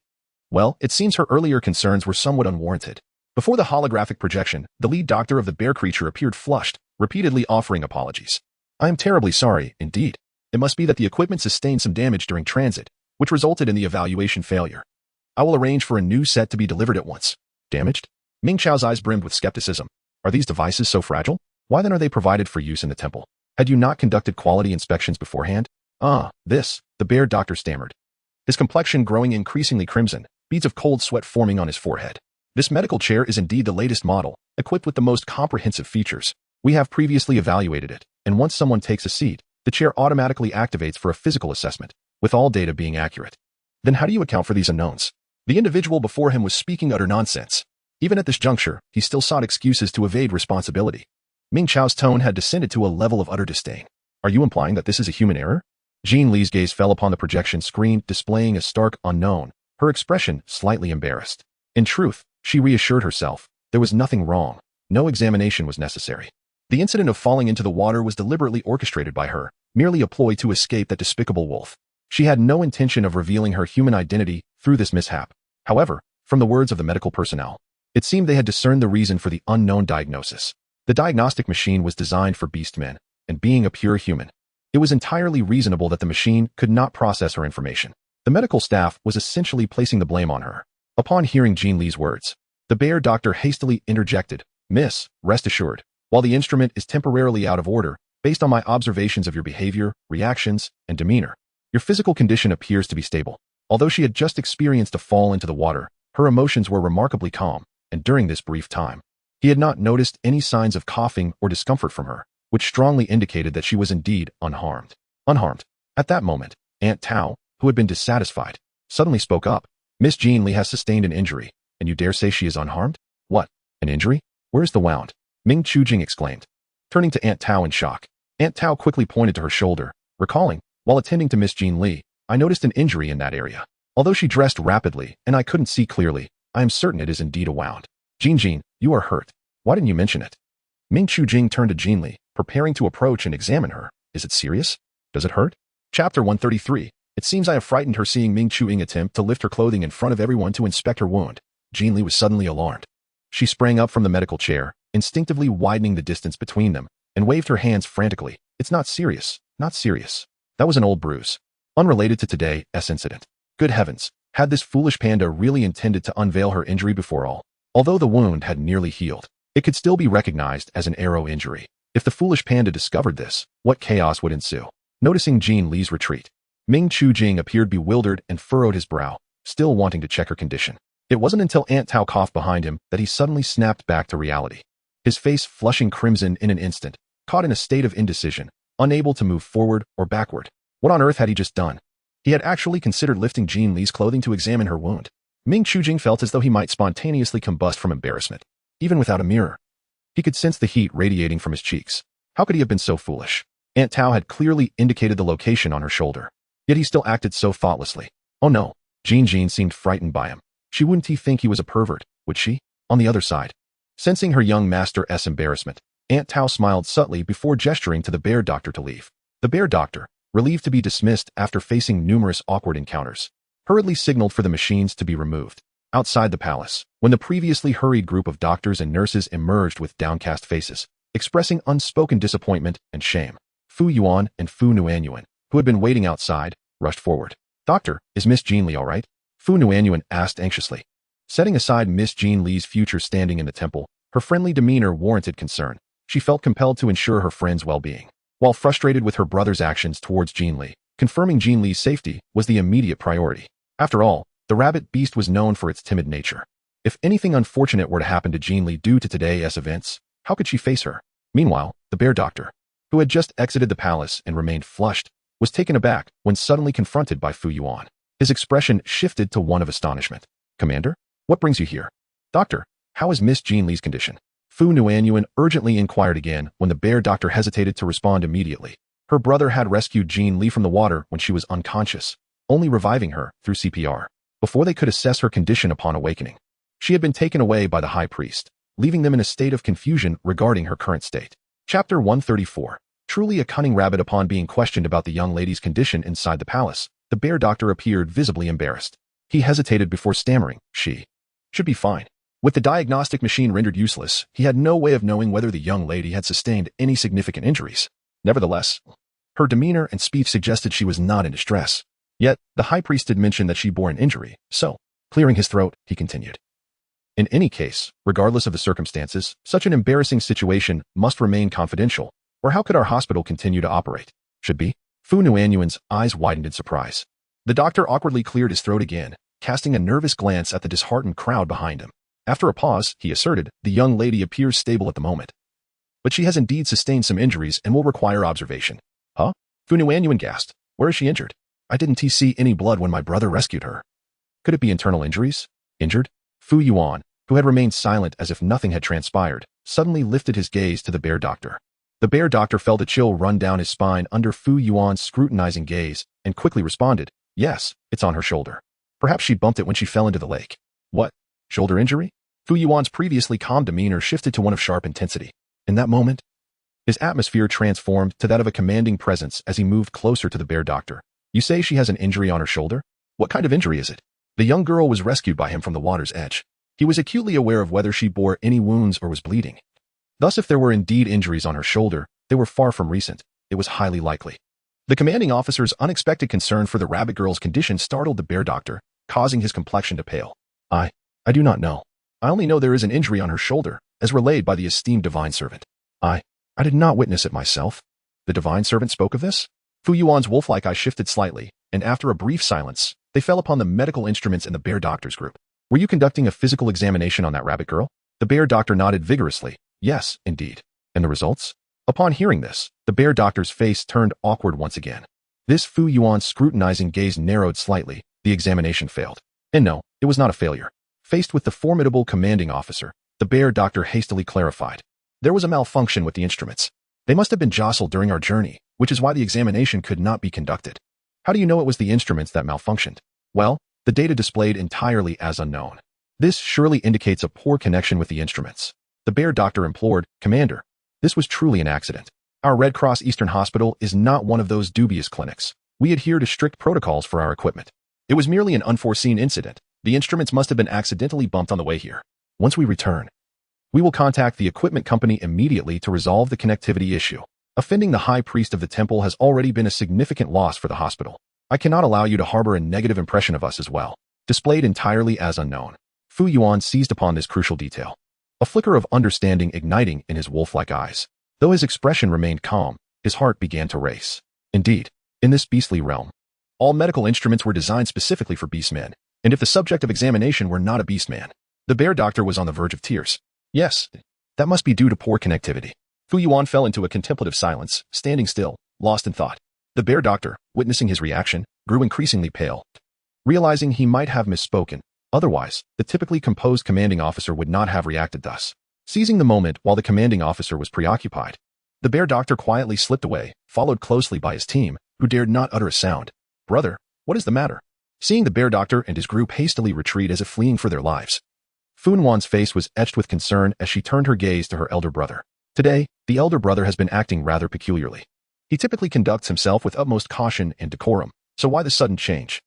Well, it seems her earlier concerns were somewhat unwarranted. Before the holographic projection, the lead doctor of the bear creature appeared flushed, repeatedly offering apologies. I am terribly sorry, indeed. It must be that the equipment sustained some damage during transit, which resulted in the evaluation failure. I will arrange for a new set to be delivered at once. Damaged? Ming Chao's eyes brimmed with skepticism. Are these devices so fragile? Why then are they provided for use in the temple? Had you not conducted quality inspections beforehand? The bear doctor stammered. His complexion growing increasingly crimson, beads of cold sweat forming on his forehead. This medical chair is indeed the latest model, equipped with the most comprehensive features. We have previously evaluated it, and once someone takes a seat, the chair automatically activates for a physical assessment, with all data being accurate. Then how do you account for these unknowns? The individual before him was speaking utter nonsense. Even at this juncture, he still sought excuses to evade responsibility. Ming Chao's tone had descended to a level of utter disdain. Are you implying that this is a human error? Jin Li's gaze fell upon the projection screen, displaying a stark unknown, her expression slightly embarrassed. In truth, she reassured herself, there was nothing wrong. No examination was necessary. The incident of falling into the water was deliberately orchestrated by her, merely a ploy to escape that despicable wolf. She had no intention of revealing her human identity through this mishap. However, from the words of the medical personnel, it seemed they had discerned the reason for the unknown diagnosis. The diagnostic machine was designed for beast men, and being a pure human, it was entirely reasonable that the machine could not process her information. The medical staff was essentially placing the blame on her. Upon hearing Jin Li's words, the bear doctor hastily interjected, Miss, rest assured, while the instrument is temporarily out of order, based on my observations of your behavior, reactions, and demeanor, your physical condition appears to be stable. Although she had just experienced a fall into the water, her emotions were remarkably calm, and during this brief time, he had not noticed any signs of coughing or discomfort from her, which strongly indicated that she was indeed unharmed. Unharmed. At that moment, Aunt Tao, who had been dissatisfied, suddenly spoke up. Miss Jin Li has sustained an injury, and you dare say she is unharmed? What? An injury? Where's the wound? Ming Chujing exclaimed. Turning to Aunt Tao in shock, Aunt Tao quickly pointed to her shoulder, recalling, while attending to Miss Jin Li, I noticed an injury in that area. Although she dressed rapidly and I couldn't see clearly, I am certain it is indeed a wound. Jin Jin, you are hurt. Why didn't you mention it? Ming Chujing turned to Jin Li, preparing to approach and examine her. Is it serious? Does it hurt? Chapter 133. It seems I have frightened her. Seeing Ming Chujing attempt to lift her clothing in front of everyone to inspect her wound, Jin Li was suddenly alarmed. She sprang up from the medical chair, instinctively widening the distance between them, and waved her hands frantically. It's not serious. Not serious. That was an old bruise. Unrelated to today's incident. Good heavens, had this foolish panda really intended to unveil her injury before all? Although the wound had nearly healed, it could still be recognized as an arrow injury. If the foolish panda discovered this, what chaos would ensue? Noticing Jin Li's retreat, Ming Chujing appeared bewildered and furrowed his brow, still wanting to check her condition. It wasn't until Aunt Tao coughed behind him that he suddenly snapped back to reality. His face flushing crimson in an instant, caught in a state of indecision, unable to move forward or backward. What on earth had he just done? He had actually considered lifting Jin Li's clothing to examine her wound. Ming Chujing felt as though he might spontaneously combust from embarrassment, even without a mirror. He could sense the heat radiating from his cheeks. How could he have been so foolish? Aunt Tao had clearly indicated the location on her shoulder, yet he still acted so thoughtlessly. Oh no, Jin Jin seemed frightened by him. She wouldn't think he was a pervert, would she? On the other side, sensing her young master's embarrassment, Aunt Tao smiled subtly before gesturing to the bear doctor to leave. The bear doctor, relieved to be dismissed after facing numerous awkward encounters, hurriedly signaled for the machines to be removed. Outside the palace, when the previously hurried group of doctors and nurses emerged with downcast faces, expressing unspoken disappointment and shame, Fu Yuan and Fu Nuanyuan, who had been waiting outside, rushed forward. Doctor, is Miss Jin Li all right? Fu Nuanyuan asked anxiously. Setting aside Miss Jin Li's future standing in the temple, her friendly demeanor warranted concern. She felt compelled to ensure her friend's well-being. While frustrated with her brother's actions towards Jin Li, confirming Jin Li's safety was the immediate priority. After all, the rabbit beast was known for its timid nature. If anything unfortunate were to happen to Jin Li due to today's events, how could she face her? Meanwhile, the bear doctor, who had just exited the palace and remained flushed, was taken aback when suddenly confronted by Fu Yuan. His expression shifted to one of astonishment. Commander, what brings you here? Doctor, how is Miss Jin Li's condition? Fu Nuanyuan urgently inquired again when the bear doctor hesitated to respond immediately. Her brother had rescued Jin Li from the water when she was unconscious, only reviving her through CPR, before they could assess her condition upon awakening. She had been taken away by the high priest, leaving them in a state of confusion regarding her current state. Chapter 134. Truly a cunning rabbit. Upon being questioned about the young lady's condition inside the palace, the bear doctor appeared visibly embarrassed. He hesitated before stammering, "She should be fine." With the diagnostic machine rendered useless, he had no way of knowing whether the young lady had sustained any significant injuries. Nevertheless, her demeanor and speech suggested she was not in distress. Yet, the high priest had mentioned that she bore an injury, so, clearing his throat, he continued. In any case, regardless of the circumstances, such an embarrassing situation must remain confidential, or how could our hospital continue to operate? Should be? Fu Nuanyuan's eyes widened in surprise. The doctor awkwardly cleared his throat again, casting a nervous glance at the disheartened crowd behind him. After a pause, he asserted, "The young lady appears stable at the moment, but she has indeed sustained some injuries and will require observation." Huh? Fu Nuanyuan gasped. "Where is she injured? I didn't see any blood when my brother rescued her." Could it be internal injuries? Injured? Fu Yuan, who had remained silent as if nothing had transpired, suddenly lifted his gaze to the bear doctor. The bear doctor felt a chill run down his spine under Fu Yuan's scrutinizing gaze and quickly responded, "Yes, it's on her shoulder. Perhaps she bumped it when she fell into the lake." "What? Shoulder injury?" Fu Yuan's previously calm demeanor shifted to one of sharp intensity. In that moment, his atmosphere transformed to that of a commanding presence as he moved closer to the bear doctor. "You say she has an injury on her shoulder? What kind of injury is it?" The young girl was rescued by him from the water's edge. He was acutely aware of whether she bore any wounds or was bleeding. Thus, if there were indeed injuries on her shoulder, they were far from recent. It was highly likely. The commanding officer's unexpected concern for the rabbit girl's condition startled the bear doctor, causing his complexion to pale. I do not know. I only know there is an injury on her shoulder, as relayed by the esteemed divine servant. I did not witness it myself." The divine servant spoke of this? Fu Yuan's wolf-like eye shifted slightly, and after a brief silence, they fell upon the medical instruments in the bear doctor's group. "Were you conducting a physical examination on that rabbit girl?" The bear doctor nodded vigorously. "Yes, indeed." "And the results?" Upon hearing this, the bear doctor's face turned awkward once again. This Fu Yuan's scrutinizing gaze narrowed slightly. The examination failed. And no, it was not a failure. Faced with the formidable commanding officer, the bear doctor hastily clarified. "There was a malfunction with the instruments. They must have been jostled during our journey, which is why the examination could not be conducted." "How do you know it was the instruments that malfunctioned?" "Well, the data displayed entirely as unknown. This surely indicates a poor connection with the instruments." The bear doctor implored, "Commander, this was truly an accident. Our Red Cross Eastern Hospital is not one of those dubious clinics. We adhere to strict protocols for our equipment. It was merely an unforeseen incident. The instruments must have been accidentally bumped on the way here. Once we return, we will contact the equipment company immediately to resolve the connectivity issue. Offending the high priest of the temple has already been a significant loss for the hospital. I cannot allow you to harbor a negative impression of us as well." Displayed entirely as unknown, Fu Yuan seized upon this crucial detail, a flicker of understanding igniting in his wolf-like eyes. Though his expression remained calm, his heart began to race. Indeed, in this beastly realm, all medical instruments were designed specifically for beastmen, and if the subject of examination were not a beastman, the bear doctor was on the verge of tears. "Yes, that must be due to poor connectivity." Fu Yuan fell into a contemplative silence, standing still, lost in thought. The bear doctor, witnessing his reaction, grew increasingly pale. Realizing he might have misspoken, otherwise, the typically composed commanding officer would not have reacted thus. Seizing the moment while the commanding officer was preoccupied, the bear doctor quietly slipped away, followed closely by his team, who dared not utter a sound. "Brother, what is the matter?" Seeing the bear doctor and his group hastily retreat as if fleeing for their lives, Fu Yuan's face was etched with concern as she turned her gaze to her elder brother. Today, the elder brother has been acting rather peculiarly. He typically conducts himself with utmost caution and decorum, so why the sudden change?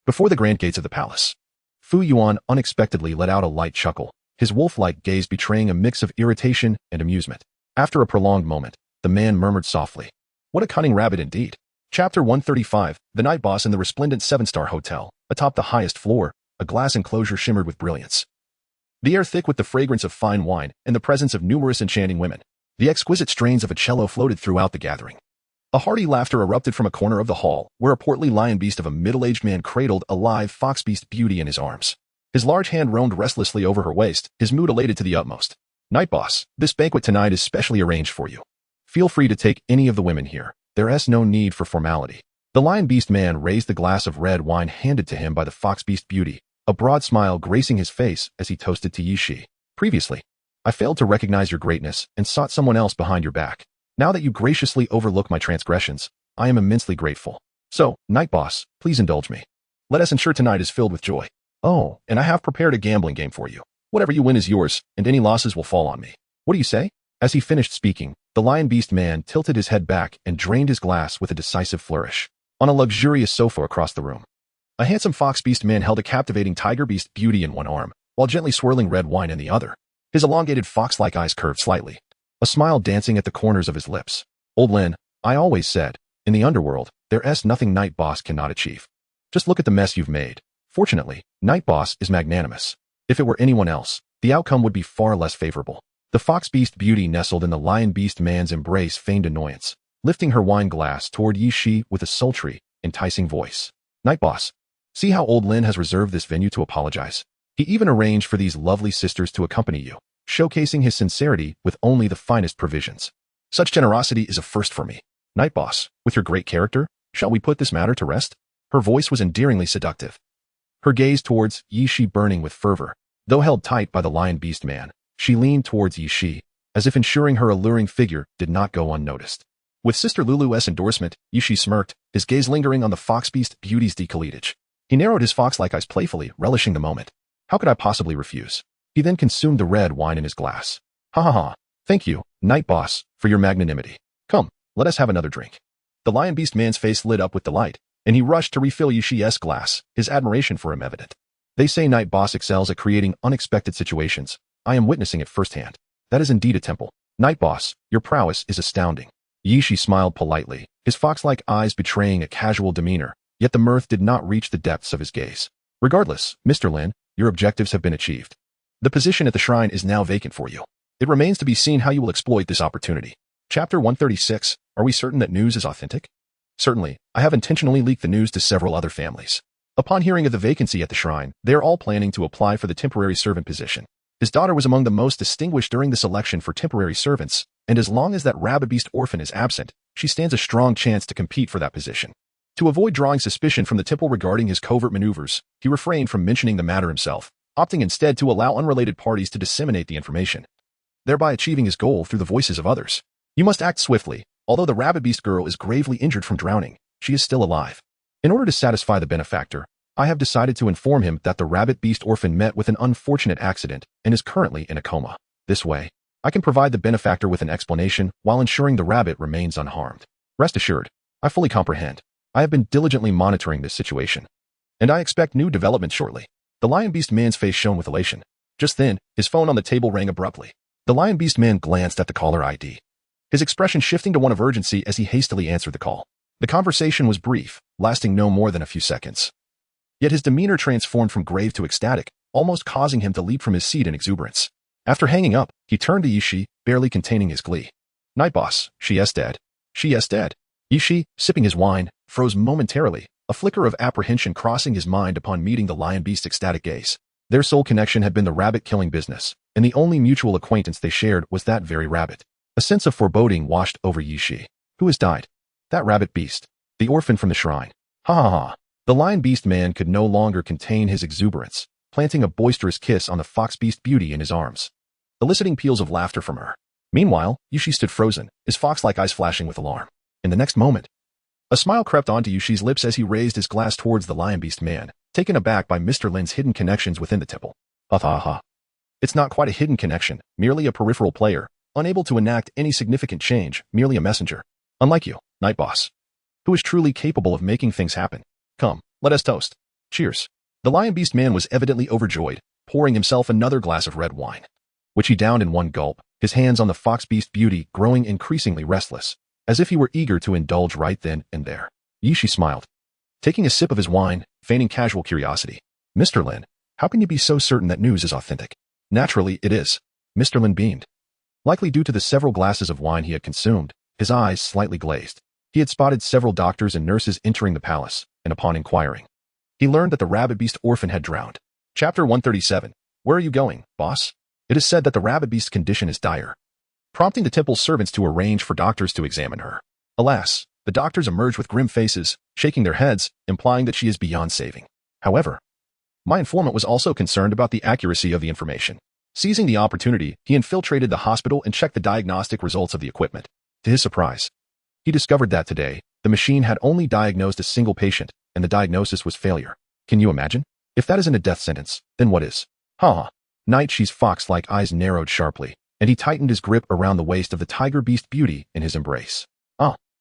Before the grand gates of the palace, Fu Yuan unexpectedly let out a light chuckle, his wolf-like gaze betraying a mix of irritation and amusement. After a prolonged moment, the man murmured softly, "What a cunning rabbit indeed." Chapter 135, The Night Boss in the resplendent seven-star hotel. Atop the highest floor, a glass enclosure shimmered with brilliance. The air thick with the fragrance of fine wine and the presence of numerous enchanting women. The exquisite strains of a cello floated throughout the gathering. A hearty laughter erupted from a corner of the hall, where a portly lion beast of a middle-aged man cradled a live fox beast beauty in his arms. His large hand roamed restlessly over her waist, his mood elated to the utmost. "Night Boss, this banquet tonight is specially arranged for you. Feel free to take any of the women here. There is no need for formality." The lion beast man raised the glass of red wine handed to him by the fox beast beauty, a broad smile gracing his face as he toasted to Yi Shi. "Previously, I failed to recognize your greatness and sought someone else behind your back. Now that you graciously overlook my transgressions, I am immensely grateful. So, Night Boss, please indulge me. Let us ensure tonight is filled with joy. Oh, and I have prepared a gambling game for you. Whatever you win is yours, and any losses will fall on me. What do you say? As he finished speaking, the lion beast man tilted his head back and drained his glass with a decisive flourish. On a luxurious sofa across the room, a handsome fox beast man held a captivating tiger beast beauty in one arm, while gently swirling red wine in the other. His elongated fox-like eyes curved slightly, a smile dancing at the corners of his lips. Old Lin, I always said, in the underworld, there's nothing Night Boss cannot achieve. Just look at the mess you've made. Fortunately, Night Boss is magnanimous. If it were anyone else, the outcome would be far less favorable. The fox beast beauty nestled in the lion beast man's embrace feigned annoyance, lifting her wine glass toward Yi Shi with a sultry, enticing voice. Night Boss, see how Old Lin has reserved this venue to apologize. He even arranged for these lovely sisters to accompany you, showcasing his sincerity with only the finest provisions. Such generosity is a first for me. Night Boss, with your great character, shall we put this matter to rest? Her voice was endearingly seductive, her gaze towards Yi Shi burning with fervor. Though held tight by the lion beast man, she leaned towards Yi Shi, as if ensuring her alluring figure did not go unnoticed. With Sister Lulu's endorsement, Yi Shi smirked, his gaze lingering on the fox beast beauty's decolletage. He narrowed his fox-like eyes playfully, relishing the moment. How could I possibly refuse? He then consumed the red wine in his glass. Ha ha ha. Thank you, Night Boss, for your magnanimity. Come, let us have another drink. The lion beast man's face lit up with delight, and he rushed to refill Yi Shi's glass, his admiration for him evident. They say Night Boss excels at creating unexpected situations. I am witnessing it firsthand. That is indeed a temple. Night Boss, your prowess is astounding. Yi Shi smiled politely, his fox-like eyes betraying a casual demeanor, yet the mirth did not reach the depths of his gaze. Regardless, Mr. Lin, your objectives have been achieved. The position at the shrine is now vacant for you. It remains to be seen how you will exploit this opportunity. Chapter 136. Are we certain that news is authentic? Certainly, I have intentionally leaked the news to several other families. Upon hearing of the vacancy at the shrine, they are all planning to apply for the temporary servant position. His daughter was among the most distinguished during the selection for temporary servants, and as long as that rabbit beast orphan is absent, she stands a strong chance to compete for that position. To avoid drawing suspicion from the temple regarding his covert maneuvers, he refrained from mentioning the matter himself, opting instead to allow unrelated parties to disseminate the information, thereby achieving his goal through the voices of others. You must act swiftly. Although the rabbit beast girl is gravely injured from drowning, she is still alive. In order to satisfy the benefactor, I have decided to inform him that the rabbit beast orphan met with an unfortunate accident and is currently in a coma. This way, I can provide the benefactor with an explanation while ensuring the rabbit remains unharmed. Rest assured, I fully comprehend. I have been diligently monitoring this situation, and I expect new developments shortly. The lion beast man's face shone with elation. Just then, his phone on the table rang abruptly. The lion beast man glanced at the caller ID, his expression shifting to one of urgency as he hastily answered the call. The conversation was brief, lasting no more than a few seconds. Yet his demeanor transformed from grave to ecstatic, almost causing him to leap from his seat in exuberance. After hanging up, he turned to Yi Shi, barely containing his glee. Night Boss, she is dead. She is dead. Yi Shi, sipping his wine, froze momentarily, a flicker of apprehension crossing his mind upon meeting the lion beast's ecstatic gaze. Their sole connection had been the rabbit-killing business, and the only mutual acquaintance they shared was that very rabbit. A sense of foreboding washed over Yi Shi. Who has died? That rabbit beast. The orphan from the shrine. Ha ha ha. The lion beast man could no longer contain his exuberance, planting a boisterous kiss on the fox beast beauty in his arms, eliciting peals of laughter from her. Meanwhile, Yi Shi stood frozen, his fox-like eyes flashing with alarm. In the next moment, a smile crept onto Yi Shi's lips as he raised his glass towards the lion beast man, taken aback by Mr. Lin's hidden connections within the temple. Ha ha ha. It's not quite a hidden connection, merely a peripheral player, unable to enact any significant change, merely a messenger. Unlike you, Night Boss, who is truly capable of making things happen. Come, let us toast. Cheers. The lion beast man was evidently overjoyed, pouring himself another glass of red wine, which he downed in one gulp, his hands on the fox beast beauty growing increasingly restless, as if he were eager to indulge right then and there. Yi Shi smiled, taking a sip of his wine, feigning casual curiosity. Mr. Lin, how can you be so certain that news is authentic? Naturally, it is. Mr. Lin beamed, likely due to the several glasses of wine he had consumed, his eyes slightly glazed. He had spotted several doctors and nurses entering the palace, and upon inquiring, he learned that the rabbit beast orphan had drowned. Chapter 137. Where are you going, boss? It is said that the rabbit beast's condition is dire, prompting the temple's servants to arrange for doctors to examine her. Alas, the doctors emerged with grim faces, shaking their heads, implying that she is beyond saving. However, my informant was also concerned about the accuracy of the information. Seizing the opportunity, he infiltrated the hospital and checked the diagnostic results of the equipment. To his surprise, he discovered that today, the machine had only diagnosed a single patient, and the diagnosis was failure. Can you imagine? If that isn't a death sentence, then what is? Ha! Night Shi's fox-like eyes narrowed sharply, and he tightened his grip around the waist of the tiger beast beauty in his embrace.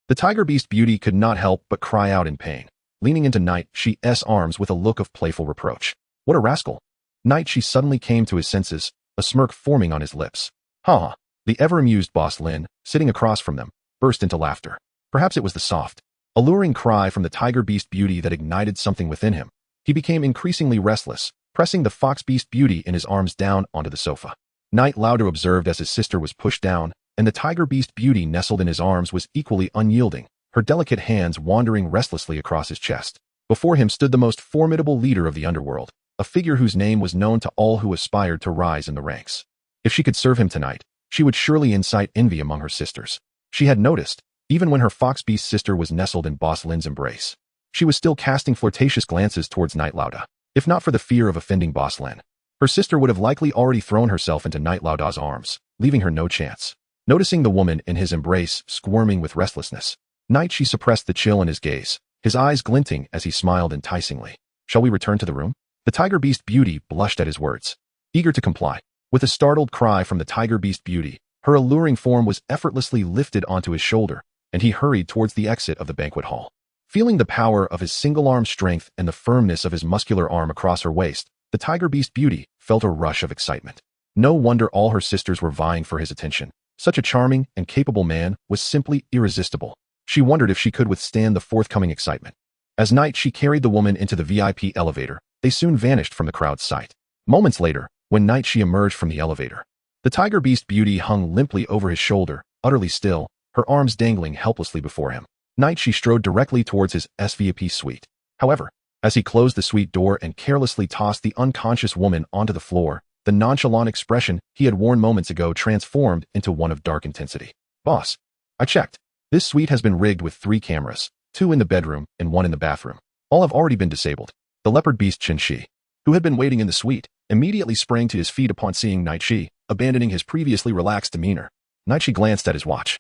The tiger beast beauty could not help but cry out in pain, leaning into Night Shi's arms with a look of playful reproach. What a rascal! Night Shi suddenly came to his senses, a smirk forming on his lips. Ha! The ever-amused Boss Lin, sitting across from them, burst into laughter. Perhaps it was the soft, alluring cry from the tiger beast beauty that ignited something within him. He became increasingly restless, pressing the fox beast beauty in his arms down onto the sofa. Night Louder observed as his sister was pushed down, and the tiger beast beauty nestled in his arms was equally unyielding, her delicate hands wandering restlessly across his chest. Before him stood the most formidable leader of the underworld, a figure whose name was known to all who aspired to rise in the ranks. If she could serve him tonight, she would surely incite envy among her sisters. She had noticed, even when her fox beast sister was nestled in Boss Lin's embrace, she was still casting flirtatious glances towards Night Lauda. If not for the fear of offending Boss Lin, her sister would have likely already thrown herself into Night Lauda's arms, leaving her no chance. Noticing the woman in his embrace squirming with restlessness, Night Shi suppressed the chill in his gaze, his eyes glinting as he smiled enticingly. Shall we return to the room? The tiger beast beauty blushed at his words, eager to comply. With a startled cry from the tiger beast beauty, her alluring form was effortlessly lifted onto his shoulder, and he hurried towards the exit of the banquet hall. Feeling the power of his single-arm strength and the firmness of his muscular arm across her waist, the tiger beast beauty felt a rush of excitement. No wonder all her sisters were vying for his attention. Such a charming and capable man was simply irresistible. She wondered if she could withstand the forthcoming excitement. As Night Shi carried the woman into the VIP elevator, they soon vanished from the crowd's sight. Moments later, when Night Shi emerged from the elevator, the tiger beast beauty hung limply over his shoulder, utterly still, her arms dangling helplessly before him. Night Shi strode directly towards his SVIP suite. However, as he closed the suite door and carelessly tossed the unconscious woman onto the floor, the nonchalant expression he had worn moments ago transformed into one of dark intensity. Boss, I checked. This suite has been rigged with 3 cameras, 2 in the bedroom and 1 in the bathroom. All have already been disabled. The leopard beast Jin Li, who had been waiting in the suite, immediately sprang to his feet upon seeing Night Shi, abandoning his previously relaxed demeanor. Night Shi glanced at his watch,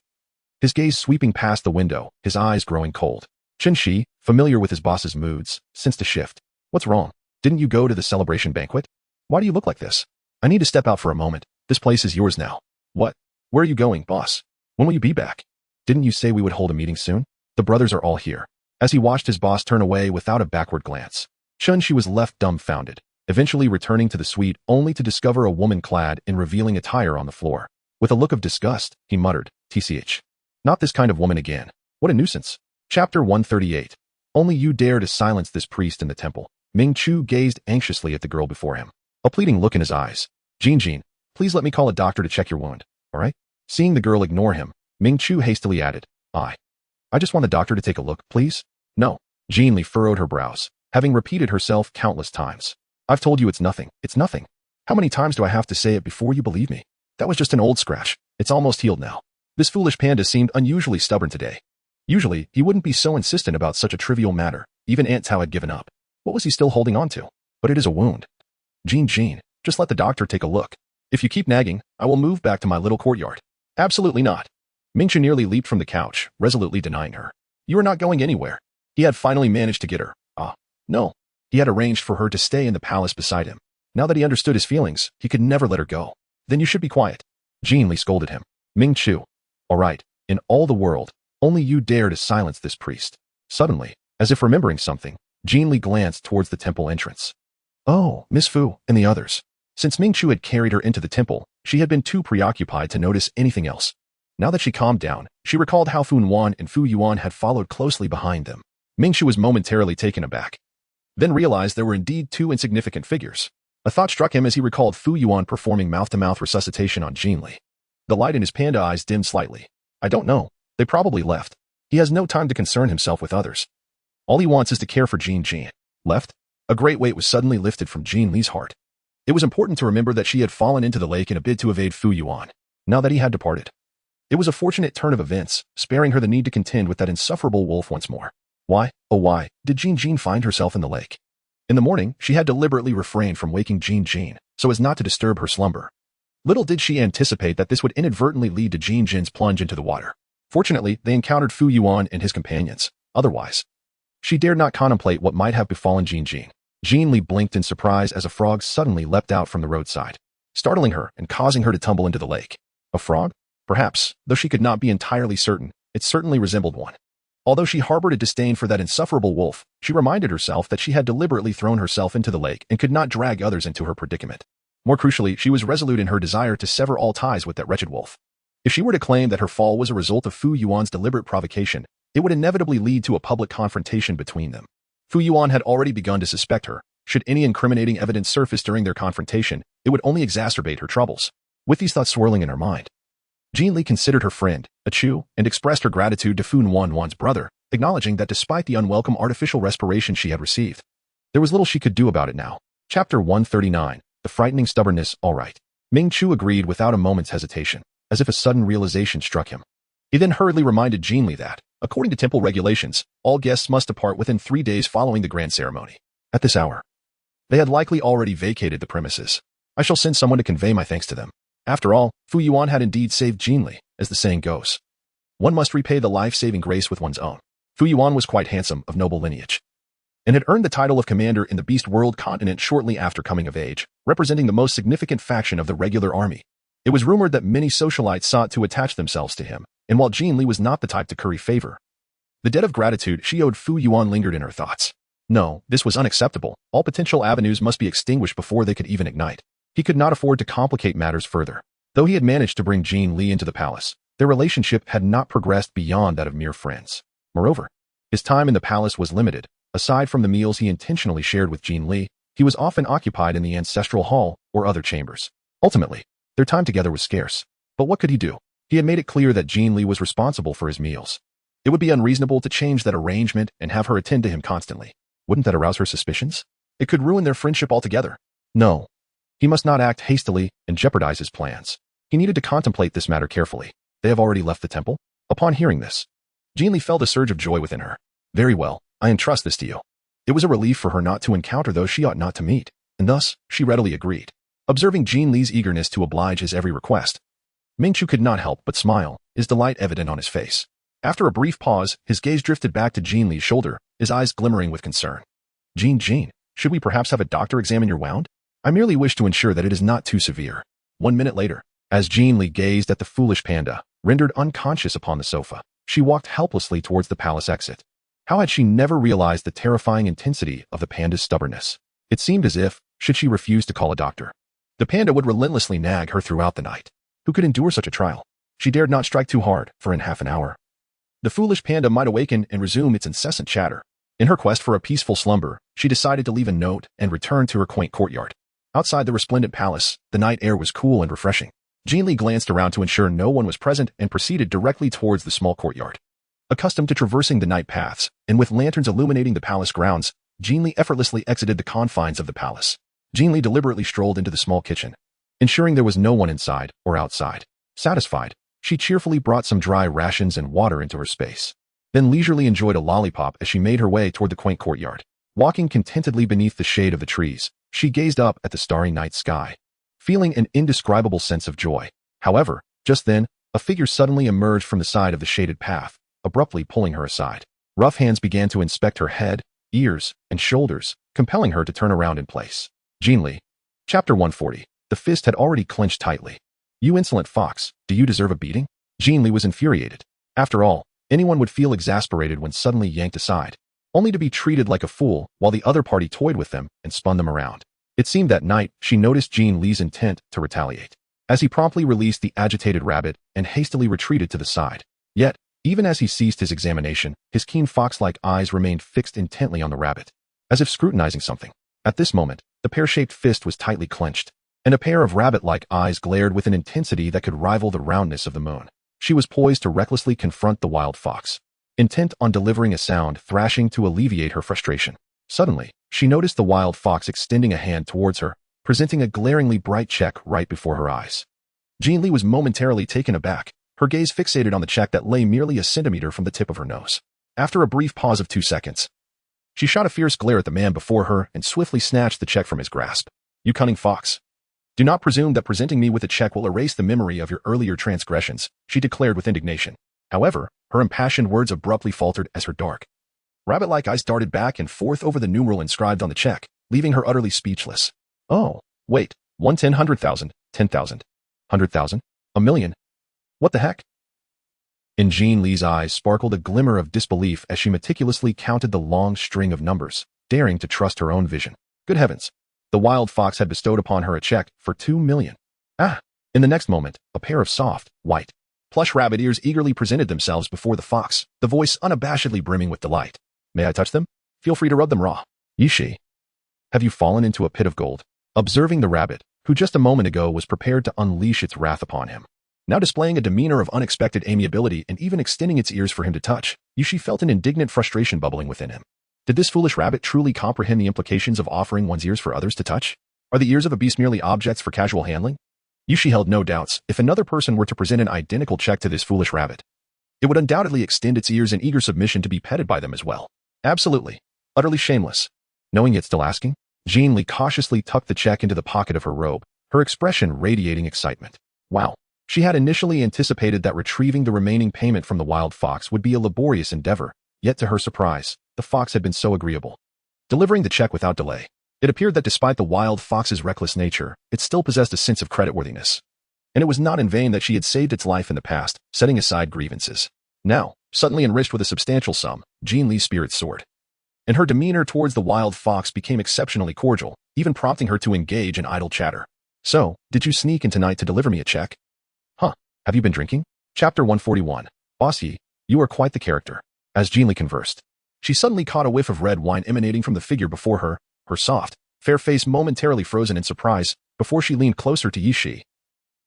his gaze sweeping past the window, his eyes growing cold. Jin Li, familiar with his boss's moods, sensed a shift. What's wrong? Didn't you go to the celebration banquet? Why do you look like this? I need to step out for a moment. This place is yours now. What? Where are you going, boss? When will you be back? Didn't you say we would hold a meeting soon? The brothers are all here. As he watched his boss turn away without a backward glance, Jin Li was left dumbfounded, eventually returning to the suite only to discover a woman clad in revealing attire on the floor. With a look of disgust, he muttered, "TCH. Not this kind of woman again. What a nuisance." Chapter 138. Only you dare to silence this priest in the temple. Ming Chu gazed anxiously at the girl before him, a pleading look in his eyes. Jin Jin, please let me call a doctor to check your wound, all right? Seeing the girl ignore him, Ming Chu hastily added, I just want the doctor to take a look, please. No. Jin Li furrowed her brows, having repeated herself countless times. I've told you it's nothing. It's nothing. How many times do I have to say it before you believe me? That was just an old scratch. It's almost healed now. This foolish panda seemed unusually stubborn today. Usually, he wouldn't be so insistent about such a trivial matter. Even Aunt Tao had given up. What was he still holding on to? But it is a wound. Jin Jin, just let the doctor take a look. If you keep nagging, I will move back to my little courtyard. Absolutely not. Ming Chu nearly leaped from the couch, resolutely denying her. You are not going anywhere. He had finally managed to get her. No. He had arranged for her to stay in the palace beside him. Now that he understood his feelings, he could never let her go. Then you should be quiet. Jin Li scolded him. Ming Chu. All right, in all the world, only you dare to silence this priest. Suddenly, as if remembering something, Jin Li glanced towards the temple entrance. Oh, Miss Fu and the others. Since Ming Chu had carried her into the temple, she had been too preoccupied to notice anything else. Now that she calmed down, she recalled how Fu Nuan and Fu Yuan had followed closely behind them. Ming Chu was momentarily taken aback, then realized there were indeed 2 insignificant figures. A thought struck him as he recalled Fu Yuan performing mouth-to-mouth resuscitation on Jin Li. The light in his panda eyes dimmed slightly. I don't know. They probably left. He has no time to concern himself with others. All he wants is to care for Jin Jin. Left? A great weight was suddenly lifted from Jin Li's heart. It was important to remember that she had fallen into the lake in a bid to evade Fu Yuan, now that he had departed. It was a fortunate turn of events, sparing her the need to contend with that insufferable wolf once more. Why, oh why, did Jin Jin find herself in the lake? In the morning, she had deliberately refrained from waking Jin Jin, so as not to disturb her slumber. Little did she anticipate that this would inadvertently lead to Jin Jin's plunge into the water. Fortunately, they encountered Fu Yuan and his companions. Otherwise, she dared not contemplate what might have befallen Jin Jin. Jin Li blinked in surprise as a frog suddenly leapt out from the roadside, startling her and causing her to tumble into the lake. A frog? Perhaps, though she could not be entirely certain, it certainly resembled one. Although she harbored a disdain for that insufferable wolf, she reminded herself that she had deliberately thrown herself into the lake and could not drag others into her predicament. More crucially, she was resolute in her desire to sever all ties with that wretched wolf. If she were to claim that her fall was a result of Fu Yuan's deliberate provocation, it would inevitably lead to a public confrontation between them. Fu Yuan had already begun to suspect her. Should any incriminating evidence surface during their confrontation, it would only exacerbate her troubles. With these thoughts swirling in her mind, Jin Li considered her friend, a Chu, and expressed her gratitude to Fu Yuan's brother, acknowledging that despite the unwelcome artificial respiration she had received, there was little she could do about it now. Chapter 139. The Frightening Stubbornness. All right. Ming Chu agreed without a moment's hesitation, as if a sudden realization struck him. He then hurriedly reminded Jin Li that, according to temple regulations, all guests must depart within 3 days following the grand ceremony. At this hour, they had likely already vacated the premises. I shall send someone to convey my thanks to them. After all, Fu Yuan had indeed saved Jin Li, as the saying goes. One must repay the life-saving grace with one's own. Fu Yuan was quite handsome, of noble lineage, and had earned the title of commander in the Beast World continent shortly after coming of age, representing the most significant faction of the regular army. It was rumored that many socialites sought to attach themselves to him, and while Jin Li was not the type to curry favor, the debt of gratitude she owed Fu Yuan lingered in her thoughts. No, this was unacceptable. All potential avenues must be extinguished before they could even ignite. He could not afford to complicate matters further. Though he had managed to bring Jin Li into the palace, their relationship had not progressed beyond that of mere friends. Moreover, his time in the palace was limited. Aside from the meals he intentionally shared with Jin Li, he was often occupied in the ancestral hall or other chambers. Ultimately, their time together was scarce. But what could he do? He had made it clear that Jin Li was responsible for his meals. It would be unreasonable to change that arrangement and have her attend to him constantly. Wouldn't that arouse her suspicions? It could ruin their friendship altogether. No. He must not act hastily and jeopardize his plans. He needed to contemplate this matter carefully. They have already left the temple? Upon hearing this, Jin Li felt a surge of joy within her. Very well, I entrust this to you. It was a relief for her not to encounter those she ought not to meet, and thus she readily agreed. Observing Jin Li's eagerness to oblige his every request, Ming Chu could not help but smile, his delight evident on his face. After a brief pause, his gaze drifted back to Jin Li's shoulder, his eyes glimmering with concern. Jin Jin, should we perhaps have a doctor examine your wound? I merely wish to ensure that it is not too severe. 1 minute later, as Jin Li gazed at the foolish panda, rendered unconscious upon the sofa, she walked helplessly towards the palace exit. How had she never realized the terrifying intensity of the panda's stubbornness? It seemed as if, should she refuse to call a doctor, the panda would relentlessly nag her throughout the night. Who could endure such a trial? She dared not strike too hard, for in half an hour, the foolish panda might awaken and resume its incessant chatter. In her quest for a peaceful slumber, she decided to leave a note and return to her quaint courtyard. Outside the resplendent palace, the night air was cool and refreshing. Jin Li glanced around to ensure no one was present and proceeded directly towards the small courtyard. Accustomed to traversing the night paths, and with lanterns illuminating the palace grounds, Jin Li effortlessly exited the confines of the palace. Jin Li deliberately strolled into the small kitchen, ensuring there was no one inside or outside. Satisfied, she cheerfully brought some dry rations and water into her space, then leisurely enjoyed a lollipop as she made her way toward the quaint courtyard. Walking contentedly beneath the shade of the trees, she gazed up at the starry night sky, feeling an indescribable sense of joy. However, just then, a figure suddenly emerged from the side of the shaded path, abruptly pulling her aside. Rough hands began to inspect her head, ears, and shoulders, compelling her to turn around in place. Jin Li. Chapter 140. The fist had already clenched tightly. You insolent fox, do you deserve a beating? Jin Li was infuriated. After all, anyone would feel exasperated when suddenly yanked aside, only to be treated like a fool while the other party toyed with them and spun them around. It seemed that night she noticed Jin Li's intent to retaliate, as he promptly released the agitated rabbit and hastily retreated to the side. Yet, even as he ceased his examination, his keen fox-like eyes remained fixed intently on the rabbit, as if scrutinizing something. At this moment, the pear-shaped fist was tightly clenched, and a pair of rabbit-like eyes glared with an intensity that could rival the roundness of the moon. She was poised to recklessly confront the wild fox, intent on delivering a sound thrashing to alleviate her frustration. Suddenly, she noticed the wild fox extending a hand towards her, presenting a glaringly bright check right before her eyes. Jin Li was momentarily taken aback, her gaze fixated on the check that lay merely a centimeter from the tip of her nose. After a brief pause of 2 seconds, she shot a fierce glare at the man before her and swiftly snatched the check from his grasp. You cunning fox! Do not presume that presenting me with a check will erase the memory of your earlier transgressions, she declared with indignation. However, her impassioned words abruptly faltered as her dark, rabbit-like eyes darted back and forth over the numeral inscribed on the check, leaving her utterly speechless. Oh, wait, 1, 10, 100,000, 10,000, 100,000, a million. What the heck? In Jin Li's eyes sparkled a glimmer of disbelief as she meticulously counted the long string of numbers, daring to trust her own vision. Good heavens! The wild fox had bestowed upon her a check for 2 million. Ah! In the next moment, a pair of soft, white, plush rabbit ears eagerly presented themselves before the fox, the voice unabashedly brimming with delight. May I touch them? Feel free to rub them raw. Yishi. Have you fallen into a pit of gold? Observing the rabbit, who just a moment ago was prepared to unleash its wrath upon him, now displaying a demeanor of unexpected amiability and even extending its ears for him to touch, Yishi felt an indignant frustration bubbling within him. Did this foolish rabbit truly comprehend the implications of offering one's ears for others to touch? Are the ears of a beast merely objects for casual handling? Yishi held no doubts. If another person were to present an identical check to this foolish rabbit, it would undoubtedly extend its ears in eager submission to be petted by them as well. Absolutely. Utterly shameless. Knowing yet still asking, Jin Li cautiously tucked the check into the pocket of her robe, her expression radiating excitement. Wow. She had initially anticipated that retrieving the remaining payment from the wild fox would be a laborious endeavor, yet to her surprise, the fox had been so agreeable. Delivering the check without delay, it appeared that despite the wild fox's reckless nature, it still possessed a sense of creditworthiness. And it was not in vain that she had saved its life in the past, setting aside grievances. Now, suddenly enriched with a substantial sum, Jin Li's spirits soared. And her demeanor towards the wild fox became exceptionally cordial, even prompting her to engage in idle chatter. So, did you sneak in tonight to deliver me a check? Huh, have you been drinking? Chapter 141. Boss Yi, you are quite the character. As Jin Li conversed, she suddenly caught a whiff of red wine emanating from the figure before her, her soft, fair face momentarily frozen in surprise, before she leaned closer to Yishi,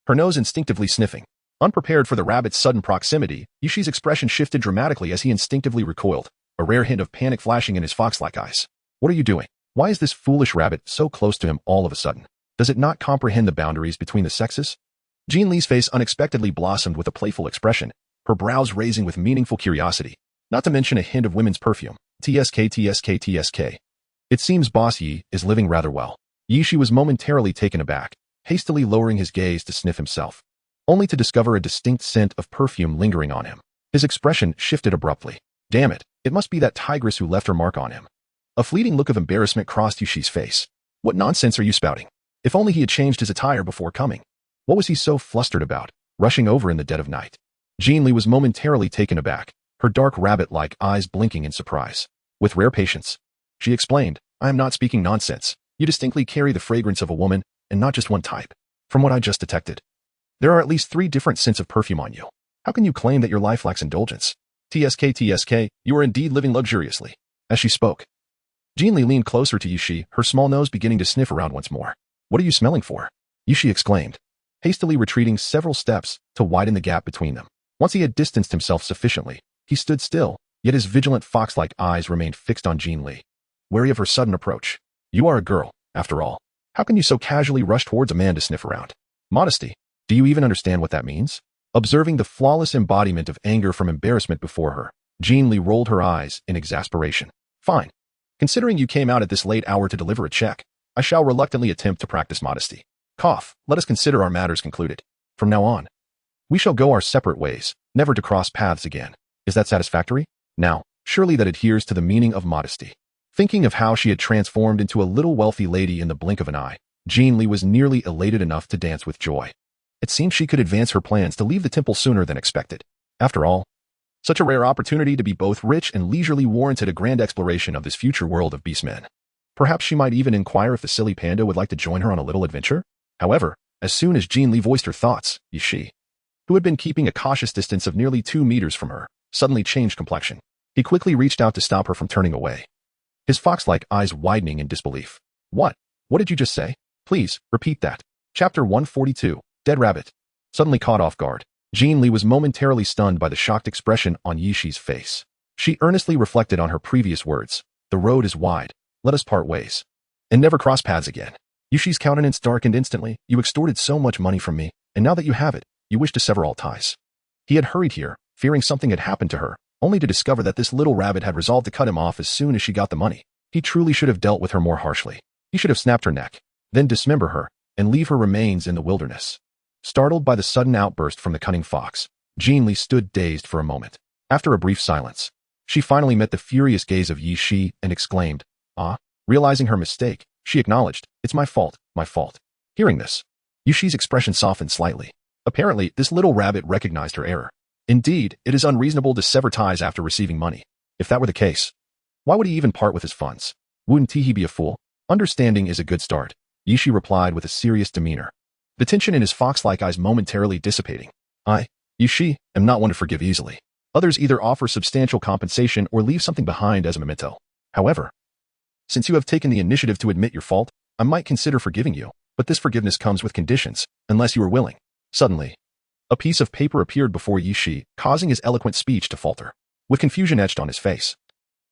her nose instinctively sniffing. Unprepared for the rabbit's sudden proximity, Yishi's expression shifted dramatically as he instinctively recoiled, a rare hint of panic flashing in his fox-like eyes. What are you doing? Why is this foolish rabbit so close to him all of a sudden? Does it not comprehend the boundaries between the sexes? Jin Li's face unexpectedly blossomed with a playful expression, her brows raising with meaningful curiosity, not to mention a hint of women's perfume. TSK. It seems Boss Yi is living rather well. Yishi was momentarily taken aback, hastily lowering his gaze to sniff himself, only to discover a distinct scent of perfume lingering on him. His expression shifted abruptly. Damn it, it must be that tigress who left her mark on him. A fleeting look of embarrassment crossed Yishi's face. What nonsense are you spouting? If only he had changed his attire before coming. What was he so flustered about, rushing over in the dead of night? Jin Li was momentarily taken aback, her dark rabbit-like eyes blinking in surprise. With rare patience, she explained, I am not speaking nonsense. You distinctly carry the fragrance of a woman, and not just one type. From what I just detected, there are at least 3 different scents of perfume on you. How can you claim that your life lacks indulgence? TSK, you are indeed living luxuriously. As she spoke, Jin Li leaned closer to Yishi, her small nose beginning to sniff around once more. What are you smelling for? Yishi exclaimed, hastily retreating several steps to widen the gap between them. Once he had distanced himself sufficiently, he stood still, yet his vigilant fox-like eyes remained fixed on Jin Li, wary of her sudden approach. You are a girl, after all. How can you so casually rush towards a man to sniff around? Modesty. Do you even understand what that means? Observing the flawless embodiment of anger from embarrassment before her, Jin Li rolled her eyes in exasperation. Fine. Considering you came out at this late hour to deliver a check, I shall reluctantly attempt to practice modesty. Cough, let us consider our matters concluded. From now on, we shall go our separate ways, never to cross paths again. Is that satisfactory? Now, surely that adheres to the meaning of modesty. Thinking of how she had transformed into a little wealthy lady in the blink of an eye, Jin Li was nearly elated enough to dance with joy. It seemed she could advance her plans to leave the temple sooner than expected. After all, such a rare opportunity to be both rich and leisurely warranted a grand exploration of this future world of beastmen. Perhaps she might even inquire if the silly panda would like to join her on a little adventure? However, as soon as Jin Li voiced her thoughts, Yishi, who had been keeping a cautious distance of nearly 2 meters from her, suddenly changed complexion. He quickly reached out to stop her from turning away, his fox-like eyes widening in disbelief. What? What did you just say? Please, repeat that. Chapter 142. Dead Rabbit. Suddenly caught off guard, Jin Li was momentarily stunned by the shocked expression on Yishi's face. She earnestly reflected on her previous words. The road is wide. Let us part ways. And never cross paths again. Yishi's countenance darkened instantly. You extorted so much money from me, and now that you have it, you wish to sever all ties. He had hurried here, fearing something had happened to her, only to discover that this little rabbit had resolved to cut him off as soon as she got the money. He truly should have dealt with her more harshly. He should have snapped her neck, then dismember her, and leave her remains in the wilderness. Startled by the sudden outburst from the cunning fox, Jin Li stood dazed for a moment. After a brief silence, she finally met the furious gaze of Yi Shi and exclaimed, "Ah." Realizing her mistake, she acknowledged, "It's my fault, my fault." Hearing this, Yi Shi's expression softened slightly. Apparently, this little rabbit recognized her error. Indeed, it is unreasonable to sever ties after receiving money. If that were the case, why would he even part with his funds? Wouldn't he be a fool? Understanding is a good start, Yi Shi replied with a serious demeanor, the tension in his fox-like eyes momentarily dissipating. Yi Shi, am not one to forgive easily. Others either offer substantial compensation or leave something behind as a memento. However, since you have taken the initiative to admit your fault, I might consider forgiving you, but this forgiveness comes with conditions, unless you are willing. Suddenly, a piece of paper appeared before Yi Shi, causing his eloquent speech to falter. With confusion etched on his face,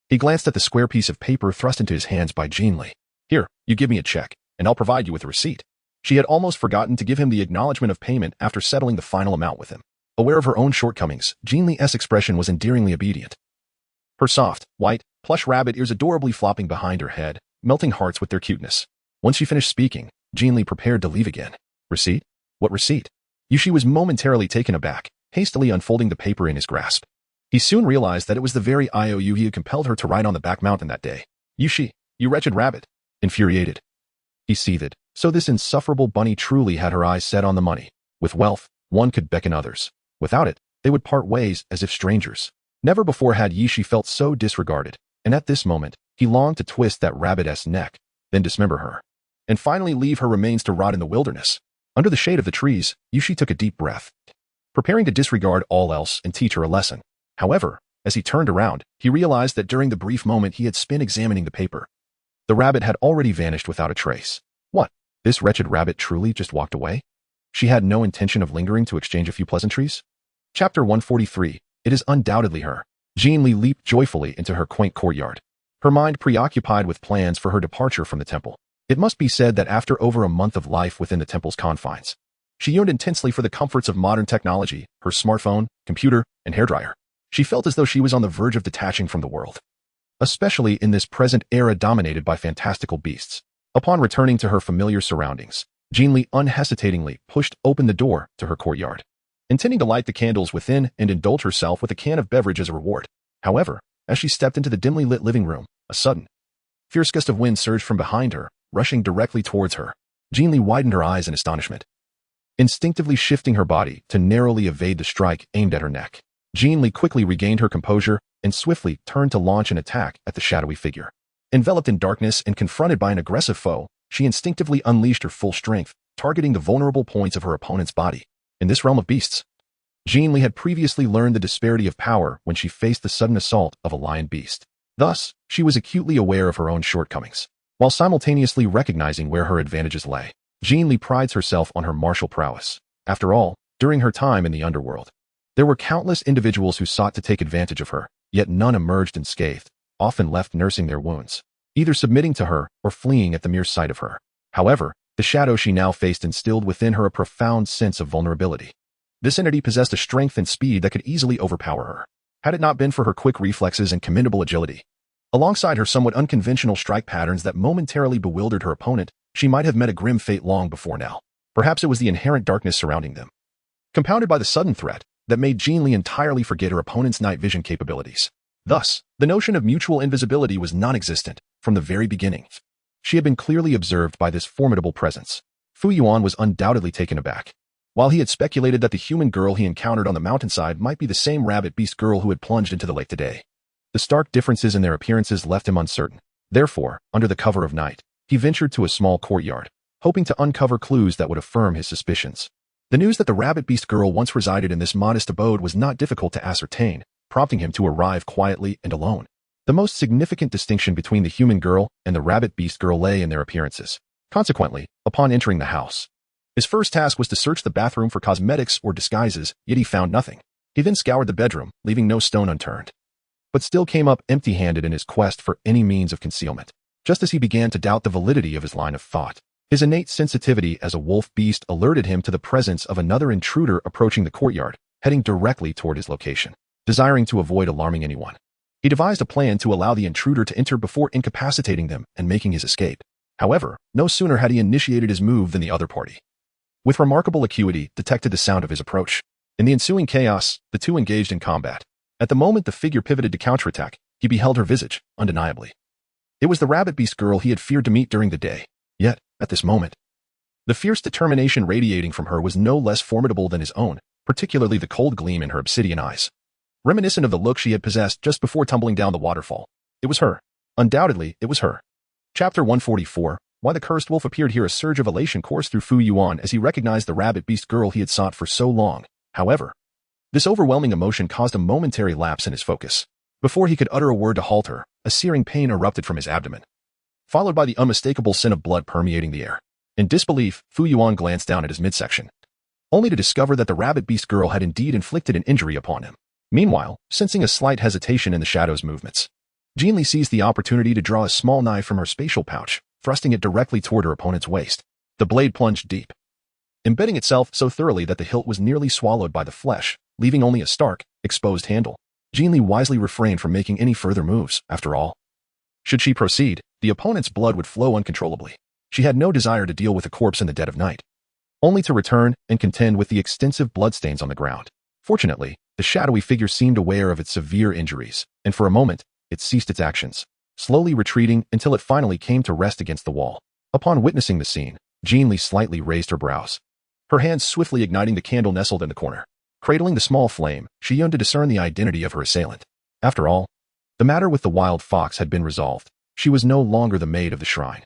he glanced at the square piece of paper thrust into his hands by Jin Li. "Here, you give me a check, and I'll provide you with a receipt." She had almost forgotten to give him the acknowledgement of payment after settling the final amount with him. Aware of her own shortcomings, Jin Li's expression was endearingly obedient. Her soft, white, plush rabbit ears adorably flopping behind her head, melting hearts with their cuteness. Once she finished speaking, Jin Li prepared to leave again. "Receipt? What receipt?" Yi Shi was momentarily taken aback, hastily unfolding the paper in his grasp. He soon realized that it was the very IOU he had compelled her to ride on the back mountain that day. "Yi Shi, you wretched rabbit." Infuriated, he seethed. So this insufferable bunny truly had her eyes set on the money. With wealth, one could beckon others. Without it, they would part ways as if strangers. Never before had Yi Shi felt so disregarded, and at this moment, he longed to twist that rabbit's neck, then dismember her, and finally leave her remains to rot in the wilderness. Under the shade of the trees, Yi Shi took a deep breath, preparing to disregard all else and teach her a lesson. However, as he turned around, he realized that during the brief moment he had spent examining the paper, the rabbit had already vanished without a trace. What? This wretched rabbit truly just walked away? She had no intention of lingering to exchange a few pleasantries? Chapter 143. It is undoubtedly her. Jin Li leaped joyfully into her quaint courtyard, her mind preoccupied with plans for her departure from the temple. It must be said that after over a month of life within the temple's confines, she yearned intensely for the comforts of modern technology, her smartphone, computer, and hairdryer. She felt as though she was on the verge of detaching from the world, especially in this present era dominated by fantastical beasts. Upon returning to her familiar surroundings, Jin Li unhesitatingly pushed open the door to her courtyard, intending to light the candles within and indulge herself with a can of beverage as a reward. However, as she stepped into the dimly lit living room, a sudden, fierce gust of wind surged from behind her, rushing directly towards her. Jin Li widened her eyes in astonishment, instinctively shifting her body to narrowly evade the strike aimed at her neck. Jin Li quickly regained her composure and swiftly turned to launch an attack at the shadowy figure. Enveloped in darkness and confronted by an aggressive foe, she instinctively unleashed her full strength, targeting the vulnerable points of her opponent's body. In this realm of beasts, Jin Li had previously learned the disparity of power when she faced the sudden assault of a lion beast. Thus, she was acutely aware of her own shortcomings, while simultaneously recognizing where her advantages lay. Jin Li prides herself on her martial prowess. After all, during her time in the underworld, there were countless individuals who sought to take advantage of her, yet none emerged unscathed, often left nursing their wounds, either submitting to her or fleeing at the mere sight of her. However, the shadow she now faced instilled within her a profound sense of vulnerability. This entity possessed a strength and speed that could easily overpower her, had it not been for her quick reflexes and commendable agility. Alongside her somewhat unconventional strike patterns that momentarily bewildered her opponent, she might have met a grim fate long before now. Perhaps it was the inherent darkness surrounding them, compounded by the sudden threat, that made Jin Li entirely forget her opponent's night vision capabilities. Thus, the notion of mutual invisibility was non-existent from the very beginning. She had been clearly observed by this formidable presence. Fu Yuan was undoubtedly taken aback. While he had speculated that the human girl he encountered on the mountainside might be the same rabbit beast girl who had plunged into the lake today, the stark differences in their appearances left him uncertain. Therefore, under the cover of night, he ventured to a small courtyard, hoping to uncover clues that would affirm his suspicions. The news that the rabbit beast girl once resided in this modest abode was not difficult to ascertain, prompting him to arrive quietly and alone. The most significant distinction between the human girl and the rabbit beast girl lay in their appearances. Consequently, upon entering the house, his first task was to search the bathroom for cosmetics or disguises, yet he found nothing. He then scoured the bedroom, leaving no stone unturned, but still came up empty-handed in his quest for any means of concealment. Just as he began to doubt the validity of his line of thought, his innate sensitivity as a wolf beast alerted him to the presence of another intruder approaching the courtyard, heading directly toward his location. Desiring to avoid alarming anyone, he devised a plan to allow the intruder to enter before incapacitating them and making his escape. However, no sooner had he initiated his move than the other party, with remarkable acuity, detected the sound of his approach. In the ensuing chaos, the two engaged in combat. At the moment the figure pivoted to counterattack, he beheld her visage, undeniably. It was the rabbit beast girl he had feared to meet during the day. Yet, at this moment, the fierce determination radiating from her was no less formidable than his own, particularly the cold gleam in her obsidian eyes, reminiscent of the look she had possessed just before tumbling down the waterfall. It was her. Undoubtedly, it was her. Chapter 144. Why the cursed wolf appeared here. A surge of elation coursed through Fu Yuan as he recognized the rabbit beast girl he had sought for so long. However, this overwhelming emotion caused a momentary lapse in his focus. Before he could utter a word to halt her, a searing pain erupted from his abdomen, followed by the unmistakable scent of blood permeating the air. In disbelief, Fu Yuan glanced down at his midsection, only to discover that the rabbit beast girl had indeed inflicted an injury upon him. Meanwhile, sensing a slight hesitation in the shadow's movements, Jin Li seized the opportunity to draw a small knife from her spatial pouch, thrusting it directly toward her opponent's waist. The blade plunged deep, embedding itself so thoroughly that the hilt was nearly swallowed by the flesh, leaving only a stark, exposed handle. Jin Li wisely refrained from making any further moves. After all, should she proceed, the opponent's blood would flow uncontrollably. She had no desire to deal with a corpse in the dead of night, only to return and contend with the extensive bloodstains on the ground. Fortunately, the shadowy figure seemed aware of its severe injuries, and for a moment, it ceased its actions, slowly retreating until it finally came to rest against the wall. Upon witnessing the scene, Jin Li slightly raised her brows, her hands swiftly igniting the candle nestled in the corner. Cradling the small flame, she yearned to discern the identity of her assailant. After all, the matter with the wild fox had been resolved. She was no longer the maid of the shrine.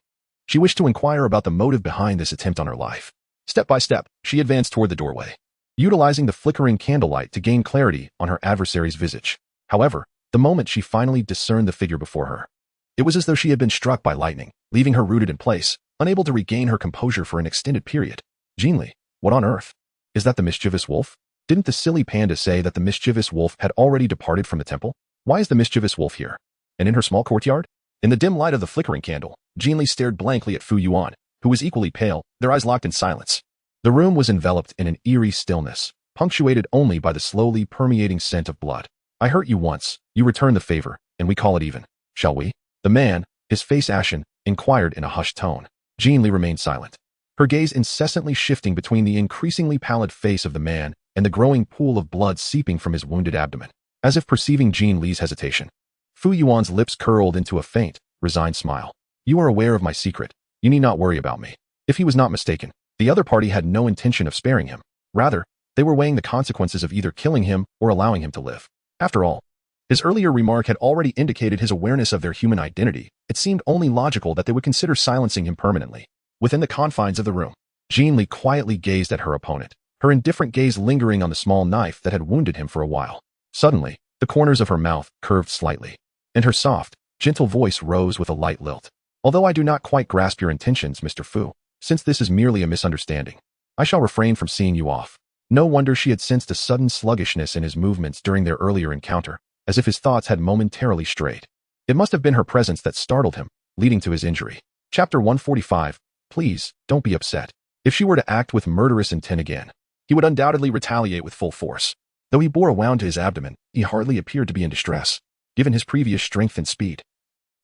She wished to inquire about the motive behind this attempt on her life. Step by step, she advanced toward the doorway, utilizing the flickering candlelight to gain clarity on her adversary's visage. However, the moment she finally discerned the figure before her, it was as though she had been struck by lightning, leaving her rooted in place, unable to regain her composure for an extended period. Jin Li, what on earth? Is that the mischievous wolf? Didn't the silly panda say that the mischievous wolf had already departed from the temple? Why is the mischievous wolf here? And in her small courtyard? In the dim light of the flickering candle, Jin Li stared blankly at Fu Yuan, who was equally pale, their eyes locked in silence. The room was enveloped in an eerie stillness, punctuated only by the slowly permeating scent of blood. I hurt you once, you return the favor, and we call it even, shall we? The man, his face ashen, inquired in a hushed tone. Jin Li remained silent, her gaze incessantly shifting between the increasingly pallid face of the man and the growing pool of blood seeping from his wounded abdomen. As if perceiving Jin Li's hesitation, Fu Yuan's lips curled into a faint, resigned smile. You are aware of my secret. You need not worry about me. If he was not mistaken, the other party had no intention of sparing him. Rather, they were weighing the consequences of either killing him or allowing him to live. After all, his earlier remark had already indicated his awareness of their human identity. It seemed only logical that they would consider silencing him permanently. Within the confines of the room, Jin Li quietly gazed at her opponent, her indifferent gaze lingering on the small knife that had wounded him for a while. Suddenly, the corners of her mouth curved slightly, and her soft, gentle voice rose with a light lilt. Although I do not quite grasp your intentions, Mr. Fu, since this is merely a misunderstanding, I shall refrain from seeing you off. No wonder she had sensed a sudden sluggishness in his movements during their earlier encounter, as if his thoughts had momentarily strayed. It must have been her presence that startled him, leading to his injury. Chapter 145. Please, don't be upset. If she were to act with murderous intent again, he would undoubtedly retaliate with full force. Though he bore a wound to his abdomen, he hardly appeared to be in distress, given his previous strength and speed.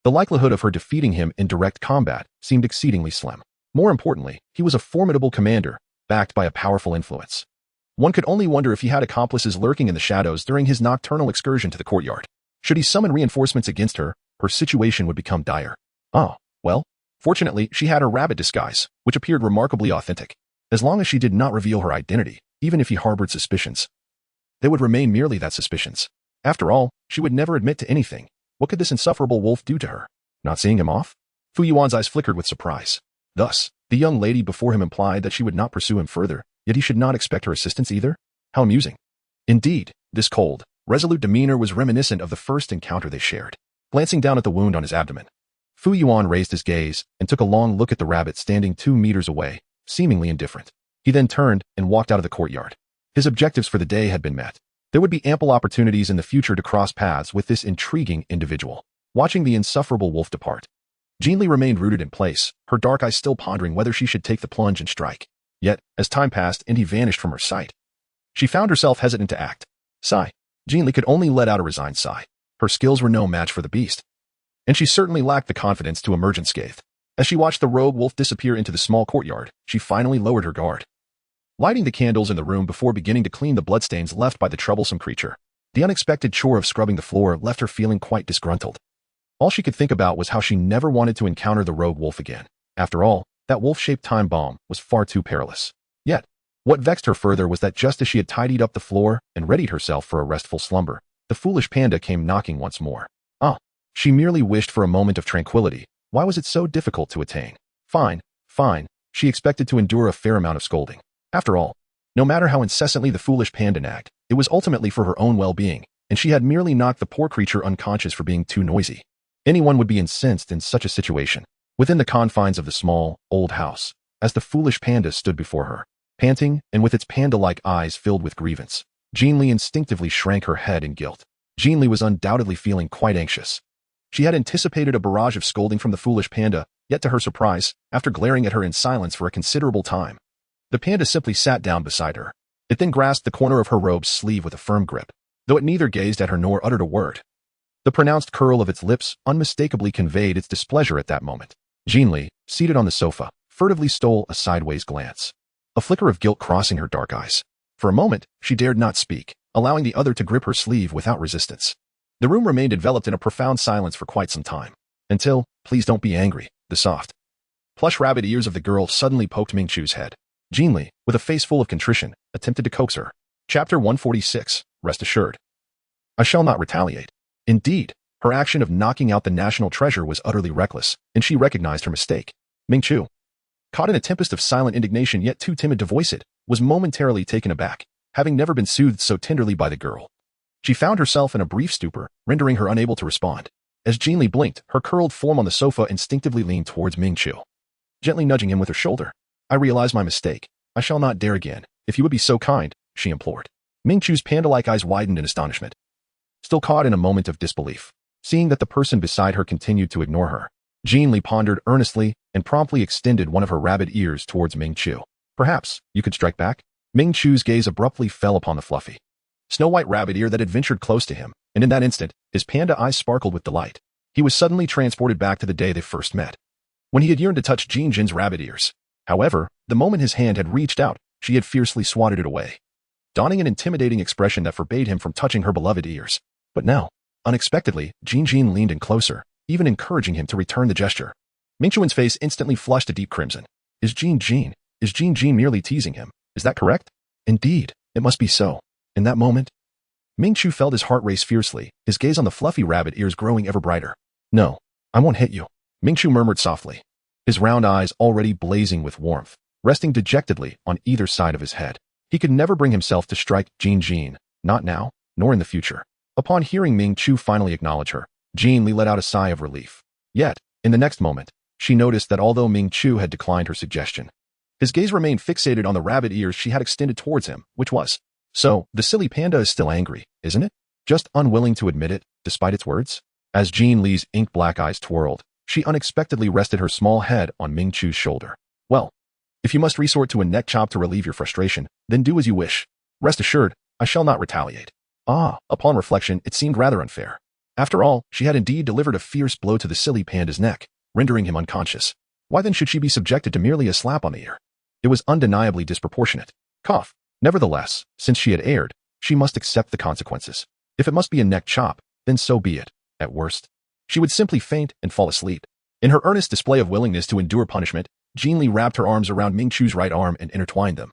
The likelihood of her defeating him in direct combat seemed exceedingly slim. More importantly, he was a formidable commander, backed by a powerful influence. One could only wonder if he had accomplices lurking in the shadows during his nocturnal excursion to the courtyard. Should he summon reinforcements against her, her situation would become dire. Oh, well, fortunately, she had her rabbit disguise, which appeared remarkably authentic. As long as she did not reveal her identity, even if he harbored suspicions, they would remain merely that suspicions. After all, she would never admit to anything. What could this insufferable wolf do to her? Not seeing him off? Fu Yuan's eyes flickered with surprise. Thus, the young lady before him implied that she would not pursue him further, yet he should not expect her assistance either? How amusing. Indeed, this cold, resolute demeanor was reminiscent of the first encounter they shared. Glancing down at the wound on his abdomen, Fu Yuan raised his gaze and took a long look at the rabbit standing 2 meters away, seemingly indifferent. He then turned and walked out of the courtyard. His objectives for the day had been met. There would be ample opportunities in the future to cross paths with this intriguing individual. Watching the insufferable wolf depart, Jin Li remained rooted in place, her dark eyes still pondering whether she should take the plunge and strike. Yet, as time passed and he vanished from her sight, she found herself hesitant to act. Sigh. Jin Li could only let out a resigned sigh. Her skills were no match for the beast, and she certainly lacked the confidence to emerge unscathed. As she watched the rogue wolf disappear into the small courtyard, she finally lowered her guard, lighting the candles in the room before beginning to clean the bloodstains left by the troublesome creature. The unexpected chore of scrubbing the floor left her feeling quite disgruntled. All she could think about was how she never wanted to encounter the rogue wolf again. After all, that wolf-shaped time bomb was far too perilous. Yet, what vexed her further was that just as she had tidied up the floor and readied herself for a restful slumber, the foolish panda came knocking once more. She merely wished for a moment of tranquility. Why was it so difficult to attain? Fine. She expected to endure a fair amount of scolding. After all, no matter how incessantly the foolish panda nagged, it was ultimately for her own well-being, and she had merely knocked the poor creature unconscious for being too noisy. Anyone would be incensed in such a situation. Within the confines of the small, old house, as the foolish panda stood before her, panting and with its panda-like eyes filled with grievance, Jin Li instinctively shrank her head in guilt. Jin Li was undoubtedly feeling quite anxious. She had anticipated a barrage of scolding from the foolish panda, yet to her surprise, after glaring at her in silence for a considerable time, the panda simply sat down beside her. It then grasped the corner of her robe's sleeve with a firm grip, though it neither gazed at her nor uttered a word. The pronounced curl of its lips unmistakably conveyed its displeasure at that moment. Jin Li, seated on the sofa, furtively stole a sideways glance, a flicker of guilt crossing her dark eyes. For a moment, she dared not speak, allowing the other to grip her sleeve without resistance. The room remained enveloped in a profound silence for quite some time, until, please don't be angry, the soft, plush rabbit ears of the girl suddenly poked Ming Chu's head. Jin Li, with a face full of contrition, attempted to coax her. Chapter 146, Rest Assured. I shall not retaliate. Indeed, her action of knocking out the national treasure was utterly reckless, and she recognized her mistake. Ming Chu, caught in a tempest of silent indignation yet too timid to voice it, was momentarily taken aback, having never been soothed so tenderly by the girl. She found herself in a brief stupor, rendering her unable to respond. As Jin Li blinked, her curled form on the sofa instinctively leaned towards Ming Chu, gently nudging him with her shoulder. I realize my mistake. I shall not dare again. If you would be so kind, she implored. Ming Chu's panda-like eyes widened in astonishment, still caught in a moment of disbelief. Seeing that the person beside her continued to ignore her, Jin Li pondered earnestly and promptly extended one of her rabbit ears towards Ming Chu. Perhaps you could strike back? Ming Chu's gaze abruptly fell upon the fluffy, snow-white rabbit ear that had ventured close to him, and in that instant, his panda eyes sparkled with delight. He was suddenly transported back to the day they first met, when he had yearned to touch Jin Jin's rabbit ears. However, the moment his hand had reached out, she had fiercely swatted it away, donning an intimidating expression that forbade him from touching her beloved ears. But now, unexpectedly, Jin Jin leaned in closer, even encouraging him to return the gesture. Ming Chuan's face instantly flushed a deep crimson. Is Jin Jin merely teasing him? Is that correct? Indeed, it must be so. In that moment, Ming Chu felt his heart race fiercely, his gaze on the fluffy rabbit ears growing ever brighter. No, I won't hit you, Ming Chu murmured softly, his round eyes already blazing with warmth, resting dejectedly on either side of his head. He could never bring himself to strike Jin Jin, not now, nor in the future. Upon hearing Ming Chu finally acknowledge her, Jin Li let out a sigh of relief. Yet, in the next moment, she noticed that although Ming Chu had declined her suggestion, his gaze remained fixated on the rabbit ears she had extended towards him, which was, so, the silly panda is still angry, isn't it? Just unwilling to admit it, despite its words? As Jin Li's ink-black eyes twirled, she unexpectedly rested her small head on Ming Chu's shoulder. Well, if you must resort to a neck chop to relieve your frustration, then do as you wish. Rest assured, I shall not retaliate. Upon reflection, it seemed rather unfair. After all, she had indeed delivered a fierce blow to the silly panda's neck, rendering him unconscious. Why then should she be subjected to merely a slap on the ear? It was undeniably disproportionate. Cough. Nevertheless, since she had erred, she must accept the consequences. If it must be a neck chop, then so be it. At worst, she would simply faint and fall asleep. In her earnest display of willingness to endure punishment, Jin Li wrapped her arms around Ming Chu's right arm and intertwined them,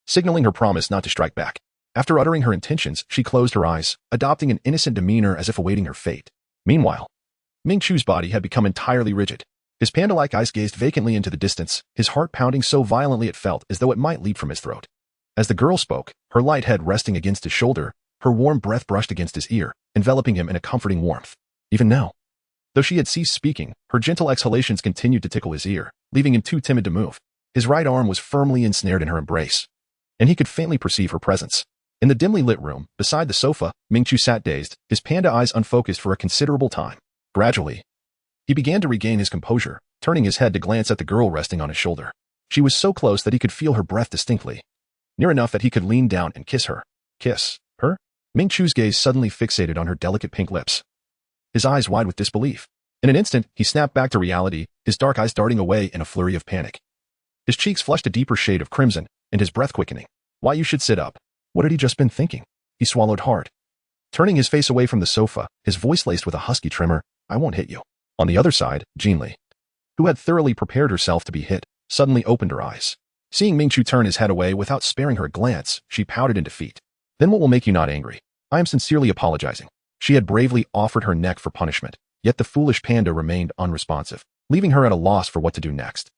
signaling her promise not to strike back. After uttering her intentions, she closed her eyes, adopting an innocent demeanor as if awaiting her fate. Meanwhile, Ming Chu's body had become entirely rigid. His panda-like eyes gazed vacantly into the distance, his heart pounding so violently it felt as though it might leap from his throat. As the girl spoke, her light head resting against his shoulder, her warm breath brushed against his ear, enveloping him in a comforting warmth. Even now, though she had ceased speaking, her gentle exhalations continued to tickle his ear, leaving him too timid to move. His right arm was firmly ensnared in her embrace, and he could faintly perceive her presence. In the dimly lit room, beside the sofa, Ming Chu sat dazed, his panda eyes unfocused for a considerable time. Gradually, he began to regain his composure, turning his head to glance at the girl resting on his shoulder. She was so close that he could feel her breath distinctly, near enough that he could lean down and kiss her. Kiss her? Ming Chu's gaze suddenly fixated on her delicate pink lips, his eyes wide with disbelief. In an instant, he snapped back to reality, his dark eyes darting away in a flurry of panic. His cheeks flushed a deeper shade of crimson, and his breath quickening. Why you should sit up. What had he just been thinking? He swallowed hard. Turning his face away from the sofa, his voice laced with a husky tremor, I won't hit you. On the other side, Jin Li, who had thoroughly prepared herself to be hit, suddenly opened her eyes. Seeing Ming Chu turn his head away without sparing her a glance, she pouted in defeat. Then what will make you not angry? I am sincerely apologizing. She had bravely offered her neck for punishment, yet the foolish panda remained unresponsive, leaving her at a loss for what to do next.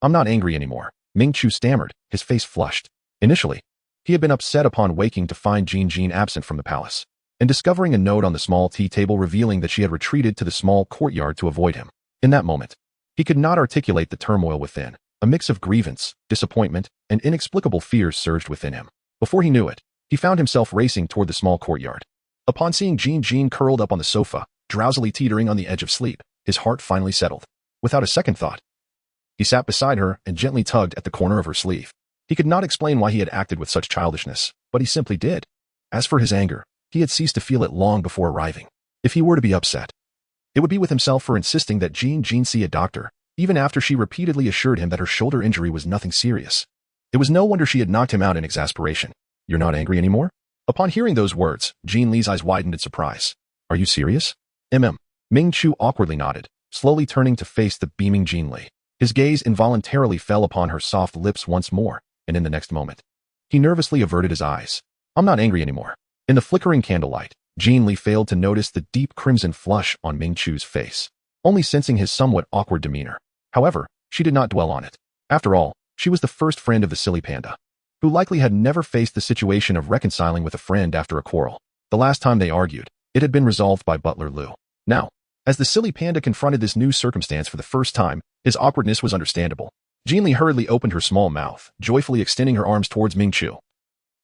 I'm not angry anymore, Ming Chu stammered, his face flushed. Initially, he had been upset upon waking to find Jin Jin absent from the palace, and discovering a note on the small tea table revealing that she had retreated to the small courtyard to avoid him. In that moment, he could not articulate the turmoil within. A mix of grievance, disappointment, and inexplicable fears surged within him. Before he knew it, he found himself racing toward the small courtyard. Upon seeing Jin Jin curled up on the sofa, drowsily teetering on the edge of sleep, his heart finally settled. Without a second thought, he sat beside her and gently tugged at the corner of her sleeve. He could not explain why he had acted with such childishness, but he simply did. As for his anger, he had ceased to feel it long before arriving. If he were to be upset, it would be with himself for insisting that Jin Jin see a doctor, even after she repeatedly assured him that her shoulder injury was nothing serious. It was no wonder she had knocked him out in exasperation. You're not angry anymore? Upon hearing those words, Jin Li's eyes widened in surprise. Are you serious? Ming Chu awkwardly nodded, slowly turning to face the beaming Jin Li. His gaze involuntarily fell upon her soft lips once more, and in the next moment, he nervously averted his eyes. I'm not angry anymore. In the flickering candlelight, Jin Li failed to notice the deep crimson flush on Ming Chu's face, only sensing his somewhat awkward demeanor. However, she did not dwell on it. After all, she was the first friend of the silly panda, who likely had never faced the situation of reconciling with a friend after a quarrel. The last time they argued, it had been resolved by Butler Lu. Now, as the silly panda confronted this new circumstance for the first time, his awkwardness was understandable. Jin Li hurriedly opened her small mouth, joyfully extending her arms towards Ming Chu,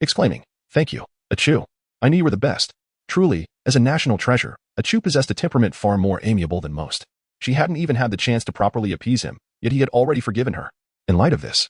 exclaiming, Thank you, Achu. I knew you were the best. Truly, as a national treasure, Achu possessed a temperament far more amiable than most. She hadn't even had the chance to properly appease him, yet he had already forgiven her. In light of this,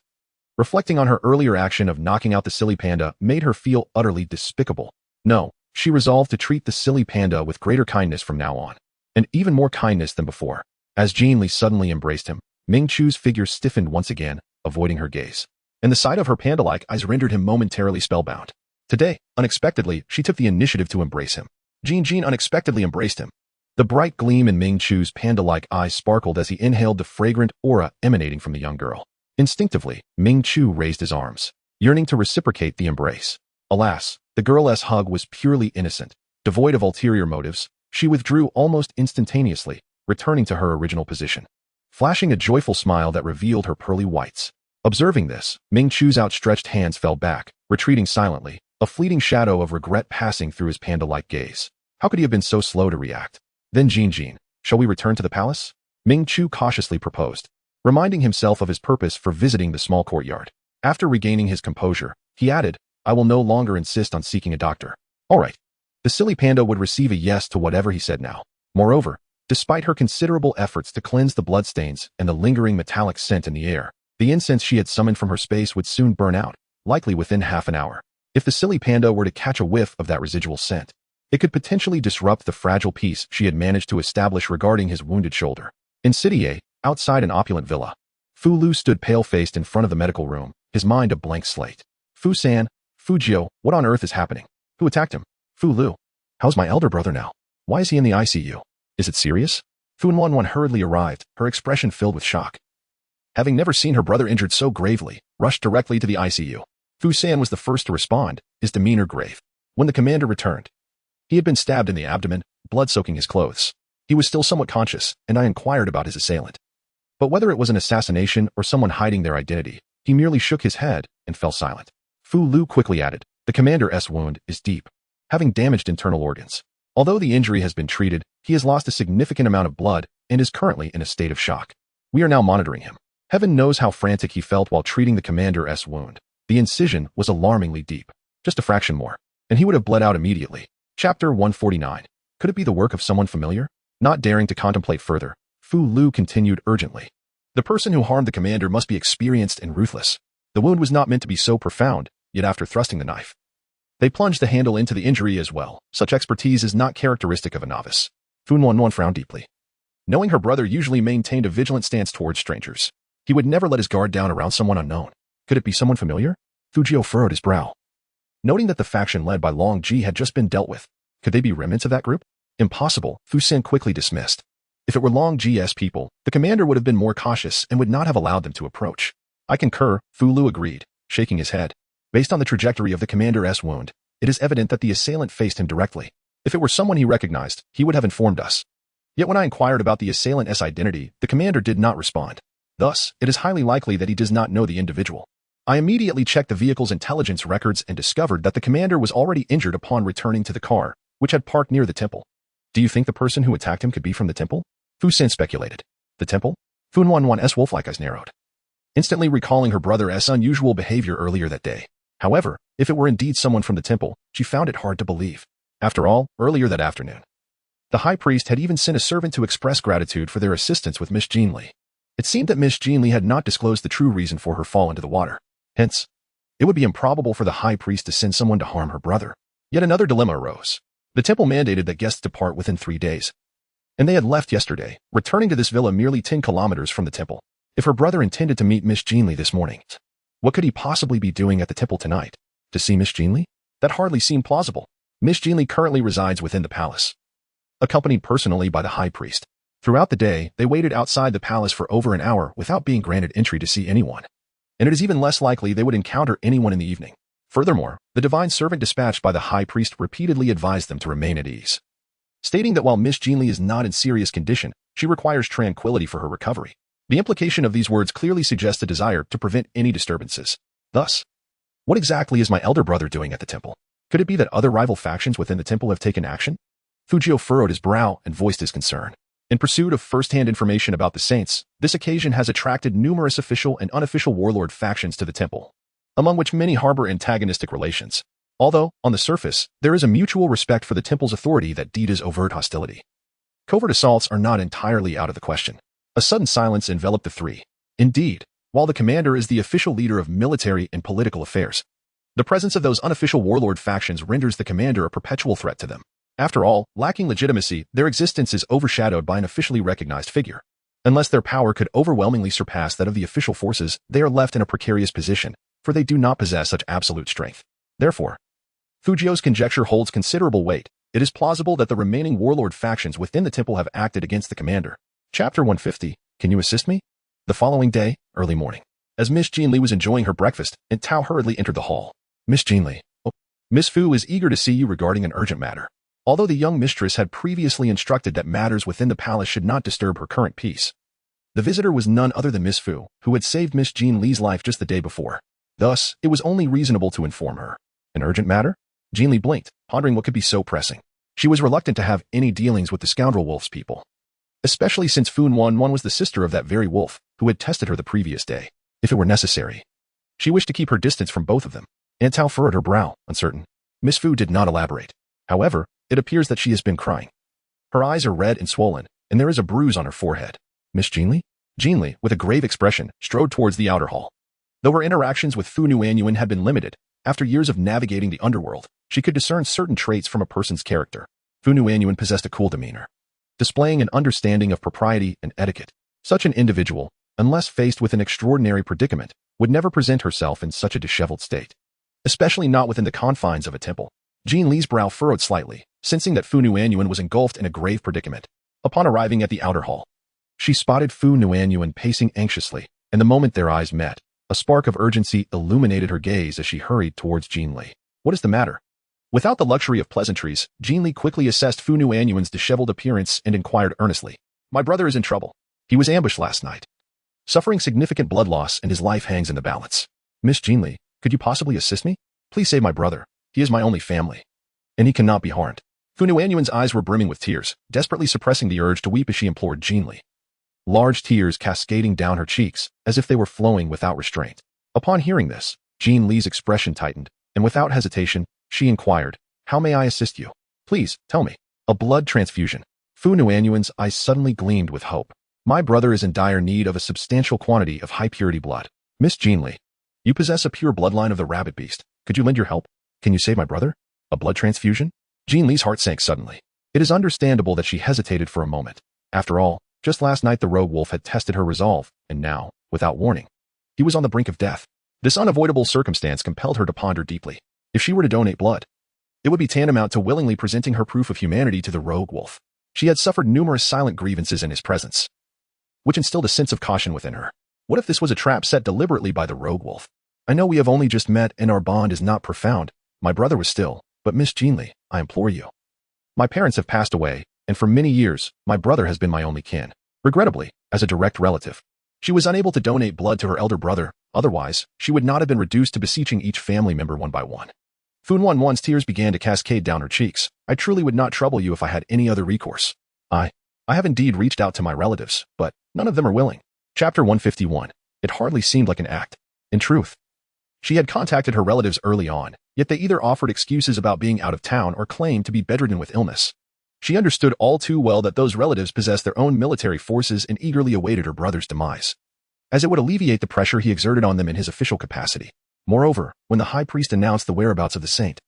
reflecting on her earlier action of knocking out the silly panda made her feel utterly despicable. No, she resolved to treat the silly panda with greater kindness from now on, and even more kindness than before. As Jin Li suddenly embraced him, Ming Chu's figure stiffened once again, avoiding her gaze, and the sight of her panda-like eyes rendered him momentarily spellbound. Today, unexpectedly, she took the initiative to embrace him. Jin Jin unexpectedly embraced him. The bright gleam in Ming Chu's panda-like eyes sparkled as he inhaled the fragrant aura emanating from the young girl. Instinctively, Ming Chu raised his arms, yearning to reciprocate the embrace. Alas, the girl's hug was purely innocent. Devoid of ulterior motives, she withdrew almost instantaneously, returning to her original position, flashing a joyful smile that revealed her pearly whites. Observing this, Ming Chu's outstretched hands fell back, retreating silently, a fleeting shadow of regret passing through his panda-like gaze. How could he have been so slow to react? Then Jin Jin, shall we return to the palace? Ming Chu cautiously proposed, reminding himself of his purpose for visiting the small courtyard. After regaining his composure, he added, I will no longer insist on seeking a doctor. All right. The silly panda would receive a yes to whatever he said now. Moreover, despite her considerable efforts to cleanse the bloodstains and the lingering metallic scent in the air, the incense she had summoned from her space would soon burn out, likely within half an hour. If the silly panda were to catch a whiff of that residual scent, it could potentially disrupt the fragile peace she had managed to establish regarding his wounded shoulder. In City A, outside an opulent villa, Fu Lu stood pale-faced in front of the medical room, his mind a blank slate. Fu-san, Fu-jio, what on earth is happening? Who attacked him? Fu Lu. How's my elder brother now? Why is he in the ICU? Is it serious? Fu Wanwan hurriedly arrived, her expression filled with shock. Having never seen her brother injured so gravely, rushed directly to the ICU. Fu-san was the first to respond, his demeanor grave. When the commander returned, he had been stabbed in the abdomen, blood soaking his clothes. He was still somewhat conscious, and I inquired about his assailant. But whether it was an assassination or someone hiding their identity, he merely shook his head and fell silent. Fu Lu quickly added, the commander's wound is deep, having damaged internal organs. Although the injury has been treated, he has lost a significant amount of blood and is currently in a state of shock. We are now monitoring him. Heaven knows how frantic he felt while treating the commander's wound. The incision was alarmingly deep. Just a fraction more, and he would have bled out immediately. Chapter 149. Could it be the work of someone familiar? Not daring to contemplate further, Fu Lu continued urgently. The person who harmed the commander must be experienced and ruthless. The wound was not meant to be so profound, yet after thrusting the knife, they plunged the handle into the injury as well. Such expertise is not characteristic of a novice. Fu Wanwan frowned deeply. Knowing her brother usually maintained a vigilant stance towards strangers, he would never let his guard down around someone unknown. Could it be someone familiar? Fujio furrowed his brow. Noting that the faction led by Long Ji had just been dealt with, could they be remnants of that group? Impossible, Fu Xin quickly dismissed. If it were Long Ji's people, the commander would have been more cautious and would not have allowed them to approach. I concur, Fu Lu agreed, shaking his head. Based on the trajectory of the commander's wound, it is evident that the assailant faced him directly. If it were someone he recognized, he would have informed us. Yet when I inquired about the assailant's identity, the commander did not respond. Thus, it is highly likely that he does not know the individual. I immediately checked the vehicle's intelligence records and discovered that the commander was already injured upon returning to the car, which had parked near the temple. Do you think the person who attacked him could be from the temple? Fu Xin speculated. The temple? Fu Nuan's wolf-like eyes narrowed, instantly recalling her brother's unusual behavior earlier that day. However, if it were indeed someone from the temple, she found it hard to believe. After all, earlier that afternoon, the high priest had even sent a servant to express gratitude for their assistance with Miss Jin Li. It seemed that Miss Jin Li had not disclosed the true reason for her fall into the water. Hence, it would be improbable for the high priest to send someone to harm her brother. Yet another dilemma arose. The temple mandated that guests depart within 3 days, and they had left yesterday, returning to this villa merely 10 kilometers from the temple. If her brother intended to meet Miss Jin Li this morning, what could he possibly be doing at the temple tonight? To see Miss Jin Li? That hardly seemed plausible. Miss Jin Li currently resides within the palace, accompanied personally by the high priest. Throughout the day, they waited outside the palace for over an hour without being granted entry to see anyone. And it is even less likely they would encounter anyone in the evening. Furthermore, the divine servant dispatched by the high priest repeatedly advised them to remain at ease, stating that while Miss Jin Li is not in serious condition, she requires tranquility for her recovery. The implication of these words clearly suggests a desire to prevent any disturbances. Thus, what exactly is my elder brother doing at the temple? Could it be that other rival factions within the temple have taken action? Fujio furrowed his brow and voiced his concern. In pursuit of first-hand information about the saints, this occasion has attracted numerous official and unofficial warlord factions to the temple, among which many harbor antagonistic relations. Although, on the surface, there is a mutual respect for the temple's authority that deed is overt hostility. Covert assaults are not entirely out of the question. A sudden silence enveloped the three. Indeed, while the commander is the official leader of military and political affairs, the presence of those unofficial warlord factions renders the commander a perpetual threat to them. After all, lacking legitimacy, their existence is overshadowed by an officially recognized figure. Unless their power could overwhelmingly surpass that of the official forces, they are left in a precarious position, for they do not possess such absolute strength. Therefore, Fujio's conjecture holds considerable weight. It is plausible that the remaining warlord factions within the temple have acted against the commander. Chapter 150. Can you assist me? The following day, early morning, as Miss Jin Li was enjoying her breakfast, and Tao hurriedly entered the hall. Miss Jin Li. Oh, Miss Fu is eager to see you regarding an urgent matter. Although the young mistress had previously instructed that matters within the palace should not disturb her current peace, the visitor was none other than Miss Fu, who had saved Miss Jin Li's life just the day before. Thus, it was only reasonable to inform her. An urgent matter? Jin Li blinked, pondering what could be so pressing. She was reluctant to have any dealings with the scoundrel wolf's people, especially since Fu Nuan was the sister of that very wolf who had tested her the previous day. If it were necessary, she wished to keep her distance from both of them. Aunt Tao furrowed her brow, uncertain. Miss Fu did not elaborate. However, it appears that she has been crying. Her eyes are red and swollen, and there is a bruise on her forehead. Miss Jin Li? Jin Li, with a grave expression, strode towards the outer hall. Though her interactions with Fu Nuanyuan had been limited, after years of navigating the underworld, she could discern certain traits from a person's character. Fu Nuanyuan possessed a cool demeanor, displaying an understanding of propriety and etiquette. Such an individual, unless faced with an extraordinary predicament, would never present herself in such a disheveled state, especially not within the confines of a temple. Jin Li's brow furrowed slightly, sensing that Fu Nuanyuan was engulfed in a grave predicament. Upon arriving at the outer hall, she spotted Fu Nuanyuan pacing anxiously, and the moment their eyes met, a spark of urgency illuminated her gaze as she hurried towards Jin Li. What is the matter? Without the luxury of pleasantries, Jin Li quickly assessed Fu Nuanyuan's disheveled appearance and inquired earnestly. My brother is in trouble. He was ambushed last night, suffering significant blood loss, and his life hangs in the balance. Miss Jin Li, could you possibly assist me? Please save my brother. He is my only family, and he cannot be harmed. Fu Nuanyuan's eyes were brimming with tears, desperately suppressing the urge to weep as she implored Jin Li. Large tears cascading down her cheeks, as if they were flowing without restraint. Upon hearing this, Jin Li's expression tightened, and without hesitation, she inquired, how may I assist you? Please, tell me. A blood transfusion. Fu Nuanyuan's eyes suddenly gleamed with hope. My brother is in dire need of a substantial quantity of high-purity blood. Miss Jin Li, you possess a pure bloodline of the rabbit beast. Could you lend your help? Can you save my brother? A blood transfusion? Jin Li's heart sank suddenly. It is understandable that she hesitated for a moment. After all, Just last night the rogue wolf had tested her resolve, and now, without warning, he was on the brink of death. This unavoidable circumstance compelled her to ponder deeply. If she were to donate blood, it would be tantamount to willingly presenting her proof of humanity to the rogue wolf. She had suffered numerous silent grievances in his presence, which instilled a sense of caution within her. What if this was a trap set deliberately by the rogue wolf? I know we have only just met and our bond is not profound. My brother was still, but Miss Jin Li, I implore you. My parents have passed away, and for many years, my brother has been my only kin. Regrettably, as a direct relative, she was unable to donate blood to her elder brother. Otherwise, she would not have been reduced to beseeching each family member one by one. Fu Wan's tears began to cascade down her cheeks. I truly would not trouble you if I had any other recourse. I have indeed reached out to my relatives, but none of them are willing. Chapter 151. It hardly seemed like an act. In truth, she had contacted her relatives early on, yet they either offered excuses about being out of town or claimed to be bedridden with illness. She understood all too well that those relatives possessed their own military forces and eagerly awaited her brother's demise, as it would alleviate the pressure he exerted on them in his official capacity. Moreover, when the high priest announced the whereabouts of the saint,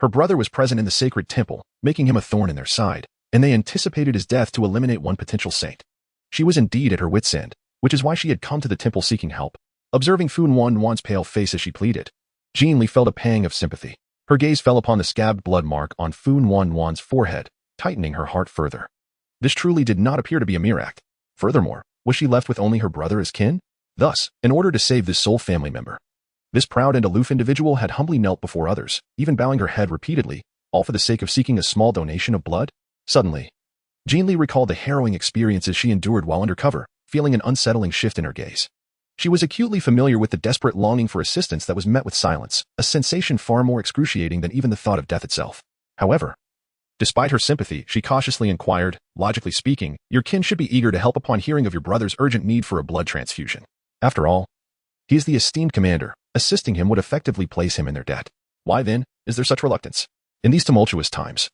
her brother was present in the sacred temple, making him a thorn in their side, and they anticipated his death to eliminate one potential saint. She was indeed at her wit's end, which is why she had come to the temple seeking help. Observing Fu Wan's pale face as she pleaded, Jin Li felt a pang of sympathy. Her gaze fell upon the scabbed blood mark on Fu Wan's forehead, tightening her heart further. This truly did not appear to be a mere act. Furthermore, was she left with only her brother as kin? Thus, in order to save this sole family member, this proud and aloof individual had humbly knelt before others, even bowing her head repeatedly, all for the sake of seeking a small donation of blood? Suddenly, Jin Li recalled the harrowing experiences she endured while undercover, feeling an unsettling shift in her gaze. She was acutely familiar with the desperate longing for assistance that was met with silence, a sensation far more excruciating than even the thought of death itself. However, despite her sympathy, she cautiously inquired, logically speaking, your kin should be eager to help upon hearing of your brother's urgent need for a blood transfusion. After all, he is the esteemed commander. Assisting him would effectively place him in their debt. Why then is there such reluctance? In these tumultuous times,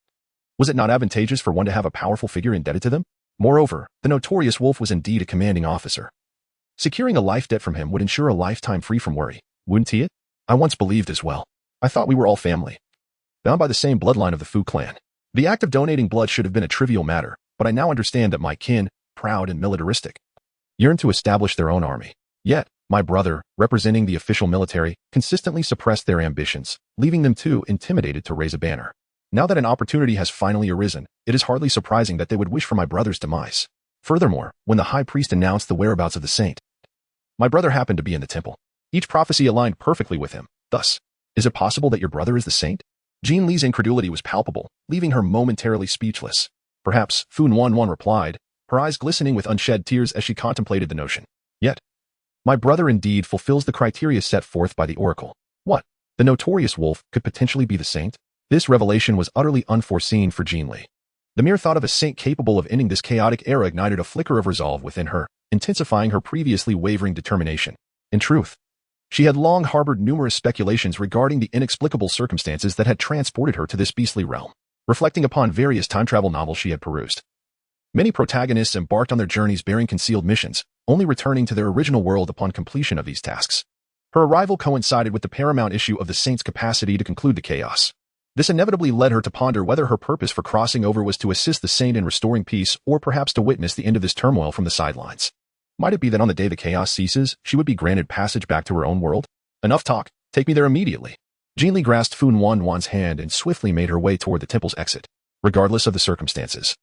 was it not advantageous for one to have a powerful figure indebted to them? Moreover, the notorious wolf was indeed a commanding officer. Securing a life debt from him would ensure a lifetime free from worry, wouldn't he? I once believed as well. I thought we were all family, bound by the same bloodline of the Fu clan. The act of donating blood should have been a trivial matter, but I now understand that my kin, proud and militaristic, yearned to establish their own army. Yet, my brother, representing the official military, consistently suppressed their ambitions, leaving them too intimidated to raise a banner. Now that an opportunity has finally arisen, it is hardly surprising that they would wish for my brother's demise. Furthermore, when the high priest announced the whereabouts of the saint, my brother happened to be in the temple. Each prophecy aligned perfectly with him. Thus, is it possible that your brother is the saint? Jin Li's incredulity was palpable, leaving her momentarily speechless. Perhaps, Fu Wan replied, her eyes glistening with unshed tears as she contemplated the notion. Yet, my brother indeed fulfills the criteria set forth by the oracle. What? The notorious wolf could potentially be the saint? This revelation was utterly unforeseen for Jin Li. The mere thought of a saint capable of ending this chaotic era ignited a flicker of resolve within her, intensifying her previously wavering determination. In truth, she had long harbored numerous speculations regarding the inexplicable circumstances that had transported her to this beastly realm. Reflecting upon various time travel novels she had perused, many protagonists embarked on their journeys bearing concealed missions, only returning to their original world upon completion of these tasks. Her arrival coincided with the paramount issue of the saint's capacity to conclude the chaos. This inevitably led her to ponder whether her purpose for crossing over was to assist the saint in restoring peace or perhaps to witness the end of this turmoil from the sidelines. Might it be that on the day the chaos ceases, she would be granted passage back to her own world? Enough talk, take me there immediately. Jin Li grasped Fu Wan's hand and swiftly made her way toward the temple's exit. Regardless of the circumstances,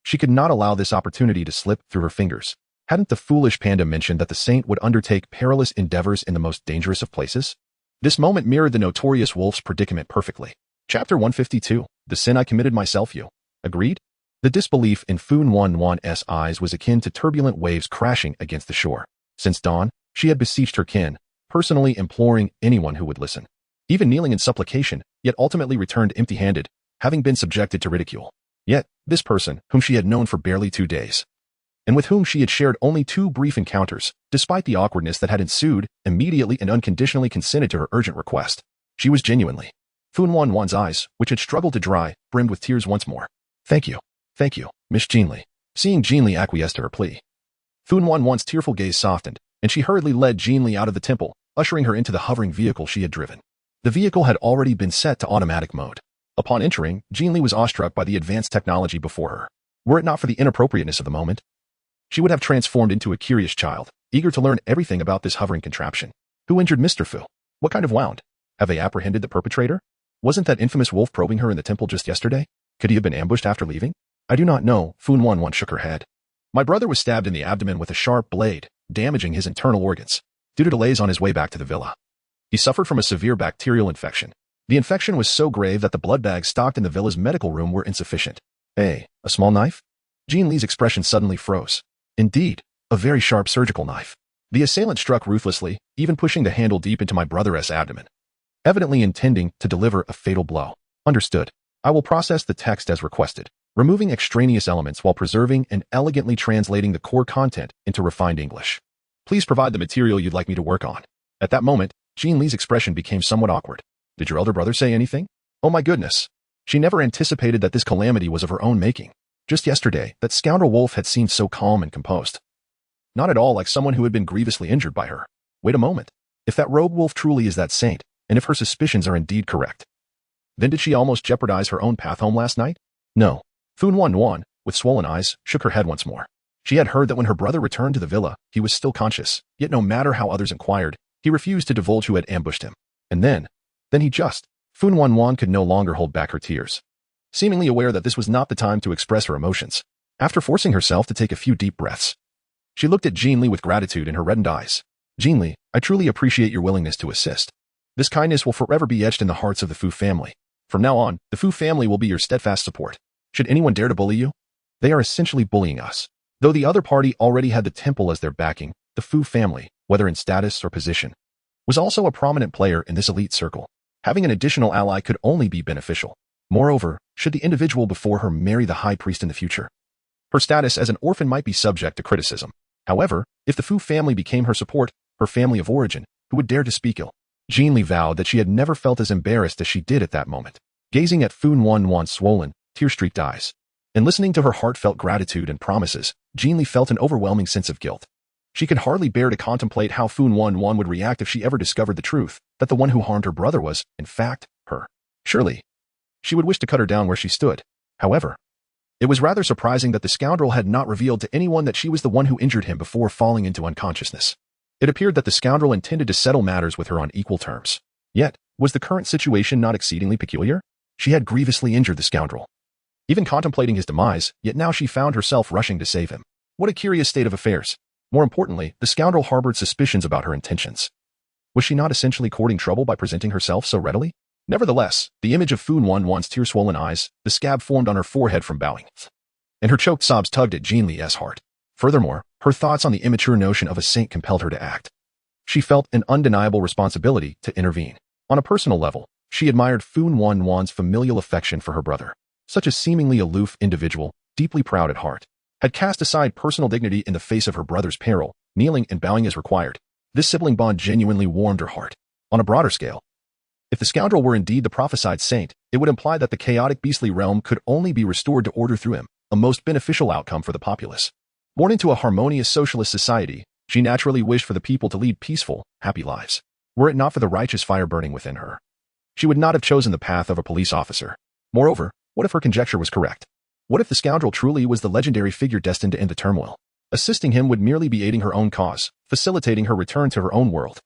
she could not allow this opportunity to slip through her fingers. Hadn't the foolish panda mentioned that the saint would undertake perilous endeavors in the most dangerous of places? This moment mirrored the notorious wolf's predicament perfectly. Chapter 152. The sin I committed myself. You agreed? The disbelief in Fu Wan's eyes was akin to turbulent waves crashing against the shore. Since dawn, she had beseeched her kin, personally imploring anyone who would listen, even kneeling in supplication, yet ultimately returned empty-handed, having been subjected to ridicule. Yet, this person, whom she had known for barely 2 days, and with whom she had shared only 2 brief encounters, despite the awkwardness that had ensued, immediately and unconditionally consented to her urgent request. She was genuinely. Fu Wan's eyes, which had struggled to dry, brimmed with tears once more. Thank you, Miss Jin Li. Seeing Jin Li acquiesce to her plea, Fu Wan's tearful gaze softened, and she hurriedly led Jin Li out of the temple, ushering her into the hovering vehicle she had driven. The vehicle had already been set to automatic mode. Upon entering, Jin Li was awestruck by the advanced technology before her. Were it not for the inappropriateness of the moment, She would have transformed into a curious child, eager to learn everything about this hovering contraption. Who injured Mr. Fu? What kind of wound? Have they apprehended the perpetrator? Wasn't that infamous wolf probing her in the temple just yesterday? Could he have been ambushed after leaving? I do not know. Fu Wanwan shook her head. My brother was stabbed in the abdomen with a sharp blade, damaging his internal organs, due to delays on his way back to the villa. He suffered from a severe bacterial infection. The infection was so grave that the blood bags stocked in the villa's medical room were insufficient. A small knife? Jin Li's expression suddenly froze. Indeed, a very sharp surgical knife. The assailant struck ruthlessly, even pushing the handle deep into my brother's abdomen, evidently intending to deliver a fatal blow. Understood. I will process the text as requested, removing extraneous elements while preserving and elegantly translating the core content into refined English. Please provide the material you'd like me to work on. At that moment, Jin Li's expression became somewhat awkward. Did your elder brother say anything? Oh my goodness. She never anticipated that this calamity was of her own making. Just yesterday, that scoundrel wolf had seemed so calm and composed. Not at all like someone who had been grievously injured by her. Wait a moment. If that rogue wolf truly is that saint, and if her suspicions are indeed correct, then did she almost jeopardize her own path home last night? No. Fu Wanwan, with swollen eyes, shook her head once more. She had heard that when her brother returned to the villa, he was still conscious, yet no matter how others inquired, he refused to divulge who had ambushed him. And then he just... Fu Wanwan could no longer hold back her tears. Seemingly aware that this was not the time to express her emotions, after forcing herself to take a few deep breaths, she looked at Jin Li with gratitude in her reddened eyes. Jin Li, I truly appreciate your willingness to assist. This kindness will forever be etched in the hearts of the Fu family. From now on, the Fu family will be your steadfast support. Should anyone dare to bully you? They are essentially bullying us. Though the other party already had the temple as their backing, the Fu family, whether in status or position, was also a prominent player in this elite circle. Having an additional ally could only be beneficial. Moreover, should the individual before her marry the high priest in the future, her status as an orphan might be subject to criticism. However, if the Fu family became her support, her family of origin, who would dare to speak ill? Jin Li vowed that she had never felt as embarrassed as she did at that moment, gazing at Fu Wanwan's swollen, tear-streaked eyes. And listening to her heartfelt gratitude and promises, Jin Li felt an overwhelming sense of guilt. She could hardly bear to contemplate how Fu Wanwan would react if she ever discovered the truth, that the one who harmed her brother was, in fact, her. Surely, she would wish to cut her down where she stood. However, it was rather surprising that the scoundrel had not revealed to anyone that she was the one who injured him before falling into unconsciousness. It appeared that the scoundrel intended to settle matters with her on equal terms. Yet, was the current situation not exceedingly peculiar? She had grievously injured the scoundrel, even contemplating his demise, yet now she found herself rushing to save him. What a curious state of affairs. More importantly, the scoundrel harbored suspicions about her intentions. Was she not essentially courting trouble by presenting herself so readily? Nevertheless, the image of Fu Wanwan's tear-swollen eyes, the scab formed on her forehead from bowing, and her choked sobs tugged at Jin Li's heart. Furthermore, her thoughts on the immature notion of a saint compelled her to act. She felt an undeniable responsibility to intervene. On a personal level, she admired Fu Wanwan's familial affection for her brother. Such a seemingly aloof individual, deeply proud at heart, had cast aside personal dignity in the face of her brother's peril, kneeling and bowing as required. This sibling bond genuinely warmed her heart. On a broader scale, if the scoundrel were indeed the prophesied saint, it would imply that the chaotic beastly realm could only be restored to order through him, a most beneficial outcome for the populace. Born into a harmonious socialist society, she naturally wished for the people to lead peaceful, happy lives. Were it not for the righteous fire burning within her, she would not have chosen the path of a police officer. Moreover, what if her conjecture was correct? What if the scoundrel truly was the legendary figure destined to end the turmoil? Assisting him would merely be aiding her own cause, facilitating her return to her own world.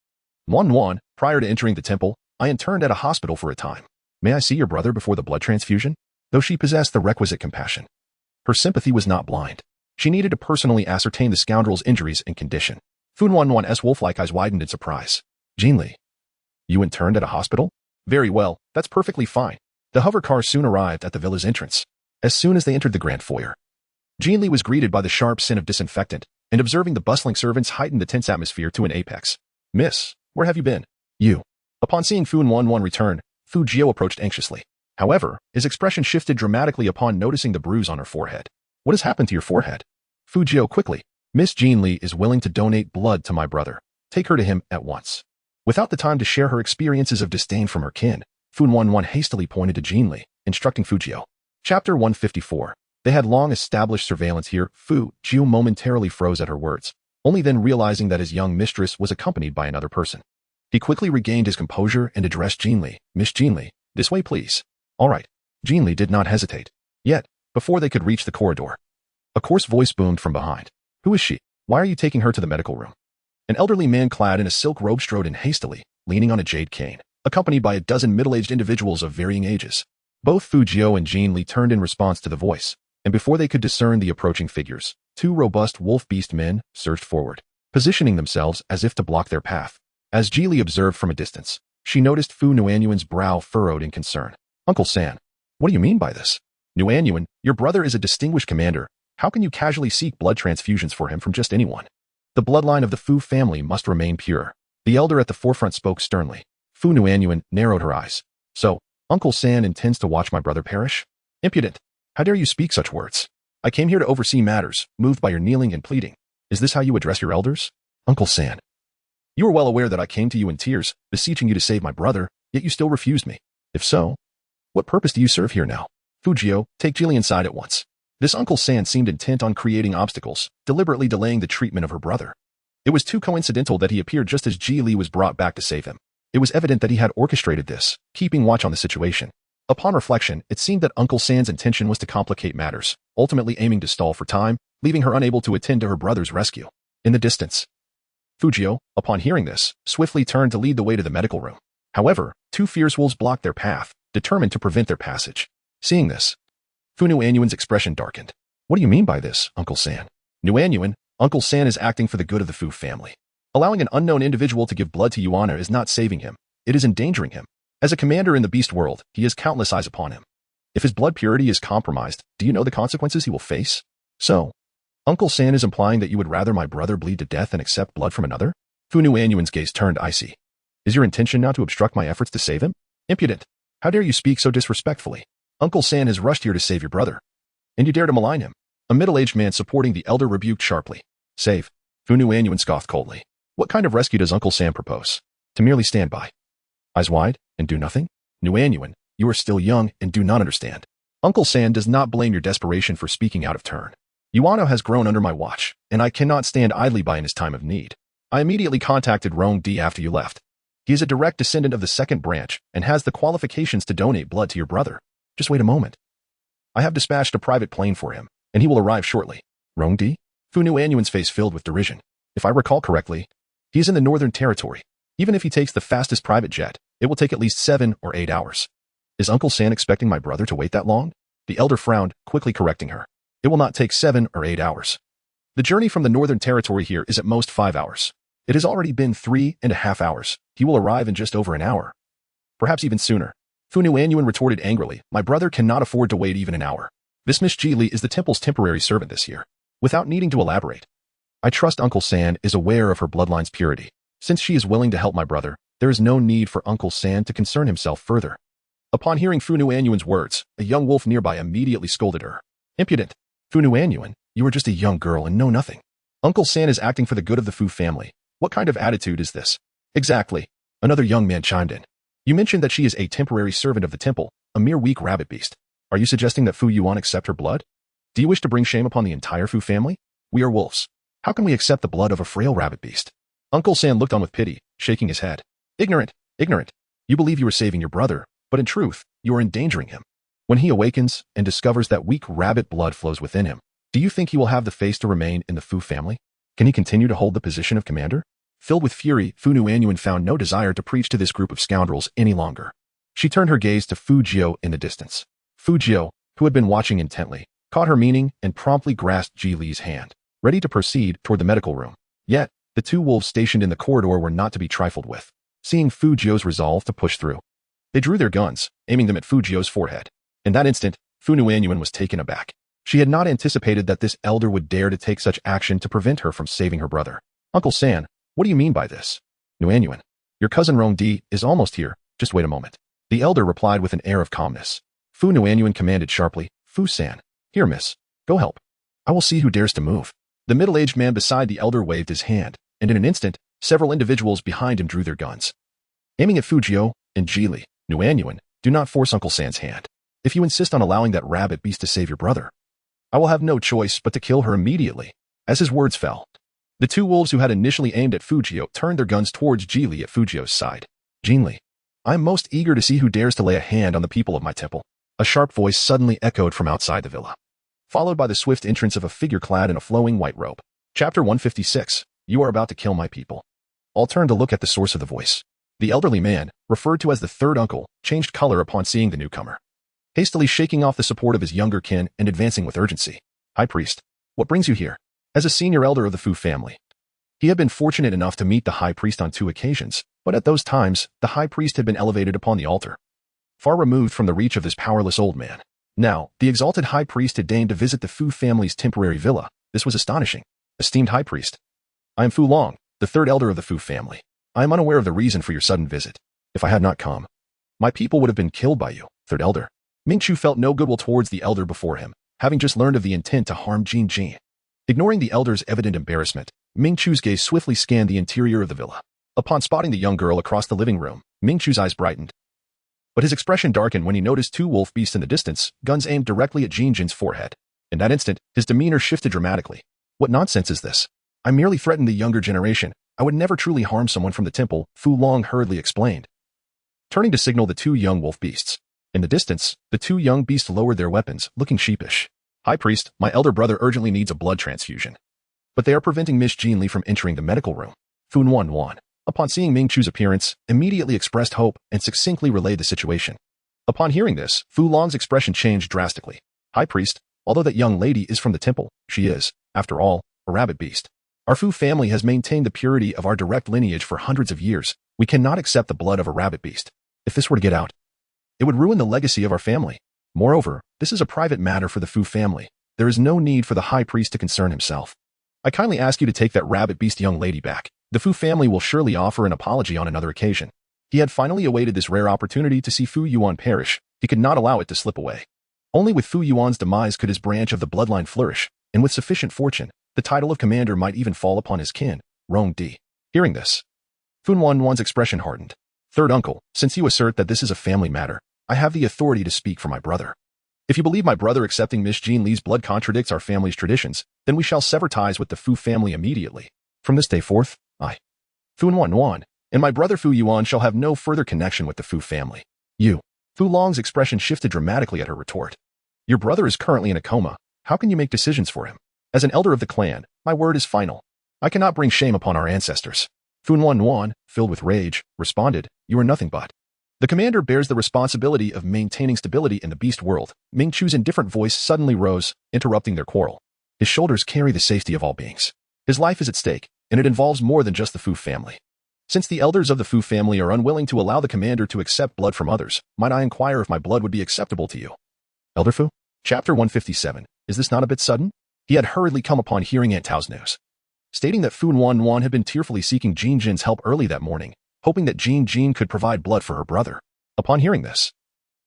Wanwan, prior to entering the temple, I interned at a hospital for a time. May I see your brother before the blood transfusion? Though she possessed the requisite compassion, her sympathy was not blind. She needed to personally ascertain the scoundrel's injuries and condition. Fu Wanwan's wolf-like eyes widened in surprise. Jin Li, you interned at a hospital? Very well, that's perfectly fine. The hover car soon arrived at the villa's entrance. As soon as they entered the grand foyer, Jin Li was greeted by the sharp scent of disinfectant, and observing the bustling servants heightened the tense atmosphere to an apex. Miss, where have you been? You. Upon seeing Fu Wanwan return, Fu Jiao approached anxiously. However, his expression shifted dramatically upon noticing the bruise on her forehead. What has happened to your forehead? Fu Jiao quickly. Miss Jin Li is willing to donate blood to my brother. Take her to him at once. Without the time to share her experiences of disdain from her kin, Fu Wanwan hastily pointed to Jin Li, instructing Fu Jiao. Chapter 154. They had long established surveillance here. Fu Jiao momentarily froze at her words, only then realizing that his young mistress was accompanied by another person. He quickly regained his composure and addressed Jin Li. Miss Jin Li, this way please. All right. Jin Li did not hesitate. Yet, before they could reach the corridor, a coarse voice boomed from behind. Who is she? Why are you taking her to the medical room? An elderly man clad in a silk robe strode in hastily, leaning on a jade cane, accompanied by a dozen middle-aged individuals of varying ages. Both Fu Jiu and Jin Li turned in response to the voice, and before they could discern the approaching figures, two robust wolf-beast men surged forward, positioning themselves as if to block their path. As Ji Li observed from a distance, she noticed Fu Nuanyuan's brow furrowed in concern. Uncle San, what do you mean by this? Nuanyuan, your brother is a distinguished commander. How can you casually seek blood transfusions for him from just anyone? The bloodline of the Fu family must remain pure. The elder at the forefront spoke sternly. Fu Nuanyuan narrowed her eyes. So, Uncle San intends to watch my brother perish? Impudent! How dare you speak such words? I came here to oversee matters, moved by your kneeling and pleading. Is this how you address your elders? Uncle San. You are well aware that I came to you in tears, beseeching you to save my brother, yet you still refused me. If so, what purpose do you serve here now? Fujio, take Jili inside at once. This Uncle San seemed intent on creating obstacles, deliberately delaying the treatment of her brother. It was too coincidental that he appeared just as Ji Li was brought back to save him. It was evident that he had orchestrated this, keeping watch on the situation. Upon reflection, it seemed that Uncle San's intention was to complicate matters, ultimately aiming to stall for time, leaving her unable to attend to her brother's rescue. In the distance, Fujio, upon hearing this, swiftly turned to lead the way to the medical room. However, two fierce wolves blocked their path, determined to prevent their passage. Seeing this, Fu Nuanyuan's expression darkened. What do you mean by this, Uncle San? Nuanyuan, Uncle San is acting for the good of the Fu family. Allowing an unknown individual to give blood to Yuana is not saving him. It is endangering him. As a commander in the beast world, he has countless eyes upon him. If his blood purity is compromised, do you know the consequences he will face? So, Uncle San is implying that you would rather my brother bleed to death than accept blood from another? Fu Nuanyuan's gaze turned icy. Is your intention now to obstruct my efforts to save him? Impudent! How dare you speak so disrespectfully? Uncle San has rushed here to save your brother. And you dare to malign him? A middle-aged man supporting the elder rebuked sharply. Save. Fu Nuanyuan scoffed coldly. What kind of rescue does Uncle San propose? To merely stand by. Eyes wide and do nothing? Nuanyuan, you are still young and do not understand. Uncle San does not blame your desperation for speaking out of turn. Yuano has grown under my watch, and I cannot stand idly by in his time of need. I immediately contacted Rong Di after you left. He is a direct descendant of the second branch and has the qualifications to donate blood to your brother. Just wait a moment. I have dispatched a private plane for him, and he will arrive shortly. Rong Di? Fu Nuanyuan's face filled with derision. If I recall correctly, he is in the Northern Territory. Even if he takes the fastest private jet, it will take at least 7 or 8 hours. Is Uncle San expecting my brother to wait that long? The elder frowned, quickly correcting her. It will not take 7 or 8 hours. The journey from the Northern Territory here is at most 5 hours. It has already been 3.5 hours. He will arrive in just over an hour. Perhaps even sooner. Fu Nuanyuan retorted angrily, my brother cannot afford to wait even an hour. This Miss Ji Li is the temple's temporary servant this year. Without needing to elaborate, I trust Uncle San is aware of her bloodline's purity. Since she is willing to help my brother, there is no need for Uncle San to concern himself further. Upon hearing Fu Nuanyuan's words, a young wolf nearby immediately scolded her. Impudent! Fu Nuanyuan, you are just a young girl and know nothing. Uncle San is acting for the good of the Fu family. What kind of attitude is this? Exactly. Another young man chimed in. You mentioned that she is a temporary servant of the temple, a mere weak rabbit beast. Are you suggesting that Fu Yuan accept her blood? Do you wish to bring shame upon the entire Fu family? We are wolves. How can we accept the blood of a frail rabbit beast? Uncle San looked on with pity, shaking his head. Ignorant, ignorant. You believe you are saving your brother, but in truth, you are endangering him. When he awakens and discovers that weak rabbit blood flows within him, do you think he will have the face to remain in the Fu family? Can he continue to hold the position of commander? Filled with fury, Fu Nuanyuan found no desire to preach to this group of scoundrels any longer. She turned her gaze to Fu Jiu in the distance. Fu Jiu, who had been watching intently, caught her meaning and promptly grasped Ji Li's hand, ready to proceed toward the medical room. Yet, the two wolves stationed in the corridor were not to be trifled with. Seeing Fu Jiu's resolve to push through, they drew their guns, aiming them at Fu Jiu's forehead. In that instant, Fu Nuanyuan was taken aback. She had not anticipated that this elder would dare to take such action to prevent her from saving her brother. Uncle San, what do you mean by this? Nuanyuan, your cousin Rong Di is almost here. Just wait a moment. The elder replied with an air of calmness. Fu Nuanyuan commanded sharply, Fu San, here miss, go help. I will see who dares to move. The middle-aged man beside the elder waved his hand, and in an instant, several individuals behind him drew their guns. Aiming at Fu Jiu and Ji Li, Nuanyuan, do not force Uncle San's hand. If you insist on allowing that rabbit beast to save your brother, I will have no choice but to kill her immediately. As his words fell, the two wolves who had initially aimed at Fu Jiu turned their guns towards Ji Li at Fu Jiu's side. Jin Li, I am most eager to see who dares to lay a hand on the people of my temple. A sharp voice suddenly echoed from outside the villa, followed by the swift entrance of a figure clad in a flowing white robe. Chapter 156. You are about to kill my people. All turned to look at the source of the voice. The elderly man, referred to as the third uncle, changed color upon seeing the newcomer, hastily shaking off the support of his younger kin and advancing with urgency. High priest, what brings you here? As a senior elder of the Fu family, he had been fortunate enough to meet the high priest on 2 occasions, but at those times, the high priest had been elevated upon the altar, far removed from the reach of this powerless old man. Now, the exalted high priest had deigned to visit the Fu family's temporary villa. This was astonishing. Esteemed high priest, I am Fu Long, the third elder of the Fu family. I am unaware of the reason for your sudden visit. If I had not come, my people would have been killed by you, third elder. Ming Chu felt no goodwill towards the elder before him, having just learned of the intent to harm Jin Jin. Ignoring the elder's evident embarrassment, Ming Chu's gaze swiftly scanned the interior of the villa. Upon spotting the young girl across the living room, Ming Chu's eyes brightened. But his expression darkened when he noticed 2 wolf beasts in the distance, guns aimed directly at Jin Jin's forehead. In that instant, his demeanor shifted dramatically. What nonsense is this? I merely threatened the younger generation. I would never truly harm someone from the temple, Fu Long hurriedly explained, turning to signal the 2 young wolf beasts. In the distance, the 2 young beasts lowered their weapons, looking sheepish. High priest, my elder brother urgently needs a blood transfusion, but they are preventing Miss Jin Li from entering the medical room. Fu Wan, upon seeing Ming Chu's appearance, immediately expressed hope and succinctly relayed the situation. Upon hearing this, Fu Long's expression changed drastically. High priest, although that young lady is from the temple, she is, after all, a rabbit beast. Our Fu family has maintained the purity of our direct lineage for hundreds of years. We cannot accept the blood of a rabbit beast. If this were to get out, it would ruin the legacy of our family. Moreover, this is a private matter for the Fu family. There is no need for the high priest to concern himself. I kindly ask you to take that rabbit beast young lady back. The Fu family will surely offer an apology on another occasion. He had finally awaited this rare opportunity to see Fu Yuan perish. He could not allow it to slip away. Only with Fu Yuan's demise could his branch of the bloodline flourish, and with sufficient fortune, the title of commander might even fall upon his kin, Rong Di. Hearing this, Fu Wan's expression hardened. Third uncle, since you assert that this is a family matter, I have the authority to speak for my brother. If you believe my brother accepting Miss Jin Li's blood contradicts our family's traditions, then we shall sever ties with the Fu family immediately. From this day forth, I, Fu Wan, and my brother Fu Yuan shall have no further connection with the Fu family. You. Fu Long's expression shifted dramatically at her retort. Your brother is currently in a coma. How can you make decisions for him? As an elder of the clan, my word is final. I cannot bring shame upon our ancestors. Fu Wan, filled with rage, responded, you are nothing but. The commander bears the responsibility of maintaining stability in the beast world. Ming Chu's indifferent voice suddenly rose, interrupting their quarrel. His shoulders carry the safety of all beings. His life is at stake, and it involves more than just the Fu family. Since the elders of the Fu family are unwilling to allow the commander to accept blood from others, might I inquire if my blood would be acceptable to you? Elder Fu? Chapter 157. Is this not a bit sudden? He had hurriedly come upon hearing Aunt Tao's news, stating that Fu Wan had been tearfully seeking Jin Jin's help early that morning, hoping that Jin Jin could provide blood for her brother. Upon hearing this,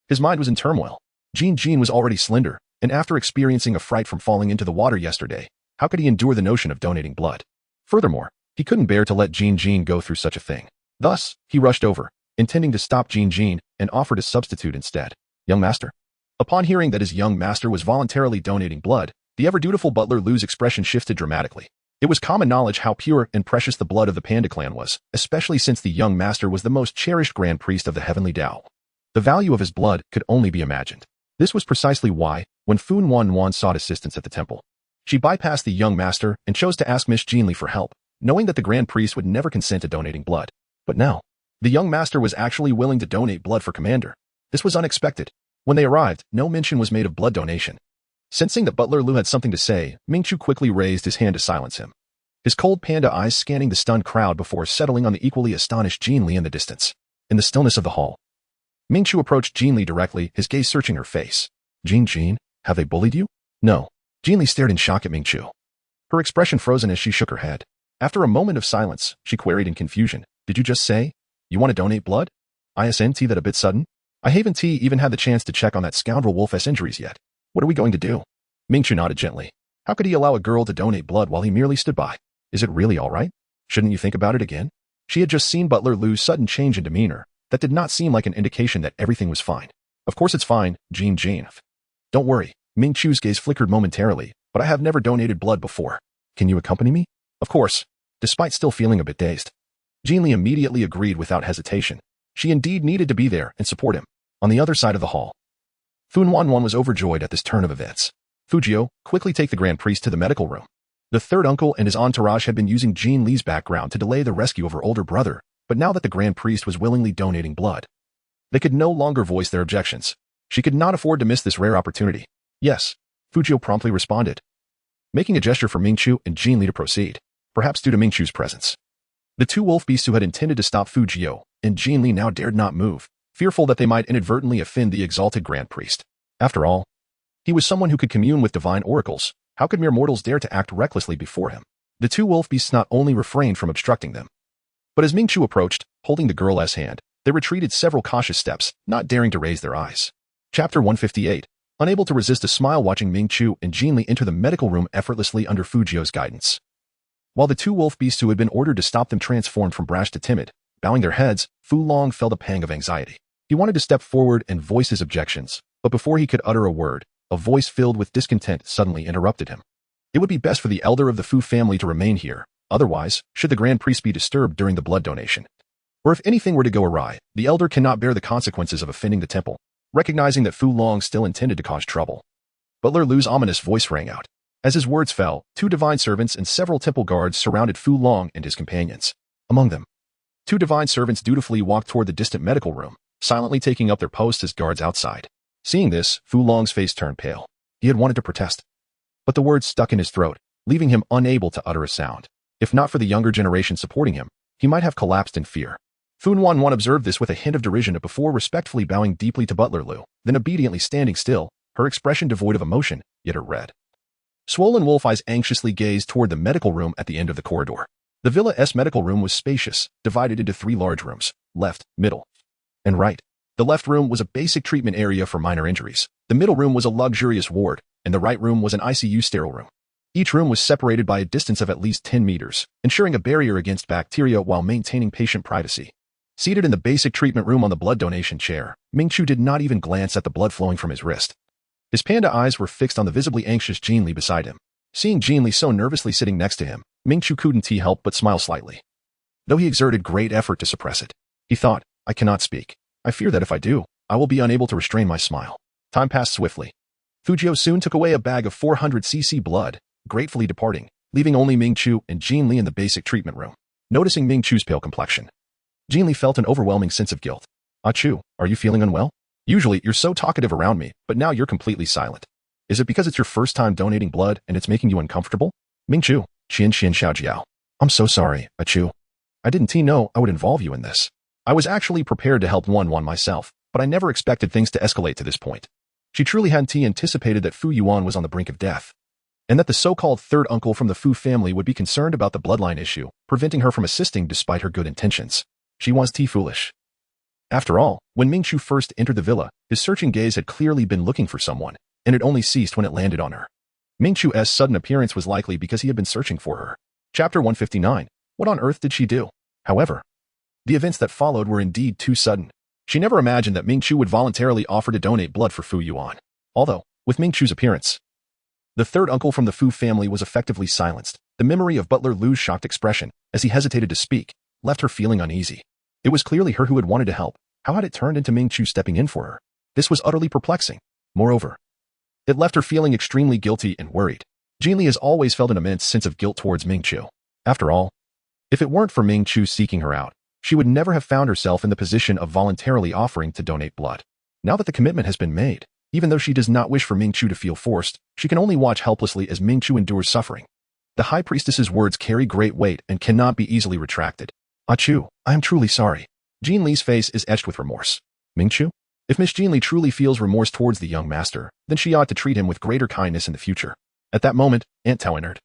his mind was in turmoil. Jin Jin was already slender, and after experiencing a fright from falling into the water yesterday, how could he endure the notion of donating blood? Furthermore, he couldn't bear to let Jin Jin go through such a thing. Thus, he rushed over, intending to stop Jin Jin, and offered a substitute instead. Young master. Upon hearing that his young master was voluntarily donating blood, the ever-dutiful butler Lu's expression shifted dramatically. It was common knowledge how pure and precious the blood of the Panda clan was, especially since the young master was the most cherished grand priest of the heavenly Tao. The value of his blood could only be imagined. This was precisely why, when Fu Wan sought assistance at the temple, she bypassed the young master and chose to ask Miss Jin Li for help, knowing that the grand priest would never consent to donating blood. But now, the young master was actually willing to donate blood for commander. This was unexpected. When they arrived, no mention was made of blood donation. Sensing that Butler Lu had something to say, Ming Chu quickly raised his hand to silence him, his cold panda eyes scanning the stunned crowd before settling on the equally astonished Jin Li in the distance. In the stillness of the hall, Ming Chu approached Jin Li directly, his gaze searching her face. Jin Jin, have they bullied you? No. Jin Li stared in shock at Ming Chu, her expression frozen as she shook her head. After a moment of silence, she queried in confusion, did you just say, you want to donate blood? Isn't that a bit sudden? I haven't even had the chance to check on that scoundrel Wolf's injuries yet. What are we going to do? Ming Chu nodded gently. How could he allow a girl to donate blood while he merely stood by? Is it really all right? Shouldn't you think about it again? She had just seen Butler Lu's sudden change in demeanor. That did not seem like an indication that everything was fine. Of course it's fine, Jin Jin. Don't worry. Ming Chu's gaze flickered momentarily, but I have never donated blood before. Can you accompany me? Of course. Despite still feeling a bit dazed, Jin Li immediately agreed without hesitation. She indeed needed to be there and support him. On the other side of the hall, Fu Wan was overjoyed at this turn of events. Fujio, quickly take the grand priest to the medical room. The third uncle and his entourage had been using Jin Li's background to delay the rescue of her older brother, but now that the Grand Priest was willingly donating blood, they could no longer voice their objections. She could not afford to miss this rare opportunity. Yes, Fujio promptly responded, making a gesture for Mingqiu and Jin Li to proceed, perhaps due to Mingqiu's presence. The two wolf beasts who had intended to stop Fujio and Jin Li now dared not move, fearful that they might inadvertently offend the exalted Grand Priest. After all, he was someone who could commune with divine oracles. How could mere mortals dare to act recklessly before him? The two wolf beasts not only refrained from obstructing them, but as Mingqiu approached, holding the girl's hand, they retreated several cautious steps, not daring to raise their eyes. Chapter 158. Unable to resist a smile watching Mingqiu and Jin Li enter the medical room effortlessly under Fujio's guidance. While the two wolf beasts who had been ordered to stop them transformed from brash to timid, bowing their heads, Fu Long felt a pang of anxiety. He wanted to step forward and voice his objections, but before he could utter a word, a voice filled with discontent suddenly interrupted him. It would be best for the elder of the Fu family to remain here. Otherwise, should the Grand Priest be disturbed during the blood donation, or if anything were to go awry, the elder cannot bear the consequences of offending the temple. Recognizing that Fu Long still intended to cause trouble, Butler Lu's ominous voice rang out. As his words fell, two divine servants and several temple guards surrounded Fu Long and his companions. Among them, two divine servants dutifully walked toward the distant medical room, silently taking up their posts as guards outside. Seeing this, Fu Long's face turned pale. He had wanted to protest, but the words stuck in his throat, leaving him unable to utter a sound. If not for the younger generation supporting him, he might have collapsed in fear. Fu Wanwan observed this with a hint of derision before respectfully bowing deeply to Butler Lu, then obediently standing still, her expression devoid of emotion, yet her red, swollen wolf eyes anxiously gazed toward the medical room at the end of the corridor. The Villa's medical room was spacious, divided into three large rooms, left, middle, and right. The left room was a basic treatment area for minor injuries. The middle room was a luxurious ward, and the right room was an ICU sterile room. Each room was separated by a distance of at least 10 meters, ensuring a barrier against bacteria while maintaining patient privacy. Seated in the basic treatment room on the blood donation chair, Mingqiu did not even glance at the blood flowing from his wrist. His panda eyes were fixed on the visibly anxious Jin Li beside him. Seeing Jin Li so nervously sitting next to him, Mingqiu couldn't help but smile slightly, though he exerted great effort to suppress it. He thought, I cannot speak. I fear that if I do, I will be unable to restrain my smile. Time passed swiftly. Fujio soon took away a bag of 400 cc blood, gratefully departing, leaving only Mingqiu and Jin Li in the basic treatment room. Noticing Mingqiu's pale complexion, Jin Li felt an overwhelming sense of guilt. Ah Chu, are you feeling unwell? Usually, you're so talkative around me, but now you're completely silent. Is it because it's your first time donating blood and it's making you uncomfortable? Mingqiu, Qian Xiaojiao. I'm so sorry, Ah Chu. I didn't know I would involve you in this. I was actually prepared to help Wanwan myself, but I never expected things to escalate to this point. She truly hadn't anticipated that Fu Yuan was on the brink of death, and that the so-called third uncle from the Fu family would be concerned about the bloodline issue, preventing her from assisting despite her good intentions. She was foolish. After all, when Mingqiu first entered the villa, his searching gaze had clearly been looking for someone, and it only ceased when it landed on her. Mingqiu's sudden appearance was likely because he had been searching for her. Chapter 159. What on earth did she do? However, the events that followed were indeed too sudden. She never imagined that Mingqiu would voluntarily offer to donate blood for Fu Yuan. Although, with Mingqiu's appearance, the third uncle from the Fu family was effectively silenced. The memory of Butler Lu's shocked expression, as he hesitated to speak, left her feeling uneasy. It was clearly her who had wanted to help. How had it turned into Mingqiu stepping in for her? This was utterly perplexing. Moreover, it left her feeling extremely guilty and worried. Jin Li has always felt an immense sense of guilt towards Mingqiu. After all, if it weren't for Mingqiu seeking her out, she would never have found herself in the position of voluntarily offering to donate blood. Now that the commitment has been made, even though she does not wish for Mingqiu to feel forced, she can only watch helplessly as Mingqiu endures suffering. The High Priestess's words carry great weight and cannot be easily retracted. Ah Chu, I am truly sorry. Jin Li's face is etched with remorse. Mingqiu? If Miss Jin Li truly feels remorse towards the young master, then she ought to treat him with greater kindness in the future. At that moment, Aunt Tao entered,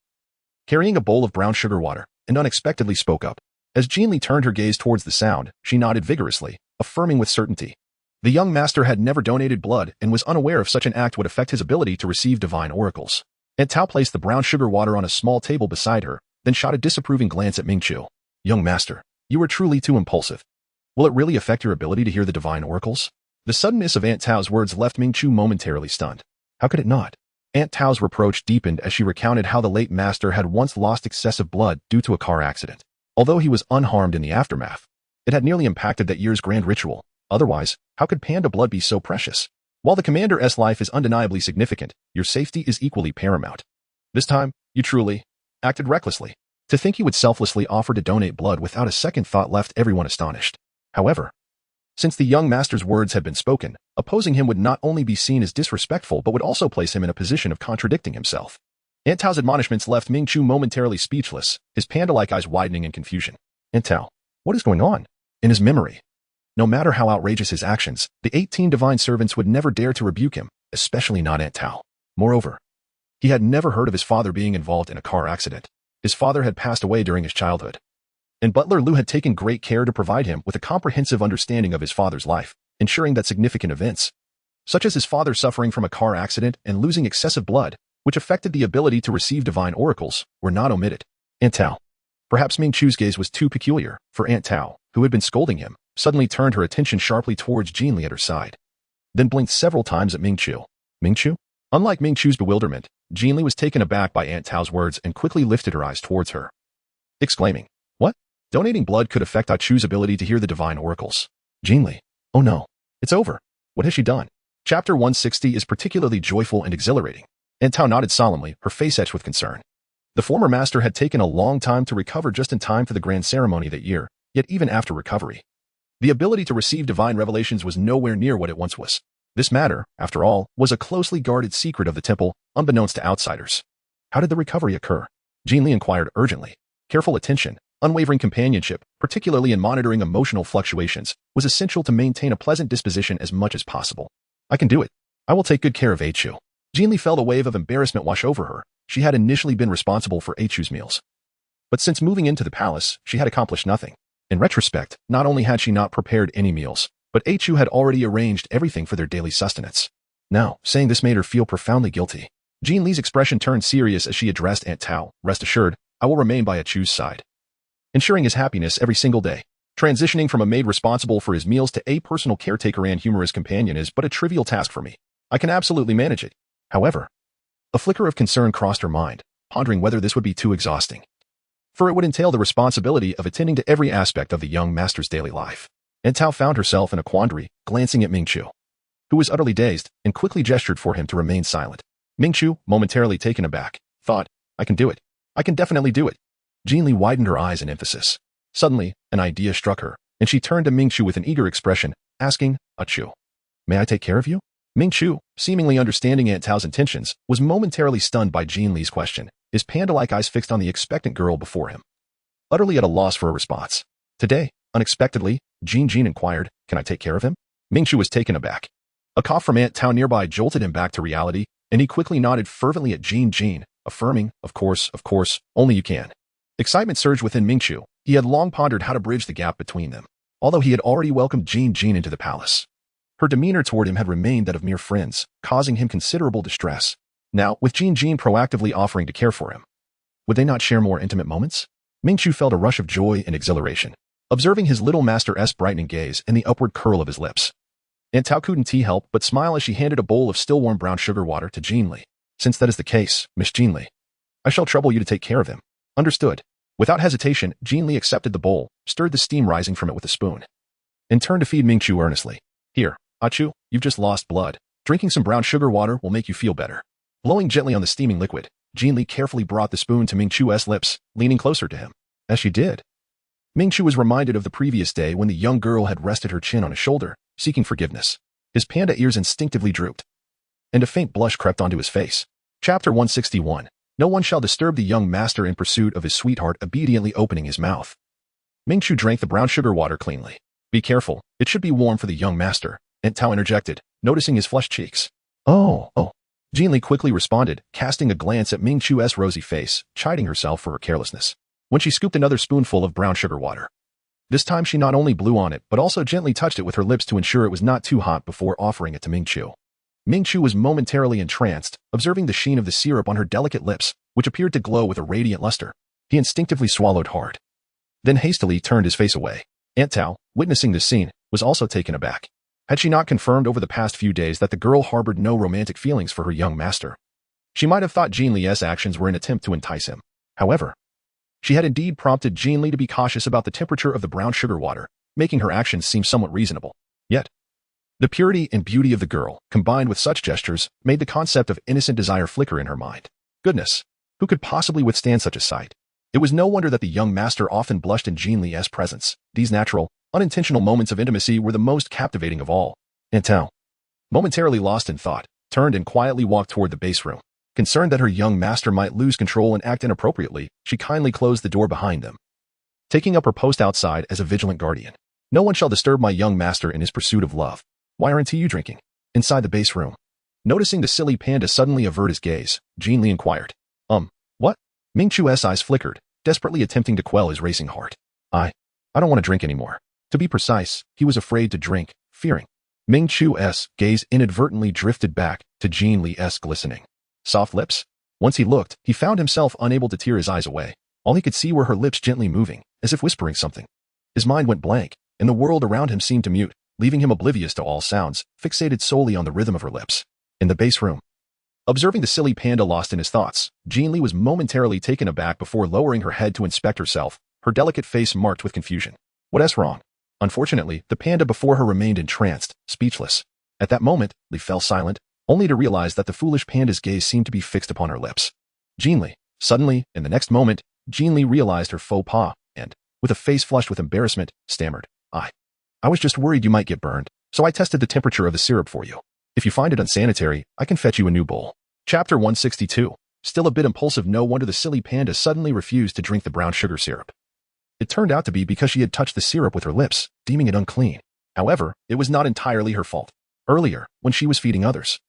carrying a bowl of brown sugar water, and unexpectedly spoke up. As Jin Li turned her gaze towards the sound, she nodded vigorously, affirming with certainty. The young master had never donated blood and was unaware if such an act would affect his ability to receive divine oracles. Aunt Tao placed the brown sugar water on a small table beside her, then shot a disapproving glance at Mingqiu. Young master, you are truly too impulsive. Will it really affect your ability to hear the divine oracles? The suddenness of Aunt Tao's words left Mingqiu momentarily stunned. How could it not? Aunt Tao's reproach deepened as she recounted how the late master had once lost excessive blood due to a car accident. Although he was unharmed in the aftermath, it had nearly impacted that year's grand ritual. Otherwise, how could panda blood be so precious? While the commander's life is undeniably significant, your safety is equally paramount. This time, you truly... acted recklessly. To think he would selflessly offer to donate blood without a second thought left everyone astonished. However, since the young master's words had been spoken, opposing him would not only be seen as disrespectful but would also place him in a position of contradicting himself. Aunt Tao's admonishments left Ming Chu momentarily speechless, his panda-like eyes widening in confusion. Aunt Tao, what is going on? In his memory, no matter how outrageous his actions, the 18 divine servants would never dare to rebuke him, especially not Aunt Tao. Moreover, he had never heard of his father being involved in a car accident. His father had passed away during his childhood, and Butler Lu had taken great care to provide him with a comprehensive understanding of his father's life, ensuring that significant events, such as his father suffering from a car accident and losing excessive blood, which affected the ability to receive divine oracles, were not omitted. Aunt Tao. Perhaps Ming Chu's gaze was too peculiar, for Aunt Tao, who had been scolding him, suddenly turned her attention sharply towards Jin Li at her side, then blinked several times at Ming Chu. Ming Chu? Unlike Ming Chu's bewilderment, Jin Li was taken aback by Aunt Tao's words and quickly lifted her eyes towards her, exclaiming, "What? Donating blood could affect Ah Chu's ability to hear the divine oracles." Jin Li. Oh no. It's over. What has she done? Chapter 160 is particularly joyful and exhilarating. Aunt Tao nodded solemnly, her face etched with concern. The former master had taken a long time to recover just in time for the grand ceremony that year, yet even after recovery, the ability to receive divine revelations was nowhere near what it once was. This matter, after all, was a closely guarded secret of the temple, unbeknownst to outsiders. How did the recovery occur? Jin Li inquired urgently. Careful attention, unwavering companionship, particularly in monitoring emotional fluctuations, was essential to maintain a pleasant disposition as much as possible. I can do it. I will take good care of Chu. Jin Li felt a wave of embarrassment wash over her. She had initially been responsible for Chu's meals, but since moving into the palace, she had accomplished nothing. In retrospect, not only had she not prepared any meals, but Chu had already arranged everything for their daily sustenance. Now, saying this made her feel profoundly guilty. Jin Li's expression turned serious as she addressed Aunt Tao. Rest assured, I will remain by Chu's side, ensuring his happiness every single day. Transitioning from a maid responsible for his meals to a personal caretaker and humorous companion is but a trivial task for me. I can absolutely manage it. However, a flicker of concern crossed her mind, pondering whether this would be too exhausting, for it would entail the responsibility of attending to every aspect of the young master's daily life. Aunt Tao found herself in a quandary, glancing at Ming Chu, who was utterly dazed, and quickly gestured for him to remain silent. Ming Chu, momentarily taken aback, thought, I can do it. I can definitely do it. Jin Li widened her eyes in emphasis. Suddenly, an idea struck her, and she turned to Ming Chu with an eager expression, asking, Chu, may I take care of you? Ming Chu, seemingly understanding Aunt Tao's intentions, was momentarily stunned by Jin Li's question, his panda-like eyes fixed on the expectant girl before him, utterly at a loss for a response. Today, unexpectedly, Jin Jin inquired, can I take care of him? Ming Chu was taken aback. A cough from Aunt Tao nearby jolted him back to reality, and he quickly nodded fervently at Jin Jin, affirming, of course, only you can. Excitement surged within Ming Chu. He had long pondered how to bridge the gap between them, although he had already welcomed Jin Jin into the palace. Her demeanor toward him had remained that of mere friends, causing him considerable distress. Now, with Jin Jin proactively offering to care for him, would they not share more intimate moments? Ming Chu felt a rush of joy and exhilaration, observing his little master's brightening gaze and the upward curl of his lips. Aunt Tao couldn't help but smile as she handed a bowl of still-warm brown sugar water to Jin Li. Since that is the case, Miss Jin Li, I shall trouble you to take care of him. Understood. Without hesitation, Jin Li accepted the bowl, stirred the steam rising from it with a spoon, and turned to feed Ming Chu earnestly. Here, Chu, you've just lost blood. Drinking some brown sugar water will make you feel better. Blowing gently on the steaming liquid, Jin Li carefully brought the spoon to Ming Chu's lips, leaning closer to him. As she did, Ming Chu was reminded of the previous day when the young girl had rested her chin on his shoulder, seeking forgiveness. His panda ears instinctively drooped, and a faint blush crept onto his face. Chapter 161. No one shall disturb the young master in pursuit of his sweetheart, obediently opening his mouth. Ming Chu drank the brown sugar water cleanly. Be careful, it should be warm for the young master, Aunt Tao interjected, noticing his flushed cheeks. Oh. Jin Li quickly responded, casting a glance at Ming Chu's rosy face, chiding herself for her carelessness, when she scooped another spoonful of brown sugar water. This time she not only blew on it, but also gently touched it with her lips to ensure it was not too hot before offering it to Ming Chu. Ming Chu was momentarily entranced, observing the sheen of the syrup on her delicate lips, which appeared to glow with a radiant luster. He instinctively swallowed hard, then hastily turned his face away. Aunt Tao, witnessing this scene, was also taken aback. Had she not confirmed over the past few days that the girl harbored no romantic feelings for her young master, she might have thought Jin Li's actions were an attempt to entice him. However, she had indeed prompted Jin Li to be cautious about the temperature of the brown sugar water, making her actions seem somewhat reasonable. Yet, the purity and beauty of the girl, combined with such gestures, made the concept of innocent desire flicker in her mind. Goodness! Who could possibly withstand such a sight? It was no wonder that the young master often blushed in Jin Li's presence. These natural, unintentional moments of intimacy were the most captivating of all. Antagonists, momentarily lost in thought, turned and quietly walked toward the base room. Concerned that her young master might lose control and act inappropriately, she kindly closed the door behind them, taking up her post outside as a vigilant guardian. No one shall disturb my young master in his pursuit of love. Why aren't you drinking? Inside the base room. Noticing the silly panda suddenly avert his gaze, Jin Li inquired. What? Ming Chu's eyes flickered, desperately attempting to quell his racing heart. I don't want to drink anymore. To be precise, he was afraid to drink, fearing. Ming Chu's gaze inadvertently drifted back to Jin Li's glistening soft lips. Once he looked, he found himself unable to tear his eyes away. All he could see were her lips gently moving, as if whispering something. His mind went blank, and the world around him seemed to mute, leaving him oblivious to all sounds, fixated solely on the rhythm of her lips. In the base room, observing the silly panda lost in his thoughts, Jin Li was momentarily taken aback before lowering her head to inspect herself, her delicate face marked with confusion. What's wrong? Unfortunately, the panda before her remained entranced, speechless. At that moment, Li fell silent, only to realize that the foolish panda's gaze seemed to be fixed upon her lips. Jin Li. Suddenly, in the next moment, Jin Li realized her faux pas, and, with a face flushed with embarrassment, stammered, I was just worried you might get burned, so I tested the temperature of the syrup for you. If you find it unsanitary, I can fetch you a new bowl. Chapter 162. Still a bit impulsive, no wonder the silly panda suddenly refused to drink the brown sugar syrup. It turned out to be because she had touched the syrup with her lips, deeming it unclean. However, it was not entirely her fault. Earlier, when she was feeding others,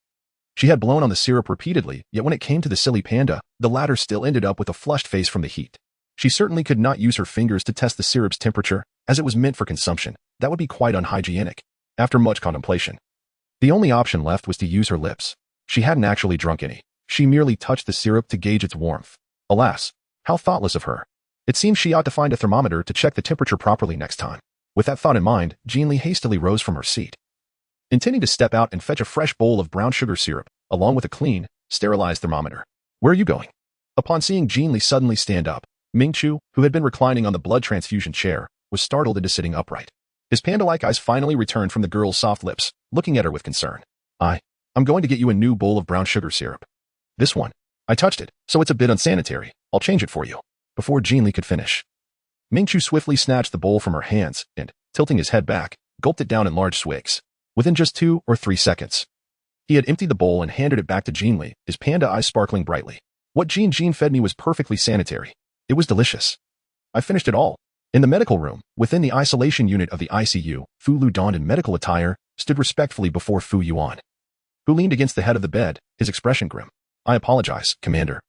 she had blown on the syrup repeatedly, yet when it came to the silly panda, the latter still ended up with a flushed face from the heat. She certainly could not use her fingers to test the syrup's temperature, as it was meant for consumption. That would be quite unhygienic. After much contemplation, the only option left was to use her lips. She hadn't actually drunk any. She merely touched the syrup to gauge its warmth. Alas, how thoughtless of her. It seemed she ought to find a thermometer to check the temperature properly next time. With that thought in mind, Jin Li hastily rose from her seat, intending to step out and fetch a fresh bowl of brown sugar syrup, along with a clean, sterilized thermometer. Where are you going? Upon seeing Jin Li suddenly stand up, Ming Chu, who had been reclining on the blood transfusion chair, was startled into sitting upright. His panda-like eyes finally returned from the girl's soft lips, looking at her with concern. I'm going to get you a new bowl of brown sugar syrup. This one. I touched it, so it's a bit unsanitary. I'll change it for you. Before Jin Li could finish, Ming Chu swiftly snatched the bowl from her hands and, tilting his head back, gulped it down in large swigs. Within just 2 or 3 seconds, he had emptied the bowl and handed it back to Jin Li, his panda eyes sparkling brightly. What Jin Jin fed me was perfectly sanitary. It was delicious. I finished it all. In the medical room, within the isolation unit of the ICU, Fu Lu, donned in medical attire, stood respectfully before Fu Yuan, who leaned against the head of the bed, his expression grim. I apologize, Commander.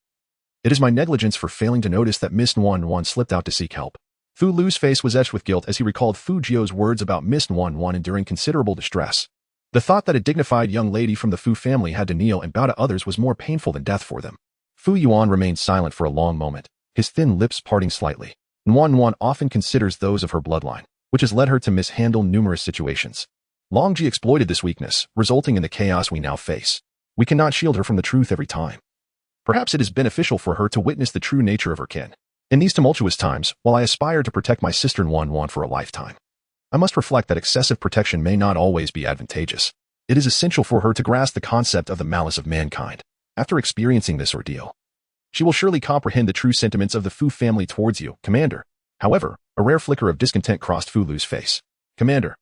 It is my negligence for failing to notice that Miss Nuan slipped out to seek help. Fu Lu's face was etched with guilt as he recalled Fu Jio's words about Miss Nuan enduring considerable distress. The thought that a dignified young lady from the Fu family had to kneel and bow to others was more painful than death for them. Fu Yuan remained silent for a long moment, his thin lips parting slightly. Nuan often considers those of her bloodline, which has led her to mishandle numerous situations. Longji exploited this weakness, resulting in the chaos we now face. We cannot shield her from the truth every time. Perhaps it is beneficial for her to witness the true nature of her kin. In these tumultuous times, while I aspire to protect my sister Nuan for a lifetime, I must reflect that excessive protection may not always be advantageous. It is essential for her to grasp the concept of the malice of mankind. After experiencing this ordeal, she will surely comprehend the true sentiments of the Fu family towards you, Commander. However, a rare flicker of discontent crossed Fu Lu's face. Commander,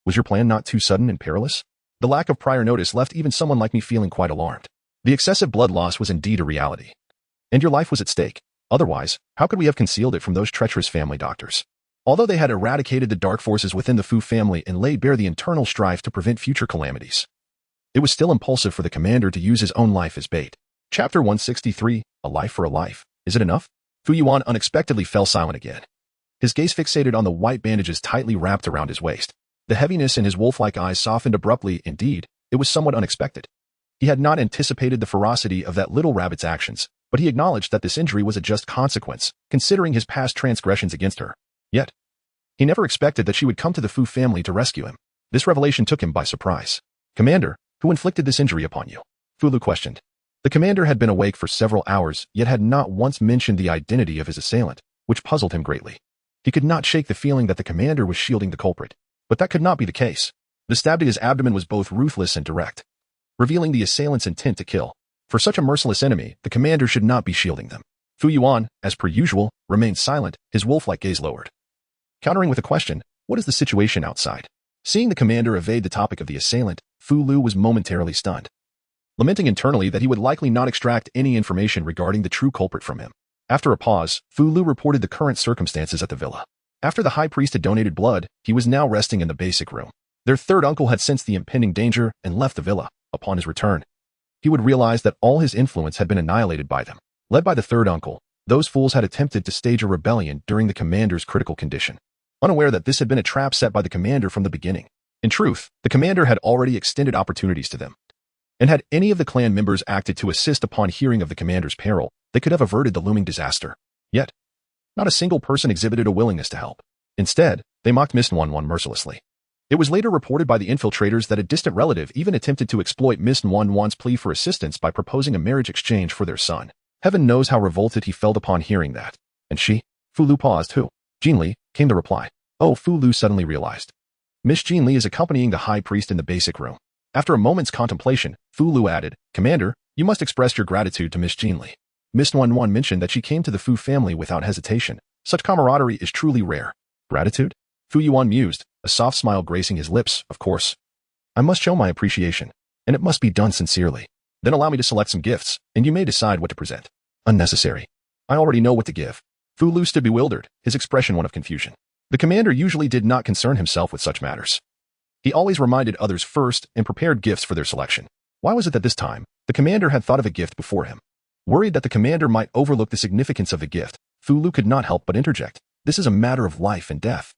was your plan not too sudden and perilous? The lack of prior notice left even someone like me feeling quite alarmed. The excessive blood loss was indeed a reality. And your life was at stake. Otherwise, how could we have concealed it from those treacherous family doctors? Although they had eradicated the dark forces within the Fu family and laid bare the internal strife to prevent future calamities, it was still impulsive for the commander to use his own life as bait. Chapter 163, A Life for a Life. Is it enough? Fu Yuan unexpectedly fell silent again. His gaze fixated on the white bandages tightly wrapped around his waist. The heaviness in his wolf-like eyes softened abruptly. Indeed, it was somewhat unexpected. He had not anticipated the ferocity of that little rabbit's actions, but he acknowledged that this injury was a just consequence, considering his past transgressions against her. Yet, he never expected that she would come to the Fu family to rescue him. This revelation took him by surprise. Commander, who inflicted this injury upon you? Fu Lu questioned. The commander had been awake for several hours, yet had not once mentioned the identity of his assailant, which puzzled him greatly. He could not shake the feeling that the commander was shielding the culprit. But that could not be the case. The stab to his abdomen was both ruthless and direct, revealing the assailant's intent to kill. For such a merciless enemy, the commander should not be shielding them. Fu Yuan, as per usual, remained silent, his wolf-like gaze lowered. Countering with a question, what is the situation outside? Seeing the commander evade the topic of the assailant, Fu Lu was momentarily stunned, lamenting internally that he would likely not extract any information regarding the true culprit from him. After a pause, Fu Lu reported the current circumstances at the villa. After the high priest had donated blood, he was now resting in the basic room. Their third uncle had sensed the impending danger and left the villa. Upon his return, he would realize that all his influence had been annihilated by them. Led by the third uncle, those fools had attempted to stage a rebellion during the commander's critical condition, unaware that this had been a trap set by the commander from the beginning. In truth, the commander had already extended opportunities to them, and had any of the clan members acted to assist upon hearing of the commander's peril, they could have averted the looming disaster. Yet, not a single person exhibited a willingness to help. Instead, they mocked Miss Nuan mercilessly. It was later reported by the infiltrators that a distant relative even attempted to exploit Miss Nuan's plea for assistance by proposing a marriage exchange for their son. Heaven knows how revolted he felt upon hearing that. And she? Fu Lu paused. Who? Jin Li, came the reply. Oh, Fu Lu suddenly realized. Miss Jin Li is accompanying the high priest in the basic room. After a moment's contemplation, Fu Lu added, Commander, you must express your gratitude to Miss Jin Li. Miss Nuan mentioned that she came to the Fu family without hesitation. Such camaraderie is truly rare. Gratitude? Fu Yuan mused, a soft smile gracing his lips. Of course. I must show my appreciation, and it must be done sincerely. Then allow me to select some gifts, and you may decide what to present. Unnecessary. I already know what to give. Fu Lu stood bewildered, his expression one of confusion. The commander usually did not concern himself with such matters. He always reminded others first and prepared gifts for their selection. Why was it that this time, the commander had thought of a gift before him? Worried that the commander might overlook the significance of the gift, Fu Lu could not help but interject. This is a matter of life and death.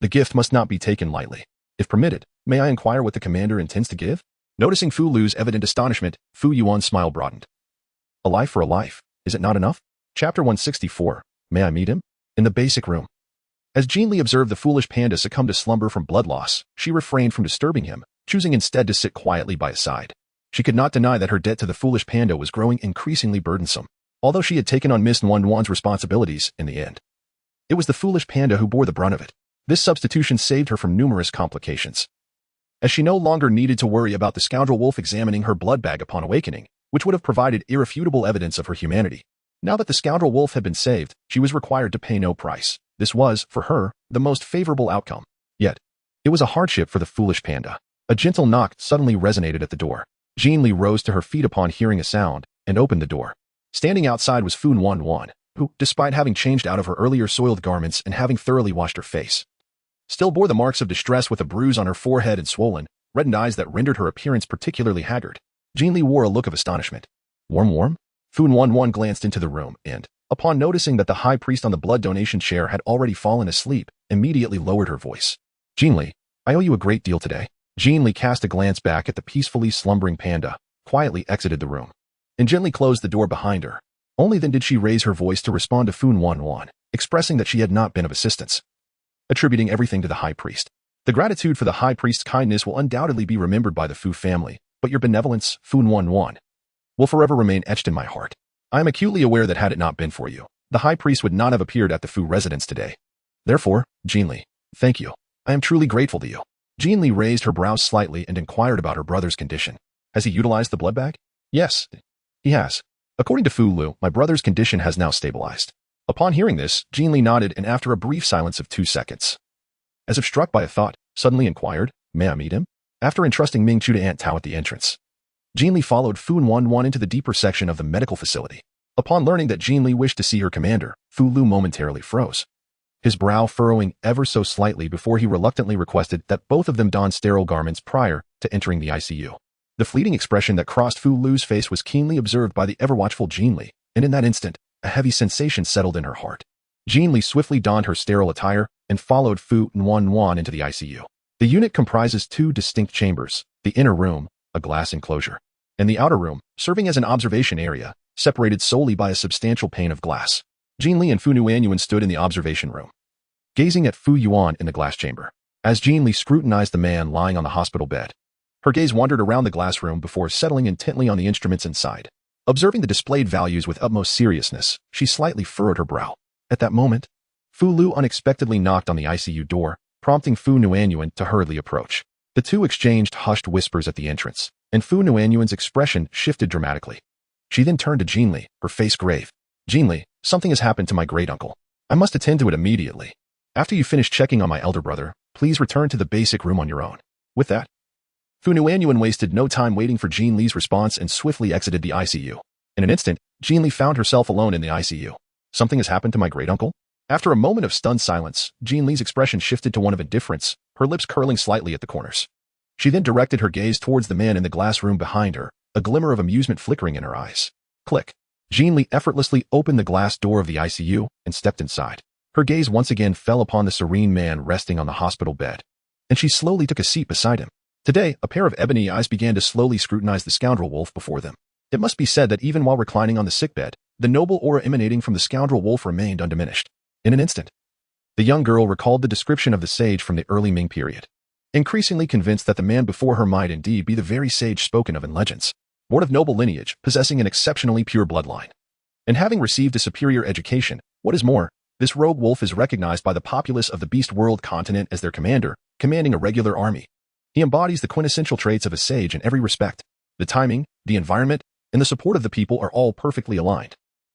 The gift must not be taken lightly. If permitted, may I inquire what the commander intends to give? Noticing Fu Lu's evident astonishment, Fu Yuan's smile broadened. A life for a life, is it not enough? Chapter 164, May I meet him? In the basic room. As Jin Li observed the foolish panda succumb to slumber from blood loss, she refrained from disturbing him, choosing instead to sit quietly by his side. She could not deny that her debt to the foolish panda was growing increasingly burdensome, although she had taken on Miss Nuan's responsibilities in the end. It was the foolish panda who bore the brunt of it. This substitution saved her from numerous complications, as she no longer needed to worry about the scoundrel wolf examining her blood bag upon awakening, which would have provided irrefutable evidence of her humanity. Now that the scoundrel wolf had been saved, she was required to pay no price. This was, for her, the most favorable outcome. Yet, it was a hardship for the foolish panda. A gentle knock suddenly resonated at the door. Jin Li rose to her feet upon hearing a sound, and opened the door. Standing outside was Fu Nuan, who, despite having changed out of her earlier soiled garments and having thoroughly washed her face, still bore the marks of distress with a bruise on her forehead and swollen, reddened eyes that rendered her appearance particularly haggard. Jin Li wore a look of astonishment. Warm? Fu Nuan glanced into the room and, upon noticing that the high priest on the blood donation chair had already fallen asleep, immediately lowered her voice. Jin Li, I owe you a great deal today. Jin Li cast a glance back at the peacefully slumbering panda, quietly exited the room, and gently closed the door behind her. Only then did she raise her voice to respond to Fu Nuan, expressing that she had not been of assistance, attributing everything to the high priest. The gratitude for the high priest's kindness will undoubtedly be remembered by the Fu family, but your benevolence, Fu Nuan, will forever remain etched in my heart. I am acutely aware that had it not been for you, the high priest would not have appeared at the Fu residence today. Therefore, Jin Li, thank you. I am truly grateful to you. Jin Li raised her brows slightly and inquired about her brother's condition. Has he utilized the blood bag? Yes, he has. According to Fu Lu, my brother's condition has now stabilized. Upon hearing this, Jin Li nodded and after a brief silence of 2 seconds, as if struck by a thought, suddenly inquired, May I meet him? After entrusting Ming Chu to Aunt Tao at the entrance, Jin Li followed Fu Nuan into the deeper section of the medical facility. Upon learning that Jin Li wished to see her commander, Fu Lu momentarily froze, his brow furrowing ever so slightly before he reluctantly requested that both of them don sterile garments prior to entering the ICU. The fleeting expression that crossed Fu Lu's face was keenly observed by the ever-watchful Jin Li, and in that instant, a heavy sensation settled in her heart. Jin Li swiftly donned her sterile attire and followed Fu Nuan into the ICU. The unit comprises 2 distinct chambers, the inner room, a glass enclosure, and the outer room, serving as an observation area, separated solely by a substantial pane of glass. Jin Li and Fu Nuan stood in the observation room, gazing at Fu Yuan in the glass chamber. As Jin Li scrutinized the man lying on the hospital bed, her gaze wandered around the glass room before settling intently on the instruments inside. Observing the displayed values with utmost seriousness, she slightly furrowed her brow. At that moment, Fu Lu unexpectedly knocked on the ICU door, prompting Fu Nuan to hurriedly approach. The two exchanged hushed whispers at the entrance, and Fu Nuan's expression shifted dramatically. She then turned to Jin Li, her face grave. Jin Li, something has happened to my great-uncle. I must attend to it immediately. After you finish checking on my elder brother, please return to the basic room on your own. With that, Fu Nuanyuan wasted no time waiting for Jin Li's response and swiftly exited the ICU. In an instant, Jin Li found herself alone in the ICU. Something has happened to my great-uncle? After a moment of stunned silence, Jin Li's expression shifted to one of indifference, her lips curling slightly at the corners. She then directed her gaze towards the man in the glass room behind her, a glimmer of amusement flickering in her eyes. Click. Jin Li effortlessly opened the glass door of the ICU and stepped inside. Her gaze once again fell upon the serene man resting on the hospital bed, and she slowly took a seat beside him. Today, a pair of ebony eyes began to slowly scrutinize the scoundrel wolf before them. It must be said that even while reclining on the sickbed, the noble aura emanating from the scoundrel wolf remained undiminished. In an instant, the young girl recalled the description of the sage from the early Ming period, increasingly convinced that the man before her might indeed be the very sage spoken of in legends, born of noble lineage, possessing an exceptionally pure bloodline. And having received a superior education, what is more, this rogue wolf is recognized by the populace of the Beast World continent as their commander, commanding a regular army. He embodies the quintessential traits of a sage in every respect. The timing, the environment, and the support of the people are all perfectly aligned.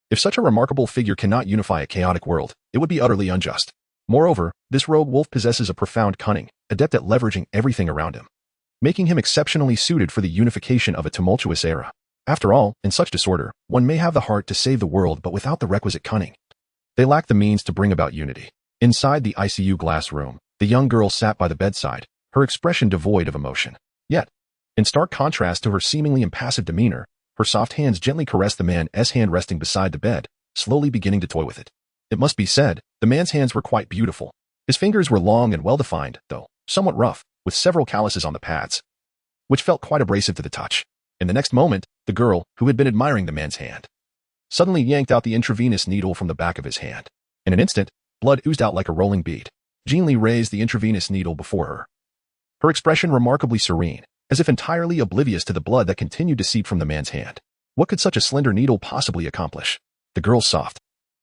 If such a remarkable figure cannot unify a chaotic world, it would be utterly unjust. Moreover, this rogue wolf possesses a profound cunning, adept at leveraging everything around him, making him exceptionally suited for the unification of a tumultuous era. After all, in such disorder, one may have the heart to save the world but without the requisite cunning. They lack the means to bring about unity. Inside the ICU glass room, the young girl sat by the bedside, her expression devoid of emotion. Yet, in stark contrast to her seemingly impassive demeanor, her soft hands gently caressed the man's hand resting beside the bed, slowly beginning to toy with it. It must be said, the man's hands were quite beautiful. His fingers were long and well-defined, though somewhat rough, with several calluses on the pads, which felt quite abrasive to the touch. In the next moment, the girl, who had been admiring the man's hand, suddenly yanked out the intravenous needle from the back of his hand. In an instant, blood oozed out like a rolling bead. Jin Li raised the intravenous needle before her, her expression remarkably serene, as if entirely oblivious to the blood that continued to seep from the man's hand. What could such a slender needle possibly accomplish? The girl's soft,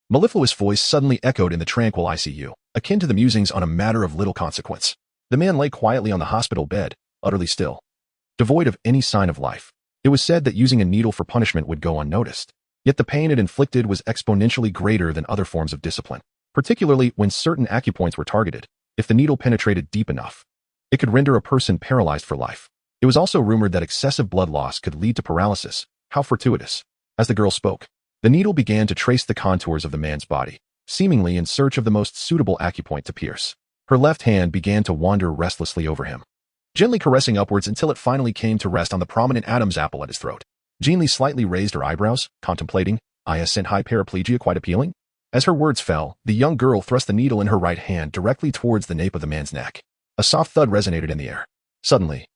mellifluous voice suddenly echoed in the tranquil ICU, akin to the musings on a matter of little consequence. The man lay quietly on the hospital bed, utterly still, devoid of any sign of life. It was said that using a needle for punishment would go unnoticed, yet the pain it inflicted was exponentially greater than other forms of discipline, particularly when certain acupoints were targeted. If the needle penetrated deep enough, it could render a person paralyzed for life. It was also rumored that excessive blood loss could lead to paralysis. How fortuitous. As the girl spoke, the needle began to trace the contours of the man's body, seemingly in search of the most suitable acupoint to pierce. Her left hand began to wander restlessly over him, gently caressing upwards until it finally came to rest on the prominent Adam's apple at his throat. Jin Li slightly raised her eyebrows, contemplating, I sent high paraplegia quite appealing? As her words fell, the young girl thrust the needle in her right hand directly towards the nape of the man's neck. A soft thud resonated in the air. Suddenly,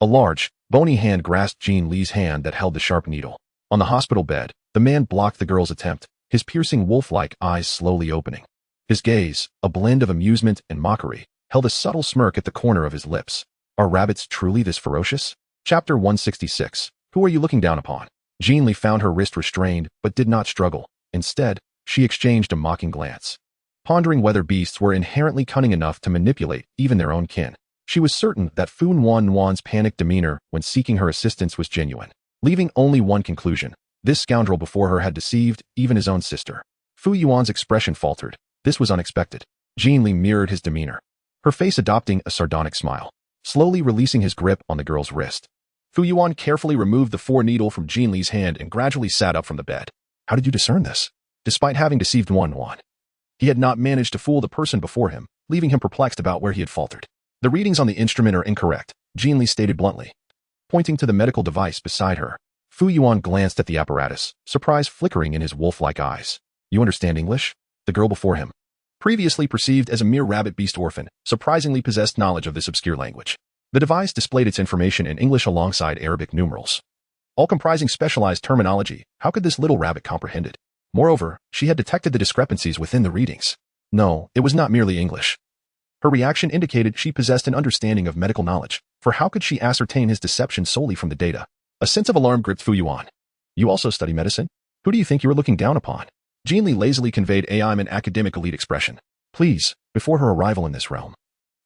a large, bony hand grasped Jin Li's hand that held the sharp needle. On the hospital bed, the man blocked the girl's attempt, his piercing wolf-like eyes slowly opening. His gaze, a blend of amusement and mockery, held a subtle smirk at the corner of his lips. Are rabbits truly this ferocious? Chapter 166. Who are you looking down upon? Jin Li found her wrist restrained, but did not struggle. Instead, she exchanged a mocking glance, pondering whether beasts were inherently cunning enough to manipulate even their own kin. She was certain that Fu Nuanyuan's panicked demeanor when seeking her assistance was genuine, leaving only one conclusion. This scoundrel before her had deceived even his own sister. Fu Yuan's expression faltered. This was unexpected. Jin Li mirrored his demeanor, her face adopting a sardonic smile, slowly releasing his grip on the girl's wrist. Fu Yuan carefully removed the 4 needle from Jin Li's hand and gradually sat up from the bed. How did you discern this? Despite having deceived Nuanyuan, he had not managed to fool the person before him, leaving him perplexed about where he had faltered. The readings on the instrument are incorrect, Jin Li stated bluntly, pointing to the medical device beside her. Fu Yuan glanced at the apparatus, surprise flickering in his wolf-like eyes. You understand English? The girl before him, previously perceived as a mere rabbit beast orphan, surprisingly possessed knowledge of this obscure language. The device displayed its information in English alongside Arabic numerals, all comprising specialized terminology. How could this little rabbit comprehend it? Moreover, she had detected the discrepancies within the readings. No, it was not merely English. Her reaction indicated she possessed an understanding of medical knowledge, for how could she ascertain his deception solely from the data? A sense of alarm gripped Fu Yuan. You also study medicine? Who do you think you are looking down upon? Jin Li lazily conveyed I'm an academic elite expression. Please, before her arrival in this realm,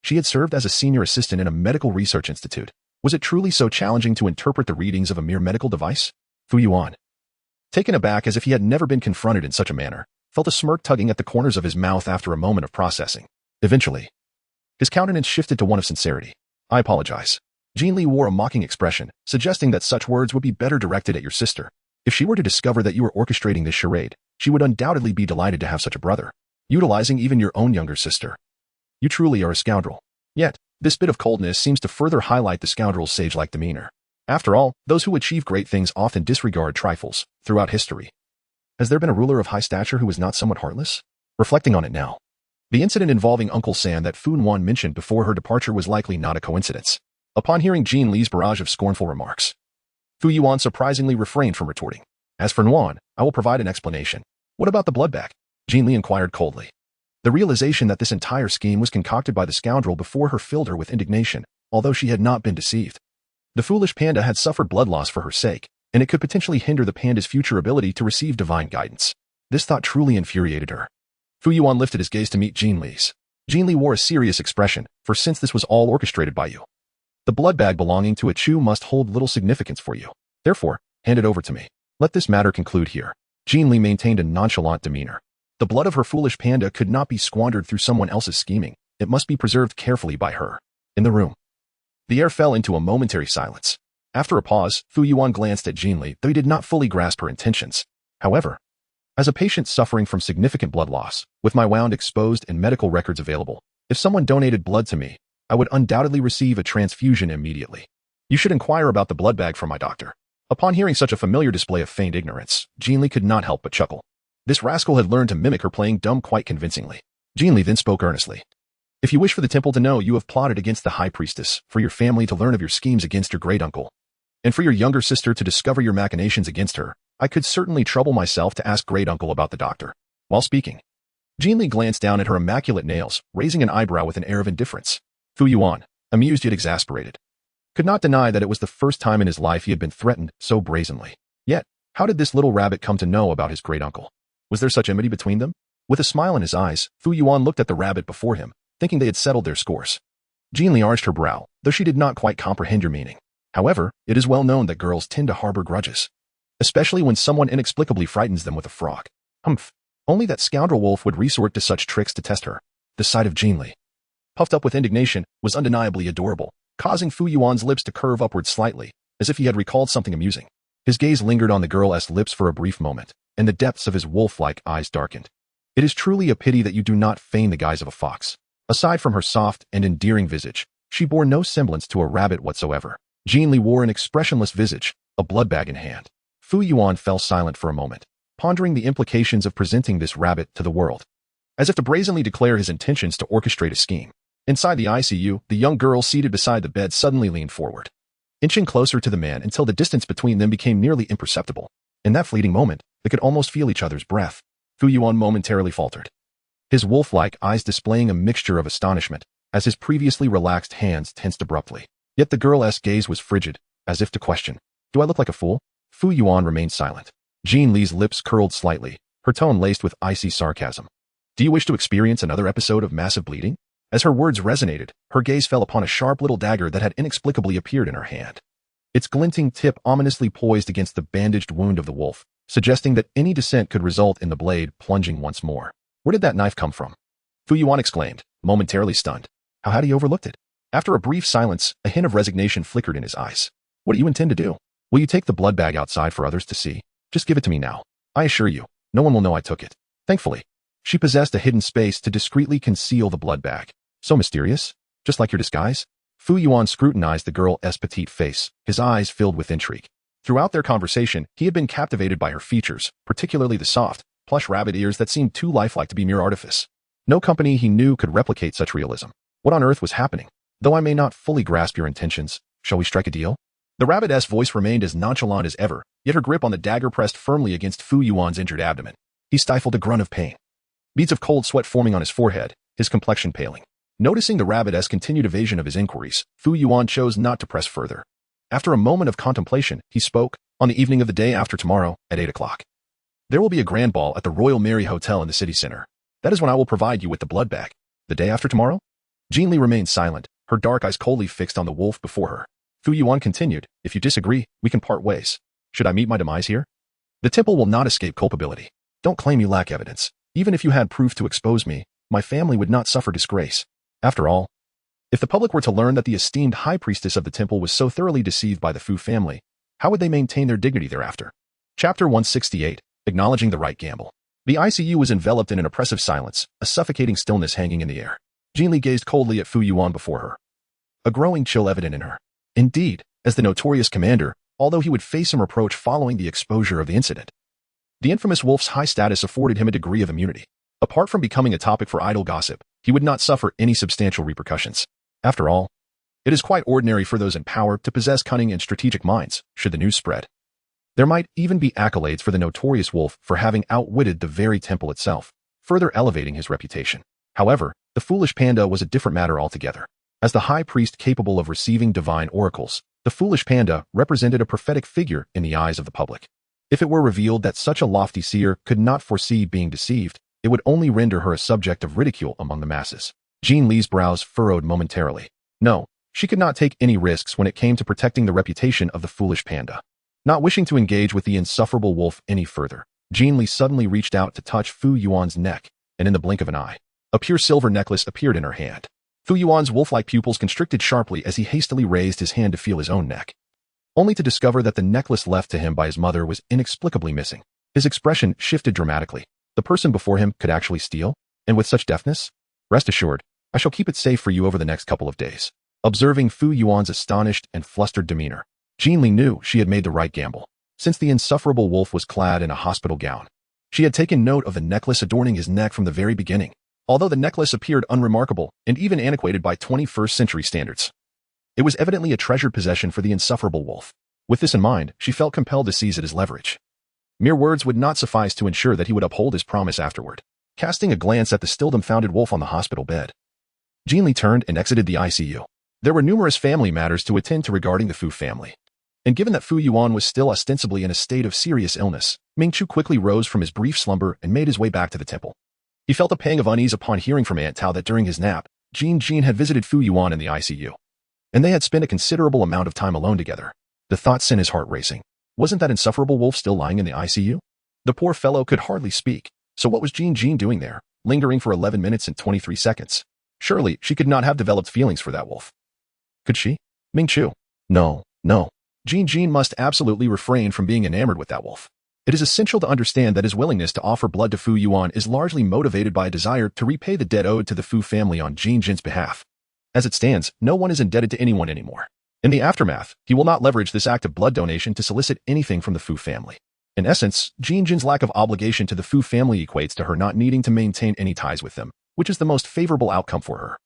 she had served as a senior assistant in a medical research institute. Was it truly so challenging to interpret the readings of a mere medical device? Fu Yuan, taken aback as if he had never been confronted in such a manner, felt a smirk tugging at the corners of his mouth after a moment of processing. Eventually, his countenance shifted to one of sincerity. I apologize. Jin Li wore a mocking expression, suggesting that such words would be better directed at your sister. If she were to discover that you were orchestrating this charade, she would undoubtedly be delighted to have such a brother, utilizing even your own younger sister. You truly are a scoundrel. Yet, this bit of coldness seems to further highlight the scoundrel's sage-like demeanor. After all, those who achieve great things often disregard trifles throughout history. Has there been a ruler of high stature who was not somewhat heartless? Reflecting on it now, the incident involving Uncle Sam that Fu Yuan mentioned before her departure was likely not a coincidence. Upon hearing Jin Li's barrage of scornful remarks, Fu Yuan surprisingly refrained from retorting. As for Yuan, I will provide an explanation. What about the blood bag? Jin Li inquired coldly. The realization that this entire scheme was concocted by the scoundrel before her filled her with indignation, although she had not been deceived. The foolish panda had suffered blood loss for her sake, and it could potentially hinder the panda's future ability to receive divine guidance. This thought truly infuriated her. Fu Yuan lifted his gaze to meet Jin Li's. Jin Li wore a serious expression, for since this was all orchestrated by you, the blood bag belonging to a Chu must hold little significance for you. Therefore, hand it over to me. Let this matter conclude here. Jin Li maintained a nonchalant demeanor. The blood of her foolish panda could not be squandered through someone else's scheming. It must be preserved carefully by her. In the room, the air fell into a momentary silence. After a pause, Fu Yuan glanced at Jin Li, though he did not fully grasp her intentions. However, as a patient suffering from significant blood loss, with my wound exposed and medical records available, if someone donated blood to me, I would undoubtedly receive a transfusion immediately. You should inquire about the blood bag from my doctor. Upon hearing such a familiar display of feigned ignorance, Jin Li could not help but chuckle. This rascal had learned to mimic her playing dumb quite convincingly. Jin Li then spoke earnestly. If you wish for the temple to know you have plotted against the high priestess, for your family to learn of your schemes against your great uncle, and for your younger sister to discover your machinations against her, I could certainly trouble myself to ask great uncle about the doctor. While speaking, Jin Li glanced down at her immaculate nails, raising an eyebrow with an air of indifference. Fu Yuan, amused yet exasperated, could not deny that it was the first time in his life he had been threatened so brazenly. Yet, how did this little rabbit come to know about his great uncle? Was there such enmity between them? With a smile in his eyes, Fu Yuan looked at the rabbit before him, thinking they had settled their scores. Jin Li arched her brow, though she did not quite comprehend your meaning. However, it is well known that girls tend to harbor grudges, especially when someone inexplicably frightens them with a frog. Humph. Only that scoundrel wolf would resort to such tricks to test her. The sight of Jin Li, puffed up with indignation, was undeniably adorable, causing Fu Yuan's lips to curve upward slightly, as if he had recalled something amusing. His gaze lingered on the girl's lips for a brief moment, and the depths of his wolf-like eyes darkened. It is truly a pity that you do not feign the guise of a fox. Aside from her soft and endearing visage, she bore no semblance to a rabbit whatsoever. Jin Li wore an expressionless visage, a blood bag in hand. Fu Yuan fell silent for a moment, pondering the implications of presenting this rabbit to the world, as if to brazenly declare his intentions to orchestrate a scheme. Inside the ICU, the young girl seated beside the bed suddenly leaned forward, inching closer to the man until the distance between them became nearly imperceptible. In that fleeting moment, they could almost feel each other's breath. Fu Yuan momentarily faltered, his wolf-like eyes displaying a mixture of astonishment, as his previously relaxed hands tensed abruptly. Yet the girl's gaze was frigid, as if to question, "Do I look like a fool?" Fu Yuan remained silent. Jin Li's lips curled slightly, her tone laced with icy sarcasm. "Do you wish to experience another episode of massive bleeding?" As her words resonated, her gaze fell upon a sharp little dagger that had inexplicably appeared in her hand. Its glinting tip ominously poised against the bandaged wound of the wolf, suggesting that any descent could result in the blade plunging once more. Where did that knife come from? Fu Yuan exclaimed, momentarily stunned. How had he overlooked it? After a brief silence, a hint of resignation flickered in his eyes. "What do you intend to do? Will you take the blood bag outside for others to see? Just give it to me now. I assure you, no one will know I took it." Thankfully, she possessed a hidden space to discreetly conceal the blood bag. So mysterious? Just like your disguise? Fu Yuan scrutinized the girl's petite face, his eyes filled with intrigue. Throughout their conversation, he had been captivated by her features, particularly the soft, plush rabbit ears that seemed too lifelike to be mere artifice. No company he knew could replicate such realism. What on earth was happening? Though I may not fully grasp your intentions, shall we strike a deal? The rabbit's voice remained as nonchalant as ever, yet her grip on the dagger pressed firmly against Fu Yuan's injured abdomen. He stifled a grunt of pain, beads of cold sweat forming on his forehead, his complexion paling. Noticing the rabbit's continued evasion of his inquiries, Fu Yuan chose not to press further. After a moment of contemplation, he spoke, "On the evening of the day after tomorrow, at 8 o'clock. There will be a grand ball at the Royal Mary Hotel in the city center. That is when I will provide you with the blood bag." "The day after tomorrow?" Jin Li remained silent, her dark eyes coldly fixed on the wolf before her. Fu Yuan continued, "If you disagree, we can part ways. Should I meet my demise here?" The temple will not escape culpability. Don't claim you lack evidence. Even if you had proof to expose me, my family would not suffer disgrace. After all, if the public were to learn that the esteemed high priestess of the temple was so thoroughly deceived by the Fu family, how would they maintain their dignity thereafter? Chapter 168, Acknowledging the Right Gamble. The ICU was enveloped in an oppressive silence, a suffocating stillness hanging in the air. Jin Li gazed coldly at Fu Yuan before her, a growing chill evident in her. Indeed, as the notorious commander, although he would face some reproach following the exposure of the incident, the infamous wolf's high status afforded him a degree of immunity. Apart from becoming a topic for idle gossip, he would not suffer any substantial repercussions. After all, it is quite ordinary for those in power to possess cunning and strategic minds, should the news spread. There might even be accolades for the notorious wolf for having outwitted the very temple itself, further elevating his reputation. However, the foolish panda was a different matter altogether. As the high priest capable of receiving divine oracles, the foolish panda represented a prophetic figure in the eyes of the public. If it were revealed that such a lofty seer could not foresee being deceived, it would only render her a subject of ridicule among the masses. Jin Li's brows furrowed momentarily. No, she could not take any risks when it came to protecting the reputation of the foolish panda. Not wishing to engage with the insufferable wolf any further, Jin Li suddenly reached out to touch Fu Yuan's neck, and in the blink of an eye, a pure silver necklace appeared in her hand. Fu Yuan's wolf-like pupils constricted sharply as he hastily raised his hand to feel his own neck, only to discover that the necklace left to him by his mother was inexplicably missing. His expression shifted dramatically. The person before him could actually steal? And with such deftness? Rest assured, I shall keep it safe for you over the next couple of days. Observing Fu Yuan's astonished and flustered demeanor, Jin Li knew she had made the right gamble. Since the insufferable wolf was clad in a hospital gown, she had taken note of the necklace adorning his neck from the very beginning. Although the necklace appeared unremarkable and even antiquated by 21st century standards, it was evidently a treasured possession for the insufferable wolf. With this in mind, she felt compelled to seize it as leverage. Mere words would not suffice to ensure that he would uphold his promise afterward. Casting a glance at the still dumbfounded wolf on the hospital bed, Jin Li turned and exited the ICU. There were numerous family matters to attend to regarding the Fu family. And given that Fu Yuan was still ostensibly in a state of serious illness, Ming Chu quickly rose from his brief slumber and made his way back to the temple. He felt a pang of unease upon hearing from Aunt Tao that during his nap, Jin Jin had visited Fu Yuan in the ICU, and they had spent a considerable amount of time alone together. The thought sent his heart racing. Wasn't that insufferable wolf still lying in the ICU? The poor fellow could hardly speak. So what was Jin Jin doing there, lingering for 11 minutes and 23 seconds? Surely she could not have developed feelings for that wolf. Could she? Ming Chu. No. Jin Jin must absolutely refrain from being enamored with that wolf. It is essential to understand that his willingness to offer blood to Fu Yuan is largely motivated by a desire to repay the debt owed to the Fu family on Jin Jin's behalf. As it stands, no one is indebted to anyone anymore. In the aftermath, he will not leverage this act of blood donation to solicit anything from the Fu family. In essence, Jin Jin's lack of obligation to the Fu family equates to her not needing to maintain any ties with them, which is the most favorable outcome for her.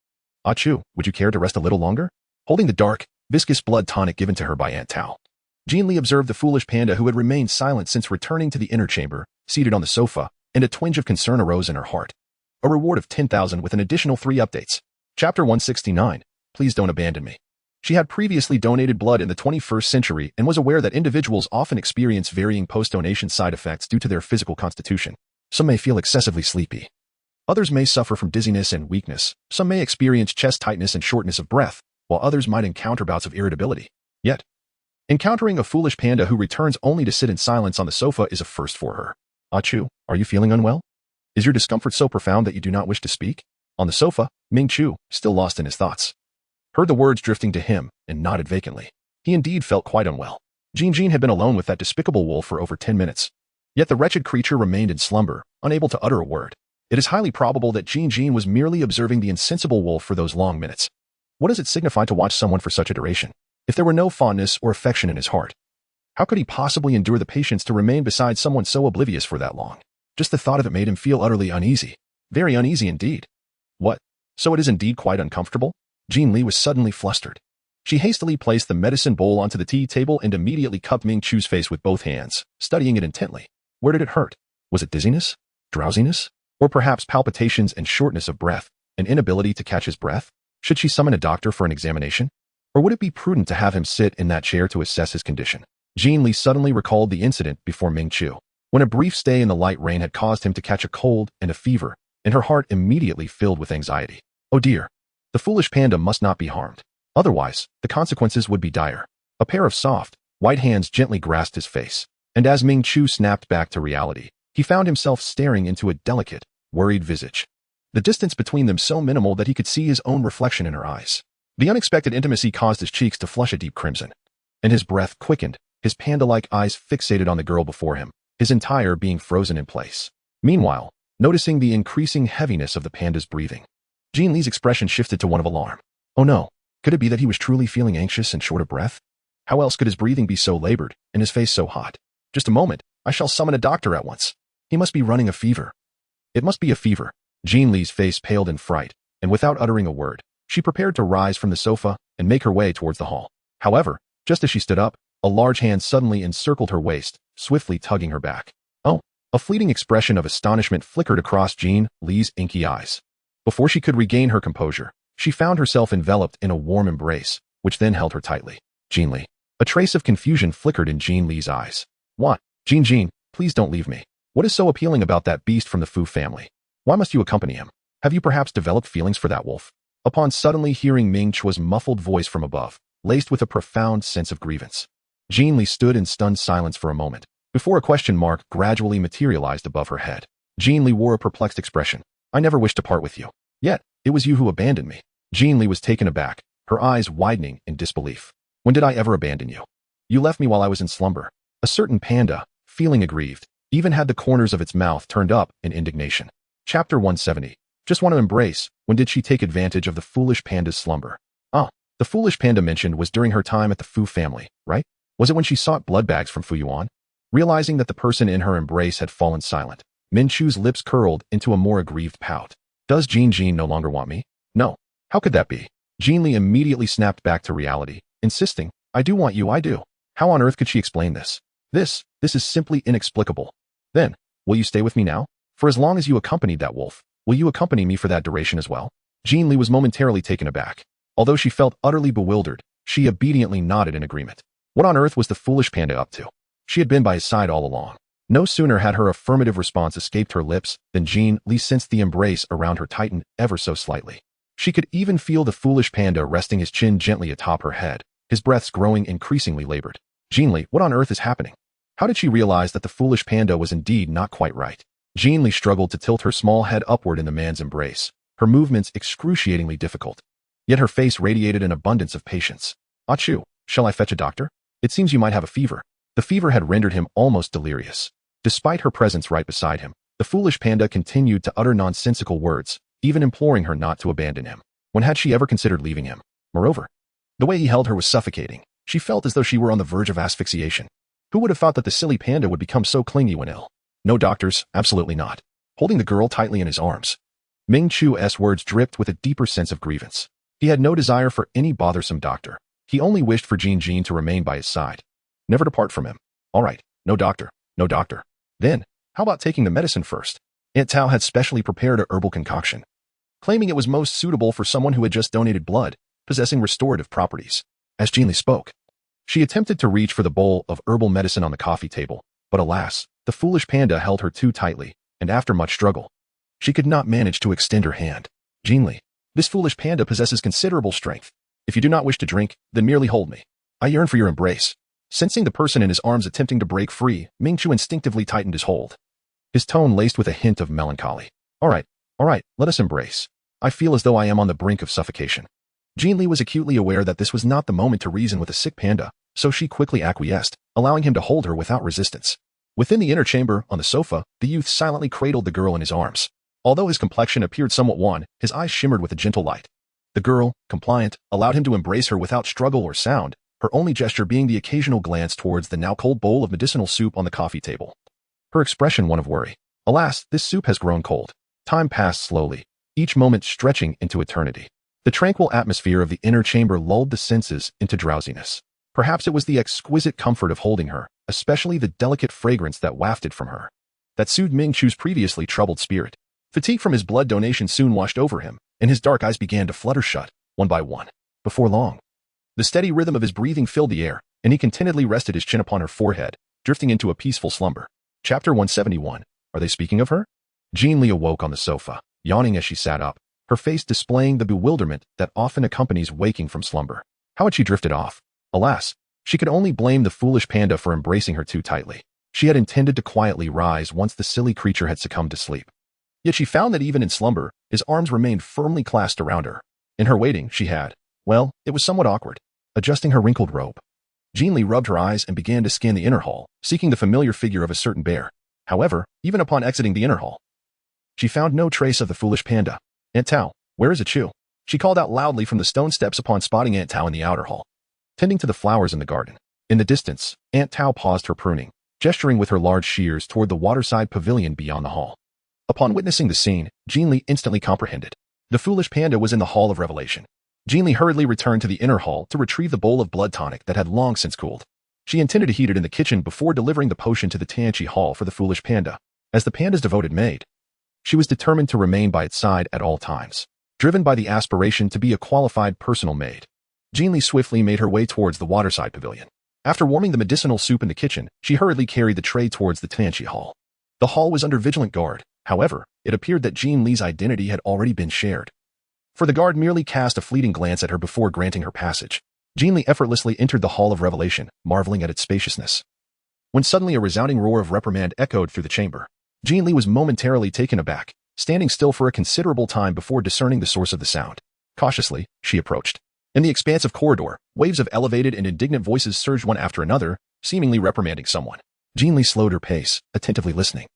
Ah Chu, would you care to rest a little longer? Holding the dark, viscous blood tonic given to her by Aunt Tao, Jin Li observed the foolish panda who had remained silent since returning to the inner chamber, seated on the sofa, and a twinge of concern arose in her heart. A reward of 10,000 with an additional 3 updates. Chapter 169, Please Don't Abandon Me. She had previously donated blood in the 21st century and was aware that individuals often experience varying post-donation side effects due to their physical constitution. Some may feel excessively sleepy. Others may suffer from dizziness and weakness. Some may experience chest tightness and shortness of breath, while others might encounter bouts of irritability. Yet, encountering a foolish panda who returns only to sit in silence on the sofa is a first for her. Ah Chu, are you feeling unwell? Is your discomfort so profound that you do not wish to speak? On the sofa, Ming Chu, still lost in his thoughts, heard the words drifting to him and nodded vacantly. He indeed felt quite unwell. Jin Jin had been alone with that despicable wolf for over 10 minutes. Yet the wretched creature remained in slumber, unable to utter a word. It is highly probable that Jin Jin was merely observing the insensible wolf for those long minutes. What does it signify to watch someone for such a duration? If there were no fondness or affection in his heart, how could he possibly endure the patience to remain beside someone so oblivious for that long? Just the thought of it made him feel utterly uneasy. Very uneasy indeed. What? So it is indeed quite uncomfortable? Jin Li was suddenly flustered. She hastily placed the medicine bowl onto the tea table and immediately cupped Ming Chu's face with both hands, studying it intently. Where did it hurt? Was it dizziness? Drowsiness? Or perhaps palpitations and shortness of breath, an inability to catch his breath? Should she summon a doctor for an examination? Or would it be prudent to have him sit in that chair to assess his condition? Jin Li suddenly recalled the incident before Ming Chu, when a brief stay in the light rain had caused him to catch a cold and a fever, and her heart immediately filled with anxiety. Oh dear, the foolish panda must not be harmed. Otherwise, the consequences would be dire. A pair of soft, white hands gently grasped his face, And as Ming Chu snapped back to reality, he found himself staring into a delicate, worried visage. The distance between them so minimal that he could see his own reflection in her eyes. The unexpected intimacy caused his cheeks to flush a deep crimson. And his breath quickened, his panda-like eyes fixated on the girl before him, his entire being frozen in place. Meanwhile, noticing the increasing heaviness of the panda's breathing, Jin Li's expression shifted to one of alarm. Oh no, could it be that he was truly feeling anxious and short of breath? How else could his breathing be so labored, and his face so hot? Just a moment, I shall summon a doctor at once. He must be running a fever. It must be a fever. Jin Li's face paled in fright, and without uttering a word, she prepared to rise from the sofa and make her way towards the hall. However, just as she stood up, a large hand suddenly encircled her waist, swiftly tugging her back. Oh! A fleeting expression of astonishment flickered across Jin Li's inky eyes. Before she could regain her composure, she found herself enveloped in a warm embrace, which then held her tightly. Jin Li. A trace of confusion flickered in Jin Li's eyes. What? Jin Jin, please don't leave me. What is so appealing about that beast from the Fu family? Why must you accompany him? Have you perhaps developed feelings for that wolf? Upon suddenly hearing Ming Chu's muffled voice from above, laced with a profound sense of grievance, Jin Li stood in stunned silence for a moment, before a question mark gradually materialized above her head. Jin Li wore a perplexed expression. I never wished to part with you. Yet, it was you who abandoned me. Jin Li was taken aback, her eyes widening in disbelief. When did I ever abandon you? You left me while I was in slumber. A certain panda, feeling aggrieved, even had the corners of its mouth turned up in indignation. Chapter 170. Just want to embrace. When did she take advantage of the foolish panda's slumber? Ah, the foolish panda mentioned was during her time at the Fu family, right? Was it when she sought blood bags from Fu Yuan? Realizing that the person in her embrace had fallen silent, Min Chu's lips curled into a more aggrieved pout. Does Jin Jin no longer want me? No. How could that be? Jin Li immediately snapped back to reality, insisting, I do want you, I do. How on earth could she explain this? This is simply inexplicable. Then, will you stay with me now? For as long as you accompanied that wolf, will you accompany me for that duration as well? Jin Li was momentarily taken aback. Although she felt utterly bewildered, she obediently nodded in agreement. What on earth was the foolish panda up to? She had been by his side all along. No sooner had her affirmative response escaped her lips than Jin Li sensed the embrace around her tighten ever so slightly. She could even feel the foolish panda resting his chin gently atop her head, his breaths growing increasingly labored. Jin Li, what on earth is happening? How did she realize that the foolish panda was indeed not quite right? Jin Li struggled to tilt her small head upward in the man's embrace, her movements excruciatingly difficult. Yet her face radiated an abundance of patience. Achoo, shall I fetch a doctor? It seems you might have a fever. The fever had rendered him almost delirious. Despite her presence right beside him, the foolish panda continued to utter nonsensical words, even imploring her not to abandon him. When had she ever considered leaving him? Moreover, the way he held her was suffocating. She felt as though she were on the verge of asphyxiation. Who would have thought that the silly panda would become so clingy when ill? No doctors, absolutely not. Holding the girl tightly in his arms, Ming Chu's words dripped with a deeper sense of grievance. He had no desire for any bothersome doctor. He only wished for Jin Jin to remain by his side, never to part from him. All right, no doctor, no doctor. Then, how about taking the medicine first? Aunt Tao had specially prepared a herbal concoction, claiming it was most suitable for someone who had just donated blood, possessing restorative properties. As Jin Li spoke, she attempted to reach for the bowl of herbal medicine on the coffee table, but alas, the foolish panda held her too tightly, and after much struggle, she could not manage to extend her hand. Jin Li, this foolish panda possesses considerable strength. If you do not wish to drink, then merely hold me. I yearn for your embrace. Sensing the person in his arms attempting to break free, Ming Chu instinctively tightened his hold, his tone laced with a hint of melancholy. All right, let us embrace. I feel as though I am on the brink of suffocation. Jin Li was acutely aware that this was not the moment to reason with a sick panda, so she quickly acquiesced, allowing him to hold her without resistance. Within the inner chamber, on the sofa, the youth silently cradled the girl in his arms. Although his complexion appeared somewhat wan, his eyes shimmered with a gentle light. The girl, compliant, allowed him to embrace her without struggle or sound, her only gesture being the occasional glance towards the now cold bowl of medicinal soup on the coffee table. Her expression one of worry. Alas, this soup has grown cold. Time passed slowly, each moment stretching into eternity. The tranquil atmosphere of the inner chamber lulled the senses into drowsiness. Perhaps it was the exquisite comfort of holding her, especially the delicate fragrance that wafted from her, that soothed Ming Chu's previously troubled spirit. Fatigue from his blood donation soon washed over him, and his dark eyes began to flutter shut, one by one. Before long, the steady rhythm of his breathing filled the air, and he contentedly rested his chin upon her forehead, drifting into a peaceful slumber. Chapter 171. Are they speaking of her? Jin Li awoke on the sofa, yawning as she sat up, her face displaying the bewilderment that often accompanies waking from slumber. How had she drifted off? Alas, she could only blame the foolish panda for embracing her too tightly. She had intended to quietly rise once the silly creature had succumbed to sleep. Yet she found that even in slumber, his arms remained firmly clasped around her. In her waiting, she had, well, it was somewhat awkward, adjusting her wrinkled robe. Jin Li rubbed her eyes and began to scan the inner hall, seeking the familiar figure of a certain bear. However, even upon exiting the inner hall, she found no trace of the foolish panda. "Aunt Tao, where is Chu?" She called out loudly from the stone steps upon spotting Aunt Tao in the outer hall, tending to the flowers in the garden. In the distance, Aunt Tao paused her pruning, gesturing with her large shears toward the waterside pavilion beyond the hall. Upon witnessing the scene, Jin Li instantly comprehended. The foolish panda was in the Hall of Revelation. Jin Li hurriedly returned to the inner hall to retrieve the bowl of blood tonic that had long since cooled. She intended to heat it in the kitchen before delivering the potion to the Tianqi Hall for the foolish panda. As the panda's devoted maid, she was determined to remain by its side at all times. Driven by the aspiration to be a qualified personal maid, Jin Li swiftly made her way towards the waterside pavilion. After warming the medicinal soup in the kitchen, she hurriedly carried the tray towards the Tianqi Hall. The hall was under vigilant guard. However, it appeared that Jin Li's identity had already been shared. For the guard merely cast a fleeting glance at her before granting her passage. Jin Li effortlessly entered the Hall of Revelation, marveling at its spaciousness. When suddenly a resounding roar of reprimand echoed through the chamber, Jin Li was momentarily taken aback, standing still for a considerable time before discerning the source of the sound. Cautiously, she approached. In the expansive corridor, waves of elevated and indignant voices surged one after another, seemingly reprimanding someone. Jin Li slowed her pace, attentively listening.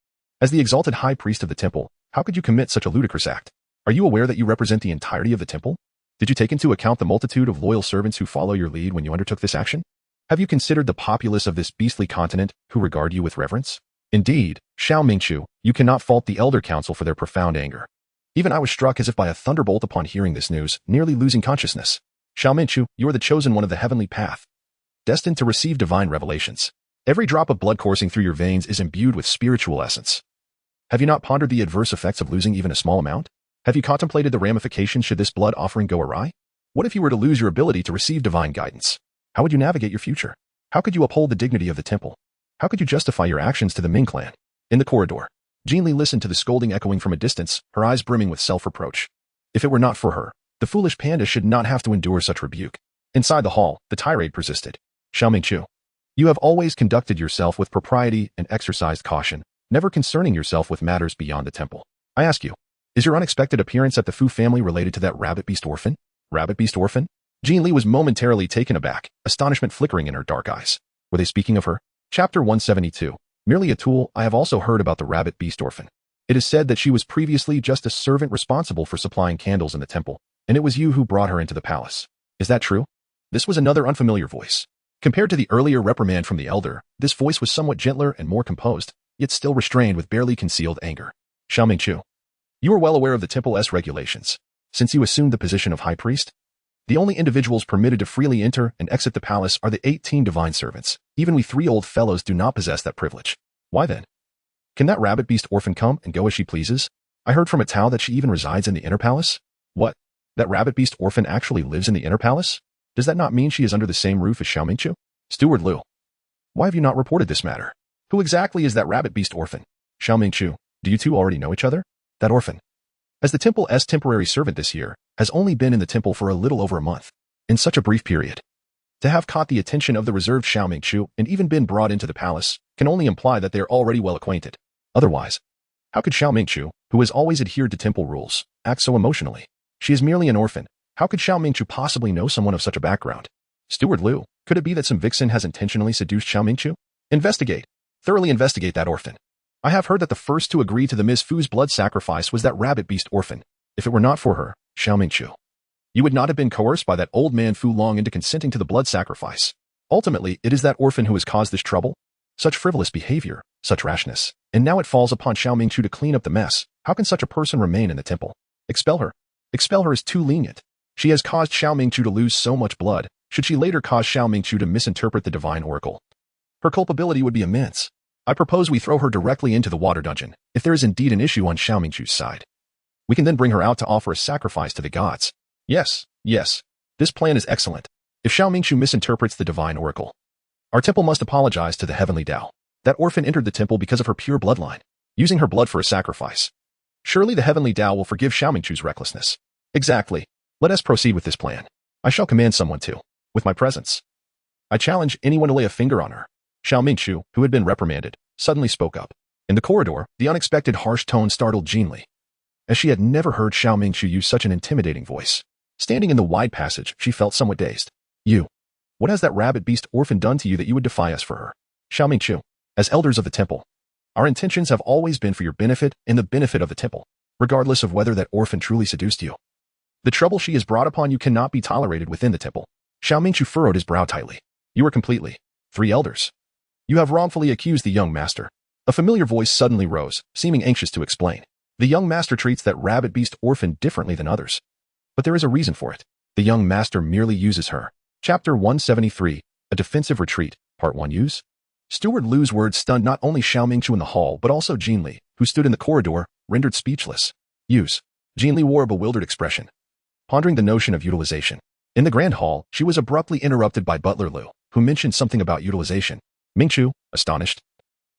As the exalted high priest of the temple, how could you commit such a ludicrous act? Are you aware that you represent the entirety of the temple? Did you take into account the multitude of loyal servants who follow your lead when you undertook this action? Have you considered the populace of this beastly continent who regard you with reverence? Indeed, Xiao Mingqiu, you cannot fault the Elder Council for their profound anger. Even I was struck as if by a thunderbolt upon hearing this news, nearly losing consciousness. Xiao Mingqiu, you are the chosen one of the heavenly path, destined to receive divine revelations. Every drop of blood coursing through your veins is imbued with spiritual essence. Have you not pondered the adverse effects of losing even a small amount? Have you contemplated the ramifications should this blood offering go awry? What if you were to lose your ability to receive divine guidance? How would you navigate your future? How could you uphold the dignity of the temple? How could you justify your actions to the Ming clan? In the corridor, Jin Li listened to the scolding echoing from a distance, her eyes brimming with self-reproach. If it were not for her, the foolish panda should not have to endure such rebuke. Inside the hall, the tirade persisted. Xiao Mingqiu, you have always conducted yourself with propriety and exercised caution, never concerning yourself with matters beyond the temple. I ask you, is your unexpected appearance at the Fu family related to that rabbit beast orphan? Rabbit beast orphan? Jin Li was momentarily taken aback, astonishment flickering in her dark eyes. Were they speaking of her? Chapter 172. Merely a tool. I have also heard about the rabbit beast orphan. It is said that she was previously just a servant responsible for supplying candles in the temple, and it was you who brought her into the palace. Is that true? This was another unfamiliar voice. Compared to the earlier reprimand from the elder, this voice was somewhat gentler and more composed, yet still restrained with barely concealed anger. Xiao Mingqiu, you are well aware of the temple's regulations. Since you assumed the position of high priest, the only individuals permitted to freely enter and exit the palace are the 18 divine servants. Even we 3 old fellows do not possess that privilege. Why then? Can that rabbit beast orphan come and go as she pleases? I heard from a Tao that she even resides in the inner palace. What? That rabbit beast orphan actually lives in the inner palace? Does that not mean she is under the same roof as Xiao Mingqiu? Steward Liu, why have you not reported this matter? Who exactly is that rabbit beast orphan? Xiao Mingqiu, do you two already know each other? That orphan, as the temple's temporary servant this year, has only been in the temple for a little over a month. In such a brief period, to have caught the attention of the reserved Xiao Mingqiu and even been brought into the palace can only imply that they are already well acquainted. Otherwise, how could Xiao Mingqiu, who has always adhered to temple rules, act so emotionally? She is merely an orphan. How could Xiao Mingqiu possibly know someone of such a background? Steward Liu, could it be that some vixen has intentionally seduced Xiao Mingqiu? Investigate. Thoroughly investigate that orphan. I have heard that the first to agree to the Ms. Fu's blood sacrifice was that rabbit beast orphan. If it were not for her, Xiao Mingqiu, you would not have been coerced by that old man Fu Long into consenting to the blood sacrifice. Ultimately, it is that orphan who has caused this trouble. Such frivolous behavior, such rashness, and now it falls upon Xiao Mingqiu to clean up the mess. How can such a person remain in the temple? Expel her. Expel her is too lenient. She has caused Xiao Mingqiu to lose so much blood. Should she later cause Xiao Mingqiu to misinterpret the divine oracle, her culpability would be immense. I propose we throw her directly into the water dungeon. If there is indeed an issue on Xiao Mingqiu's side, we can then bring her out to offer a sacrifice to the gods. Yes, this plan is excellent. If Xiao Mingqiu misinterprets the divine oracle, our temple must apologize to the heavenly Tao. That orphan entered the temple because of her pure bloodline, using her blood for a sacrifice. Surely the heavenly Tao will forgive Xiao Mingqiu's recklessness. Exactly. Let us proceed with this plan. I shall command someone to, with my presence. I challenge anyone to lay a finger on her. Xiao Mingqiu, who had been reprimanded, suddenly spoke up. In the corridor, the unexpected harsh tone startled Jin Li, as she had never heard Xiao Mingqiu use such an intimidating voice. Standing in the wide passage, she felt somewhat dazed. You. What has that rabbit beast orphan done to you that you would defy us for her? Xiao Mingqiu, as elders of the temple, our intentions have always been for your benefit and the benefit of the temple, regardless of whether that orphan truly seduced you. The trouble she has brought upon you cannot be tolerated within the temple. Xiao Mingqiu furrowed his brow tightly. You are completely. 3 elders. You have wrongfully accused the young master. A familiar voice suddenly rose, seeming anxious to explain. The young master treats that rabbit beast orphan differently than others. But there is a reason for it. The young master merely uses her. Chapter 173, A Defensive Retreat, Part 1 Use. Steward Lu's words stunned not only Xiao Mingqiu in the hall, but also Jin Li, who stood in the corridor, rendered speechless. Use. Jin Li wore a bewildered expression, pondering the notion of utilization. In the grand hall, she was abruptly interrupted by Butler Lu, who mentioned something about utilization. Mingqiu, astonished,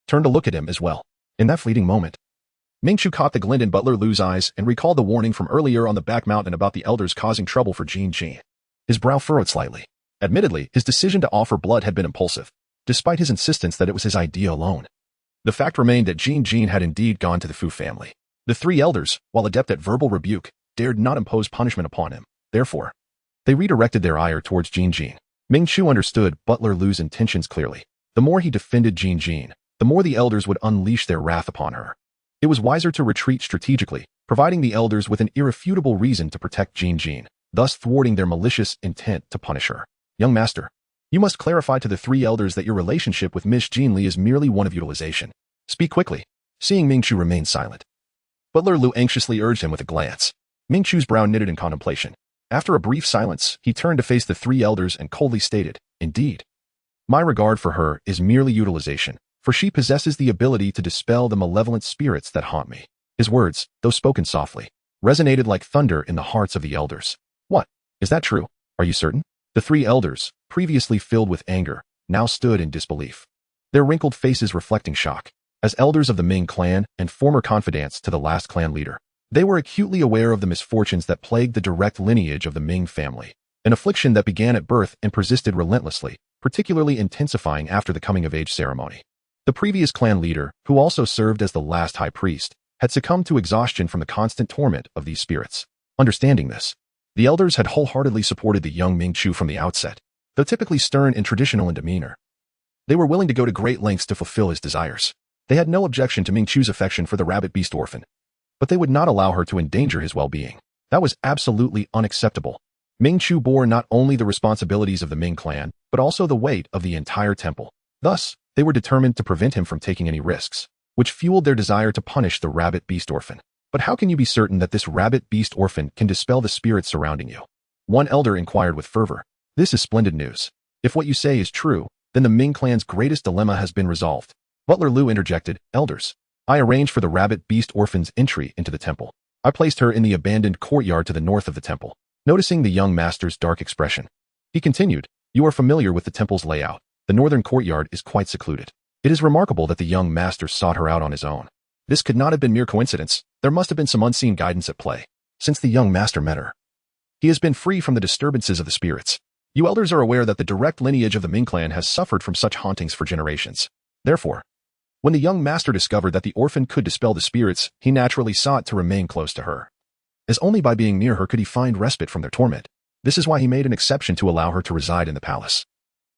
turned to look at him as well. In that fleeting moment, Mingqiu caught the glint in Butler Lu's eyes and recalled the warning from earlier on the back mountain about the elders causing trouble for Jin Jin. His brow furrowed slightly. Admittedly, his decision to offer blood had been impulsive, despite his insistence that it was his idea alone. The fact remained that Jin Jin had indeed gone to the Fu family. The 3 elders, while adept at verbal rebuke, dared not impose punishment upon him. Therefore, they redirected their ire towards Jin Jin. Mingqiu understood Butler Lu's intentions clearly. The more he defended Jin Jin, the more the elders would unleash their wrath upon her. It was wiser to retreat strategically, providing the elders with an irrefutable reason to protect Jin Jin, thus thwarting their malicious intent to punish her. Young master, you must clarify to the 3 elders that your relationship with Miss Jin Li is merely one of utilization. Speak quickly. Seeing Mingqiu remain silent, Butler Lu anxiously urged him with a glance. Mingqiu's brow knitted in contemplation. After a brief silence, he turned to face the 3 elders and coldly stated, Indeed, my regard for her is merely utilization, for she possesses the ability to dispel the malevolent spirits that haunt me. His words, though spoken softly, resonated like thunder in the hearts of the elders. What? Is that true? Are you certain? The 3 elders, previously filled with anger, now stood in disbelief, their wrinkled faces reflecting shock. As elders of the Ming clan and former confidants to the last clan leader, they were acutely aware of the misfortunes that plagued the direct lineage of the Ming family, an affliction that began at birth and persisted relentlessly, particularly intensifying after the coming-of-age ceremony. The previous clan leader, who also served as the last high priest, had succumbed to exhaustion from the constant torment of these spirits. Understanding this, the elders had wholeheartedly supported the young Mingqiu from the outset. Though typically stern and traditional in demeanor, they were willing to go to great lengths to fulfill his desires. They had no objection to Mingqiu's affection for the rabbit beast orphan, but they would not allow her to endanger his well-being. That was absolutely unacceptable. Mingqiu bore not only the responsibilities of the Ming clan, but also the weight of the entire temple. Thus, they were determined to prevent him from taking any risks, which fueled their desire to punish the rabbit beast orphan. But how can you be certain that this rabbit beast orphan can dispel the spirits surrounding you? One elder inquired with fervor. This is splendid news. If what you say is true, then the Ming clan's greatest dilemma has been resolved. Butler Lu interjected, Elders, I arranged for the rabbit beast orphan's entry into the temple. I placed her in the abandoned courtyard to the north of the temple. Noticing the young master's dark expression, he continued, You are familiar with the temple's layout. The northern courtyard is quite secluded. It is remarkable that the young master sought her out on his own. This could not have been mere coincidence. There must have been some unseen guidance at play. Since the young master met her, he has been free from the disturbances of the spirits. You elders are aware that the direct lineage of the Ming clan has suffered from such hauntings for generations. Therefore, when the young master discovered that the orphan could dispel the spirits, he naturally sought to remain close to her, as only by being near her could he find respite from their torment. This is why he made an exception to allow her to reside in the palace.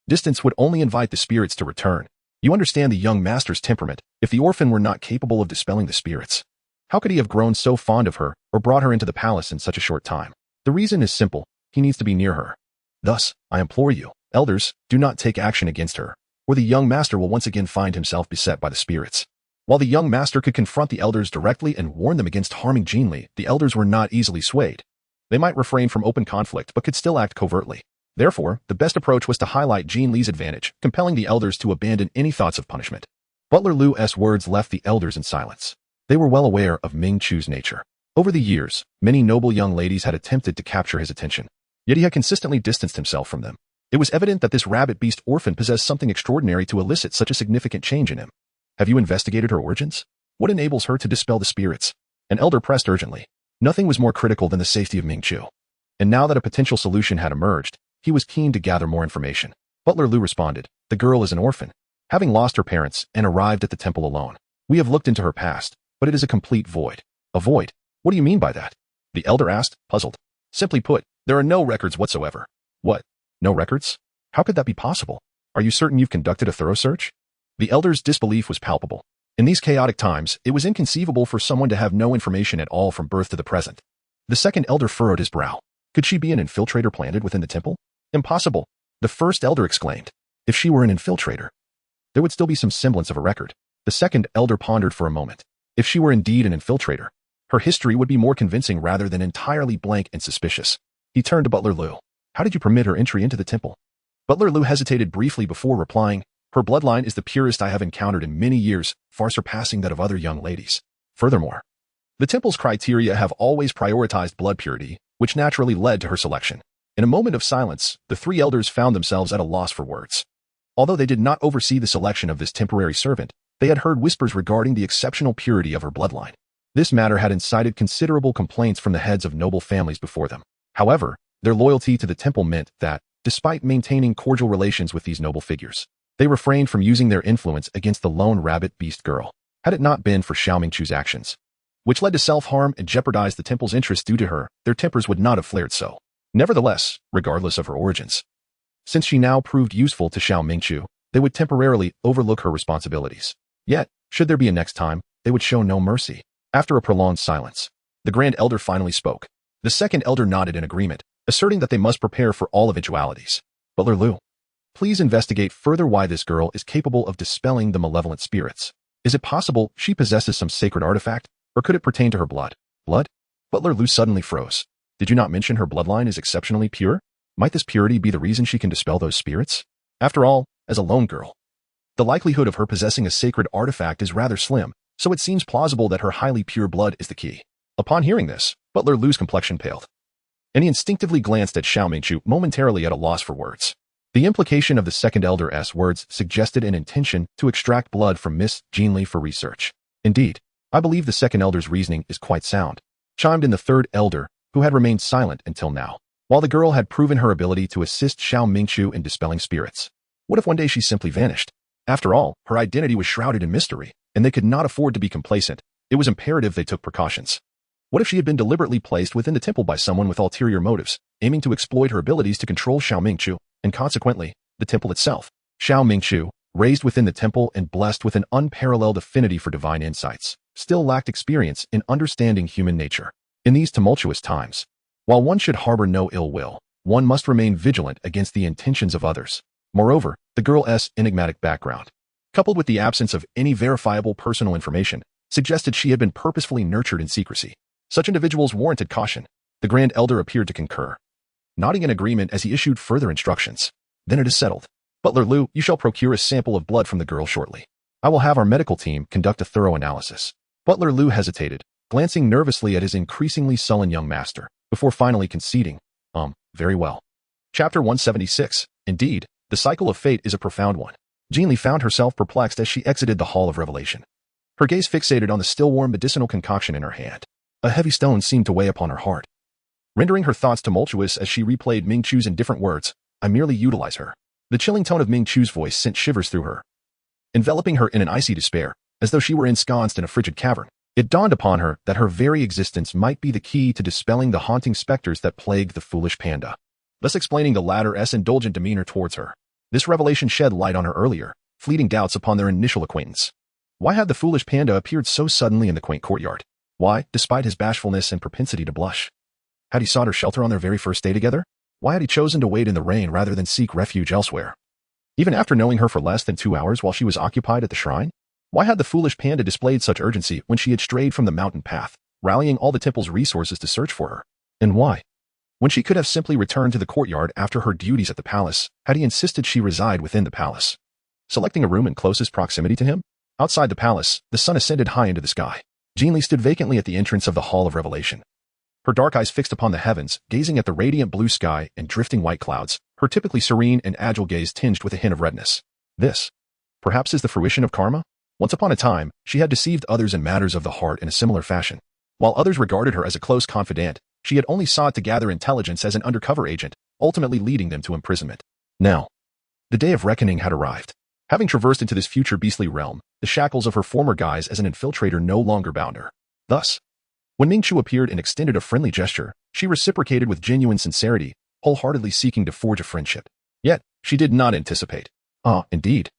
Distance would only invite the spirits to return. You understand the young master's temperament. If the orphan were not capable of dispelling the spirits, how could he have grown so fond of her or brought her into the palace in such a short time? The reason is simple. He needs to be near her. Thus, I implore you, elders, do not take action against her, or the young master will once again find himself beset by the spirits. While the young master could confront the elders directly and warn them against harming Jin Li, the elders were not easily swayed. They might refrain from open conflict but could still act covertly. Therefore, the best approach was to highlight Jin Li's advantage, compelling the elders to abandon any thoughts of punishment. Butler Lu's words left the elders in silence. They were well aware of Mingqiu's nature. Over the years, many noble young ladies had attempted to capture his attention, yet he had consistently distanced himself from them. It was evident that this rabbit beast orphan possessed something extraordinary to elicit such a significant change in him. Have you investigated her origins? What enables her to dispel the spirits? An elder pressed urgently. Nothing was more critical than the safety of Mingqiu. And now that a potential solution had emerged, he was keen to gather more information. Butler Lu responded, The girl is an orphan. having lost her parents and arrived at the temple alone. We have looked into her past, but it is a complete void. A void? What do you mean by that? The elder asked, puzzled. Simply put, there are no records whatsoever. What? No records? How could that be possible? Are you certain you've conducted a thorough search? The elder's disbelief was palpable. In these chaotic times, it was inconceivable for someone to have no information at all from birth to the present. The second elder furrowed his brow. Could she be an infiltrator planted within the temple? Impossible. The first elder exclaimed. If she were an infiltrator, there would still be some semblance of a record. The second elder pondered for a moment. If she were indeed an infiltrator, her history would be more convincing rather than entirely blank and suspicious. He turned to Butler Lu. How did you permit her entry into the temple? Butler Lu hesitated briefly before replying. Her bloodline is the purest I have encountered in many years, far surpassing that of other young ladies. Furthermore, the temple's criteria have always prioritized blood purity, which naturally led to her selection. In a moment of silence, the three elders found themselves at a loss for words. Although they did not oversee the selection of this temporary servant, they had heard whispers regarding the exceptional purity of her bloodline. This matter had incited considerable complaints from the heads of noble families before them. However, their loyalty to the temple meant that, despite maintaining cordial relations with these noble figures, they refrained from using their influence against the lone rabbit beast girl. Had it not been for Xiao Mingchu's actions, which led to self-harm and jeopardized the temple's interests due to her, their tempers would not have flared so. Nevertheless, regardless of her origins, since she now proved useful to Xiao Mingchu, they would temporarily overlook her responsibilities. Yet, should there be a next time, they would show no mercy. After a prolonged silence, the Grand Elder finally spoke. The second elder nodded in agreement, asserting that they must prepare for all eventualities. Butler Lu, please investigate further why this girl is capable of dispelling the malevolent spirits. Is it possible she possesses some sacred artifact, or could it pertain to her blood? Blood? Butler Lu suddenly froze. Did you not mention her bloodline is exceptionally pure? Might this purity be the reason she can dispel those spirits? After all, as a lone girl, the likelihood of her possessing a sacred artifact is rather slim, so it seems plausible that her highly pure blood is the key. Upon hearing this, Butler Lu's complexion paled, and he instinctively glanced at Xiao Mingchu, momentarily at a loss for words. The implication of the second elder's words suggested an intention to extract blood from Miss Jin Li for research. Indeed, I believe the second elder's reasoning is quite sound, chimed in the third elder, who had remained silent until now. While the girl had proven her ability to assist Xiao Mingchu in dispelling spirits, what if one day she simply vanished? After all, her identity was shrouded in mystery, and they could not afford to be complacent. It was imperative they took precautions. What if she had been deliberately placed within the temple by someone with ulterior motives, aiming to exploit her abilities to control Xiao Mingchu, and consequently, the temple itself? Xiao Mingchu, raised within the temple and blessed with an unparalleled affinity for divine insights, still lacked experience in understanding human nature. In these tumultuous times, while one should harbor no ill will, one must remain vigilant against the intentions of others. Moreover, the girl's enigmatic background, coupled with the absence of any verifiable personal information, suggested she had been purposefully nurtured in secrecy. Such individuals warranted caution. The Grand Elder appeared to concur, nodding in agreement as he issued further instructions. Then it is settled. Butler Lu, you shall procure a sample of blood from the girl shortly. I will have our medical team conduct a thorough analysis. Butler Lu hesitated, glancing nervously at his increasingly sullen young master, before finally conceding, very well. Chapter 176. Indeed, the cycle of fate is a profound one. Jin Li found herself perplexed as she exited the Hall of Revelation. Her gaze fixated on the still-warm medicinal concoction in her hand. A heavy stone seemed to weigh upon her heart, rendering her thoughts tumultuous as she replayed Ming Chu's indifferent words. I merely utilize her. The chilling tone of Ming Chu's voice sent shivers through her, enveloping her in an icy despair, as though she were ensconced in a frigid cavern. It dawned upon her that her very existence might be the key to dispelling the haunting specters that plagued the foolish panda, thus explaining the latter's indulgent demeanor towards her. This revelation shed light on her earlier, fleeting doubts upon their initial acquaintance. Why had the foolish panda appeared so suddenly in the quaint courtyard? Why, despite his bashfulness and propensity to blush, had he sought her shelter on their very first day together? Why had he chosen to wait in the rain rather than seek refuge elsewhere? Even after knowing her for less than 2 hours while she was occupied at the shrine? Why had the foolish panda displayed such urgency when she had strayed from the mountain path, rallying all the temple's resources to search for her? And why, when she could have simply returned to the courtyard after her duties at the palace, had he insisted she reside within the palace, selecting a room in closest proximity to him? Outside the palace, the sun ascended high into the sky. Jin Li stood vacantly at the entrance of the Hall of Revelation, her dark eyes fixed upon the heavens, gazing at the radiant blue sky and drifting white clouds, her typically serene and agile gaze tinged with a hint of redness. This, perhaps, is the fruition of karma? Once upon a time, she had deceived others in matters of the heart in a similar fashion. While others regarded her as a close confidant, she had only sought to gather intelligence as an undercover agent, ultimately leading them to imprisonment. Now, the day of reckoning had arrived. Having traversed into this future beastly realm, the shackles of her former guise as an infiltrator no longer bound her. Thus, when Ming Chu appeared and extended a friendly gesture, she reciprocated with genuine sincerity, wholeheartedly seeking to forge a friendship. Yet, she did not anticipate. Indeed.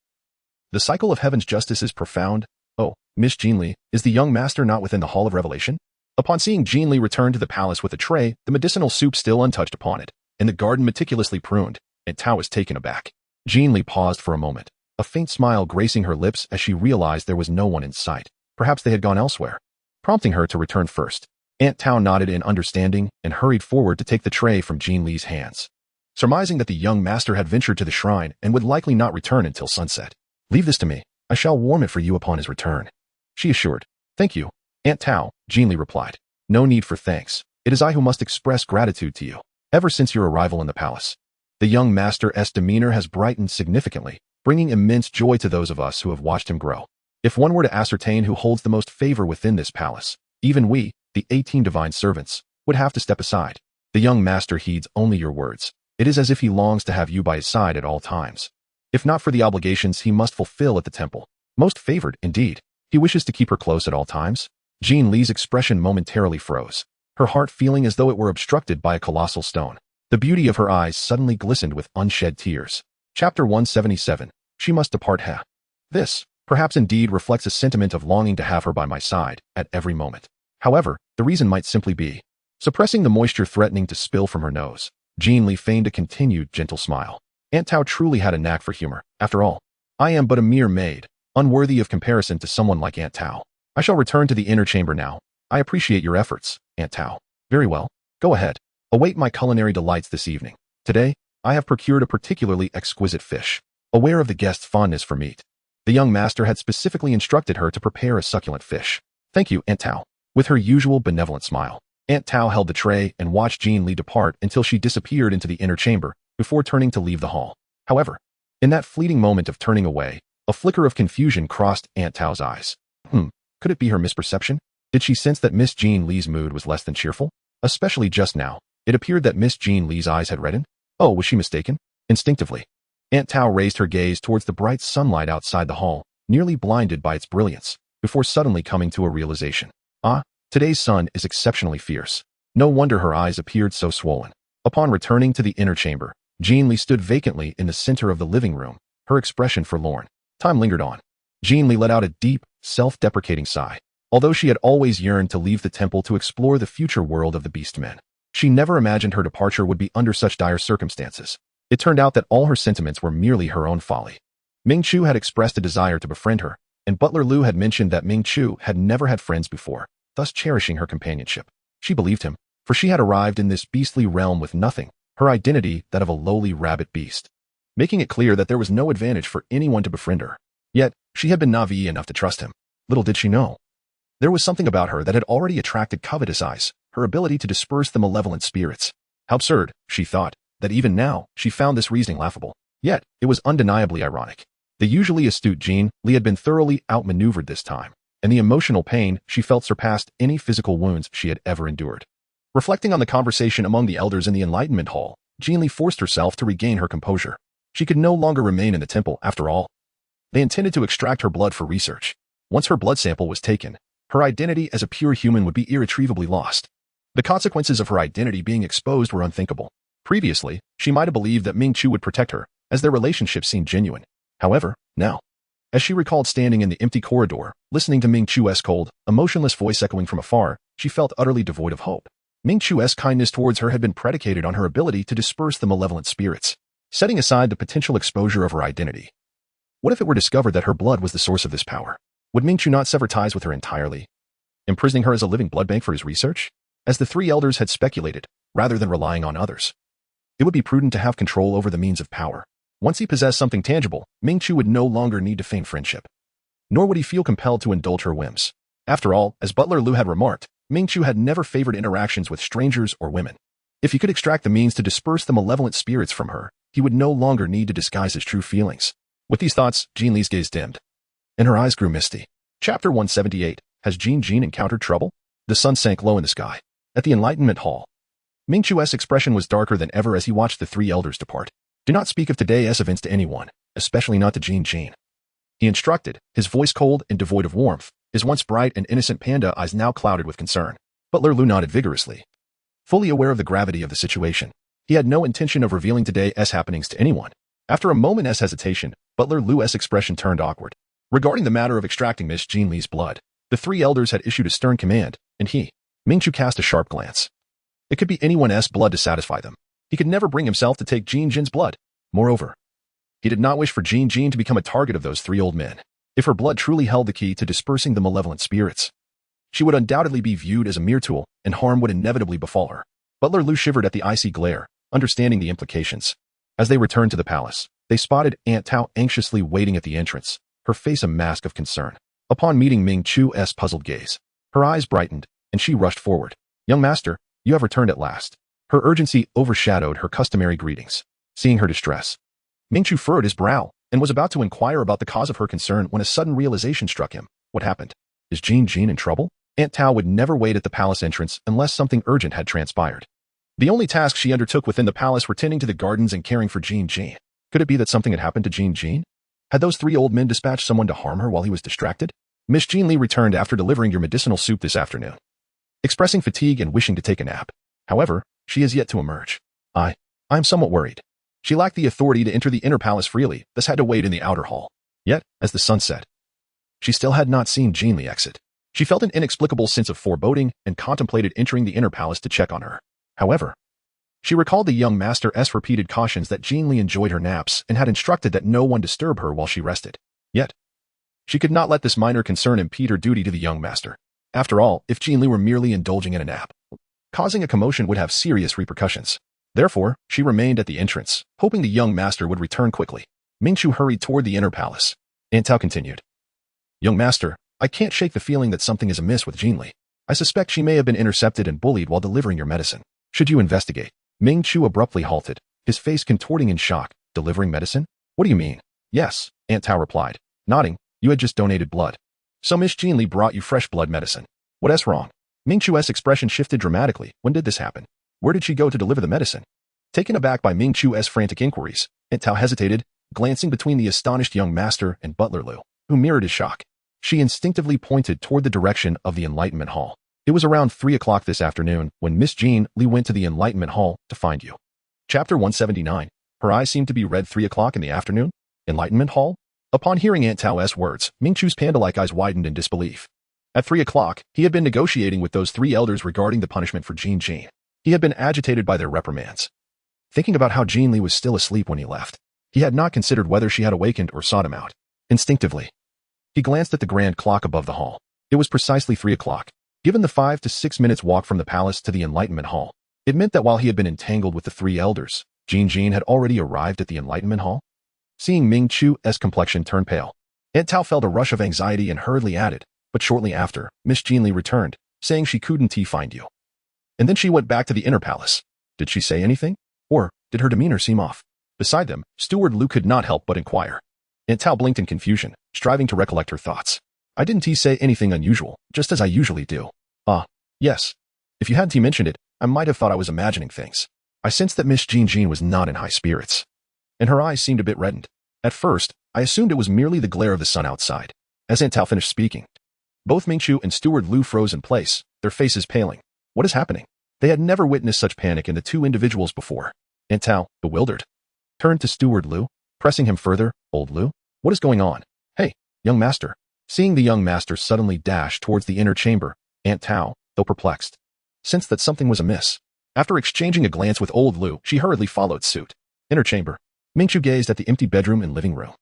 The cycle of heaven's justice is profound. Oh, Miss Jin Li, is the young master not within the Hall of Revelation? Upon seeing Jin Li return to the palace with a tray, the medicinal soup still untouched upon it, and the garden meticulously pruned, and Tao was taken aback. Jin Li paused for a moment, a faint smile gracing her lips as she realized there was no one in sight. Perhaps they had gone elsewhere, prompting her to return first. Aunt Tao nodded in understanding and hurried forward to take the tray from Jin Li's hands. Surmising that the young master had ventured to the shrine and would likely not return until sunset. Leave this to me. I shall warm it for you upon his return, she assured. Thank you, Aunt Tao, Jin Li replied. No need for thanks. It is I who must express gratitude to you. Ever since your arrival in the palace, the young master's demeanor has brightened significantly, bringing immense joy to those of us who have watched him grow. If one were to ascertain who holds the most favor within this palace, even we, the 18 divine servants, would have to step aside. The young master heeds only your words. It is as if he longs to have you by his side at all times. If not for the obligations he must fulfill at the temple. Most favored, indeed. He wishes to keep her close at all times. Jin Li's expression momentarily froze, her heart feeling as though it were obstructed by a colossal stone. The beauty of her eyes suddenly glistened with unshed tears. Chapter 177. She must depart. This, perhaps indeed reflects a sentiment of longing to have her by my side, at every moment. However, the reason might simply be suppressing the moisture threatening to spill from her nose. Jin Li feigned a continued gentle smile. Aunt Tao truly had a knack for humor. After all, I am but a mere maid, unworthy of comparison to someone like Aunt Tao. I shall return to the inner chamber now. I appreciate your efforts, Aunt Tao. Very well. Go ahead. Await my culinary delights this evening. Today, I have procured a particularly exquisite fish. Aware of the guest's fondness for meat, the young master had specifically instructed her to prepare a succulent fish. Thank you, Aunt Tao. With her usual benevolent smile, Aunt Tao held the tray and watched Jin Li depart until she disappeared into the inner chamber, before turning to leave the hall. However, in that fleeting moment of turning away, a flicker of confusion crossed Aunt Tao's eyes. Could it be her misperception? Did she sense that Miss Jin Li's mood was less than cheerful? Especially just now, it appeared that Miss Jin Li's eyes had reddened. Oh, was she mistaken? Instinctively, Aunt Tao raised her gaze towards the bright sunlight outside the hall, nearly blinded by its brilliance, before suddenly coming to a realization. Today's sun is exceptionally fierce. No wonder her eyes appeared so swollen. Upon returning to the inner chamber, Jin Li stood vacantly in the center of the living room, her expression forlorn. Time lingered on. Jin Li let out a deep, self-deprecating sigh. Although she had always yearned to leave the temple to explore the future world of the beast men, she never imagined her departure would be under such dire circumstances. It turned out that all her sentiments were merely her own folly. Ming Chu had expressed a desire to befriend her, and Butler Lu had mentioned that Ming Chu had never had friends before, thus cherishing her companionship. She believed him, for she had arrived in this beastly realm with nothing, her identity that of a lowly rabbit beast, making it clear that there was no advantage for anyone to befriend her. Yet, she had been naive enough to trust him. Little did she know, there was something about her that had already attracted covetous eyes, her ability to disperse the malevolent spirits. How absurd, she thought, that even now, she found this reasoning laughable. Yet, it was undeniably ironic. The usually astute Jin Li had been thoroughly outmaneuvered this time, and the emotional pain she felt surpassed any physical wounds she had ever endured. Reflecting on the conversation among the elders in the Enlightenment Hall, Jin Li forced herself to regain her composure. She could no longer remain in the temple, after all. They intended to extract her blood for research. Once her blood sample was taken, her identity as a pure human would be irretrievably lost. The consequences of her identity being exposed were unthinkable. Previously, she might have believed that Ming Chu would protect her, as their relationship seemed genuine. However, now, as she recalled standing in the empty corridor, listening to Ming Chu's cold, emotionless voice echoing from afar, she felt utterly devoid of hope. Ming Chu's kindness towards her had been predicated on her ability to disperse the malevolent spirits, setting aside the potential exposure of her identity. What if it were discovered that her blood was the source of this power? Would Ming Chu not sever ties with her entirely, imprisoning her as a living blood bank for his research? As the three elders had speculated, rather than relying on others, it would be prudent to have control over the means of power. Once he possessed something tangible, Ming Chu would no longer need to feign friendship. Nor would he feel compelled to indulge her whims. After all, as Butler Lu had remarked, Ming Chu had never favored interactions with strangers or women. If he could extract the means to disperse the malevolent spirits from her, he would no longer need to disguise his true feelings. With these thoughts, Jin Li's gaze dimmed, and her eyes grew misty. Chapter 178. Has Jin Jin encountered trouble? The sun sank low in the sky. At the Enlightenment Hall, Ming Chu's expression was darker than ever as he watched the three elders depart. Do not speak of today's events to anyone, especially not to Jin Jin. He instructed, his voice cold and devoid of warmth, his once bright and innocent panda eyes now clouded with concern. Butler Lu nodded vigorously. Fully aware of the gravity of the situation, he had no intention of revealing today's happenings to anyone. After a moment's hesitation, Butler Lu's expression turned awkward. Regarding the matter of extracting Miss Jin Li's blood, the three elders had issued a stern command, and he, Ming Chu, cast a sharp glance. It could be anyone's blood to satisfy them. He could never bring himself to take Jin Jin's blood. Moreover, he did not wish for Jin Jin to become a target of those three old men. If her blood truly held the key to dispersing the malevolent spirits, she would undoubtedly be viewed as a mere tool, and harm would inevitably befall her. Butler Lu shivered at the icy glare, understanding the implications. As they returned to the palace, they spotted Aunt Tao anxiously waiting at the entrance, her face a mask of concern. Upon meeting Ming Chu's puzzled gaze, her eyes brightened, and she rushed forward. "Young master, you have returned at last." Her urgency overshadowed her customary greetings. Seeing her distress, Ming Chu furrowed his brow and was about to inquire about the cause of her concern when a sudden realization struck him. What happened? Is Jin Jin in trouble? Aunt Tao would never wait at the palace entrance unless something urgent had transpired. The only tasks she undertook within the palace were tending to the gardens and caring for Jin Jin. Could it be that something had happened to Jin Jin? Had those three old men dispatched someone to harm her while he was distracted? Miss Jin Li returned after delivering your medicinal soup this afternoon, expressing fatigue and wishing to take a nap. However, she has yet to emerge. I'm somewhat worried. She lacked the authority to enter the inner palace freely, thus had to wait in the outer hall. Yet, as the sun set, she still had not seen Jin Li exit. She felt an inexplicable sense of foreboding and contemplated entering the inner palace to check on her. However, she recalled the young master's repeated cautions that Jin Li enjoyed her naps and had instructed that no one disturb her while she rested. Yet, she could not let this minor concern impede her duty to the young master. After all, if Jin Li were merely indulging in a nap, causing a commotion would have serious repercussions. Therefore, she remained at the entrance, hoping the young master would return quickly. Ming Chu hurried toward the inner palace. Aunt Tao continued. "Young master, I can't shake the feeling that something is amiss with Jin Li. I suspect she may have been intercepted and bullied while delivering your medicine. Should you investigate?" Ming Chu abruptly halted, his face contorting in shock. "Delivering medicine? What do you mean?" "Yes," Aunt Tao replied, nodding. "You had just donated blood. So Miss Jin Li brought you fresh blood medicine. What's wrong?" Ming Chu's expression shifted dramatically. When did this happen? Where did she go to deliver the medicine? Taken aback by Ming Chu's frantic inquiries, Aunt Tao hesitated, glancing between the astonished young master and Butler Lu, who mirrored his shock. She instinctively pointed toward the direction of the Enlightenment Hall. It was around 3 o'clock this afternoon when Miss Jin Li went to the Enlightenment Hall to find you. Chapter 179. Her eyes seemed to be red. 3 o'clock in the afternoon? Enlightenment Hall? Upon hearing Aunt Tao's words, Ming Chu's panda-like eyes widened in disbelief. At 3 o'clock, he had been negotiating with those three elders regarding the punishment for Jin Jin. He had been agitated by their reprimands. Thinking about how Jin Li was still asleep when he left, he had not considered whether she had awakened or sought him out. Instinctively, he glanced at the grand clock above the hall. It was precisely 3 o'clock. Given the 5 to 6 minutes walk from the palace to the Enlightenment Hall, it meant that while he had been entangled with the three elders, Jin Jin had already arrived at the Enlightenment Hall. Seeing Ming Chu's complexion turn pale, Aunt Tao felt a rush of anxiety and hurriedly added, "But shortly after, Miss Jin Li returned, saying she couldn't find you. And then she went back to the inner palace. Did she say anything? Or did her demeanor seem off?" Beside them, Steward Lu could not help but inquire. Aunt Tao blinked in confusion, striving to recollect her thoughts. "I didn't say anything unusual, just as I usually do." "Ah, yes. If you hadn't mentioned it, I might have thought I was imagining things." I sensed that Miss Jin Jin was not in high spirits, and her eyes seemed a bit reddened. At first, I assumed it was merely the glare of the sun outside. As Aunt Tao finished speaking, both Ming Chu and Steward Lu froze in place, their faces paling. What is happening? They had never witnessed such panic in the two individuals before. Aunt Tao, bewildered, turned to Steward Lu, pressing him further. "Old Lu, what is going on? Hey, young master." Seeing the young master suddenly dash towards the inner chamber, Aunt Tao, though perplexed, sensed that something was amiss. After exchanging a glance with old Lu, she hurriedly followed suit. Inner chamber. Ming Chu gazed at the empty bedroom and living room.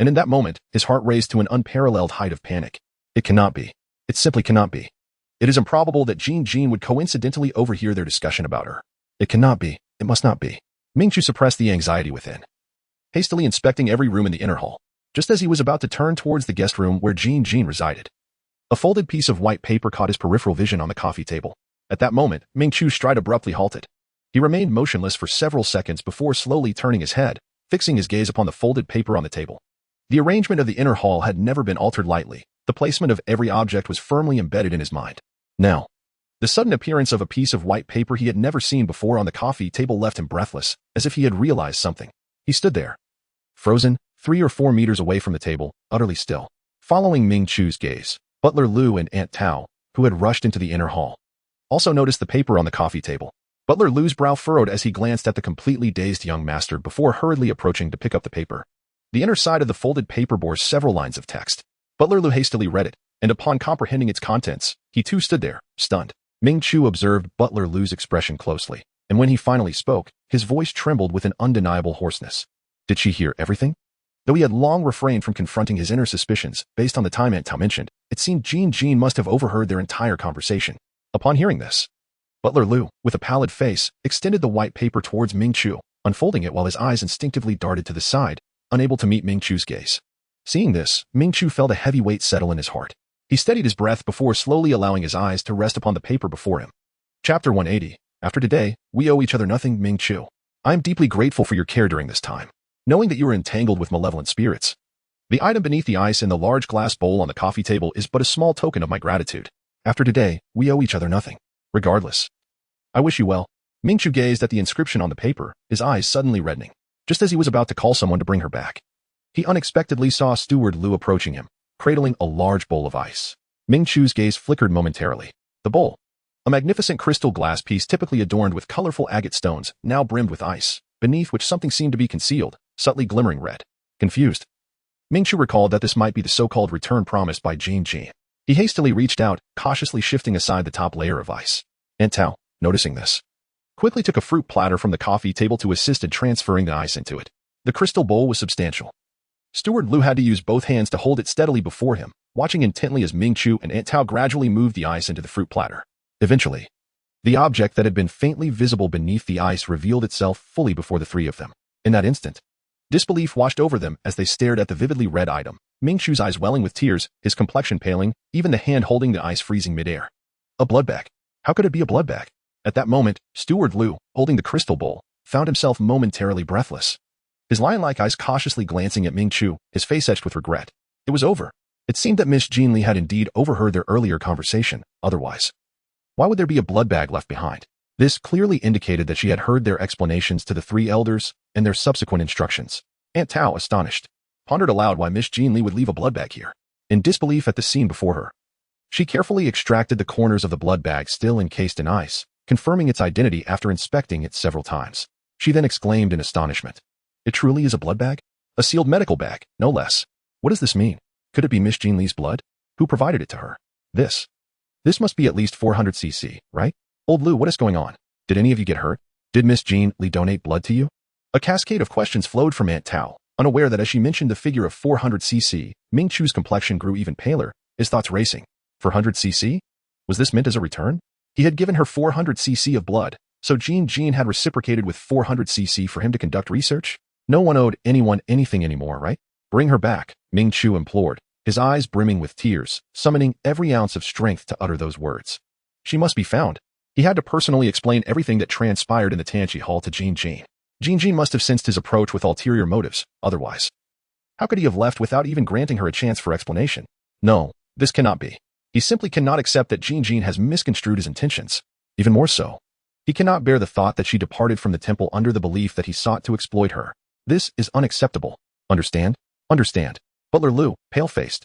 And in that moment, his heart raised to an unparalleled height of panic. It cannot be. It simply cannot be. It is improbable that Jin Jin would coincidentally overhear their discussion about her. It cannot be. It must not be. Ming Chu suppressed the anxiety within, hastily inspecting every room in the inner hall. Just as he was about to turn towards the guest room where Jin Jin resided, a folded piece of white paper caught his peripheral vision on the coffee table. At that moment, Ming Chu's stride abruptly halted. He remained motionless for several seconds before slowly turning his head, fixing his gaze upon the folded paper on the table. The arrangement of the inner hall had never been altered lightly. The placement of every object was firmly embedded in his mind. Now, the sudden appearance of a piece of white paper he had never seen before on the coffee table left him breathless, as if he had realized something. He stood there, frozen, 3 or 4 meters away from the table, utterly still. Following Ming Chu's gaze, Butler Lu and Aunt Tao, who had rushed into the inner hall, also noticed the paper on the coffee table. Butler Lu's brow furrowed as he glanced at the completely dazed young master before hurriedly approaching to pick up the paper. The inner side of the folded paper bore several lines of text. Butler Lu hastily read it, and upon comprehending its contents, he too stood there, stunned. Ming Chu observed Butler Lu's expression closely, and when he finally spoke, his voice trembled with an undeniable hoarseness. Did she hear everything? Though he had long refrained from confronting his inner suspicions, based on the time Aunt Tao mentioned, it seemed Jin Jin must have overheard their entire conversation. Upon hearing this, Butler Lu, with a pallid face, extended the white paper towards Ming Chu, unfolding it while his eyes instinctively darted to the side, unable to meet Ming Chu's gaze. Seeing this, Ming Chu felt a heavy weight settle in his heart. He steadied his breath before slowly allowing his eyes to rest upon the paper before him. Chapter 180. After today, we owe each other nothing, Ming Chu. I am deeply grateful for your care during this time, knowing that you were entangled with malevolent spirits. The item beneath the ice in the large glass bowl on the coffee table is but a small token of my gratitude. After today, we owe each other nothing. Regardless, I wish you well. Ming Chu gazed at the inscription on the paper, his eyes suddenly reddening. Just as he was about to call someone to bring her back, he unexpectedly saw Steward Lu approaching him, cradling a large bowl of ice. Ming Chu's gaze flickered momentarily. The bowl, a magnificent crystal glass piece typically adorned with colorful agate stones, now brimmed with ice, beneath which something seemed to be concealed, subtly glimmering red. Confused, Ming Chu recalled that this might be the so-called return promised by Jin Jin. He hastily reached out, cautiously shifting aside the top layer of ice. Aunt Tao, noticing this, quickly took a fruit platter from the coffee table to assist in transferring the ice into it. The crystal bowl was substantial. Steward Lu had to use both hands to hold it steadily before him, watching intently as Ming Chu and Aunt Tao gradually moved the ice into the fruit platter. Eventually, the object that had been faintly visible beneath the ice revealed itself fully before the three of them. In that instant, disbelief washed over them as they stared at the vividly red item, Ming Chu's eyes welling with tears, his complexion paling, even the hand holding the ice freezing midair. A blood bag. How could it be a blood bag? At that moment, Steward Lu, holding the crystal bowl, found himself momentarily breathless. His lion-like eyes cautiously glancing at Ming Chu, his face etched with regret. It was over. It seemed that Miss Jin Li had indeed overheard their earlier conversation, otherwise, why would there be a blood bag left behind? This clearly indicated that she had heard their explanations to the three elders and their subsequent instructions. Aunt Tao, astonished, pondered aloud why Miss Jin Li would leave a blood bag here. In disbelief at the scene before her, she carefully extracted the corners of the blood bag still encased in ice, confirming its identity after inspecting it several times. She then exclaimed in astonishment, "It truly is a blood bag? A sealed medical bag, no less. What does this mean? Could it be Miss Jin Li's blood? Who provided it to her? This must be at least 400 cc, right? Old Lu, what is going on? Did any of you get hurt? Did Miss Jin Li donate blood to you?" A cascade of questions flowed from Aunt Tao, unaware that as she mentioned the figure of 400 cc, Ming Chu's complexion grew even paler, his thoughts racing. 400 cc? Was this meant as a return? He had given her 400 cc of blood, so Jin Jin had reciprocated with 400 cc for him to conduct research? No one owed anyone anything anymore, right? Bring her back, Ming Chu implored, his eyes brimming with tears, summoning every ounce of strength to utter those words. She must be found. He had to personally explain everything that transpired in the Tanchi Hall to Jin Jin. Jin Jin must have sensed his approach with ulterior motives, otherwise, how could he have left without even granting her a chance for explanation? No, this cannot be. He simply cannot accept that Jin Jin has misconstrued his intentions. Even more so, he cannot bear the thought that she departed from the temple under the belief that he sought to exploit her. This is unacceptable. Understand? Understand. Butler Lu, pale-faced,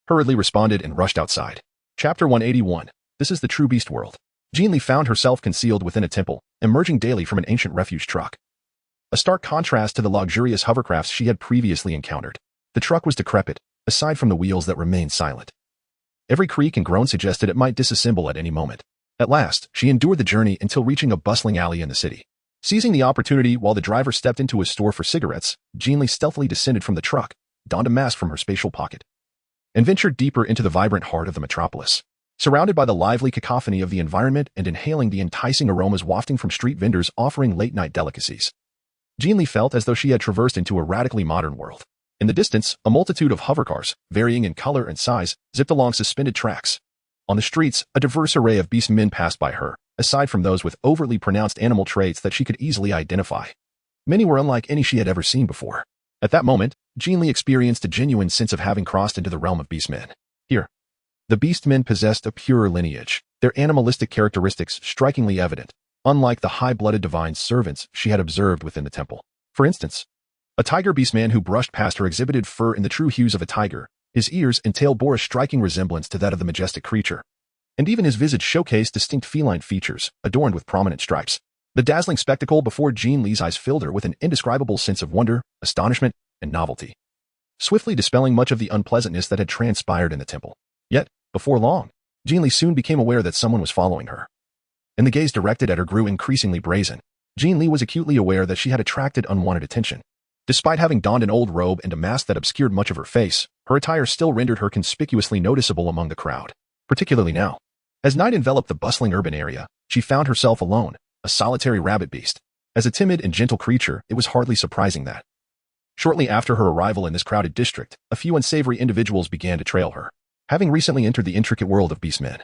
hurriedly responded and rushed outside. Chapter 181. This is the true beast world. Jin Li found herself concealed within a temple, emerging daily from an ancient refuge truck. A stark contrast to the luxurious hovercrafts she had previously encountered. The truck was decrepit, aside from the wheels that remained silent. Every creak and groan suggested it might disassemble at any moment. At last, she endured the journey until reaching a bustling alley in the city. Seizing the opportunity while the driver stepped into a store for cigarettes, Jin Li stealthily descended from the truck, donned a mask from her spatial pocket, and ventured deeper into the vibrant heart of the metropolis. Surrounded by the lively cacophony of the environment and inhaling the enticing aromas wafting from street vendors offering late-night delicacies, Jin Li felt as though she had traversed into a radically modern world. In the distance, a multitude of hovercars, varying in color and size, zipped along suspended tracks. On the streets, a diverse array of beast men passed by her, aside from those with overtly pronounced animal traits that she could easily identify. Many were unlike any she had ever seen before. At that moment, Jin Li experienced a genuine sense of having crossed into the realm of beastmen. Here, the beastmen possessed a purer lineage, their animalistic characteristics strikingly evident, unlike the high-blooded divine servants she had observed within the temple. For instance, A tiger beast man who brushed past her exhibited fur in the true hues of a tiger. His ears and tail bore a striking resemblance to that of the majestic creature. And even his visage showcased distinct feline features, adorned with prominent stripes. The dazzling spectacle before Jin Li's eyes filled her with an indescribable sense of wonder, astonishment, and novelty, swiftly dispelling much of the unpleasantness that had transpired in the temple. Yet, before long, Jin Li soon became aware that someone was following her. And the gaze directed at her grew increasingly brazen. Jin Li was acutely aware that she had attracted unwanted attention. Despite having donned an old robe and a mask that obscured much of her face, her attire still rendered her conspicuously noticeable among the crowd, particularly now. As night enveloped the bustling urban area, she found herself alone, a solitary rabbit beast. As a timid and gentle creature, it was hardly surprising that, shortly after her arrival in this crowded district, a few unsavory individuals began to trail her. Having recently entered the intricate world of beastmen,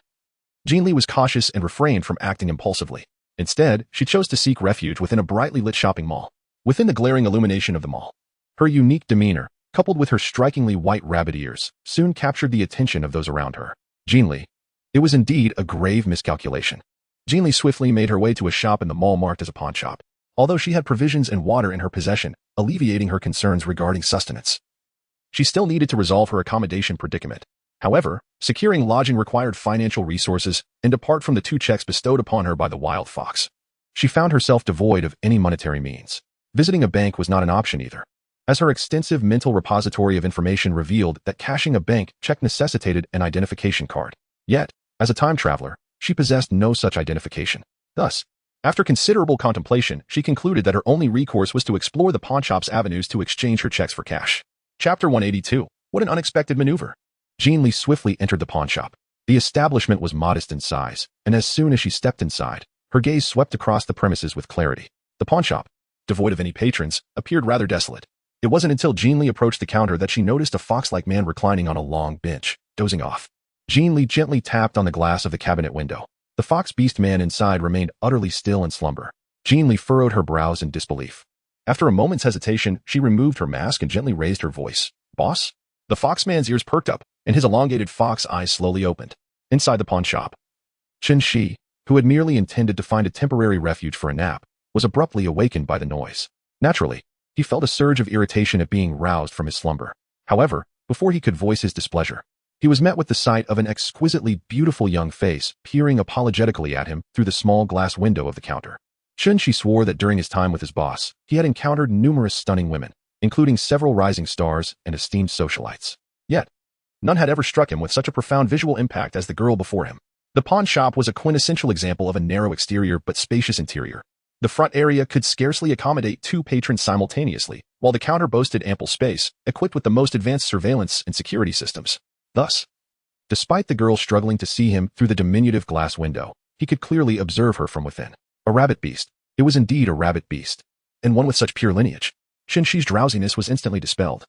Jin Li was cautious and refrained from acting impulsively. Instead, she chose to seek refuge within a brightly lit shopping mall. Within the glaring illumination of the mall, her unique demeanor, coupled with her strikingly white rabbit ears, soon captured the attention of those around her. Jin Li. It was indeed a grave miscalculation. Jin Li swiftly made her way to a shop in the mall marked as a pawn shop. Although she had provisions and water in her possession, alleviating her concerns regarding sustenance, she still needed to resolve her accommodation predicament. However, securing lodging required financial resources, and apart from the 2 checks bestowed upon her by the wild fox, she found herself devoid of any monetary means. Visiting a bank was not an option either, as her extensive mental repository of information revealed that cashing a bank check necessitated an identification card. Yet, as a time traveler, she possessed no such identification. Thus, after considerable contemplation, she concluded that her only recourse was to explore the pawnshop's avenues to exchange her checks for cash. Chapter 182. What an unexpected maneuver. Jin Li swiftly entered the pawnshop. The establishment was modest in size, and as soon as she stepped inside, her gaze swept across the premises with clarity. The pawnshop, devoid of any patrons, appeared rather desolate. It wasn't until Jin Li approached the counter that she noticed a fox-like man reclining on a long bench, dozing off. Jin Li gently tapped on the glass of the cabinet window. The fox beast man inside remained utterly still in slumber. Jin Li furrowed her brows in disbelief. After a moment's hesitation, she removed her mask and gently raised her voice. Boss? The fox man's ears perked up, and his elongated fox eyes slowly opened. Inside the pawn shop, Chen Shi, who had merely intended to find a temporary refuge for a nap, was abruptly awakened by the noise. Naturally, he felt a surge of irritation at being roused from his slumber. However, before he could voice his displeasure, he was met with the sight of an exquisitely beautiful young face peering apologetically at him through the small glass window of the counter. Chen Shi swore that during his time with his boss, he had encountered numerous stunning women, including several rising stars and esteemed socialites. Yet, none had ever struck him with such a profound visual impact as the girl before him. The pawn shop was a quintessential example of a narrow exterior but spacious interior. The front area could scarcely accommodate 2 patrons simultaneously, while the counter boasted ample space, equipped with the most advanced surveillance and security systems. Thus, despite the girl struggling to see him through the diminutive glass window, he could clearly observe her from within. A rabbit beast. It was indeed a rabbit beast, and one with such pure lineage. Chen Shi's drowsiness was instantly dispelled,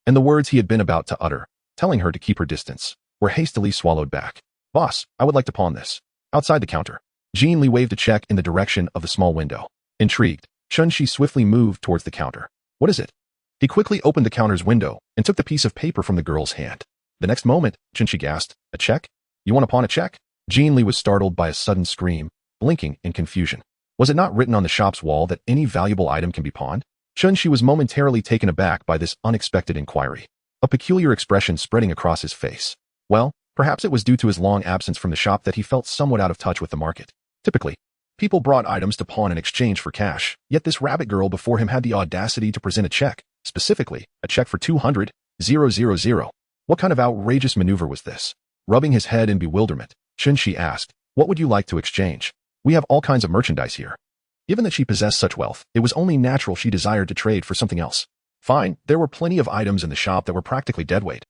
and the words he had been about to utter, telling her to keep her distance, were hastily swallowed back. Boss, I would like to pawn this. Outside the counter, Jin Li waved a check in the direction of the small window. Intrigued, Chen Shi swiftly moved towards the counter. What is it? He quickly opened the counter's window and took the piece of paper from the girl's hand. The next moment, Chen Shi gasped, a check? You want to pawn a check? Jin Li was startled by a sudden scream, blinking in confusion. Was it not written on the shop's wall that any valuable item can be pawned? Chen Shi was momentarily taken aback by this unexpected inquiry, a peculiar expression spreading across his face. Well, perhaps it was due to his long absence from the shop that he felt somewhat out of touch with the market. Typically, people brought items to pawn in exchange for cash, yet this rabbit girl before him had the audacity to present a check, specifically, a check for 200,000. What kind of outrageous maneuver was this? Rubbing his head in bewilderment, Chen Shi asked, what would you like to exchange? We have all kinds of merchandise here. Given that she possessed such wealth, it was only natural she desired to trade for something else. Fine, there were plenty of items in the shop that were practically deadweight.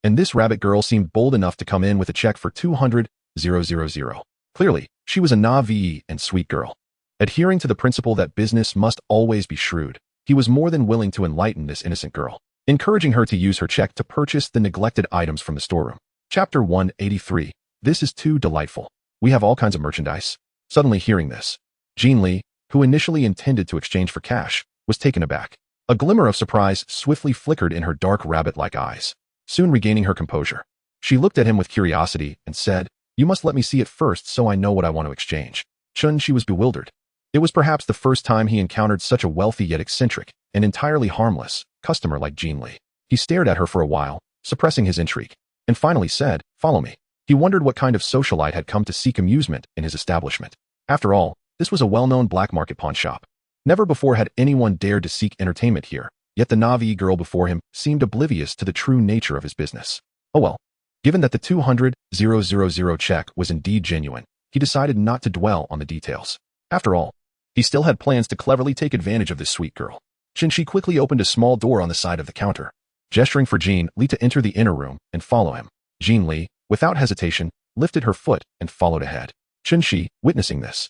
And this rabbit girl seemed bold enough to come in with a check for 200,000. Clearly, she was a naive and sweet girl. Adhering to the principle that business must always be shrewd, he was more than willing to enlighten this innocent girl, encouraging her to use her check to purchase the neglected items from the storeroom. Chapter 183. This is too delightful. We have all kinds of merchandise. Suddenly hearing this, Jin Li, who initially intended to exchange for cash, was taken aback. A glimmer of surprise swiftly flickered in her dark rabbit-like eyes. Soon regaining her composure, she looked at him with curiosity and said, you must let me see it first so I know what I want to exchange. Chen Shi was bewildered. It was perhaps the first time he encountered such a wealthy yet eccentric, an entirely harmless customer like Jin Li. He stared at her for a while, suppressing his intrigue, and finally said, "Follow me." He wondered what kind of socialite had come to seek amusement in his establishment. After all, this was a well-known black market pawn shop. Never before had anyone dared to seek entertainment here, yet the Navi girl before him seemed oblivious to the true nature of his business. Oh well. Given that the 200,000 check was indeed genuine, he decided not to dwell on the details. After all, he still had plans to cleverly take advantage of this sweet girl. Jin Li quickly opened a small door on the side of the counter, gesturing for Jin Li to enter the inner room and follow him. Jin Li, without hesitation, lifted her foot and followed ahead. Jin Li, witnessing this,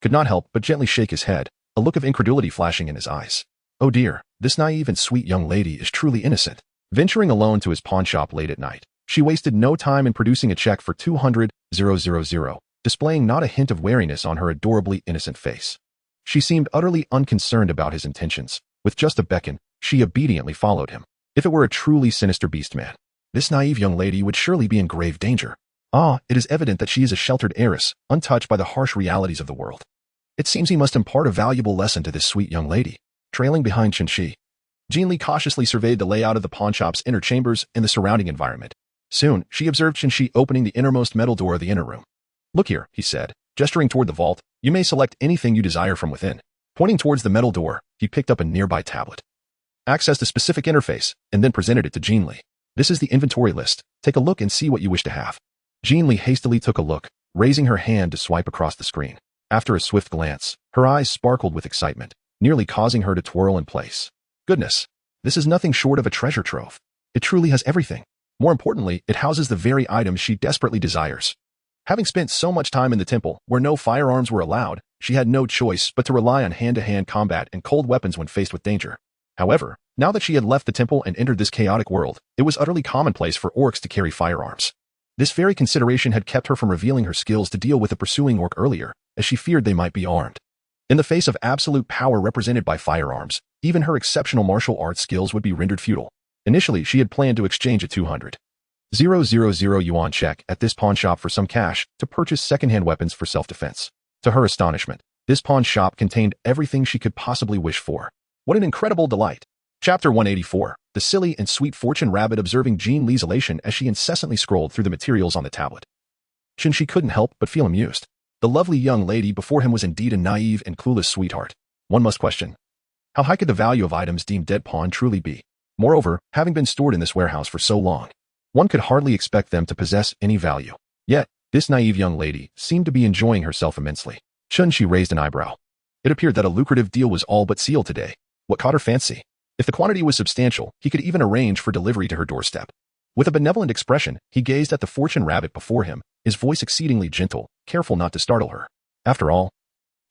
could not help but gently shake his head, a look of incredulity flashing in his eyes. Oh dear, this naive and sweet young lady is truly innocent. Venturing alone to his pawn shop late at night, she wasted no time in producing a check for 200,000, displaying not a hint of wariness on her adorably innocent face. She seemed utterly unconcerned about his intentions. With just a beckon, she obediently followed him. If it were a truly sinister beast-man, this naive young lady would surely be in grave danger. It is evident that she is a sheltered heiress, untouched by the harsh realities of the world. It seems he must impart a valuable lesson to this sweet young lady. Trailing behind Jin Li cautiously surveyed the layout of the pawnshop's inner chambers and the surrounding environment. Soon, she observed Jin Li opening the innermost metal door of the inner room. "Look here," he said, gesturing toward the vault. "You may select anything you desire from within." Pointing towards the metal door, he picked up a nearby tablet, accessed a specific interface, and then presented it to Jin Li. "This is the inventory list. Take a look and see what you wish to have." Jin Li hastily took a look, raising her hand to swipe across the screen. After a swift glance, her eyes sparkled with excitement, nearly causing her to twirl in place. Goodness, this is nothing short of a treasure trove. It truly has everything. More importantly, it houses the very items she desperately desires. Having spent so much time in the temple, where no firearms were allowed, she had no choice but to rely on hand-to-hand combat and cold weapons when faced with danger. However, now that she had left the temple and entered this chaotic world, it was utterly commonplace for orcs to carry firearms. This very consideration had kept her from revealing her skills to deal with a pursuing orc earlier, as she feared they might be armed. In the face of absolute power represented by firearms, even her exceptional martial arts skills would be rendered futile. Initially, she had planned to exchange a 200,000 yuan check at this pawn shop for some cash to purchase secondhand weapons for self-defense. To her astonishment, this pawn shop contained everything she could possibly wish for. What an incredible delight! Chapter 184, the silly and sweet fortune rabbit observing Jin Li's elation as she incessantly scrolled through the materials on the tablet. Jin Li couldn't help but feel amused. The lovely young lady before him was indeed a naive and clueless sweetheart. One must question, how high could the value of items deemed dead pawn truly be? Moreover, having been stored in this warehouse for so long, one could hardly expect them to possess any value. Yet, this naive young lady seemed to be enjoying herself immensely. Jin Li raised an eyebrow. It appeared that a lucrative deal was all but sealed today. What caught her fancy? If the quantity was substantial, he could even arrange for delivery to her doorstep. With a benevolent expression, he gazed at the fortune rabbit before him, his voice exceedingly gentle, careful not to startle her. After all,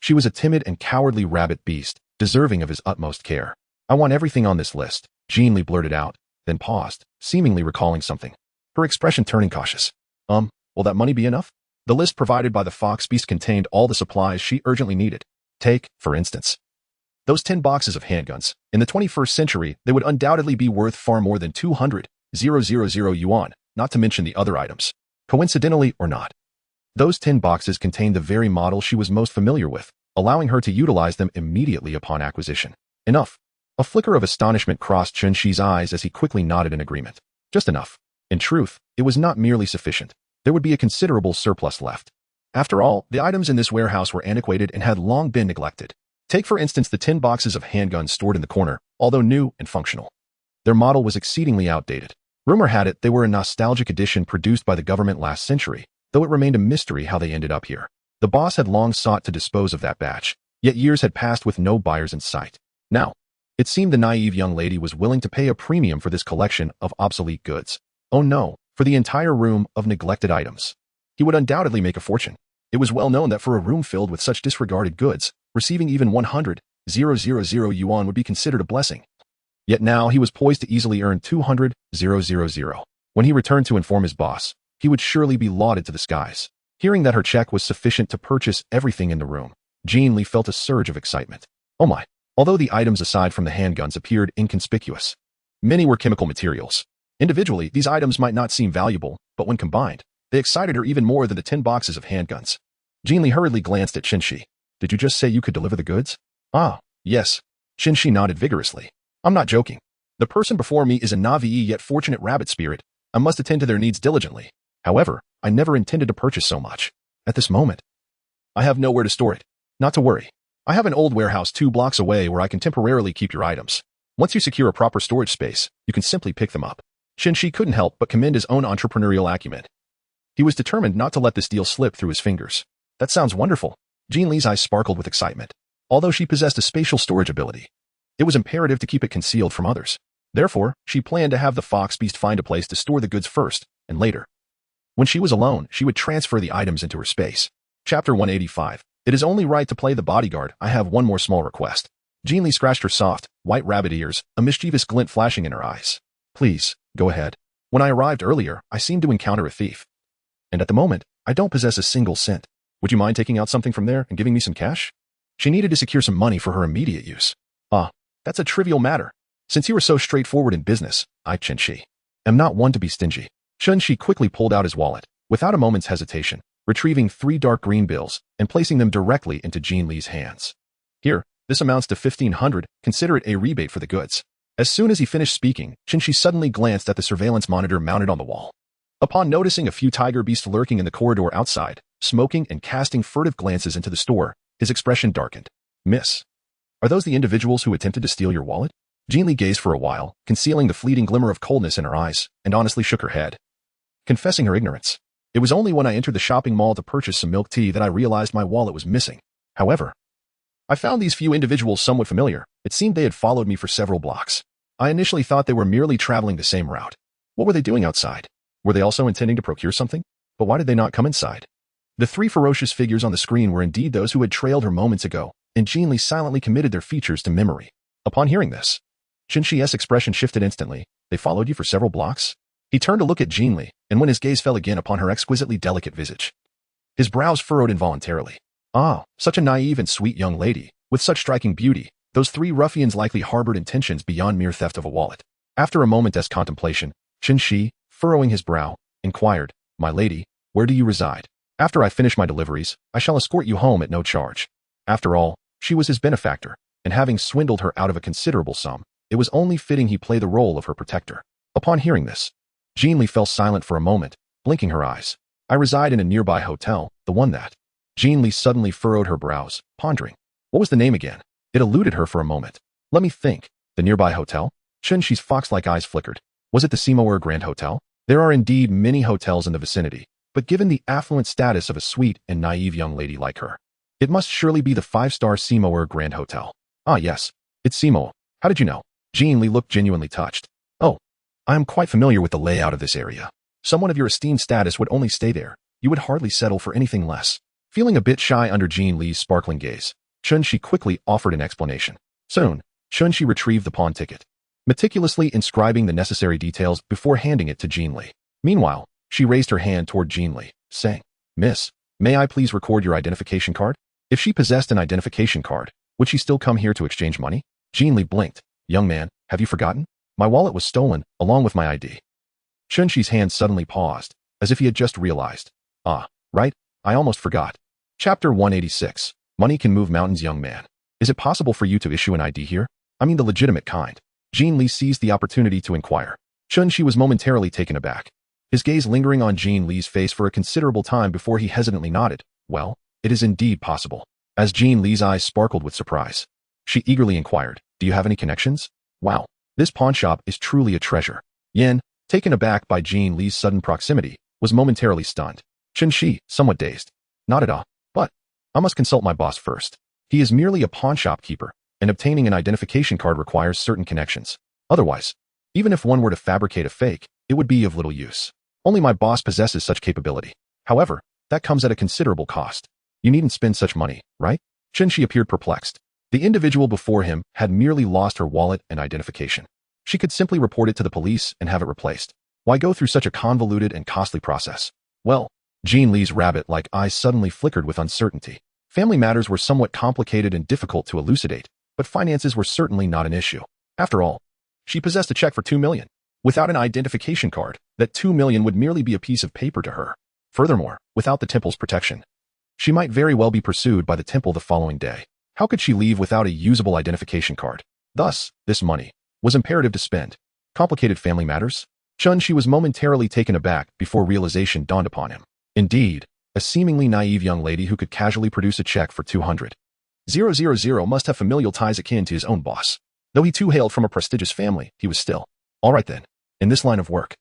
she was a timid and cowardly rabbit beast, deserving of his utmost care. "I want everything on this list," Jin Li blurted out, then paused, seemingly recalling something. Her expression turning cautious. Will that money be enough?" The list provided by the fox beast contained all the supplies she urgently needed. Take, for instance, those 10 boxes of handguns. In the 21st century, they would undoubtedly be worth far more than 200,000 yuan, not to mention the other items. Coincidentally or not, those 10 boxes contained the very model she was most familiar with, allowing her to utilize them immediately upon acquisition. Enough. A flicker of astonishment crossed Jin Li's eyes as he quickly nodded in agreement. Just enough. In truth, it was not merely sufficient. There would be a considerable surplus left. After all, the items in this warehouse were antiquated and had long been neglected. Take for instance the 10 boxes of handguns stored in the corner, although new and functional. Their model was exceedingly outdated. Rumor had it they were a nostalgic edition produced by the government last century, though it remained a mystery how they ended up here. The boss had long sought to dispose of that batch, yet years had passed with no buyers in sight. Now, it seemed the naive young lady was willing to pay a premium for this collection of obsolete goods. Oh no, for the entire room of neglected items. He would undoubtedly make a fortune. It was well known that for a room filled with such disregarded goods, receiving even 100,000 yuan would be considered a blessing. Yet now he was poised to easily earn 200,000. When he returned to inform his boss, he would surely be lauded to the skies. Hearing that her check was sufficient to purchase everything in the room, Jin Li felt a surge of excitement. Oh my! Although the items aside from the handguns appeared inconspicuous, many were chemical materials. Individually, these items might not seem valuable, but when combined, they excited her even more than the 10 boxes of handguns. Jin Li hurriedly glanced at Jin Li. "Did you just say you could deliver the goods?" "Ah, yes. Jin Shi nodded vigorously. I'm not joking. The person before me is a naive yet fortunate rabbit spirit. I must attend to their needs diligently. However, I never intended to purchase so much. At this moment, I have nowhere to store it. Not to worry. I have an old warehouse 2 blocks away where I can temporarily keep your items. Once you secure a proper storage space, you can simply pick them up. Jin Shi couldn't help but commend his own entrepreneurial acumen. He was determined not to let this deal slip through his fingers. That sounds wonderful. Jin Li's eyes sparkled with excitement. Although she possessed a spatial storage ability, it was imperative to keep it concealed from others. Therefore, she planned to have the fox beast find a place to store the goods first, and later. When she was alone, she would transfer the items into her space. Chapter 185. It is only right to play the bodyguard. I have one more small request. Jin Li scratched her soft, white rabbit ears, a mischievous glint flashing in her eyes. Please, go ahead. When I arrived earlier, I seemed to encounter a thief. And at the moment, I don't possess a single cent. Would you mind taking out something from there and giving me some cash? She needed to secure some money for her immediate use. Ah, that's a trivial matter. Since you are so straightforward in business, I, Jin Shi, am not one to be stingy. Jin Shi quickly pulled out his wallet, without a moment's hesitation, retrieving 3 dark green bills and placing them directly into Jin Li's hands. Here, this amounts to 1,500, consider it a rebate for the goods. As soon as he finished speaking, Jin Shi suddenly glanced at the surveillance monitor mounted on the wall. Upon noticing a few tiger beasts lurking in the corridor outside, smoking and casting furtive glances into the store, his expression darkened. Miss, are those the individuals who attempted to steal your wallet? Jin Li gazed for a while, concealing the fleeting glimmer of coldness in her eyes, and honestly shook her head, confessing her ignorance. It was only when I entered the shopping mall to purchase some milk tea that I realized my wallet was missing. However, I found these few individuals somewhat familiar. It seemed they had followed me for several blocks. I initially thought they were merely traveling the same route. What were they doing outside? Were they also intending to procure something? But why did they not come inside? The 3 ferocious figures on the screen were indeed those who had trailed her moments ago, and Jin Li silently committed their features to memory. Upon hearing this, Jin Shi's expression shifted instantly. They followed you for several blocks? He turned to look at Jin Li, and when his gaze fell again upon her exquisitely delicate visage, his brows furrowed involuntarily. Ah, such a naive and sweet young lady, with such striking beauty. Those 3 ruffians likely harbored intentions beyond mere theft of a wallet. After a moment's contemplation, Jin Shi, furrowing his brow, inquired, My lady, where do you reside? After I finish my deliveries, I shall escort you home at no charge. After all, she was his benefactor, and having swindled her out of a considerable sum, it was only fitting he play the role of her protector. Upon hearing this, Jin Li fell silent for a moment, blinking her eyes. I reside in a nearby hotel, the one that. Jin Li suddenly furrowed her brows, pondering. What was the name again? It eluded her for a moment. Let me think. The nearby hotel? Jin Shi's fox-like eyes flickered. Was it the Seymour Grand Hotel? There are indeed many hotels in the vicinity, but given the affluent status of a sweet and naive young lady like her, it must surely be the 5-star Seymour Grand Hotel. Ah yes, it's Seymour. How did you know? Jin Li looked genuinely touched. Oh, I am quite familiar with the layout of this area. Someone of your esteemed status would only stay there. You would hardly settle for anything less. Feeling a bit shy under Jin Li's sparkling gaze, Jin Shi quickly offered an explanation. Soon, Jin Shi retrieved the pawn ticket, meticulously inscribing the necessary details before handing it to Jin Li. Meanwhile, she raised her hand toward Jin Li, saying, Miss, may I please record your identification card? If she possessed an identification card, would she still come here to exchange money? Jin Li blinked. Young man, have you forgotten? My wallet was stolen, along with my ID. Jin Shi's hand suddenly paused, as if he had just realized. Ah, right, I almost forgot. Chapter 186. Money can move mountains, young man. Is it possible for you to issue an ID here? I mean the legitimate kind. Jin Li seized the opportunity to inquire. Jin Shi was momentarily taken aback, his gaze lingering on Jin Li's face for a considerable time before he hesitantly nodded. Well, it is indeed possible. As Jin Li's eyes sparkled with surprise, she eagerly inquired, Do you have any connections? Wow, this pawn shop is truly a treasure. Yen, taken aback by Jin Li's sudden proximity, was momentarily stunned. Jin Shi, somewhat dazed, nodded off. But I must consult my boss first. He is merely a pawn shop keeper, and obtaining an identification card requires certain connections. Otherwise, even if one were to fabricate a fake, it would be of little use. Only my boss possesses such capability. However, that comes at a considerable cost. You needn't spend such money, right? Jin Shi appeared perplexed. The individual before him had merely lost her wallet and identification. She could simply report it to the police and have it replaced. Why go through such a convoluted and costly process? Well, Jin Li's rabbit-like eyes suddenly flickered with uncertainty. Family matters were somewhat complicated and difficult to elucidate, but finances were certainly not an issue. After all, she possessed a check for 2 million. Without an identification card, that 2 million would merely be a piece of paper to her. Furthermore, without the temple's protection, she might very well be pursued by the temple the following day. How could she leave without a usable identification card? Thus, this money was imperative to spend. Complicated family matters? Chun-Shi was momentarily taken aback before realization dawned upon him. Indeed, a seemingly naive young lady who could casually produce a check for 200,000 must have familial ties akin to his own boss. Though he too hailed from a prestigious family, he was still. All right then. In this line of work,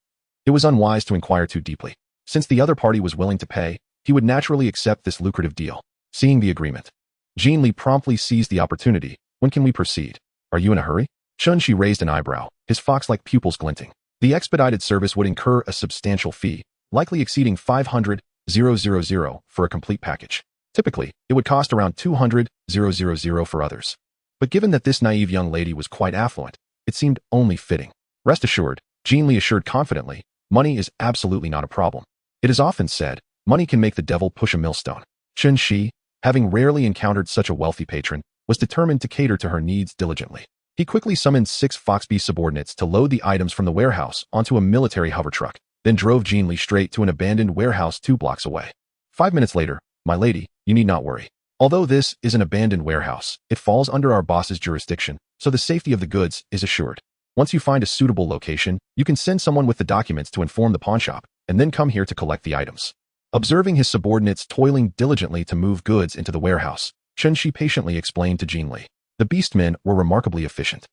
it was unwise to inquire too deeply. Since the other party was willing to pay, he would naturally accept this lucrative deal. Seeing the agreement, Jin Li promptly seized the opportunity. When can we proceed? Are you in a hurry? Chun-Shi raised an eyebrow, his fox-like pupils glinting. The expedited service would incur a substantial fee, likely exceeding 500,000 for a complete package. Typically, it would cost around 200,000 for others. But given that this naive young lady was quite affluent, it seemed only fitting. Rest assured, Jin Li assured confidently, money is absolutely not a problem. It is often said, money can make the devil push a millstone. Chun-Shi, having rarely encountered such a wealthy patron, was determined to cater to her needs diligently. He quickly summoned 6 Foxbee subordinates to load the items from the warehouse onto a military hover truck, then drove Jin Li straight to an abandoned warehouse 2 blocks away. 5 minutes later, my lady, you need not worry. Although this is an abandoned warehouse, it falls under our boss's jurisdiction, so the safety of the goods is assured. Once you find a suitable location, you can send someone with the documents to inform the pawnshop, and then come here to collect the items. Observing his subordinates toiling diligently to move goods into the warehouse, Chun-Shi patiently explained to Jin Li. The beastmen were remarkably efficient.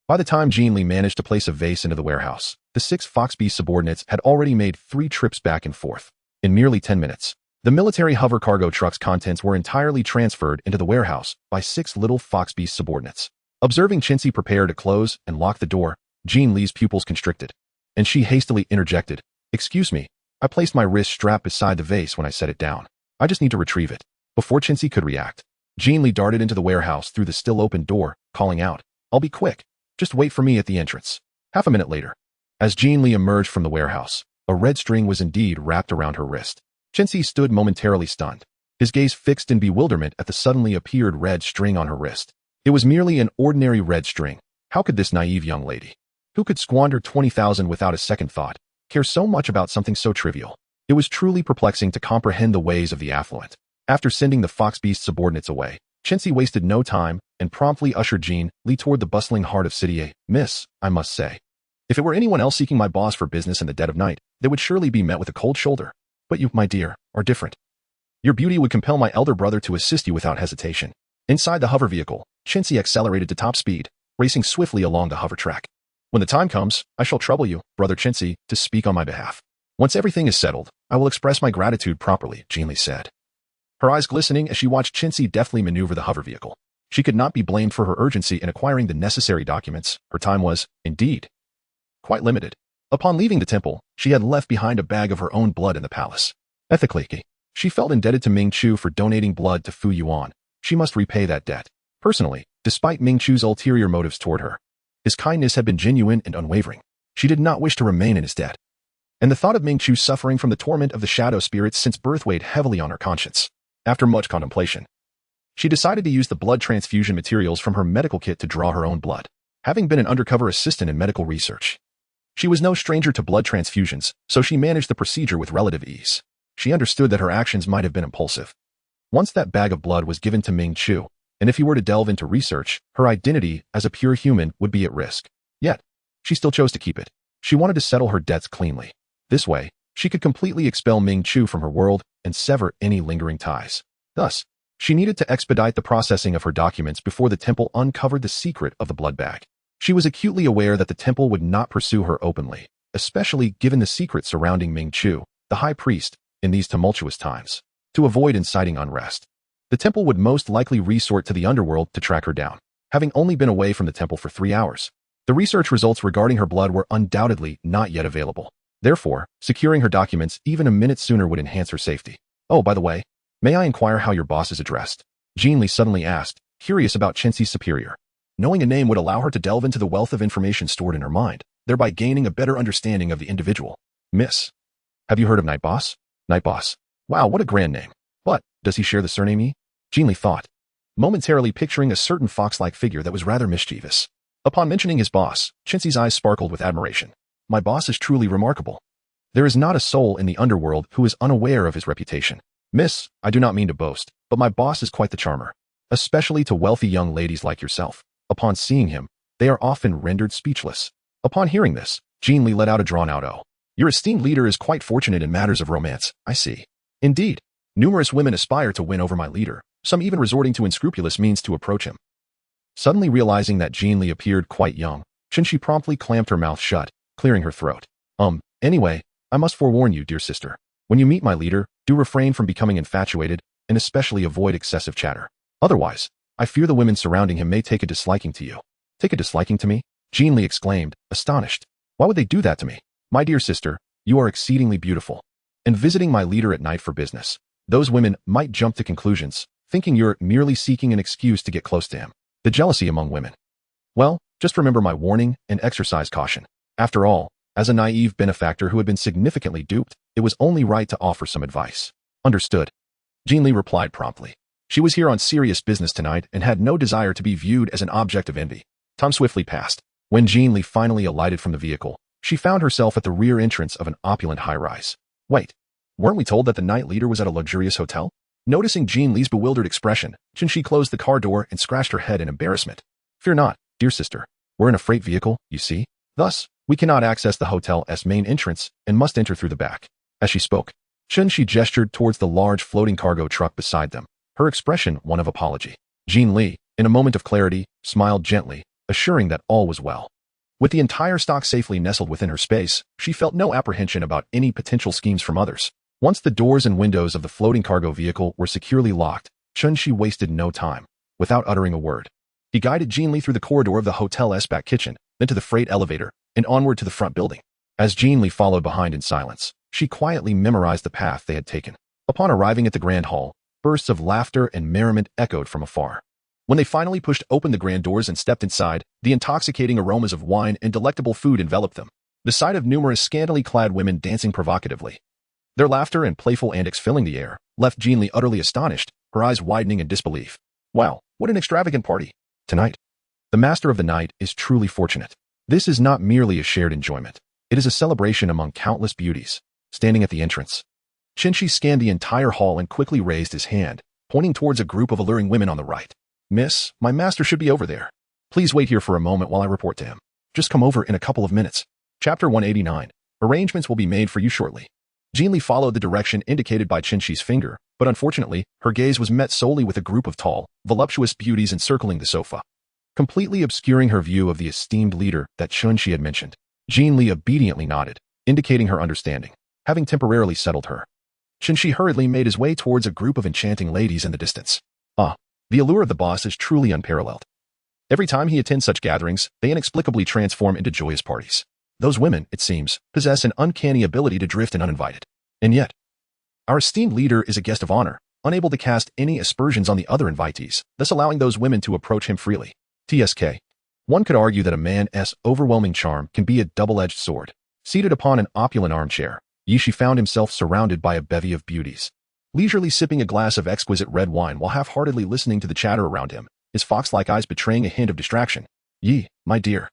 By the time Jin Li managed to place a vase into the warehouse, the 6 Foxbee subordinates had already made 3 trips back and forth. In merely 10 minutes, the military hover cargo truck's contents were entirely transferred into the warehouse by 6 little Foxbee subordinates. Observing Chun-Shi prepare to close and lock the door, Jin Li's pupils constricted, and she hastily interjected, "Excuse me, I placed my wrist strap beside the vase when I set it down. I just need to retrieve it." Before Chun-Shi could react, Jin Li darted into the warehouse through the still-open door, calling out, "I'll be quick. Just wait for me at the entrance." Half a minute later, as Jin Li emerged from the warehouse, a red string was indeed wrapped around her wrist. Chun-Shi stood momentarily stunned, his gaze fixed in bewilderment at the suddenly appeared red string on her wrist. It was merely an ordinary red string. How could this naive young lady, who could squander 20,000 without a second thought, care so much about something so trivial? It was truly perplexing to comprehend the ways of the affluent. After sending the Foxbeast subordinates away, Chun-Shi wasted no time and promptly ushered Jin Li toward the bustling heart of City A. "Miss, I must say, if it were anyone else seeking my boss for business in the dead of night, they would surely be met with a cold shoulder. But you, my dear, are different. Your beauty would compel my elder brother to assist you without hesitation." Inside the hover vehicle, Chun-Shi accelerated to top speed, racing swiftly along the hover track. "When the time comes, I shall trouble you, Brother Chun-Shi, to speak on my behalf. Once everything is settled, I will express my gratitude properly," Jin Li said, her eyes glistening as she watched Chun-Shi deftly maneuver the hover vehicle. She could not be blamed for her urgency in acquiring the necessary documents. Her time was, indeed, quite limited. Upon leaving the temple, she had left behind a bag of her own blood in the palace. Ethically, she felt indebted to Ming Chu for donating blood to Fu Yuan. She must repay that debt. Personally, despite Ming Chu's ulterior motives toward her, his kindness had been genuine and unwavering. She did not wish to remain in his debt. And the thought of Ming Chu suffering from the torment of the shadow spirits since birth weighed heavily on her conscience. After much contemplation, she decided to use the blood transfusion materials from her medical kit to draw her own blood. Having been an undercover assistant in medical research, she was no stranger to blood transfusions, so she managed the procedure with relative ease. She understood that her actions might have been impulsive. Once that bag of blood was given to Ming Chu, and if he were to delve into research, her identity as a pure human would be at risk. Yet, she still chose to keep it. She wanted to settle her debts cleanly. This way, she could completely expel Ming Chu from her world and sever any lingering ties. Thus, she needed to expedite the processing of her documents before the temple uncovered the secret of the blood bag. She was acutely aware that the temple would not pursue her openly, especially given the secret surrounding Ming Chu, the high priest, in these tumultuous times. To avoid inciting unrest, the temple would most likely resort to the underworld to track her down. Having only been away from the temple for 3 hours, the research results regarding her blood were undoubtedly not yet available. Therefore, securing her documents even a minute sooner would enhance her safety. "Oh, by the way, may I inquire how your boss is addressed?" Jin Li suddenly asked, curious about Chun-Shi's superior. Knowing a name would allow her to delve into the wealth of information stored in her mind, thereby gaining a better understanding of the individual. "Miss, have you heard of Night Boss?" "Night Boss. Wow, what a grand name. But, does he share the surname E?" Jin Li thought, momentarily picturing a certain fox-like figure that was rather mischievous. Upon mentioning his boss, Chun-Shi's eyes sparkled with admiration. "My boss is truly remarkable. There is not a soul in the underworld who is unaware of his reputation. Miss, I do not mean to boast, but my boss is quite the charmer. especially to wealthy young ladies like yourself. Upon seeing him, they are often rendered speechless. Upon hearing this, Jin Li let out a drawn-out "Oh. Your esteemed leader is quite fortunate in matters of romance, I see. Indeed, numerous women aspire to win over my leader, some even resorting to unscrupulous means to approach him." Suddenly realizing that Jin Li appeared quite young, Shi promptly clamped her mouth shut, clearing her throat. Anyway, I must forewarn you, dear sister. When you meet my leader, do refrain from becoming infatuated, and especially avoid excessive chatter. Otherwise, I fear the women surrounding him may take a disliking to you." "Take a disliking to me?" Jin Li exclaimed, astonished. "Why would they do that to me? My dear sister, you are exceedingly beautiful. And visiting my leader at night for business, those women might jump to conclusions, thinking you're merely seeking an excuse to get close to him. The jealousy among women. Well, just remember my warning and exercise caution. After all, as a naive benefactor who had been significantly duped, it was only right to offer some advice." "Understood," Jin Li replied promptly. She was here on serious business tonight and had no desire to be viewed as an object of envy. Time swiftly passed. When Jin Li finally alighted from the vehicle, she found herself at the rear entrance of an opulent high-rise. Wait, weren't we told that the night leader was at a luxurious hotel? Noticing Jin Li's bewildered expression, Shi closed the car door and scratched her head in embarrassment. "Fear not, dear sister. We're in a freight vehicle, you see. Thus, we cannot access the hotel's main entrance and must enter through the back." As she spoke, Shi gestured towards the large floating cargo truck beside them, her expression one of apology. Jin Li, in a moment of clarity, smiled gently, assuring that all was well. With the entire stock safely nestled within her space, she felt no apprehension about any potential schemes from others. Once the doors and windows of the floating cargo vehicle were securely locked, Shi wasted no time. Without uttering a word, he guided Jin Li through the corridor of the hotel's back kitchen, then to the freight elevator, and onward to the front building. As Jin Li followed behind in silence, she quietly memorized the path they had taken. Upon arriving at the grand hall, bursts of laughter and merriment echoed from afar. When they finally pushed open the grand doors and stepped inside, the intoxicating aromas of wine and delectable food enveloped them. The sight of numerous scantily clad women dancing provocatively, their laughter and playful antics filling the air, left Jin Li utterly astonished, her eyes widening in disbelief. Wow, what an extravagant party. Tonight, the master of the night is truly fortunate. This is not merely a shared enjoyment. It is a celebration among countless beauties. Standing at the entrance, Shi scanned the entire hall and quickly raised his hand, pointing towards a group of alluring women on the right. "Miss, my master should be over there. Please wait here for a moment while I report to him. Just come over in a couple of minutes." Chapter 189. Arrangements will be made for you shortly. Jin Li followed the direction indicated by Shi's finger, but unfortunately, her gaze was met solely with a group of tall, voluptuous beauties encircling the sofa, completely obscuring her view of the esteemed leader that Shi had mentioned. Jin Li obediently nodded, indicating her understanding. Having temporarily settled her, Shi hurriedly made his way towards a group of enchanting ladies in the distance. The allure of the boss is truly unparalleled. Every time he attends such gatherings, they inexplicably transform into joyous parties. Those women, it seems, possess an uncanny ability to drift in uninvited. And yet, our esteemed leader is a guest of honor, unable to cast any aspersions on the other invitees, thus allowing those women to approach him freely. TSK. One could argue that a man's overwhelming charm can be a double-edged sword. Seated upon an opulent armchair, Shi found himself surrounded by a bevy of beauties. Leisurely sipping a glass of exquisite red wine while half-heartedly listening to the chatter around him, his fox-like eyes betraying a hint of distraction. "Yi, my dear.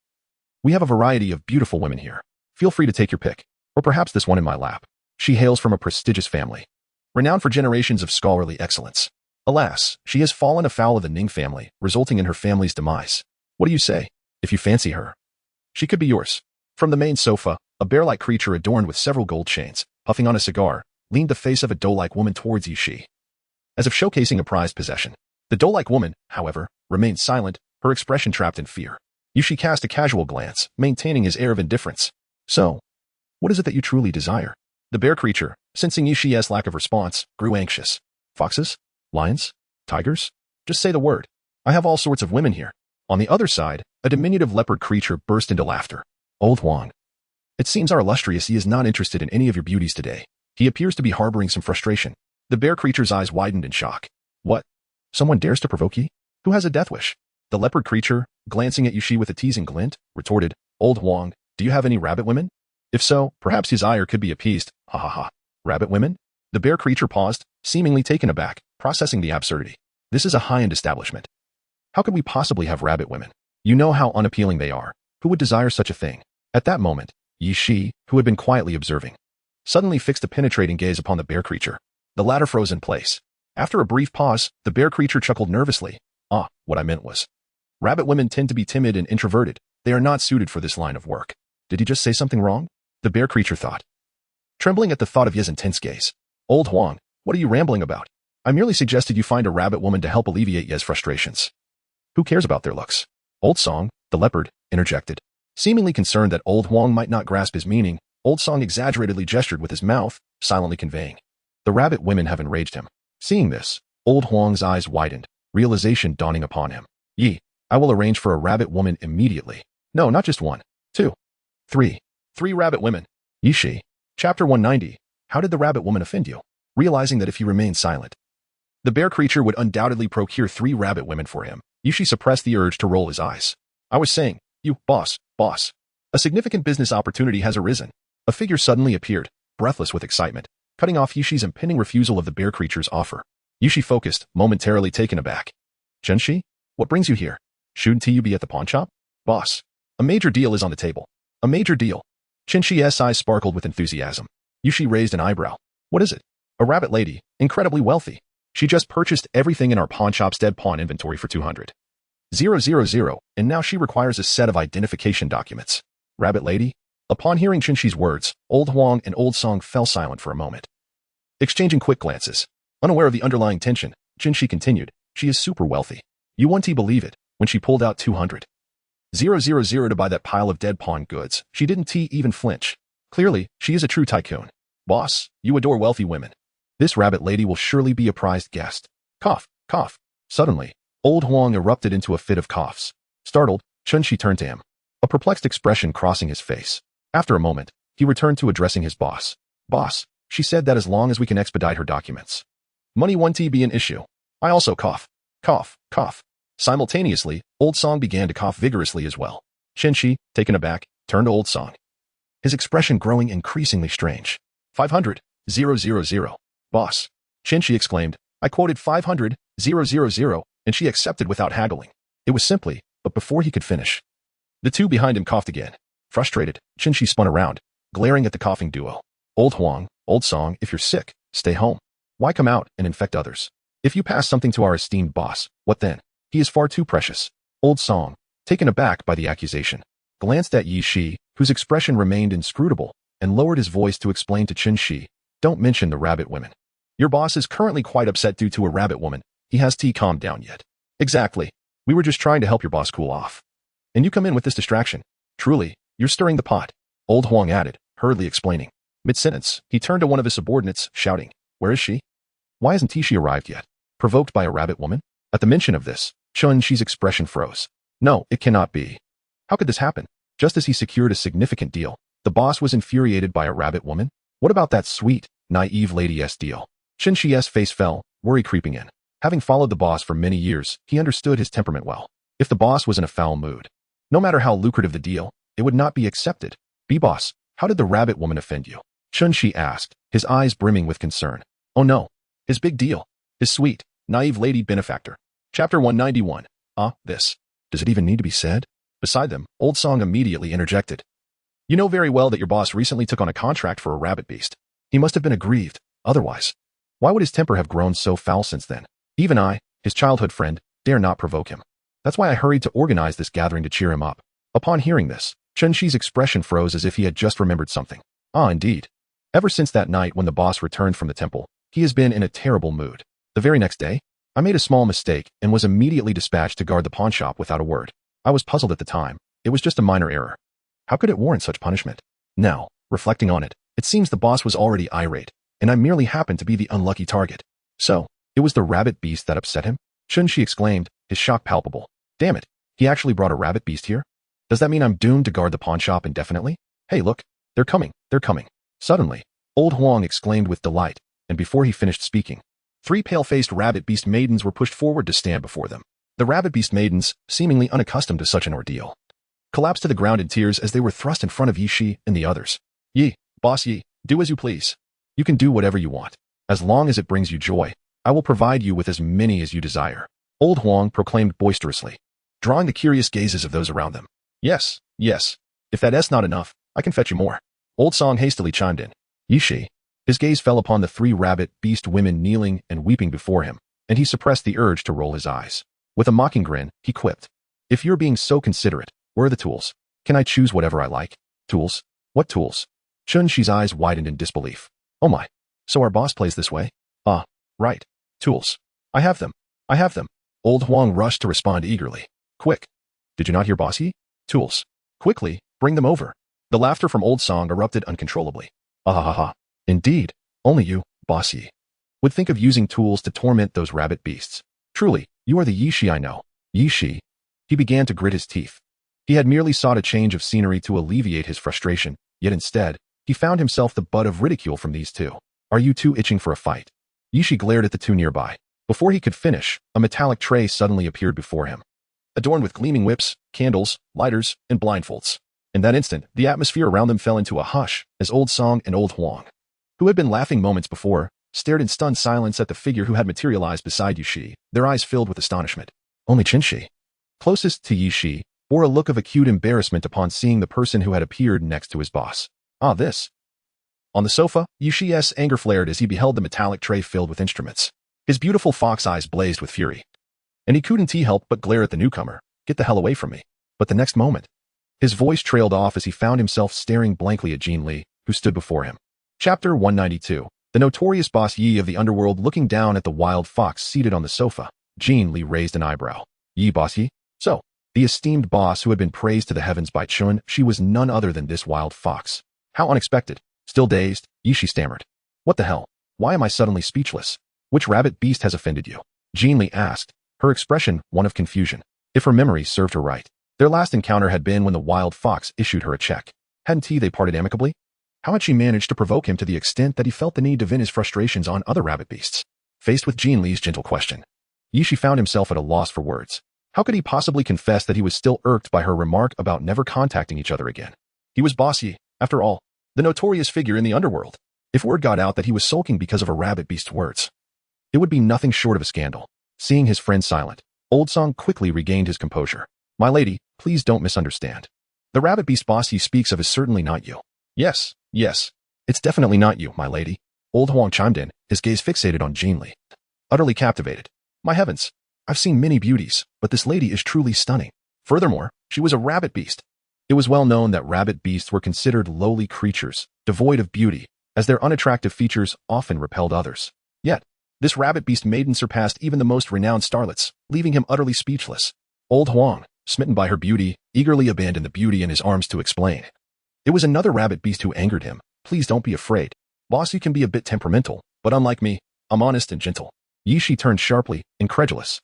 We have a variety of beautiful women here. Feel free to take your pick, or perhaps this one in my lap. She hails from a prestigious family, renowned for generations of scholarly excellence. Alas, she has fallen afoul of the Ning family, resulting in her family's demise. What do you say? If you fancy her, she could be yours." From the main sofa, a bear-like creature adorned with several gold chains, puffing on a cigar, leaned the face of a doe-like woman towards Shi, as if showcasing a prized possession. The doe-like woman, however, remained silent, her expression trapped in fear. Shi cast a casual glance, maintaining his air of indifference. "So, what is it that you truly desire?" The bear creature, sensing Shi's lack of response, grew anxious. "Foxes? Lions? Tigers? Just say the word. I have all sorts of women here." On the other side, a diminutive leopard creature burst into laughter. "Old Huang. It seems our illustrious Yi is not interested in any of your beauties today. He appears to be harboring some frustration." The bear creature's eyes widened in shock. "What? Someone dares to provoke Yi? Who has a death wish?" The leopard creature, glancing at Shi with a teasing glint, retorted, "Old Huang, do you have any rabbit women? If so, perhaps his ire could be appeased. Ha ha ha. Rabbit women?" The bear creature paused, seemingly taken aback, processing the absurdity. "This is a high-end establishment. How could we possibly have rabbit women? You know how unappealing they are. Who would desire such a thing?" At that moment, Shi, who had been quietly observing, suddenly fixed a penetrating gaze upon the bear creature. The latter froze in place. After a brief pause, the bear creature chuckled nervously, What I meant was, rabbit women tend to be timid and introverted. They are not suited for this line of work. Did he just say something wrong? The bear creature thought, trembling at the thought of Ye's intense gaze. Old Huang, what are you rambling about? I merely suggested you find a rabbit woman to help alleviate Ye's frustrations. Who cares about their looks? Old Song, the leopard, interjected. Seemingly concerned that Old Huang might not grasp his meaning, Old Song exaggeratedly gestured with his mouth, silently conveying, the rabbit women have enraged him. Seeing this, Old Huang's eyes widened, realization dawning upon him. Yi, I will arrange for a rabbit woman immediately. No, not just one, two, three. 3 rabbit women. Yishi. Chapter 190. How did the rabbit woman offend you? Realizing that if he remained silent, the bear creature would undoubtedly procure 3 rabbit women for him, Yishi suppressed the urge to roll his eyes. I was saying, you, boss. A significant business opportunity has arisen. A figure suddenly appeared, breathless with excitement, cutting off Yishi's impending refusal of the bear creature's offer. Yishi focused, momentarily taken aback. Zhenshi? What brings you here? Shouldn't you be at the pawn shop? Boss. A major deal is on the table. A major deal. Zhenshi's eyes sparkled with enthusiasm. Yishi raised an eyebrow. What is it? A rabbit lady, incredibly wealthy. She just purchased everything in our pawn shop's dead pawn inventory for 200,000, and now she requires a set of identification documents. Rabbit lady? Upon hearing Zhenshi's words, Old Huang and Old Song fell silent for a moment, exchanging quick glances. Unaware of the underlying tension, Zhenshi continued, she is super wealthy. You wouldn't believe it, when she pulled out 200,000 to buy that pile of dead pawn goods, she didn't even flinch. Clearly, she is a true tycoon. Boss, you adore wealthy women. This rabbit lady will surely be a prized guest. Cough, cough. Suddenly, Old Huang erupted into a fit of coughs. Startled, Zhenshi turned to him, a perplexed expression crossing his face. After a moment, he returned to addressing his boss. Boss, she said that as long as we can expedite her documents, money won't be an issue. I also cough. Cough, cough. Simultaneously, Old Song began to cough vigorously as well. Zhenshi, taken aback, turned to Old Song, his expression growing increasingly strange. 500,000. Boss. Zhenshi exclaimed. I quoted 500,000, and she accepted without haggling. It was simply, but before he could finish, the two behind him coughed again. Frustrated, Zhenshi spun around, glaring at the coughing duo. Old Huang, Old Song, if you're sick, stay home. Why come out and infect others? If you pass something to our esteemed boss, what then? He is far too precious. Old Song, taken aback by the accusation, glanced at Yishi, whose expression remained inscrutable, and lowered his voice to explain to Zhenshi, don't mention the rabbit women. Your boss is currently quite upset due to a rabbit woman. He has calmed down yet. Exactly. We were just trying to help your boss cool off. And you come in with this distraction. Truly, you're stirring the pot. Old Huang added, hurriedly explaining. Mid-sentence, he turned to one of his subordinates, shouting, where is she? Why hasn't she arrived yet? Provoked by a rabbit woman? At the mention of this, Zhenshi's expression froze. No, it cannot be. How could this happen? Just as he secured a significant deal, the boss was infuriated by a rabbit woman? What about that sweet, naive lady's deal? Zhenshi's face fell, worry creeping in. Having followed the boss for many years, he understood his temperament well. If the boss was in a foul mood, no matter how lucrative the deal, it would not be accepted. B-boss, how did the rabbit woman offend you? Zhenshi asked, his eyes brimming with concern. Oh no. His big deal. His sweet, naive lady benefactor. Chapter 191. This. Does it even need to be said? Beside them, Old Song immediately interjected. You know very well that your boss recently took on a contract for a rabbit beast. He must have been aggrieved. Otherwise, why would his temper have grown so foul since then? Even I, his childhood friend, dare not provoke him. That's why I hurried to organize this gathering to cheer him up. Upon hearing this, Zhenshi's expression froze as if he had just remembered something. Indeed. Ever since that night when the boss returned from the temple, he has been in a terrible mood. The very next day, I made a small mistake and was immediately dispatched to guard the pawn shop without a word. I was puzzled at the time. It was just a minor error. How could it warrant such punishment? Now, reflecting on it, it seems the boss was already irate, and I merely happened to be the unlucky target. So, it was the rabbit beast that upset him? Zhenshi exclaimed, his shock palpable. Damn it, he actually brought a rabbit beast here? Does that mean I'm doomed to guard the pawn shop indefinitely? Hey look, they're coming. Suddenly, Old Huang exclaimed with delight, and before he finished speaking, 3 pale-faced rabbit beast maidens were pushed forward to stand before them. The rabbit beast maidens, seemingly unaccustomed to such an ordeal, collapsed to the ground in tears as they were thrust in front of Yishi and the others. Yi, boss Yi, do as you please. You can do whatever you want. As long as it brings you joy, I will provide you with as many as you desire. Old Huang proclaimed boisterously, drawing the curious gazes of those around them. Yes. If that's not enough, I can fetch you more. Old Song hastily chimed in. Yishi. His gaze fell upon the 3 rabbit beast women kneeling and weeping before him, and he suppressed the urge to roll his eyes. With a mocking grin, he quipped, "If you're being so considerate, where are the tools? Can I choose whatever I like?" "Tools? What tools?" Chun-Shi's eyes widened in disbelief. "Oh my. So our boss plays this way?" "Ah, right. Tools. I have them. I have them." Old Huang rushed to respond eagerly. "Quick. Did you not hear Boss Yi? Tools. Quickly, bring them over." The laughter from Old Song erupted uncontrollably. "Ah ha ha ha. Indeed, only you, Boss Yi, would think of using tools to torment those rabbit beasts. Truly, you are the Yi Shi I know." Yi Shi. He began to grit his teeth. He had merely sought a change of scenery to alleviate his frustration, yet instead, he found himself the butt of ridicule from these two. "Are you two itching for a fight?" Yi Shi glared at the two nearby. Before he could finish, a metallic tray suddenly appeared before him, adorned with gleaming whips, candles, lighters, and blindfolds. In that instant, the atmosphere around them fell into a hush as Old Song and Old Huang, who had been laughing moments before, stared in stunned silence at the figure who had materialized beside Yi Shi, their eyes filled with astonishment. Only Qin-Shi, closest to Yi Shi, bore a look of acute embarrassment upon seeing the person who had appeared next to his boss. "Ah, this." On the sofa, Yi Shi's anger flared as he beheld the metallic tray filled with instruments. His beautiful fox eyes blazed with fury, and he couldn't help but glare at the newcomer. "Get the hell away from me." But the next moment, his voice trailed off as he found himself staring blankly at Jin Li, who stood before him. Chapter 192. The notorious Boss Yi of the underworld looking down at the wild fox seated on the sofa. Jin Li raised an eyebrow. "Yi Boss Yi?" So, the esteemed boss who had been praised to the heavens by Chun-Shi was none other than this wild fox. How unexpected. Still dazed, Yi Shi stammered. "What the hell? Why am I suddenly speechless? Which rabbit beast has offended you?" Jin Li asked, her expression one of confusion. If her memory served her right, their last encounter had been when the wild fox issued her a check. Hadn't they parted amicably? How had she managed to provoke him to the extent that he felt the need to vent his frustrations on other rabbit beasts? Faced with Jin Li's gentle question, Yi Shi found himself at a loss for words. How could he possibly confess that he was still irked by her remark about never contacting each other again? He was Boss Yi, after all, the notorious figure in the underworld. If word got out that he was sulking because of a rabbit beast's words, it would be nothing short of a scandal. Seeing his friend silent, Old Song quickly regained his composure. "My lady, please don't misunderstand. The rabbit beast Boss Yi speaks of is certainly not you." Yes, it's definitely not you, my lady." Old Huang chimed in, his gaze fixated on Jin Li. Utterly captivated. "My heavens, I've seen many beauties, but this lady is truly stunning. Furthermore, she was a rabbit beast." It was well known that rabbit beasts were considered lowly creatures, devoid of beauty, as their unattractive features often repelled others. Yet, this rabbit beast maiden surpassed even the most renowned starlets, leaving him utterly speechless. Old Huang, smitten by her beauty, eagerly abandoned the beauty in his arms to explain. "It was another rabbit beast who angered him. Please don't be afraid. Boss, you can be a bit temperamental, but unlike me, I'm honest and gentle." Yi Shi turned sharply, incredulous.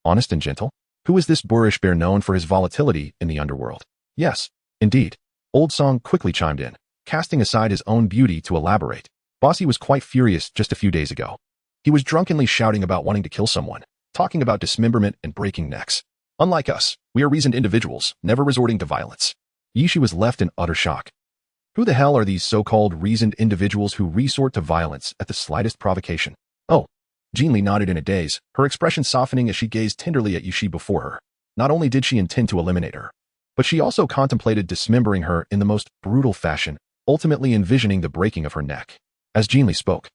Honest and gentle? Who is this boorish bear known for his volatility in the underworld? Yes, indeed. Old Song quickly chimed in, casting aside his own beauty to elaborate. Boss Yi was quite furious just a few days ago. He was drunkenly shouting about wanting to kill someone, talking about dismemberment and breaking necks. Unlike us, we are reasoned individuals, never resorting to violence. Yi Shi was left in utter shock. Who the hell are these so-called reasoned individuals who resort to violence at the slightest provocation? Oh. Jin Li nodded in a daze, her expression softening as she gazed tenderly at Yi Shi before her. Not only did she intend to eliminate her, but she also contemplated dismembering her in the most brutal fashion, ultimately envisioning the breaking of her neck. As Jin Li spoke,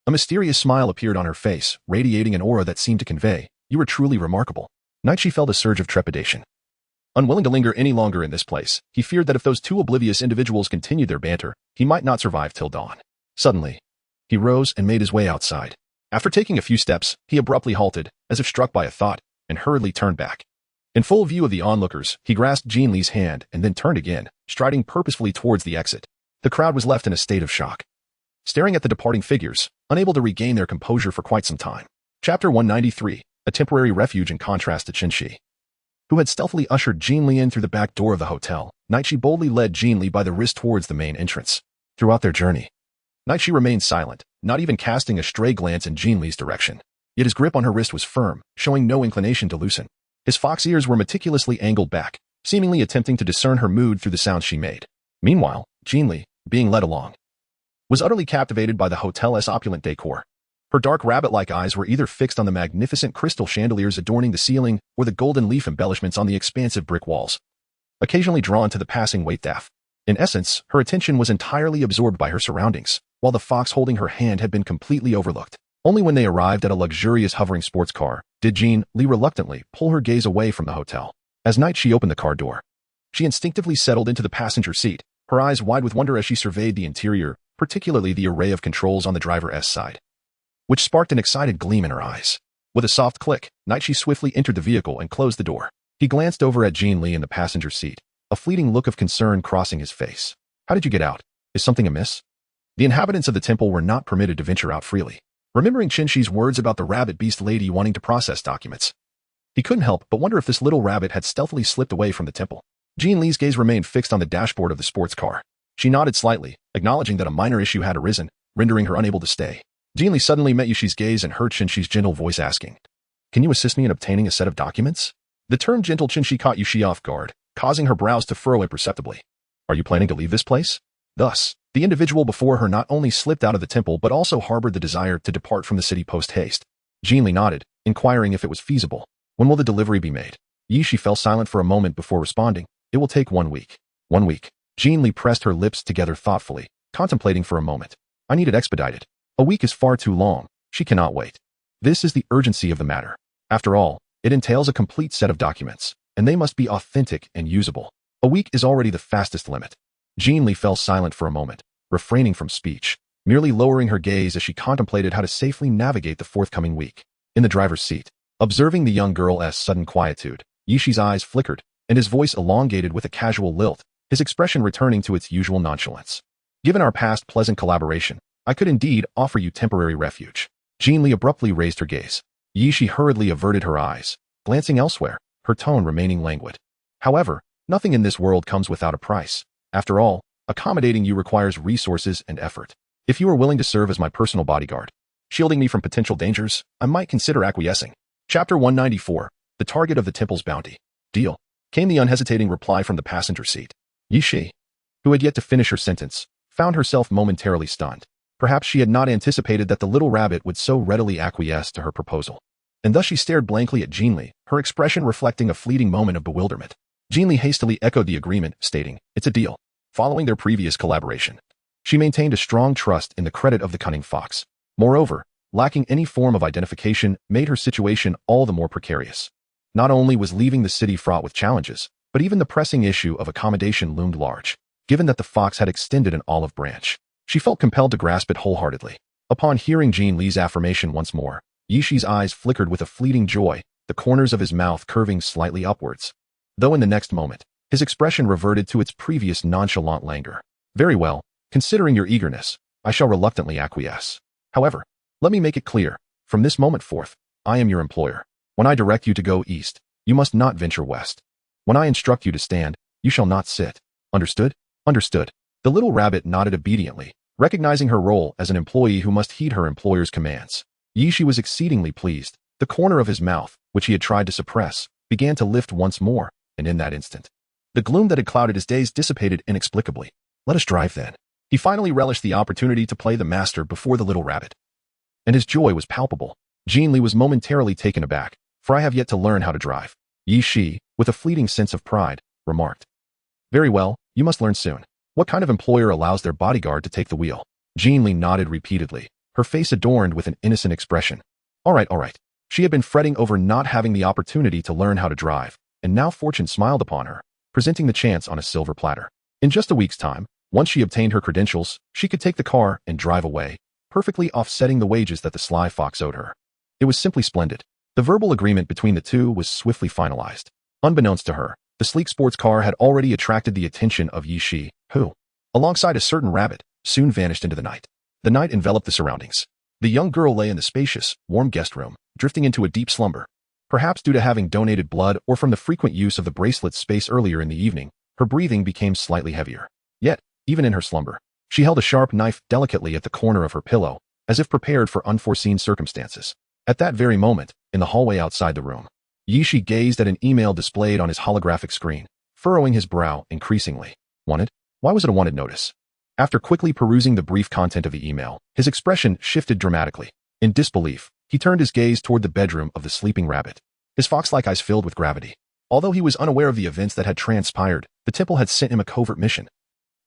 a mysterious smile appeared on her face, radiating an aura that seemed to convey, "You are truly remarkable." Naichi felt a surge of trepidation. Unwilling to linger any longer in this place, he feared that if those two oblivious individuals continued their banter, he might not survive till dawn. Suddenly, he rose and made his way outside. After taking a few steps, he abruptly halted, as if struck by a thought, and hurriedly turned back. In full view of the onlookers, he grasped Jin Li's hand and then turned again, striding purposefully towards the exit. The crowd was left in a state of shock, staring at the departing figures, unable to regain their composure for quite some time. Chapter 193, a temporary refuge in contrast to Qin-Shi, who had stealthily ushered Jin Li in through the back door of the hotel. Naichi boldly led Jin Li by the wrist towards the main entrance. Throughout their journey, Naichi remained silent, not even casting a stray glance in Jin Li's direction. Yet his grip on her wrist was firm, showing no inclination to loosen. His fox ears were meticulously angled back, seemingly attempting to discern her mood through the sounds she made. Meanwhile, Jin Li, being led along, was utterly captivated by the hotel's opulent decor. Her dark rabbit-like eyes were either fixed on the magnificent crystal chandeliers adorning the ceiling or the golden leaf embellishments on the expansive brick walls, occasionally drawn to the passing waitstaff. In essence, her attention was entirely absorbed by her surroundings, while the fox holding her hand had been completely overlooked. Only when they arrived at a luxurious hovering sports car did Jin Li reluctantly pull her gaze away from the hotel. As night she opened the car door. She instinctively settled into the passenger seat, her eyes wide with wonder as she surveyed the interior, particularly the array of controls on the driver's side, which sparked an excited gleam in her eyes. With a soft click, she swiftly entered the vehicle and closed the door. He glanced over at Jin Li in the passenger seat, a fleeting look of concern crossing his face. How did you get out? Is something amiss? The inhabitants of the temple were not permitted to venture out freely. Remembering Qinshi's words about the rabbit beast lady wanting to process documents, he couldn't help but wonder if this little rabbit had stealthily slipped away from the temple. Jin Li's gaze remained fixed on the dashboard of the sports car. She nodded slightly, acknowledging that a minor issue had arisen, rendering her unable to stay. Jin Li suddenly met Yushi's gaze and heard Qinshi's gentle voice asking, "Can you assist me in obtaining a set of documents?" The term gentle Qinshi caught Yushi off guard, causing her brows to furrow imperceptibly. "Are you planning to leave this place?" Thus, the individual before her not only slipped out of the temple but also harbored the desire to depart from the city post-haste. Jin Li nodded, inquiring if it was feasible. "When will the delivery be made?" Yushi fell silent for a moment before responding. "It will take 1 week." 1 week. Jin Li pressed her lips together thoughtfully, contemplating for a moment. "I need it expedited. A week is far too long. She cannot wait. This is the urgency of the matter. After all, it entails a complete set of documents, and they must be authentic and usable. A week is already the fastest limit." Jin Li fell silent for a moment, refraining from speech, merely lowering her gaze as she contemplated how to safely navigate the forthcoming week. In the driver's seat, observing the young girl's sudden quietude, Yushi's eyes flickered, and his voice elongated with a casual lilt, his expression returning to its usual nonchalance. "Given our past pleasant collaboration, I could indeed offer you temporary refuge." Jin Li abruptly raised her gaze. Yushi hurriedly averted her eyes, glancing elsewhere, her tone remaining languid. "However, nothing in this world comes without a price. After all, accommodating you requires resources and effort. If you are willing to serve as my personal bodyguard, shielding me from potential dangers, I might consider acquiescing." Chapter 194, The Target of the Temple's Bounty. "Deal," came the unhesitating reply from the passenger seat. Yushi, who had yet to finish her sentence, found herself momentarily stunned. Perhaps she had not anticipated that the little rabbit would so readily acquiesce to her proposal. And thus she stared blankly at Jin Li, her expression reflecting a fleeting moment of bewilderment. Jin Li hastily echoed the agreement, stating, "It's a deal." Following their previous collaboration, she maintained a strong trust in the credit of the cunning fox. Moreover, lacking any form of identification made her situation all the more precarious. Not only was leaving the city fraught with challenges, but even the pressing issue of accommodation loomed large. Given that the fox had extended an olive branch, she felt compelled to grasp it wholeheartedly. Upon hearing Jin Li's affirmation once more, Yushi's eyes flickered with a fleeting joy, the corners of his mouth curving slightly upwards. Though in the next moment, his expression reverted to its previous nonchalant languor. "Very well, considering your eagerness, I shall reluctantly acquiesce. However, let me make it clear, from this moment forth, I am your employer. When I direct you to go east, you must not venture west. When I instruct you to stand, you shall not sit. Understood?" "Understood." The little rabbit nodded obediently, recognizing her role as an employee who must heed her employer's commands. Yushi was exceedingly pleased. The corner of his mouth, which he had tried to suppress, began to lift once more, and in that instant, the gloom that had clouded his days dissipated inexplicably. "Let us drive then." He finally relished the opportunity to play the master before the little rabbit, and his joy was palpable. Jin Li was momentarily taken aback, "For I have yet to learn how to drive." Yushi, with a fleeting sense of pride, remarked, "Very well, you must learn soon. What kind of employer allows their bodyguard to take the wheel?" Jin Li nodded repeatedly, her face adorned with an innocent expression. All right. She had been fretting over not having the opportunity to learn how to drive, and now fortune smiled upon her, presenting the chance on a silver platter. In just a week's time, once she obtained her credentials, she could take the car and drive away, perfectly offsetting the wages that the sly fox owed her. It was simply splendid. The verbal agreement between the two was swiftly finalized. Unbeknownst to her, the sleek sports car had already attracted the attention of Yushi, who, alongside a certain rabbit, soon vanished into the night. The night enveloped the surroundings. The young girl lay in the spacious, warm guest room, drifting into a deep slumber. Perhaps due to having donated blood or from the frequent use of the bracelet's space earlier in the evening, her breathing became slightly heavier. Yet, even in her slumber, she held a sharp knife delicately at the corner of her pillow, as if prepared for unforeseen circumstances. At that very moment, in the hallway outside the room, Yushi gazed at an email displayed on his holographic screen, furrowing his brow increasingly. Wanted? Why was it a wanted notice? After quickly perusing the brief content of the email, his expression shifted dramatically. In disbelief, he turned his gaze toward the bedroom of the sleeping rabbit, his fox-like eyes filled with gravity. Although he was unaware of the events that had transpired, the temple had sent him a covert mission,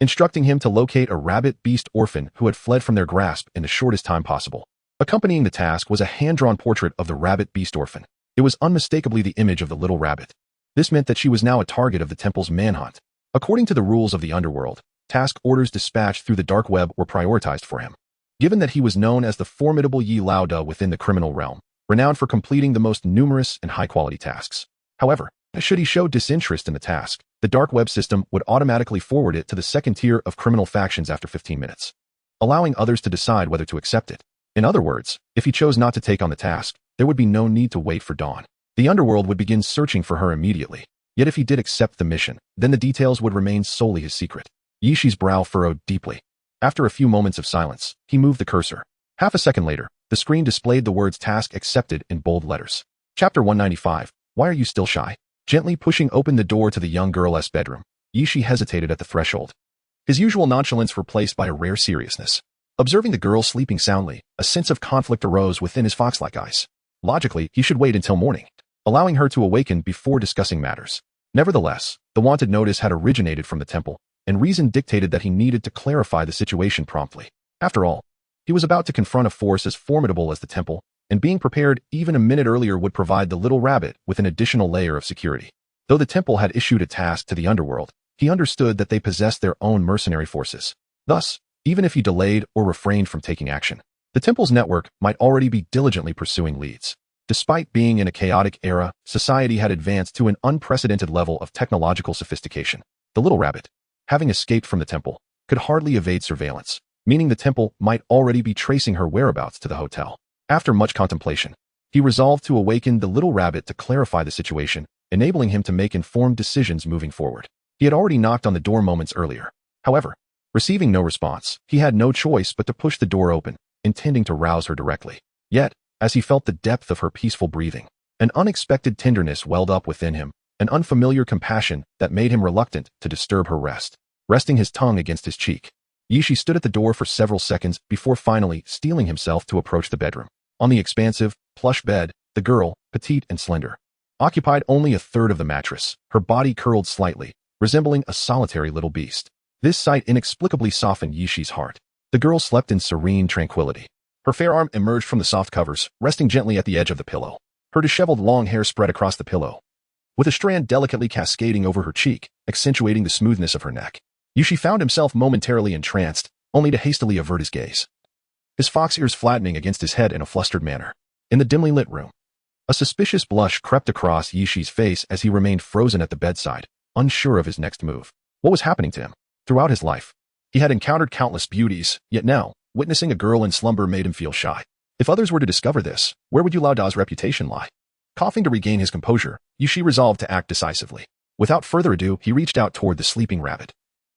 instructing him to locate a rabbit beast orphan who had fled from their grasp in the shortest time possible. Accompanying the task was a hand-drawn portrait of the rabbit beast orphan. It was unmistakably the image of the little rabbit. This meant that she was now a target of the temple's manhunt. According to the rules of the underworld, task orders dispatched through the dark web were prioritized for him. Given that he was known as the formidable Yi Lao Da within the criminal realm, renowned for completing the most numerous and high-quality tasks. However, should he show disinterest in the task, the dark web system would automatically forward it to the second tier of criminal factions after 15 minutes, allowing others to decide whether to accept it. In other words, if he chose not to take on the task, there would be no need to wait for dawn. The underworld would begin searching for her immediately. Yet if he did accept the mission, then the details would remain solely his secret. Yishi's brow furrowed deeply. After a few moments of silence, he moved the cursor. Half a second later, the screen displayed the words task accepted in bold letters. Chapter 195. Why are you still shy? Gently pushing open the door to the young girl's bedroom, Yishi hesitated at the threshold. His usual nonchalance replaced by a rare seriousness. Observing the girl sleeping soundly, a sense of conflict arose within his fox-like eyes. Logically, he should wait until morning, allowing her to awaken before discussing matters. Nevertheless, the wanted notice had originated from the temple, and reason dictated that he needed to clarify the situation promptly. After all, he was about to confront a force as formidable as the temple, and being prepared even a minute earlier would provide the little rabbit with an additional layer of security. Though the temple had issued a task to the underworld, he understood that they possessed their own mercenary forces. Thus, even if he delayed or refrained from taking action, the temple's network might already be diligently pursuing leads. Despite being in a chaotic era, society had advanced to an unprecedented level of technological sophistication. The little rabbit, having escaped from the temple, could hardly evade surveillance, meaning the temple might already be tracing her whereabouts to the hotel. After much contemplation, he resolved to awaken the little rabbit to clarify the situation, enabling him to make informed decisions moving forward. He had already knocked on the door moments earlier. However, receiving no response, he had no choice but to push the door open, intending to rouse her directly. Yet, as he felt the depth of her peaceful breathing, an unexpected tenderness welled up within him, an unfamiliar compassion that made him reluctant to disturb her rest. Resting his tongue against his cheek, Yishi stood at the door for several seconds before finally steeling himself to approach the bedroom. On the expansive, plush bed, the girl, petite and slender, occupied only a third of the mattress, her body curled slightly, resembling a solitary little beast. This sight inexplicably softened Yishi's heart. The girl slept in serene tranquility. Her fair arm emerged from the soft covers, resting gently at the edge of the pillow. Her disheveled long hair spread across the pillow, with a strand delicately cascading over her cheek, accentuating the smoothness of her neck. Yishi found himself momentarily entranced, only to hastily avert his gaze, his fox ears flattening against his head in a flustered manner. In the dimly lit room, a suspicious blush crept across Yishi's face as he remained frozen at the bedside, unsure of his next move. What was happening to him? Throughout his life, he had encountered countless beauties, yet now, witnessing a girl in slumber made him feel shy. If others were to discover this, where would Yi Lao Da's reputation lie? Coughing to regain his composure, Yishi resolved to act decisively. Without further ado, he reached out toward the sleeping rabbit.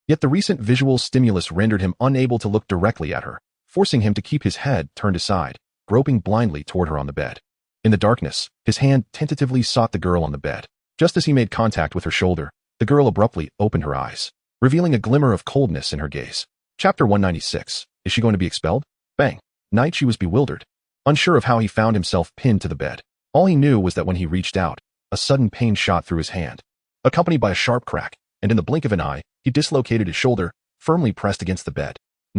Yet the recent visual stimulus rendered him unable to look directly at her, forcing him to keep his head turned aside, groping blindly toward her on the bed. In the darkness, his hand tentatively sought the girl on the bed. Just as he made contact with her shoulder, the girl abruptly opened her eyes, revealing a glimmer of coldness in her gaze. Chapter 196. Is she going to be expelled? Bang. She was bewildered, unsure of how he found himself pinned to the bed. All he knew was that when he reached out, a sudden pain shot through his hand, accompanied by a sharp crack, and in the blink of an eye, he dislocated his shoulder, firmly pressed against the bed.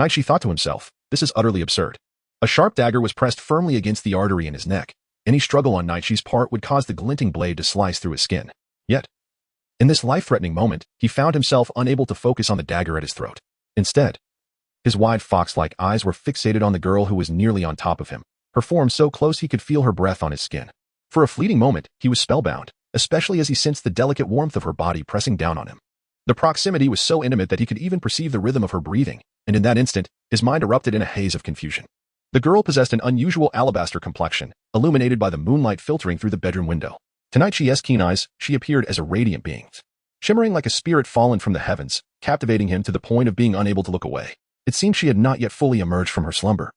She thought to himself, this is utterly absurd. A sharp dagger was pressed firmly against the artery in his neck. Any struggle on Naichi's part would cause the glinting blade to slice through his skin. Yet, in this life-threatening moment, he found himself unable to focus on the dagger at his throat. Instead, his wide fox-like eyes were fixated on the girl who was nearly on top of him, her form so close he could feel her breath on his skin. For a fleeting moment, he was spellbound, especially as he sensed the delicate warmth of her body pressing down on him. The proximity was so intimate that he could even perceive the rhythm of her breathing, and in that instant, his mind erupted in a haze of confusion. The girl possessed an unusual alabaster complexion, illuminated by the moonlight filtering through the bedroom window. To Naichi's keen eyes, she appeared as a radiant being, shimmering like a spirit fallen from the heavens, captivating him to the point of being unable to look away. It seemed she had not yet fully emerged from her slumber,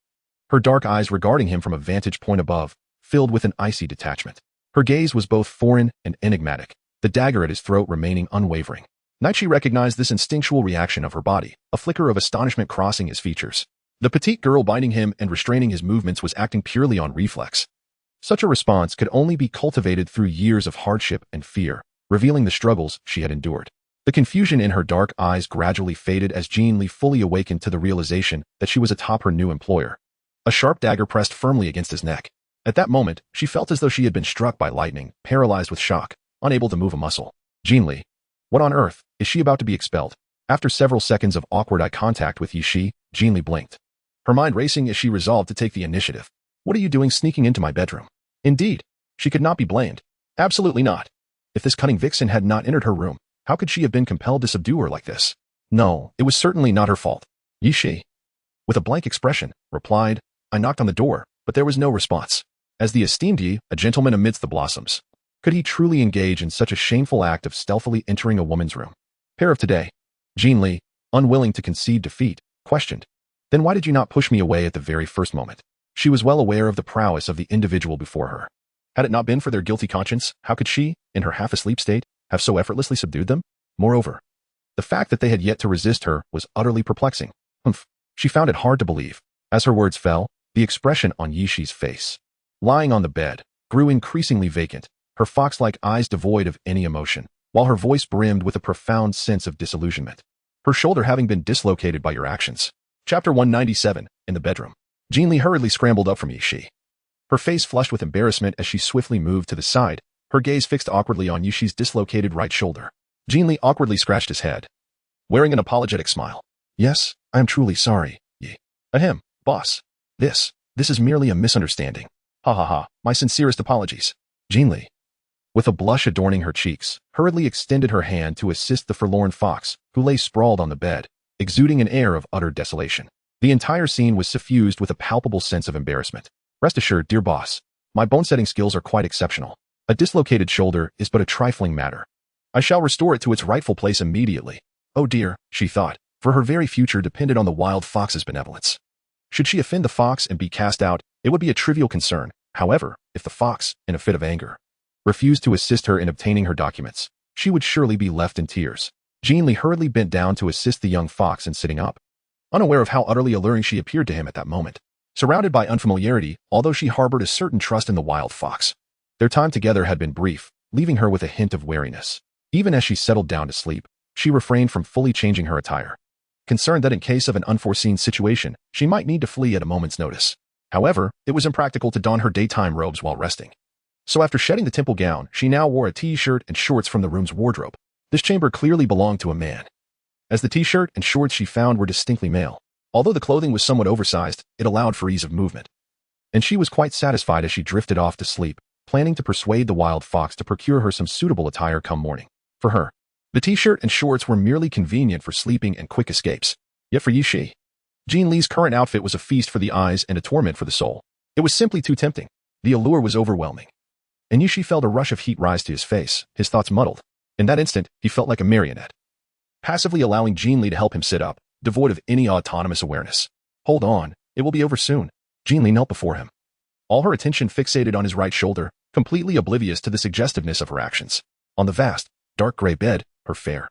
her dark eyes regarding him from a vantage point above, filled with an icy detachment. Her gaze was both foreign and enigmatic, the dagger at his throat remaining unwavering. Naichi recognized this instinctual reaction of her body, a flicker of astonishment crossing his features. The petite girl binding him and restraining his movements was acting purely on reflex. Such a response could only be cultivated through years of hardship and fear, revealing the struggles she had endured. The confusion in her dark eyes gradually faded as Jin Li fully awakened to the realization that she was atop her new employer. a sharp dagger pressed firmly against his neck. At that moment, she felt as though she had been struck by lightning, paralyzed with shock, unable to move a muscle. Jin Li. What on earth? Is she about to be expelled? After several seconds of awkward eye contact with Yi Shi, Jin Li blinked. Her mind racing as she resolved to take the initiative. What are you doing sneaking into my bedroom? Indeed, she could not be blamed. Absolutely not. If this cunning vixen had not entered her room, how could she have been compelled to subdue her like this? No, it was certainly not her fault. Yi Shi, with a blank expression, replied, I knocked on the door, but there was no response. As the esteemed Yi, a gentleman amidst the blossoms, could he truly engage in such a shameful act of stealthily entering a woman's room? Pair of today. Jin Li, unwilling to concede defeat, questioned. Then why did you not push me away at the very first moment? She was well aware of the prowess of the individual before her. Had it not been for their guilty conscience, how could she, in her half-asleep state, have so effortlessly subdued them? Moreover, the fact that they had yet to resist her was utterly perplexing. She found it hard to believe. As her words fell, the expression on Yi Shi's face, lying on the bed, grew increasingly vacant, her fox-like eyes devoid of any emotion, while her voice brimmed with a profound sense of disillusionment. Her shoulder having been dislocated by your actions. Chapter 197, in the bedroom. Jin Li hurriedly scrambled up from Yi Shi. Her face flushed with embarrassment as she swiftly moved to the side, her gaze fixed awkwardly on Yi Shi's dislocated right shoulder. Jin Li awkwardly scratched his head, wearing an apologetic smile. Yes, I am truly sorry, Yi. Ahem, boss. This is merely a misunderstanding. Ha ha ha, my sincerest apologies. Jin Li, with a blush adorning her cheeks, hurriedly extended her hand to assist the forlorn fox, who lay sprawled on the bed, exuding an air of utter desolation. The entire scene was suffused with a palpable sense of embarrassment. Rest assured, dear boss, my bone-setting skills are quite exceptional. A dislocated shoulder is but a trifling matter. I shall restore it to its rightful place immediately. Oh dear, she thought, for her very future depended on the wild fox's benevolence. Should she offend the fox and be cast out, it would be a trivial concern. However, if the fox, in a fit of anger, refused to assist her in obtaining her documents, she would surely be left in tears. Jin Li hurriedly bent down to assist the young fox in sitting up, unaware of how utterly alluring she appeared to him at that moment. Surrounded by unfamiliarity, although she harbored a certain trust in the wild fox, their time together had been brief, leaving her with a hint of wariness. Even as she settled down to sleep, she refrained from fully changing her attire, concerned that in case of an unforeseen situation, she might need to flee at a moment's notice. However, it was impractical to don her daytime robes while resting. So after shedding the temple gown, she now wore a t-shirt and shorts from the room's wardrobe. This chamber clearly belonged to a man, as the t-shirt and shorts she found were distinctly male. Although the clothing was somewhat oversized, it allowed for ease of movement. And she was quite satisfied as she drifted off to sleep, planning to persuade the wild fox to procure her some suitable attire come morning. For her, the t-shirt and shorts were merely convenient for sleeping and quick escapes. Yet for Yi Shi, Jin Li's current outfit was a feast for the eyes and a torment for the soul. It was simply too tempting. The allure was overwhelming. And Yi Shi felt a rush of heat rise to his face, his thoughts muddled. In that instant, he felt like a marionette, passively allowing Jin Li to help him sit up, devoid of any autonomous awareness. Hold on, it will be over soon. Jin Li knelt before him, all her attention fixated on his right shoulder, completely oblivious to the suggestiveness of her actions. On the vast, dark gray bed, her fair,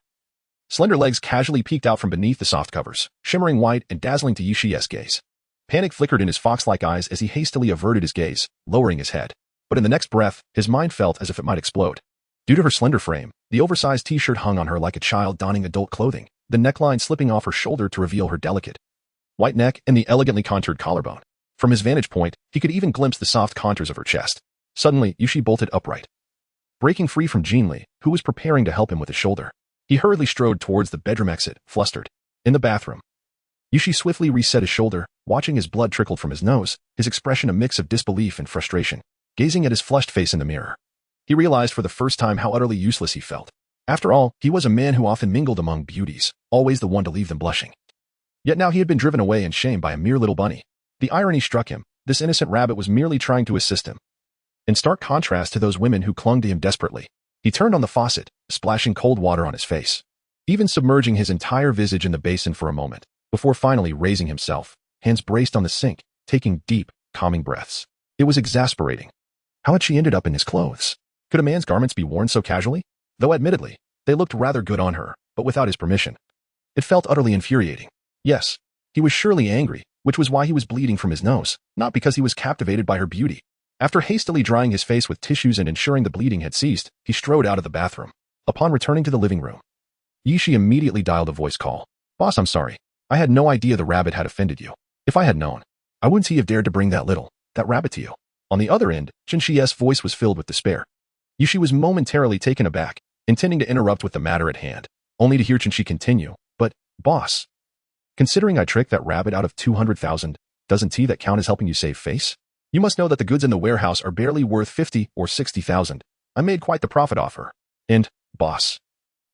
slender legs casually peeked out from beneath the soft covers, shimmering white and dazzling to Yi Shi's gaze. Panic flickered in his fox-like eyes as he hastily averted his gaze, lowering his head. But in the next breath, his mind felt as if it might explode. Due to her slender frame, the oversized t-shirt hung on her like a child donning adult clothing, the neckline slipping off her shoulder to reveal her delicate white neck and the elegantly contoured collarbone. From his vantage point, he could even glimpse the soft contours of her chest. Suddenly, Yi Shi bolted upright, breaking free from Jin Li, who was preparing to help him with his shoulder. He hurriedly strode towards the bedroom exit, flustered. In the bathroom, Yi Shi swiftly reset his shoulder, watching as blood trickled from his nose, his expression a mix of disbelief and frustration. Gazing at his flushed face in the mirror, he realized for the first time how utterly useless he felt. After all, he was a man who often mingled among beauties, always the one to leave them blushing. Yet now he had been driven away in shame by a mere little bunny. The irony struck him. This innocent rabbit was merely trying to assist him. In stark contrast to those women who clung to him desperately, he turned on the faucet, splashing cold water on his face, even submerging his entire visage in the basin for a moment, before finally raising himself, hands braced on the sink, taking deep, calming breaths. It was exasperating. How had she ended up in his clothes? Could a man's garments be worn so casually? Though admittedly, they looked rather good on her, but without his permission. It felt utterly infuriating. Yes, he was surely angry, which was why he was bleeding from his nose, not because he was captivated by her beauty. After hastily drying his face with tissues and ensuring the bleeding had ceased, he strode out of the bathroom. Upon returning to the living room, Yi Shi immediately dialed a voice call. Boss, I'm sorry. I had no idea the rabbit had offended you. If I had known, I wouldn't he have dared to bring that rabbit to you. On the other end, Jin Li's voice was filled with despair. Yushi was momentarily taken aback, intending to interrupt with the matter at hand, only to hear Jin continue. But, boss, considering I tricked that rabbit out of 200,000, doesn't that count as helping you save face? You must know that the goods in the warehouse are barely worth 50 or 60,000. I made quite the profit off her. And, boss,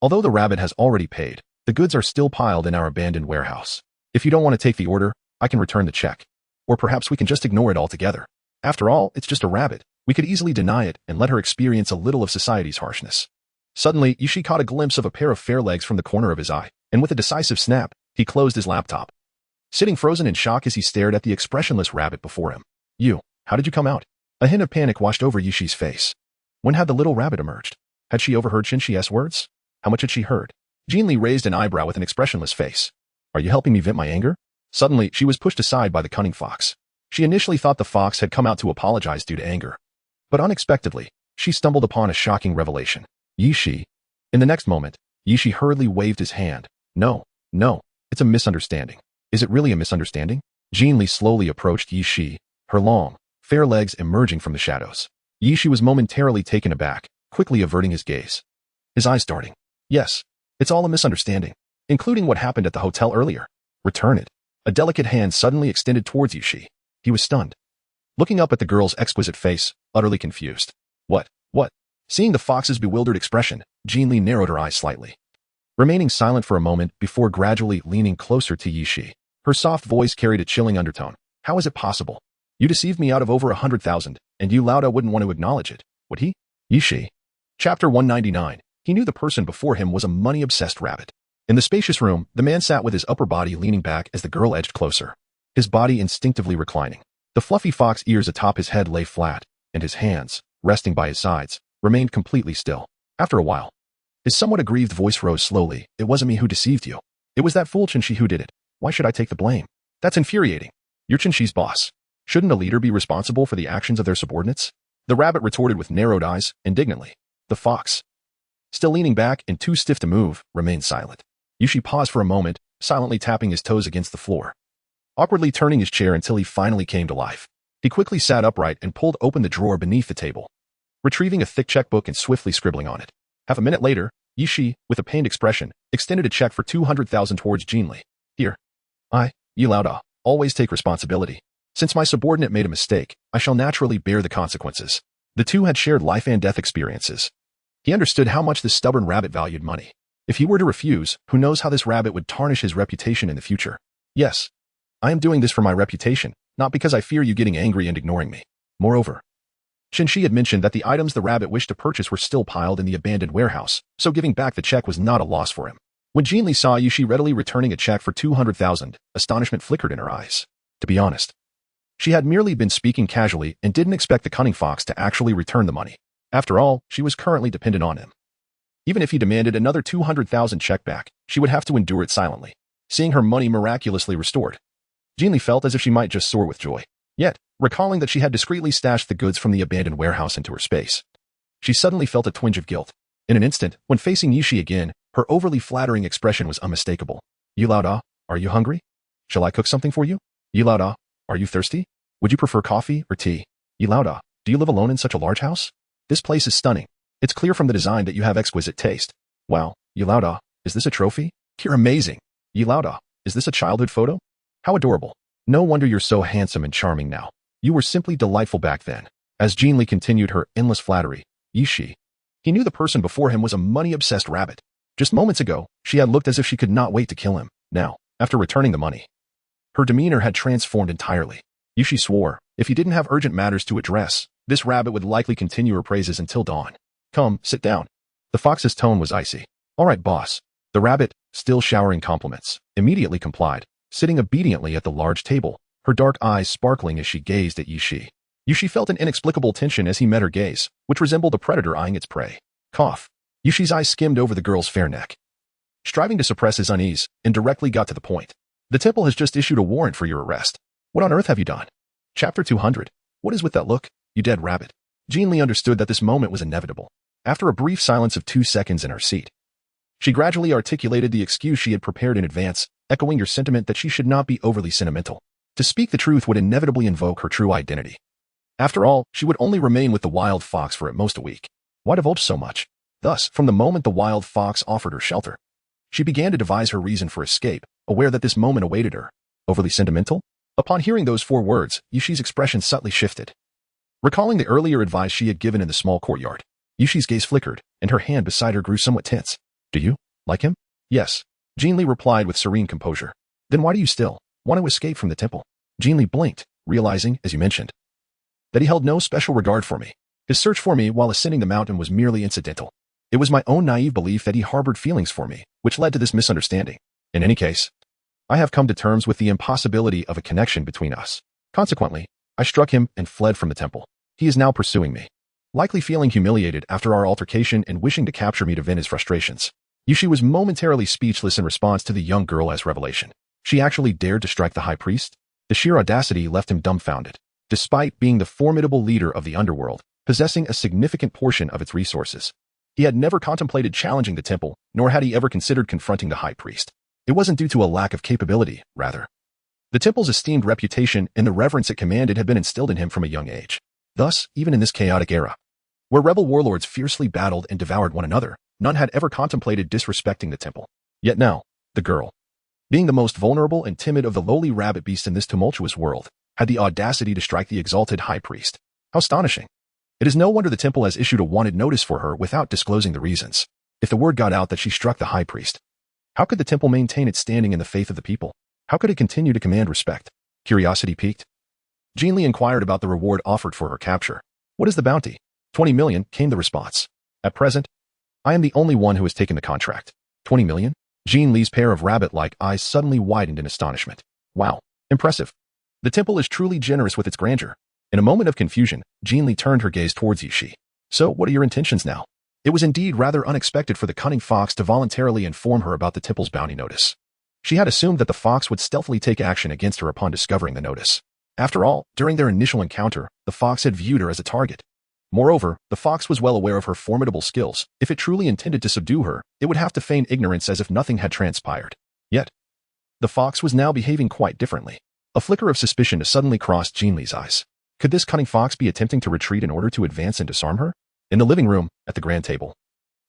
although the rabbit has already paid, the goods are still piled in our abandoned warehouse. If you don't want to take the order, I can return the check. Or perhaps we can just ignore it altogether. After all, it's just a rabbit. We could easily deny it and let her experience a little of society's harshness. Suddenly, Yushi caught a glimpse of a pair of fair legs from the corner of his eye, and with a decisive snap, he closed his laptop. Sitting frozen in shock as he stared at the expressionless rabbit before him. How did you come out? A hint of panic washed over Yushi's face. When had the little rabbit emerged? Had she overheard Jin Li's words? How much had she heard? Jin Li raised an eyebrow with an expressionless face. Are you helping me vent my anger? Suddenly, she was pushed aside by the cunning fox. She initially thought the fox had come out to apologize due to anger. But unexpectedly, she stumbled upon a shocking revelation. Yushi. In the next moment, Yushi hurriedly waved his hand. No, it's a misunderstanding. Is it really a misunderstanding? Jin Li slowly approached Yushi, her long, fair legs emerging from the shadows. Yushi was momentarily taken aback, quickly averting his gaze. His eyes darting. Yes, it's all a misunderstanding, including what happened at the hotel earlier. Return it. A delicate hand suddenly extended towards Yushi. He was stunned. Looking up at the girl's exquisite face, utterly confused. What? Seeing the fox's bewildered expression, Jin Li narrowed her eyes slightly, remaining silent for a moment before gradually leaning closer to Yushi. Her soft voice carried a chilling undertone. How is it possible? You deceived me out of over 100,000, and you Lauda wouldn't want to acknowledge it, would he? Yushi. Chapter 199. He knew the person before him was a money-obsessed rabbit. In the spacious room, the man sat with his upper body leaning back as the girl edged closer, his body instinctively reclining. The fluffy fox ears atop his head lay flat, and his hands, resting by his sides, remained completely still. After a while, his somewhat aggrieved voice rose slowly. It wasn't me who deceived you. It was that fool Jin Li who did it. Why should I take the blame? That's infuriating. You're Jin Li's boss. Shouldn't a leader be responsible for the actions of their subordinates? The rabbit retorted with narrowed eyes, indignantly. The fox, still leaning back and too stiff to move, remained silent. Yushi paused for a moment, silently tapping his toes against the floor, awkwardly turning his chair until he finally came to life. He quickly sat upright and pulled open the drawer beneath the table, retrieving a thick checkbook and swiftly scribbling on it. Half a minute later, Yushi, with a pained expression, extended a check for 200,000 towards Jin Li. Here. You Lauda, always take responsibility. Since my subordinate made a mistake, I shall naturally bear the consequences. The two had shared life and death experiences. He understood how much this stubborn rabbit valued money. If he were to refuse, who knows how this rabbit would tarnish his reputation in the future. Yes, I am doing this for my reputation, not because I fear you getting angry and ignoring me. Moreover, Jin Li had mentioned that the items the rabbit wished to purchase were still piled in the abandoned warehouse, so giving back the check was not a loss for him. When Jin Li saw Yushi readily returning a check for 200,000, astonishment flickered in her eyes. To be honest, she had merely been speaking casually and didn't expect the cunning fox to actually return the money. After all, she was currently dependent on him. Even if he demanded another 200,000 check back, she would have to endure it silently, seeing her money miraculously restored. Jin Li felt as if she might just soar with joy. Yet, recalling that she had discreetly stashed the goods from the abandoned warehouse into her space, she suddenly felt a twinge of guilt. In an instant, when facing Yushi again, her overly flattering expression was unmistakable. You Lauda, are you hungry? Shall I cook something for you? You Lauda, are you thirsty? Would you prefer coffee or tea? You Lauda, do you live alone in such a large house? This place is stunning. It's clear from the design that you have exquisite taste. Wow, you Lauda, is this a trophy? You're amazing. You Lauda, is this a childhood photo? How adorable. No wonder you're so handsome and charming now. You were simply delightful back then. As Jin Li continued her endless flattery, Yushi, he knew the person before him was a money-obsessed rabbit. Just moments ago, she had looked as if she could not wait to kill him. Now, after returning the money, her demeanor had transformed entirely. Yushi swore, if he didn't have urgent matters to address, this rabbit would likely continue her praises until dawn. Come, sit down. The fox's tone was icy. All right, boss. The rabbit, still showering compliments, immediately complied, sitting obediently at the large table, her dark eyes sparkling as she gazed at Yushi. Yushi felt an inexplicable tension as he met her gaze, which resembled a predator eyeing its prey. Cough. Yushi's eyes skimmed over the girl's fair neck, striving to suppress his unease, and directly got to the point. The temple has just issued a warrant for your arrest. What on earth have you done? Chapter 200. What is with that look, you dead rabbit? Jin Li understood that this moment was inevitable. After a brief silence of 2 seconds in her seat, she gradually articulated the excuse she had prepared in advance, echoing your sentiment that she should not be overly sentimental. To speak the truth would inevitably invoke her true identity. After all, she would only remain with the wild fox for at most a week. Why divulge so much? Thus, from the moment the wild fox offered her shelter, she began to devise her reason for escape, aware that this moment awaited her. Overly sentimental? Upon hearing those 4 words, Yushi's expression subtly shifted. Recalling the earlier advice she had given in the small courtyard, Yushi's gaze flickered, and her hand beside her grew somewhat tense. Do you like him? Yes. Jin Li replied with serene composure. Then why do you still want to escape from the temple? Jin Li blinked, realizing, as you mentioned, that he held no special regard for me. His search for me while ascending the mountain was merely incidental. It was my own naive belief that he harbored feelings for me, which led to this misunderstanding. In any case, I have come to terms with the impossibility of a connection between us. Consequently, I struck him and fled from the temple. He is now pursuing me, likely feeling humiliated after our altercation and wishing to capture me to vent his frustrations. Yushi was momentarily speechless in response to the young girl's revelation. She actually dared to strike the high priest? The sheer audacity left him dumbfounded. Despite being the formidable leader of the underworld, possessing a significant portion of its resources, he had never contemplated challenging the temple, nor had he ever considered confronting the high priest. It wasn't due to a lack of capability, rather. The temple's esteemed reputation and the reverence it commanded had been instilled in him from a young age. Thus, even in this chaotic era, where rebel warlords fiercely battled and devoured one another, none had ever contemplated disrespecting the temple. Yet now, the girl, being the most vulnerable and timid of the lowly rabbit beasts in this tumultuous world, had the audacity to strike the exalted high priest. How astonishing. It is no wonder the temple has issued a wanted notice for her without disclosing the reasons. If the word got out that she struck the high priest, how could the temple maintain its standing in the faith of the people? How could it continue to command respect? Curiosity piqued. Jin Li inquired about the reward offered for her capture. What is the bounty? 20 million, came the response. At present, I am the only one who has taken the contract. 20 million? Jin Li's pair of rabbit-like eyes suddenly widened in astonishment. Wow, impressive. The temple is truly generous with its grandeur. In a moment of confusion, Jin Li turned her gaze towards Yushi. So, what are your intentions now? It was indeed rather unexpected for the cunning fox to voluntarily inform her about the temple's bounty notice. She had assumed that the fox would stealthily take action against her upon discovering the notice. After all, during their initial encounter, the fox had viewed her as a target. Moreover, the fox was well aware of her formidable skills. If it truly intended to subdue her, it would have to feign ignorance as if nothing had transpired. Yet, the fox was now behaving quite differently. A flicker of suspicion suddenly crossed Jin Li's eyes. Could this cunning fox be attempting to retreat in order to advance and disarm her? In the living room, at the grand table,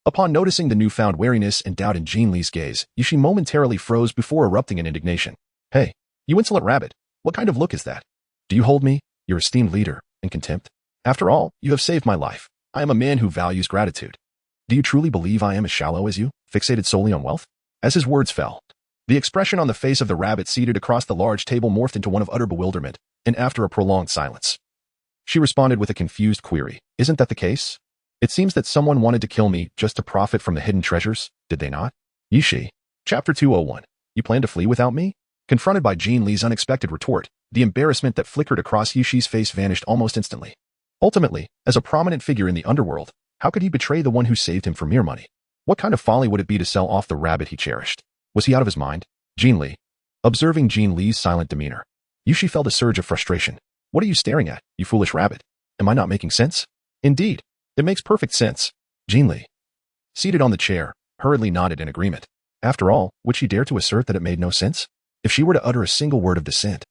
upon noticing the newfound wariness and doubt in Jin Li's gaze, Yushi momentarily froze before erupting in indignation. Hey, you insolent rabbit, what kind of look is that? Do you hold me, your esteemed leader, in contempt? After all, you have saved my life. I am a man who values gratitude. Do you truly believe I am as shallow as you, fixated solely on wealth? As his words fell, the expression on the face of the rabbit seated across the large table morphed into one of utter bewilderment, and after a prolonged silence, she responded with a confused query. Isn't that the case? It seems that someone wanted to kill me just to profit from the hidden treasures, did they not? Yushi. Chapter 201. You plan to flee without me? Confronted by Jin Li's unexpected retort, the embarrassment that flickered across Yushi's face vanished almost instantly. Ultimately, as a prominent figure in the underworld, how could he betray the one who saved him for mere money? What kind of folly would it be to sell off the rabbit he cherished? Was he out of his mind? Jin Li. Observing Jin Li's silent demeanor, Yushi felt a surge of frustration. What are you staring at, you foolish rabbit? Am I not making sense? Indeed, it makes perfect sense. Jin Li, seated on the chair, hurriedly nodded in agreement. After all, would she dare to assert that it made no sense? If she were to utter a single word of dissent,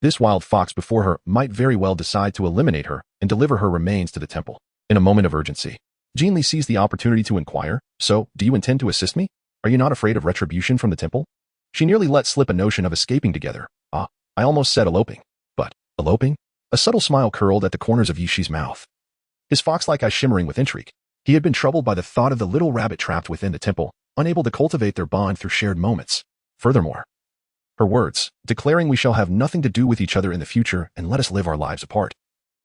this wild fox before her might very well decide to eliminate her and deliver her remains to the temple. In a moment of urgency, Jin Li seized the opportunity to inquire, so, do you intend to assist me? Are you not afraid of retribution from the temple? She nearly let slip a notion of escaping together. I almost said eloping. But, eloping? A subtle smile curled at the corners of Yushi's mouth, his fox-like eyes shimmering with intrigue. He had been troubled by the thought of the little rabbit trapped within the temple, unable to cultivate their bond through shared moments. Furthermore, her words, declaring we shall have nothing to do with each other in the future and let us live our lives apart,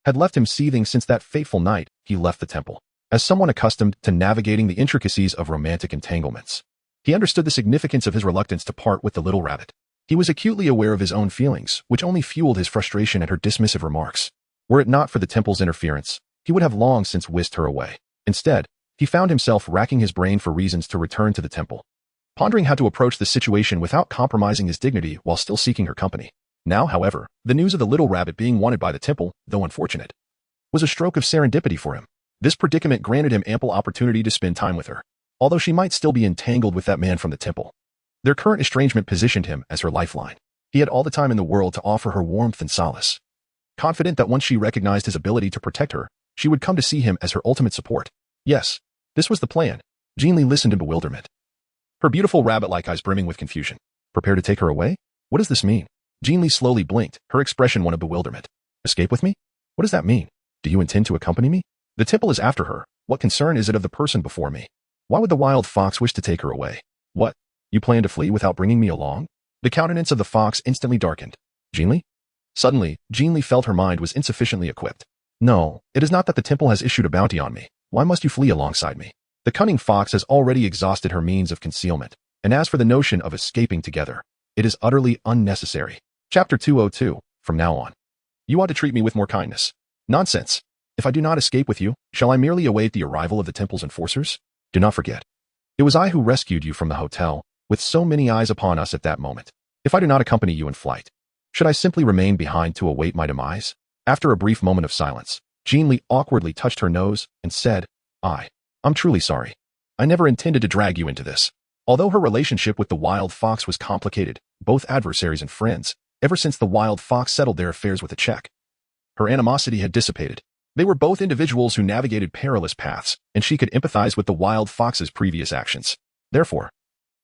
had left him seething since that fateful night he left the temple. As someone accustomed to navigating the intricacies of romantic entanglements, he understood the significance of his reluctance to part with the little rabbit. He was acutely aware of his own feelings, which only fueled his frustration at her dismissive remarks. Were it not for the temple's interference, he would have long since whisked her away. Instead, he found himself racking his brain for reasons to return to the temple, pondering how to approach the situation without compromising his dignity while still seeking her company. Now, however, the news of the little rabbit being wanted by the temple, though unfortunate, was a stroke of serendipity for him. This predicament granted him ample opportunity to spend time with her, although she might still be entangled with that man from the temple. Their current estrangement positioned him as her lifeline. He had all the time in the world to offer her warmth and solace. Confident that once she recognized his ability to protect her, she would come to see him as her ultimate support. Yes, this was the plan. Jin Li listened in bewilderment, her beautiful rabbit-like eyes brimming with confusion. Prepare to take her away? What does this mean? Jin Li slowly blinked, her expression one of bewilderment. Escape with me? What does that mean? Do you intend to accompany me? The temple is after her. What concern is it of the person before me? Why would the wild fox wish to take her away? What? You plan to flee without bringing me along? The countenance of the fox instantly darkened. Jin Li? Suddenly, Jin Li felt her mind was insufficiently equipped. No, it is not that the temple has issued a bounty on me. Why must you flee alongside me? The cunning fox has already exhausted her means of concealment, and as for the notion of escaping together, it is utterly unnecessary. Chapter 202, from now on. You ought to treat me with more kindness. Nonsense. If I do not escape with you, shall I merely await the arrival of the temple's enforcers? Do not forget. It was I who rescued you from the hotel, with so many eyes upon us at that moment. If I do not accompany you in flight, should I simply remain behind to await my demise? After a brief moment of silence, Jin Li awkwardly touched her nose and said, I'm truly sorry. I never intended to drag you into this. Although her relationship with the wild fox was complicated, both adversaries and friends, ever since the wild fox settled their affairs with a check. Her animosity had dissipated. They were both individuals who navigated perilous paths, and she could empathize with the wild fox's previous actions. Therefore,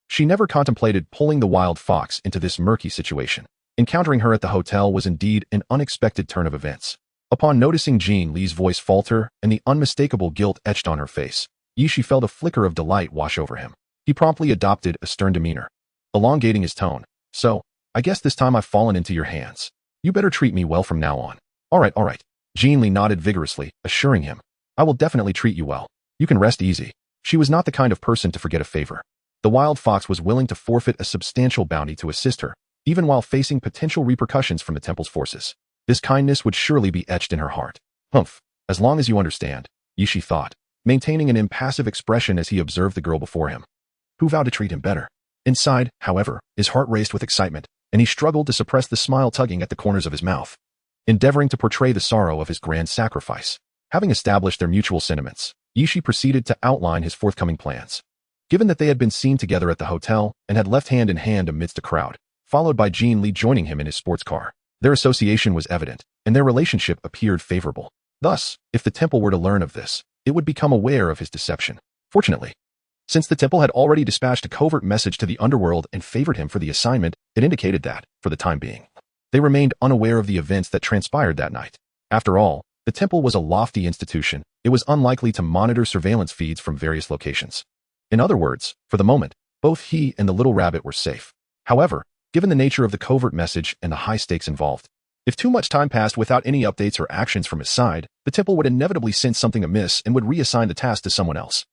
she never contemplated pulling the wild fox into this murky situation. Encountering her at the hotel was indeed an unexpected turn of events. Upon noticing Jin Li's voice falter and the unmistakable guilt etched on her face, Yishi felt a flicker of delight wash over him. He promptly adopted a stern demeanor, elongating his tone. So, I guess this time I've fallen into your hands. You better treat me well from now on. All right. Jin Li nodded vigorously, assuring him, I will definitely treat you well. You can rest easy. She was not the kind of person to forget a favor. The wild fox was willing to forfeit a substantial bounty to assist her, even while facing potential repercussions from the temple's forces. This kindness would surely be etched in her heart. Humph, as long as you understand, Yishi thought, maintaining an impassive expression as he observed the girl before him, who vowed to treat him better. Inside, however, his heart raced with excitement, and he struggled to suppress the smile tugging at the corners of his mouth, endeavoring to portray the sorrow of his grand sacrifice. Having established their mutual sentiments, Yishi proceeded to outline his forthcoming plans. Given that they had been seen together at the hotel and had left hand in hand amidst a crowd, followed by Jin Li joining him in his sports car, their association was evident, and their relationship appeared favorable. Thus, if the temple were to learn of this, it would become aware of his deception. Fortunately, since the temple had already dispatched a covert message to the underworld and favored him for the assignment, it indicated that, for the time being, they remained unaware of the events that transpired that night. After all, the temple was a lofty institution. It was unlikely to monitor surveillance feeds from various locations. In other words, for the moment, both he and the little rabbit were safe. However, given the nature of the covert message and the high stakes involved, if too much time passed without any updates or actions from his side, the temple would inevitably sense something amiss and would reassign the task to someone else.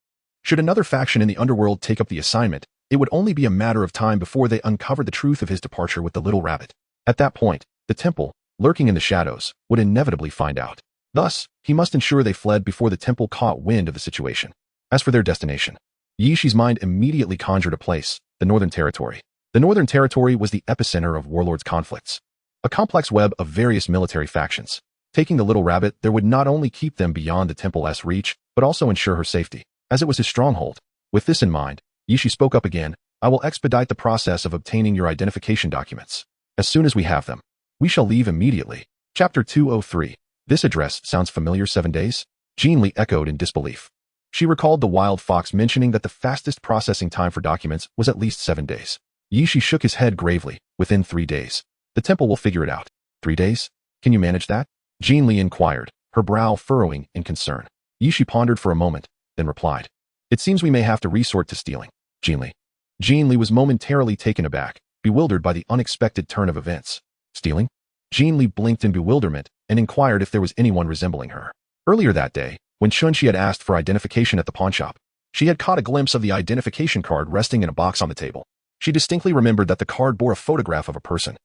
Should another faction in the underworld take up the assignment, it would only be a matter of time before they uncovered the truth of his departure with the little rabbit. At that point, the temple, lurking in the shadows, would inevitably find out. Thus, he must ensure they fled before the temple caught wind of the situation. As for their destination, Yishi's mind immediately conjured a place, the Northern Territory. The Northern Territory was the epicenter of warlords' conflicts, a complex web of various military factions. Taking the little rabbit there would not only keep them beyond the temple's reach, but also ensure her safety, as it was his stronghold. With this in mind, Yishi spoke up again. I will expedite the process of obtaining your identification documents. As soon as we have them, we shall leave immediately. Chapter 203. This address sounds familiar. 7 days? Jin Li echoed in disbelief. She recalled the wild fox mentioning that the fastest processing time for documents was at least 7 days. Yishi shook his head gravely. Within 3 days. The temple will figure it out. 3 days? Can you manage that? Jin Li inquired, her brow furrowing in concern. Yishi pondered for a moment, then replied. It seems we may have to resort to stealing. Jin Li. Jin Li was momentarily taken aback, bewildered by the unexpected turn of events. Stealing? Jin Li blinked in bewilderment and inquired if there was anyone resembling her. Earlier that day, when Chun-Chi had asked for identification at the pawnshop, she had caught a glimpse of the identification card resting in a box on the table. She distinctly remembered that the card bore a photograph of a person,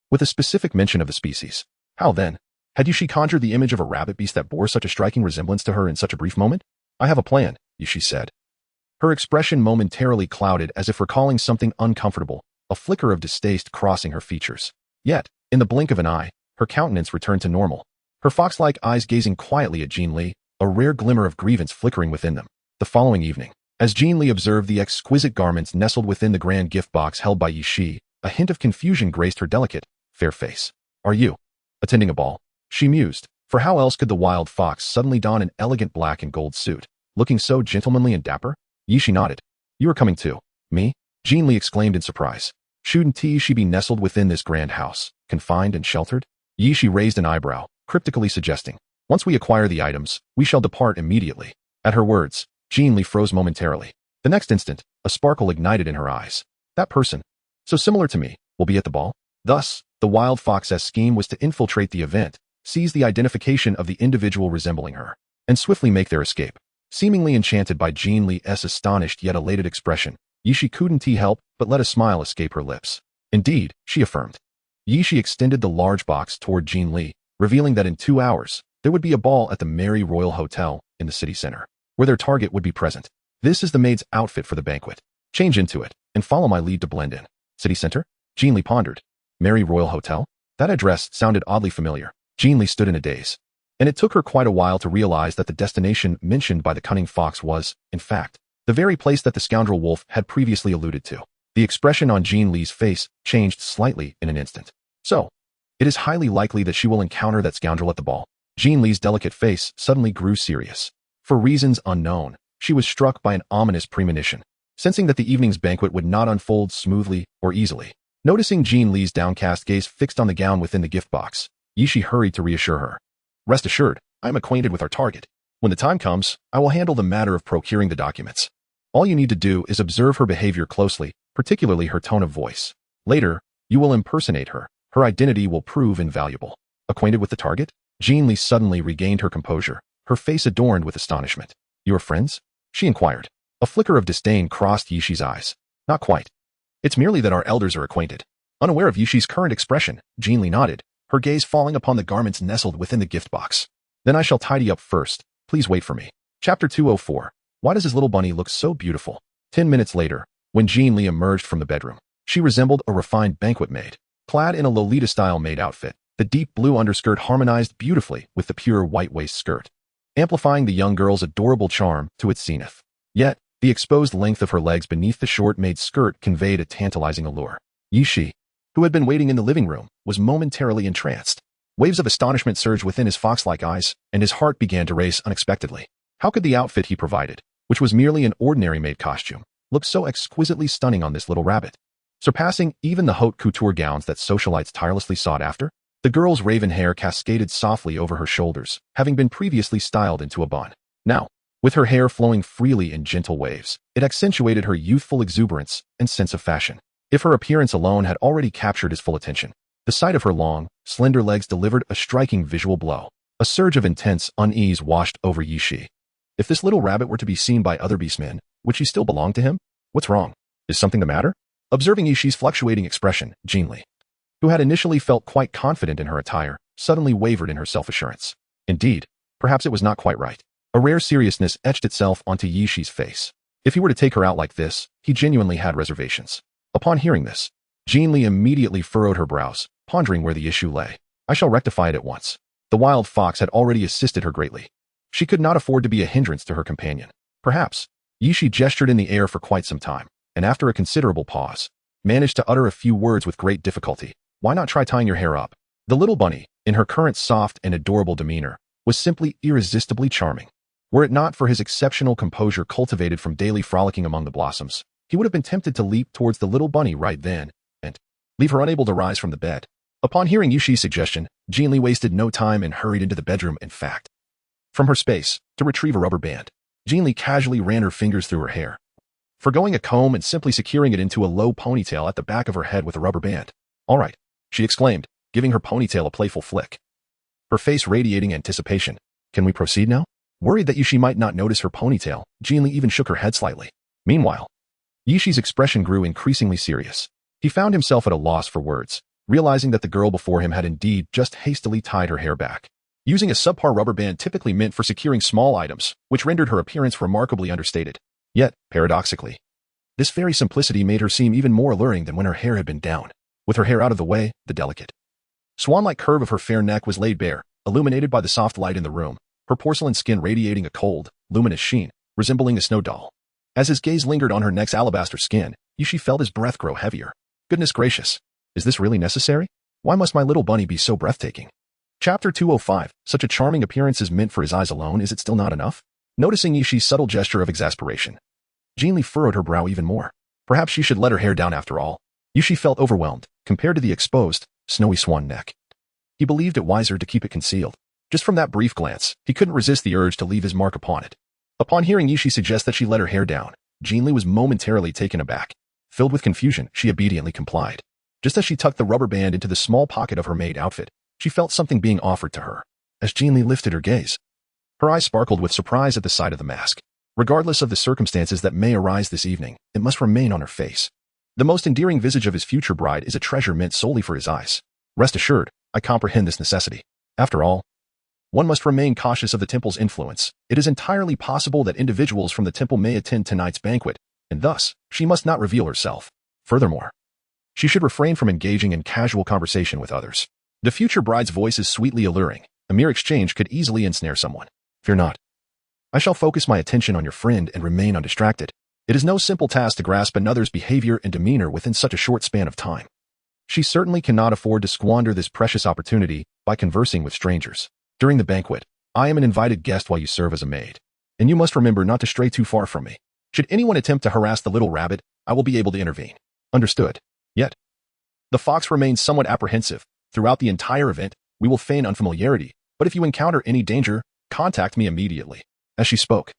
with a specific mention of the species. How then? Had Yishi conjured the image of a rabbit beast that bore such a striking resemblance to her in such a brief moment? I have a plan, Yishi said. Her expression momentarily clouded as if recalling something uncomfortable, a flicker of distaste crossing her features. Yet, in the blink of an eye, her countenance returned to normal, her fox-like eyes gazing quietly at Jin Li, a rare glimmer of grievance flickering within them. The following evening, as Jin Li observed the exquisite garments nestled within the grand gift box held by Yishi, A hint of confusion graced her delicate, fair face. "Are you attending a ball?" she mused, for how else could the wild fox suddenly don an elegant black and gold suit, looking so gentlemanly and dapper? Yi Shi nodded. "You are coming too." "Me?" Jin Li exclaimed in surprise. Shouldn't she be nestled within this grand house, confined and sheltered? Yi Shi raised an eyebrow, cryptically suggesting, "Once we acquire the items, we shall depart immediately." At her words, Jin Li froze momentarily. The next instant, a sparkle ignited in her eyes. That person, so similar to me, will be at the ball? Thus, the wild fox's scheme was to infiltrate the event, seize the identification of the individual resembling her, and swiftly make their escape. Seemingly enchanted by Jin Li's astonished yet elated expression, Yi Shi couldn't help but let a smile escape her lips. "Indeed," she affirmed. Yi Shi extended the large box toward Jin Li, revealing that in 2 hours, there would be a ball at the Merry Royal Hotel in the city center, where their target would be present. "This is the maid's outfit for the banquet. Change into it, and follow my lead to blend in." City center? Jin Li pondered. Merry Royal Hotel? That address sounded oddly familiar. Jin Li stood in a daze. And it took her quite a while to realize that the destination mentioned by the cunning fox was, in fact, the very place that the scoundrel wolf had previously alluded to. The expression on Jin Li's face changed slightly in an instant. "So, it is highly likely that she will encounter that scoundrel at the ball." Jin Li's delicate face suddenly grew serious. For reasons unknown, she was struck by an ominous premonition, sensing that the evening's banquet would not unfold smoothly or easily. Noticing Jin Li's downcast gaze fixed on the gown within the gift box, Yi Shi hurried to reassure her. "Rest assured, I am acquainted with our target. When the time comes, I will handle the matter of procuring the documents. All you need to do is observe her behavior closely, particularly her tone of voice. Later, you will impersonate her. Her identity will prove invaluable." Acquainted with the target? Jin Li suddenly regained her composure, her face adorned with astonishment. "You are friends?" she inquired. A flicker of disdain crossed Yi Shi's eyes. "Not quite. It's merely that our elders are acquainted." Unaware of Yi Shi's current expression, Jin Li nodded, her gaze falling upon the garments nestled within the gift box. "Then I shall tidy up first. Please wait for me." Chapter 204. Why does his little bunny look so beautiful? 10 minutes later, when Jin Li emerged from the bedroom, she resembled a refined banquet maid. Clad in a Lolita-style maid outfit, the deep blue underskirt harmonized beautifully with the pure white waist skirt, amplifying the young girl's adorable charm to its zenith. Yet, the exposed length of her legs beneath the short maid skirt conveyed a tantalizing allure. Yi Shi, who had been waiting in the living room, was momentarily entranced. Waves of astonishment surged within his fox-like eyes, and his heart began to race unexpectedly. How could the outfit he provided, which was merely an ordinary maid costume, look so exquisitely stunning on this little rabbit, surpassing even the haute couture gowns that socialites tirelessly sought after? The girl's raven hair cascaded softly over her shoulders, having been previously styled into a bun. Now, with her hair flowing freely in gentle waves, it accentuated her youthful exuberance and sense of fashion. If her appearance alone had already captured his full attention, the sight of her long, slender legs delivered a striking visual blow. A surge of intense unease washed over Yi Shi. If this little rabbit were to be seen by other beastmen, would she still belong to him? What's wrong? Is something the matter? Observing Yi Shi's fluctuating expression, Jin Li, who had initially felt quite confident in her attire, suddenly wavered in her self-assurance. Indeed, perhaps it was not quite right. A rare seriousness etched itself onto Yi Shi's face. If he were to take her out like this, he genuinely had reservations. Upon hearing this, Jin Li immediately furrowed her brows, pondering where the issue lay. "I shall rectify it at once." The wild fox had already assisted her greatly. She could not afford to be a hindrance to her companion. Perhaps. Yi Shi gestured in the air for quite some time, and after a considerable pause, managed to utter a few words with great difficulty. "Why not try tying your hair up?" The little bunny, in her current soft and adorable demeanor, was simply irresistibly charming. Were it not for his exceptional composure cultivated from daily frolicking among the blossoms, he would have been tempted to leap towards the little bunny right then, and leave her unable to rise from the bed. Upon hearing Yi Shi's suggestion, Jin Li wasted no time and hurried into the bedroom. In fact, from her space, to retrieve a rubber band, Jin Li casually ran her fingers through her hair, forgoing a comb and simply securing it into a low ponytail at the back of her head with a rubber band. "All right," she exclaimed, giving her ponytail a playful flick, her face radiating anticipation. "Can we proceed now?" Worried that Yi Shi might not notice her ponytail, Jin Li even shook her head slightly. Meanwhile, Yi Shi's expression grew increasingly serious. He found himself at a loss for words, realizing that the girl before him had indeed just hastily tied her hair back, using a subpar rubber band typically meant for securing small items, which rendered her appearance remarkably understated. Yet, paradoxically, this very simplicity made her seem even more alluring than when her hair had been down. With her hair out of the way, the delicate, swan-like curve of her fair neck was laid bare, illuminated by the soft light in the room, her porcelain skin radiating a cold, luminous sheen, resembling a snow doll. As his gaze lingered on her neck's alabaster skin, Yi Shi felt his breath grow heavier. Goodness gracious. Is this really necessary? Why must my little bunny be so breathtaking? Chapter 205. Such a charming appearance is meant for his eyes alone. Is it still not enough? Noticing Yishi's subtle gesture of exasperation, Jin Li furrowed her brow even more. Perhaps she should let her hair down after all. Yishi felt overwhelmed, compared to the exposed, snowy swan neck. He believed it wiser to keep it concealed. Just from that brief glance, he couldn't resist the urge to leave his mark upon it. Upon hearing Yishi suggest that she let her hair down, Jin Li was momentarily taken aback. Filled with confusion, she obediently complied. Just as she tucked the rubber band into the small pocket of her maid outfit, she felt something being offered to her. As Jin Li lifted her gaze, her eyes sparkled with surprise at the sight of the mask. Regardless of the circumstances that may arise this evening, it must remain on her face. The most endearing visage of his future bride is a treasure meant solely for his eyes. Rest assured, I comprehend this necessity. After all, one must remain cautious of the temple's influence. It is entirely possible that individuals from the temple may attend tonight's banquet, and thus, she must not reveal herself. Furthermore, she should refrain from engaging in casual conversation with others. The future bride's voice is sweetly alluring. A mere exchange could easily ensnare someone. Fear not. I shall focus my attention on your friend and remain undistracted. It is no simple task to grasp another's behavior and demeanor within such a short span of time. She certainly cannot afford to squander this precious opportunity by conversing with strangers. During the banquet, I am an invited guest while you serve as a maid. And you must remember not to stray too far from me. Should anyone attempt to harass the little rabbit, I will be able to intervene. Understood. Yet, the fox remains somewhat apprehensive. Throughout the entire event, we will feign unfamiliarity, but if you encounter any danger, contact me immediately. As she spoke,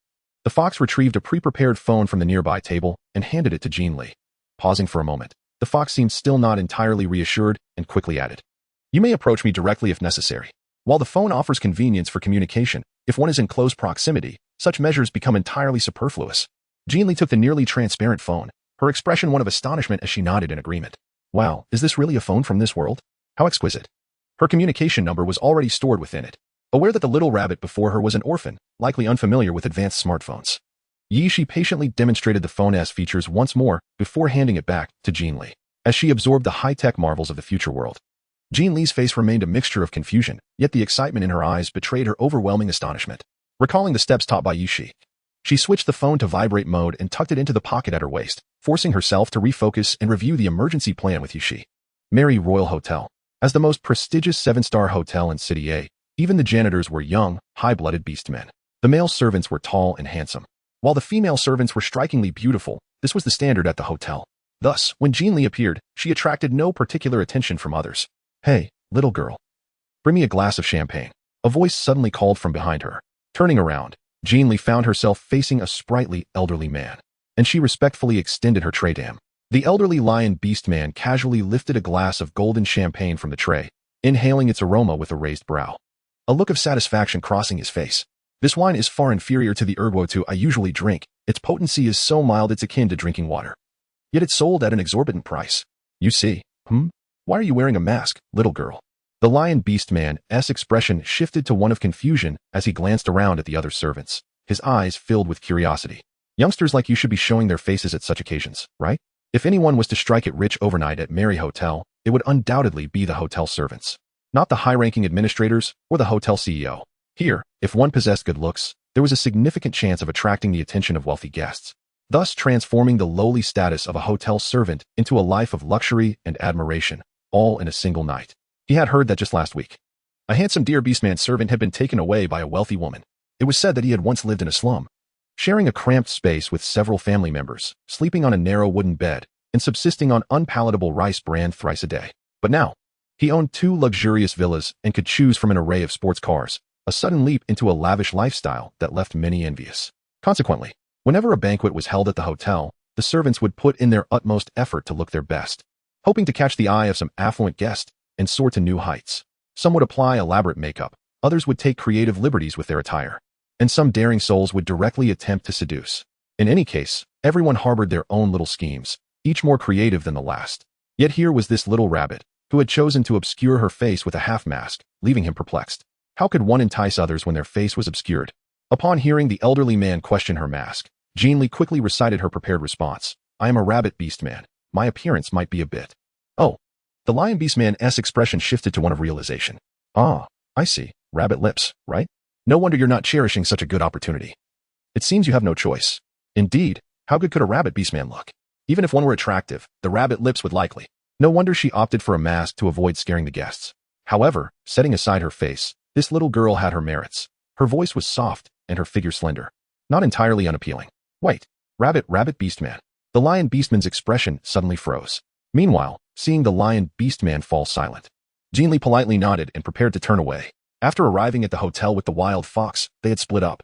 the fox retrieved a pre-prepared phone from the nearby table and handed it to Jin Li. Pausing for a moment, the fox seemed still not entirely reassured and quickly added, "You may approach me directly if necessary. While the phone offers convenience for communication, if one is in close proximity, such measures become entirely superfluous." Jin Li took the nearly transparent phone, her expression one of astonishment as she nodded in agreement. Wow, is this really a phone from this world? How exquisite. Her communication number was already stored within it. Aware that the little rabbit before her was an orphan, likely unfamiliar with advanced smartphones, Yishi patiently demonstrated the phone's features once more before handing it back to Jin Li. As she absorbed the high-tech marvels of the future world, Jin Li's face remained a mixture of confusion, yet the excitement in her eyes betrayed her overwhelming astonishment. Recalling the steps taught by Yishi, she switched the phone to vibrate mode and tucked it into the pocket at her waist, forcing herself to refocus and review the emergency plan with Yishi. Mary Royal Hotel. As the most prestigious 7-star hotel in City A, even the janitors were young, high-blooded beastmen. The male servants were tall and handsome, while the female servants were strikingly beautiful. This was the standard at the hotel. Thus, when Jin Li appeared, she attracted no particular attention from others. "Hey, little girl. Bring me a glass of champagne." A voice suddenly called from behind her. Turning around, Jin Li found herself facing a sprightly, elderly man, and she respectfully extended her tray to him. The elderly lion beast man casually lifted a glass of golden champagne from the tray, inhaling its aroma with a raised brow, a look of satisfaction crossing his face. "This wine is far inferior to the erguotu I usually drink. Its potency is so mild it's akin to drinking water. Yet it's sold at an exorbitant price. You see, Why are you wearing a mask, little girl?" The lion beast man's expression shifted to one of confusion as he glanced around at the other servants, his eyes filled with curiosity. Youngsters like you should be showing their faces at such occasions, right? If anyone was to strike it rich overnight at Mary Hotel, it would undoubtedly be the hotel servants, not the high-ranking administrators or the hotel CEO. Here, if one possessed good looks, there was a significant chance of attracting the attention of wealthy guests, thus transforming the lowly status of a hotel servant into a life of luxury and admiration, all in a single night. He had heard that just last week, a handsome deer beastman servant had been taken away by a wealthy woman. It was said that he had once lived in a slum, sharing a cramped space with several family members, sleeping on a narrow wooden bed, and subsisting on unpalatable rice bran thrice a day. But now, he owned 2 luxurious villas and could choose from an array of sports cars, a sudden leap into a lavish lifestyle that left many envious. Consequently, whenever a banquet was held at the hotel, the servants would put in their utmost effort to look their best, hoping to catch the eye of some affluent guest and soar to new heights. Some would apply elaborate makeup, others would take creative liberties with their attire, and some daring souls would directly attempt to seduce. In any case, everyone harbored their own little schemes, each more creative than the last. Yet here was this little rabbit, who had chosen to obscure her face with a half-mask, leaving him perplexed. How could one entice others when their face was obscured? Upon hearing the elderly man question her mask, Jin Li quickly recited her prepared response. "I am a rabbit beast man. My appearance might be a bit..." "Oh." The lion beast man's expression shifted to one of realization. "Ah, I see. Rabbit lips, right? No wonder you're not cherishing such a good opportunity. It seems you have no choice." "Indeed, how good could a rabbit beast man look? Even if one were attractive, the rabbit lips would likely..." No wonder she opted for a mask to avoid scaring the guests. However, setting aside her face, this little girl had her merits. Her voice was soft, and her figure slender. Not entirely unappealing. Wait, rabbit beastman. The lion beastman's expression suddenly froze. Meanwhile, seeing the lion beastman fall silent, Jin Li politely nodded and prepared to turn away. After arriving at the hotel with the wild fox, they had split up.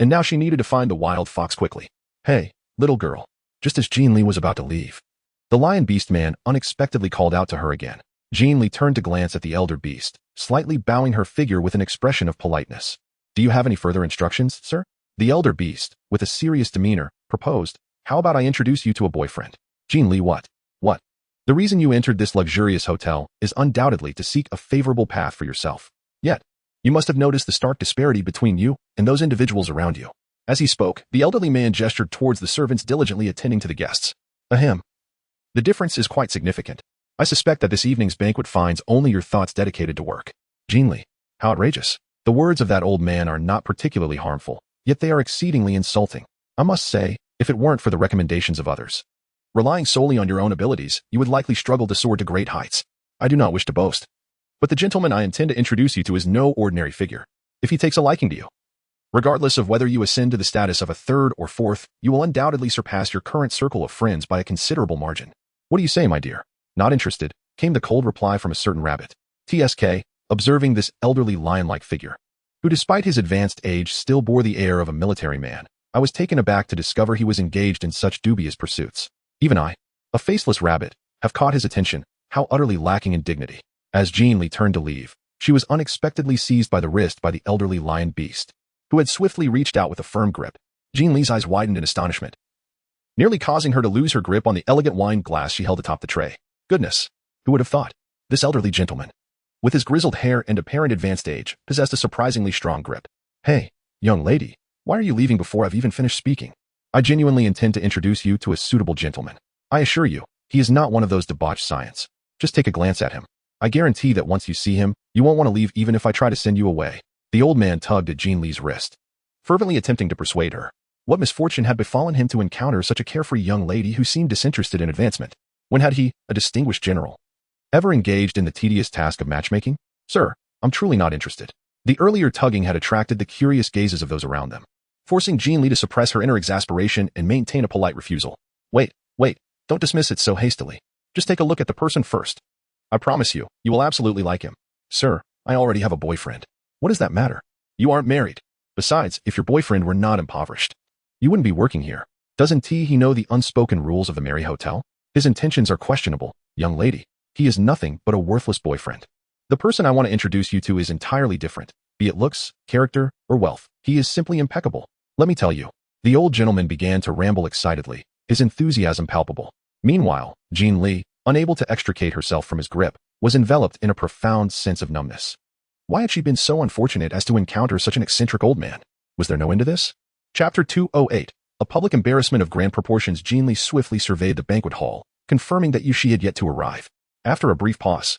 And now she needed to find the wild fox quickly. Hey, little girl. Just as Jin Li was about to leave, the lion beastman unexpectedly called out to her again. Jin Li turned to glance at the elder beast, slightly bowing her figure with an expression of politeness. Do you have any further instructions, sir? The elder beast, with a serious demeanor, proposed. How about I introduce you to a boyfriend? Jin Li, what? What? The reason you entered this luxurious hotel is undoubtedly to seek a favorable path for yourself. Yet, you must have noticed the stark disparity between you and those individuals around you. As he spoke, the elderly man gestured towards the servants diligently attending to the guests. Ahem. The difference is quite significant. I suspect that this evening's banquet finds only your thoughts dedicated to work. Jin Li, how outrageous. The words of that old man are not particularly harmful, yet they are exceedingly insulting. I must say, if it weren't for the recommendations of others, relying solely on your own abilities, you would likely struggle to soar to great heights. I do not wish to boast, but the gentleman I intend to introduce you to is no ordinary figure. If he takes a liking to you, regardless of whether you ascend to the status of a third or fourth, you will undoubtedly surpass your current circle of friends by a considerable margin. What do you say, my dear? Not interested, came the cold reply from a certain rabbit. TSK, observing this elderly lion-like figure, who despite his advanced age still bore the air of a military man, I was taken aback to discover he was engaged in such dubious pursuits. Even I, a faceless rabbit, have caught his attention. How utterly lacking in dignity. As Jin Li turned to leave, she was unexpectedly seized by the wrist by the elderly lion beast, who had swiftly reached out with a firm grip. Jin Li's eyes widened in astonishment, nearly causing her to lose her grip on the elegant wine glass she held atop the tray. Goodness, who would have thought? This elderly gentleman, with his grizzled hair and apparent advanced age, possessed a surprisingly strong grip. Hey, young lady, why are you leaving before I've even finished speaking? I genuinely intend to introduce you to a suitable gentleman. I assure you, he is not one of those debauched science. Just take a glance at him. I guarantee that once you see him, you won't want to leave even if I try to send you away. The old man tugged at Jin Li's wrist, fervently attempting to persuade her. What misfortune had befallen him to encounter such a carefree young lady who seemed disinterested in advancement? When had he, a distinguished general, ever engaged in the tedious task of matchmaking? Sir, I'm truly not interested. The earlier tugging had attracted the curious gazes of those around them, forcing Jin Li to suppress her inner exasperation and maintain a polite refusal. Wait, don't dismiss it so hastily. Just take a look at the person first. I promise you, you will absolutely like him. Sir, I already have a boyfriend. What does that matter? You aren't married. Besides, if your boyfriend were not impoverished, you wouldn't be working here. Doesn't he know the unspoken rules of the Merry Hotel? His intentions are questionable, young lady. He is nothing but a worthless boyfriend. The person I want to introduce you to is entirely different, be it looks, character, or wealth. He is simply impeccable. Let me tell you. The old gentleman began to ramble excitedly, his enthusiasm palpable. Meanwhile, Jin Li, unable to extricate herself from his grip, was enveloped in a profound sense of numbness. Why had she been so unfortunate as to encounter such an eccentric old man? Was there no end to this? Chapter 208. A public embarrassment of grand proportions. Jin Li swiftly surveyed the banquet hall, confirming that she had yet to arrive. After a brief pause,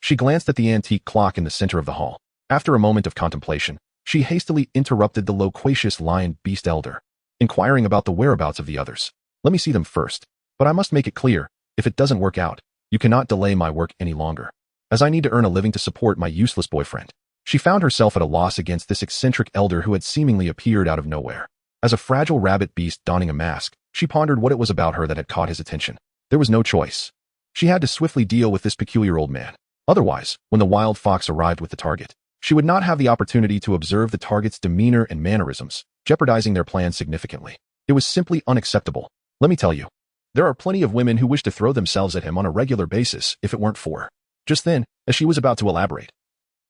she glanced at the antique clock in the center of the hall. After a moment of contemplation, she hastily interrupted the loquacious lion beast elder, inquiring about the whereabouts of the others. Let me see them first. But I must make it clear, if it doesn't work out, you cannot delay my work any longer, as I need to earn a living to support my useless boyfriend. She found herself at a loss against this eccentric elder who had seemingly appeared out of nowhere. As a fragile rabbit beast donning a mask, she pondered what it was about her that had caught his attention. There was no choice. She had to swiftly deal with this peculiar old man. Otherwise, when the wild fox arrived with the target, she would not have the opportunity to observe the target's demeanor and mannerisms, jeopardizing their plans significantly. It was simply unacceptable. Let me tell you, there are plenty of women who wish to throw themselves at him on a regular basis if it weren't for. Just then, as she was about to elaborate,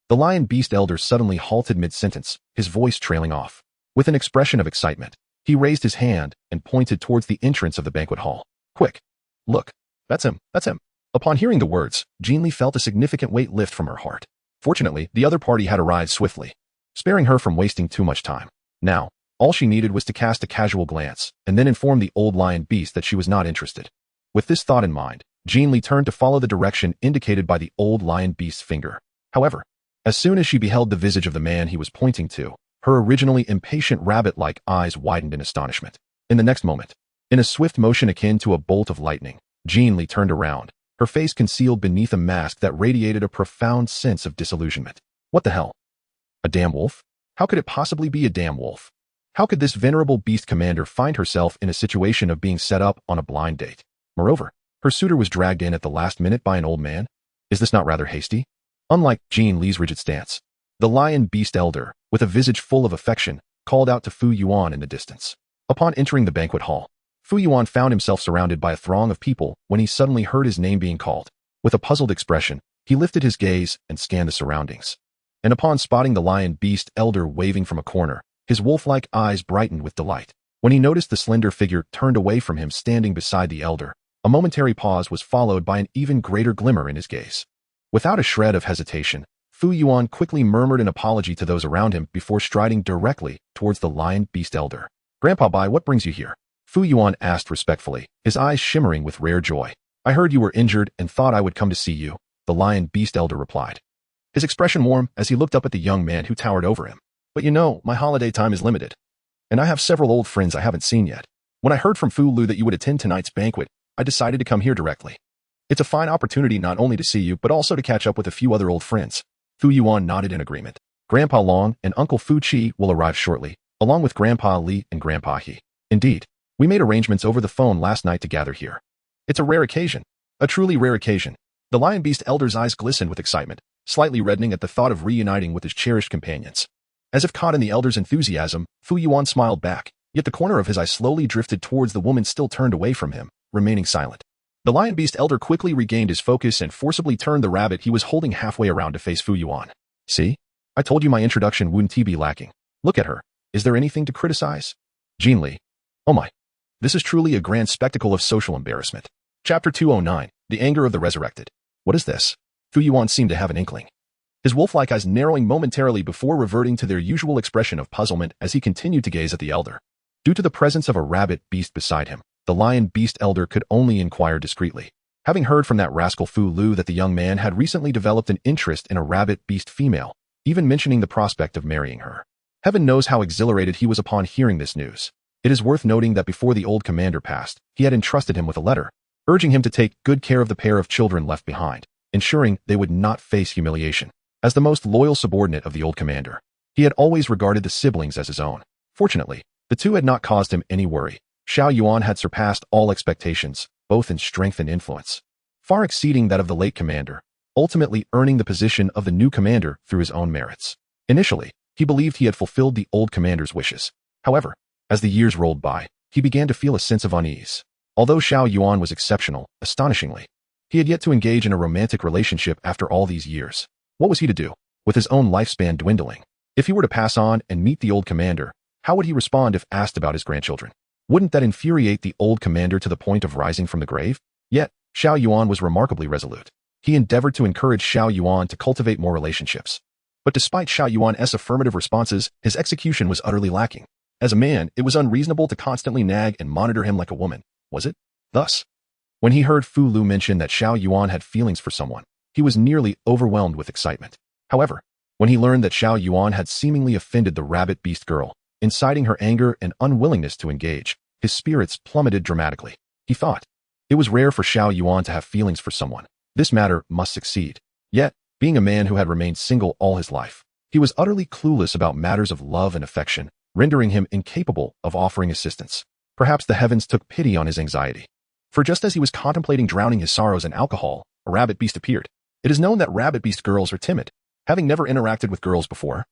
the lion beast elder suddenly halted mid-sentence, his voice trailing off. With an expression of excitement, he raised his hand and pointed towards the entrance of the banquet hall. Quick! Look! That's him! That's him! Upon hearing the words, Jin Li felt a significant weight lift from her heart. Fortunately, the other party had arrived swiftly, sparing her from wasting too much time. Now, all she needed was to cast a casual glance, and then inform the old lion beast that she was not interested. With this thought in mind, Jin Li turned to follow the direction indicated by the old lion beast's finger. However, as soon as she beheld the visage of the man he was pointing to, her originally impatient rabbit-like eyes widened in astonishment. In the next moment, in a swift motion akin to a bolt of lightning, Jin Li turned around, her face concealed beneath a mask that radiated a profound sense of disillusionment. What the hell? A damn wolf? How could it possibly be a damn wolf? How could this venerable beast commander find herself in a situation of being set up on a blind date? Moreover, her suitor was dragged in at the last minute by an old man? Is this not rather hasty? Unlike Jin Li's rigid stance, the lion beast elder, with a visage full of affection, called out to Fu Yuan in the distance. Upon entering the banquet hall, Fu Yuan found himself surrounded by a throng of people when he suddenly heard his name being called. With a puzzled expression, he lifted his gaze and scanned the surroundings. And upon spotting the lion beast elder waving from a corner, his wolf-like eyes brightened with delight. When he noticed the slender figure turned away from him standing beside the elder, a momentary pause was followed by an even greater glimmer in his gaze. Without a shred of hesitation, Fu Yuan quickly murmured an apology to those around him before striding directly towards the lion beast elder. "Grandpa Bai, what brings you here?" Fu Yuan asked respectfully, his eyes shimmering with rare joy. "I heard you were injured and thought I would come to see you," the lion beast elder replied. His expression warmed as he looked up at the young man who towered over him. "But you know, my holiday time is limited, and I have several old friends I haven't seen yet. When I heard from Fu Lu that you would attend tonight's banquet, I decided to come here directly. It's a fine opportunity not only to see you, but also to catch up with a few other old friends." Fu Yuan nodded in agreement. "Grandpa Long and Uncle Fu Chi will arrive shortly, along with Grandpa Li and Grandpa He. Indeed, we made arrangements over the phone last night to gather here. It's a rare occasion, a truly rare occasion." The lion beast elder's eyes glistened with excitement, slightly reddening at the thought of reuniting with his cherished companions. As if caught in the elder's enthusiasm, Fu Yuan smiled back, yet the corner of his eye slowly drifted towards the woman still turned away from him, remaining silent. The lion beast elder quickly regained his focus and forcibly turned the rabbit he was holding halfway around to face Fu Yuan. "See? I told you my introduction wouldn't be lacking. Look at her. Is there anything to criticize?" Jin Li. "Oh my. This is truly a grand spectacle of social embarrassment." Chapter 209, The Anger of the Resurrected. "What is this?" Fu Yuan seemed to have an inkling, his wolf-like eyes narrowing momentarily before reverting to their usual expression of puzzlement as he continued to gaze at the elder. Due to the presence of a rabbit beast beside him, the lion beast elder could only inquire discreetly. Having heard from that rascal Fu Lu that the young man had recently developed an interest in a rabbit beast female, even mentioning the prospect of marrying her. Heaven knows how exhilarated he was upon hearing this news. It is worth noting that before the old commander passed, he had entrusted him with a letter, urging him to take good care of the pair of children left behind, ensuring they would not face humiliation. As the most loyal subordinate of the old commander, he had always regarded the siblings as his own. Fortunately, the two had not caused him any worry. Xiao Yuan had surpassed all expectations, both in strength and influence, far exceeding that of the late commander, ultimately earning the position of the new commander through his own merits. Initially, he believed he had fulfilled the old commander's wishes. However, as the years rolled by, he began to feel a sense of unease. Although Xiao Yuan was exceptional, astonishingly, he had yet to engage in a romantic relationship after all these years. What was he to do, with his own lifespan dwindling? If he were to pass on and meet the old commander, how would he respond if asked about his grandchildren? Wouldn't that infuriate the old commander to the point of rising from the grave? Yet, Xiao Yuan was remarkably resolute. He endeavored to encourage Xiao Yuan to cultivate more relationships. But despite Xiao Yuan's affirmative responses, his execution was utterly lacking. As a man, it was unreasonable to constantly nag and monitor him like a woman, was it? Thus, when he heard Fu Lu mention that Xiao Yuan had feelings for someone, he was nearly overwhelmed with excitement. However, when he learned that Xiao Yuan had seemingly offended the rabbit beast girl, inciting her anger and unwillingness to engage, his spirits plummeted dramatically. He thought, it was rare for Xiao Yuan to have feelings for someone. This matter must succeed. Yet, being a man who had remained single all his life, he was utterly clueless about matters of love and affection, rendering him incapable of offering assistance. Perhaps the heavens took pity on his anxiety. For just as he was contemplating drowning his sorrows in alcohol, a rabbit beast appeared. It is known that rabbit beast girls are timid. Having never interacted with girls before,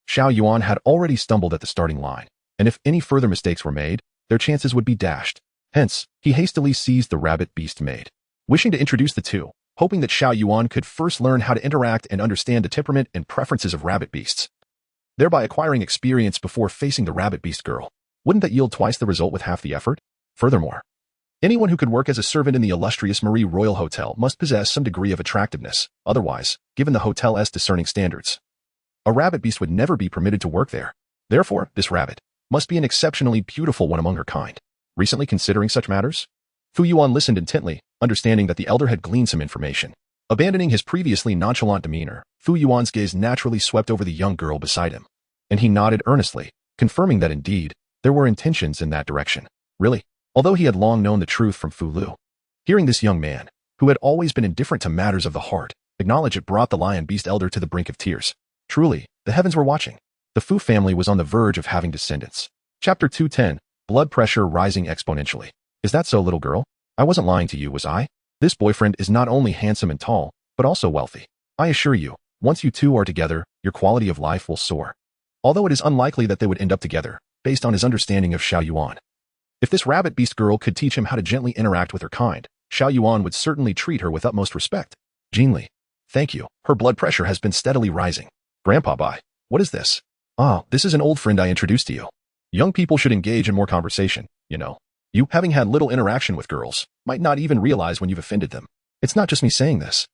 Xiao Yuan had already stumbled at the starting line, and if any further mistakes were made, their chances would be dashed. Hence, he hastily seized the rabbit beast maid, wishing to introduce the two, hoping that Xiao Yuan could first learn how to interact and understand the temperament and preferences of rabbit beasts, thereby acquiring experience before facing the rabbit beast girl. Wouldn't that yield twice the result with half the effort? Furthermore, anyone who could work as a servant in the illustrious Marie Royal Hotel must possess some degree of attractiveness. Otherwise, given the hotel's discerning standards, a rabbit beast would never be permitted to work there. Therefore, this rabbit must be an exceptionally beautiful one among her kind. Recently considering such matters? Fu Yuan listened intently, understanding that the elder had gleaned some information. Abandoning his previously nonchalant demeanor, Fu Yuan's gaze naturally swept over the young girl beside him, and he nodded earnestly, confirming that indeed, there were intentions in that direction. Really? Although he had long known the truth from Fu Lu. Hearing this young man, who had always been indifferent to matters of the heart, acknowledged it brought the lion beast elder to the brink of tears. Truly, the heavens were watching. The Fu family was on the verge of having descendants. Chapter 210, Blood Pressure Rising Exponentially. Is that so, little girl? I wasn't lying to you, was I? This boyfriend is not only handsome and tall, but also wealthy. I assure you, once you two are together, your quality of life will soar. Although it is unlikely that they would end up together, based on his understanding of Xiao Yuan. If this rabbit beast girl could teach him how to gently interact with her kind, Xiao Yuan would certainly treat her with utmost respect. Jin Li. Thank you. Her blood pressure has been steadily rising. Grandpa, bye. What is this? Ah, this is an old friend I introduced to you. Young people should engage in more conversation, you know. You, having had little interaction with girls, might not even realize when you've offended them. It's not just me saying this.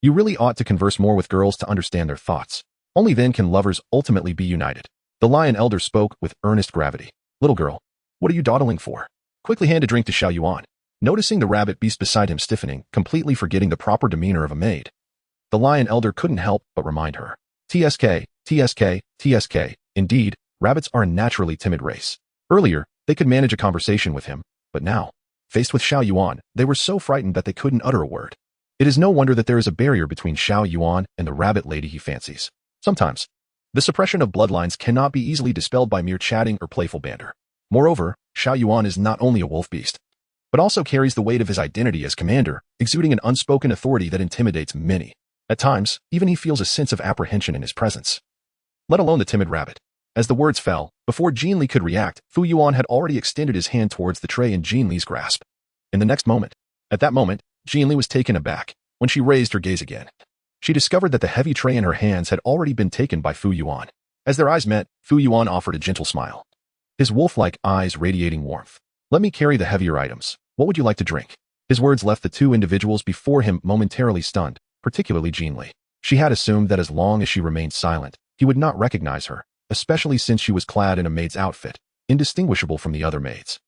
You really ought to converse more with girls to understand their thoughts. Only then can lovers ultimately be united. The lion elder spoke with earnest gravity. Little girl, what are you dawdling for? Quickly hand a drink to Xiao Yuan. Noticing the rabbit beast beside him stiffening, completely forgetting the proper demeanor of a maid. The lion elder couldn't help but remind her. TSK, TSK, TSK. Indeed, rabbits are a naturally timid race. Earlier, they could manage a conversation with him, but now, faced with Xiao Yuan, they were so frightened that they couldn't utter a word. It is no wonder that there is a barrier between Xiao Yuan and the rabbit lady he fancies. Sometimes, the suppression of bloodlines cannot be easily dispelled by mere chatting or playful banter. Moreover, Xiao Yuan is not only a wolf beast, but also carries the weight of his identity as commander, exuding an unspoken authority that intimidates many. At times, even he feels a sense of apprehension in his presence. Let alone the timid rabbit. As the words fell, before Jin Li could react, Fu Yuan had already extended his hand towards the tray in Jin Li's grasp. In the next moment, at that moment, Jin Li was taken aback. When she raised her gaze again, she discovered that the heavy tray in her hands had already been taken by Fu Yuan. As their eyes met, Fu Yuan offered a gentle smile, his wolf-like eyes radiating warmth. Let me carry the heavier items. What would you like to drink? His words left the two individuals before him momentarily stunned, particularly Jin Li. She had assumed that as long as she remained silent, he would not recognize her, especially since she was clad in a maid's outfit, indistinguishable from the other maids.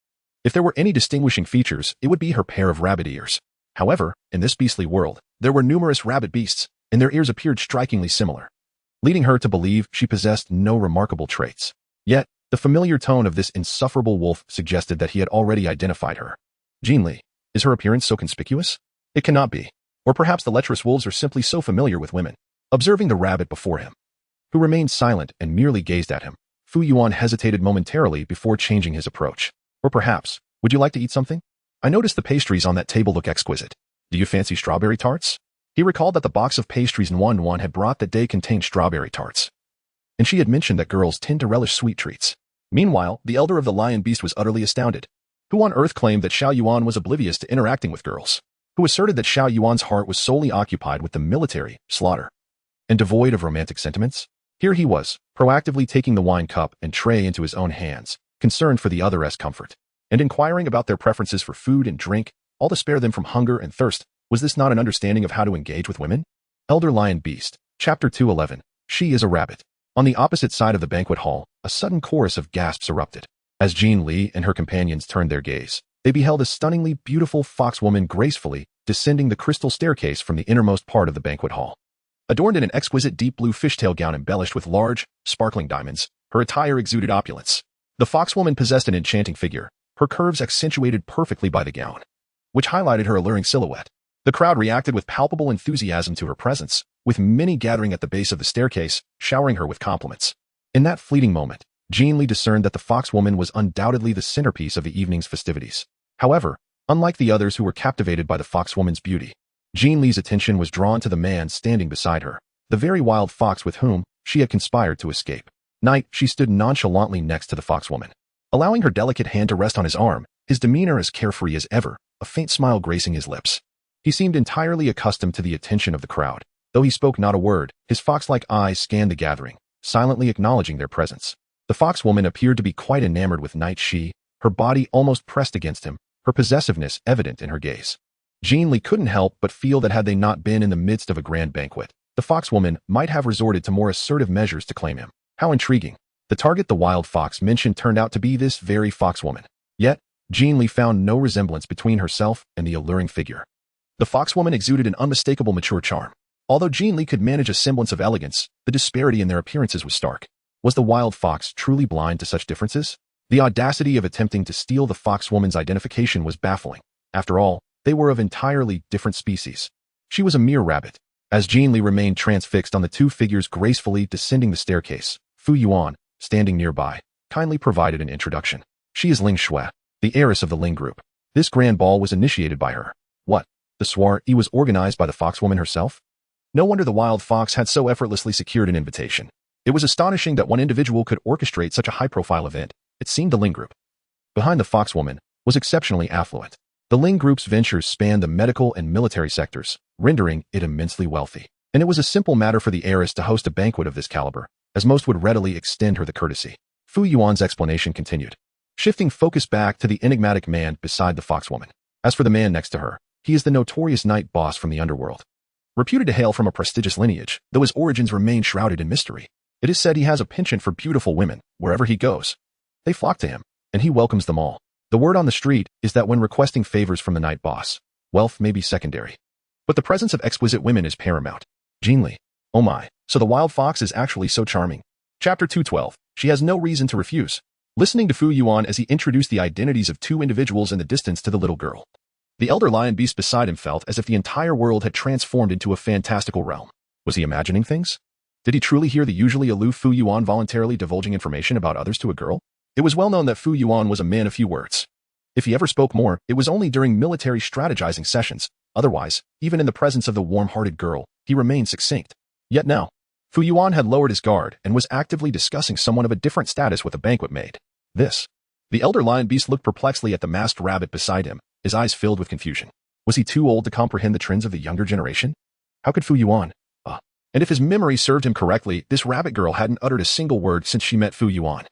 If there were any distinguishing features, it would be her pair of rabbit ears. However, in this beastly world, there were numerous rabbit beasts, and their ears appeared strikingly similar, leading her to believe she possessed no remarkable traits. Yet, the familiar tone of this insufferable wolf suggested that he had already identified her. Jin Li, is her appearance so conspicuous? It cannot be. Or perhaps the lecherous wolves are simply so familiar with women. Observing the rabbit before him, who remained silent and merely gazed at him, Fu Yuan hesitated momentarily before changing his approach. Or perhaps, would you like to eat something? I noticed the pastries on that table look exquisite. Do you fancy strawberry tarts? He recalled that the box of pastries Yuan had brought that day contained strawberry tarts, and she had mentioned that girls tend to relish sweet treats. Meanwhile, the elder of the lion beast was utterly astounded. Who on earth claimed that Xiao Yuan was oblivious to interacting with girls? Who asserted that Xiao Yuan's heart was solely occupied with the military, slaughter, and devoid of romantic sentiments? Here he was, proactively taking the wine cup and tray into his own hands, concerned for the other's comfort, and inquiring about their preferences for food and drink, all to spare them from hunger and thirst. Was this not an understanding of how to engage with women? Elder Lion Beast, Chapter 211. She is a rabbit. On the opposite side of the banquet hall, a sudden chorus of gasps erupted. As Jin Li and her companions turned their gaze, they beheld a stunningly beautiful foxwoman gracefully descending the crystal staircase from the innermost part of the banquet hall. Adorned in an exquisite deep blue fishtail gown embellished with large, sparkling diamonds, her attire exuded opulence. The foxwoman possessed an enchanting figure, her curves accentuated perfectly by the gown, which highlighted her alluring silhouette. The crowd reacted with palpable enthusiasm to her presence, with many gathering at the base of the staircase, showering her with compliments. In that fleeting moment, Jin Li discerned that the foxwoman was undoubtedly the centerpiece of the evening's festivities. However, unlike the others who were captivated by the foxwoman's beauty, Jin Li's attention was drawn to the man standing beside her, the very wild fox with whom she had conspired to escape. She stood nonchalantly next to the foxwoman, allowing her delicate hand to rest on his arm, his demeanor as carefree as ever, a faint smile gracing his lips. He seemed entirely accustomed to the attention of the crowd. Though he spoke not a word, his fox-like eyes scanned the gathering, silently acknowledging their presence. The foxwoman appeared to be quite enamored with She, her body almost pressed against him, her possessiveness evident in her gaze. Jin Li couldn't help but feel that had they not been in the midst of a grand banquet, the foxwoman might have resorted to more assertive measures to claim him. How intriguing. The target the wild fox mentioned turned out to be this very foxwoman. Yet, Jin Li found no resemblance between herself and the alluring figure. The foxwoman exuded an unmistakable mature charm. Although Jin Li could manage a semblance of elegance, the disparity in their appearances was stark. Was the wild fox truly blind to such differences? The audacity of attempting to steal the foxwoman's identification was baffling. After all, They were of entirely different species. She was a mere rabbit. As Jin Li remained transfixed on the two figures gracefully descending the staircase, Fu Yuan, standing nearby, kindly provided an introduction. She is Ling Shui, the heiress of the Ling group. This grand ball was initiated by her. What? The soiree was organized by the foxwoman herself? No wonder the wild fox had so effortlessly secured an invitation. It was astonishing that one individual could orchestrate such a high-profile event. It seemed the Ling group, behind the foxwoman, was exceptionally affluent. The Ling group's ventures spanned the medical and military sectors, rendering it immensely wealthy. And it was a simple matter for the heiress to host a banquet of this caliber, as most would readily extend her the courtesy. Fu Yuan's explanation continued, shifting focus back to the enigmatic man beside the foxwoman. As for the man next to her, he is the notorious night boss from the underworld. Reputed to hail from a prestigious lineage, though his origins remain shrouded in mystery. It is said he has a penchant for beautiful women, wherever he goes. They flock to him, and he welcomes them all. The word on the street is that when requesting favors from the night boss, wealth may be secondary. But the presence of exquisite women is paramount. Jin Li. Oh my, so the wild fox is actually so charming. Chapter 212. She has no reason to refuse. Listening to Fu Yuan as he introduced the identities of two individuals in the distance to the little girl, the elder lion beast beside him felt as if the entire world had transformed into a fantastical realm. Was he imagining things? Did he truly hear the usually aloof Fu Yuan voluntarily divulging information about others to a girl? It was well known that Fu Yuan was a man of few words. If he ever spoke more, it was only during military strategizing sessions. Otherwise, even in the presence of the warm-hearted girl, he remained succinct. Yet now, Fu Yuan had lowered his guard and was actively discussing someone of a different status with a banquet maid. This. The elder lion beast looked perplexedly at the masked rabbit beside him, his eyes filled with confusion. Was he too old to comprehend the trends of the younger generation? How could Fu Yuan? And if his memory served him correctly, this rabbit girl hadn't uttered a single word since she met Fu Yuan,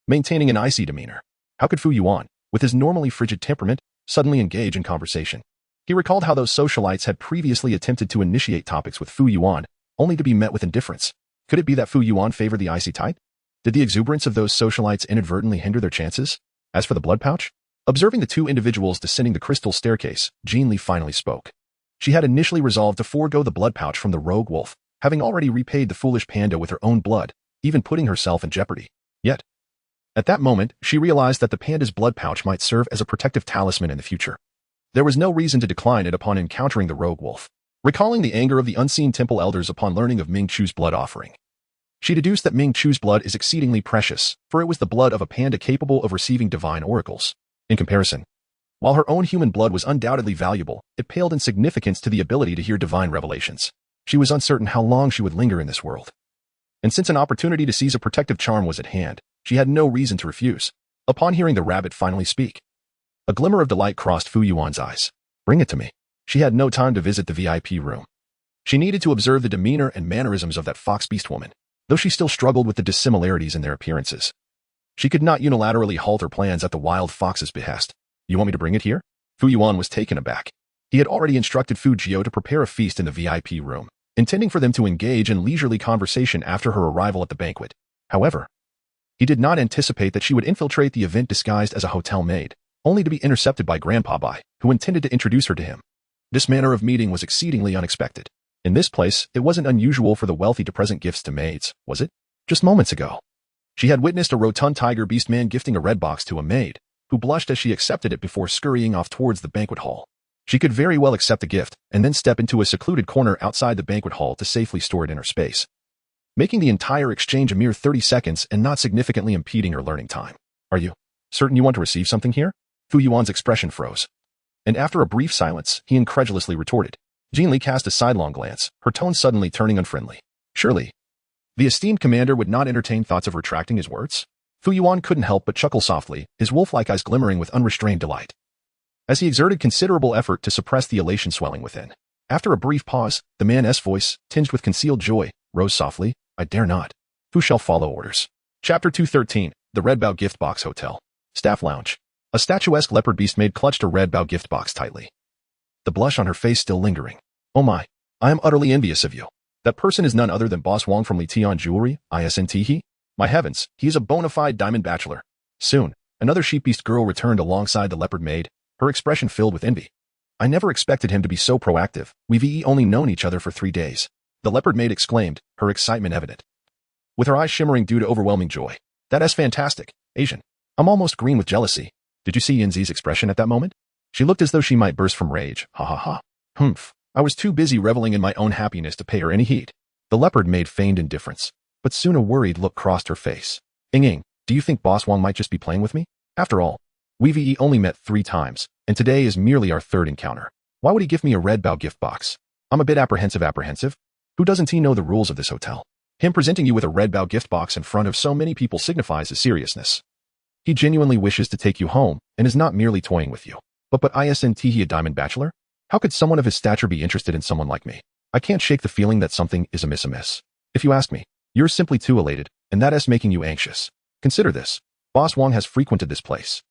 maintaining an icy demeanor. How could Fu Yuan, with his normally frigid temperament, suddenly engage in conversation? He recalled how those socialites had previously attempted to initiate topics with Fu Yuan, only to be met with indifference. Could it be that Fu Yuan favored the icy type? Did the exuberance of those socialites inadvertently hinder their chances? As for the blood pouch? Observing the two individuals descending the crystal staircase, Jin Li finally spoke. She had initially resolved to forego the blood pouch from the rogue wolf, having already repaid the foolish panda with her own blood, even putting herself in jeopardy. Yet, at that moment, she realized that the panda's blood pouch might serve as a protective talisman in the future. There was no reason to decline it upon encountering the rogue wolf. Recalling the anger of the unseen temple elders upon learning of Ming Chu's blood offering, she deduced that Ming Chu's blood is exceedingly precious, for it was the blood of a panda capable of receiving divine oracles. In comparison, while her own human blood was undoubtedly valuable, it paled in significance to the ability to hear divine revelations. She was uncertain how long she would linger in this world. And since an opportunity to seize a protective charm was at hand, she had no reason to refuse. Upon hearing the rabbit finally speak, a glimmer of delight crossed Fu Yuan's eyes. Bring it to me. She had no time to visit the VIP room. She needed to observe the demeanor and mannerisms of that fox beast woman, though she still struggled with the dissimilarities in their appearances. She could not unilaterally halt her plans at the wild fox's behest. You want me to bring it here? Fu Yuan was taken aback. He had already instructed Fu Jio to prepare a feast in the VIP room, intending for them to engage in leisurely conversation after her arrival at the banquet. However, he did not anticipate that she would infiltrate the event disguised as a hotel maid, only to be intercepted by Grandpa Bai, who intended to introduce her to him. This manner of meeting was exceedingly unexpected. In this place, it wasn't unusual for the wealthy to present gifts to maids, was it? Just moments ago, she had witnessed a rotund tiger beast man gifting a red box to a maid, who blushed as she accepted it before scurrying off towards the banquet hall. She could very well accept the gift and then step into a secluded corner outside the banquet hall to safely store it in her space, making the entire exchange a mere 30 seconds and not significantly impeding her learning time. Are you certain you want to receive something here? Fu Yuan's expression froze. And after a brief silence, he incredulously retorted. Jin Li cast a sidelong glance, her tone suddenly turning unfriendly. Surely, the esteemed commander would not entertain thoughts of retracting his words? Fu Yuan couldn't help but chuckle softly, his wolf-like eyes glimmering with unrestrained delight, as he exerted considerable effort to suppress the elation swelling within. After a brief pause, the man's voice, tinged with concealed joy, rose softly. I dare not. Who shall follow orders? Chapter 213, The Red Bow Gift Box Hotel. Staff Lounge. A statuesque leopard beast maid clutched a red bow gift box tightly, the blush on her face still lingering. Oh my, I am utterly envious of you. That person is none other than Boss Wong from Li Tian Jewelry, ISNT he? My heavens, he is a bona fide diamond bachelor. Soon, another sheep beast girl returned alongside the leopard maid, her expression filled with envy. I never expected him to be so proactive. We've only known each other for 3 days. The leopard maid exclaimed, her excitement evident, with her eyes shimmering due to overwhelming joy. That is fantastic, Asian. I'm almost green with jealousy. Did you see Yin Zi's expression at that moment? She looked as though she might burst from rage. Ha ha ha. Humph. I was too busy reveling in my own happiness to pay her any heed. The leopard made feigned indifference, but soon a worried look crossed her face. Ing, do you think Boss Wong might just be playing with me? After all, we've only met 3 times, and today is merely our 3rd encounter. Why would he give me a red bow gift box? I'm a bit apprehensive. Who doesn't he know the rules of this hotel? Him presenting you with a red bow gift box in front of so many people signifies his seriousness. He genuinely wishes to take you home and is not merely toying with you. But isn't he a diamond bachelor? How could someone of his stature be interested in someone like me? I can't shake the feeling that something is amiss. If you ask me, you're simply too elated, and that is making you anxious. Consider this. Boss Wong has frequented this place.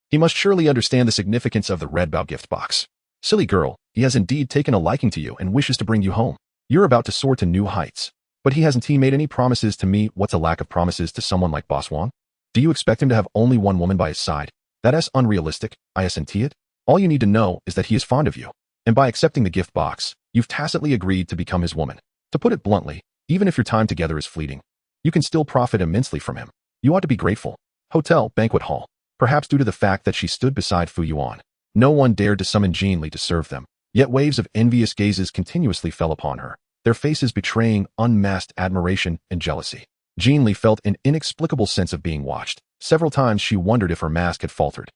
He must surely understand the significance of the red bow gift box. Silly girl, he has indeed taken a liking to you and wishes to bring you home. You're about to soar to new heights. But hasn't he made any promises to me? What's a lack of promises to someone like Boss Wong? Do you expect him to have only one woman by his side? That is unrealistic, isn't it? All you need to know is that he is fond of you. And by accepting the gift box, you've tacitly agreed to become his woman. To put it bluntly, even if your time together is fleeting, you can still profit immensely from him. You ought to be grateful. Hotel, banquet hall. Perhaps due to the fact that she stood beside Fu Yuan, no one dared to summon Jin Li to serve them. Yet waves of envious gazes continuously fell upon her, their faces betraying unmasked admiration and jealousy. Jin Li felt an inexplicable sense of being watched. Several times she wondered if her mask had faltered.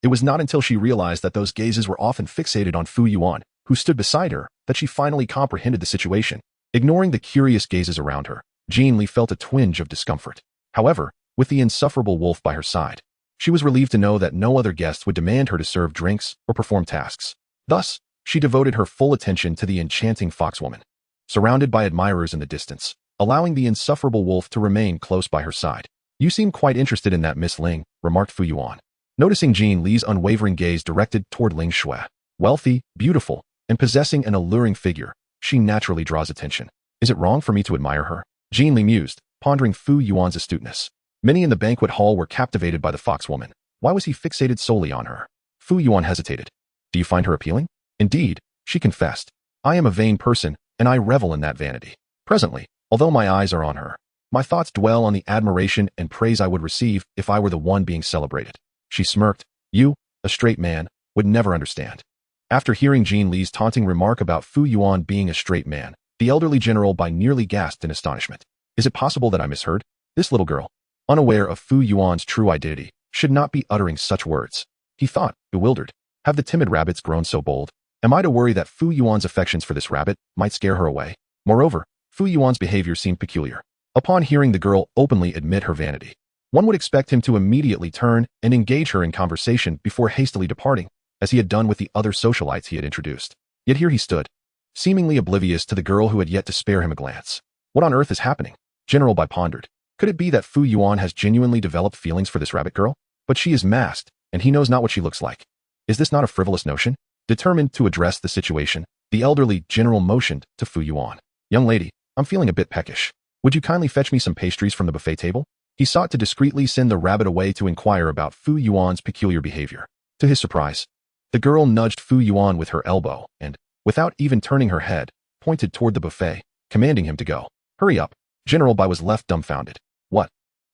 It was not until she realized that those gazes were often fixated on Fu Yuan, who stood beside her, that she finally comprehended the situation. Ignoring the curious gazes around her, Jin Li felt a twinge of discomfort. However, with the insufferable wolf by her side, she was relieved to know that no other guest would demand her to serve drinks or perform tasks. Thus, she devoted her full attention to the enchanting foxwoman, surrounded by admirers in the distance, allowing the insufferable wolf to remain close by her side. You seem quite interested in that Miss Ling, remarked Fu Yuan. Noticing Jin Li's unwavering gaze directed toward Ling Shui. Wealthy, beautiful, and possessing an alluring figure, she naturally draws attention. Is it wrong for me to admire her? Jin Li mused, pondering Fu Yuan's astuteness. Many in the banquet hall were captivated by the foxwoman. Why was he fixated solely on her? Fu Yuan hesitated. Do you find her appealing? Indeed, she confessed. I am a vain person, and I revel in that vanity. Presently, although my eyes are on her, my thoughts dwell on the admiration and praise I would receive if I were the one being celebrated. She smirked. You, a straight man, would never understand. After hearing Jin Li's taunting remark about Fu Yuan being a straight man, the elderly general nearly gasped in astonishment. Is it possible that I misheard? This little girl, unaware of Fu Yuan's true identity, should not be uttering such words. He thought, bewildered. Have the timid rabbits grown so bold? Am I to worry that Fu Yuan's affections for this rabbit might scare her away? Moreover, Fu Yuan's behavior seemed peculiar. Upon hearing the girl openly admit her vanity, one would expect him to immediately turn and engage her in conversation before hastily departing, as he had done with the other socialites he had introduced. Yet here he stood, seemingly oblivious to the girl who had yet to spare him a glance. What on earth is happening? General Bai pondered. Could it be that Fu Yuan has genuinely developed feelings for this rabbit girl? But she is masked, and he knows not what she looks like. Is this not a frivolous notion? Determined to address the situation, the elderly general motioned to Fu Yuan. Young lady, I'm feeling a bit peckish. Would you kindly fetch me some pastries from the buffet table? He sought to discreetly send the rabbit away to inquire about Fu Yuan's peculiar behavior. To his surprise, the girl nudged Fu Yuan with her elbow and, without even turning her head, pointed toward the buffet, commanding him to go. Hurry up. General Bai was left dumbfounded. What?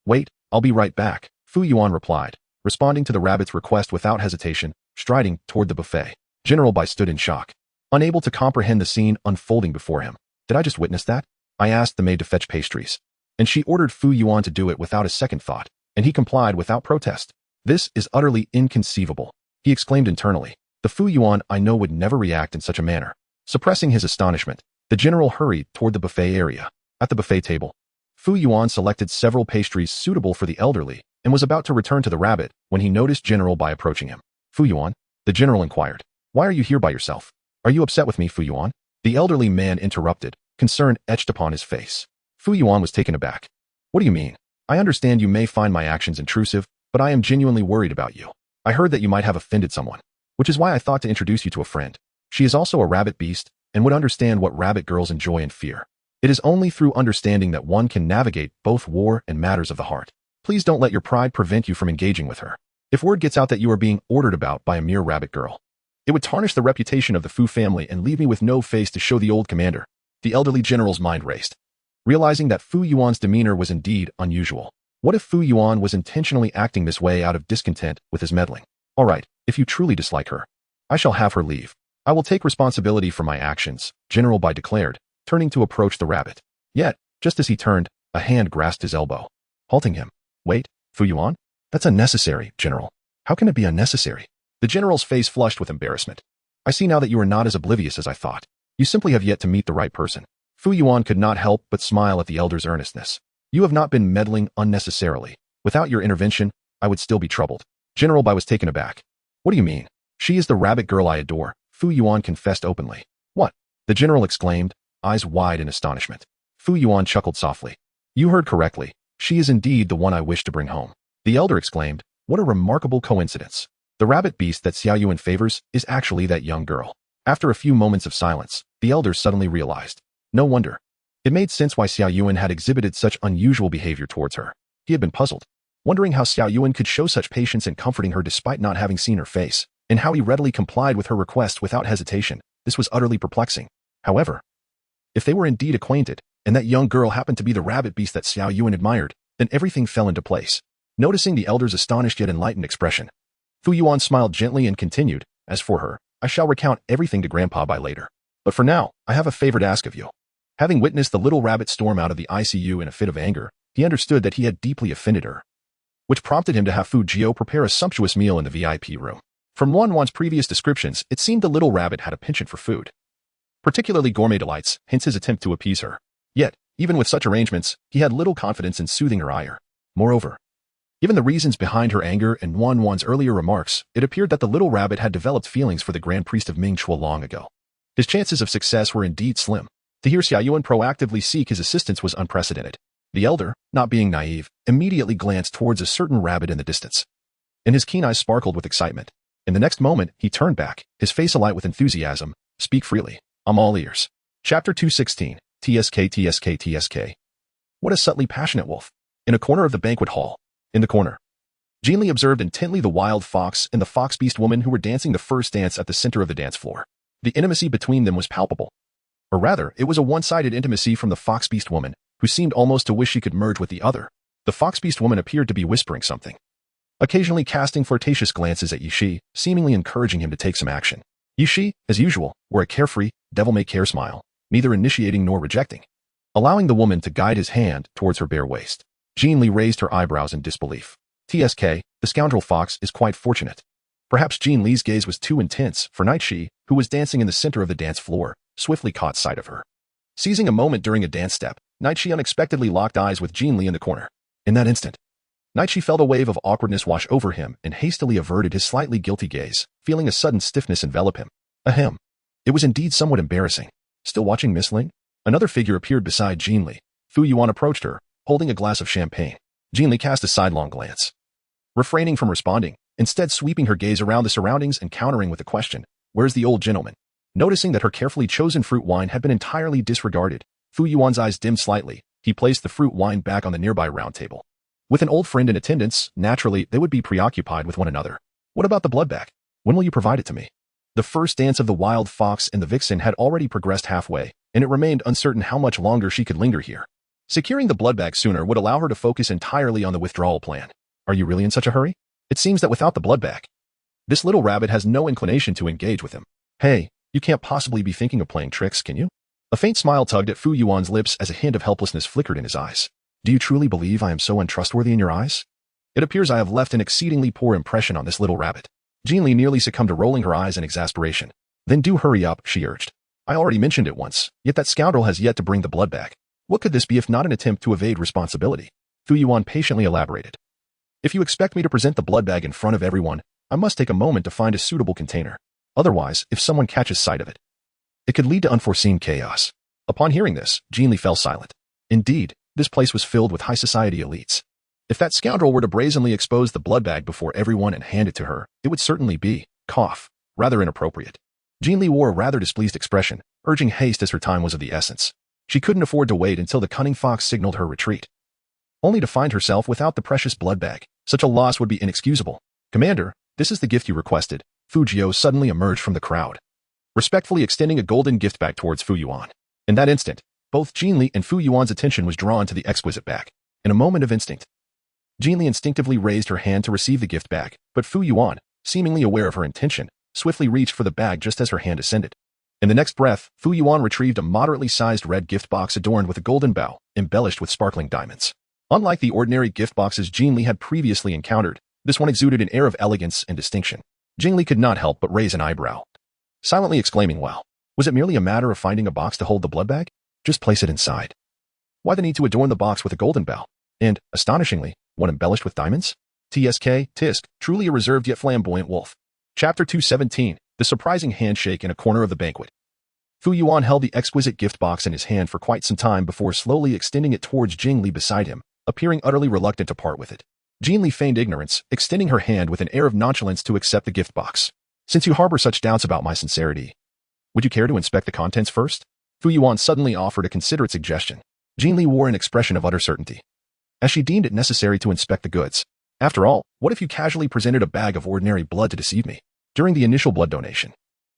Wait, I'll be right back, Fu Yuan replied, responding to the rabbit's request without hesitation, striding toward the buffet. General Bai stood in shock, unable to comprehend the scene unfolding before him. Did I just witness that? I asked the maid to fetch pastries, and she ordered Fu Yuan to do it without a second thought, and he complied without protest. This is utterly inconceivable, he exclaimed internally. The Fu Yuan I know would never react in such a manner. Suppressing his astonishment, the general hurried toward the buffet area. At the buffet table, Fu Yuan selected several pastries suitable for the elderly and was about to return to the rabbit when he noticed General Bai approaching him. Fu Yuan? The general inquired. Why are you here by yourself? Are you upset with me, Fu Yuan? The elderly man interrupted, concern etched upon his face. Fu Yuan was taken aback. What do you mean? I understand you may find my actions intrusive, but I am genuinely worried about you. I heard that you might have offended someone, which is why I thought to introduce you to a friend. She is also a rabbit beast and would understand what rabbit girls enjoy and fear. It is only through understanding that one can navigate both war and matters of the heart. Please don't let your pride prevent you from engaging with her. If word gets out that you are being ordered about by a mere rabbit girl, it would tarnish the reputation of the Fu family and leave me with no face to show the old commander. The elderly general's mind raced, realizing that Fu Yuan's demeanor was indeed unusual. What if Fu Yuan was intentionally acting this way out of discontent with his meddling? All right, if you truly dislike her, I shall have her leave. I will take responsibility for my actions, General Bai declared, turning to approach the rabbit. Yet, just as he turned, a hand grasped his elbow, halting him. Wait, Fu Yuan? That's unnecessary, General. How can it be unnecessary? The general's face flushed with embarrassment. I see now that you are not as oblivious as I thought. You simply have yet to meet the right person. Fu Yuan could not help but smile at the elder's earnestness. You have not been meddling unnecessarily. Without your intervention, I would still be troubled. General Bai was taken aback. What do you mean? She is the rabbit girl I adore, Fu Yuan confessed openly. What? The general exclaimed, eyes wide in astonishment. Fu Yuan chuckled softly. You heard correctly. She is indeed the one I wish to bring home. The elder exclaimed, what a remarkable coincidence. The rabbit beast that Xiao Yuan favors is actually that young girl. After a few moments of silence, the elder suddenly realized. No wonder. It made sense why Xiao Yuan had exhibited such unusual behavior towards her. He had been puzzled, wondering how Xiao Yuan could show such patience in comforting her despite not having seen her face, and how he readily complied with her request without hesitation. This was utterly perplexing. However, if they were indeed acquainted, and that young girl happened to be the rabbit beast that Xiao Yuan admired, then everything fell into place. Noticing the elder's astonished yet enlightened expression, Fu Yuan smiled gently and continued, as for her, I shall recount everything to Grandpa Bai later. But for now, I have a favor to ask of you. Having witnessed the little rabbit storm out of the ICU in a fit of anger, he understood that he had deeply offended her, which prompted him to have Fu Jiao prepare a sumptuous meal in the VIP room. From Wan's previous descriptions, it seemed the little rabbit had a penchant for food, particularly gourmet delights, hence his attempt to appease her. Yet, even with such arrangements, he had little confidence in soothing her ire. Moreover, given the reasons behind her anger and Wan's earlier remarks, it appeared that the little rabbit had developed feelings for the Grand Priest of Ming Chua long ago. His chances of success were indeed slim. To hear Xiao Yuan proactively seek his assistance was unprecedented. The elder, not being naive, immediately glanced towards a certain rabbit in the distance, and his keen eyes sparkled with excitement. In the next moment, he turned back, his face alight with enthusiasm. Speak freely. I'm all ears. Chapter 216. TSK. What a subtly passionate wolf. In a corner of the banquet hall. In the corner, Jin Li observed intently the wild fox and the fox beast woman who were dancing the first dance at the center of the dance floor. The intimacy between them was palpable. Or rather, it was a one-sided intimacy from the fox beast woman, who seemed almost to wish she could merge with the other. The fox beast woman appeared to be whispering something, occasionally casting flirtatious glances at Yishi, seemingly encouraging him to take some action. Yishi, as usual, wore a carefree, devil-may-care smile, neither initiating nor rejecting, allowing the woman to guide his hand towards her bare waist. Jin Li raised her eyebrows in disbelief. TSK, the scoundrel fox is quite fortunate. Perhaps Jin Li's gaze was too intense, for Night Shi, who was dancing in the center of the dance floor, swiftly caught sight of her. Seizing a moment during a dance step, Night Shi unexpectedly locked eyes with Jin Li in the corner. In that instant, Night Shi felt a wave of awkwardness wash over him and hastily averted his slightly guilty gaze, feeling a sudden stiffness envelop him. Ahem. It was indeed somewhat embarrassing. Still watching Miss Ling? Another figure appeared beside Jin Li. Fu Yuan approached her, holding a glass of champagne. Jin Li cast a sidelong glance, refraining from responding, instead sweeping her gaze around the surroundings and countering with the question, where's the old gentleman? Noticing that her carefully chosen fruit wine had been entirely disregarded, Fu Yuan's eyes dimmed slightly. He placed the fruit wine back on the nearby round table. With an old friend in attendance, naturally, they would be preoccupied with one another. What about the blood bag? When will you provide it to me? The first dance of the wild fox and the vixen had already progressed halfway, and it remained uncertain how much longer she could linger here. Securing the blood bag sooner would allow her to focus entirely on the withdrawal plan. Are you really in such a hurry? It seems that without the blood bag, this little rabbit has no inclination to engage with him. Hey, you can't possibly be thinking of playing tricks, can you? A faint smile tugged at Fu Yuan's lips as a hint of helplessness flickered in his eyes. Do you truly believe I am so untrustworthy in your eyes? It appears I have left an exceedingly poor impression on this little rabbit. Jin Li nearly succumbed to rolling her eyes in exasperation. Then do hurry up, she urged. I already mentioned it once, yet that scoundrel has yet to bring the blood bag. What could this be if not an attempt to evade responsibility? Fu Yuan patiently elaborated. If you expect me to present the blood bag in front of everyone, I must take a moment to find a suitable container. Otherwise, if someone catches sight of it, it could lead to unforeseen chaos. Upon hearing this, Jin Li fell silent. Indeed, this place was filled with high society elites. If that scoundrel were to brazenly expose the blood bag before everyone and hand it to her, it would certainly be, rather inappropriate. Jin Li wore a rather displeased expression, urging haste as her time was of the essence. She couldn't afford to wait until the cunning fox signaled her retreat, only to find herself without the precious blood bag. Such a loss would be inexcusable. Commander, this is the gift you requested. Fu Jiao suddenly emerged from the crowd, respectfully extending a golden gift bag towards Fu Yuan. In that instant, both Jin Li and Fu Yuan's attention was drawn to the exquisite bag. In a moment of instinct, Jin Li instinctively raised her hand to receive the gift bag, but Fu Yuan, seemingly aware of her intention, swiftly reached for the bag just as her hand ascended. In the next breath, Fu Yuan retrieved a moderately sized red gift box adorned with a golden bow, embellished with sparkling diamonds. Unlike the ordinary gift boxes Jin Li had previously encountered, this one exuded an air of elegance and distinction. Jin Li could not help but raise an eyebrow, silently exclaiming, "Wow, was it merely a matter of finding a box to hold the blood bag? Just place it inside. Why the need to adorn the box with a golden bow? And, astonishingly, one embellished with diamonds? Tisk, truly a reserved yet flamboyant wolf." Chapter 217, The Surprising Handshake in a Corner of the Banquet. Fu Yuan held the exquisite gift box in his hand for quite some time before slowly extending it towards Jin Li beside him, appearing utterly reluctant to part with it. Jin Li feigned ignorance, extending her hand with an air of nonchalance to accept the gift box. "Since you harbor such doubts about my sincerity, would you care to inspect the contents first?" Fu Yuan suddenly offered a considerate suggestion. Jin Li wore an expression of utter certainty, as she deemed it necessary to inspect the goods. "After all, what if you casually presented a bag of ordinary blood to deceive me?" During the initial blood donation,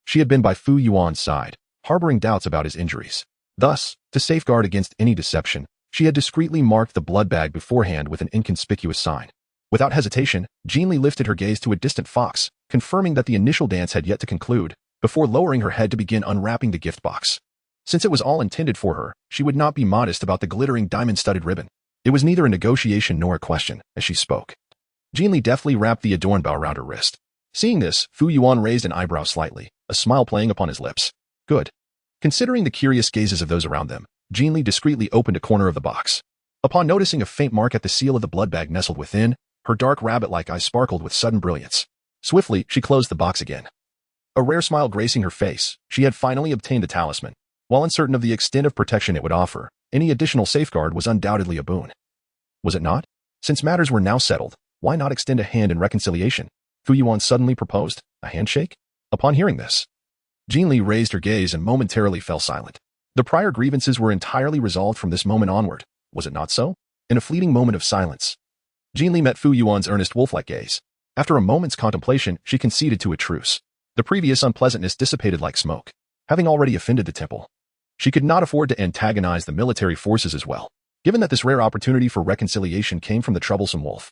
she had been by Fu Yuan's side, harboring doubts about his injuries. Thus, to safeguard against any deception, she had discreetly marked the blood bag beforehand with an inconspicuous sign. Without hesitation, Jin Li lifted her gaze to a distant fox, confirming that the initial dance had yet to conclude, before lowering her head to begin unwrapping the gift box. Since it was all intended for her, she would not be modest about the glittering diamond-studded ribbon. It was neither a negotiation nor a question, as she spoke. Jin Li deftly wrapped the adorned bow around her wrist. Seeing this, Fu Yuan raised an eyebrow slightly, a smile playing upon his lips. "Good." Considering the curious gazes of those around them, Jin Li discreetly opened a corner of the box. Upon noticing a faint mark at the seal of the blood bag nestled within, her dark rabbit-like eyes sparkled with sudden brilliance. Swiftly, she closed the box again. A rare smile gracing her face, she had finally obtained the talisman. While uncertain of the extent of protection it would offer, any additional safeguard was undoubtedly a boon. Was it not? Since matters were now settled, why not extend a hand in reconciliation? Fu Yuan suddenly proposed. A handshake? Upon hearing this, Jin Li raised her gaze and momentarily fell silent. The prior grievances were entirely resolved from this moment onward, was it not so? In a fleeting moment of silence, Jin Li met Fu Yuan's earnest wolf-like gaze. After a moment's contemplation, she conceded to a truce. The previous unpleasantness dissipated like smoke. Having already offended the temple, she could not afford to antagonize the military forces as well. Given that this rare opportunity for reconciliation came from the troublesome wolf,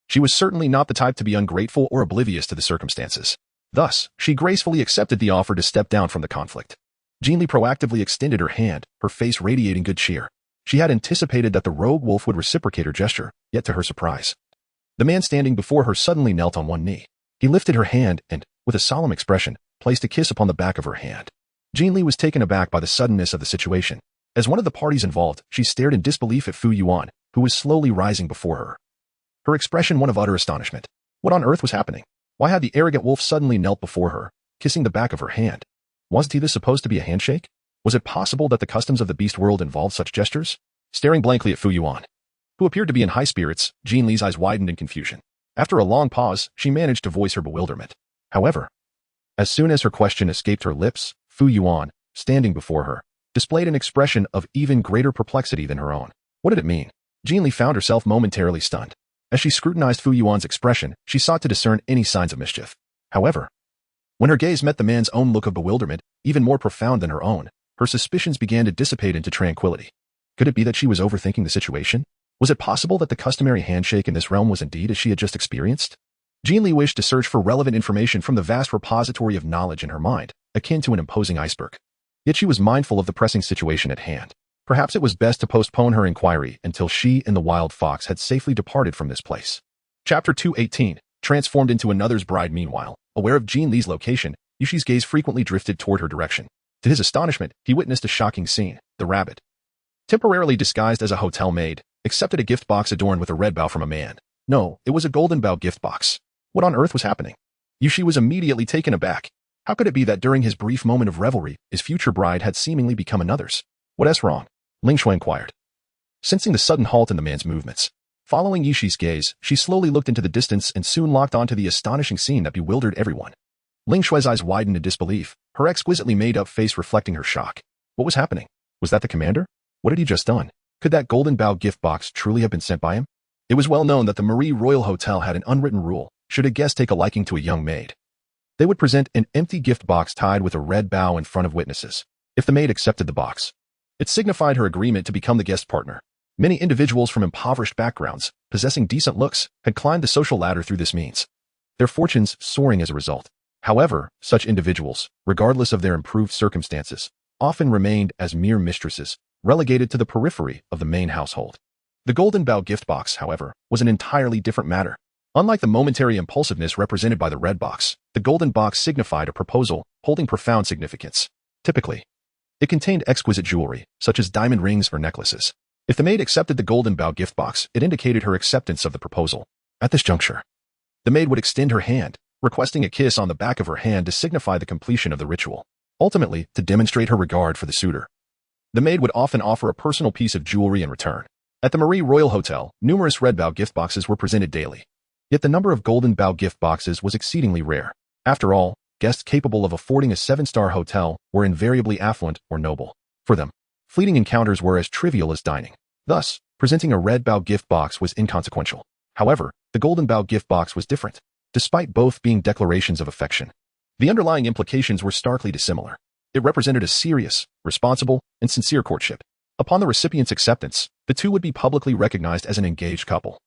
she was certainly not the type to be ungrateful or oblivious to the circumstances. Thus, she gracefully accepted the offer to step down from the conflict. Jin Li proactively extended her hand, her face radiating good cheer. She had anticipated that the rogue wolf would reciprocate her gesture, yet to her surprise, the man standing before her suddenly knelt on one knee. He lifted her hand and, with a solemn expression, placed a kiss upon the back of her hand. Jin Li was taken aback by the suddenness of the situation. As one of the parties involved, she stared in disbelief at Fu Yuan, who was slowly rising before her. Her expression one of utter astonishment. What on earth was happening? Why had the arrogant wolf suddenly knelt before her, kissing the back of her hand? Wasn't this supposed to be a handshake? Was it possible that the customs of the beast world involved such gestures? Staring blankly at Fu Yuan, who appeared to be in high spirits, Jin Li's eyes widened in confusion. After a long pause, she managed to voice her bewilderment. However, as soon as her question escaped her lips, Fu Yuan, standing before her, displayed an expression of even greater perplexity than her own. What did it mean? Jin Li found herself momentarily stunned. As she scrutinized Fu Yuan's expression, she sought to discern any signs of mischief. However, when her gaze met the man's own look of bewilderment, even more profound than her own, her suspicions began to dissipate into tranquility. Could it be that she was overthinking the situation? Was it possible that the customary handshake in this realm was indeed as she had just experienced? Jin Li wished to search for relevant information from the vast repository of knowledge in her mind, akin to an imposing iceberg. Yet she was mindful of the pressing situation at hand. Perhaps it was best to postpone her inquiry until she and the wild fox had safely departed from this place. Chapter 218, transformed into another's bride. Meanwhile, aware of Jin Li's location, Yushi's gaze frequently drifted toward her direction. To his astonishment, he witnessed a shocking scene. The rabbit, temporarily disguised as a hotel maid, accepted a gift box adorned with a red bow from a man. No, it was a golden bow gift box. What on earth was happening? Yushi was immediately taken aback. How could it be that during his brief moment of revelry, his future bride had seemingly become another's? What's wrong? Ling Shui inquired, sensing the sudden halt in the man's movements. Following Yushi's gaze, she slowly looked into the distance and soon locked onto the astonishing scene that bewildered everyone. Ling Shui's eyes widened in disbelief, her exquisitely made-up face reflecting her shock. What was happening? Was that the commander? What had he just done? Could that golden bow gift box truly have been sent by him? It was well known that the Marie Royal Hotel had an unwritten rule: should a guest take a liking to a young maid, they would present an empty gift box tied with a red bow in front of witnesses. If the maid accepted the box, it signified her agreement to become the guest partner. Many individuals from impoverished backgrounds, possessing decent looks, had climbed the social ladder through this means, their fortunes soaring as a result. However, such individuals, regardless of their improved circumstances, often remained as mere mistresses, relegated to the periphery of the main household. The Golden Bough gift box, however, was an entirely different matter. Unlike the momentary impulsiveness represented by the red box, the golden box signified a proposal holding profound significance. Typically, it contained exquisite jewelry, such as diamond rings or necklaces. If the maid accepted the Golden Bough gift box, it indicated her acceptance of the proposal. At this juncture, the maid would extend her hand, requesting a kiss on the back of her hand to signify the completion of the ritual, ultimately to demonstrate her regard for the suitor. The maid would often offer a personal piece of jewelry in return. At the Marie Royal Hotel, numerous red bough gift boxes were presented daily. Yet the number of Golden Bough gift boxes was exceedingly rare. After all, guests capable of affording a 7-star hotel were invariably affluent or noble. For them, fleeting encounters were as trivial as dining. Thus, presenting a red bough gift box was inconsequential. However, the Golden Bough gift box was different. Despite both being declarations of affection, the underlying implications were starkly dissimilar. It represented a serious, responsible, and sincere courtship. Upon the recipient's acceptance, the two would be publicly recognized as an engaged couple,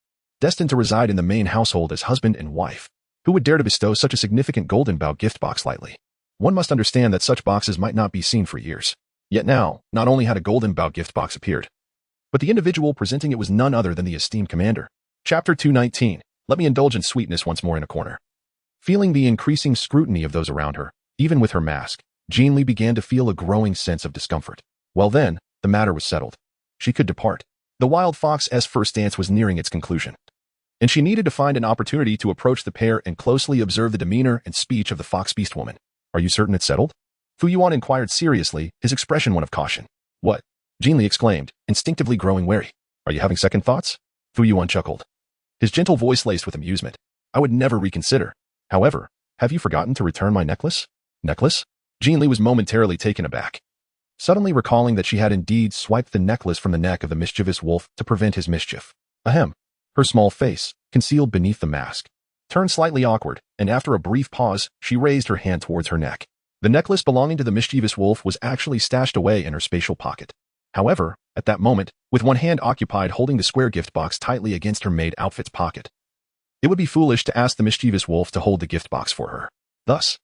destined to reside in the main household as husband and wife. Who would dare to bestow such a significant Golden Bough gift box lightly? One must understand that such boxes might not be seen for years. Yet now, not only had a Golden Bough gift box appeared, but the individual presenting it was none other than the esteemed commander. Chapter 219. Let me indulge in sweetness once more in a corner. Feeling the increasing scrutiny of those around her, even with her mask, Jin Li began to feel a growing sense of discomfort. Well then, the matter was settled. She could depart. The wild fox's first dance was nearing its conclusion, and she needed to find an opportunity to approach the pair and closely observe the demeanor and speech of the fox beast woman. Are you certain it's settled? Fu Yuan inquired seriously, his expression one of caution. What? Jin Li exclaimed, instinctively growing wary. Are you having second thoughts? Fu Yuan chuckled, his gentle voice laced with amusement. I would never reconsider. However, have you forgotten to return my necklace? Necklace? Jin Li was momentarily taken aback, suddenly recalling that she had indeed swiped the necklace from the neck of the mischievous wolf to prevent his mischief. Ahem. Her small face, concealed beneath the mask, turned slightly awkward, and after a brief pause, she raised her hand towards her neck. The necklace belonging to the mischievous wolf was actually stashed away in her spatial pocket. However, at that moment, with one hand occupied holding the square gift box tightly against her maid outfit's pocket, it would be foolish to ask the mischievous wolf to hold the gift box for her. Thus,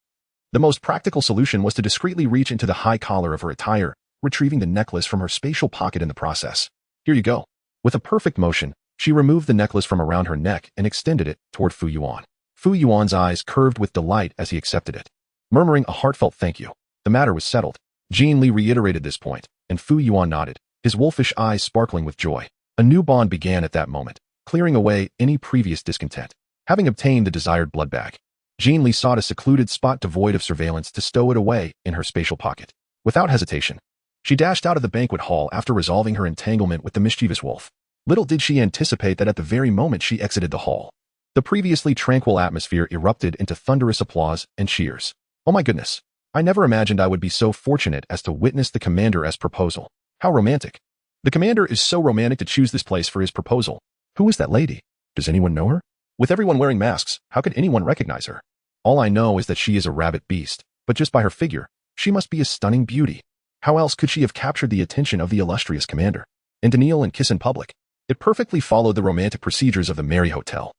the most practical solution was to discreetly reach into the high collar of her attire, retrieving the necklace from her spatial pocket in the process. Here you go. With a perfect motion, she removed the necklace from around her neck and extended it toward Fu Yuan. Fu Yuan's eyes curved with delight as he accepted it, murmuring a heartfelt thank you. The matter was settled. Jin Li reiterated this point, and Fu Yuan nodded, his wolfish eyes sparkling with joy. A new bond began at that moment, clearing away any previous discontent. Having obtained the desired blood bag, Jin Li sought a secluded spot devoid of surveillance to stow it away in her spatial pocket. Without hesitation, she dashed out of the banquet hall after resolving her entanglement with the mischievous wolf. Little did she anticipate that at the very moment she exited the hall, the previously tranquil atmosphere erupted into thunderous applause and cheers. Oh my goodness. I never imagined I would be so fortunate as to witness the commander's proposal. How romantic. The commander is so romantic to choose this place for his proposal. Who is that lady? Does anyone know her? With everyone wearing masks, how could anyone recognize her? All I know is that she is a rabbit beast, but just by her figure, she must be a stunning beauty. How else could she have captured the attention of the illustrious commander? And to kneel and kiss in public. It perfectly followed the romantic procedures of the Mary Hotel.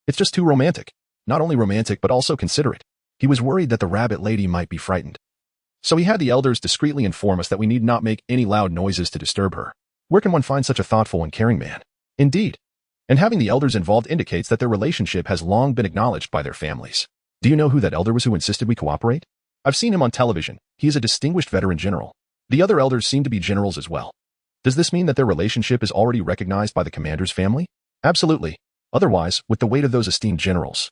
It's just too romantic. Not only romantic but also considerate. He was worried that the rabbit lady might be frightened. So he had the elders discreetly inform us that we need not make any loud noises to disturb her. Where can one find such a thoughtful and caring man? Indeed. And having the elders involved indicates that their relationship has long been acknowledged by their families. Do you know who that elder was who insisted we cooperate? I've seen him on television. He is a distinguished veteran general. The other elders seem to be generals as well. Does this mean that their relationship is already recognized by the commander's family? Absolutely. Otherwise, with the weight of those esteemed generals,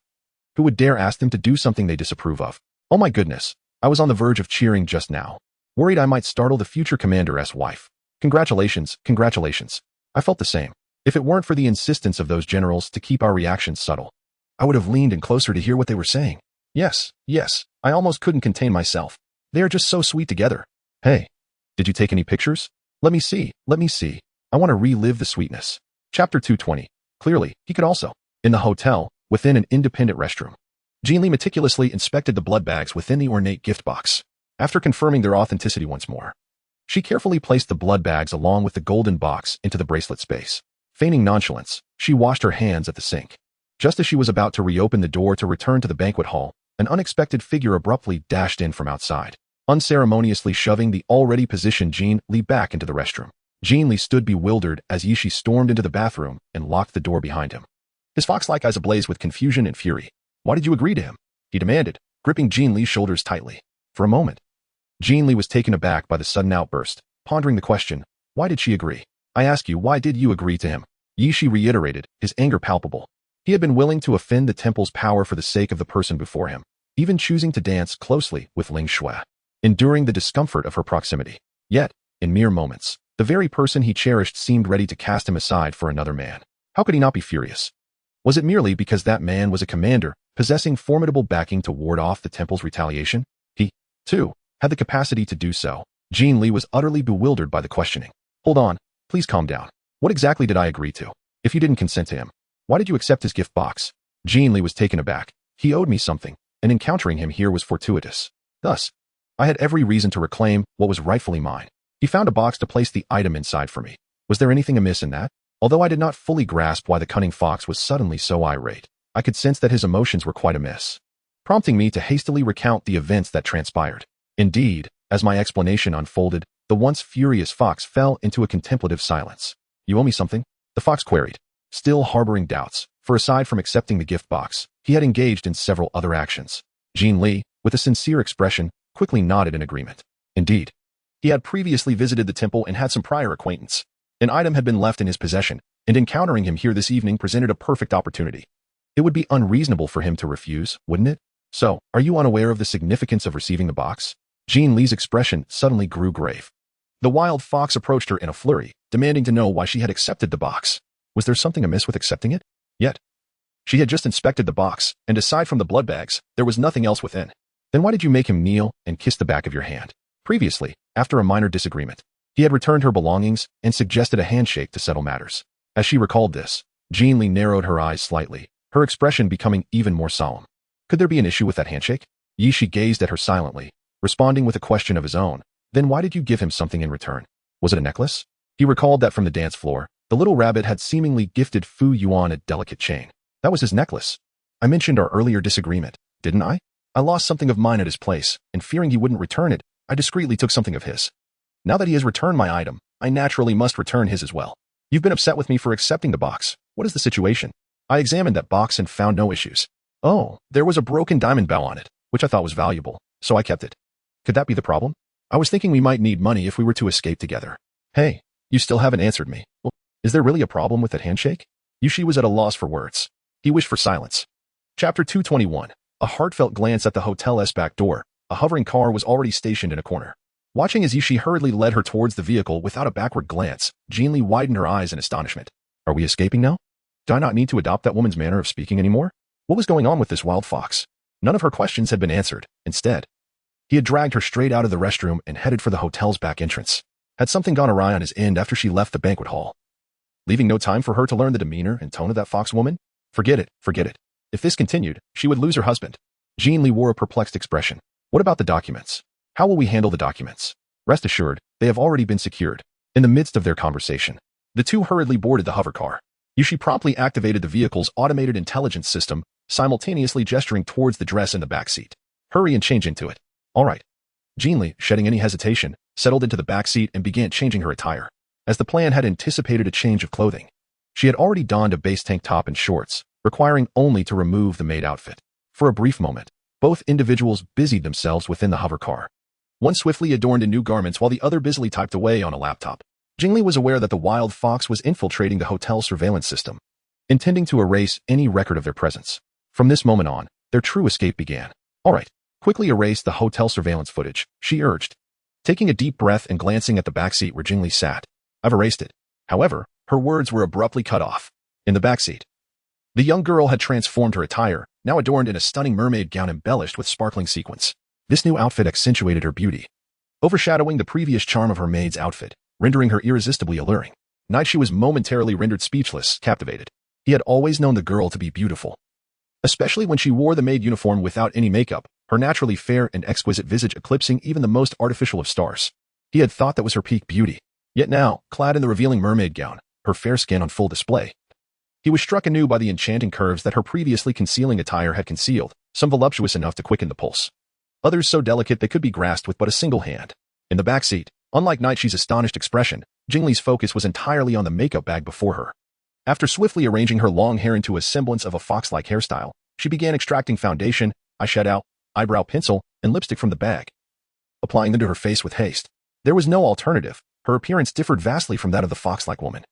who would dare ask them to do something they disapprove of? Oh my goodness. I was on the verge of cheering just now, worried I might startle the future commander's wife. Congratulations, congratulations. I felt the same. If it weren't for the insistence of those generals to keep our reactions subtle, I would have leaned in closer to hear what they were saying. Yes, I almost couldn't contain myself. They are just so sweet together. Hey, did you take any pictures? Let me see. I want to relive the sweetness. Chapter 220. Clearly, he could also. In the hotel, within an independent restroom, Jin Li meticulously inspected the blood bags within the ornate gift box. After confirming their authenticity once more, she carefully placed the blood bags along with the golden box into the bracelet space. Feigning nonchalance, she washed her hands at the sink. Just as she was about to reopen the door to return to the banquet hall, an unexpected figure abruptly dashed in from outside, unceremoniously shoving the already positioned Jin Li back into the restroom. Jin Li stood bewildered as Yi Shi stormed into the bathroom and locked the door behind him, his fox-like eyes ablaze with confusion and fury. "Why did you agree to him?" he demanded, gripping Jin Li's shoulders tightly. For a moment, Jin Li was taken aback by the sudden outburst, pondering the question, "Why did she agree? I ask you, why did you agree to him?" Yi Shi reiterated, his anger palpable. He had been willing to offend the temple's power for the sake of the person before him, even choosing to dance closely with Ling Shui, enduring the discomfort of her proximity. Yet, in mere moments, the very person he cherished seemed ready to cast him aside for another man. How could he not be furious? Was it merely because that man was a commander, possessing formidable backing to ward off the temple's retaliation? He, too, had the capacity to do so. Jin Li was utterly bewildered by the questioning. "Hold on, please calm down. What exactly did I agree to? If you didn't consent to him, why did you accept his gift box?" Jin Li was taken aback. He owed me something, and encountering him here was fortuitous. Thus, I had every reason to reclaim what was rightfully mine. He found a box to place the item inside for me. Was there anything amiss in that? Although I did not fully grasp why the cunning fox was suddenly so irate, I could sense that his emotions were quite amiss, prompting me to hastily recount the events that transpired. Indeed, as my explanation unfolded, the once furious fox fell into a contemplative silence. "You owe me something?" the fox queried, still harboring doubts, for aside from accepting the gift box, he had engaged in several other actions. Jin Li, with a sincere expression, quickly nodded in agreement. Indeed, he had previously visited the temple and had some prior acquaintance. An item had been left in his possession, and encountering him here this evening presented a perfect opportunity. It would be unreasonable for him to refuse, wouldn't it? "So, are you unaware of the significance of receiving the box?" Jin Li's expression suddenly grew grave. The wild fox approached her in a flurry, demanding to know why she had accepted the box. Was there something amiss with accepting it? Yet, she had just inspected the box, and aside from the blood bags, there was nothing else within. Then why did you make him kneel and kiss the back of your hand? Previously, after a minor disagreement, he had returned her belongings and suggested a handshake to settle matters. As she recalled this, Jin Li narrowed her eyes slightly, her expression becoming even more solemn. Could there be an issue with that handshake? Yi Shi gazed at her silently, responding with a question of his own. Then why did you give him something in return? Was it a necklace? He recalled that from the dance floor, the little rabbit had seemingly gifted Fu Yuan a delicate chain. That was his necklace. I mentioned our earlier disagreement, didn't I? I lost something of mine at his place, and fearing he wouldn't return it, I discreetly took something of his. Now that he has returned my item, I naturally must return his as well. You've been upset with me for accepting the box. What is the situation? I examined that box and found no issues. Oh, there was a broken diamond bow on it, which I thought was valuable, so I kept it. Could that be the problem? I was thinking we might need money if we were to escape together. Hey, you still haven't answered me. Well, is there really a problem with that handshake? Yi Shi was at a loss for words. He wished for silence. Chapter 221. A heartfelt glance at the hotel's back door. A hovering car was already stationed in a corner. Watching as Yi Shi hurriedly led her towards the vehicle without a backward glance, Jin Li widened her eyes in astonishment. Are we escaping now? Do I not need to adopt that woman's manner of speaking anymore? What was going on with this wild fox? None of her questions had been answered. Instead, he had dragged her straight out of the restroom and headed for the hotel's back entrance. Had something gone awry on his end after she left the banquet hall? Leaving no time for her to learn the demeanor and tone of that fox woman? Forget it, forget it. If this continued, she would lose her husband. Jin Li wore a perplexed expression. What about the documents? How will we handle the documents? Rest assured, they have already been secured. In the midst of their conversation, the two hurriedly boarded the hover car. Yi Shi promptly activated the vehicle's automated intelligence system, simultaneously gesturing towards the dress in the back seat. Hurry and change into it. All right. Jin Li, shedding any hesitation, settled into the back seat and began changing her attire. As the plan had anticipated a change of clothing, she had already donned a base tank top and shorts, requiring only to remove the maid outfit. For a brief moment, both individuals busied themselves within the hover car. One swiftly adorned in new garments while the other busily typed away on a laptop. Jin Li was aware that the wild fox was infiltrating the hotel surveillance system, intending to erase any record of their presence. From this moment on, their true escape began. All right, quickly erase the hotel surveillance footage, she urged, taking a deep breath and glancing at the back seat where Jin Li sat. I've erased it. However, her words were abruptly cut off. In the back seat, the young girl had transformed her attire, now adorned in a stunning mermaid gown embellished with sparkling sequins. This new outfit accentuated her beauty, overshadowing the previous charm of her maid's outfit, rendering her irresistibly alluring. Night she was momentarily rendered speechless, captivated. He had always known the girl to be beautiful, especially when she wore the maid uniform without any makeup, her naturally fair and exquisite visage eclipsing even the most artificial of stars. He had thought that was her peak beauty. Yet now, clad in the revealing mermaid gown, her fair skin on full display, he was struck anew by the enchanting curves that her previously concealing attire had concealed, some voluptuous enough to quicken the pulse. Others so delicate they could be grasped with but a single hand. In the back seat, unlike Nightsh's astonished expression, Jin Li's focus was entirely on the makeup bag before her. After swiftly arranging her long hair into a semblance of a fox-like hairstyle, she began extracting foundation, eyeshadow, eyebrow pencil, and lipstick from the bag, applying them to her face with haste. There was no alternative. Her appearance differed vastly from that of the fox-like woman,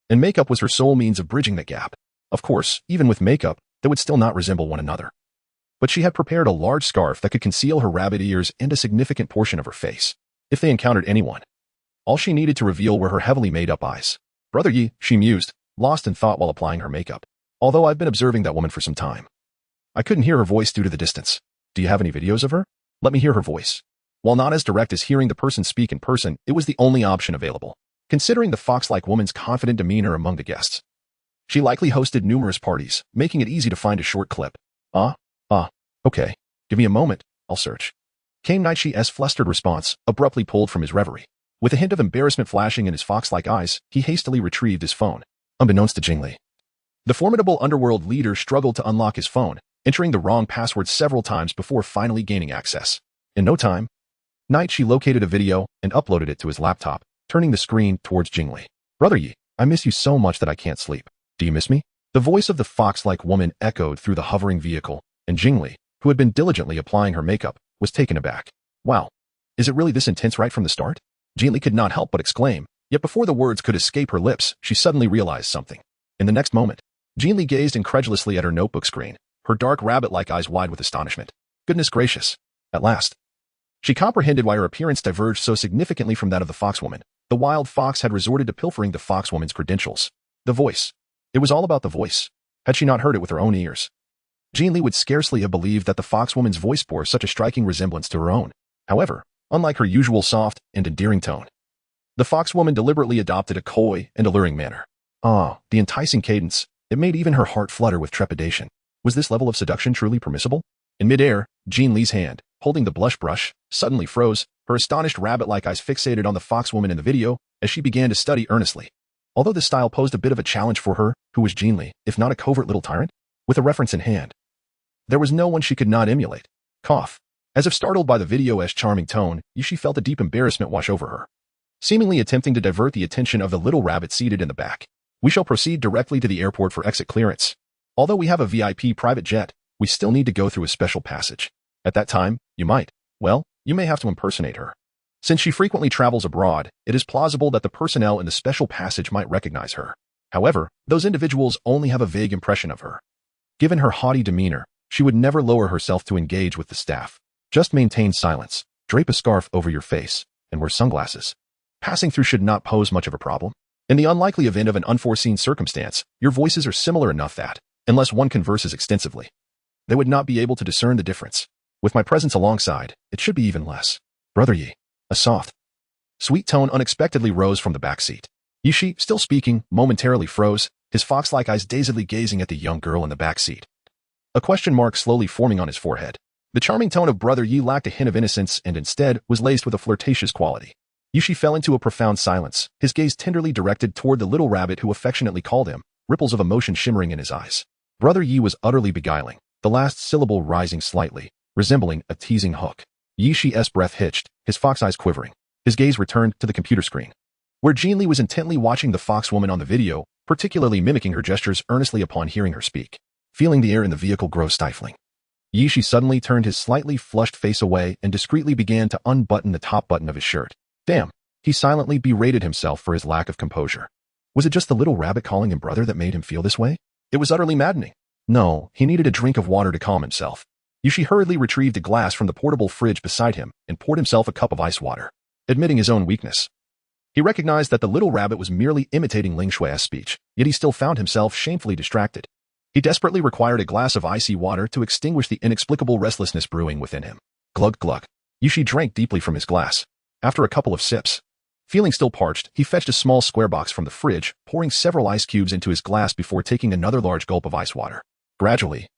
and makeup was her sole means of bridging the gap. Of course, even with makeup, they would still not resemble one another. But she had prepared a large scarf that could conceal her rabbit ears and a significant portion of her face, if they encountered anyone. All she needed to reveal were her heavily made-up eyes. Brother Yi, she mused, lost in thought while applying her makeup. Although I've been observing that woman for some time. I couldn't hear her voice due to the distance. Do you have any videos of her? Let me hear her voice. While not as direct as hearing the person speak in person, it was the only option available, considering the fox-like woman's confident demeanor among the guests. She likely hosted numerous parties, making it easy to find a short clip. Okay. Give me a moment, I'll search. Came Nightsh's flustered response, abruptly pulled from his reverie. With a hint of embarrassment flashing in his fox-like eyes, he hastily retrieved his phone, unbeknownst to Jin Li. The formidable underworld leader struggled to unlock his phone, entering the wrong password several times before finally gaining access. In no time, Nightshi located a video and uploaded it to his laptop, turning the screen towards Jin Li. Brother Yi, I miss you so much that I can't sleep. Do you miss me? The voice of the fox-like woman echoed through the hovering vehicle, and Jin Li, who had been diligently applying her makeup, was taken aback. Wow. Is it really this intense right from the start? Jin Li could not help but exclaim, yet before the words could escape her lips, she suddenly realized something. In the next moment, Jin Li gazed incredulously at her notebook screen, her dark rabbit-like eyes wide with astonishment. Goodness gracious. At last, she comprehended why her appearance diverged so significantly from that of the foxwoman. The wild fox had resorted to pilfering the foxwoman's credentials. The voice. It was all about the voice. Had she not heard it with her own ears, Jin Li would scarcely have believed that the foxwoman's voice bore such a striking resemblance to her own. However, unlike her usual soft and endearing tone, the foxwoman deliberately adopted a coy and alluring manner. The enticing cadence. It made even her heart flutter with trepidation. Was this level of seduction truly permissible? In midair, Jin Li's hand, holding the blush brush, suddenly froze, her astonished rabbit-like eyes fixated on the foxwoman in the video as she began to study earnestly. Although this style posed a bit of a challenge for her, who was Jin Li, if not a covert little tyrant? With a reference in hand, there was no one she could not emulate. Cough. As if startled by the video's charming tone, she felt a deep embarrassment wash over her, seemingly attempting to divert the attention of the little rabbit seated in the back. We shall proceed directly to the airport for exit clearance. Although we have a VIP private jet, we still need to go through a special passage. At that time, you may have to impersonate her. Since she frequently travels abroad, it is plausible that the personnel in the special passage might recognize her. However, those individuals only have a vague impression of her. Given her haughty demeanor, she would never lower herself to engage with the staff. Just maintain silence, drape a scarf over your face, and wear sunglasses. Passing through should not pose much of a problem. In the unlikely event of an unforeseen circumstance, your voices are similar enough that, unless one converses extensively, they would not be able to discern the difference. With my presence alongside, it should be even less. Brother Yi. A soft, sweet tone unexpectedly rose from the back seat. Yishi, still speaking, momentarily froze, his fox-like eyes dazedly gazing at the young girl in the back seat, a question mark slowly forming on his forehead. The charming tone of Brother Yi lacked a hint of innocence and instead was laced with a flirtatious quality. Yishi fell into a profound silence, his gaze tenderly directed toward the little rabbit who affectionately called him, ripples of emotion shimmering in his eyes. Brother Yi was utterly beguiling, the last syllable rising slightly, resembling a teasing hook. Yishi's breath hitched, his fox eyes quivering. His gaze returned to the computer screen, where Jin Li was intently watching the foxwoman on the video, particularly mimicking her gestures earnestly upon hearing her speak. Feeling the air in the vehicle grow stifling, Yishi suddenly turned his slightly flushed face away and discreetly began to unbutton the top button of his shirt. Damn, he silently berated himself for his lack of composure. Was it just the little rabbit calling him brother that made him feel this way? It was utterly maddening. No, he needed a drink of water to calm himself. Yishi hurriedly retrieved a glass from the portable fridge beside him and poured himself a cup of ice water. Admitting his own weakness, he recognized that the little rabbit was merely imitating Ling Shui's speech, yet he still found himself shamefully distracted. He desperately required a glass of icy water to extinguish the inexplicable restlessness brewing within him. Glug glug. Yishi drank deeply from his glass. After a couple of sips, feeling still parched, he fetched a small square box from the fridge, pouring several ice cubes into his glass before taking another large gulp of ice water. Gradually,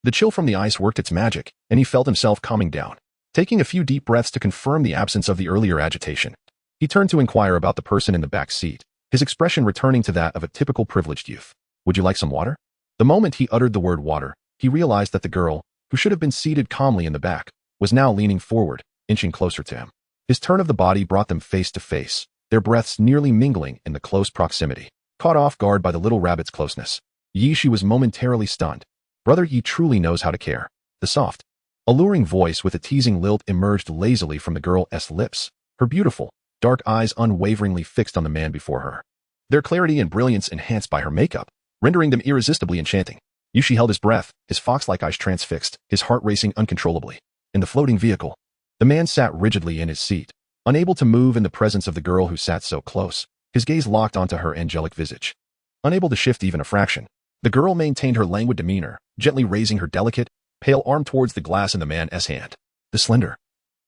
the chill from the ice worked its magic, and he felt himself calming down. Taking a few deep breaths to confirm the absence of the earlier agitation, he turned to inquire about the person in the back seat, his expression returning to that of a typical privileged youth. Would you like some water? The moment he uttered the word water, he realized that the girl, who should have been seated calmly in the back, was now leaning forward, inching closer to him. His turn of the body brought them face to face, their breaths nearly mingling in the close proximity. Caught off guard by the little rabbit's closeness, Yi was momentarily stunned. Brother Yi truly knows how to care. The soft, alluring voice with a teasing lilt emerged lazily from the girl's lips, her beautiful, dark eyes unwaveringly fixed on the man before her. Their clarity and brilliance enhanced by her makeup, rendering them irresistibly enchanting. Yi held his breath, his fox-like eyes transfixed, his heart racing uncontrollably. In the floating vehicle, the man sat rigidly in his seat, unable to move in the presence of the girl who sat so close, his gaze locked onto her angelic visage. Unable to shift even a fraction, the girl maintained her languid demeanor, gently raising her delicate, pale arm towards the glass in the man's hand. The slender,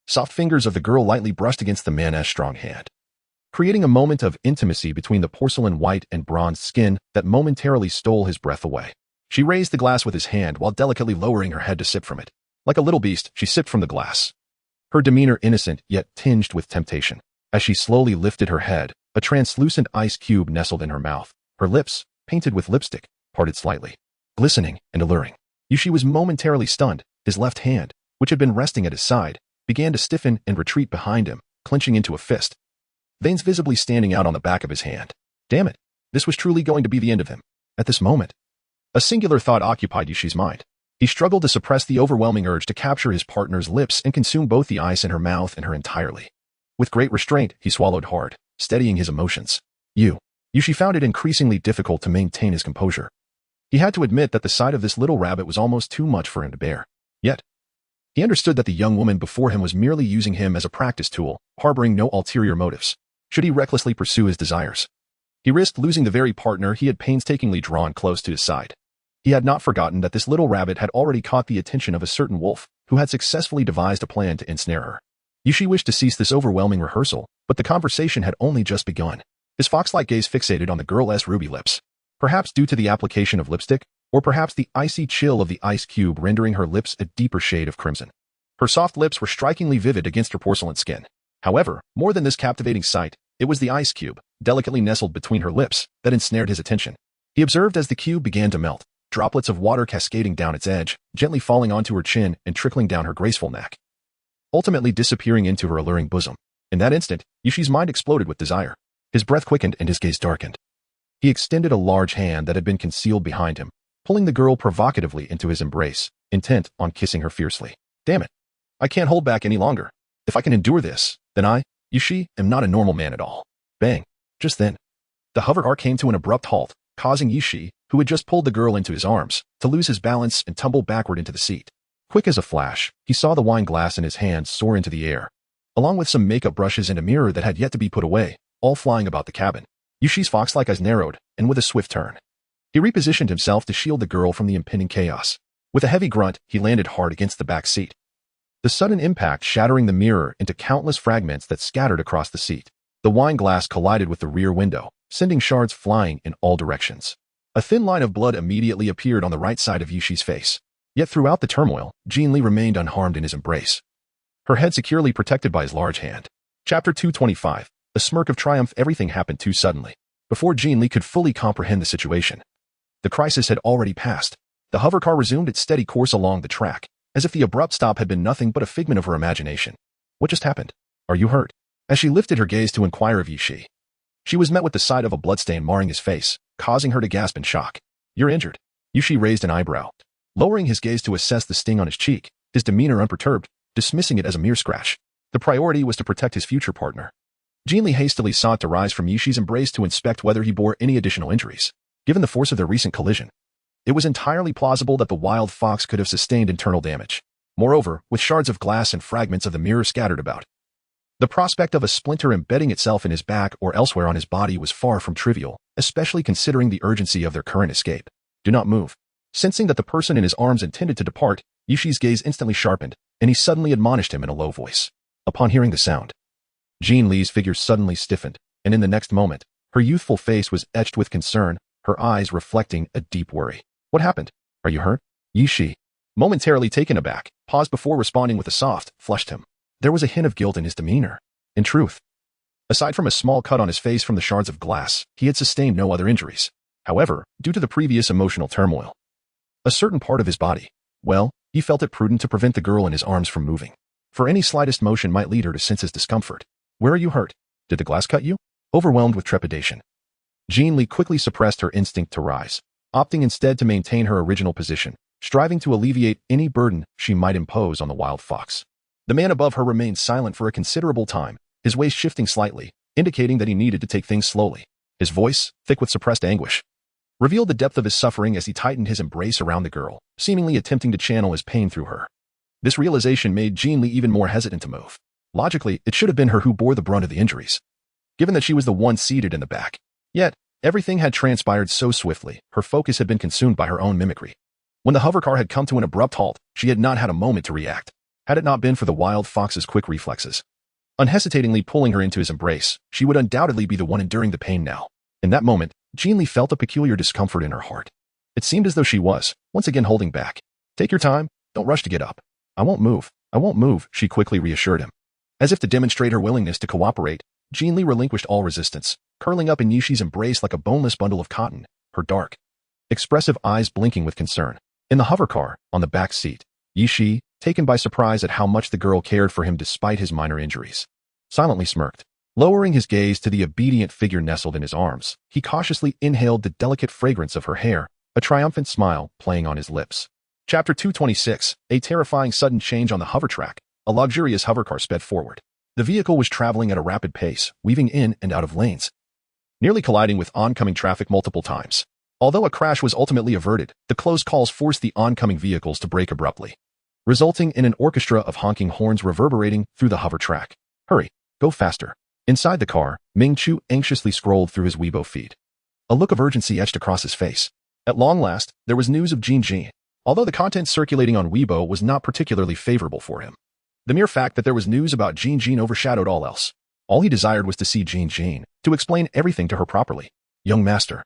soft fingers of the girl lightly brushed against the man's strong hand, creating a moment of intimacy between the porcelain white and bronze skin that momentarily stole his breath away. She raised the glass with his hand while delicately lowering her head to sip from it. Like a little beast, she sipped from the glass, her demeanor innocent yet tinged with temptation. As she slowly lifted her head, a translucent ice cube nestled in her mouth, her lips, painted with lipstick, parted slightly, glistening and alluring. Yi was momentarily stunned. His left hand, which had been resting at his side, began to stiffen and retreat behind him, clenching into a fist, veins visibly standing out on the back of his hand. Damn it, this was truly going to be the end of him. At this moment, a singular thought occupied Yi's mind. He struggled to suppress the overwhelming urge to capture his partner's lips and consume both the ice in her mouth and her entirely. With great restraint, he swallowed hard, steadying his emotions. Yi found it increasingly difficult to maintain his composure. He had to admit that the sight of this little rabbit was almost too much for him to bear. Yet, he understood that the young woman before him was merely using him as a practice tool, harboring no ulterior motives. Should he recklessly pursue his desires, he risked losing the very partner he had painstakingly drawn close to his side. He had not forgotten that this little rabbit had already caught the attention of a certain wolf, who had successfully devised a plan to ensnare her. Yi wished to cease this overwhelming rehearsal, but the conversation had only just begun. His fox-like gaze fixated on the girl's ruby lips. Perhaps due to the application of lipstick, or perhaps the icy chill of the ice cube rendering her lips a deeper shade of crimson. Her soft lips were strikingly vivid against her porcelain skin. However, more than this captivating sight, it was the ice cube, delicately nestled between her lips, that ensnared his attention. He observed as the cube began to melt, droplets of water cascading down its edge, gently falling onto her chin and trickling down her graceful neck, ultimately disappearing into her alluring bosom. In that instant, Yi's mind exploded with desire. His breath quickened and his gaze darkened. He extended a large hand that had been concealed behind him, pulling the girl provocatively into his embrace, intent on kissing her fiercely. Damn it. I can't hold back any longer. If I can endure this, then I, Yi, am not a normal man at all. Bang. Just then, the hover car came to an abrupt halt, causing Yi, who had just pulled the girl into his arms, to lose his balance and tumble backward into the seat. Quick as a flash, he saw the wine glass in his hand soar into the air, along with some makeup brushes and a mirror that had yet to be put away, all flying about the cabin. Yi's fox-like eyes narrowed, and with a swift turn, he repositioned himself to shield the girl from the impending chaos. With a heavy grunt, he landed hard against the back seat, the sudden impact shattering the mirror into countless fragments that scattered across the seat. The wine glass collided with the rear window, sending shards flying in all directions. A thin line of blood immediately appeared on the right side of Yi's face. Yet throughout the turmoil, Jin Li remained unharmed in his embrace, her head securely protected by his large hand. Chapter 225. A smirk of triumph. Everything happened too suddenly. Before Jin Li could fully comprehend the situation, the crisis had already passed. The hover car resumed its steady course along the track, as if the abrupt stop had been nothing but a figment of her imagination. What just happened? Are you hurt? As she lifted her gaze to inquire of Yi, she was met with the sight of a bloodstain marring his face, causing her to gasp in shock. You're injured. Yi raised an eyebrow, lowering his gaze to assess the sting on his cheek, his demeanor unperturbed, dismissing it as a mere scratch. The priority was to protect his future partner. Jin Li hastily sought to rise from Yi's embrace to inspect whether he bore any additional injuries. Given the force of their recent collision, it was entirely plausible that the wild fox could have sustained internal damage. Moreover, with shards of glass and fragments of the mirror scattered about, the prospect of a splinter embedding itself in his back or elsewhere on his body was far from trivial, especially considering the urgency of their current escape. Do not move. Sensing that the person in his arms intended to depart, Yi's gaze instantly sharpened, and he suddenly admonished him in a low voice. Upon hearing the sound, Jin Li's figure suddenly stiffened, and in the next moment, her youthful face was etched with concern, her eyes reflecting a deep worry. What happened? Are you hurt? Yi, momentarily taken aback, paused before responding with a soft, flushed him. There was a hint of guilt in his demeanor. In truth, aside from a small cut on his face from the shards of glass, he had sustained no other injuries. However, due to the previous emotional turmoil, a certain part of his body, well, He felt it prudent to prevent the girl in his arms from moving, for any slightest motion might lead her to sense his discomfort. Where are you hurt? Did the glass cut you? Overwhelmed with trepidation, Jin Li quickly suppressed her instinct to rise, opting instead to maintain her original position, striving to alleviate any burden she might impose on the wild fox. The man above her remained silent for a considerable time, his waist shifting slightly, indicating that he needed to take things slowly. His voice, thick with suppressed anguish, revealed the depth of his suffering as he tightened his embrace around the girl, seemingly attempting to channel his pain through her. This realization made Jin Li even more hesitant to move. Logically, it should have been her who bore the brunt of the injuries, given that she was the one seated in the back. Yet, everything had transpired so swiftly, her focus had been consumed by her own mimicry. When the hovercar had come to an abrupt halt, she had not had a moment to react, had it not been for the wild fox's quick reflexes. Unhesitatingly pulling her into his embrace, she would undoubtedly be the one enduring the pain now. In that moment, Jin Li felt a peculiar discomfort in her heart. It seemed as though she was, once again, holding back. Take your time, don't rush to get up. I won't move, she quickly reassured him. As if to demonstrate her willingness to cooperate, Jin Li relinquished all resistance, curling up in Yishi's embrace like a boneless bundle of cotton, her dark, expressive eyes blinking with concern. In the hovercar, on the back seat, Yishi, taken by surprise at how much the girl cared for him despite his minor injuries, silently smirked. Lowering his gaze to the obedient figure nestled in his arms, he cautiously inhaled the delicate fragrance of her hair, a triumphant smile playing on his lips. Chapter 226, a terrifying sudden change on the hover track. A luxurious hovercar sped forward. The vehicle was traveling at a rapid pace, weaving in and out of lanes, nearly colliding with oncoming traffic multiple times. Although a crash was ultimately averted, the close calls forced the oncoming vehicles to brake abruptly, resulting in an orchestra of honking horns reverberating through the hover track. Hurry, go faster. Inside the car, Ming Chu anxiously scrolled through his Weibo feed. A look of urgency etched across his face. At long last, there was news of Jin Jin, although the content circulating on Weibo was not particularly favorable for him. The mere fact that there was news about Jin Jin overshadowed all else. All he desired was to see Jin Jin, to explain everything to her properly. Young master,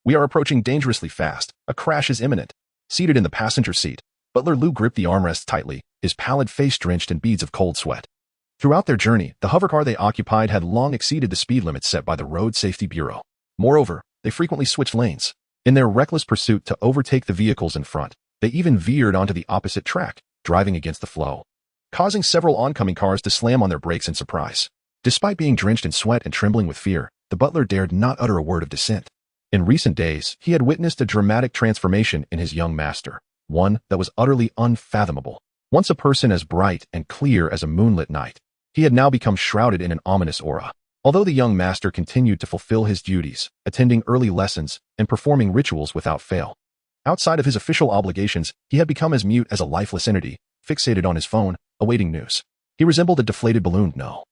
we are approaching dangerously fast. A crash is imminent. Seated in the passenger seat, Butler Lu gripped the armrests tightly, his pallid face drenched in beads of cold sweat. Throughout their journey, the hovercar they occupied had long exceeded the speed limits set by the Road Safety Bureau. Moreover, they frequently switched lanes. In their reckless pursuit to overtake the vehicles in front, they even veered onto the opposite track, driving against the flow, causing several oncoming cars to slam on their brakes in surprise. Despite being drenched in sweat and trembling with fear, the butler dared not utter a word of dissent. In recent days, he had witnessed a dramatic transformation in his young master, one that was utterly unfathomable. Once a person as bright and clear as a moonlit night, he had now become shrouded in an ominous aura. Although the young master continued to fulfill his duties, attending early lessons and performing rituals without fail, outside of his official obligations, he had become as mute as a lifeless entity, fixated on his phone, awaiting news. He resembled a deflated balloon. No,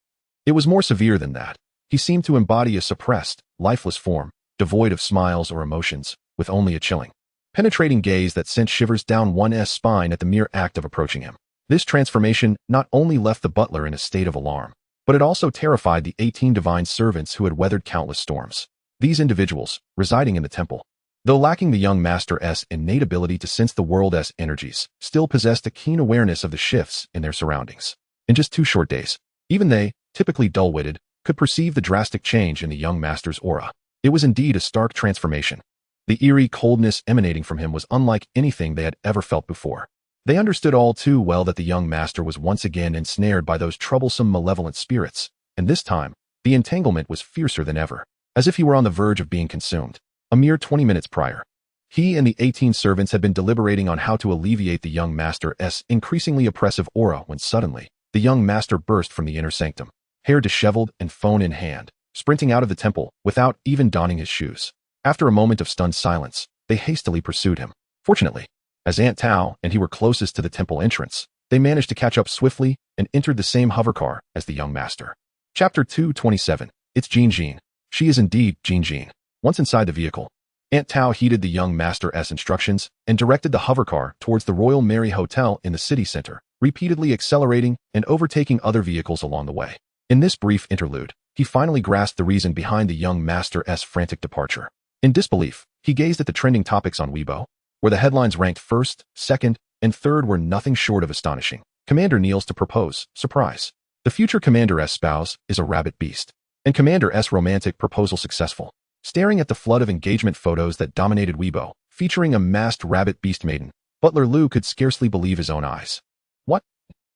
it was more severe than that. He seemed to embody a suppressed, lifeless form, devoid of smiles or emotions, with only a chilling, penetrating gaze that sent shivers down one's spine at the mere act of approaching him. This transformation not only left the butler in a state of alarm, but it also terrified the 18 divine servants who had weathered countless storms. These individuals, residing in the temple, though lacking the young master's innate ability to sense the world's energies, still possessed a keen awareness of the shifts in their surroundings. In just 2 short days, even they, typically dull-witted, could perceive the drastic change in the young master's aura. It was indeed a stark transformation. The eerie coldness emanating from him was unlike anything they had ever felt before. They understood all too well that the young master was once again ensnared by those troublesome malevolent spirits, and this time, the entanglement was fiercer than ever, as if he were on the verge of being consumed. A mere 20 minutes prior, he and the 18 servants had been deliberating on how to alleviate the young master's increasingly oppressive aura when suddenly, the young master burst from the inner sanctum, hair disheveled and phone in hand, sprinting out of the temple without even donning his shoes. After a moment of stunned silence, they hastily pursued him. Fortunately, as Aunt Tao and he were closest to the temple entrance, they managed to catch up swiftly and entered the same hovercar as the young master. Chapter 227. It's Jin Jin. She is indeed Jin Jin. Once inside the vehicle, Aunt Tao heeded the young master's instructions and directed the hovercar towards the Royal Mary Hotel in the city center, repeatedly accelerating and overtaking other vehicles along the way. In this brief interlude, he finally grasped the reason behind the young master's frantic departure. In disbelief, he gazed at the trending topics on Weibo, where the headlines ranked first, second, and third were nothing short of astonishing. Commander kneels to propose, surprise. The future commander's spouse is a rabbit beast, and commander's romantic proposal successful. Staring at the flood of engagement photos that dominated Weibo, featuring a masked rabbit beast maiden, Butler Lu could scarcely believe his own eyes. What?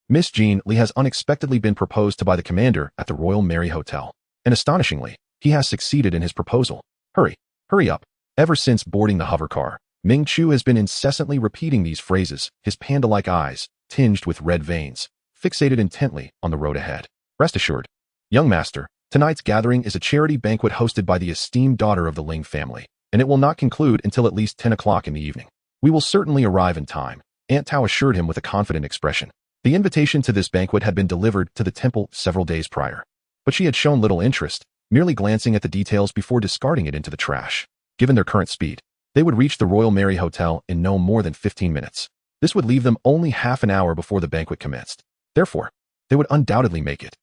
Miss Jin Li has unexpectedly been proposed to by the commander at the Royal Mary Hotel. And astonishingly, he has succeeded in his proposal. Hurry, hurry up. Ever since boarding the hovercar, Ming Chu has been incessantly repeating these phrases, his panda-like eyes, tinged with red veins, fixated intently on the road ahead. Rest assured, young master, tonight's gathering is a charity banquet hosted by the esteemed daughter of the Ling family, and it will not conclude until at least 10 o'clock in the evening. We will certainly arrive in time, Aunt Tao assured him with a confident expression. The invitation to this banquet had been delivered to the temple several days prior, but she had shown little interest, merely glancing at the details before discarding it into the trash. Given their current speed, they would reach the Royal Mary Hotel in no more than 15 minutes. This would leave them only half an hour before the banquet commenced. Therefore, they would undoubtedly make it.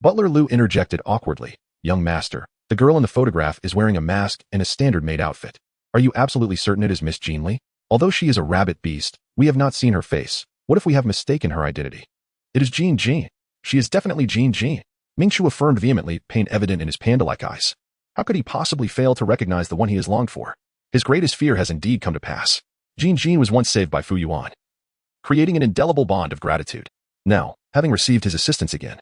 Butler Lu interjected awkwardly. Young master, the girl in the photograph is wearing a mask and a standard maid outfit. Are you absolutely certain it is Miss Jin Li? Although she is a rabbit beast, we have not seen her face. What if we have mistaken her identity? It is Jin Jin. She is definitely Jin Jin. Ming Chu affirmed vehemently, pain evident in his panda-like eyes. How could he possibly fail to recognize the one he has longed for? His greatest fear has indeed come to pass. Jin Jin was once saved by Fu Yuan, creating an indelible bond of gratitude. Now, having received his assistance again,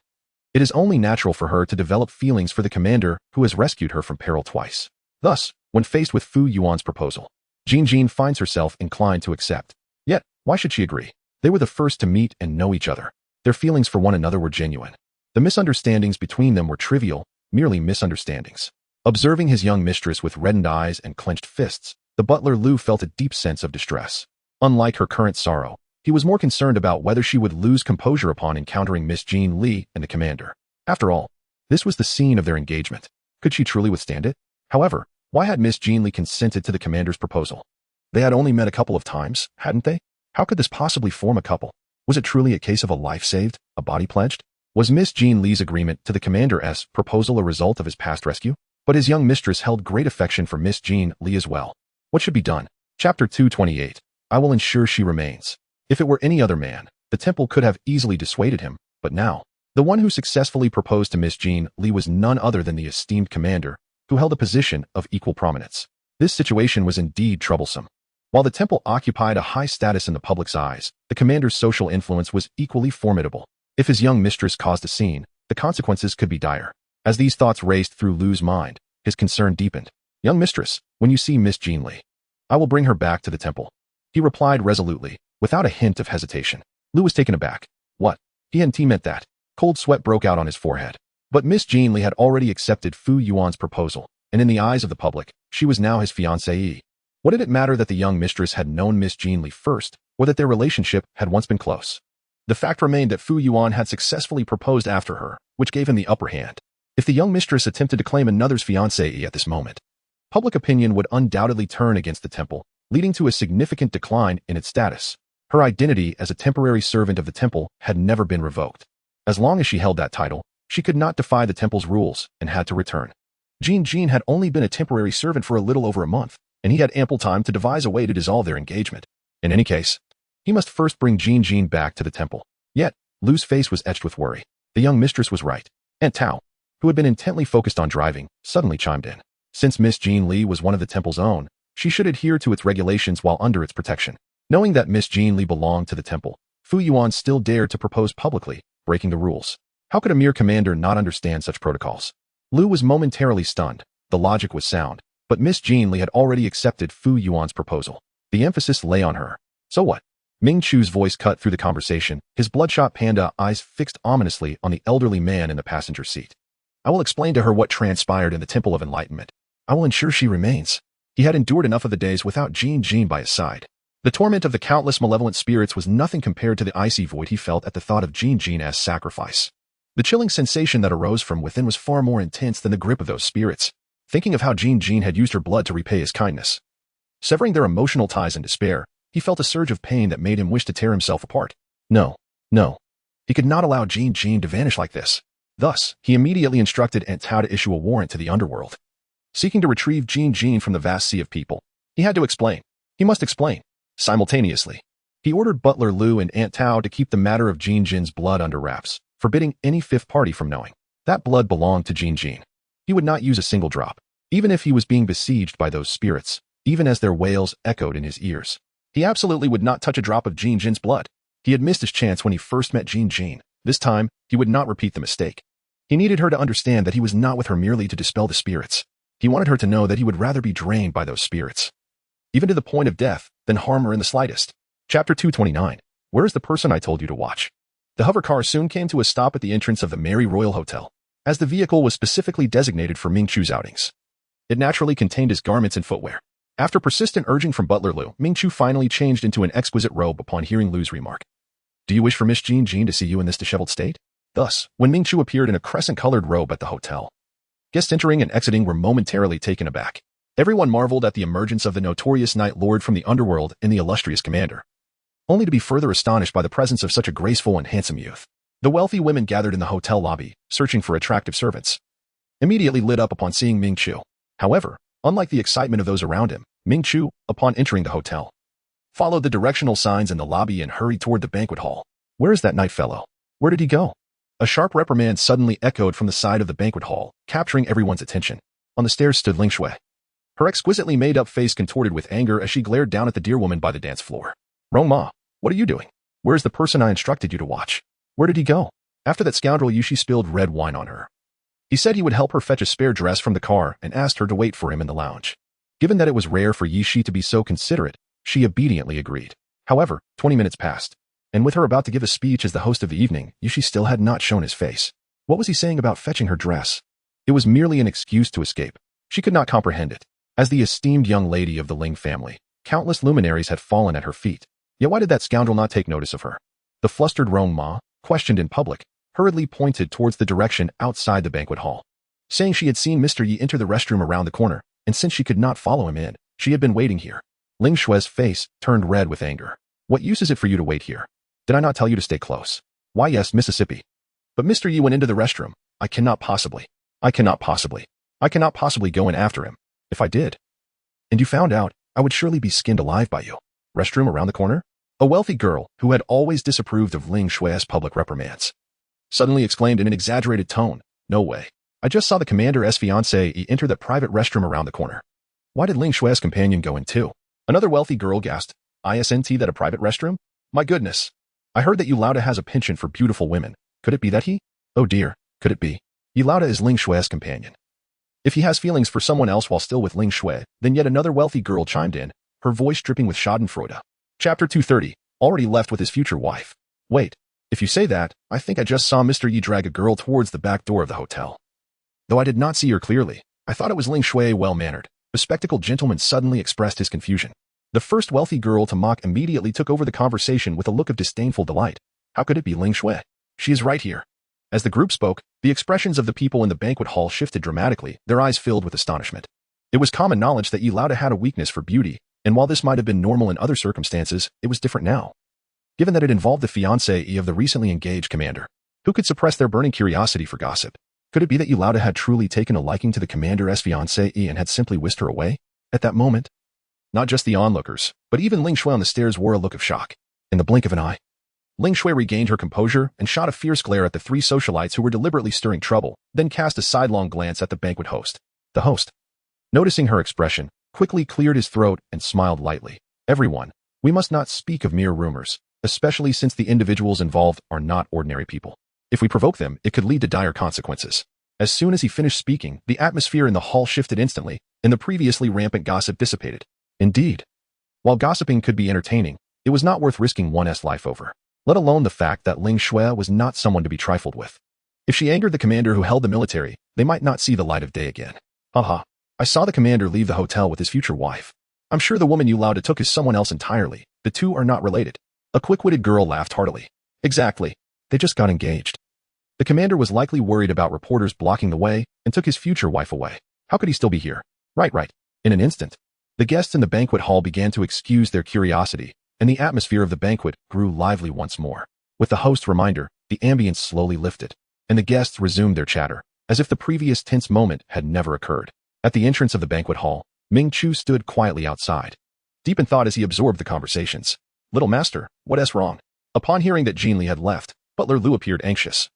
it is only natural for her to develop feelings for the commander who has rescued her from peril twice. Thus, when faced with Fu Yuan's proposal, Jin Jin finds herself inclined to accept. Yet, why should she agree? They were the first to meet and know each other. Their feelings for one another were genuine. The misunderstandings between them were trivial, merely misunderstandings. Observing his young mistress with reddened eyes and clenched fists, the butler Lu felt a deep sense of distress. Unlike her current sorrow, he was more concerned about whether she would lose composure upon encountering Miss Jin Li and the commander. After all, this was the scene of their engagement. Could she truly withstand it? However, why had Miss Jin Li consented to the commander's proposal? They had only met a couple of times, hadn't they? How could this possibly form a couple? Was it truly a case of a life saved, a body pledged? Was Miss Jin Li's agreement to the commander's proposal a result of his past rescue? But his young mistress held great affection for Miss Jin Li as well. What should be done? Chapter 228. I will ensure she remains. If it were any other man, the temple could have easily dissuaded him, but now, the one who successfully proposed to Miss Jin Li was none other than the esteemed commander, who held a position of equal prominence. This situation was indeed troublesome. While the temple occupied a high status in the public's eyes, the commander's social influence was equally formidable. If his young mistress caused a scene, the consequences could be dire. As these thoughts raced through Lu's mind, his concern deepened. Young mistress, when you see Miss Jin Li, I will bring her back to the temple. He replied resolutely, without a hint of hesitation. Lu was taken aback. What? He hadn't meant that. Cold sweat broke out on his forehead. But Miss Jin Li had already accepted Fu Yuan's proposal, and in the eyes of the public, she was now his fiancée. What did it matter that the young mistress had known Miss Jin Li first, or that their relationship had once been close? The fact remained that Fu Yuan had successfully proposed after her, which gave him the upper hand. If the young mistress attempted to claim another's fiancée at this moment, public opinion would undoubtedly turn against the temple, leading to a significant decline in its status. Her identity as a temporary servant of the temple had never been revoked. As long as she held that title, she could not defy the temple's rules and had to return. Jin Jin had only been a temporary servant for a little over a month, and he had ample time to devise a way to dissolve their engagement. In any case, he must first bring Jin Jin back to the temple. Yet, Lu's face was etched with worry. The young mistress was right. Aunt Tao, who had been intently focused on driving, suddenly chimed in. Since Miss Jin Li was one of the temple's own, she should adhere to its regulations while under its protection. Knowing that Miss Jin Li belonged to the temple, Fu Yuan still dared to propose publicly, breaking the rules. How could a mere commander not understand such protocols? Lu was momentarily stunned. The logic was sound, but Miss Jin Li had already accepted Fu Yuan's proposal. The emphasis lay on her. So what? Ming Chu's voice cut through the conversation, his bloodshot panda eyes fixed ominously on the elderly man in the passenger seat. I will explain to her what transpired in the Temple of Enlightenment. I will ensure she remains. He had endured enough of the days without Jin Jin by his side. The torment of the countless malevolent spirits was nothing compared to the icy void he felt at the thought of Jin Jin as sacrifice. The chilling sensation that arose from within was far more intense than the grip of those spirits. Thinking of how Jin Jin had used her blood to repay his kindness, severing their emotional ties in despair, he felt a surge of pain that made him wish to tear himself apart. No. He could not allow Jin Jin to vanish like this. Thus, he immediately instructed Aunt Tao to issue a warrant to the underworld. Seeking to retrieve Jin Jin from the vast sea of people, he had to explain. He must explain. Simultaneously, he ordered Butler Lu and Aunt Tao to keep the matter of Jin Jin's blood under wraps, forbidding any fifth party from knowing. That blood belonged to Jin Jin. He would not use a single drop, even if he was being besieged by those spirits, even as their wails echoed in his ears. He absolutely would not touch a drop of Jin Jin's blood. He had missed his chance when he first met Jin Jin. This time, he would not repeat the mistake. He needed her to understand that he was not with her merely to dispel the spirits. He wanted her to know that he would rather be drained by those spirits, even to the point of death, than harm her in the slightest. Chapter 229. Where is the person I told you to watch? The hover car soon came to a stop at the entrance of the Mary Royal Hotel, as the vehicle was specifically designated for Ming Chu's outings. It naturally contained his garments and footwear. After persistent urging from butler Lu, Ming Chu finally changed into an exquisite robe upon hearing Lu's remark. Do you wish for Miss Jin Jin to see you in this disheveled state? Thus, when Ming Chu appeared in a crescent-colored robe at the hotel, guests entering and exiting were momentarily taken aback. Everyone marveled at the emergence of the notorious Night Lord from the underworld and the illustrious commander, only to be further astonished by the presence of such a graceful and handsome youth. The wealthy women gathered in the hotel lobby, searching for attractive servants, immediately lit up upon seeing Ming Chu. However, unlike the excitement of those around him, Ming Chu, upon entering the hotel, followed the directional signs in the lobby and hurried toward the banquet hall. Where is that night fellow? Where did he go? A sharp reprimand suddenly echoed from the side of the banquet hall, capturing everyone's attention. On the stairs stood Ling Shui. Her exquisitely made-up face contorted with anger as she glared down at the dear woman by the dance floor. Rong Ma, what are you doing? Where is the person I instructed you to watch? Where did he go? After that scoundrel Yushi spilled red wine on her, he said he would help her fetch a spare dress from the car and asked her to wait for him in the lounge. Given that it was rare for Yishi to be so considerate, she obediently agreed. However, 20 minutes passed, and with her about to give a speech as the host of the evening, Yushi still had not shown his face. What was he saying about fetching her dress? It was merely an excuse to escape. She could not comprehend it. As the esteemed young lady of the Ling family, countless luminaries had fallen at her feet. Yet why did that scoundrel not take notice of her? The flustered Rong Ma, questioned in public, hurriedly pointed towards the direction outside the banquet hall, saying she had seen Mr. Yi enter the restroom around the corner, and since she could not follow him in, she had been waiting here. Ling Shui's face turned red with anger. What use is it for you to wait here? Did I not tell you to stay close? Why yes, Mississippi. But Mr. Yi went into the restroom. I cannot possibly go in after him. If I did, and you found out, I would surely be skinned alive by you. Restroom around the corner? A wealthy girl, who had always disapproved of Ling Shui's public reprimands, suddenly exclaimed in an exaggerated tone, no way. I just saw the commander's fiancé enter that private restroom around the corner. Why did Ling Shui's companion go in too? Another wealthy girl gasped, Isn't that a private restroom? My goodness. I heard that Yulauda has a penchant for beautiful women. Could it be that he? Oh dear, could it be? Yulauda is Ling Shui's companion. If he has feelings for someone else while still with Ling Shui, then yet another wealthy girl chimed in, her voice dripping with schadenfreude. Chapter 230. Already left with his future wife. Wait, if you say that, I think I just saw Mr. Yi drag a girl towards the back door of the hotel. Though I did not see her clearly, I thought it was Ling Shui, well-mannered. The spectacled gentleman suddenly expressed his confusion. The first wealthy girl to mock immediately took over the conversation with a look of disdainful delight. How could it be Ling Shui? She is right here. As the group spoke, the expressions of the people in the banquet hall shifted dramatically, their eyes filled with astonishment. It was common knowledge that Yulauda had a weakness for beauty, and while this might have been normal in other circumstances, it was different now. Given that it involved the fiancé of the recently engaged commander, who could suppress their burning curiosity for gossip? Could it be that Yulauda had truly taken a liking to the commander's fiancé and had simply whisked her away? At that moment, not just the onlookers, but even Ling Shui on the stairs wore a look of shock. In the blink of an eye, Ling Shui regained her composure and shot a fierce glare at the three socialites who were deliberately stirring trouble, then cast a sidelong glance at the banquet host. The host, noticing her expression, quickly cleared his throat and smiled lightly. Everyone, we must not speak of mere rumors, especially since the individuals involved are not ordinary people. If we provoke them, it could lead to dire consequences. As soon as he finished speaking, the atmosphere in the hall shifted instantly, and the previously rampant gossip dissipated. Indeed, while gossiping could be entertaining, it was not worth risking one's life over, let alone the fact that Ling Shui was not someone to be trifled with. If she angered the commander who held the military, they might not see the light of day again. Haha, I saw the commander leave the hotel with his future wife. I'm sure the woman Yulauda took is someone else entirely. The two are not related. A quick-witted girl laughed heartily. Exactly. They just got engaged. The commander was likely worried about reporters blocking the way and took his future wife away. How could he still be here? Right. In an instant, the guests in the banquet hall began to excuse their curiosity, and the atmosphere of the banquet grew lively once more. With the host's reminder, the ambience slowly lifted, and the guests resumed their chatter, as if the previous tense moment had never occurred. At the entrance of the banquet hall, Ming Chu stood quietly outside, deep in thought as he absorbed the conversations. Little master, what's wrong? Upon hearing that Jin Li had left, butler Lu appeared anxious,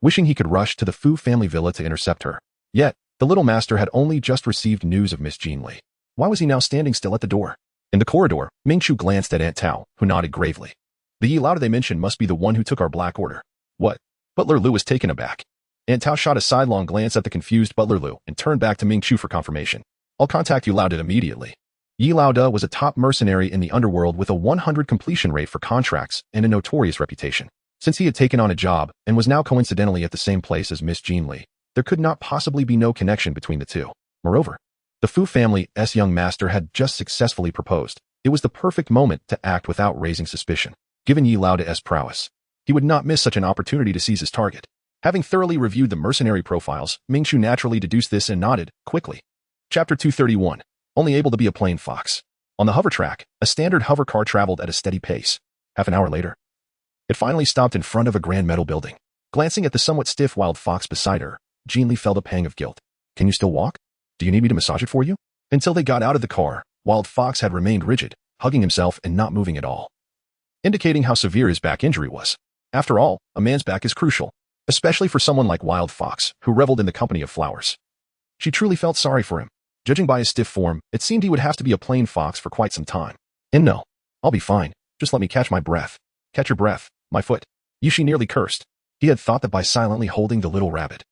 wishing he could rush to the Fu family villa to intercept her. Yet, the little master had only just received news of Miss Jin Li. Why was he now standing still at the door? In the corridor, Ming Chu glanced at Aunt Tao, who nodded gravely. The Yi Lao they mentioned must be the one who took our black order. What? Butler Lu was taken aback. Aunt Tao shot a sidelong glance at the confused Butler Lu and turned back to Ming Chu for confirmation. I'll contact Yi Lao Da immediately. Yi Lao Da was a top mercenary in the underworld with a 100 completion rate for contracts and a notorious reputation. Since he had taken on a job and was now coincidentally at the same place as Miss Jin Li, there could not possibly be no connection between the two. Moreover, the Fu family's young master had just successfully proposed. It was the perfect moment to act without raising suspicion. Given Yi Lao Da's prowess, he would not miss such an opportunity to seize his target. Having thoroughly reviewed the mercenary profiles, Ming Chu naturally deduced this and nodded, quickly. Chapter 231. Only able to be a plain fox. On the hover track, a standard hover car traveled at a steady pace. Half an hour later, it finally stopped in front of a grand metal building. Glancing at the somewhat stiff wild fox beside her, Jin Li felt a pang of guilt. Can you still walk? Do you need me to massage it for you? Until they got out of the car, Wild Fox had remained rigid, hugging himself and not moving at all, indicating how severe his back injury was. After all, a man's back is crucial, especially for someone like Wild Fox, who reveled in the company of flowers. She truly felt sorry for him. Judging by his stiff form, it seemed he would have to be a plain fox for quite some time. And no, I'll be fine. Just let me catch my breath. Catch your breath, my foot. Yushi nearly cursed. He had thought that by silently holding the little rabbit,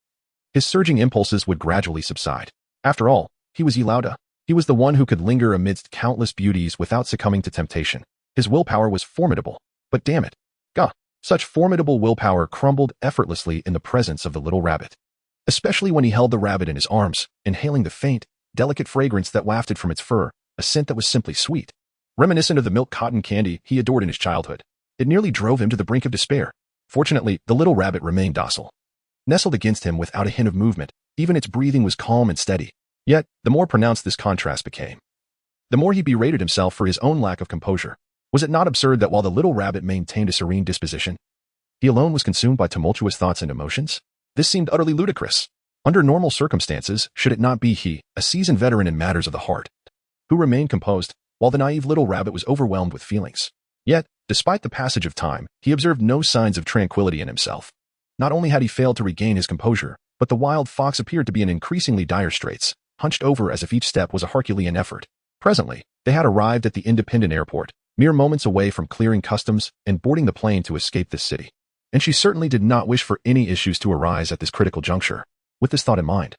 his surging impulses would gradually subside. After all, he was Yi Lao Da. He was the one who could linger amidst countless beauties without succumbing to temptation. His willpower was formidable. But damn it. Gah! Such formidable willpower crumbled effortlessly in the presence of the little rabbit. Especially when he held the rabbit in his arms, inhaling the faint, delicate fragrance that wafted from its fur, a scent that was simply sweet. Reminiscent of the milk cotton candy he adored in his childhood. It nearly drove him to the brink of despair. Fortunately, the little rabbit remained docile. Nestled against him without a hint of movement, even its breathing was calm and steady. Yet, the more pronounced this contrast became, the more he berated himself for his own lack of composure. Was it not absurd that while the little rabbit maintained a serene disposition, he alone was consumed by tumultuous thoughts and emotions? This seemed utterly ludicrous. Under normal circumstances, should it not be he, a seasoned veteran in matters of the heart, who remained composed, while the naive little rabbit was overwhelmed with feelings? Yet, despite the passage of time, he observed no signs of tranquility in himself. Not only had he failed to regain his composure, but the wild fox appeared to be in increasingly dire straits, hunched over as if each step was a Herculean effort. Presently, they had arrived at the independent airport, mere moments away from clearing customs and boarding the plane to escape this city. And she certainly did not wish for any issues to arise at this critical juncture. With this thought in mind,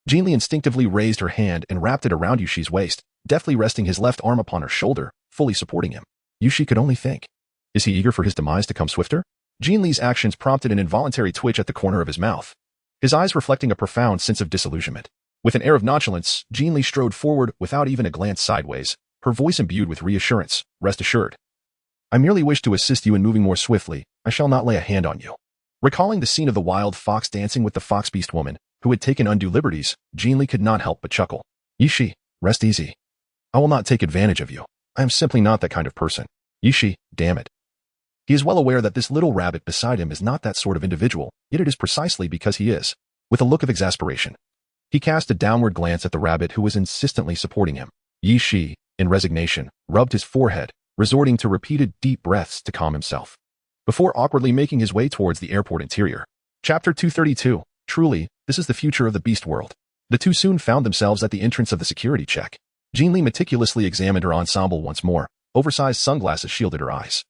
Jin Li instinctively raised her hand and wrapped it around Yushi's waist, deftly resting his left arm upon her shoulder, fully supporting him. Yushi could only think. Is he eager for his demise to come swifter? Jin Li's actions prompted an involuntary twitch at the corner of his mouth, his eyes reflecting a profound sense of disillusionment. With an air of nonchalance, Jin Li strode forward without even a glance sideways, her voice imbued with reassurance. Rest assured. I merely wish to assist you in moving more swiftly. I shall not lay a hand on you. Recalling the scene of the wild fox dancing with the fox beast woman, who had taken undue liberties, Jin Li could not help but chuckle. Yushi, rest easy. I will not take advantage of you. I am simply not that kind of person. Yushi, damn it. He is well aware that this little rabbit beside him is not that sort of individual, yet it is precisely because he is. With a look of exasperation, he cast a downward glance at the rabbit who was insistently supporting him. Yushi, in resignation, rubbed his forehead, resorting to repeated deep breaths to calm himself, before awkwardly making his way towards the airport interior. Chapter 232. Truly, this is the future of the beast world. The two soon found themselves at the entrance of the security check. Jin Li meticulously examined her ensemble once more. Oversized sunglasses shielded her eyes,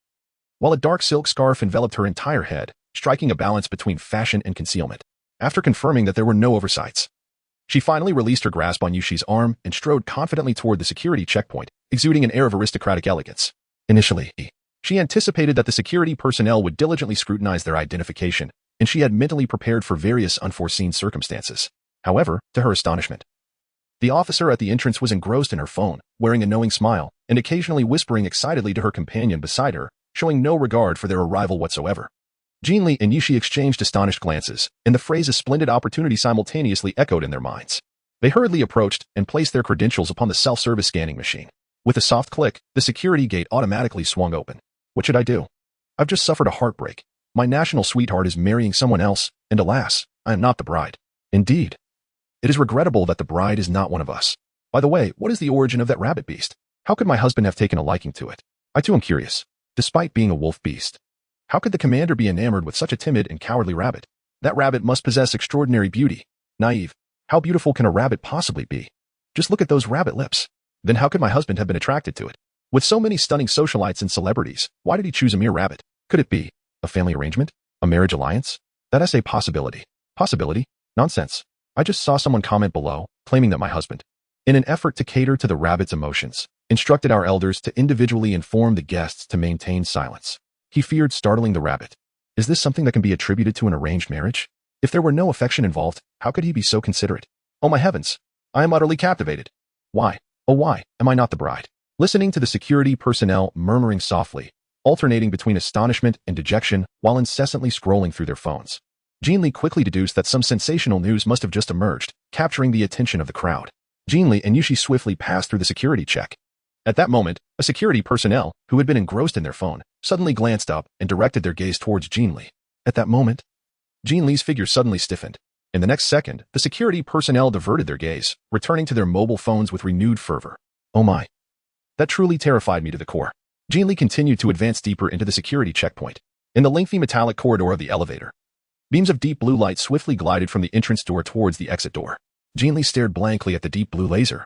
while a dark silk scarf enveloped her entire head, striking a balance between fashion and concealment. After confirming that there were no oversights, she finally released her grasp on Yushi's arm and strode confidently toward the security checkpoint, exuding an air of aristocratic elegance. Initially, she anticipated that the security personnel would diligently scrutinize their identification, and she had mentally prepared for various unforeseen circumstances. However, to her astonishment, the officer at the entrance was engrossed in her phone, wearing a knowing smile, and occasionally whispering excitedly to her companion beside her, showing no regard for their arrival whatsoever. Jin Li and Yushi exchanged astonished glances, and the phrase "a splendid opportunity" simultaneously echoed in their minds. They hurriedly approached and placed their credentials upon the self-service scanning machine. With a soft click, the security gate automatically swung open. What should I do? I've just suffered a heartbreak. My national sweetheart is marrying someone else, and alas, I am not the bride. Indeed. It is regrettable that the bride is not one of us. By the way, what is the origin of that rabbit beast? How could my husband have taken a liking to it? I too am curious. Despite being a wolf beast, how could the commander be enamored with such a timid and cowardly rabbit? That rabbit must possess extraordinary beauty. Naive. How beautiful can a rabbit possibly be? Just look at those rabbit lips. Then how could my husband have been attracted to it? With so many stunning socialites and celebrities, why did he choose a mere rabbit? Could it be a family arrangement? A marriage alliance? That's a possibility. Possibility? Nonsense. I just saw someone comment below, claiming that my husband, in an effort to cater to the rabbit's emotions, instructed our elders to individually inform the guests to maintain silence. He feared startling the rabbit. Is this something that can be attributed to an arranged marriage? If there were no affection involved, how could he be so considerate? Oh my heavens! I am utterly captivated. Why, oh why, am I not the bride? Listening to the security personnel murmuring softly, alternating between astonishment and dejection while incessantly scrolling through their phones, Jin Li quickly deduced that some sensational news must have just emerged, capturing the attention of the crowd. Jin Li and Yushi swiftly passed through the security check. At that moment, a security personnel, who had been engrossed in their phone, suddenly glanced up and directed their gaze towards Jin Li. At that moment, Jin Li's figure suddenly stiffened. In the next second, the security personnel diverted their gaze, returning to their mobile phones with renewed fervor. Oh my. That truly terrified me to the core. Jin Li continued to advance deeper into the security checkpoint. In the lengthy metallic corridor of the elevator, beams of deep blue light swiftly glided from the entrance door towards the exit door. Jin Li stared blankly at the deep blue laser,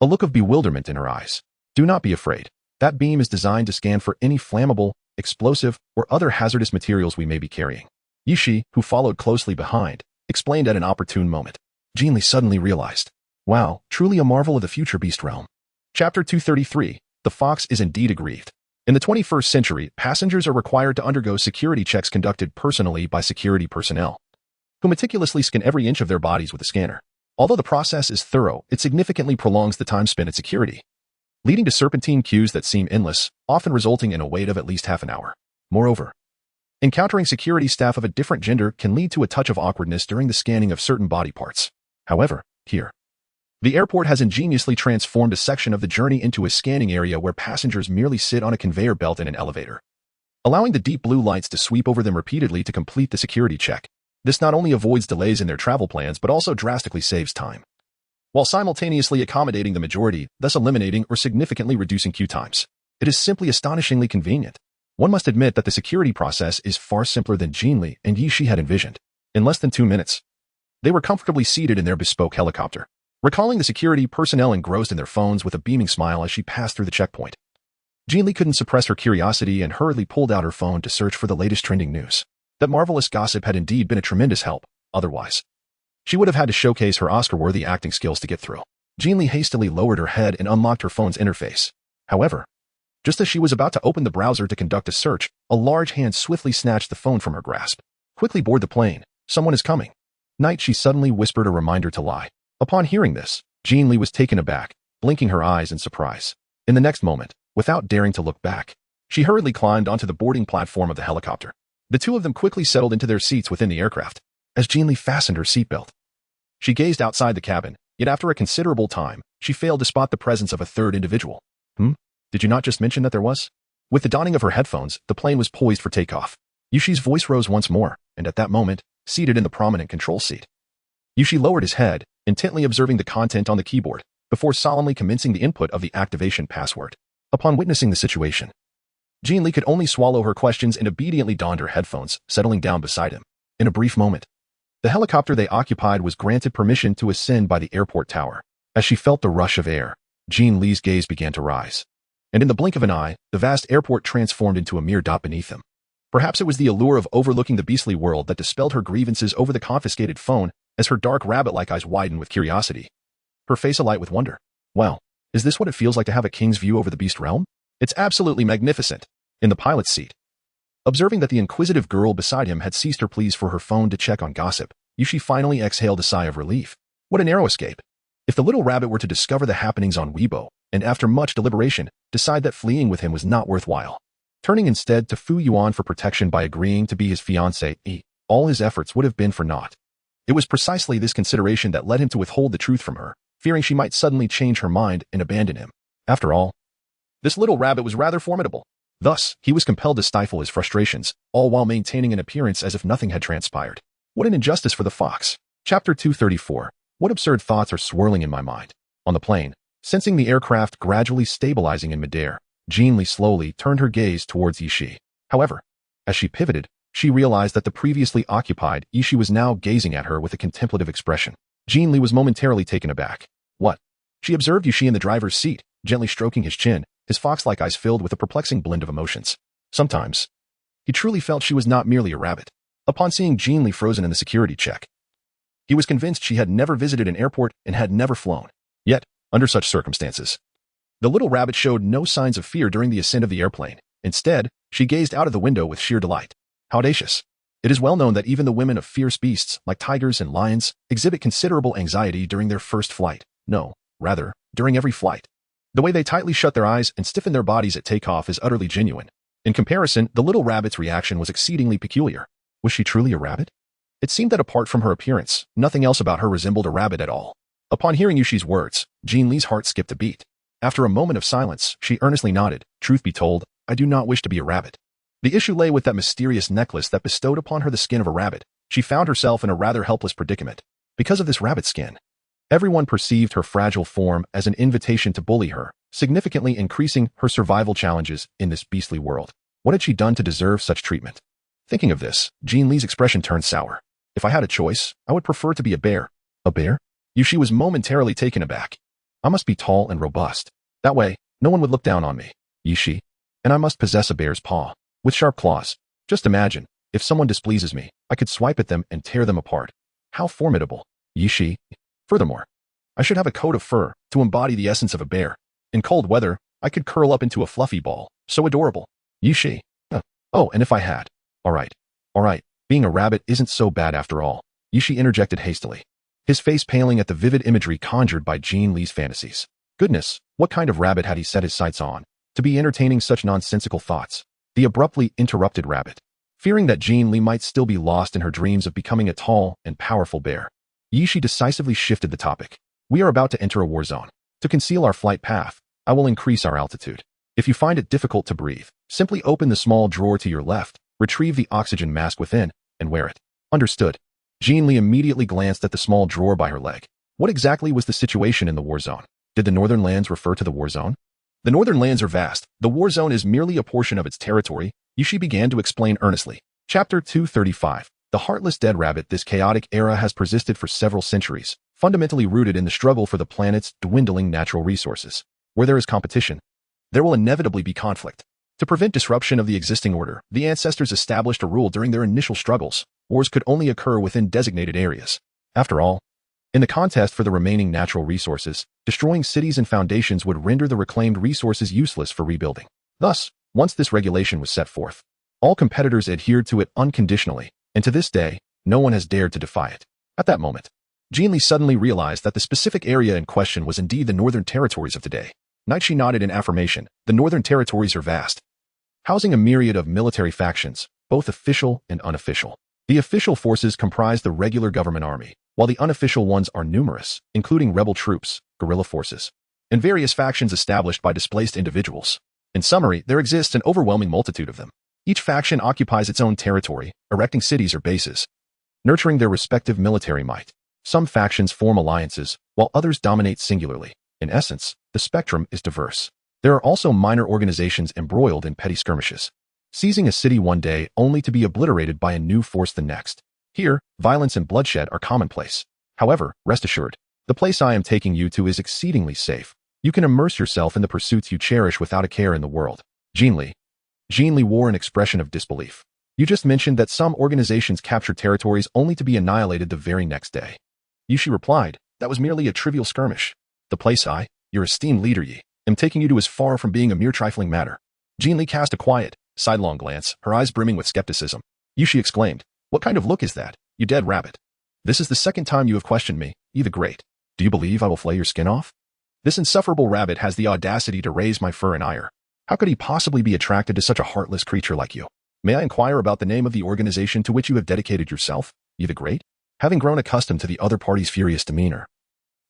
a look of bewilderment in her eyes. Do not be afraid. That beam is designed to scan for any flammable, explosive, or other hazardous materials we may be carrying. Yushi, who followed closely behind, explained at an opportune moment. Jin Li suddenly realized, wow, truly a marvel of the future beast realm. Chapter 233, The Fox is indeed aggrieved. In the 21st century, passengers are required to undergo security checks conducted personally by security personnel, who meticulously scan every inch of their bodies with a scanner. Although the process is thorough, it significantly prolongs the time spent at security, leading to serpentine queues that seem endless, often resulting in a wait of at least half an hour. Moreover, encountering security staff of a different gender can lead to a touch of awkwardness during the scanning of certain body parts. However, here, the airport has ingeniously transformed a section of the journey into a scanning area where passengers merely sit on a conveyor belt in an elevator, allowing the deep blue lights to sweep over them repeatedly to complete the security check. This not only avoids delays in their travel plans but also drastically saves time, while simultaneously accommodating the majority, thus eliminating or significantly reducing queue times. It is simply astonishingly convenient. One must admit that the security process is far simpler than Jin Li and Yi Shi had envisioned. In less than 2 minutes, they were comfortably seated in their bespoke helicopter, recalling the security personnel engrossed in their phones with a beaming smile as she passed through the checkpoint. Jin Li couldn't suppress her curiosity and hurriedly pulled out her phone to search for the latest trending news. That marvelous gossip had indeed been a tremendous help. Otherwise, she would have had to showcase her Oscar-worthy acting skills to get through. Jin Li hastily lowered her head and unlocked her phone's interface. However, just as she was about to open the browser to conduct a search, a large hand swiftly snatched the phone from her grasp. Quickly board the plane. Someone is coming. Night, she suddenly whispered a reminder to lie. Upon hearing this, Jin Li was taken aback, blinking her eyes in surprise. In the next moment, without daring to look back, she hurriedly climbed onto the boarding platform of the helicopter. The two of them quickly settled into their seats within the aircraft. As Jin Li fastened her seatbelt, she gazed outside the cabin, yet after a considerable time, she failed to spot the presence of a third individual. Did you not just mention that there was? With the donning of her headphones, the plane was poised for takeoff. Yushi's voice rose once more, and at that moment, seated in the prominent control seat, Yushi lowered his head, intently observing the content on the keyboard, before solemnly commencing the input of the activation password. Upon witnessing the situation, Jin Li could only swallow her questions and obediently donned her headphones, settling down beside him. In a brief moment, the helicopter they occupied was granted permission to ascend by the airport tower. As she felt the rush of air, Jin Li's gaze began to rise, and in the blink of an eye, the vast airport transformed into a mere dot beneath them. Perhaps it was the allure of overlooking the beastly world that dispelled her grievances over the confiscated phone as her dark rabbit-like eyes widened with curiosity, her face alight with wonder. Well, is this what it feels like to have a king's view over the beast realm? It's absolutely magnificent. In the pilot's seat, observing that the inquisitive girl beside him had ceased her pleas for her phone to check on gossip, Yushi finally exhaled a sigh of relief. What a narrow escape. If the little rabbit were to discover the happenings on Weibo, and after much deliberation, decide that fleeing with him was not worthwhile, turning instead to Fu Yuan for protection by agreeing to be his fiancée, all his efforts would have been for naught. It was precisely this consideration that led him to withhold the truth from her, fearing she might suddenly change her mind and abandon him. After all, this little rabbit was rather formidable. Thus, he was compelled to stifle his frustrations, all while maintaining an appearance as if nothing had transpired. What an injustice for the fox. Chapter 234. What absurd thoughts are swirling in my mind? On the plane, sensing the aircraft gradually stabilizing in midair, Jin Li slowly turned her gaze towards Yishi. However, as she pivoted, she realized that the previously occupied Yishi was now gazing at her with a contemplative expression. Jin Li was momentarily taken aback. What? She observed Yishi in the driver's seat, gently stroking his chin, his fox-like eyes filled with a perplexing blend of emotions. Sometimes, he truly felt she was not merely a rabbit. Upon seeing Jin Li frozen in the security check, he was convinced she had never visited an airport and had never flown. Yet, under such circumstances, the little rabbit showed no signs of fear during the ascent of the airplane. Instead, she gazed out of the window with sheer delight. How audacious. It is well known that even the women of fierce beasts, like tigers and lions, exhibit considerable anxiety during their first flight. No, rather, during every flight. The way they tightly shut their eyes and stiffen their bodies at takeoff is utterly genuine. In comparison, the little rabbit's reaction was exceedingly peculiar. Was she truly a rabbit? It seemed that apart from her appearance, nothing else about her resembled a rabbit at all. Upon hearing Yushi's words, Jin Li's heart skipped a beat. After a moment of silence, she earnestly nodded. Truth be told, I do not wish to be a rabbit. The issue lay with that mysterious necklace that bestowed upon her the skin of a rabbit. She found herself in a rather helpless predicament. Because of this rabbit skin, everyone perceived her fragile form as an invitation to bully her, significantly increasing her survival challenges in this beastly world. What had she done to deserve such treatment? Thinking of this, Jin Li's expression turned sour. If I had a choice, I would prefer to be a bear. A bear? Yushi was momentarily taken aback. I must be tall and robust. That way, no one would look down on me. Yushi. And I must possess a bear's paw, with sharp claws. Just imagine, if someone displeases me, I could swipe at them and tear them apart. How formidable. Yushi. Furthermore, I should have a coat of fur to embody the essence of a bear. In cold weather, I could curl up into a fluffy ball. So adorable. Yushi. Oh, and if I had. All right. Being a rabbit isn't so bad after all. Yushi interjected hastily, his face paling at the vivid imagery conjured by Jin Li's fantasies. Goodness, what kind of rabbit had he set his sights on, to be entertaining such nonsensical thoughts? The abruptly interrupted rabbit, fearing that Jin Li might still be lost in her dreams of becoming a tall and powerful bear. Yushi decisively shifted the topic. We are about to enter a war zone. To conceal our flight path, I will increase our altitude. If you find it difficult to breathe, simply open the small drawer to your left, retrieve the oxygen mask within, and wear it. Understood. Jin Li immediately glanced at the small drawer by her leg. What exactly was the situation in the war zone? Did the northern lands refer to the war zone? The northern lands are vast. The war zone is merely a portion of its territory, Yushi began to explain earnestly. Chapter 235. The heartless dead rabbit. This chaotic era has persisted for several centuries, fundamentally rooted in the struggle for the planet's dwindling natural resources. Where there is competition, there will inevitably be conflict. To prevent disruption of the existing order, the ancestors established a rule during their initial struggles. Wars could only occur within designated areas. After all, in the contest for the remaining natural resources, destroying cities and foundations would render the reclaimed resources useless for rebuilding. Thus, once this regulation was set forth, all competitors adhered to it unconditionally, and to this day, no one has dared to defy it. At that moment, Jin Li suddenly realized that the specific area in question was indeed the northern territories of today. She nodded in affirmation. The northern territories are vast, housing a myriad of military factions, both official and unofficial. The official forces comprise the regular government army, while the unofficial ones are numerous, including rebel troops, guerrilla forces, and various factions established by displaced individuals. In summary, there exists an overwhelming multitude of them. Each faction occupies its own territory, erecting cities or bases, nurturing their respective military might. Some factions form alliances, while others dominate singularly. In essence, the spectrum is diverse. There are also minor organizations embroiled in petty skirmishes, seizing a city one day only to be obliterated by a new force the next. Here, violence and bloodshed are commonplace. However, rest assured, the place I am taking you to is exceedingly safe. You can immerse yourself in the pursuits you cherish without a care in the world. Jin Li wore an expression of disbelief. You just mentioned that some organizations capture territories only to be annihilated the very next day. Yushi replied, that was merely a trivial skirmish. The place I, your esteemed leader Yi, am taking you to is far from being a mere trifling matter. Jin Li cast a quiet, sidelong glance, her eyes brimming with skepticism. Yushi exclaimed, what kind of look is that, you dead rabbit? This is the second time you have questioned me, Yi the Great. Do you believe I will flay your skin off? This insufferable rabbit has the audacity to raise my fur in ire. How could he possibly be attracted to such a heartless creature like you? May I inquire about the name of the organization to which you have dedicated yourself, Yi the Great? Having grown accustomed to the other party's furious demeanor,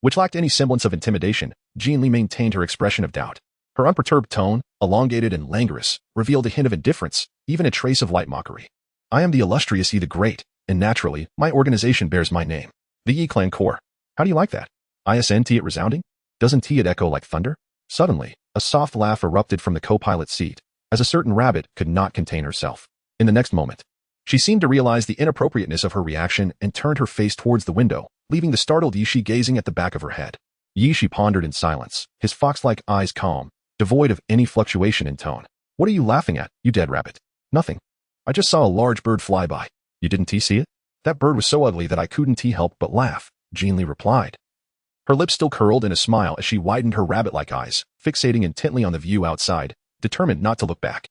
which lacked any semblance of intimidation, Jin Li maintained her expression of doubt. Her unperturbed tone, elongated and languorous, revealed a hint of indifference, even a trace of light mockery. I am the illustrious Yi the Great, and naturally, my organization bears my name, the Yi Clan Corps. How do you like that? ISNT it resounding? Doesn't it echo like thunder? Suddenly, a soft laugh erupted from the co-pilot's seat, as a certain rabbit could not contain herself. In the next moment, she seemed to realize the inappropriateness of her reaction and turned her face towards the window, leaving the startled Yushi gazing at the back of her head. Yishi pondered in silence, his fox-like eyes calm, devoid of any fluctuation in tone. What are you laughing at, you dead rabbit? Nothing. I just saw a large bird fly by. You didn't see it? That bird was so ugly that I couldn't help but laugh, Jin Li replied. Her lips still curled in a smile as she widened her rabbit-like eyes, fixating intently on the view outside, determined not to look back.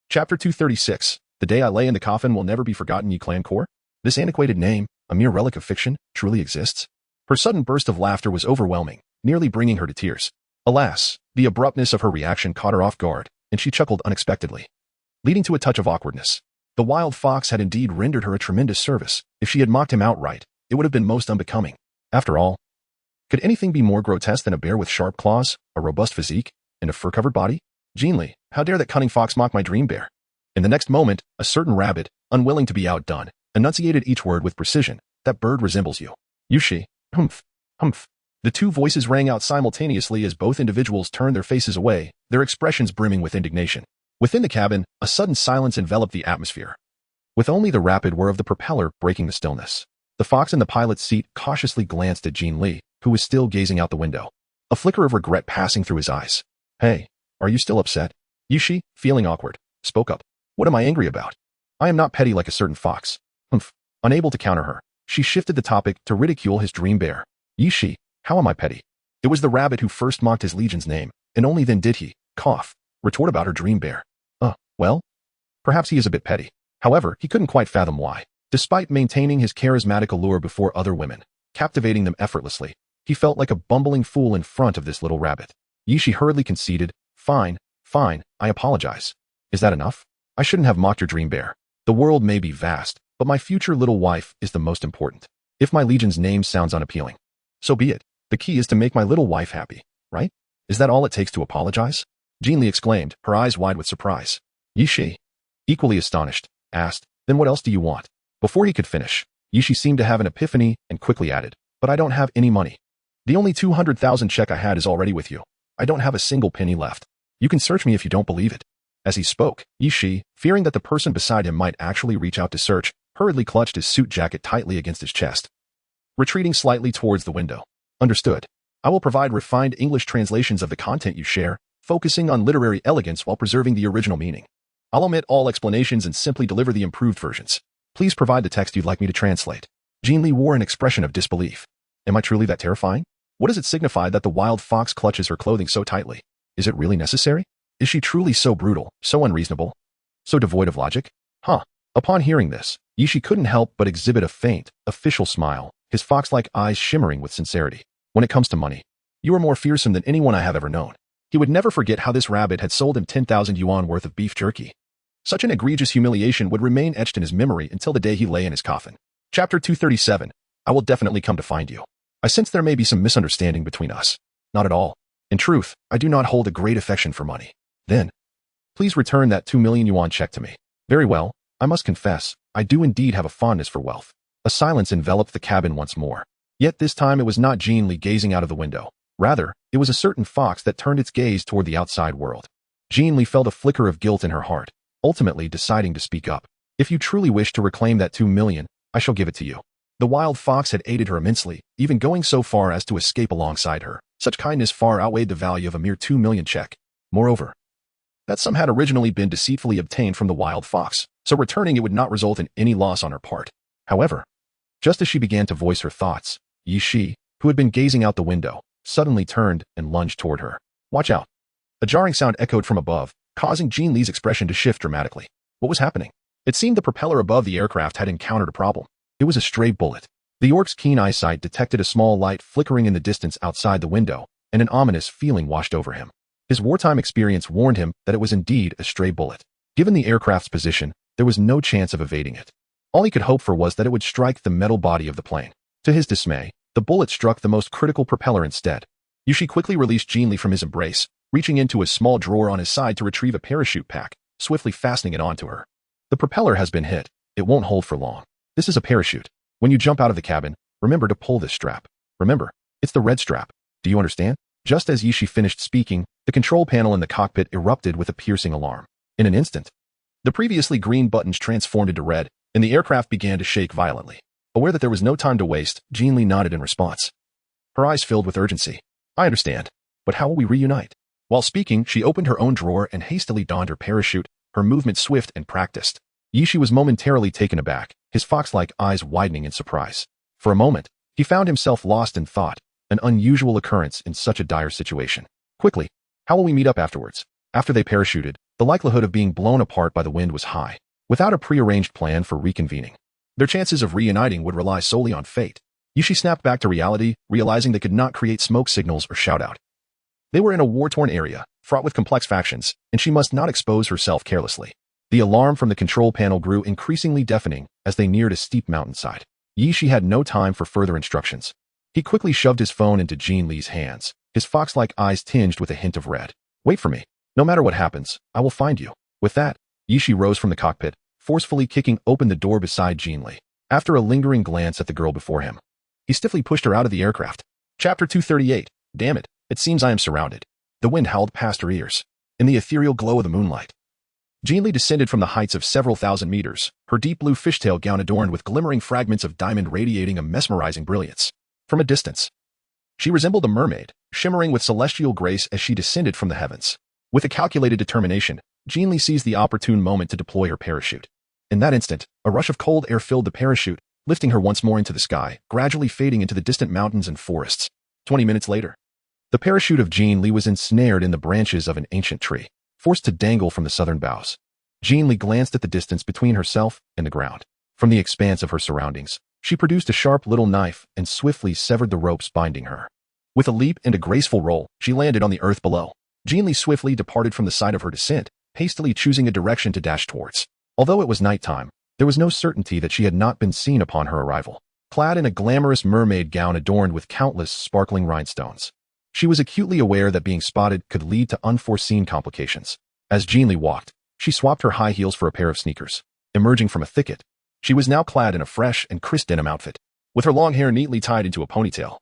Chapter 236. The day I lay in the coffin will never be forgotten, ye clan core? This antiquated name, a mere relic of fiction, truly exists? Her sudden burst of laughter was overwhelming, nearly bringing her to tears. Alas, the abruptness of her reaction caught her off guard, and she chuckled unexpectedly, leading to a touch of awkwardness. The wild fox had indeed rendered her a tremendous service. If she had mocked him outright, it would have been most unbecoming. After all, could anything be more grotesque than a bear with sharp claws, a robust physique, and a fur-covered body? Jin Li, how dare that cunning fox mock my dream bear? In the next moment, a certain rabbit, unwilling to be outdone, enunciated each word with precision. That bird resembles you. Yushi. Humph. Humph. The two voices rang out simultaneously as both individuals turned their faces away, their expressions brimming with indignation. Within the cabin, a sudden silence enveloped the atmosphere, with only the rapid whir of the propeller breaking the stillness. The fox in the pilot's seat cautiously glanced at Jin Li, who was still gazing out the window, a flicker of regret passing through his eyes. Hey, are you still upset? Yushi, feeling awkward, spoke up. What am I angry about? I am not petty like a certain fox. Humph. Unable to counter her, she shifted the topic to ridicule his dream bear. Yushi, how am I petty? It was the rabbit who first mocked his legion's name, and only then did he, retort about her dream bear. Well, perhaps he is a bit petty. However, he couldn't quite fathom why. Despite maintaining his charismatic allure before other women, captivating them effortlessly, he felt like a bumbling fool in front of this little rabbit. Yishi hurriedly conceded, Fine, I apologize. Is that enough? I shouldn't have mocked your dream bear. The world may be vast, but my future little wife is the most important. If my legion's name sounds unappealing, so be it. The key is to make my little wife happy, right? Is that all it takes to apologize? Jin Li exclaimed, her eyes wide with surprise. Yishi, equally astonished, asked, Then what else do you want? Before he could finish, Yishi seemed to have an epiphany and quickly added, But I don't have any money. The only 200,000 check I had is already with you. I don't have a single penny left. You can search me if you don't believe it. As he spoke, Yishi, fearing that the person beside him might actually reach out to search, hurriedly clutched his suit jacket tightly against his chest, retreating slightly towards the window. Understood. I will provide refined English translations of the content you share, focusing on literary elegance while preserving the original meaning. I'll omit all explanations and simply deliver the improved versions. Please provide the text you'd like me to translate. Jin Li wore an expression of disbelief. Am I truly that terrifying? What does it signify that the wild fox clutches her clothing so tightly? Is it really necessary? Is she truly so brutal, so unreasonable, so devoid of logic? Upon hearing this, Yishi couldn't help but exhibit a faint, official smile, his fox-like eyes shimmering with sincerity. When it comes to money, you are more fearsome than anyone I have ever known. He would never forget how this rabbit had sold him 10,000 yuan worth of beef jerky. Such an egregious humiliation would remain etched in his memory until the day he lay in his coffin. Chapter 237. I will definitely come to find you. I sense there may be some misunderstanding between us. Not at all. In truth, I do not hold a great affection for money. Then, please return that 2 million yuan check to me. Very well, I must confess, I do indeed have a fondness for wealth. A silence enveloped the cabin once more. Yet this time it was not Jin Li gazing out of the window. Rather, it was a certain fox that turned its gaze toward the outside world. Jin Li felt a flicker of guilt in her heart, ultimately deciding to speak up. If you truly wish to reclaim that 2 million, I shall give it to you. The wild fox had aided her immensely, even going so far as to escape alongside her. Such kindness far outweighed the value of a mere 2 million check. Moreover, that sum had originally been deceitfully obtained from the wild fox, so returning it would not result in any loss on her part. However, just as she began to voice her thoughts, Yishi, who had been gazing out the window, suddenly turned and lunged toward her. Watch out. A jarring sound echoed from above, causing Jin Li's expression to shift dramatically. What was happening? It seemed the propeller above the aircraft had encountered a problem. It was a stray bullet. The orc's keen eyesight detected a small light flickering in the distance outside the window, and an ominous feeling washed over him. His wartime experience warned him that it was indeed a stray bullet. Given the aircraft's position, there was no chance of evading it. All he could hope for was that it would strike the metal body of the plane. To his dismay, the bullet struck the most critical propeller instead. Yushi quickly released Jin Li from his embrace, reaching into a small drawer on his side to retrieve a parachute pack, swiftly fastening it onto her. The propeller has been hit. It won't hold for long. This is a parachute. When you jump out of the cabin, remember to pull this strap. Remember, it's the red strap. Do you understand? Just as Yishi finished speaking, the control panel in the cockpit erupted with a piercing alarm. In an instant, the previously green buttons transformed into red, and the aircraft began to shake violently. Aware that there was no time to waste, Jin Li nodded in response. Her eyes filled with urgency. I understand. But how will we reunite? While speaking, she opened her own drawer and hastily donned her parachute, her movement swift and practiced. Yishi was momentarily taken aback, his fox-like eyes widening in surprise. For a moment, he found himself lost in thought, an unusual occurrence in such a dire situation. Quickly, how will we meet up afterwards? After they parachuted, the likelihood of being blown apart by the wind was high. Without a prearranged plan for reconvening, their chances of reuniting would rely solely on fate. Yishi snapped back to reality, realizing they could not create smoke signals or shout out. They were in a war-torn area, fraught with complex factions, and she must not expose herself carelessly. The alarm from the control panel grew increasingly deafening as they neared a steep mountainside. Yishi had no time for further instructions. He quickly shoved his phone into Jin Li's hands, his fox-like eyes tinged with a hint of red. Wait for me. No matter what happens, I will find you. With that, Yishi rose from the cockpit, forcefully kicking open the door beside Jin Li. After a lingering glance at the girl before him, he stiffly pushed her out of the aircraft. Chapter 238. Damn it, it seems I am surrounded. The wind howled past her ears. In the ethereal glow of the moonlight, Jin Li descended from the heights of several thousand meters, her deep blue fishtail gown adorned with glimmering fragments of diamond radiating a mesmerizing brilliance. From a distance, she resembled a mermaid, shimmering with celestial grace as she descended from the heavens. With a calculated determination, Jin Li seized the opportune moment to deploy her parachute. In that instant, a rush of cold air filled the parachute, lifting her once more into the sky, gradually fading into the distant mountains and forests. 20 minutes later, the parachute of Jin Li was ensnared in the branches of an ancient tree, forced to dangle from the southern boughs. Jin Li glanced at the distance between herself and the ground. From the expanse of her surroundings, she produced a sharp little knife and swiftly severed the ropes binding her. With a leap and a graceful roll, she landed on the earth below. Jin Li swiftly departed from the site of her descent, hastily choosing a direction to dash towards. Although it was nighttime, there was no certainty that she had not been seen upon her arrival. Clad in a glamorous mermaid gown adorned with countless sparkling rhinestones, she was acutely aware that being spotted could lead to unforeseen complications. As Jin Li walked, she swapped her high heels for a pair of sneakers. Emerging from a thicket, she was now clad in a fresh and crisp denim outfit, with her long hair neatly tied into a ponytail.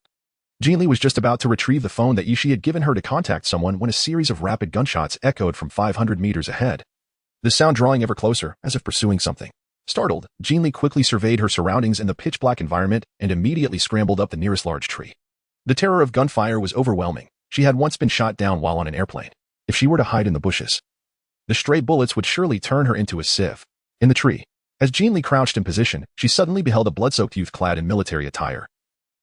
Jin Li was just about to retrieve the phone that Yishi had given her to contact someone when a series of rapid gunshots echoed from 500 meters ahead, the sound drawing ever closer, as if pursuing something. Startled, Jin Li quickly surveyed her surroundings in the pitch-black environment and immediately scrambled up the nearest large tree. The terror of gunfire was overwhelming. She had once been shot down while on an airplane. If she were to hide in the bushes, the stray bullets would surely turn her into a sieve. In the tree, as Jin Li crouched in position, she suddenly beheld a blood-soaked youth clad in military attire,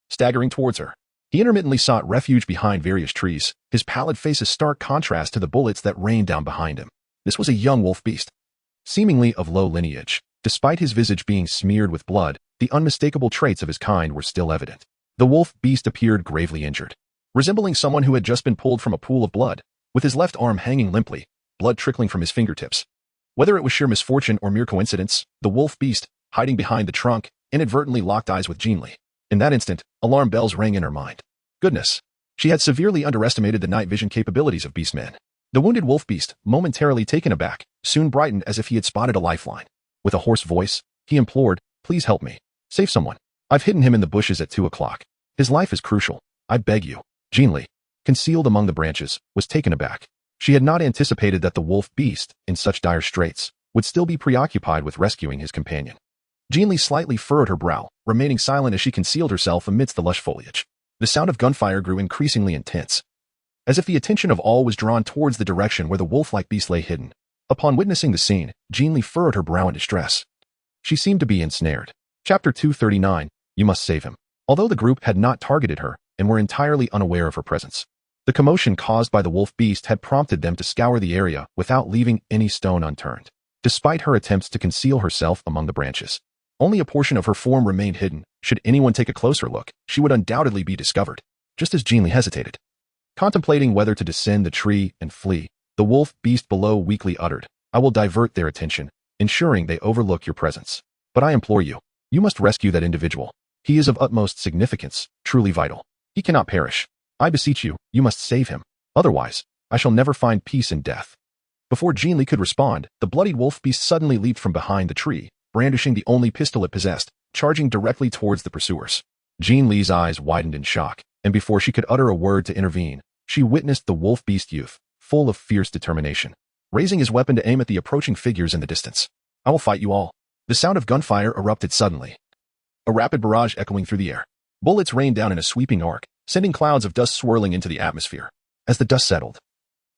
staggering towards her. He intermittently sought refuge behind various trees, his pallid face a stark contrast to the bullets that rained down behind him. This was a young wolf beast, seemingly of low lineage. Despite his visage being smeared with blood, the unmistakable traits of his kind were still evident. The wolf beast appeared gravely injured, resembling someone who had just been pulled from a pool of blood, with his left arm hanging limply, blood trickling from his fingertips. Whether it was sheer misfortune or mere coincidence, the wolf beast, hiding behind the trunk, inadvertently locked eyes with Jin Li. In that instant, alarm bells rang in her mind. Goodness, she had severely underestimated the night vision capabilities of beastmen. The wounded wolf beast, momentarily taken aback, soon brightened as if he had spotted a lifeline. With a hoarse voice, he implored, "Please help me. Save someone. I've hidden him in the bushes at 2 o'clock. His life is crucial. I beg you." Jin Li, concealed among the branches, was taken aback. She had not anticipated that the wolf beast, in such dire straits, would still be preoccupied with rescuing his companion. Jin Li slightly furrowed her brow, remaining silent as she concealed herself amidst the lush foliage. The sound of gunfire grew increasingly intense, as if the attention of all was drawn towards the direction where the wolf-like beast lay hidden. Upon witnessing the scene, Jin Li furrowed her brow in distress. She seemed to be ensnared. Chapter 239. You must save him. Although the group had not targeted her and were entirely unaware of her presence, the commotion caused by the wolf beast had prompted them to scour the area without leaving any stone unturned. Despite her attempts to conceal herself among the branches, only a portion of her form remained hidden. Should anyone take a closer look, she would undoubtedly be discovered. Just as Jin Li hesitated, contemplating whether to descend the tree and flee, the wolf beast below weakly uttered, "I will divert their attention, ensuring they overlook your presence. But I implore you, you must rescue that individual. He is of utmost significance, truly vital. He cannot perish. I beseech you, you must save him. Otherwise, I shall never find peace in death." Before Jin Li could respond, the bloodied wolf beast suddenly leaped from behind the tree, brandishing the only pistol it possessed, charging directly towards the pursuers. Jin Li's eyes widened in shock, and before she could utter a word to intervene, she witnessed the wolf beast youth, full of fierce determination, raising his weapon to aim at the approaching figures in the distance. "I will fight you all." The sound of gunfire erupted suddenly, a rapid barrage echoing through the air. Bullets rained down in a sweeping arc, sending clouds of dust swirling into the atmosphere. As the dust settled,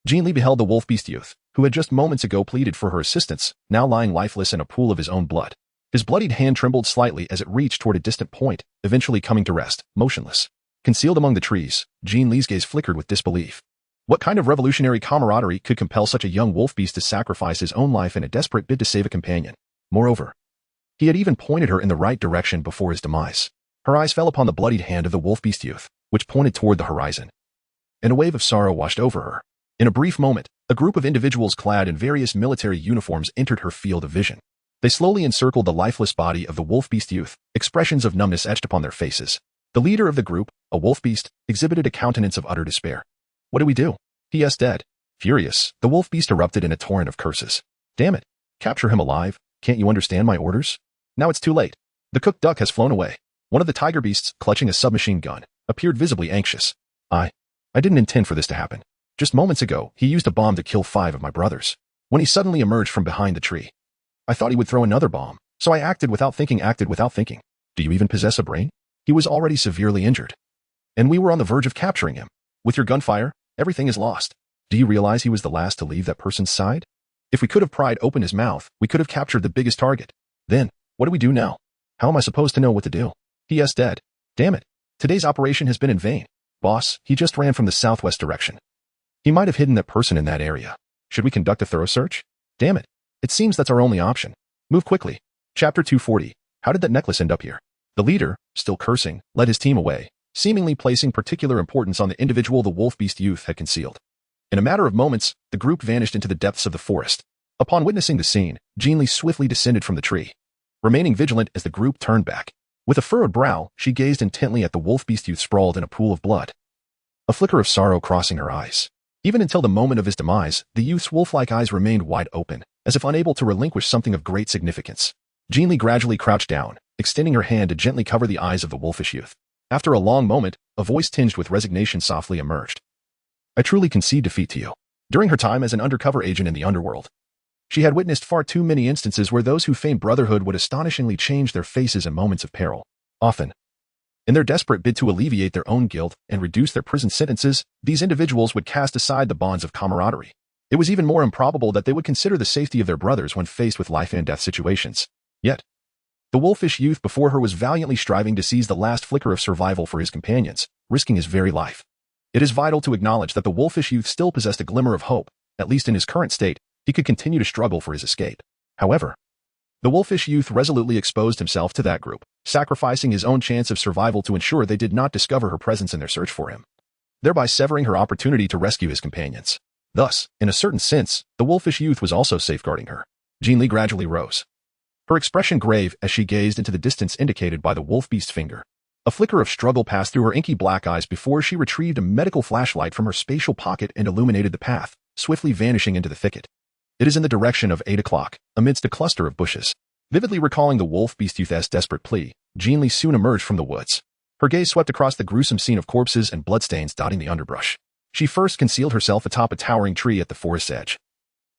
Jin Li beheld the wolf-beast youth, who had just moments ago pleaded for her assistance, now lying lifeless in a pool of his own blood. His bloodied hand trembled slightly as it reached toward a distant point, eventually coming to rest, motionless. Concealed among the trees, Jin Li's gaze flickered with disbelief. What kind of revolutionary camaraderie could compel such a young wolf-beast to sacrifice his own life in a desperate bid to save a companion? Moreover, he had even pointed her in the right direction before his demise. Her eyes fell upon the bloodied hand of the wolf-beast youth, which pointed toward the horizon. And a wave of sorrow washed over her. In a brief moment, a group of individuals clad in various military uniforms entered her field of vision. They slowly encircled the lifeless body of the wolf-beast youth, expressions of numbness etched upon their faces. The leader of the group, a wolf-beast, exhibited a countenance of utter despair. "What do we do? He is dead." Furious, the wolf-beast erupted in a torrent of curses. "Damn it! Capture him alive. Can't you understand my orders? Now it's too late. The cooked duck has flown away." One of the tiger beasts, clutching a submachine gun, appeared visibly anxious. I didn't intend for this to happen. Just moments ago, he used a bomb to kill 5 of my brothers. When he suddenly emerged from behind the tree, I thought he would throw another bomb, so I acted without thinking. Do you even possess a brain? He was already severely injured. And we were on the verge of capturing him. With your gunfire, everything is lost. Do you realize he was the last to leave that person's side? If we could have pried open his mouth, we could have captured the biggest target. Then, what do we do now? How am I supposed to know what to do? He is dead. Damn it. Today's operation has been in vain. Boss, he just ran from the southwest direction. He might have hidden that person in that area. Should we conduct a thorough search? Damn it. It seems that's our only option. Move quickly. Chapter 240. How did that necklace end up here? The leader, still cursing, led his team away, seemingly placing particular importance on the individual the wolf-beast youth had concealed. In a matter of moments, the group vanished into the depths of the forest. Upon witnessing the scene, Jin Li swiftly descended from the tree, remaining vigilant as the group turned back. With a furrowed brow, she gazed intently at the wolf-beast youth sprawled in a pool of blood, a flicker of sorrow crossing her eyes. Even until the moment of his demise, the youth's wolf-like eyes remained wide open, as if unable to relinquish something of great significance. Jin Li gradually crouched down, extending her hand to gently cover the eyes of the wolfish youth. After a long moment, a voice tinged with resignation softly emerged. "I truly concede defeat to you." During her time as an undercover agent in the underworld, she had witnessed far too many instances where those who feigned brotherhood would astonishingly change their faces in moments of peril. Often, in their desperate bid to alleviate their own guilt and reduce their prison sentences, these individuals would cast aside the bonds of camaraderie. It was even more improbable that they would consider the safety of their brothers when faced with life-and-death situations. Yet, the wolfish youth before her was valiantly striving to seize the last flicker of survival for his companions, risking his very life. It is vital to acknowledge that the wolfish youth still possessed a glimmer of hope. At least in his current state, he could continue to struggle for his escape. However, the wolfish youth resolutely exposed himself to that group, sacrificing his own chance of survival to ensure they did not discover her presence in their search for him, thereby severing her opportunity to rescue his companions. Thus, in a certain sense, the wolfish youth was also safeguarding her. Jin Li gradually rose, her expression grave as she gazed into the distance indicated by the wolf-beast's finger. A flicker of struggle passed through her inky black eyes before she retrieved a medical flashlight from her spatial pocket and illuminated the path, swiftly vanishing into the thicket. It is in the direction of 8 o'clock, amidst a cluster of bushes. Vividly recalling the wolf-beast youth's desperate plea, Jin Li soon emerged from the woods. Her gaze swept across the gruesome scene of corpses and bloodstains dotting the underbrush. She first concealed herself atop a towering tree at the forest's edge,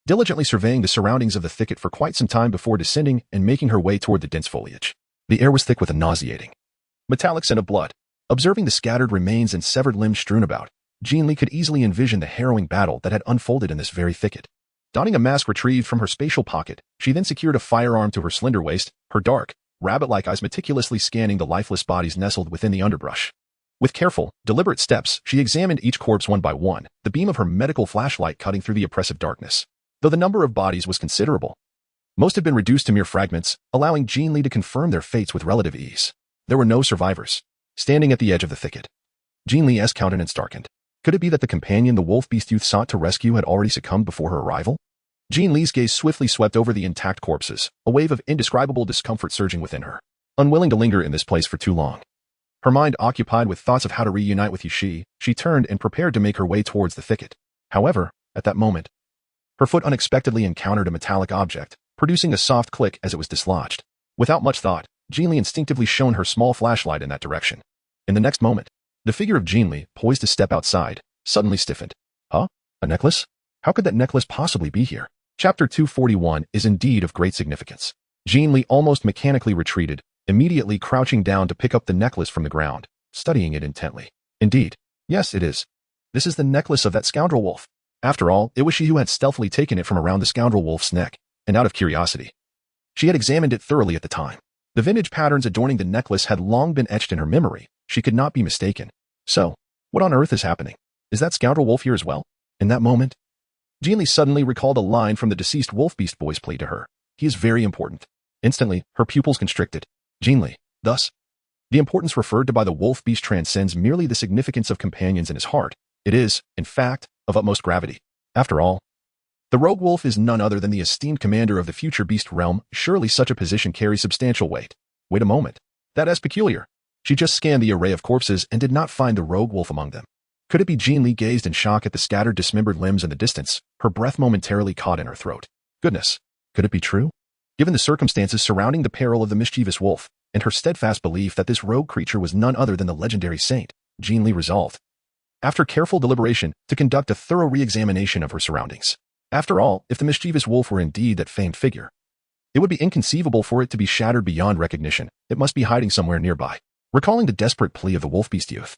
diligently surveying the surroundings of the thicket for quite some time before descending and making her way toward the dense foliage. The air was thick with a nauseating, metallic scent of blood. Observing the scattered remains and severed limbs strewn about, Jin Li could easily envision the harrowing battle that had unfolded in this very thicket. Donning a mask retrieved from her spatial pocket, she then secured a firearm to her slender waist, her dark, rabbit-like eyes meticulously scanning the lifeless bodies nestled within the underbrush. With careful, deliberate steps, she examined each corpse one by one, the beam of her medical flashlight cutting through the oppressive darkness. Though the number of bodies was considerable, most had been reduced to mere fragments, allowing Jin Li to confirm their fates with relative ease. There were no survivors. Standing at the edge of the thicket, Jin Li's countenance darkened. Could it be that the companion the wolf-beast youth sought to rescue had already succumbed before her arrival? Jin Li's gaze swiftly swept over the intact corpses, a wave of indescribable discomfort surging within her. Unwilling to linger in this place for too long, her mind occupied with thoughts of how to reunite with Yushi, she turned and prepared to make her way towards the thicket. However, at that moment, her foot unexpectedly encountered a metallic object, producing a soft click as it was dislodged. Without much thought, Jin Li instinctively shone her small flashlight in that direction. In the next moment, the figure of Jin Li, poised to step outside, suddenly stiffened. Huh? A necklace? How could that necklace possibly be here? Chapter 241 is indeed of great significance. Jin Li almost mechanically retreated, immediately crouching down to pick up the necklace from the ground, studying it intently. Indeed. Yes, it is. This is the necklace of that scoundrel wolf. After all, it was she who had stealthily taken it from around the scoundrel wolf's neck, and out of curiosity. She had examined it thoroughly at the time. The vintage patterns adorning the necklace had long been etched in her memory. She could not be mistaken. So, what on earth is happening? Is that scoundrel wolf here as well? In that moment, Jin Li suddenly recalled a line from the deceased wolf beast boy's plea to her. He is very important. Instantly, her pupils constricted. Jin Li, thus, the importance referred to by the wolf beast transcends merely the significance of companions in his heart. It is, in fact, of utmost gravity. After all, the rogue wolf is none other than the esteemed commander of the future beast realm. Surely such a position carries substantial weight. Wait a moment. That is peculiar. She just scanned the array of corpses and did not find the rogue wolf among them. Could it be? Jin Li gazed in shock at the scattered, dismembered limbs in the distance, her breath momentarily caught in her throat. Goodness, could it be true? Given the circumstances surrounding the peril of the mischievous wolf, and her steadfast belief that this rogue creature was none other than the legendary saint, Jin Li resolved, after careful deliberation, to conduct a thorough re-examination of her surroundings. After all, if the mischievous wolf were indeed that famed figure, it would be inconceivable for it to be shattered beyond recognition. It must be hiding somewhere nearby. Recalling the desperate plea of the wolf-beast youth,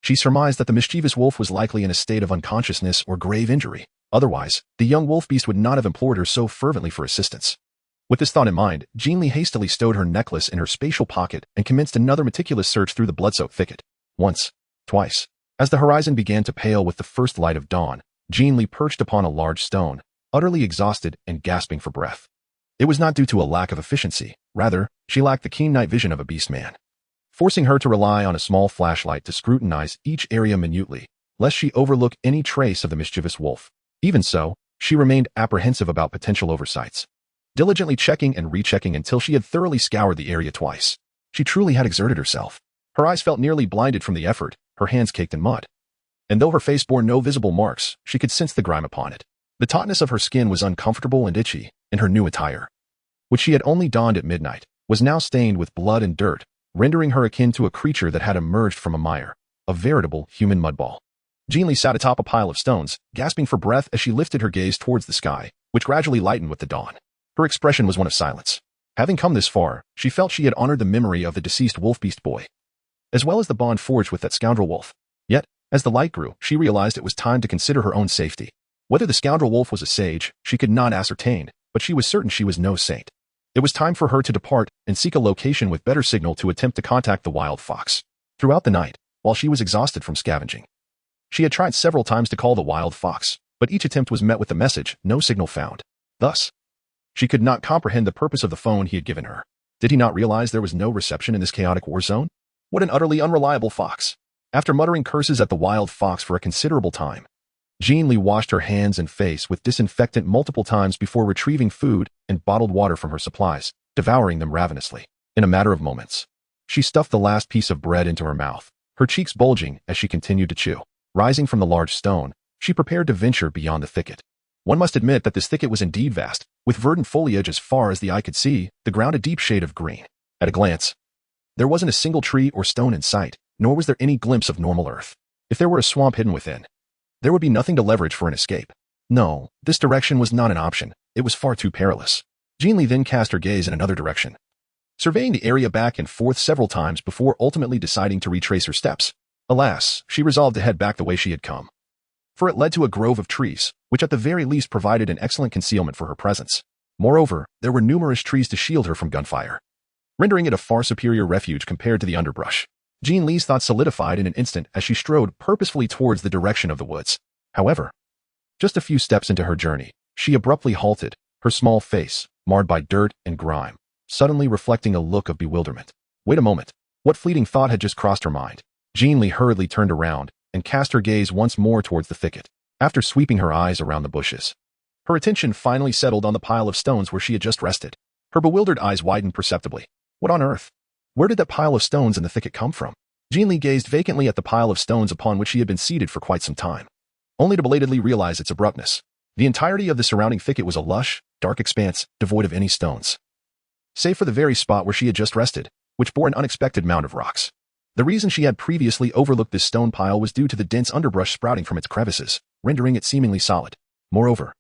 she surmised that the mischievous wolf was likely in a state of unconsciousness or grave injury. Otherwise, the young wolf-beast would not have implored her so fervently for assistance. With this thought in mind, Jin Li hastily stowed her necklace in her spatial pocket and commenced another meticulous search through the blood-soaked thicket. Once, twice. As the horizon began to pale with the first light of dawn, Jin Li perched upon a large stone, utterly exhausted and gasping for breath. It was not due to a lack of efficiency. Rather, she lacked the keen night vision of a beast man, forcing her to rely on a small flashlight to scrutinize each area minutely, lest she overlook any trace of the mischievous wolf. Even so, she remained apprehensive about potential oversights, diligently checking and rechecking until she had thoroughly scoured the area twice. She truly had exerted herself. Her eyes felt nearly blinded from the effort, her hands caked in mud. And though her face bore no visible marks, she could sense the grime upon it. The tautness of her skin was uncomfortable and itchy, and her new attire, which she had only donned at midnight, was now stained with blood and dirt, rendering her akin to a creature that had emerged from a mire, a veritable human mudball. Jin Li sat atop a pile of stones, gasping for breath as she lifted her gaze towards the sky, which gradually lightened with the dawn. Her expression was one of silence. Having come this far, she felt she had honored the memory of the deceased wolf-beast boy, as well as the bond forged with that scoundrel wolf. Yet, as the light grew, she realized it was time to consider her own safety. Whether the scoundrel wolf was a sage, she could not ascertain, but she was certain she was no saint. It was time for her to depart and seek a location with better signal to attempt to contact the wild fox. Throughout the night, while she was exhausted from scavenging, she had tried several times to call the wild fox, but each attempt was met with the message, no signal found. Thus, she could not comprehend the purpose of the phone he had given her. Did he not realize there was no reception in this chaotic war zone? What an utterly unreliable fox. After muttering curses at the wild fox for a considerable time, Jin Li washed her hands and face with disinfectant multiple times before retrieving food and bottled water from her supplies, devouring them ravenously. In a matter of moments, she stuffed the last piece of bread into her mouth, her cheeks bulging as she continued to chew. Rising from the large stone, she prepared to venture beyond the thicket. One must admit that this thicket was indeed vast, with verdant foliage as far as the eye could see, the ground a deep shade of green. At a glance, there wasn't a single tree or stone in sight, nor was there any glimpse of normal earth. If there were a swamp hidden within, there would be nothing to leverage for an escape. No, this direction was not an option. It was far too perilous. Jin Li then cast her gaze in another direction, surveying the area back and forth several times before ultimately deciding to retrace her steps. Alas, she resolved to head back the way she had come, for it led to a grove of trees, which at the very least provided an excellent concealment for her presence. Moreover, there were numerous trees to shield her from gunfire, rendering it a far superior refuge compared to the underbrush. Jin Li's thoughts solidified in an instant as she strode purposefully towards the direction of the woods. However, just a few steps into her journey, she abruptly halted, her small face, marred by dirt and grime, suddenly reflecting a look of bewilderment. Wait a moment. What fleeting thought had just crossed her mind? Jin Li hurriedly turned around and cast her gaze once more towards the thicket. After sweeping her eyes around the bushes, her attention finally settled on the pile of stones where she had just rested. Her bewildered eyes widened perceptibly. What on earth? Where did that pile of stones in the thicket come from? Jin Li gazed vacantly at the pile of stones upon which she had been seated for quite some time, only to belatedly realize its abruptness. The entirety of the surrounding thicket was a lush, dark expanse, devoid of any stones, save for the very spot where she had just rested, which bore an unexpected mound of rocks. The reason she had previously overlooked this stone pile was due to the dense underbrush sprouting from its crevices, rendering it seemingly solid. Moreover,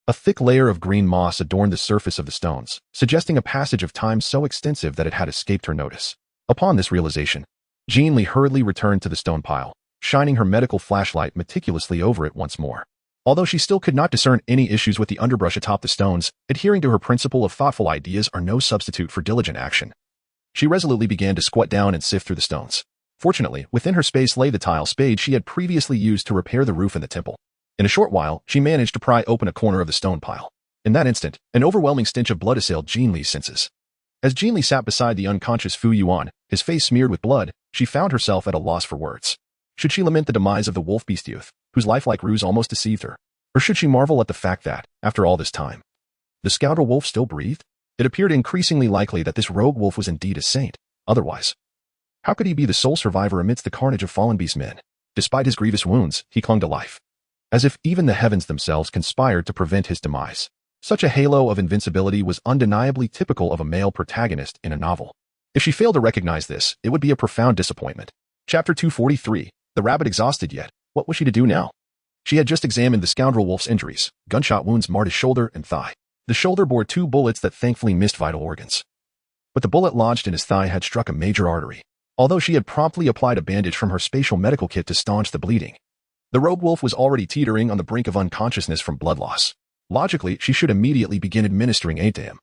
a thick layer of green moss adorned the surface of the stones, suggesting a passage of time so extensive that it had escaped her notice. Upon this realization, Jin Li hurriedly returned to the stone pile, shining her medical flashlight meticulously over it once more. Although she still could not discern any issues with the underbrush atop the stones, adhering to her principle of thoughtful ideas are no substitute for diligent action. She resolutely began to squat down and sift through the stones. Fortunately, within her space lay the tile spade she had previously used to repair the roof in the temple. In a short while, she managed to pry open a corner of the stone pile. In that instant, an overwhelming stench of blood assailed Jin Li's senses. As Jin Li sat beside the unconscious Fu Yuan, his face smeared with blood, she found herself at a loss for words. Should she lament the demise of the wolf beast youth, whose lifelike ruse almost deceived her? Or should she marvel at the fact that, after all this time, the scoundrel wolf still breathed? It appeared increasingly likely that this rogue wolf was indeed a saint. Otherwise, how could he be the sole survivor amidst the carnage of fallen beast men? Despite his grievous wounds, he clung to life, as if even the heavens themselves conspired to prevent his demise. Such a halo of invincibility was undeniably typical of a male protagonist in a novel. If she failed to recognize this, it would be a profound disappointment. Chapter 243. The rabbit exhausted yet, what was she to do now? She had just examined the scoundrel wolf's injuries. Gunshot wounds marred his shoulder and thigh. The shoulder bore 2 bullets that thankfully missed vital organs. But the bullet lodged in his thigh had struck a major artery. Although she had promptly applied a bandage from her spatial medical kit to staunch the bleeding, the rogue wolf was already teetering on the brink of unconsciousness from blood loss. Logically, she should immediately begin administering aid to him,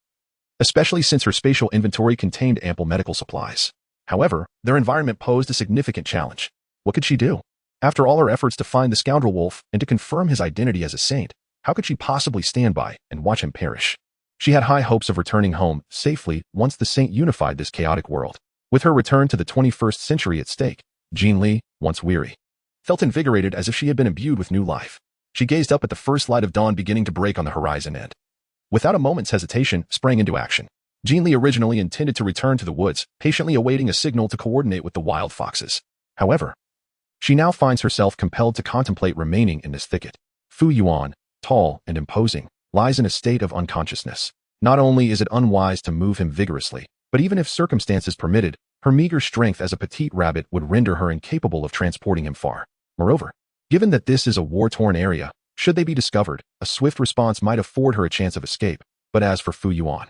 especially since her spatial inventory contained ample medical supplies. However, their environment posed a significant challenge. What could she do? After all her efforts to find the scoundrel wolf and to confirm his identity as a saint, how could she possibly stand by and watch him perish? She had high hopes of returning home safely once the saint unified this chaotic world. With her return to the 21st century at stake, Jin Li, once weary, felt invigorated as if she had been imbued with new life. She gazed up at the first light of dawn beginning to break on the horizon and, without a moment's hesitation, sprang into action. Jin Li originally intended to return to the woods, patiently awaiting a signal to coordinate with the wild foxes. However, she now finds herself compelled to contemplate remaining in this thicket. Fu Yuan, tall and imposing, lies in a state of unconsciousness. Not only is it unwise to move him vigorously, but even if circumstances permitted, her meager strength as a petite rabbit would render her incapable of transporting him far. Moreover, given that this is a war-torn area, should they be discovered, a swift response might afford her a chance of escape. But as for Fu Yuan,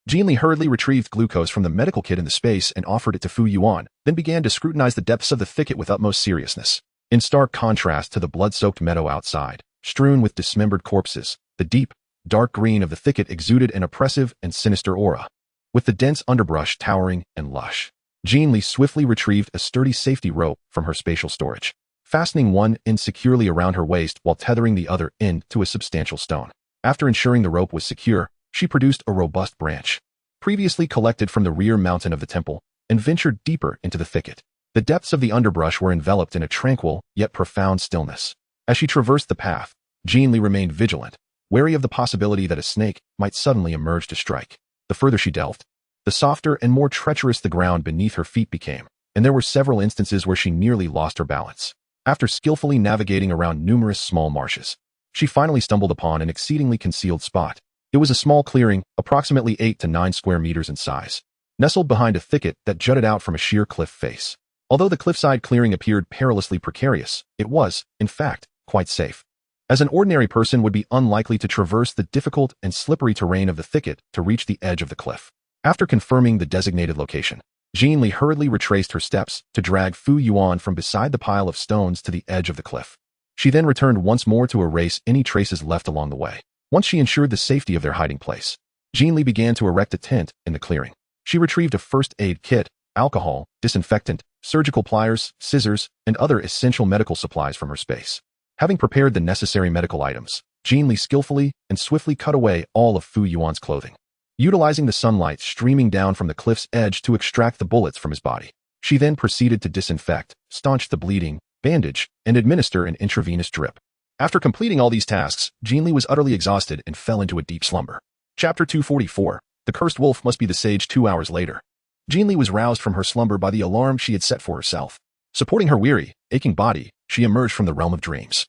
Jin Li hurriedly retrieved glucose from the medical kit in the space and offered it to Fu Yuan, then began to scrutinize the depths of the thicket with utmost seriousness. In stark contrast to the blood-soaked meadow outside, strewn with dismembered corpses, the deep, dark green of the thicket exuded an oppressive and sinister aura. With the dense underbrush towering and lush, Jin Li swiftly retrieved a sturdy safety rope from her spatial storage, fastening one end securely around her waist while tethering the other end to a substantial stone. After ensuring the rope was secure, she produced a robust branch, previously collected from the rear mountain of the temple, and ventured deeper into the thicket. The depths of the underbrush were enveloped in a tranquil, yet profound stillness. As she traversed the path, Jin Li remained vigilant, wary of the possibility that a snake might suddenly emerge to strike. The further she delved, the softer and more treacherous the ground beneath her feet became, and there were several instances where she nearly lost her balance. After skillfully navigating around numerous small marshes, she finally stumbled upon an exceedingly concealed spot. It was a small clearing, approximately 8 to 9 square meters in size, nestled behind a thicket that jutted out from a sheer cliff face. Although the cliffside clearing appeared perilously precarious, it was, in fact, quite safe, as an ordinary person would be unlikely to traverse the difficult and slippery terrain of the thicket to reach the edge of the cliff. After confirming the designated location, Jin Li hurriedly retraced her steps to drag Fu Yuan from beside the pile of stones to the edge of the cliff. She then returned once more to erase any traces left along the way. Once she ensured the safety of their hiding place, Jin Li began to erect a tent in the clearing. She retrieved a first aid kit, alcohol, disinfectant, surgical pliers, scissors, and other essential medical supplies from her space. Having prepared the necessary medical items, Jin Li skillfully and swiftly cut away all of Fu Yuan's clothing. Utilizing the sunlight streaming down from the cliff's edge to extract the bullets from his body, she then proceeded to disinfect, staunch the bleeding, bandage, and administer an intravenous drip. After completing all these tasks, Jin Li was utterly exhausted and fell into a deep slumber. Chapter 244. The cursed wolf must be the sage. 2 hours later, Jin Li was roused from her slumber by the alarm she had set for herself. Supporting her weary, aching body, she emerged from the realm of dreams,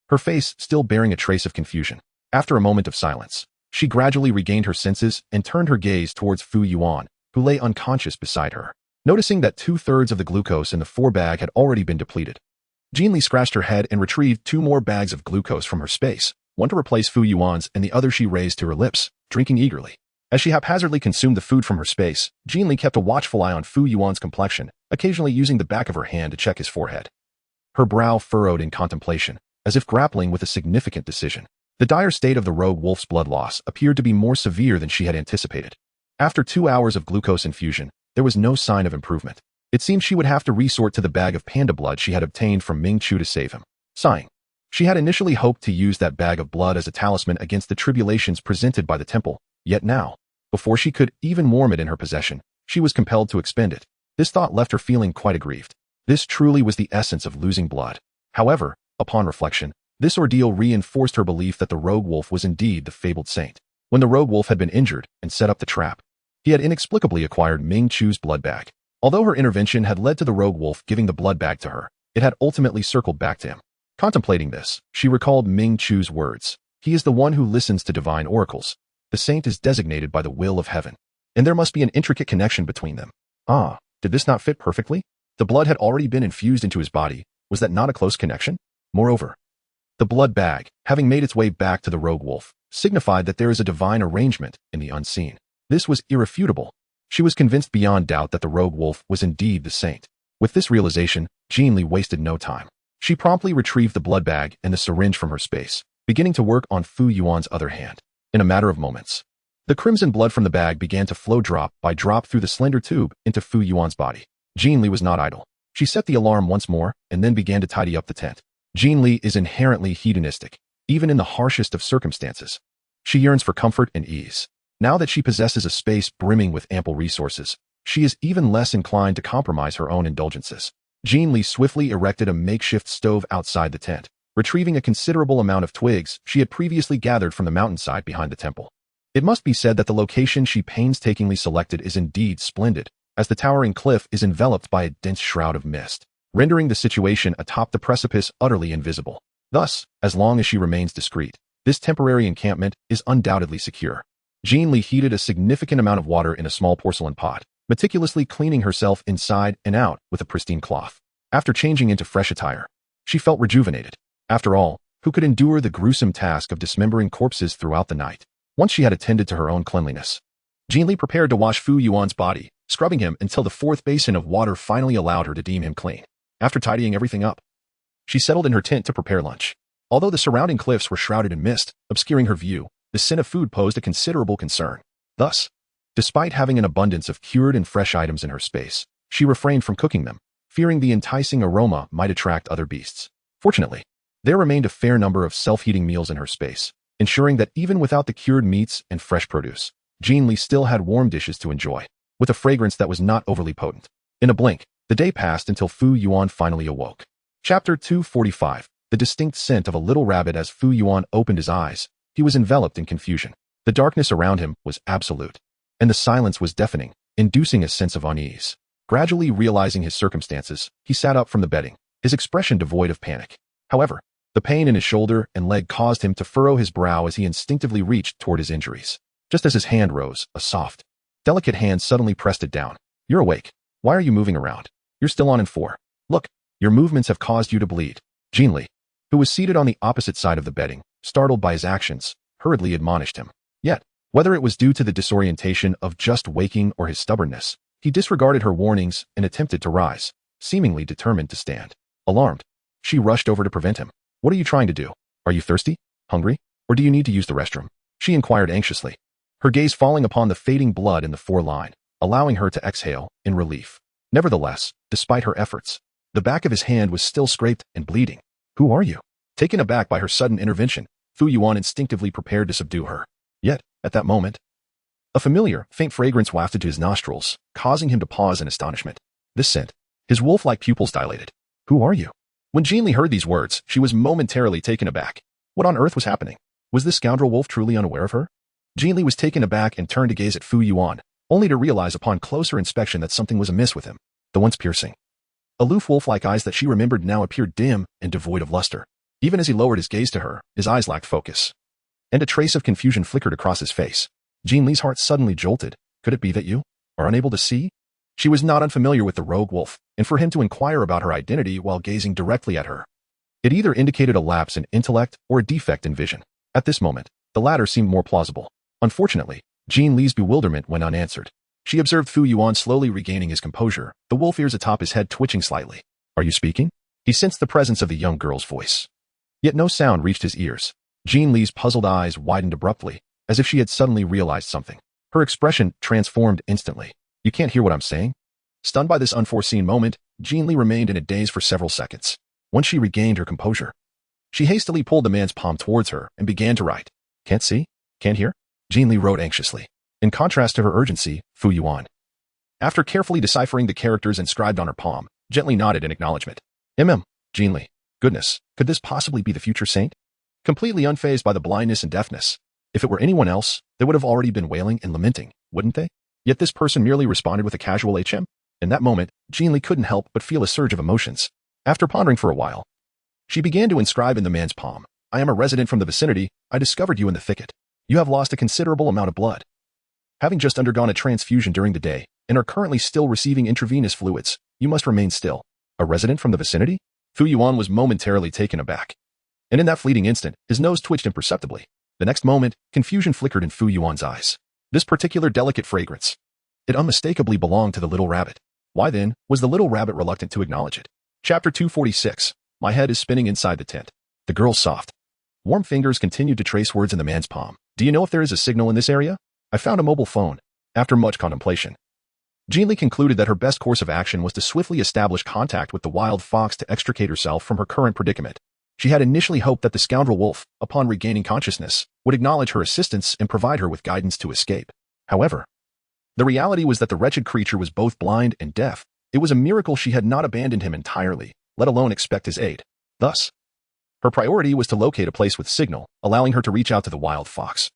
her face still bearing a trace of confusion. After a moment of silence, she gradually regained her senses and turned her gaze towards Fu Yuan, who lay unconscious beside her. Noticing that 2/3 of the glucose in the 4 bag had already been depleted, Jin Li scratched her head and retrieved 2 more bags of glucose from her space, one to replace Fu Yuan's and the other she raised to her lips, drinking eagerly. As she haphazardly consumed the food from her space, Jin Li kept a watchful eye on Fu Yuan's complexion, occasionally using the back of her hand to check his forehead. Her brow furrowed in contemplation, as if grappling with a significant decision. The dire state of the rogue wolf's blood loss appeared to be more severe than she had anticipated. After 2 hours of glucose infusion, there was no sign of improvement. It seemed she would have to resort to the bag of panda blood she had obtained from Ming Chu to save him. Sighing, she had initially hoped to use that bag of blood as a talisman against the tribulations presented by the temple, yet now, before she could even warm it in her possession, she was compelled to expend it. This thought left her feeling quite aggrieved. This truly was the essence of losing blood. However, upon reflection, this ordeal reinforced her belief that the rogue wolf was indeed the fabled saint. When the rogue wolf had been injured and set up the trap, he had inexplicably acquired Ming Chu's blood bag. Although her intervention had led to the rogue wolf giving the blood bag to her, it had ultimately circled back to him. Contemplating this, she recalled Ming Chu's words. He is the one who listens to divine oracles. The saint is designated by the will of heaven, and there must be an intricate connection between them. Ah, did this not fit perfectly? The blood had already been infused into his body. Was that not a close connection? Moreover, the blood bag, having made its way back to the rogue wolf, signified that there is a divine arrangement in the unseen. This was irrefutable. She was convinced beyond doubt that the rogue wolf was indeed the saint. With this realization, Jin Li wasted no time. She promptly retrieved the blood bag and the syringe from her space, beginning to work on Fu Yuan's other hand. In a matter of moments, the crimson blood from the bag began to flow drop by drop through the slender tube into Fu Yuan's body. Jin Li was not idle. She set the alarm once more and then began to tidy up the tent. Jin Li is inherently hedonistic, even in the harshest of circumstances. She yearns for comfort and ease. Now that she possesses a space brimming with ample resources, she is even less inclined to compromise her own indulgences. Jin Li swiftly erected a makeshift stove outside the tent, retrieving a considerable amount of twigs she had previously gathered from the mountainside behind the temple. It must be said that the location she painstakingly selected is indeed splendid, as the towering cliff is enveloped by a dense shroud of mist, rendering the situation atop the precipice utterly invisible. Thus, as long as she remains discreet, this temporary encampment is undoubtedly secure. Jin Li heated a significant amount of water in a small porcelain pot, meticulously cleaning herself inside and out with a pristine cloth. After changing into fresh attire, she felt rejuvenated. After all, who could endure the gruesome task of dismembering corpses throughout the night? Once she had attended to her own cleanliness, Jin Li prepared to wash Fu Yuan's body, scrubbing him until the 4th basin of water finally allowed her to deem him clean. After tidying everything up, she settled in her tent to prepare lunch. Although the surrounding cliffs were shrouded in mist, obscuring her view, the scent of food posed a considerable concern. Thus, despite having an abundance of cured and fresh items in her space, she refrained from cooking them, fearing the enticing aroma might attract other beasts. Fortunately, there remained a fair number of self-heating meals in her space, ensuring that even without the cured meats and fresh produce, Jin Li still had warm dishes to enjoy, with a fragrance that was not overly potent. In a blink, the day passed until Fu Yuan finally awoke. Chapter 245. The distinct scent of a little rabbit. As Fu Yuan opened his eyes, he was enveloped in confusion. The darkness around him was absolute, and the silence was deafening, inducing a sense of unease. Gradually realizing his circumstances, he sat up from the bedding, his expression devoid of panic. However, the pain in his shoulder and leg caused him to furrow his brow as he instinctively reached toward his injuries. Just as his hand rose, a soft, delicate hand suddenly pressed it down. "You're awake. Why are you moving around? You're still on in 4. Look, your movements have caused you to bleed." Jin Li, who was seated on the opposite side of the bedding, startled by his actions, hurriedly admonished him. Yet, whether it was due to the disorientation of just waking or his stubbornness, he disregarded her warnings and attempted to rise, seemingly determined to stand. Alarmed, she rushed over to prevent him. "What are you trying to do? Are you thirsty? Hungry? Or do you need to use the restroom?" she inquired anxiously, her gaze falling upon the fading blood in the 4 line, allowing her to exhale in relief. Nevertheless, despite her efforts, the back of his hand was still scraped and bleeding. "Who are you?" Taken aback by her sudden intervention, Fu Yuan instinctively prepared to subdue her. Yet, at that moment, a familiar, faint fragrance wafted to his nostrils, causing him to pause in astonishment. This scent, his wolf-like pupils dilated. "Who are you?" When Jin Li heard these words, she was momentarily taken aback. What on earth was happening? Was this scoundrel wolf truly unaware of her? Jin Li was taken aback and turned to gaze at Fu Yuan, only to realize upon closer inspection that something was amiss with him. The once piercing, aloof wolf-like eyes that she remembered now appeared dim and devoid of luster. Even as he lowered his gaze to her, his eyes lacked focus, and a trace of confusion flickered across his face. Jin Li's heart suddenly jolted. Could it be that you are unable to see? She was not unfamiliar with the rogue wolf, and for him to inquire about her identity while gazing directly at her, it either indicated a lapse in intellect or a defect in vision. At this moment, the latter seemed more plausible. Unfortunately, Jin Li's bewilderment went unanswered. She observed Fu Yuan slowly regaining his composure, the wolf ears atop his head twitching slightly. Are you speaking? He sensed the presence of the young girl's voice. Yet no sound reached his ears. Jin Li's puzzled eyes widened abruptly, as if she had suddenly realized something. Her expression transformed instantly. You can't hear what I'm saying? Stunned by this unforeseen moment, Jin Li remained in a daze for several seconds. Once she regained her composure, she hastily pulled the man's palm towards her and began to write. Can't see? Can't hear? Jin Li wrote anxiously. In contrast to her urgency, Fu Yuan, after carefully deciphering the characters inscribed on her palm, gently nodded in acknowledgement. Jin Li. Goodness, could this possibly be the future saint? Completely unfazed by the blindness and deafness. If it were anyone else, they would have already been wailing and lamenting, wouldn't they? Yet this person merely responded with a casual HM. In that moment, Jin Li couldn't help but feel a surge of emotions. After pondering for a while, she began to inscribe in the man's palm. I am a resident from the vicinity. I discovered you in the thicket. You have lost a considerable amount of blood, having just undergone a transfusion during the day, and are currently still receiving intravenous fluids. You must remain still. A resident from the vicinity? Fu Yuan was momentarily taken aback. And in that fleeting instant, his nose twitched imperceptibly. The next moment, confusion flickered in Fu Yuan's eyes. This particular delicate fragrance, it unmistakably belonged to the little rabbit. Why then, was the little rabbit reluctant to acknowledge it? Chapter 246. My head is spinning inside the tent. The girl's soft, warm fingers continued to trace words in the man's palm. Do you know if there is a signal in this area? I found a mobile phone. After much contemplation, Jin Li concluded that her best course of action was to swiftly establish contact with the wild fox to extricate herself from her current predicament. She had initially hoped that the scoundrel wolf, upon regaining consciousness, would acknowledge her assistance and provide her with guidance to escape. However, the reality was that the wretched creature was both blind and deaf. It was a miracle she had not abandoned him entirely, let alone expect his aid. Thus, her priority was to locate a place with signal, allowing her to reach out to the wild fox,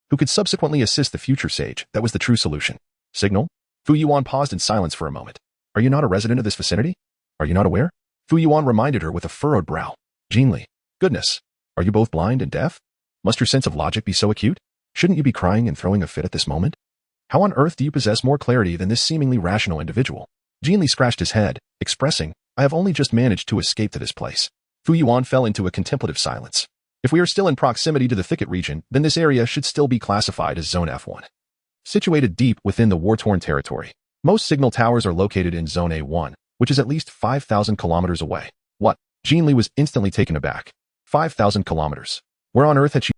who could subsequently assist the future sage. That was the true solution. Signal? Fu Yuan paused in silence for a moment. Are you not a resident of this vicinity? Are you not aware? Fu Yuan reminded her with a furrowed brow. Jin Li. Goodness. Are you both blind and deaf? Must your sense of logic be so acute? Shouldn't you be crying and throwing a fit at this moment? How on earth do you possess more clarity than this seemingly rational individual? Jin Li scratched his head, expressing, I have only just managed to escape to this place. Fu Yuan fell into a contemplative silence. If we are still in proximity to the thicket region, then this area should still be classified as Zone F1. Situated deep within the war-torn territory, most signal towers are located in Zone A1, which is at least 5,000 kilometers away. What? Jin Li was instantly taken aback. 5,000 kilometers. Where on earth had she